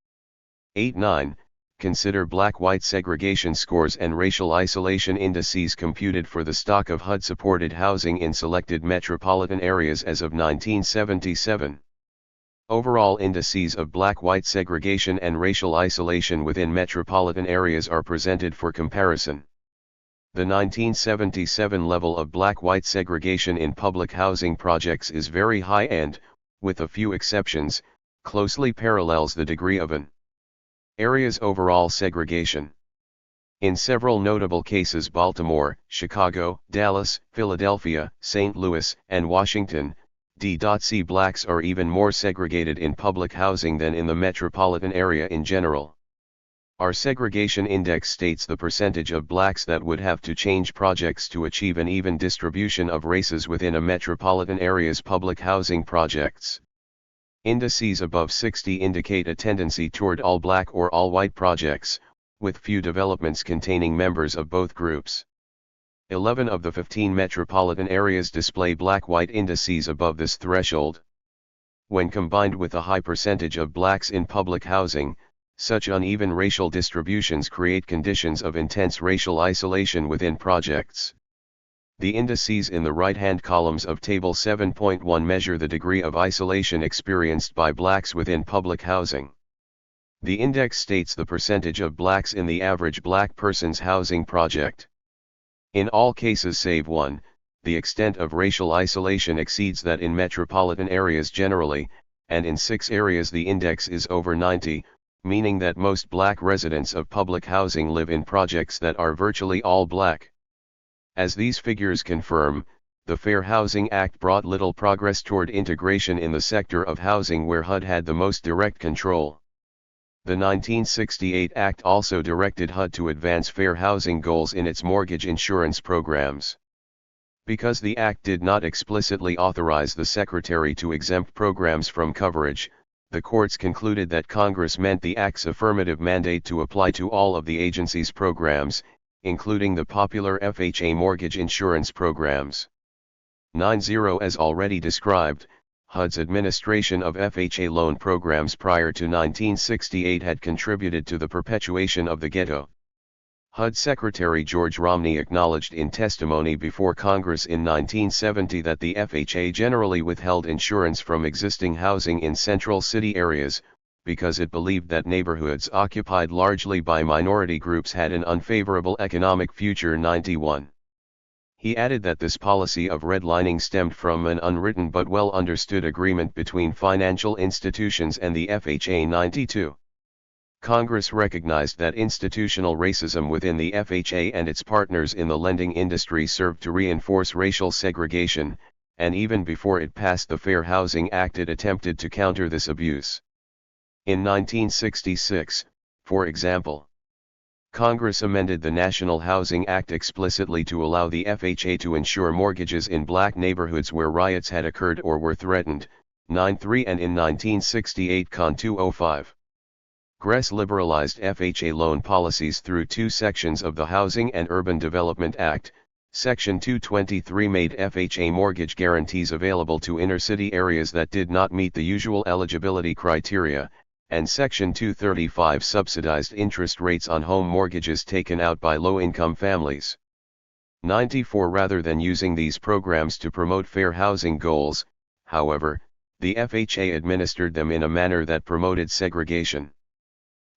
89 Consider black-white segregation scores and racial isolation indices computed for the stock of HUD-supported housing in selected metropolitan areas as of 1977. Overall indices of black-white segregation and racial isolation within metropolitan areas are presented for comparison. The 1977 level of black-white segregation in public housing projects is very high and, with a few exceptions, closely parallels the degree of an area's overall segregation. In several notable cases Baltimore, Chicago, Dallas, Philadelphia, St. Louis, and Washington, D.C. blacks are even more segregated in public housing than in the metropolitan area in general. Our segregation index states the percentage of blacks that would have to change projects to achieve an even distribution of races within a metropolitan area's public housing projects. Indices above 60 indicate a tendency toward all black or all white projects, with few developments containing members of both groups. 11 of the 15 metropolitan areas display black-white indices above this threshold. When combined with a high percentage of blacks in public housing, such uneven racial distributions create conditions of intense racial isolation within projects. The indices in the right-hand columns of Table 7.1 measure the degree of isolation experienced by blacks within public housing. The index states the percentage of blacks in the average black person's housing project. In all cases save one, the extent of racial isolation exceeds that in metropolitan areas generally, and in 6 areas the index is over 90, meaning that most black residents of public housing live in projects that are virtually all black. As these figures confirm, the Fair Housing Act brought little progress toward integration in the sector of housing where HUD had the most direct control. The 1968 Act also directed HUD to advance fair housing goals in its mortgage insurance programs. Because the Act did not explicitly authorize the Secretary to exempt programs from coverage, the courts concluded that Congress meant the Act's affirmative mandate to apply to all of the agency's programs, including the popular FHA mortgage insurance programs. 90 As already described, HUD's administration of FHA loan programs prior to 1968 had contributed to the perpetuation of the ghetto. HUD Secretary George Romney acknowledged in testimony before Congress in 1970 that the FHA generally withheld insurance from existing housing in central city areas, because it believed that neighborhoods occupied largely by minority groups had an unfavorable economic future. 91. He added that this policy of redlining stemmed from an unwritten but well understood agreement between financial institutions and the FHA. 92. Congress recognized that institutional racism within the FHA and its partners in the lending industry served to reinforce racial segregation, and even before it passed the Fair Housing Act it attempted to counter this abuse. In 1966, for example, Congress amended the National Housing Act explicitly to allow the FHA to insure mortgages in black neighborhoods where riots had occurred or were threatened. 93. And in 1968 Con. 205. Congress liberalized FHA loan policies through two sections of the Housing and Urban Development Act. Section 223 made FHA mortgage guarantees available to inner-city areas that did not meet the usual eligibility criteria, and Section 235 subsidized interest rates on home mortgages taken out by low-income families. 94. Rather than using these programs to promote fair housing goals, however, the FHA administered them in a manner that promoted segregation.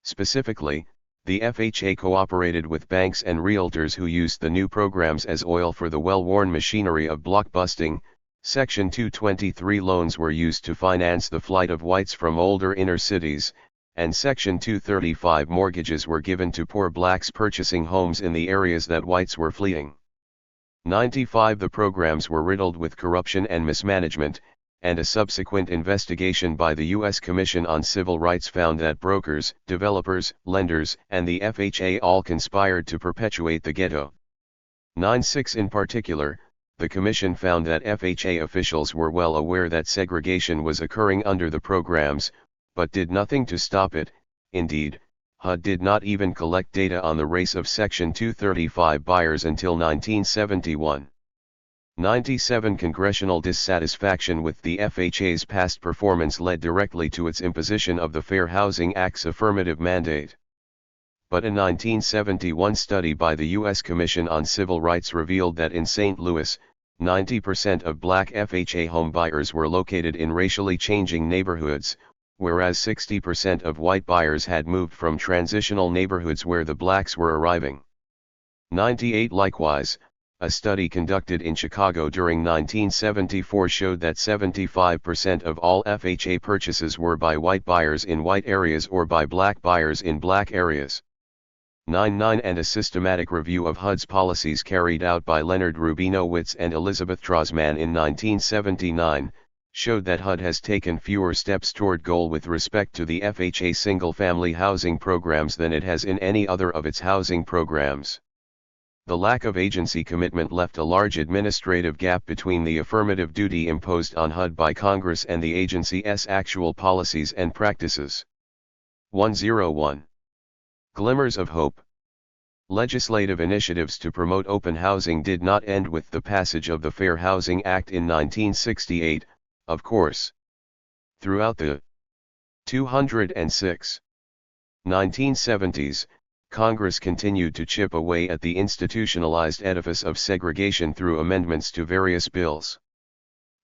Specifically, the FHA cooperated with banks and realtors who used the new programs as oil for the well-worn machinery of blockbusting. Section 223 loans were used to finance the flight of whites from older inner cities, and Section 235 mortgages were given to poor blacks purchasing homes in the areas that whites were fleeing. 95. The programs were riddled with corruption and mismanagement, and a subsequent investigation by the U.S. Commission on Civil Rights found that brokers, developers, lenders, and the FHA all conspired to perpetuate the ghetto. 96. In particular, the Commission found that FHA officials were well aware that segregation was occurring under the programs, but did nothing to stop it. Indeed, HUD did not even collect data on the race of Section 235 buyers until 1971. 97. Congressional dissatisfaction with the FHA's past performance led directly to its imposition of the Fair Housing Act's affirmative mandate. But a 1971 study by the U.S. Commission on Civil Rights revealed that in St. Louis, 90% of black FHA home buyers were located in racially changing neighborhoods, whereas 60% of white buyers had moved from transitional neighborhoods where the blacks were arriving. 98. Likewise, a study conducted in Chicago during 1974 showed that 75% of all FHA purchases were by white buyers in white areas or by black buyers in black areas. 99. And a systematic review of HUD's policies carried out by Leonard Rubinowitz and Elizabeth Trosman in 1979, showed that HUD has taken fewer steps toward goal with respect to the FHA single-family housing programs than it has in any other of its housing programs. The lack of agency commitment left a large administrative gap between the affirmative duty imposed on HUD by Congress and the agency's actual policies and practices. 101. Glimmers of hope. Legislative initiatives to promote open housing did not end with the passage of the Fair Housing Act in 1968, of course. Throughout the 206. 1970s, Congress continued to chip away at the institutionalized edifice of segregation through amendments to various bills.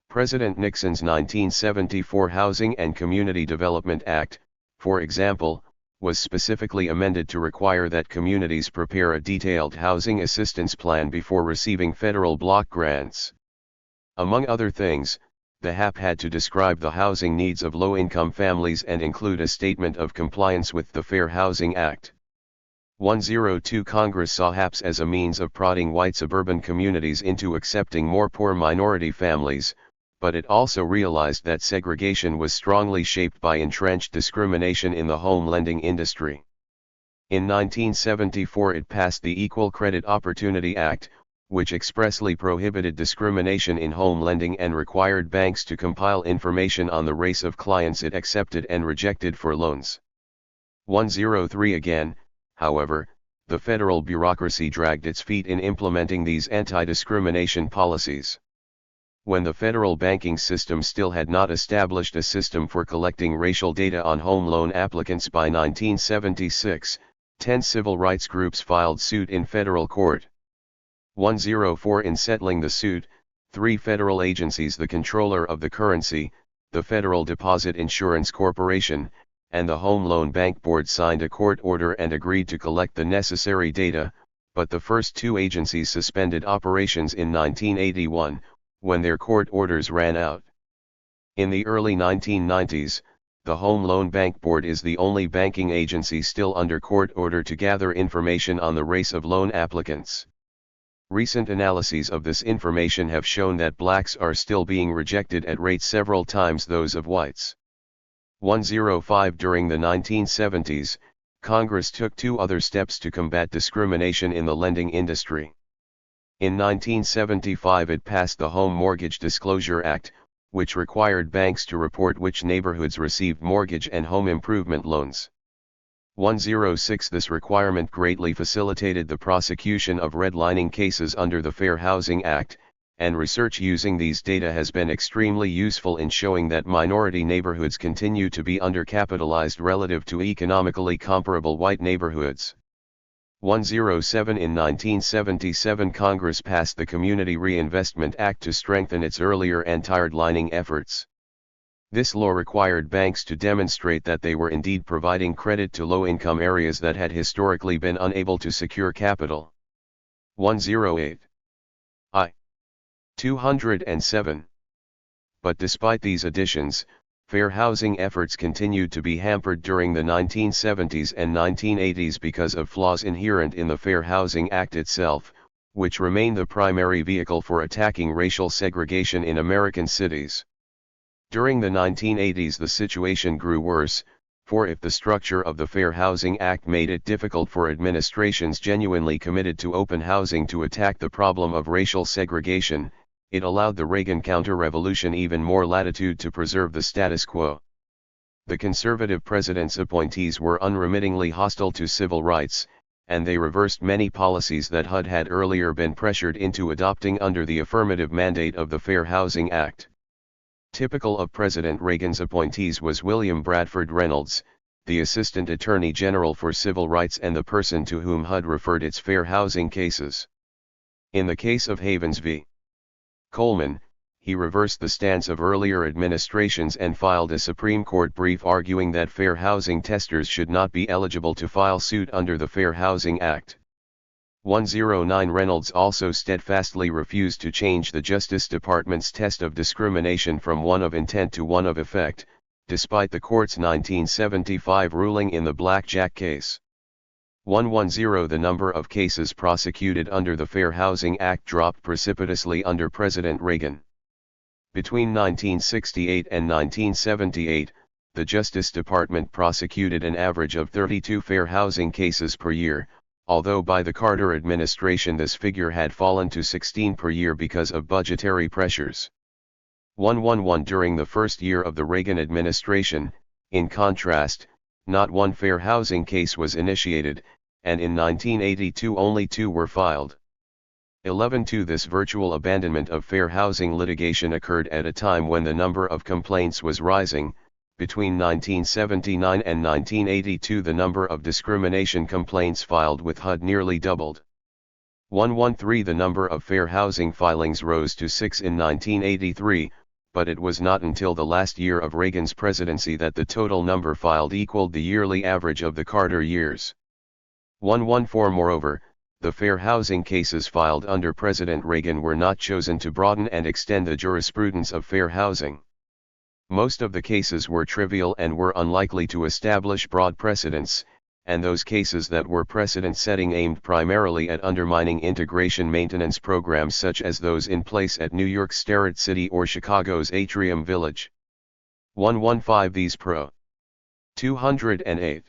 President Nixon's 1974 Housing and Community Development Act, for example, was specifically amended to require that communities prepare a detailed housing assistance plan before receiving federal block grants. Among other things, the HAP had to describe the housing needs of low-income families and include a statement of compliance with the Fair Housing Act. 102. Congress saw HAPs as a means of prodding white suburban communities into accepting more poor minority families, but it also realized that segregation was strongly shaped by entrenched discrimination in the home lending industry. In 1974 it passed the Equal Credit Opportunity Act, which expressly prohibited discrimination in home lending and required banks to compile information on the race of clients it accepted and rejected for loans. 103. Again, however, the federal bureaucracy dragged its feet in implementing these anti-discrimination policies. When the federal banking system still had not established a system for collecting racial data on home loan applicants by 1976, 10 civil rights groups filed suit in federal court. 104. In settling the suit, 3 federal agencies, the Comptroller of the Currency, the Federal Deposit Insurance Corporation, and the Home Loan Bank Board signed a court order and agreed to collect the necessary data, but the first two agencies suspended operations in 1981, when their court orders ran out. In the early 1990s, the Home Loan Bank Board is the only banking agency still under court order to gather information on the race of loan applicants. Recent analyses of this information have shown that blacks are still being rejected at rates several times those of whites. 105 During the 1970s, Congress took two other steps to combat discrimination in the lending industry. In 1975 it passed the Home Mortgage Disclosure Act, which required banks to report which neighborhoods received mortgage and home improvement loans. 106 This requirement greatly facilitated the prosecution of redlining cases under the Fair Housing Act, and research using these data has been extremely useful in showing that minority neighborhoods continue to be undercapitalized relative to economically comparable white neighborhoods. 107 In 1977 Congress passed the Community Reinvestment Act to strengthen its earlier anti-redlining efforts. This law required banks to demonstrate that they were indeed providing credit to low-income areas that had historically been unable to secure capital. 108. 207. But despite these additions, fair housing efforts continued to be hampered during the 1970s and 1980s because of flaws inherent in the Fair Housing Act itself, which remained the primary vehicle for attacking racial segregation in American cities. During the 1980s the situation grew worse, for if the structure of the Fair Housing Act made it difficult for administrations genuinely committed to open housing to attack the problem of racial segregation, it allowed the Reagan counter-revolution even more latitude to preserve the status quo. The conservative president's appointees were unremittingly hostile to civil rights, and they reversed many policies that HUD had earlier been pressured into adopting under the affirmative mandate of the Fair Housing Act. Typical of President Reagan's appointees was William Bradford Reynolds, the Assistant Attorney General for Civil Rights and the person to whom HUD referred its fair housing cases. In the case of Havens v. Coleman, he reversed the stance of earlier administrations and filed a Supreme Court brief arguing that fair housing testers should not be eligible to file suit under the Fair Housing Act. 109 Reynolds also steadfastly refused to change the Justice Department's test of discrimination from one of intent to one of effect, despite the court's 1975 ruling in the Blackjack case. 110 The number of cases prosecuted under the Fair Housing Act dropped precipitously under President Reagan. Between 1968 and 1978, the Justice Department prosecuted an average of 32 fair housing cases per year, although by the Carter administration this figure had fallen to 16 per year because of budgetary pressures. 111 During the first year of the Reagan administration, in contrast, not one fair housing case was initiated, and in 1982 only 2 were filed. 11 This virtual abandonment of fair housing litigation occurred at a time when the number of complaints was rising. Between 1979 and 1982 the number of discrimination complaints filed with HUD nearly doubled. 113 The number of fair housing filings rose to 6 in 1983, but it was not until the last year of Reagan's presidency that the total number filed equaled the yearly average of the Carter years. 114 Moreover, the fair housing cases filed under President Reagan were not chosen to broaden and extend the jurisprudence of fair housing. Most of the cases were trivial and were unlikely to establish broad precedents, and those cases that were precedent-setting aimed primarily at undermining integration maintenance programs such as those in place at New York's Starrett City or Chicago's Atrium Village. 115 These Pro. 208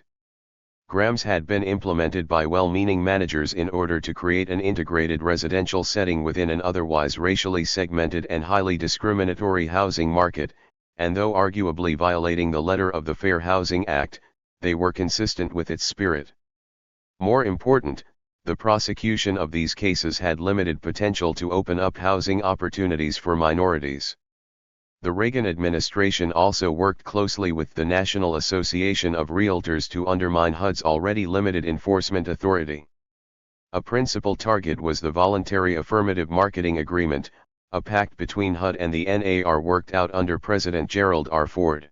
grams had been implemented by well-meaning managers in order to create an integrated residential setting within an otherwise racially segmented and highly discriminatory housing market, and though arguably violating the letter of the Fair Housing Act, they were consistent with its spirit. More important, the prosecution of these cases had limited potential to open up housing opportunities for minorities. The Reagan administration also worked closely with the National Association of Realtors to undermine HUD's already limited enforcement authority. A principal target was the Voluntary Affirmative Marketing Agreement, a pact between HUD and the NAR worked out under President Gerald R. Ford.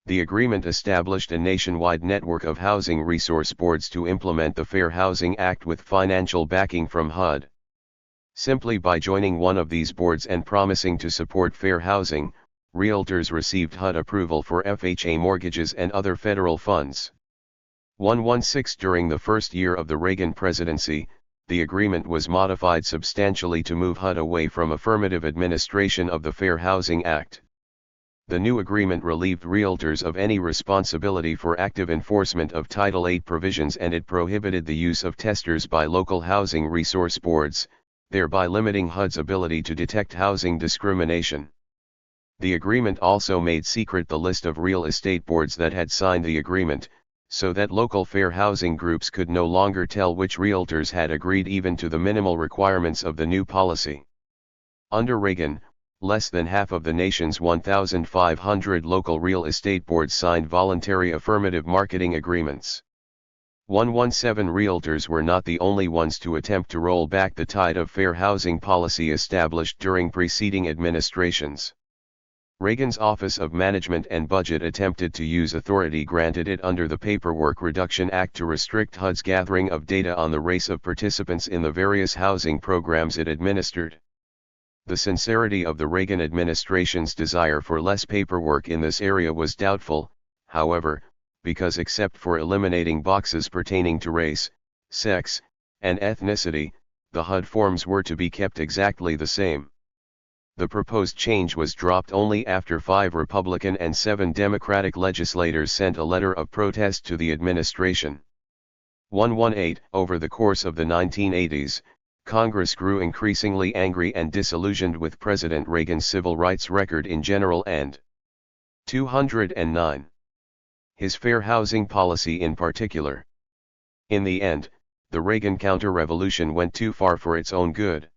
The agreement established a nationwide network of housing resource boards to implement the Fair Housing Act with financial backing from HUD. Simply by joining one of these boards and promising to support fair housing, realtors received HUD approval for FHA mortgages and other federal funds. 116 During the first year of the Reagan presidency, the agreement was modified substantially to move HUD away from affirmative administration of the Fair Housing Act. The new agreement relieved realtors of any responsibility for active enforcement of Title VIII provisions, and it prohibited the use of testers by local housing resource boards, thereby limiting HUD's ability to detect housing discrimination. The agreement also made secret the list of real estate boards that had signed the agreement, so that local fair housing groups could no longer tell which realtors had agreed even to the minimal requirements of the new policy. Under Reagan, less than half of the nation's 1,500 local real estate boards signed voluntary affirmative marketing agreements. 117 Realtors were not the only ones to attempt to roll back the tide of fair housing policy established during preceding administrations. Reagan's Office of Management and Budget attempted to use authority granted it under the Paperwork Reduction Act to restrict HUD's gathering of data on the race of participants in the various housing programs it administered. The sincerity of the Reagan administration's desire for less paperwork in this area was doubtful, however, because except for eliminating boxes pertaining to race, sex, and ethnicity, the HUD forms were to be kept exactly the same. The proposed change was dropped only after 5 Republican and 7 Democratic legislators sent a letter of protest to the administration. 118 Over the course of the 1980s, Congress grew increasingly angry and disillusioned with President Reagan's civil rights record in general and 209. His fair housing policy in particular. In the end, the Reagan counter-revolution went too far for its own good.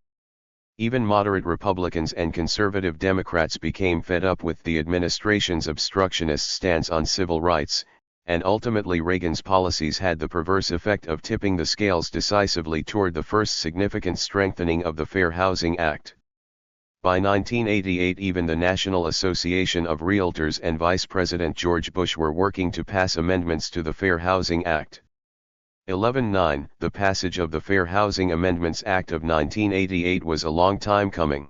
Even moderate Republicans and conservative Democrats became fed up with the administration's obstructionist stance on civil rights, and ultimately Reagan's policies had the perverse effect of tipping the scales decisively toward the first significant strengthening of the Fair Housing Act. By 1988 even the National Association of Realtors and Vice President George Bush were working to pass amendments to the Fair Housing Act. 11-9 The passage of the Fair Housing Amendments Act of 1988 was a long time coming.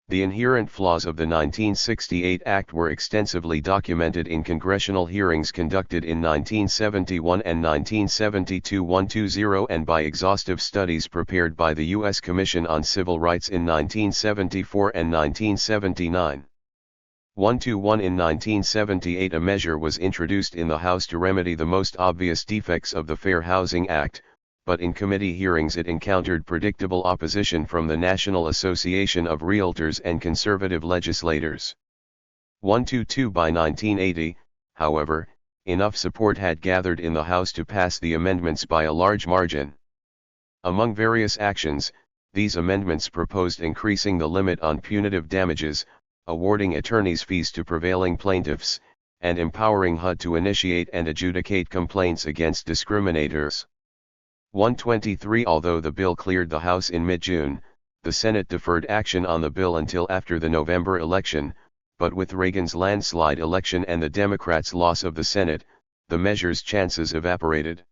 The inherent flaws of the 1968 Act were extensively documented in congressional hearings conducted in 1971 and 1972 120 and by exhaustive studies prepared by the U.S. Commission on Civil Rights in 1974 and 1979. 121 In 1978 a measure was introduced in the House to remedy the most obvious defects of the Fair Housing Act, but in committee hearings it encountered predictable opposition from the National Association of Realtors and conservative legislators. 122 By 1980, however, enough support had gathered in the House to pass the amendments by a large margin. Among various actions, these amendments proposed increasing the limit on punitive damages, awarding attorneys' fees to prevailing plaintiffs, and empowering HUD to initiate and adjudicate complaints against discriminators. 123 Although the bill cleared the House in mid-June, the Senate deferred action on the bill until after the November election, but with Reagan's landslide election and the Democrats' loss of the Senate, the measure's chances evaporated.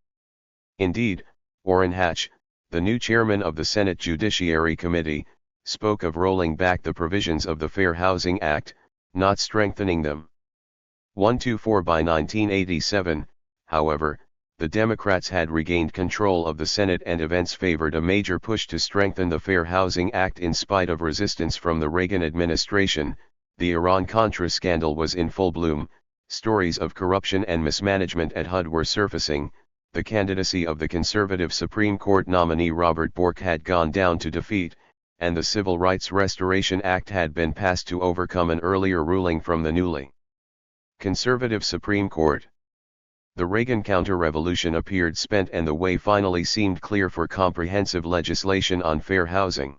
Indeed, Orrin Hatch, the new chairman of the Senate Judiciary Committee, spoke of rolling back the provisions of the Fair Housing Act, not strengthening them. 124 By 1987, however, the Democrats had regained control of the Senate and events favored a major push to strengthen the Fair Housing Act in spite of resistance from the Reagan administration. The Iran-Contra scandal was in full bloom, stories of corruption and mismanagement at HUD were surfacing, the candidacy of the conservative Supreme Court nominee Robert Bork had gone down to defeat, and the Civil Rights Restoration Act had been passed to overcome an earlier ruling from the newly conservative Supreme Court. The Reagan counter-revolution appeared spent and the way finally seemed clear for comprehensive legislation on fair housing.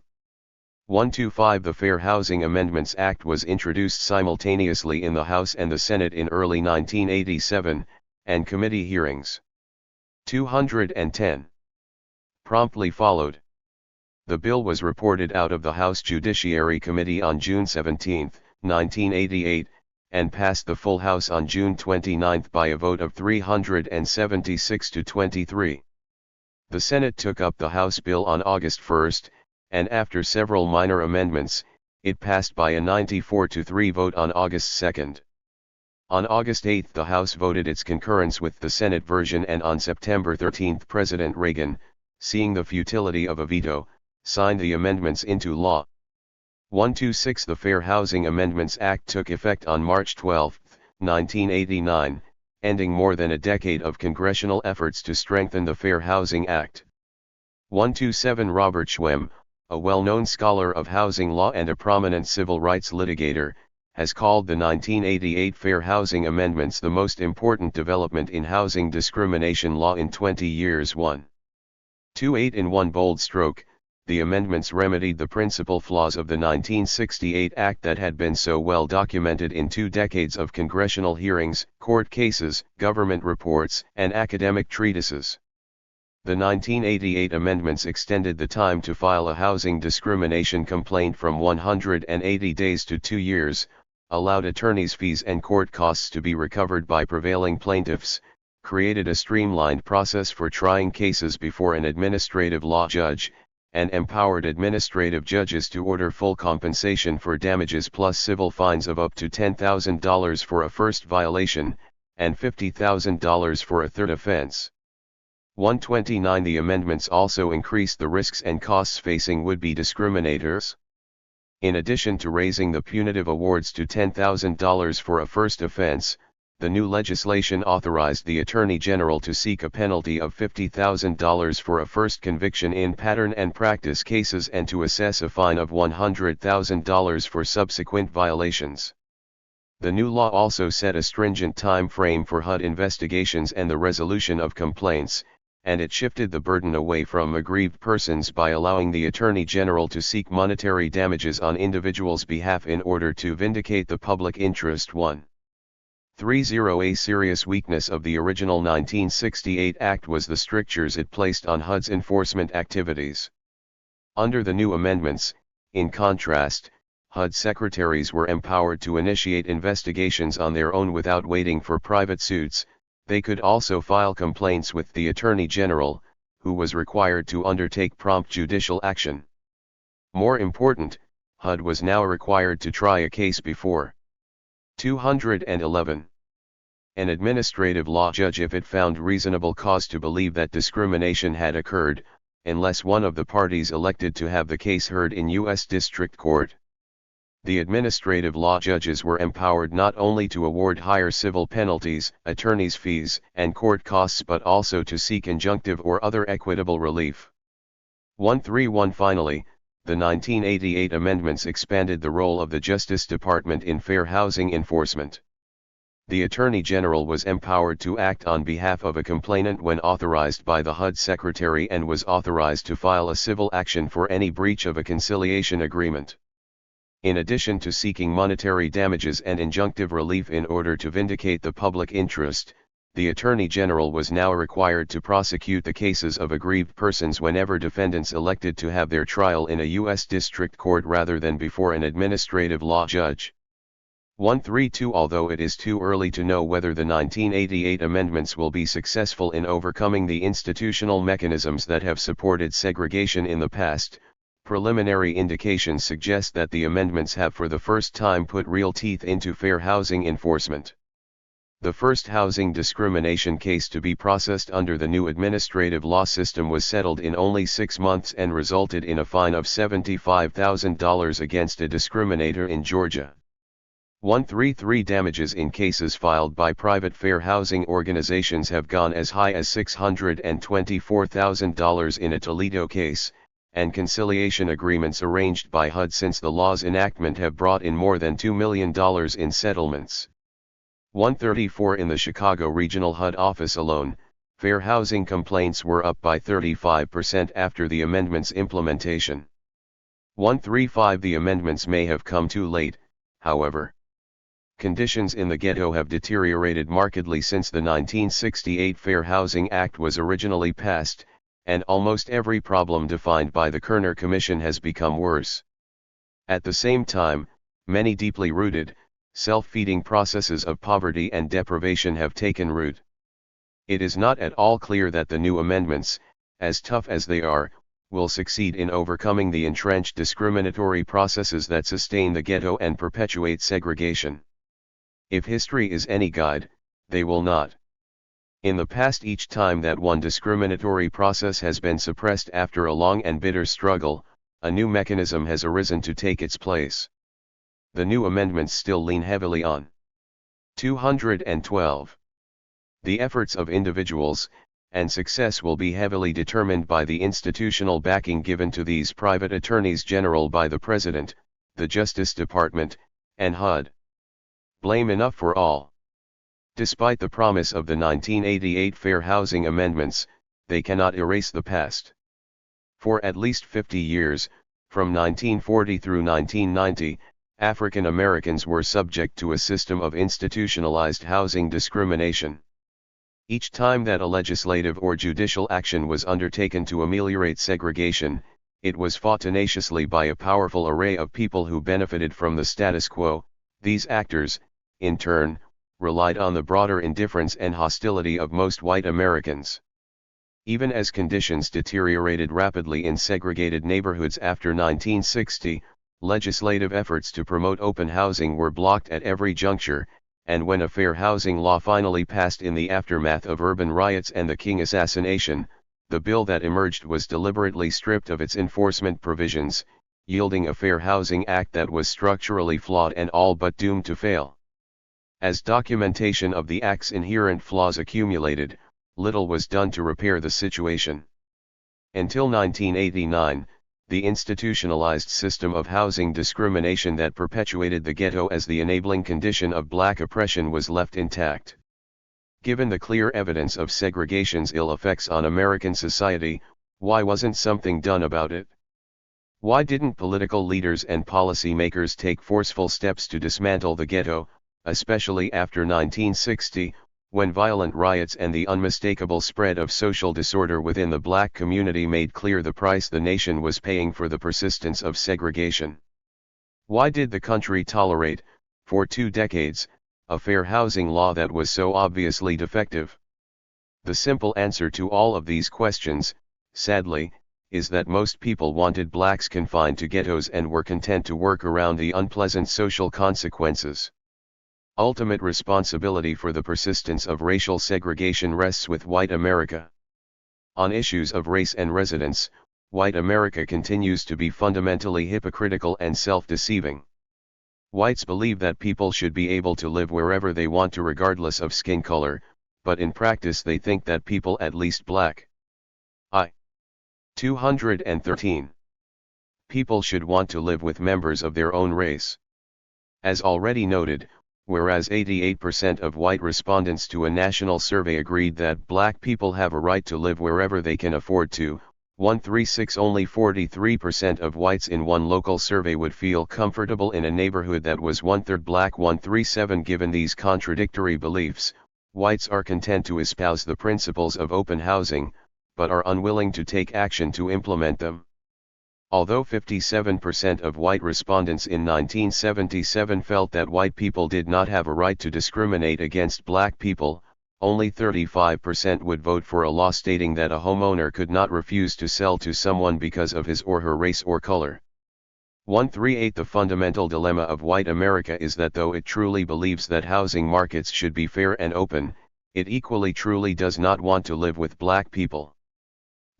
125 The Fair Housing Amendments Act was introduced simultaneously in the House and the Senate in early 1987, and committee hearings 210 promptly followed. The bill was reported out of the House Judiciary Committee on June 17, 1988, and passed the full House on June 29 by a vote of 376 to 23. The Senate took up the House bill on August 1, and after several minor amendments, it passed by a 94-3 vote on August 2. On August 8 the House voted its concurrence with the Senate version, and on September 13 President Reagan, seeing the futility of a veto, signed the amendments into law. 126 The Fair Housing Amendments Act took effect on March 12, 1989, ending more than a decade of congressional efforts to strengthen the Fair Housing Act. 127 Robert Schwemm, a well-known scholar of housing law and a prominent civil rights litigator, has called the 1988 Fair Housing Amendments the most important development in housing discrimination law in 20 years. 128 In one bold stroke, the amendments remedied the principal flaws of the 1968 Act that had been so well documented in 2 decades of congressional hearings, court cases, government reports, and academic treatises. The 1988 amendments extended the time to file a housing discrimination complaint from 180 days to 2 years, allowed attorneys' fees and court costs to be recovered by prevailing plaintiffs, created a streamlined process for trying cases before an administrative law judge, and empowered administrative judges to order full compensation for damages plus civil fines of up to $10,000 for a first violation, and $50,000 for a third offense. 129 The amendments also increased the risks and costs facing would-be discriminators. In addition to raising the punitive awards to $10,000 for a first offense, the new legislation authorized the Attorney General to seek a penalty of $50,000 for a first conviction in pattern and practice cases and to assess a fine of $100,000 for subsequent violations. The new law also set a stringent time frame for HUD investigations and the resolution of complaints, and it shifted the burden away from aggrieved persons by allowing the Attorney General to seek monetary damages on individuals' behalf in order to vindicate the public interest. 130 A serious weakness of the original 1968 Act was the strictures it placed on HUD's enforcement activities. Under the new amendments, in contrast, HUD secretaries were empowered to initiate investigations on their own without waiting for private suits. They could also file complaints with the Attorney General, who was required to undertake prompt judicial action. More important, HUD was now required to try a case before 211. An administrative law judge if it found reasonable cause to believe that discrimination had occurred, unless one of the parties elected to have the case heard in U.S. District Court. The administrative law judges were empowered not only to award higher civil penalties, attorneys' fees, and court costs but also to seek injunctive or other equitable relief. 131 Finally, the 1988 amendments expanded the role of the Justice Department in fair housing enforcement. The Attorney General was empowered to act on behalf of a complainant when authorized by the HUD Secretary and was authorized to file a civil action for any breach of a conciliation agreement. In addition to seeking monetary damages and injunctive relief in order to vindicate the public interest, the Attorney General was now required to prosecute the cases of aggrieved persons whenever defendants elected to have their trial in a U.S. District Court rather than before an administrative law judge. 132 Although it is too early to know whether the 1988 amendments will be successful in overcoming the institutional mechanisms that have supported segregation in the past, preliminary indications suggest that the amendments have for the first time put real teeth into fair housing enforcement. The first housing discrimination case to be processed under the new administrative law system was settled in only 6 months and resulted in a fine of $75,000 against a discriminator in Georgia. 133 Damages in cases filed by private fair housing organizations have gone as high as $624,000 in a Toledo case, and conciliation agreements arranged by HUD since the law's enactment have brought in more than $2 million in settlements. 134 In the Chicago Regional HUD office alone, fair housing complaints were up by 35% after the amendment's implementation. 135 The amendments may have come too late, however. Conditions in the ghetto have deteriorated markedly since the 1968 Fair Housing Act was originally passed, and almost every problem defined by the Kerner Commission has become worse. At the same time, many deeply rooted, self-feeding processes of poverty and deprivation have taken root. It is not at all clear that the new amendments, as tough as they are, will succeed in overcoming the entrenched discriminatory processes that sustain the ghetto and perpetuate segregation. If history is any guide, they will not. In the past, each time that one discriminatory process has been suppressed after a long and bitter struggle, a new mechanism has arisen to take its place. The new amendments still lean heavily on 212. The efforts of individuals, and success will be heavily determined by the institutional backing given to these private attorneys general by the President, the Justice Department, and HUD. Blame enough for all. Despite the promise of the 1988 Fair Housing Amendments, they cannot erase the past. For at least 50 years, from 1940 through 1990, African Americans were subject to a system of institutionalized housing discrimination. Each time that a legislative or judicial action was undertaken to ameliorate segregation, it was fought tenaciously by a powerful array of people who benefited from the status quo. These actors, in turn, relied on the broader indifference and hostility of most white Americans. Even as conditions deteriorated rapidly in segregated neighborhoods after 1960, legislative efforts to promote open housing were blocked at every juncture, and when a fair housing law finally passed in the aftermath of urban riots and the King assassination, the bill that emerged was deliberately stripped of its enforcement provisions, yielding a Fair Housing Act that was structurally flawed and all but doomed to fail. As documentation of the Act's inherent flaws accumulated, little was done to repair the situation. Until 1989, the institutionalized system of housing discrimination that perpetuated the ghetto as the enabling condition of black oppression was left intact. Given the clear evidence of segregation's ill effects on American society, why wasn't something done about it? Why didn't political leaders and policymakers take forceful steps to dismantle the ghetto, especially after 1960, when violent riots and the unmistakable spread of social disorder within the black community made clear the price the nation was paying for the persistence of segregation? Why did the country tolerate, for 2 decades, a fair housing law that was so obviously defective? The simple answer to all of these questions, sadly, is that most people wanted blacks confined to ghettos and were content to work around the unpleasant social consequences. Ultimate responsibility for the persistence of racial segregation rests with white America. On issues of race and residence, white America continues to be fundamentally hypocritical and self-deceiving. Whites believe that people should be able to live wherever they want to regardless of skin color, but in practice they think that people, at least black, 213 people, should want to live with members of their own race. As already noted, whereas 88% of white respondents to a national survey agreed that black people have a right to live wherever they can afford to, 136 only 43% of whites in one local survey would feel comfortable in a neighborhood that was 1/3 black. 137 Given these contradictory beliefs, whites are content to espouse the principles of open housing, but are unwilling to take action to implement them. Although 57% of white respondents in 1977 felt that white people did not have a right to discriminate against black people, only 35% would vote for a law stating that a homeowner could not refuse to sell to someone because of his or her race or color. 138 The fundamental dilemma of white America is that though it truly believes that housing markets should be fair and open, it equally truly does not want to live with black people.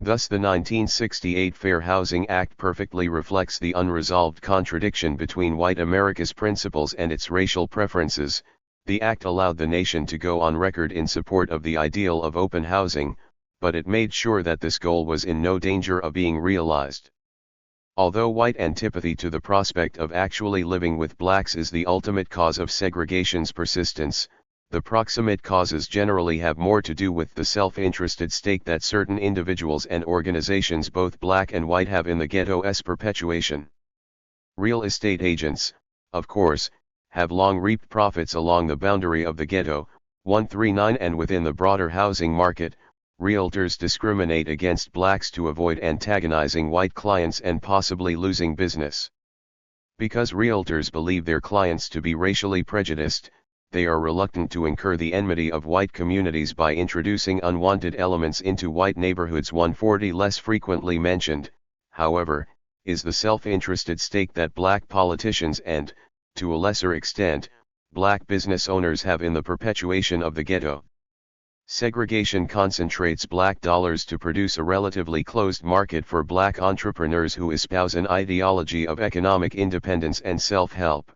Thus the 1968 Fair Housing Act perfectly reflects the unresolved contradiction between white America's principles and its racial preferences. The act allowed the nation to go on record in support of the ideal of open housing, but it made sure that this goal was in no danger of being realized. Although white antipathy to the prospect of actually living with blacks is the ultimate cause of segregation's persistence, the proximate causes generally have more to do with the self-interested stake that certain individuals and organizations, both black and white, have in the ghetto's perpetuation. Real estate agents, of course, have long reaped profits along the boundary of the ghetto. 139 And within the broader housing market, realtors discriminate against blacks to avoid antagonizing white clients and possibly losing business. Because realtors believe their clients to be racially prejudiced, they are reluctant to incur the enmity of white communities by introducing unwanted elements into white neighborhoods. 140 less frequently mentioned, however, is the self-interested stake that black politicians and, to a lesser extent, black business owners have in the perpetuation of the ghetto. Segregation concentrates black dollars to produce a relatively closed market for black entrepreneurs who espouse an ideology of economic independence and self-help.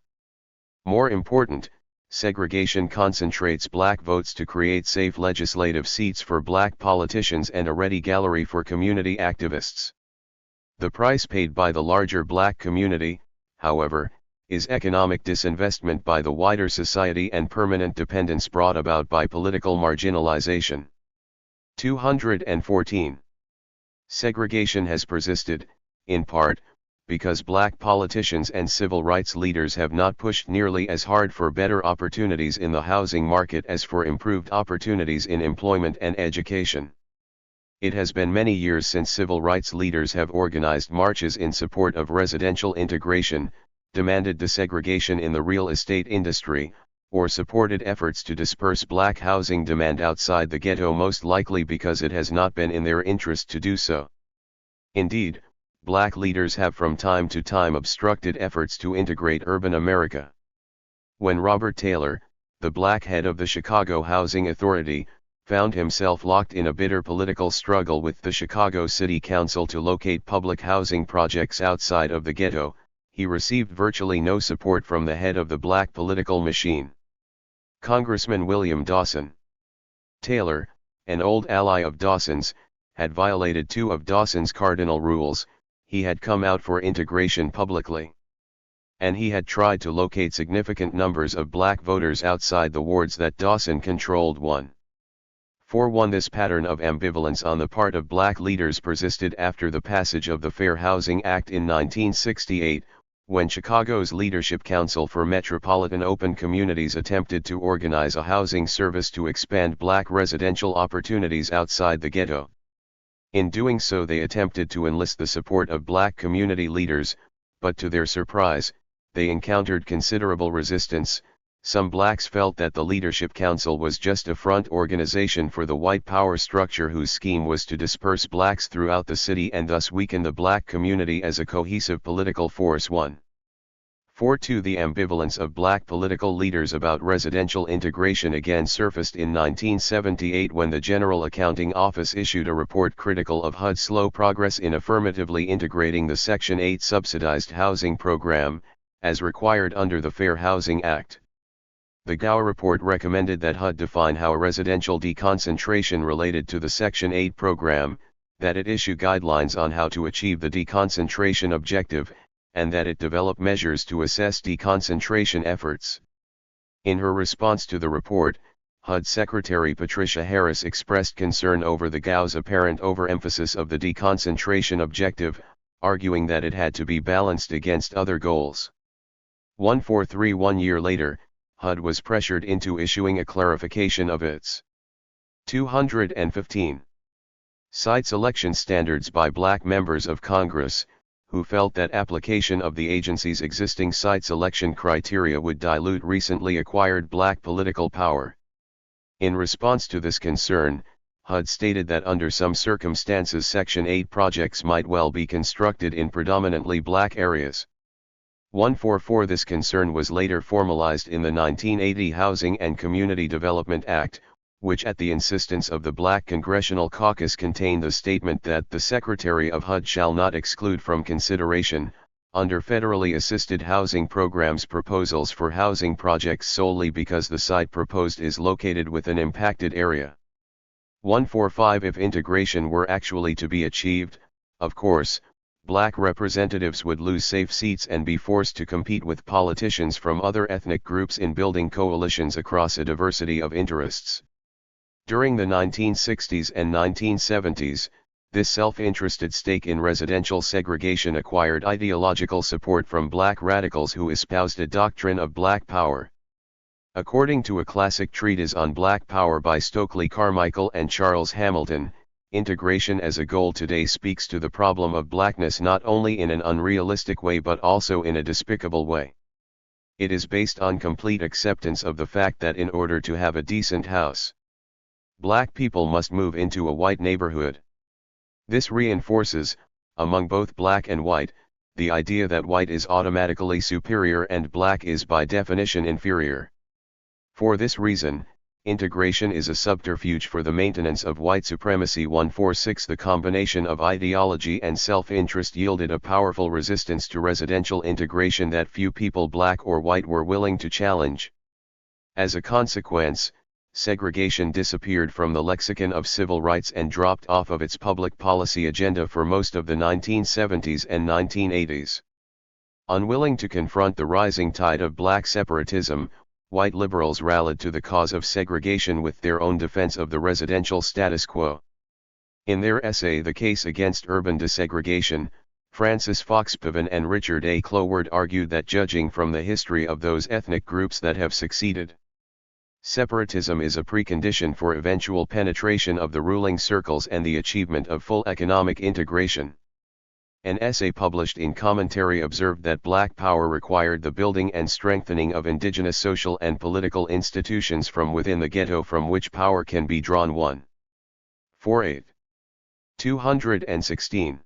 More important, segregation concentrates black votes to create safe legislative seats for black politicians and a ready gallery for community activists. The price paid by the larger black community, however, is economic disinvestment by the wider society and permanent dependence brought about by political marginalization. 214. Segregation has persisted, in part, because black politicians and civil rights leaders have not pushed nearly as hard for better opportunities in the housing market as for improved opportunities in employment and education. It has been many years since civil rights leaders have organized marches in support of residential integration, demanded desegregation in the real estate industry, or supported efforts to disperse black housing demand outside the ghetto, most likely because it has not been in their interest to do so. Indeed, black leaders have from time to time obstructed efforts to integrate urban America. When Robert Taylor, the black head of the Chicago Housing Authority, found himself locked in a bitter political struggle with the Chicago City Council to locate public housing projects outside of the ghetto, he received virtually no support from the head of the black political machine, Congressman William Dawson. Taylor, an old ally of Dawson's, had violated two of Dawson's cardinal rules. He had come out for integration publicly, and he had tried to locate significant numbers of black voters outside the wards that Dawson controlled. 141 This pattern of ambivalence on the part of black leaders persisted after the passage of the Fair Housing Act in 1968, when Chicago's Leadership Council for Metropolitan Open Communities attempted to organize a housing service to expand black residential opportunities outside the ghetto. In doing so, they attempted to enlist the support of black community leaders, but to their surprise, they encountered considerable resistance. Some blacks felt that the Leadership Council was just a front organization for the white power structure whose scheme was to disperse blacks throughout the city and thus weaken the black community as a cohesive political force. 142 The ambivalence of black political leaders about residential integration again surfaced in 1978 when the General Accounting Office issued a report critical of HUD's slow progress in affirmatively integrating the Section 8 subsidized housing program, as required under the Fair Housing Act. The Gower report recommended that HUD define how a residential deconcentration related to the Section 8 program, that it issue guidelines on how to achieve the deconcentration objective, and that it develop measures to assess deconcentration efforts. In her response to the report, HUD Secretary Patricia Harris expressed concern over the GAO's apparent overemphasis of the deconcentration objective, arguing that it had to be balanced against other goals. 143 1 year later, HUD was pressured into issuing a clarification of its 215 site selection standards by black members of Congress, who felt that application of the agency's existing site selection criteria would dilute recently acquired black political power. In response to this concern, HUD stated that under some circumstances Section 8 projects might well be constructed in predominantly black areas. 144 This concern was later formalized in the 1980 Housing and Community Development Act, which at the insistence of the Black Congressional Caucus contained the statement that the Secretary of HUD shall not exclude from consideration, under federally assisted housing programs, proposals for housing projects solely because the site proposed is located within an impacted area. 145 If integration were actually to be achieved, of course, black representatives would lose safe seats and be forced to compete with politicians from other ethnic groups in building coalitions across a diversity of interests. During the 1960s and 1970s, this self-interested stake in residential segregation acquired ideological support from black radicals who espoused a doctrine of black power. According to a classic treatise on black power by Stokely Carmichael and Charles Hamilton, integration as a goal today speaks to the problem of blackness not only in an unrealistic way but also in a despicable way. It is based on complete acceptance of the fact that in order to have a decent house, black people must move into a white neighborhood. This reinforces, among both black and white, the idea that white is automatically superior and black is by definition inferior. For this reason, integration is a subterfuge for the maintenance of white supremacy. 146 The combination of ideology and self-interest yielded a powerful resistance to residential integration that few people, black or white, were willing to challenge. As a consequence, segregation disappeared from the lexicon of civil rights and dropped off of its public policy agenda for most of the 1970s and 1980s. Unwilling to confront the rising tide of black separatism, white liberals rallied to the cause of segregation with their own defense of the residential status quo. In their essay The Case Against Urban Desegregation, Francis Fox Piven and Richard A. Cloward argued that judging from the history of those ethnic groups that have succeeded, separatism is a precondition for eventual penetration of the ruling circles and the achievement of full economic integration. An essay published in Commentary observed that black power required the building and strengthening of indigenous social and political institutions from within the ghetto, from which power can be drawn. 148. 216.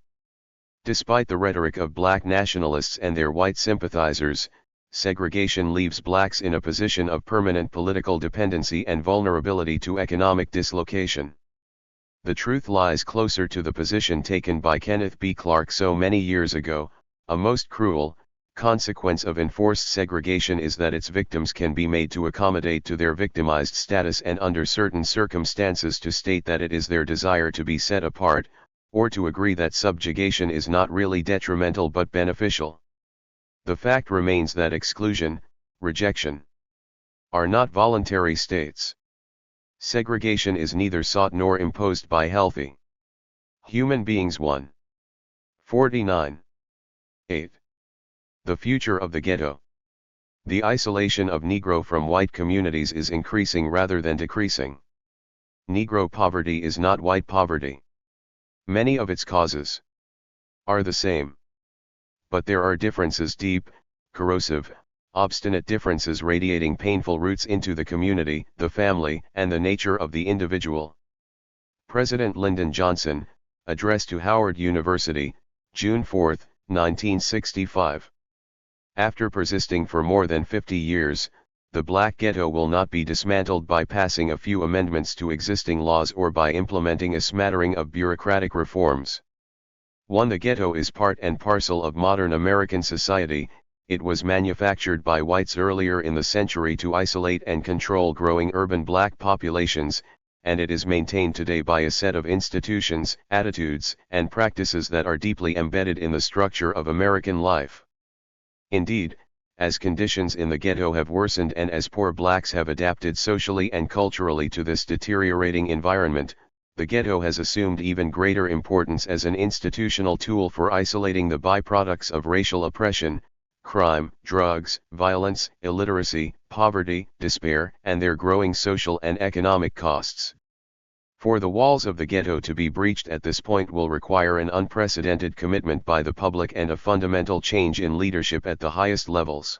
Despite the rhetoric of black nationalists and their white sympathizers, segregation leaves blacks in a position of permanent political dependency and vulnerability to economic dislocation. The truth lies closer to the position taken by Kenneth B. Clark so many years ago. A most cruel consequence of enforced segregation is that its victims can be made to accommodate to their victimized status and under certain circumstances to state that it is their desire to be set apart, or to agree that subjugation is not really detrimental but beneficial. The fact remains that exclusion, rejection, are not voluntary states. Segregation is neither sought nor imposed by healthy human beings. 149. 8. The future of the ghetto. The isolation of Negro from white communities is increasing rather than decreasing. Negro poverty is not white poverty. Many of its causes are the same. But there are differences, deep, corrosive, obstinate differences radiating painful roots into the community, the family, and the nature of the individual. President Lyndon Johnson, address to Howard University, June 4, 1965. After persisting for more than 50 years, the black ghetto will not be dismantled by passing a few amendments to existing laws or by implementing a smattering of bureaucratic reforms. 1. The ghetto is part and parcel of modern American society. It was manufactured by whites earlier in the century to isolate and control growing urban black populations, and it is maintained today by a set of institutions, attitudes, and practices that are deeply embedded in the structure of American life. Indeed, as conditions in the ghetto have worsened and as poor blacks have adapted socially and culturally to this deteriorating environment, the ghetto has assumed even greater importance as an institutional tool for isolating the byproducts of racial oppression, crime, drugs, violence, illiteracy, poverty, despair, and their growing social and economic costs. For the walls of the ghetto to be breached at this point will require an unprecedented commitment by the public and a fundamental change in leadership at the highest levels.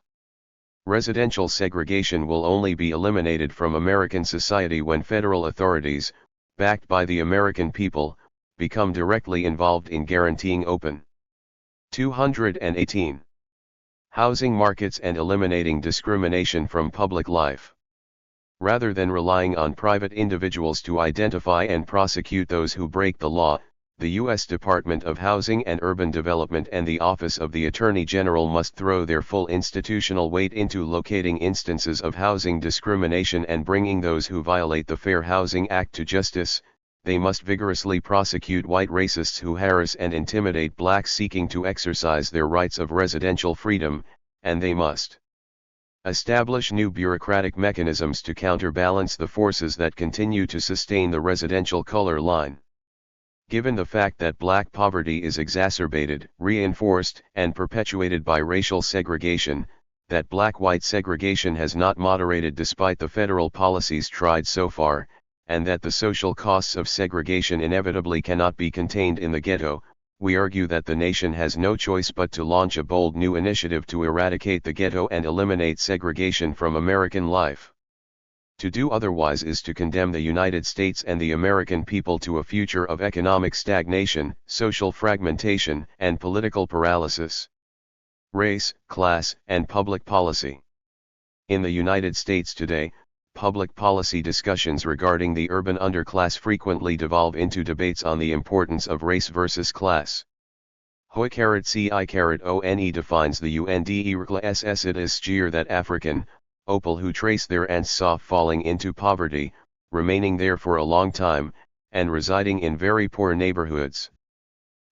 Residential segregation will only be eliminated from American society when federal authorities, backed by the American people, become directly involved in guaranteeing open. 218. Housing markets and eliminating discrimination from public life. Rather than relying on private individuals to identify and prosecute those who break the law, the U.S. Department of Housing and Urban Development and the Office of the Attorney General must throw their full institutional weight into locating instances of housing discrimination and bringing those who violate the Fair Housing Act to justice. They must vigorously prosecute white racists who harass and intimidate blacks seeking to exercise their rights of residential freedom, and they must establish new bureaucratic mechanisms to counterbalance the forces that continue to sustain the residential color line. Given the fact that black poverty is exacerbated, reinforced, and perpetuated by racial segregation, that black-white segregation has not moderated despite the federal policies tried so far, and that the social costs of segregation inevitably cannot be contained in the ghetto, we argue that the nation has no choice but to launch a bold new initiative to eradicate the ghetto and eliminate segregation from American life. To do otherwise is to condemn the United States and the American people to a future of economic stagnation, social fragmentation, and political paralysis. Race, class, and public policy. In the United States today, public policy discussions regarding the urban underclass frequently devolve into debates on the importance of race versus class. Hoi-ci-one defines the UNDERCLASS it is sheer that African, opal who trace their ancestors falling into poverty, remaining there for a long time, and residing in very poor neighborhoods.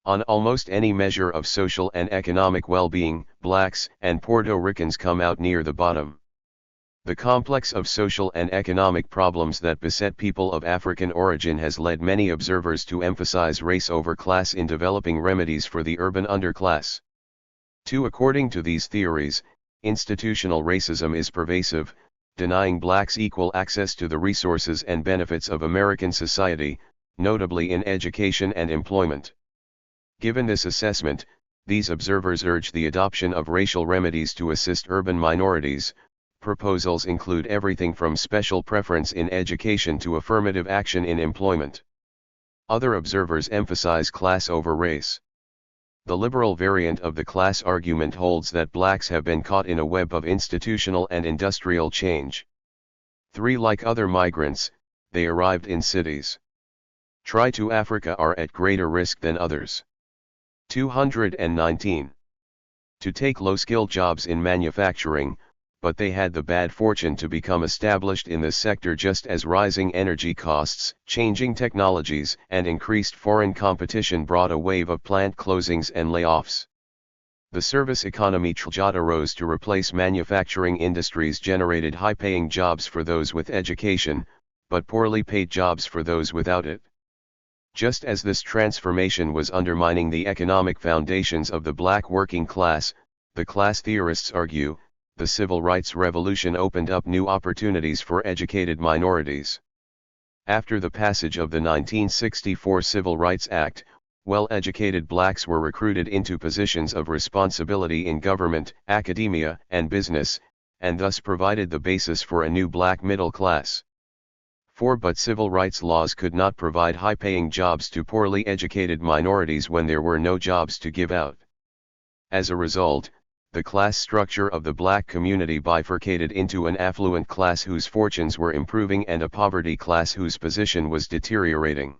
On almost any measure of social and economic well-being, blacks and Puerto Ricans come out near the bottom. The complex of social and economic problems that beset people of African origin has led many observers to emphasize race over class in developing remedies for the urban underclass. 2. According to these theories, institutional racism is pervasive, denying blacks equal access to the resources and benefits of American society, notably in education and employment. Given this assessment, these observers urge the adoption of racial remedies to assist urban minorities. Proposals include everything from special preference in education to affirmative action in employment. Other observers emphasize class over race. The liberal variant of the class argument holds that blacks have been caught in a web of institutional and industrial change. 3. Like other migrants, they arrived in cities. To Africa are at greater risk than others. 219. To take low-skilled jobs in manufacturing, but they had the bad fortune to become established in this sector just as rising energy costs, changing technologies, and increased foreign competition brought a wave of plant closings and layoffs. The service economy trajectory rose to replace manufacturing industries generated high-paying jobs for those with education, but poorly paid jobs for those without it. Just as this transformation was undermining the economic foundations of the black working class, the class theorists argue, the civil rights revolution opened up new opportunities for educated minorities. After the passage of the 1964 Civil Rights Act, well-educated blacks were recruited into positions of responsibility in government, academia, and business, and thus provided the basis for a new black middle class. 4. But civil rights laws could not provide high-paying jobs to poorly educated minorities when there were no jobs to give out. As a result, the class structure of the black community bifurcated into an affluent class whose fortunes were improving and a poverty class whose position was deteriorating.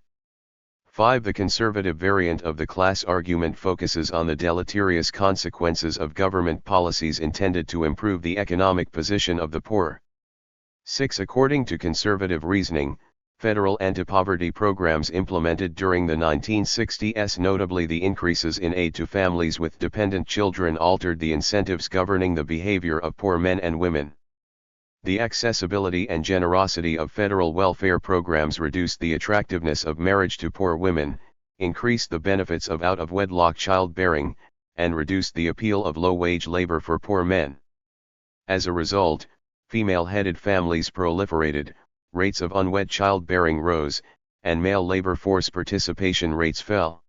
5. The conservative variant of the class argument focuses on the deleterious consequences of government policies intended to improve the economic position of the poor. 6. According to conservative reasoning, federal anti-poverty programs implemented during the 1960s, notably the increases in aid to families with dependent children, altered the incentives governing the behavior of poor men and women. The accessibility and generosity of federal welfare programs reduced the attractiveness of marriage to poor women, increased the benefits of out-of-wedlock childbearing, and reduced the appeal of low-wage labor for poor men. As a result, female-headed families proliferated, rates of unwed childbearing rose, and male labor force participation rates fell.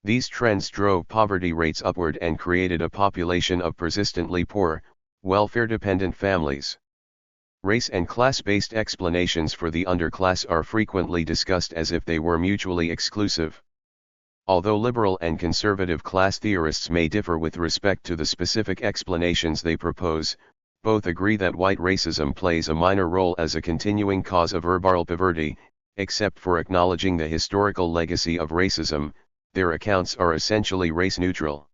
These trends drove poverty rates upward and created a population of persistently poor, welfare-dependent families. Race and class-based explanations for the underclass are frequently discussed as if they were mutually exclusive. Although liberal and conservative class theorists may differ with respect to the specific explanations they propose, both agree that white racism plays a minor role as a continuing cause of urban poverty, except for acknowledging the historical legacy of racism. Their accounts are essentially race-neutral.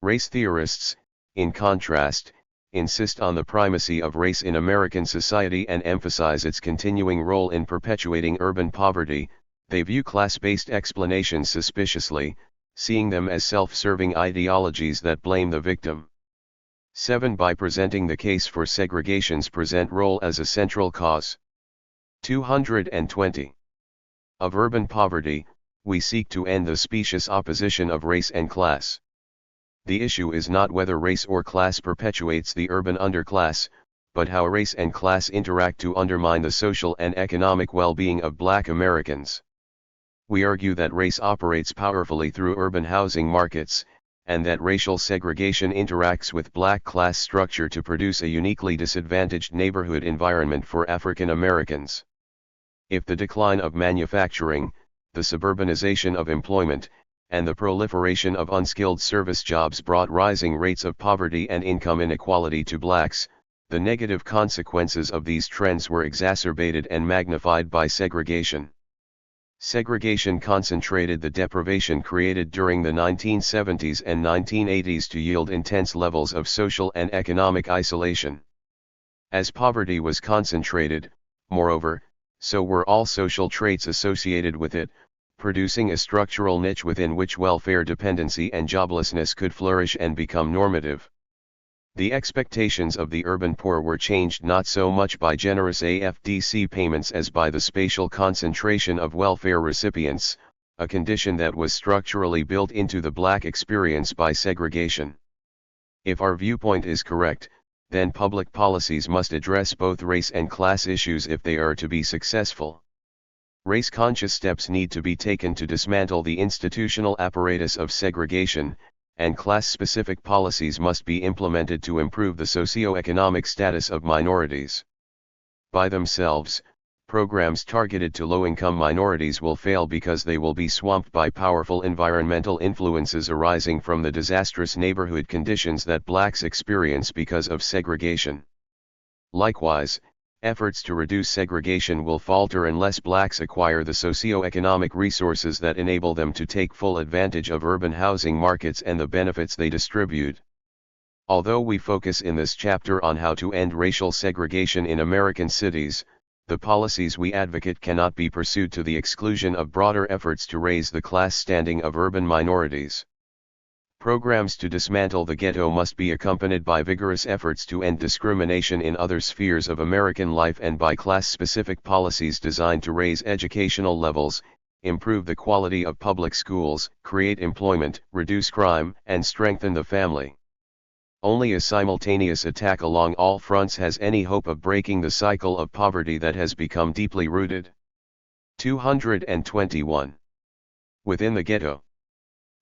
Race theorists, in contrast, insist on the primacy of race in American society and emphasize its continuing role in perpetuating urban poverty. They view class-based explanations suspiciously, seeing them as self-serving ideologies that blame the victim. 7. By presenting the case for segregation's present role as a central cause. 220. Of urban poverty, we seek to end the specious opposition of race and class. The issue is not whether race or class perpetuates the urban underclass, but how race and class interact to undermine the social and economic well-being of Black Americans. We argue that race operates powerfully through urban housing markets, and that racial segregation interacts with Black class structure to produce a uniquely disadvantaged neighborhood environment for African Americans. If the decline of manufacturing, the suburbanization of employment, and the proliferation of unskilled service jobs brought rising rates of poverty and income inequality to Blacks, the negative consequences of these trends were exacerbated and magnified by segregation. Segregation concentrated the deprivation created during the 1970s and 1980s to yield intense levels of social and economic isolation. As poverty was concentrated, moreover, so were all social traits associated with it, producing a structural niche within which welfare dependency and joblessness could flourish and become normative. The expectations of the urban poor were changed not so much by generous AFDC payments as by the spatial concentration of welfare recipients, a condition that was structurally built into the Black experience by segregation. If our viewpoint is correct, then public policies must address both race and class issues if they are to be successful. Race-conscious steps need to be taken to dismantle the institutional apparatus of segregation, and class-specific policies must be implemented to improve the socio-economic status of minorities. By themselves, programs targeted to low-income minorities will fail because they will be swamped by powerful environmental influences arising from the disastrous neighborhood conditions that Blacks experience because of segregation. Likewise, efforts to reduce segregation will falter unless Blacks acquire the socio-economic resources that enable them to take full advantage of urban housing markets and the benefits they distribute. Although we focus in this chapter on how to end racial segregation in American cities, the policies we advocate cannot be pursued to the exclusion of broader efforts to raise the class standing of urban minorities. Programs to dismantle the ghetto must be accompanied by vigorous efforts to end discrimination in other spheres of American life and by class-specific policies designed to raise educational levels, improve the quality of public schools, create employment, reduce crime, and strengthen the family. Only a simultaneous attack along all fronts has any hope of breaking the cycle of poverty that has become deeply rooted. 221. Within the ghetto.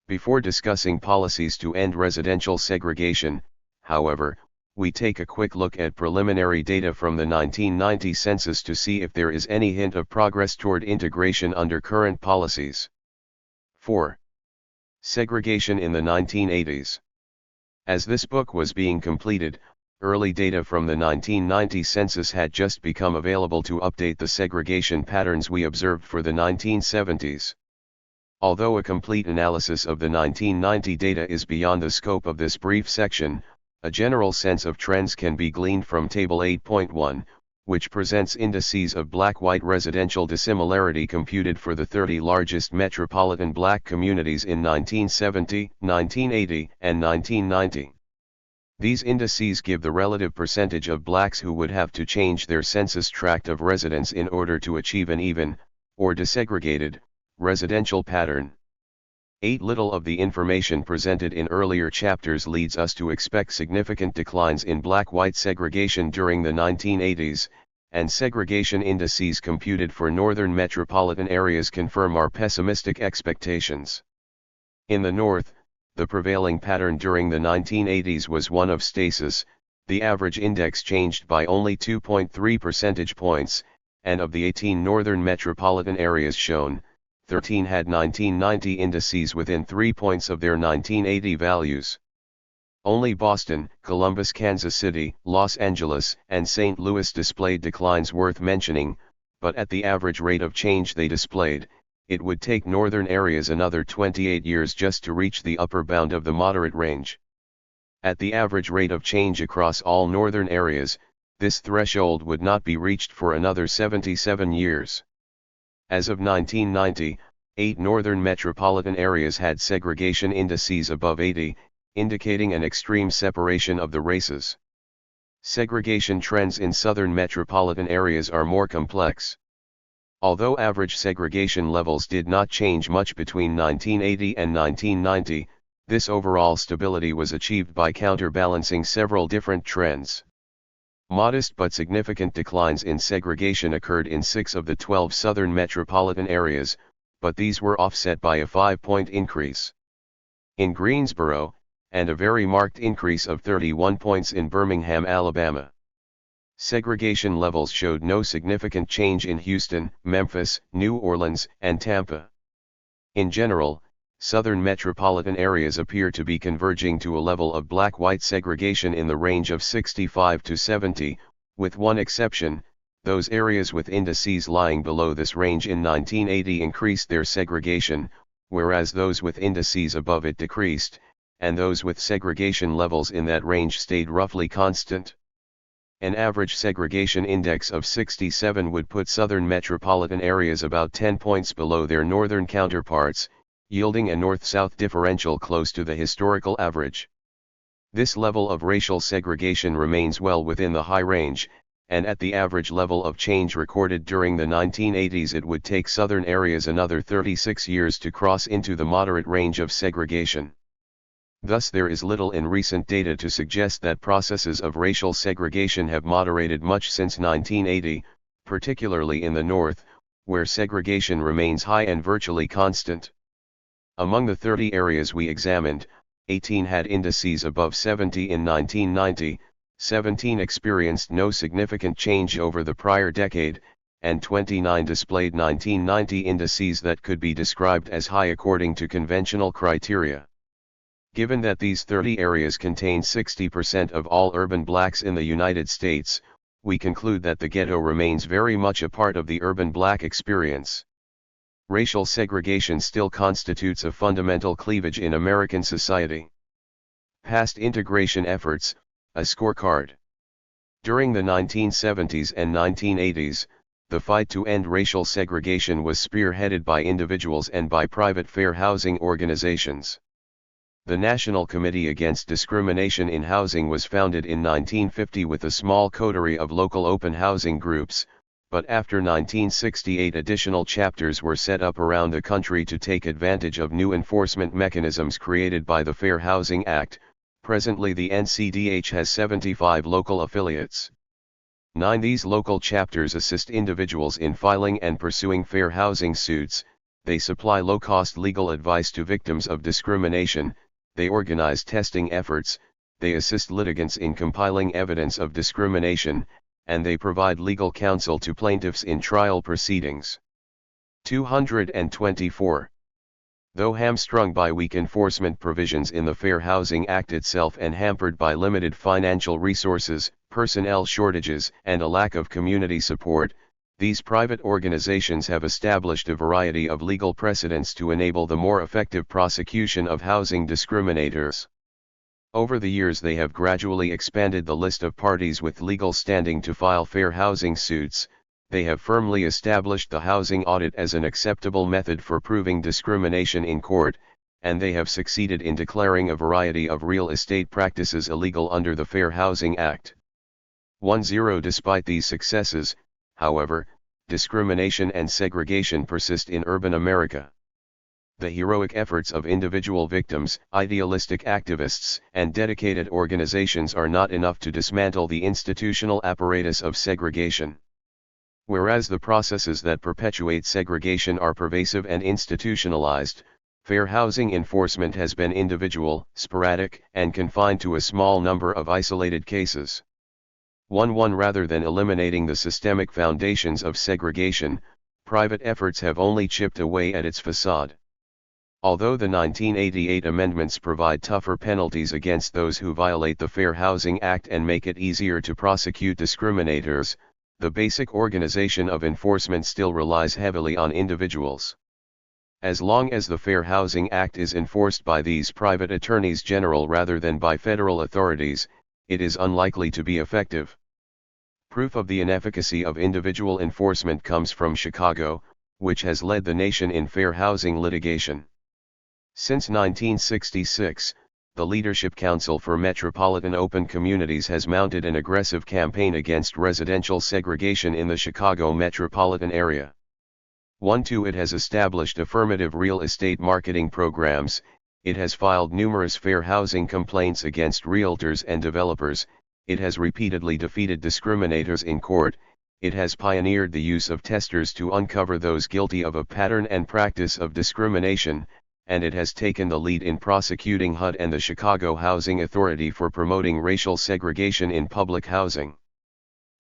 Before discussing policies to end residential segregation, however, we take a quick look at preliminary data from the 1990 census to see if there is any hint of progress toward integration under current policies. 4. Segregation in the 1980s. As this book was being completed, early data from the 1990 census had just become available to update the segregation patterns we observed for the 1970s. Although a complete analysis of the 1990 data is beyond the scope of this brief section, a general sense of trends can be gleaned from Table 8.1, which presents indices of Black-white residential dissimilarity computed for the 30 largest metropolitan Black communities in 1970, 1980, and 1990. These indices give the relative percentage of Blacks who would have to change their census tract of residence in order to achieve an even, or desegregated, residential pattern. Little of the information presented in earlier chapters leads us to expect significant declines in Black-white segregation during the 1980s, and segregation indices computed for northern metropolitan areas confirm our pessimistic expectations. In the north, the prevailing pattern during the 1980s was one of stasis. The average index changed by only 2.3 percentage points, and of the 18 northern metropolitan areas shown, 13 had 1990 indices within 3 points of their 1980 values. Only Boston, Columbus, Kansas City, Los Angeles, and St. Louis displayed declines worth mentioning, but at the average rate of change they displayed, it would take northern areas another 28 years just to reach the upper bound of the moderate range. At the average rate of change across all northern areas, this threshold would not be reached for another 77 years. As of 1990, 8 northern metropolitan areas had segregation indices above 80, indicating an extreme separation of the races. Segregation trends in southern metropolitan areas are more complex. Although average segregation levels did not change much between 1980 and 1990, this overall stability was achieved by counterbalancing several different trends. Modest but significant declines in segregation occurred in 6 of the 12 southern metropolitan areas, but these were offset by a 5-point increase in Greensboro, and a very marked increase of 31 points in Birmingham, Alabama. Segregation levels showed no significant change in Houston, Memphis, New Orleans, and Tampa. In general, southern metropolitan areas appear to be converging to a level of black-white segregation in the range of 65 to 70, with one exception: those areas with indices lying below this range in 1980 increased their segregation, whereas those with indices above it decreased, and those with segregation levels in that range stayed roughly constant. An average segregation index of 67 would put southern metropolitan areas about 10 points below their northern counterparts, yielding a north-south differential close to the historical average. This level of racial segregation remains well within the high range, and at the average level of change recorded during the 1980s, it would take southern areas another 36 years to cross into the moderate range of segregation. Thus, there is little in recent data to suggest that processes of racial segregation have moderated much since 1980, particularly in the North, where segregation remains high and virtually constant. Among the 30 areas we examined, 18 had indices above 70 in 1990, 17 experienced no significant change over the prior decade, and 29 displayed 1990 indices that could be described as high according to conventional criteria. Given that these 30 areas contain 60% of all urban blacks in the United States, we conclude that the ghetto remains very much a part of the urban black experience. Racial segregation still constitutes a fundamental cleavage in American society. Past integration efforts, a scorecard. During the 1970s and 1980s, the fight to end racial segregation was spearheaded by individuals and by private fair housing organizations. The National Committee Against Discrimination in Housing was founded in 1950 with a small coterie of local open housing groups, but after 1968 additional chapters were set up around the country to take advantage of new enforcement mechanisms created by the Fair Housing Act. Presently the NCDH has 75 local affiliates. 9 these local chapters assist individuals in filing and pursuing fair housing suits, they supply low-cost legal advice to victims of discrimination, they organize testing efforts, they assist litigants in compiling evidence of discrimination, and they provide legal counsel to plaintiffs in trial proceedings. 224. Though hamstrung by weak enforcement provisions in the Fair Housing Act itself and hampered by limited financial resources, personnel shortages, and a lack of community support, these private organizations have established a variety of legal precedents to enable the more effective prosecution of housing discriminators. Over the years, they have gradually expanded the list of parties with legal standing to file fair housing suits. They have firmly established the housing audit as an acceptable method for proving discrimination in court, and they have succeeded in declaring a variety of real estate practices illegal under the Fair Housing Act. 10 Despite these successes, however, discrimination and segregation persist in urban America. The heroic efforts of individual victims, idealistic activists, and dedicated organizations are not enough to dismantle the institutional apparatus of segregation. Whereas the processes that perpetuate segregation are pervasive and institutionalized, fair housing enforcement has been individual, sporadic, and confined to a small number of isolated cases. Rather than eliminating the systemic foundations of segregation, private efforts have only chipped away at its facade. Although the 1988 amendments provide tougher penalties against those who violate the Fair Housing Act and make it easier to prosecute discriminators, the basic organization of enforcement still relies heavily on individuals. As long as the Fair Housing Act is enforced by these private attorneys general rather than by federal authorities, it is unlikely to be effective. Proof of the inefficacy of individual enforcement comes from Chicago, which has led the nation in fair housing litigation. Since 1966, the Leadership Council for Metropolitan Open Communities has mounted an aggressive campaign against residential segregation in the Chicago metropolitan area. It has established affirmative real estate marketing programs, it has filed numerous fair housing complaints against realtors and developers, it has repeatedly defeated discriminators in court, it has pioneered the use of testers to uncover those guilty of a pattern and practice of discrimination, and it has taken the lead in prosecuting HUD and the Chicago Housing Authority for promoting racial segregation in public housing.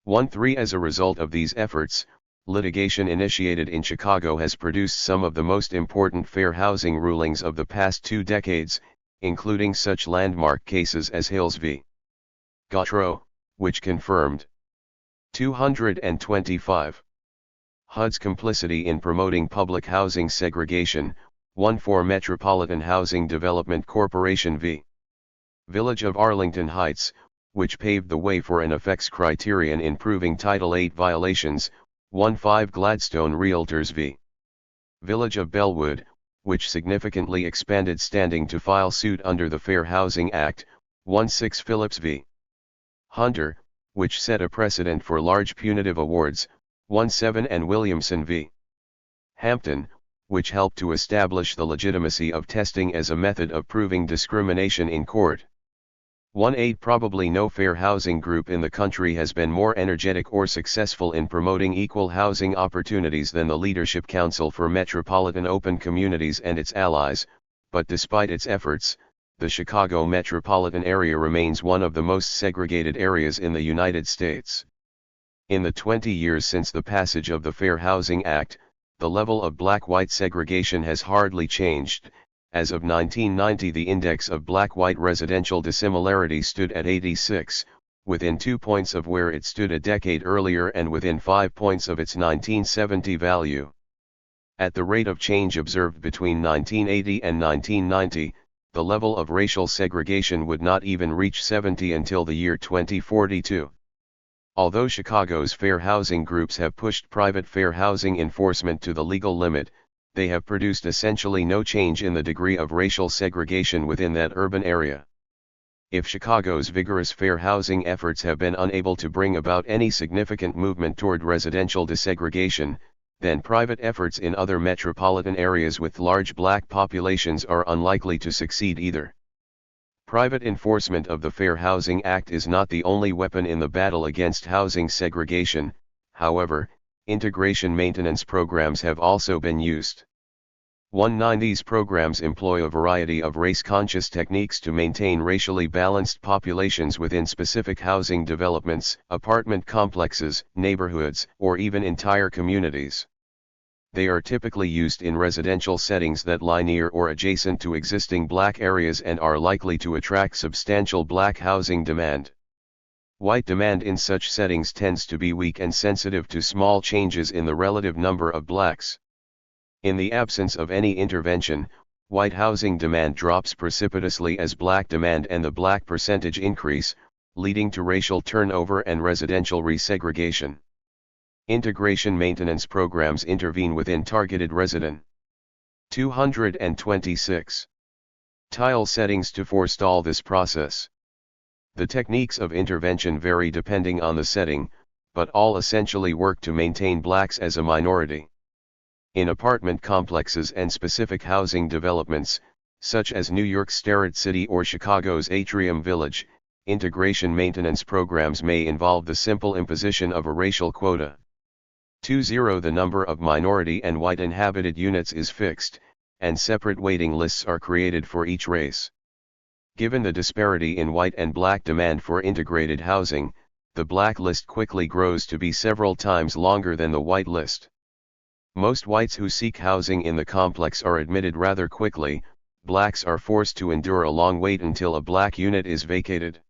1-3 As a result of these efforts, litigation initiated in Chicago has produced some of the most important fair housing rulings of the past 2 decades, including such landmark cases as Hills v. Gautreaux, which confirmed 225. HUD's complicity in promoting public housing segregation. 1-4 Metropolitan Housing Development Corporation v. Village of Arlington Heights, which paved the way for an effects criterion in proving Title VIII violations. 1-5 Gladstone Realtors v. Village of Bellwood, which significantly expanded standing to file suit under the Fair Housing Act. 1-6 Phillips v. Hunter, which set a precedent for large punitive awards. 1-7 and Williamson v. Hampton, which helped to establish the legitimacy of testing as a method of proving discrimination in court. 1-8 Probably no fair housing group in the country has been more energetic or successful in promoting equal housing opportunities than the Leadership Council for Metropolitan Open Communities and its allies, but despite its efforts, the Chicago metropolitan area remains one of the most segregated areas in the United States. In the 20 years since the passage of the Fair Housing Act, the level of black-white segregation has hardly changed. As of 1990, the index of black-white residential dissimilarity stood at 86, within 2 points of where it stood a decade earlier and within 5 points of its 1970 value. At the rate of change observed between 1980 and 1990, the level of racial segregation would not even reach 70 until the year 2042. Although Chicago's fair housing groups have pushed private fair housing enforcement to the legal limit, they have produced essentially no change in the degree of racial segregation within that urban area. If Chicago's vigorous fair housing efforts have been unable to bring about any significant movement toward residential desegregation, then private efforts in other metropolitan areas with large black populations are unlikely to succeed either. Private enforcement of the Fair Housing Act is not the only weapon in the battle against housing segregation. However, integration maintenance programs have also been used. 1-9 These programs employ a variety of race-conscious techniques to maintain racially balanced populations within specific housing developments, apartment complexes, neighborhoods, or even entire communities. They are typically used in residential settings that lie near or adjacent to existing black areas and are likely to attract substantial black housing demand. White demand in such settings tends to be weak and sensitive to small changes in the relative number of blacks. In the absence of any intervention, white housing demand drops precipitously as black demand and the black percentage increase, leading to racial turnover and residential resegregation. Integration maintenance programs intervene within targeted resident. 226. Tile settings to forestall this process. The techniques of intervention vary depending on the setting, but all essentially work to maintain blacks as a minority. In apartment complexes and specific housing developments, such as New York's Starrett City or Chicago's Atrium Village, integration maintenance programs may involve the simple imposition of a racial quota. 20 The number of minority and white inhabited units is fixed, and separate waiting lists are created for each race. Given the disparity in white and black demand for integrated housing, the black list quickly grows to be several times longer than the white list. Most whites who seek housing in the complex are admitted rather quickly. Blacks are forced to endure a long wait until a black unit is vacated.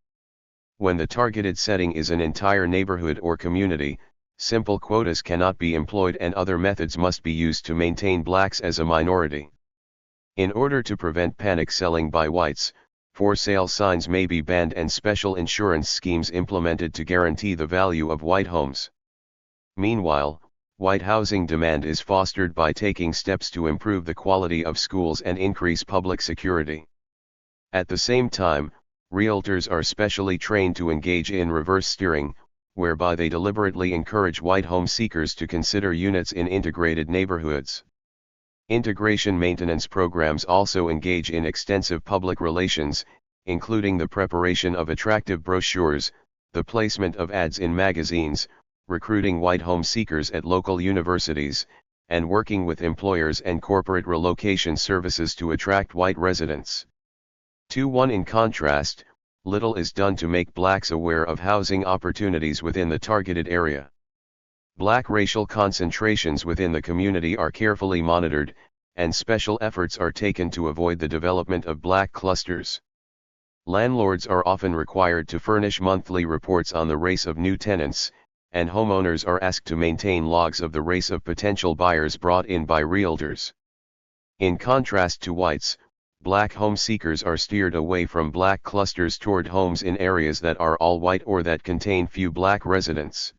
When the targeted setting is an entire neighborhood or community, simple quotas cannot be employed and other methods must be used to maintain blacks as a minority. In order to prevent panic selling by whites, for sale signs may be banned and special insurance schemes implemented to guarantee the value of white homes. Meanwhile, white housing demand is fostered by taking steps to improve the quality of schools and increase public security. At the same time, realtors are specially trained to engage in reverse steering, whereby they deliberately encourage white home seekers to consider units in integrated neighborhoods. Integration maintenance programs also engage in extensive public relations, including the preparation of attractive brochures, the placement of ads in magazines, recruiting white home seekers at local universities, and working with employers and corporate relocation services to attract white residents. 2-1 In contrast, little is done to make blacks aware of housing opportunities within the targeted area. Black racial concentrations within the community are carefully monitored, and special efforts are taken to avoid the development of black clusters. Landlords are often required to furnish monthly reports on the race of new tenants, and homeowners are asked to maintain logs of the race of potential buyers brought in by realtors. In contrast to whites, black home seekers are steered away from black clusters toward homes in areas that are all white or that contain few black residents.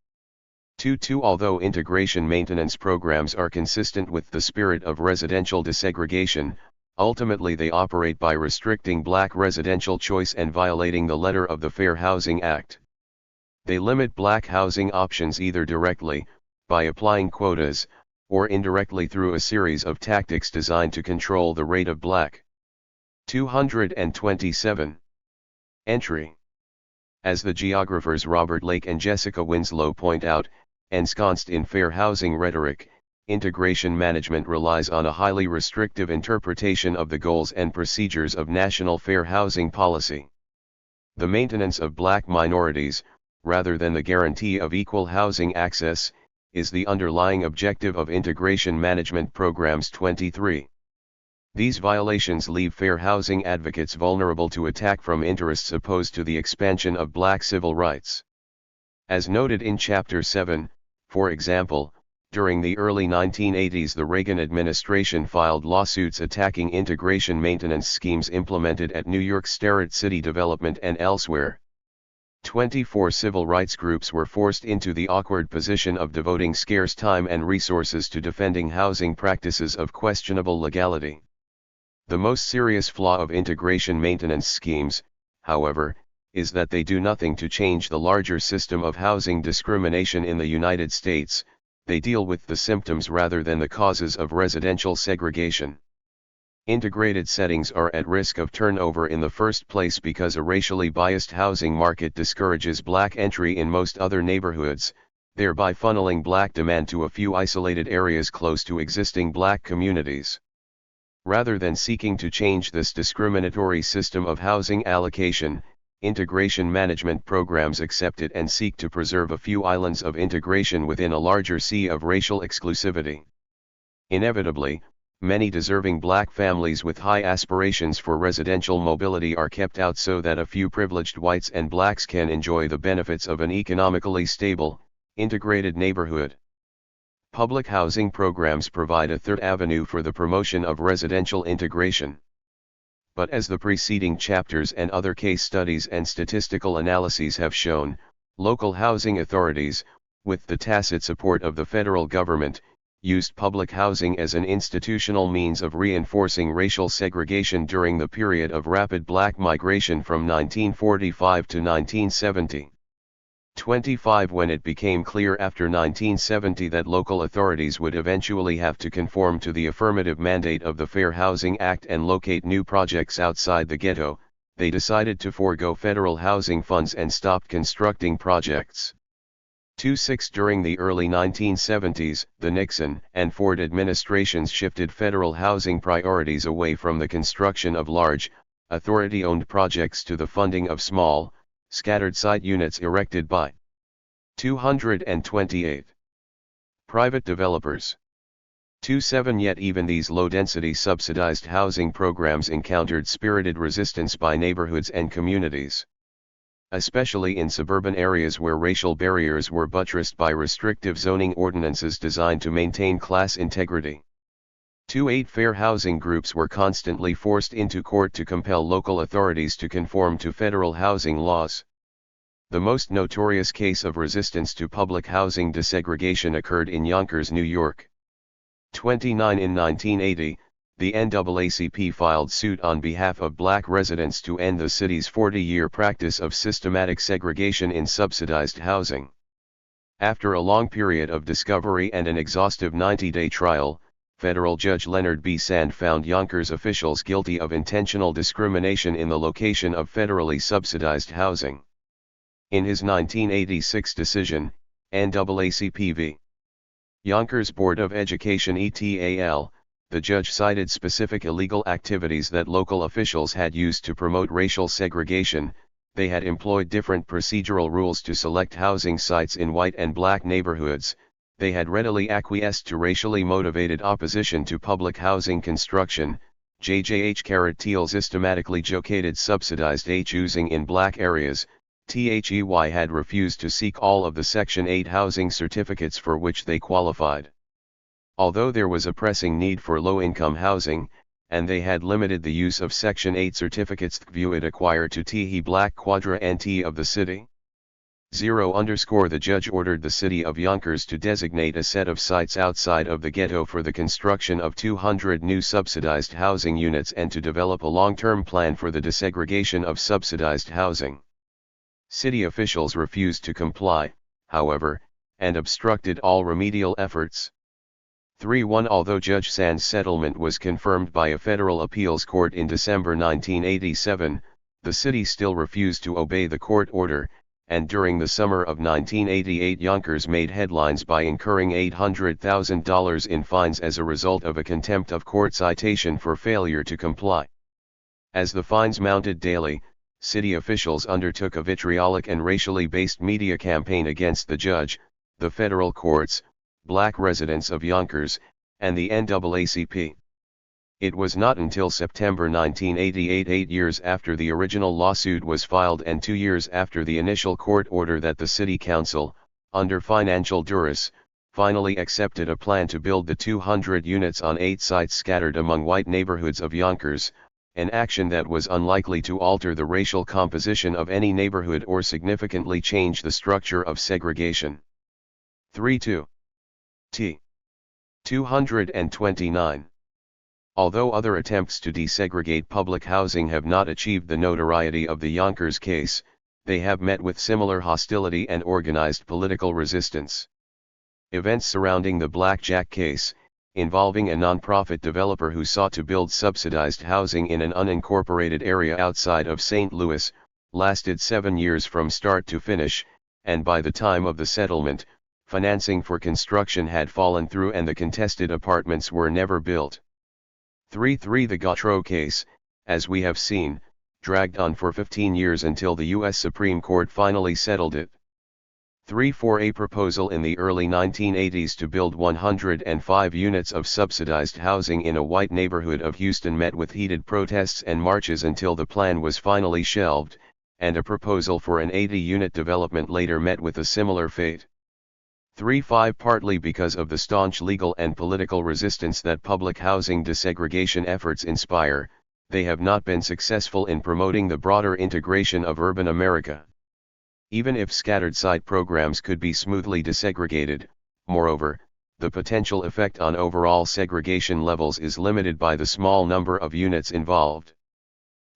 2-2 Although integration maintenance programs are consistent with the spirit of residential desegregation, ultimately they operate by restricting black residential choice and violating the letter of the Fair Housing Act. They limit black housing options either directly, by applying quotas, or indirectly through a series of tactics designed to control the rate of black. 227. Entry. As the geographers Robert Lake and Jessica Winslow point out, ensconced in fair housing rhetoric, integration management relies on a highly restrictive interpretation of the goals and procedures of national fair housing policy. The maintenance of black minorities, rather than the guarantee of equal housing access, is the underlying objective of integration management programs. 23. These violations leave fair housing advocates vulnerable to attack from interests opposed to the expansion of black civil rights. As noted in Chapter 7, for example, during the early 1980s the Reagan administration filed lawsuits attacking integration maintenance schemes implemented at New York's Starrett City Development and elsewhere. 24 Civil rights groups were forced into the awkward position of devoting scarce time and resources to defending housing practices of questionable legality. The most serious flaw of integration maintenance schemes, however, is that they do nothing to change the larger system of housing discrimination in the United States. They deal with the symptoms rather than the causes of residential segregation. Integrated settings are at risk of turnover in the first place because a racially biased housing market discourages black entry in most other neighborhoods, thereby funneling black demand to a few isolated areas close to existing black communities. Rather than seeking to change this discriminatory system of housing allocation, integration management programs accept it and seek to preserve a few islands of integration within a larger sea of racial exclusivity. Inevitably, many deserving black families with high aspirations for residential mobility are kept out so that a few privileged whites and blacks can enjoy the benefits of an economically stable, integrated neighborhood. Public housing programs provide a third avenue for the promotion of residential integration. But as the preceding chapters and other case studies and statistical analyses have shown, local housing authorities, with the tacit support of the federal government, used public housing as an institutional means of reinforcing racial segregation during the period of rapid black migration from 1945 to 1970. 25 When it became clear after 1970 that local authorities would eventually have to conform to the affirmative mandate of the Fair Housing Act and locate new projects outside the ghetto, they decided to forego federal housing funds and stopped constructing projects. 26 During the early 1970s, the Nixon and Ford administrations shifted federal housing priorities away from the construction of large, authority-owned projects to the funding of small, scattered site units erected by 228 private developers. 27 Yet even these low-density subsidized housing programs encountered spirited resistance by neighborhoods and communities. Especially in suburban areas where racial barriers were buttressed by restrictive zoning ordinances designed to maintain class integrity. 28 Fair housing groups were constantly forced into court to compel local authorities to conform to federal housing laws. The most notorious case of resistance to public housing desegregation occurred in Yonkers, New York. 29 In 1980, the NAACP filed suit on behalf of black residents to end the city's 40-year practice of systematic segregation in subsidized housing. After a long period of discovery and an exhaustive 90-day trial, Federal Judge Leonard B. Sand found Yonkers officials guilty of intentional discrimination in the location of federally subsidized housing. In his 1986 decision, NAACP v. Yonkers Board of Education (ETAL), the judge cited specific illegal activities that local officials had used to promote racial segregation. They had employed different procedural rules to select housing sites in white and black neighborhoods. They had readily acquiesced to racially motivated opposition to public housing construction. JJH systematically located subsidized housing in black areas. THEY had refused to seek all of the Section 8 housing certificates for which they qualified. Although there was a pressing need for low-income housing, and they had limited the use of Section 8 certificates it acquired to THE Black Quadra NT of the city. The judge ordered the city of Yonkers to designate a set of sites outside of the ghetto for the construction of 200 new subsidized housing units and to develop a long-term plan for the desegregation of subsidized housing. City officials refused to comply, however, and obstructed all remedial efforts. 3-1 Although Judge Sand's settlement was confirmed by a federal appeals court in December 1987, the city still refused to obey the court order, and during the summer of 1988 Yonkers made headlines by incurring $800,000 in fines as a result of a contempt of court citation for failure to comply. As the fines mounted daily, city officials undertook a vitriolic and racially based media campaign against the judge, the federal courts, black residents of Yonkers, and the NAACP. It was not until September 1988, 8 years after the original lawsuit was filed and 2 years after the initial court order, that the City Council, under financial duress, finally accepted a plan to build the 200 units on 8 sites scattered among white neighborhoods of Yonkers, an action that was unlikely to alter the racial composition of any neighborhood or significantly change the structure of segregation. 3-2. T. 229. Although other attempts to desegregate public housing have not achieved the notoriety of the Yonkers case, they have met with similar hostility and organized political resistance. Events surrounding the Blackjack case, involving a nonprofit developer who sought to build subsidized housing in an unincorporated area outside of St. Louis, lasted 7 years from start to finish, and by the time of the settlement, financing for construction had fallen through and the contested apartments were never built. 3-3 The Gautreaux case, as we have seen, dragged on for 15 years until the U.S. Supreme Court finally settled it. 3-4 A proposal in the early 1980s to build 105 units of subsidized housing in a white neighborhood of Houston met with heated protests and marches until the plan was finally shelved, and a proposal for an 80-unit development later met with a similar fate. 3-5 Partly because of the staunch legal and political resistance that public housing desegregation efforts inspire, they have not been successful in promoting the broader integration of urban America. Even if scattered site programs could be smoothly desegregated, moreover, the potential effect on overall segregation levels is limited by the small number of units involved.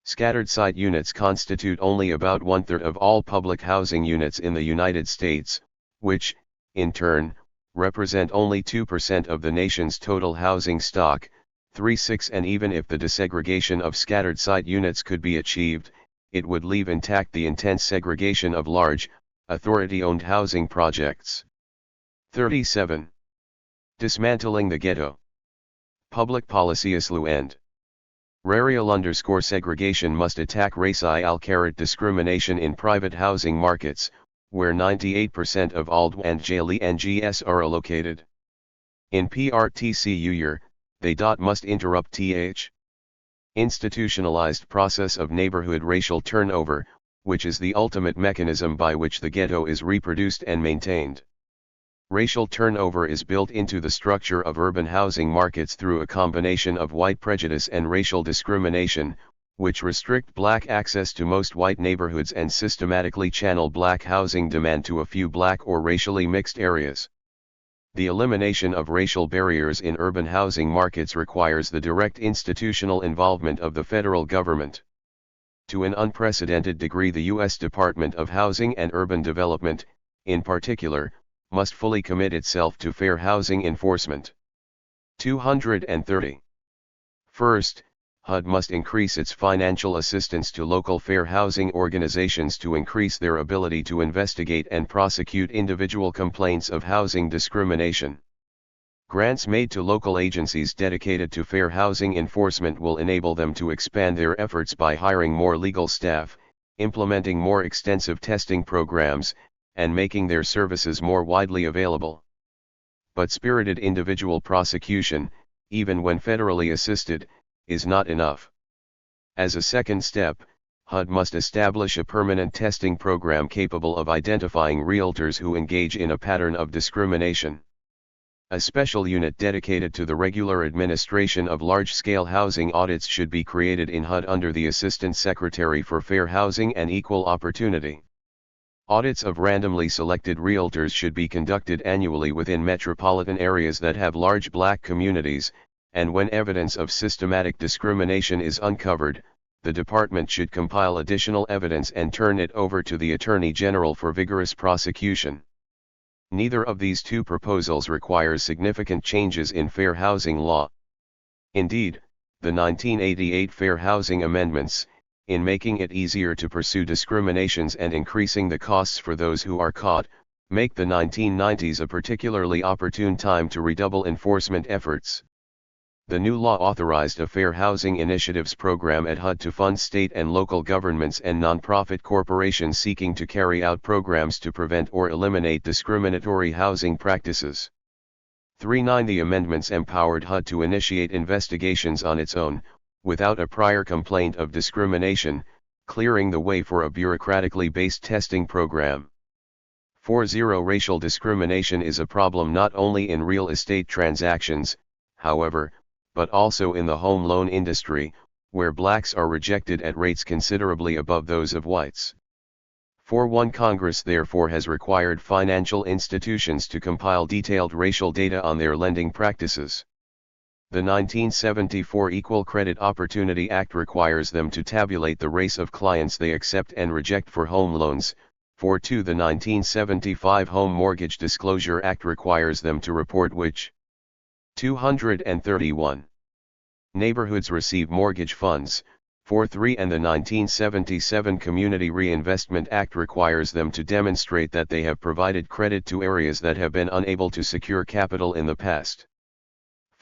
Scattered site units constitute only about 1/3 of all public housing units in the United States, which, in turn, represent only 2% of the nation's total housing stock. 3-6 And even if the desegregation of scattered site units could be achieved, it would leave intact the intense segregation of large, authority-owned housing projects. 37. Dismantling the ghetto. Public policy islu end. Racial segregation must attack racial discrimination in private housing markets, where 98% of ALD and JLNGs are located. In PRTCU year, they must interrupt th. institutionalized process of neighborhood racial turnover, which is the ultimate mechanism by which the ghetto is reproduced and maintained. Racial turnover is built into the structure of urban housing markets through a combination of white prejudice and racial discrimination, which restrict black access to most white neighborhoods and systematically channel black housing demand to a few black or racially mixed areas. The elimination of racial barriers in urban housing markets requires the direct institutional involvement of the federal government. To an unprecedented degree, the U.S. Department of Housing and Urban Development, in particular, must fully commit itself to fair housing enforcement. 230. First, HUD must increase its financial assistance to local fair housing organizations to increase their ability to investigate and prosecute individual complaints of housing discrimination. Grants made to local agencies dedicated to fair housing enforcement will enable them to expand their efforts by hiring more legal staff, implementing more extensive testing programs, and making their services more widely available. But spirited individual prosecution, even when federally assisted, is not enough. As a second step, HUD must establish a permanent testing program capable of identifying realtors who engage in a pattern of discrimination. A special unit dedicated to the regular administration of large-scale housing audits should be created in HUD under the Assistant Secretary for Fair Housing and Equal Opportunity. Audits of randomly selected realtors should be conducted annually within metropolitan areas that have large black communities, and when evidence of systematic discrimination is uncovered, the department should compile additional evidence and turn it over to the Attorney General for vigorous prosecution. Neither of these two proposals requires significant changes in fair housing law. Indeed, the 1988 Fair Housing Amendments, in making it easier to pursue discriminations and increasing the costs for those who are caught, make the 1990s a particularly opportune time to redouble enforcement efforts. The new law authorized a Fair Housing Initiatives program at HUD to fund state and local governments and nonprofit corporations seeking to carry out programs to prevent or eliminate discriminatory housing practices. 3.9 The amendments empowered HUD to initiate investigations on its own, without a prior complaint of discrimination, clearing the way for a bureaucratically based testing program. 4.0 Racial discrimination is a problem not only in real estate transactions, however, but also in the home loan industry, where blacks are rejected at rates considerably above those of whites. 4.1 Congress therefore has required financial institutions to compile detailed racial data on their lending practices. The 1974 Equal Credit Opportunity Act requires them to tabulate the race of clients they accept and reject for home loans. 4.2 The 1975 Home Mortgage Disclosure Act requires them to report which 231 neighborhoods receive mortgage funds. 4.3 And the 1977 Community Reinvestment Act requires them to demonstrate that they have provided credit to areas that have been unable to secure capital in the past.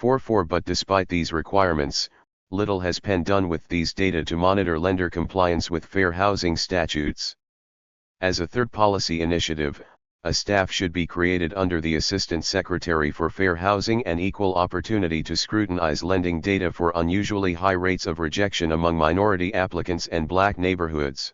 4.4 But despite these requirements, little has been done with these data to monitor lender compliance with fair housing statutes. As a third policy initiative, a staff should be created under the Assistant Secretary for Fair Housing and Equal Opportunity to scrutinize lending data for unusually high rates of rejection among minority applicants and black neighborhoods.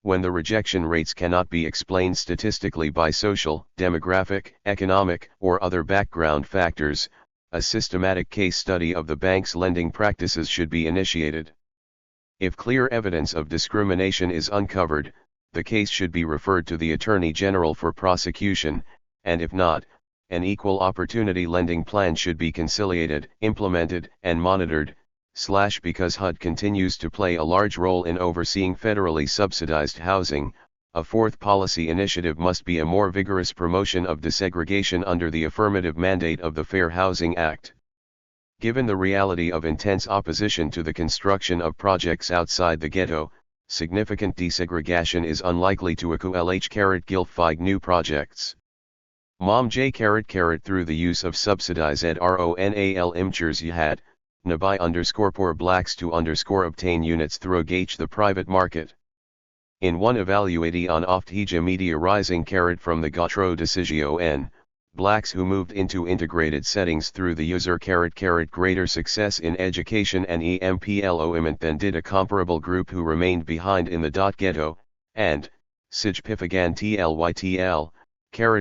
When the rejection rates cannot be explained statistically by social, demographic, economic, or other background factors, a systematic case study of the bank's lending practices should be initiated. If clear evidence of discrimination is uncovered, the case should be referred to the Attorney General for prosecution, and if not, an equal opportunity lending plan should be conciliated, implemented, and monitored, because HUD continues to play a large role in overseeing federally subsidized housing. A fourth policy initiative must be a more vigorous promotion of desegregation under the affirmative mandate of the Fair Housing Act. Given the reality of intense opposition to the construction of projects outside the ghetto, significant desegregation is unlikely to occur. New projects. Mom J. Through the use of subsidized RONAL imchers yhat, nabai _poor blacks to obtain units through the private market. In one evaluati on oft media rising from the Gotro Decisio blacks who moved into integrated settings through the user greater success in education and employment than did a comparable group who remained behind in the ghetto, and, Sigpifagan tlytl,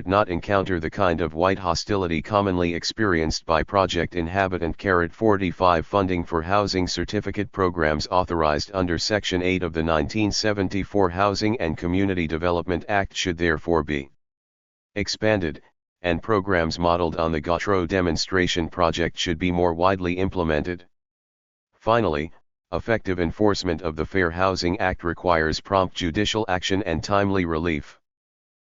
not encounter the kind of white hostility commonly experienced by project inhabitant. 45 Funding for housing certificate programs authorized under Section 8 of the 1974 Housing and Community Development Act should therefore be expanded, and programs modeled on the Gotro demonstration project should be more widely implemented. Finally, effective enforcement of the Fair Housing Act requires prompt judicial action and timely relief.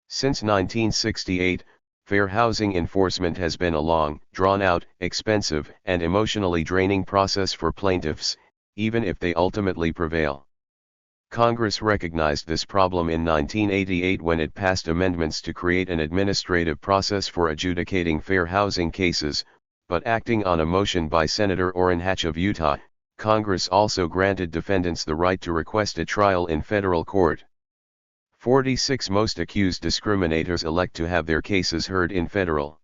Since 1968, fair housing enforcement has been a long, drawn-out, expensive, and emotionally draining process for plaintiffs, even if they ultimately prevail. Congress recognized this problem in 1988 when it passed amendments to create an administrative process for adjudicating fair housing cases, but acting on a motion by Senator Orrin Hatch of Utah, Congress also granted defendants the right to request a trial in federal court. 46 most accused discriminators elect to have their cases heard in federal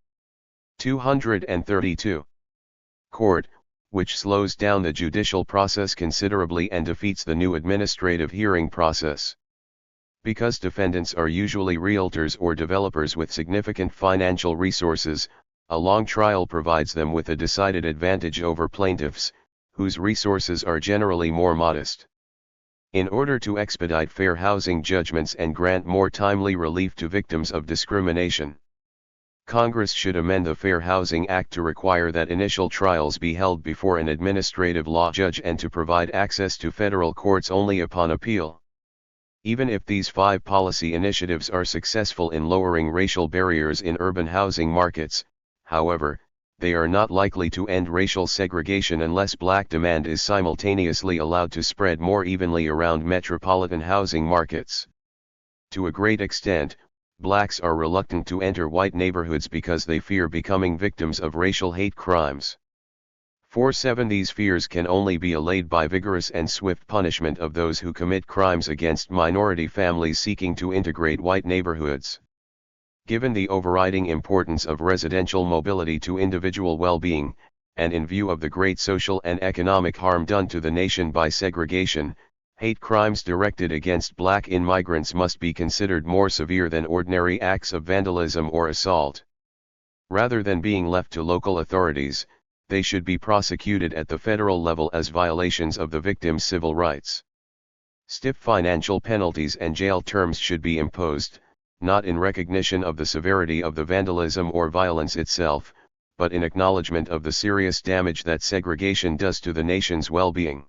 232 court, which slows down the judicial process considerably and defeats the new administrative hearing process. Because defendants are usually realtors or developers with significant financial resources, a long trial provides them with a decided advantage over plaintiffs, whose resources are generally more modest. In order to expedite fair housing judgments and grant more timely relief to victims of discrimination, Congress should amend the Fair Housing Act to require that initial trials be held before an administrative law judge and to provide access to federal courts only upon appeal. Even if these 5 policy initiatives are successful in lowering racial barriers in urban housing markets, however, they are not likely to end racial segregation unless black demand is simultaneously allowed to spread more evenly around metropolitan housing markets. To a great extent, blacks are reluctant to enter white neighborhoods because they fear becoming victims of racial hate crimes. 47 These fears can only be allayed by vigorous and swift punishment of those who commit crimes against minority families seeking to integrate white neighborhoods. Given the overriding importance of residential mobility to individual well-being, and in view of the great social and economic harm done to the nation by segregation, hate crimes directed against black immigrants must be considered more severe than ordinary acts of vandalism or assault. Rather than being left to local authorities, they should be prosecuted at the federal level as violations of the victim's civil rights. Stiff financial penalties and jail terms should be imposed, not in recognition of the severity of the vandalism or violence itself, but in acknowledgement of the serious damage that segregation does to the nation's well-being.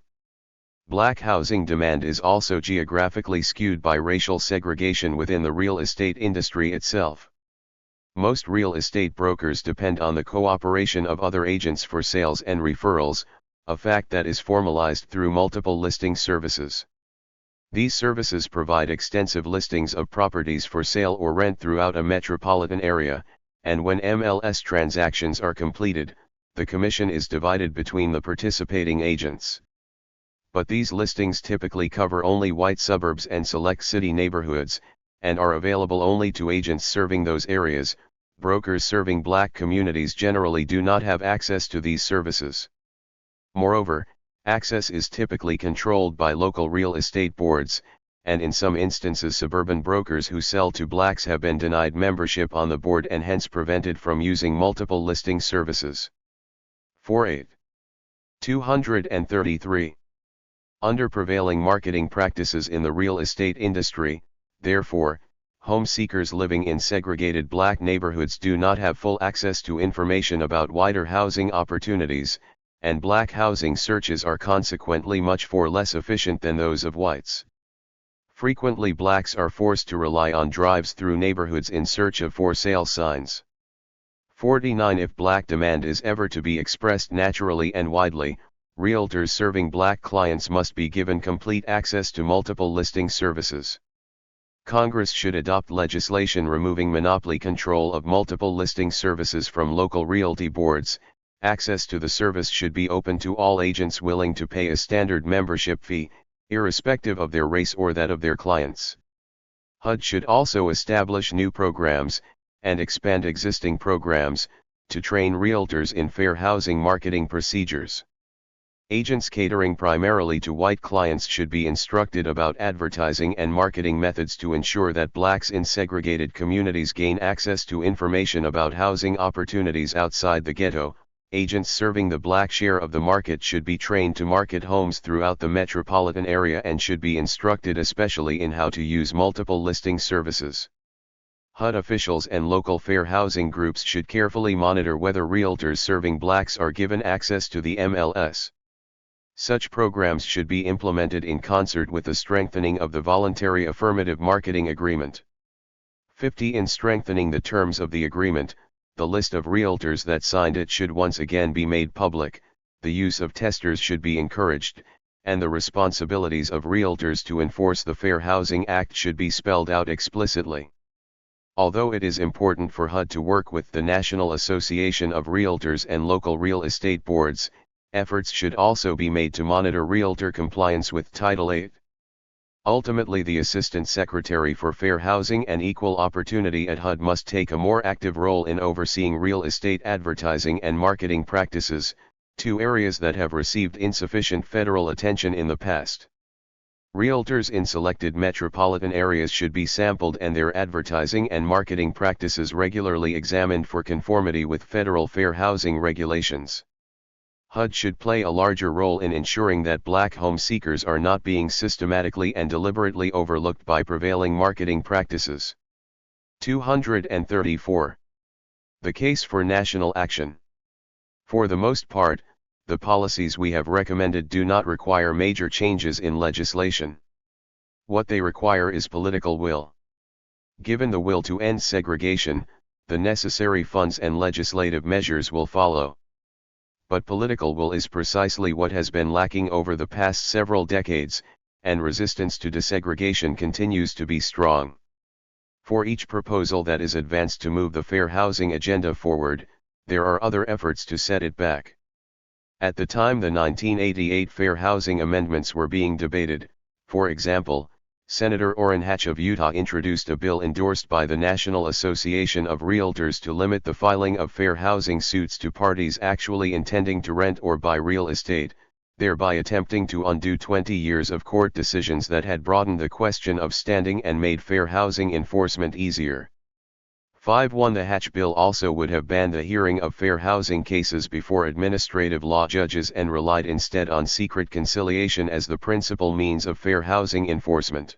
Black housing demand is also geographically skewed by racial segregation within the real estate industry itself. Most real estate brokers depend on the cooperation of other agents for sales and referrals, a fact that is formalized through multiple listing services. These services provide extensive listings of properties for sale or rent throughout a metropolitan area, and when MLS transactions are completed, the commission is divided between the participating agents. But these listings typically cover only white suburbs and select city neighborhoods, and are available only to agents serving those areas. Brokers serving black communities generally do not have access to these services. Moreover, access is typically controlled by local real estate boards, and in some instances suburban brokers who sell to blacks have been denied membership on the board and hence prevented from using multiple listing services. 48. 233. Under prevailing marketing practices in the real estate industry, therefore, home seekers living in segregated black neighborhoods do not have full access to information about wider housing opportunities, and black housing searches are consequently much less efficient than those of whites. Frequently blacks are forced to rely on drives through neighborhoods in search of for sale signs. 49. If black demand is ever to be expressed naturally and widely, realtors serving black clients must be given complete access to multiple listing services. Congress should adopt legislation removing monopoly control of multiple listing services from local realty boards. Access to the service should be open to all agents willing to pay a standard membership fee, irrespective of their race or that of their clients. HUD should also establish new programs, and expand existing programs, to train realtors in fair housing marketing procedures. Agents catering primarily to white clients should be instructed about advertising and marketing methods to ensure that blacks in segregated communities gain access to information about housing opportunities outside the ghetto. Agents serving the black share of the market should be trained to market homes throughout the metropolitan area and should be instructed especially in how to use multiple listing services. HUD officials and local fair housing groups should carefully monitor whether realtors serving blacks are given access to the MLS. Such programs should be implemented in concert with the strengthening of the voluntary affirmative marketing agreement. 50. In strengthening the terms of the agreement, the list of realtors that signed it should once again be made public. The use of testers should be encouraged, and the responsibilities of realtors to enforce the Fair Housing Act should be spelled out explicitly. Although it is important for HUD to work with the National Association of Realtors and local real estate boards, efforts should also be made to monitor realtor compliance with Title VIII. Ultimately, the Assistant Secretary for Fair Housing and Equal Opportunity at HUD must take a more active role in overseeing real estate advertising and marketing practices, two areas that have received insufficient federal attention in the past. Realtors in selected metropolitan areas should be sampled and their advertising and marketing practices regularly examined for conformity with federal fair housing regulations. HUD should play a larger role in ensuring that black home seekers are not being systematically and deliberately overlooked by prevailing marketing practices. 234. The case for national action. For the most part, the policies we have recommended do not require major changes in legislation. What they require is political will. Given the will to end segregation, the necessary funds and legislative measures will follow. But political will is precisely what has been lacking over the past several decades, and resistance to desegregation continues to be strong. For each proposal that is advanced to move the fair housing agenda forward, there are other efforts to set it back. At the time the 1988 Fair Housing Amendments were being debated, for example, Senator Orrin Hatch of Utah introduced a bill endorsed by the National Association of Realtors to limit the filing of fair housing suits to parties actually intending to rent or buy real estate, thereby attempting to undo 20 years of court decisions that had broadened the question of standing and made fair housing enforcement easier. 5.1 The Hatch bill also would have banned the hearing of fair housing cases before administrative law judges and relied instead on secret conciliation as the principal means of fair housing enforcement.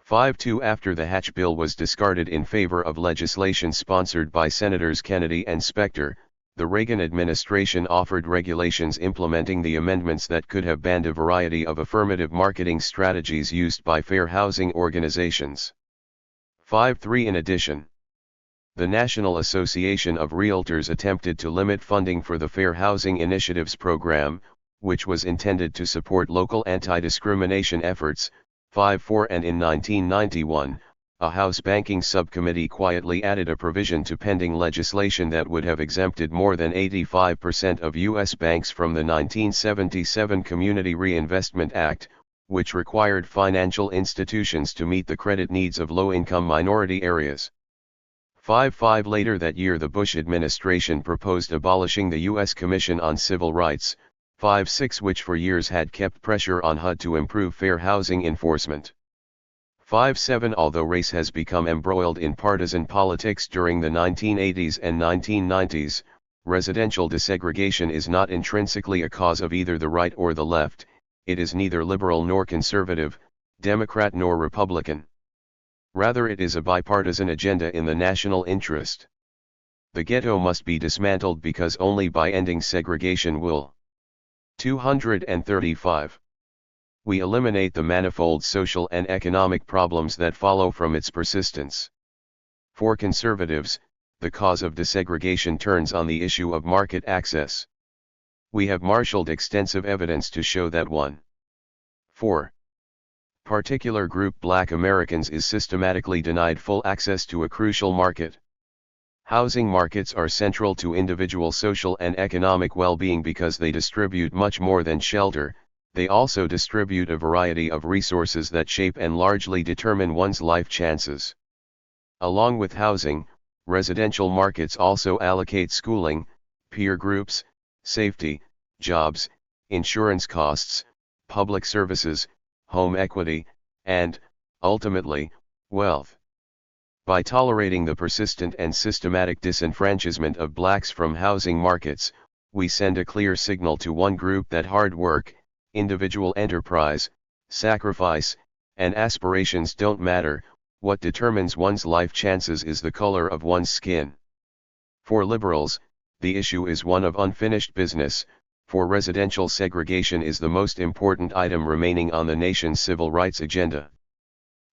5.2 After the Hatch bill was discarded in favor of legislation sponsored by Senators Kennedy and Specter, the Reagan administration offered regulations implementing the amendments that could have banned a variety of affirmative marketing strategies used by fair housing organizations. 5.3 In addition, the National Association of Realtors attempted to limit funding for the Fair Housing Initiatives program, which was intended to support local anti-discrimination efforts. 5.4 And in 1991, a House Banking Subcommittee quietly added a provision to pending legislation that would have exempted more than 85% of U.S. banks from the 1977 Community Reinvestment Act, which required financial institutions to meet the credit needs of low-income minority areas. 5.5 Later that year the Bush administration proposed abolishing the U.S. Commission on Civil Rights, 5.6 which for years had kept pressure on HUD to improve fair housing enforcement. 5.7 Although race has become embroiled in partisan politics during the 1980s and 1990s, residential desegregation is not intrinsically a cause of either the right or the left, it is neither liberal nor conservative, Democrat nor Republican. Rather it is a bipartisan agenda in the national interest. The ghetto must be dismantled because only by ending segregation will. 235. We eliminate the manifold social and economic problems that follow from its persistence. For conservatives, the cause of desegregation turns on the issue of market access. We have marshaled extensive evidence to show that 1. 4. Particular group Black Americans is systematically denied full access to a crucial market. Housing markets are central to individual social and economic well-being because they distribute much more than shelter, they also distribute a variety of resources that shape and largely determine one's life chances. Along with housing, residential markets also allocate schooling, peer groups, safety, jobs, insurance costs, public services, home equity, and, ultimately, wealth. By tolerating the persistent and systematic disenfranchisement of blacks from housing markets, we send a clear signal to one group that hard work, individual enterprise, sacrifice, and aspirations don't matter. What determines one's life chances is the color of one's skin. For liberals, the issue is one of unfinished business, for residential segregation is the most important item remaining on the nation's civil rights agenda.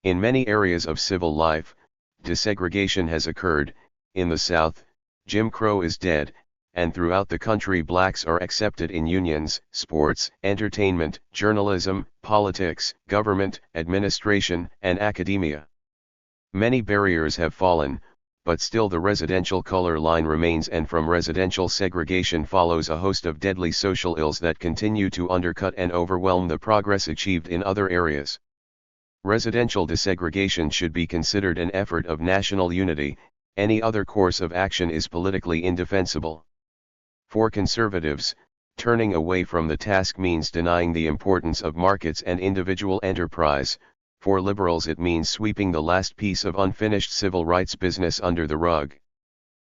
In many areas of civil life, desegregation has occurred. In the South, Jim Crow is dead, and throughout the country blacks are accepted in unions, sports, entertainment, journalism, politics, government, administration, and academia. Many barriers have fallen, but still the residential color line remains, and from residential segregation follows a host of deadly social ills that continue to undercut and overwhelm the progress achieved in other areas. Residential desegregation should be considered an effort of national unity. Any other course of action is politically indefensible. For conservatives, turning away from the task means denying the importance of markets and individual enterprise. For liberals it means sweeping the last piece of unfinished civil rights business under the rug.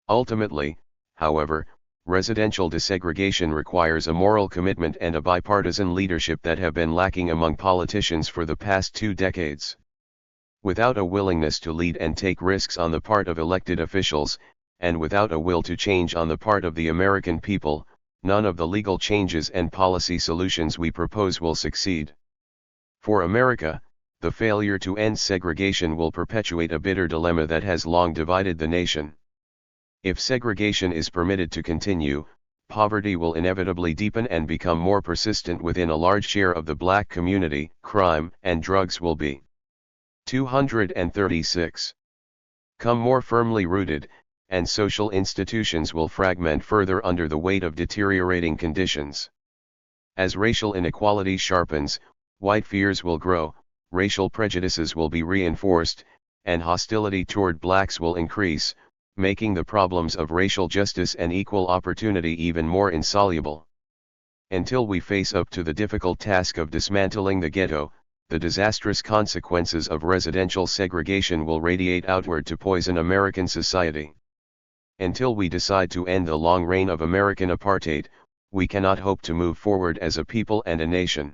Ultimately, however, residential desegregation requires a moral commitment and a bipartisan leadership that have been lacking among politicians for the past 2 decades. Without a willingness to lead and take risks on the part of elected officials, and without a will to change on the part of the American people, none of the legal changes and policy solutions we propose will succeed. For America, the failure to end segregation will perpetuate a bitter dilemma that has long divided the nation. If segregation is permitted to continue, poverty will inevitably deepen and become more persistent within a large share of the black community. Crime and drugs will be 236. Come more firmly rooted, and social institutions will fragment further under the weight of deteriorating conditions. As racial inequality sharpens, white fears will grow, racial prejudices will be reinforced, and hostility toward blacks will increase, making the problems of racial justice and equal opportunity even more insoluble. Until we face up to the difficult task of dismantling the ghetto, the disastrous consequences of residential segregation will radiate outward to poison American society. Until we decide to end the long reign of American apartheid, we cannot hope to move forward as a people and a nation.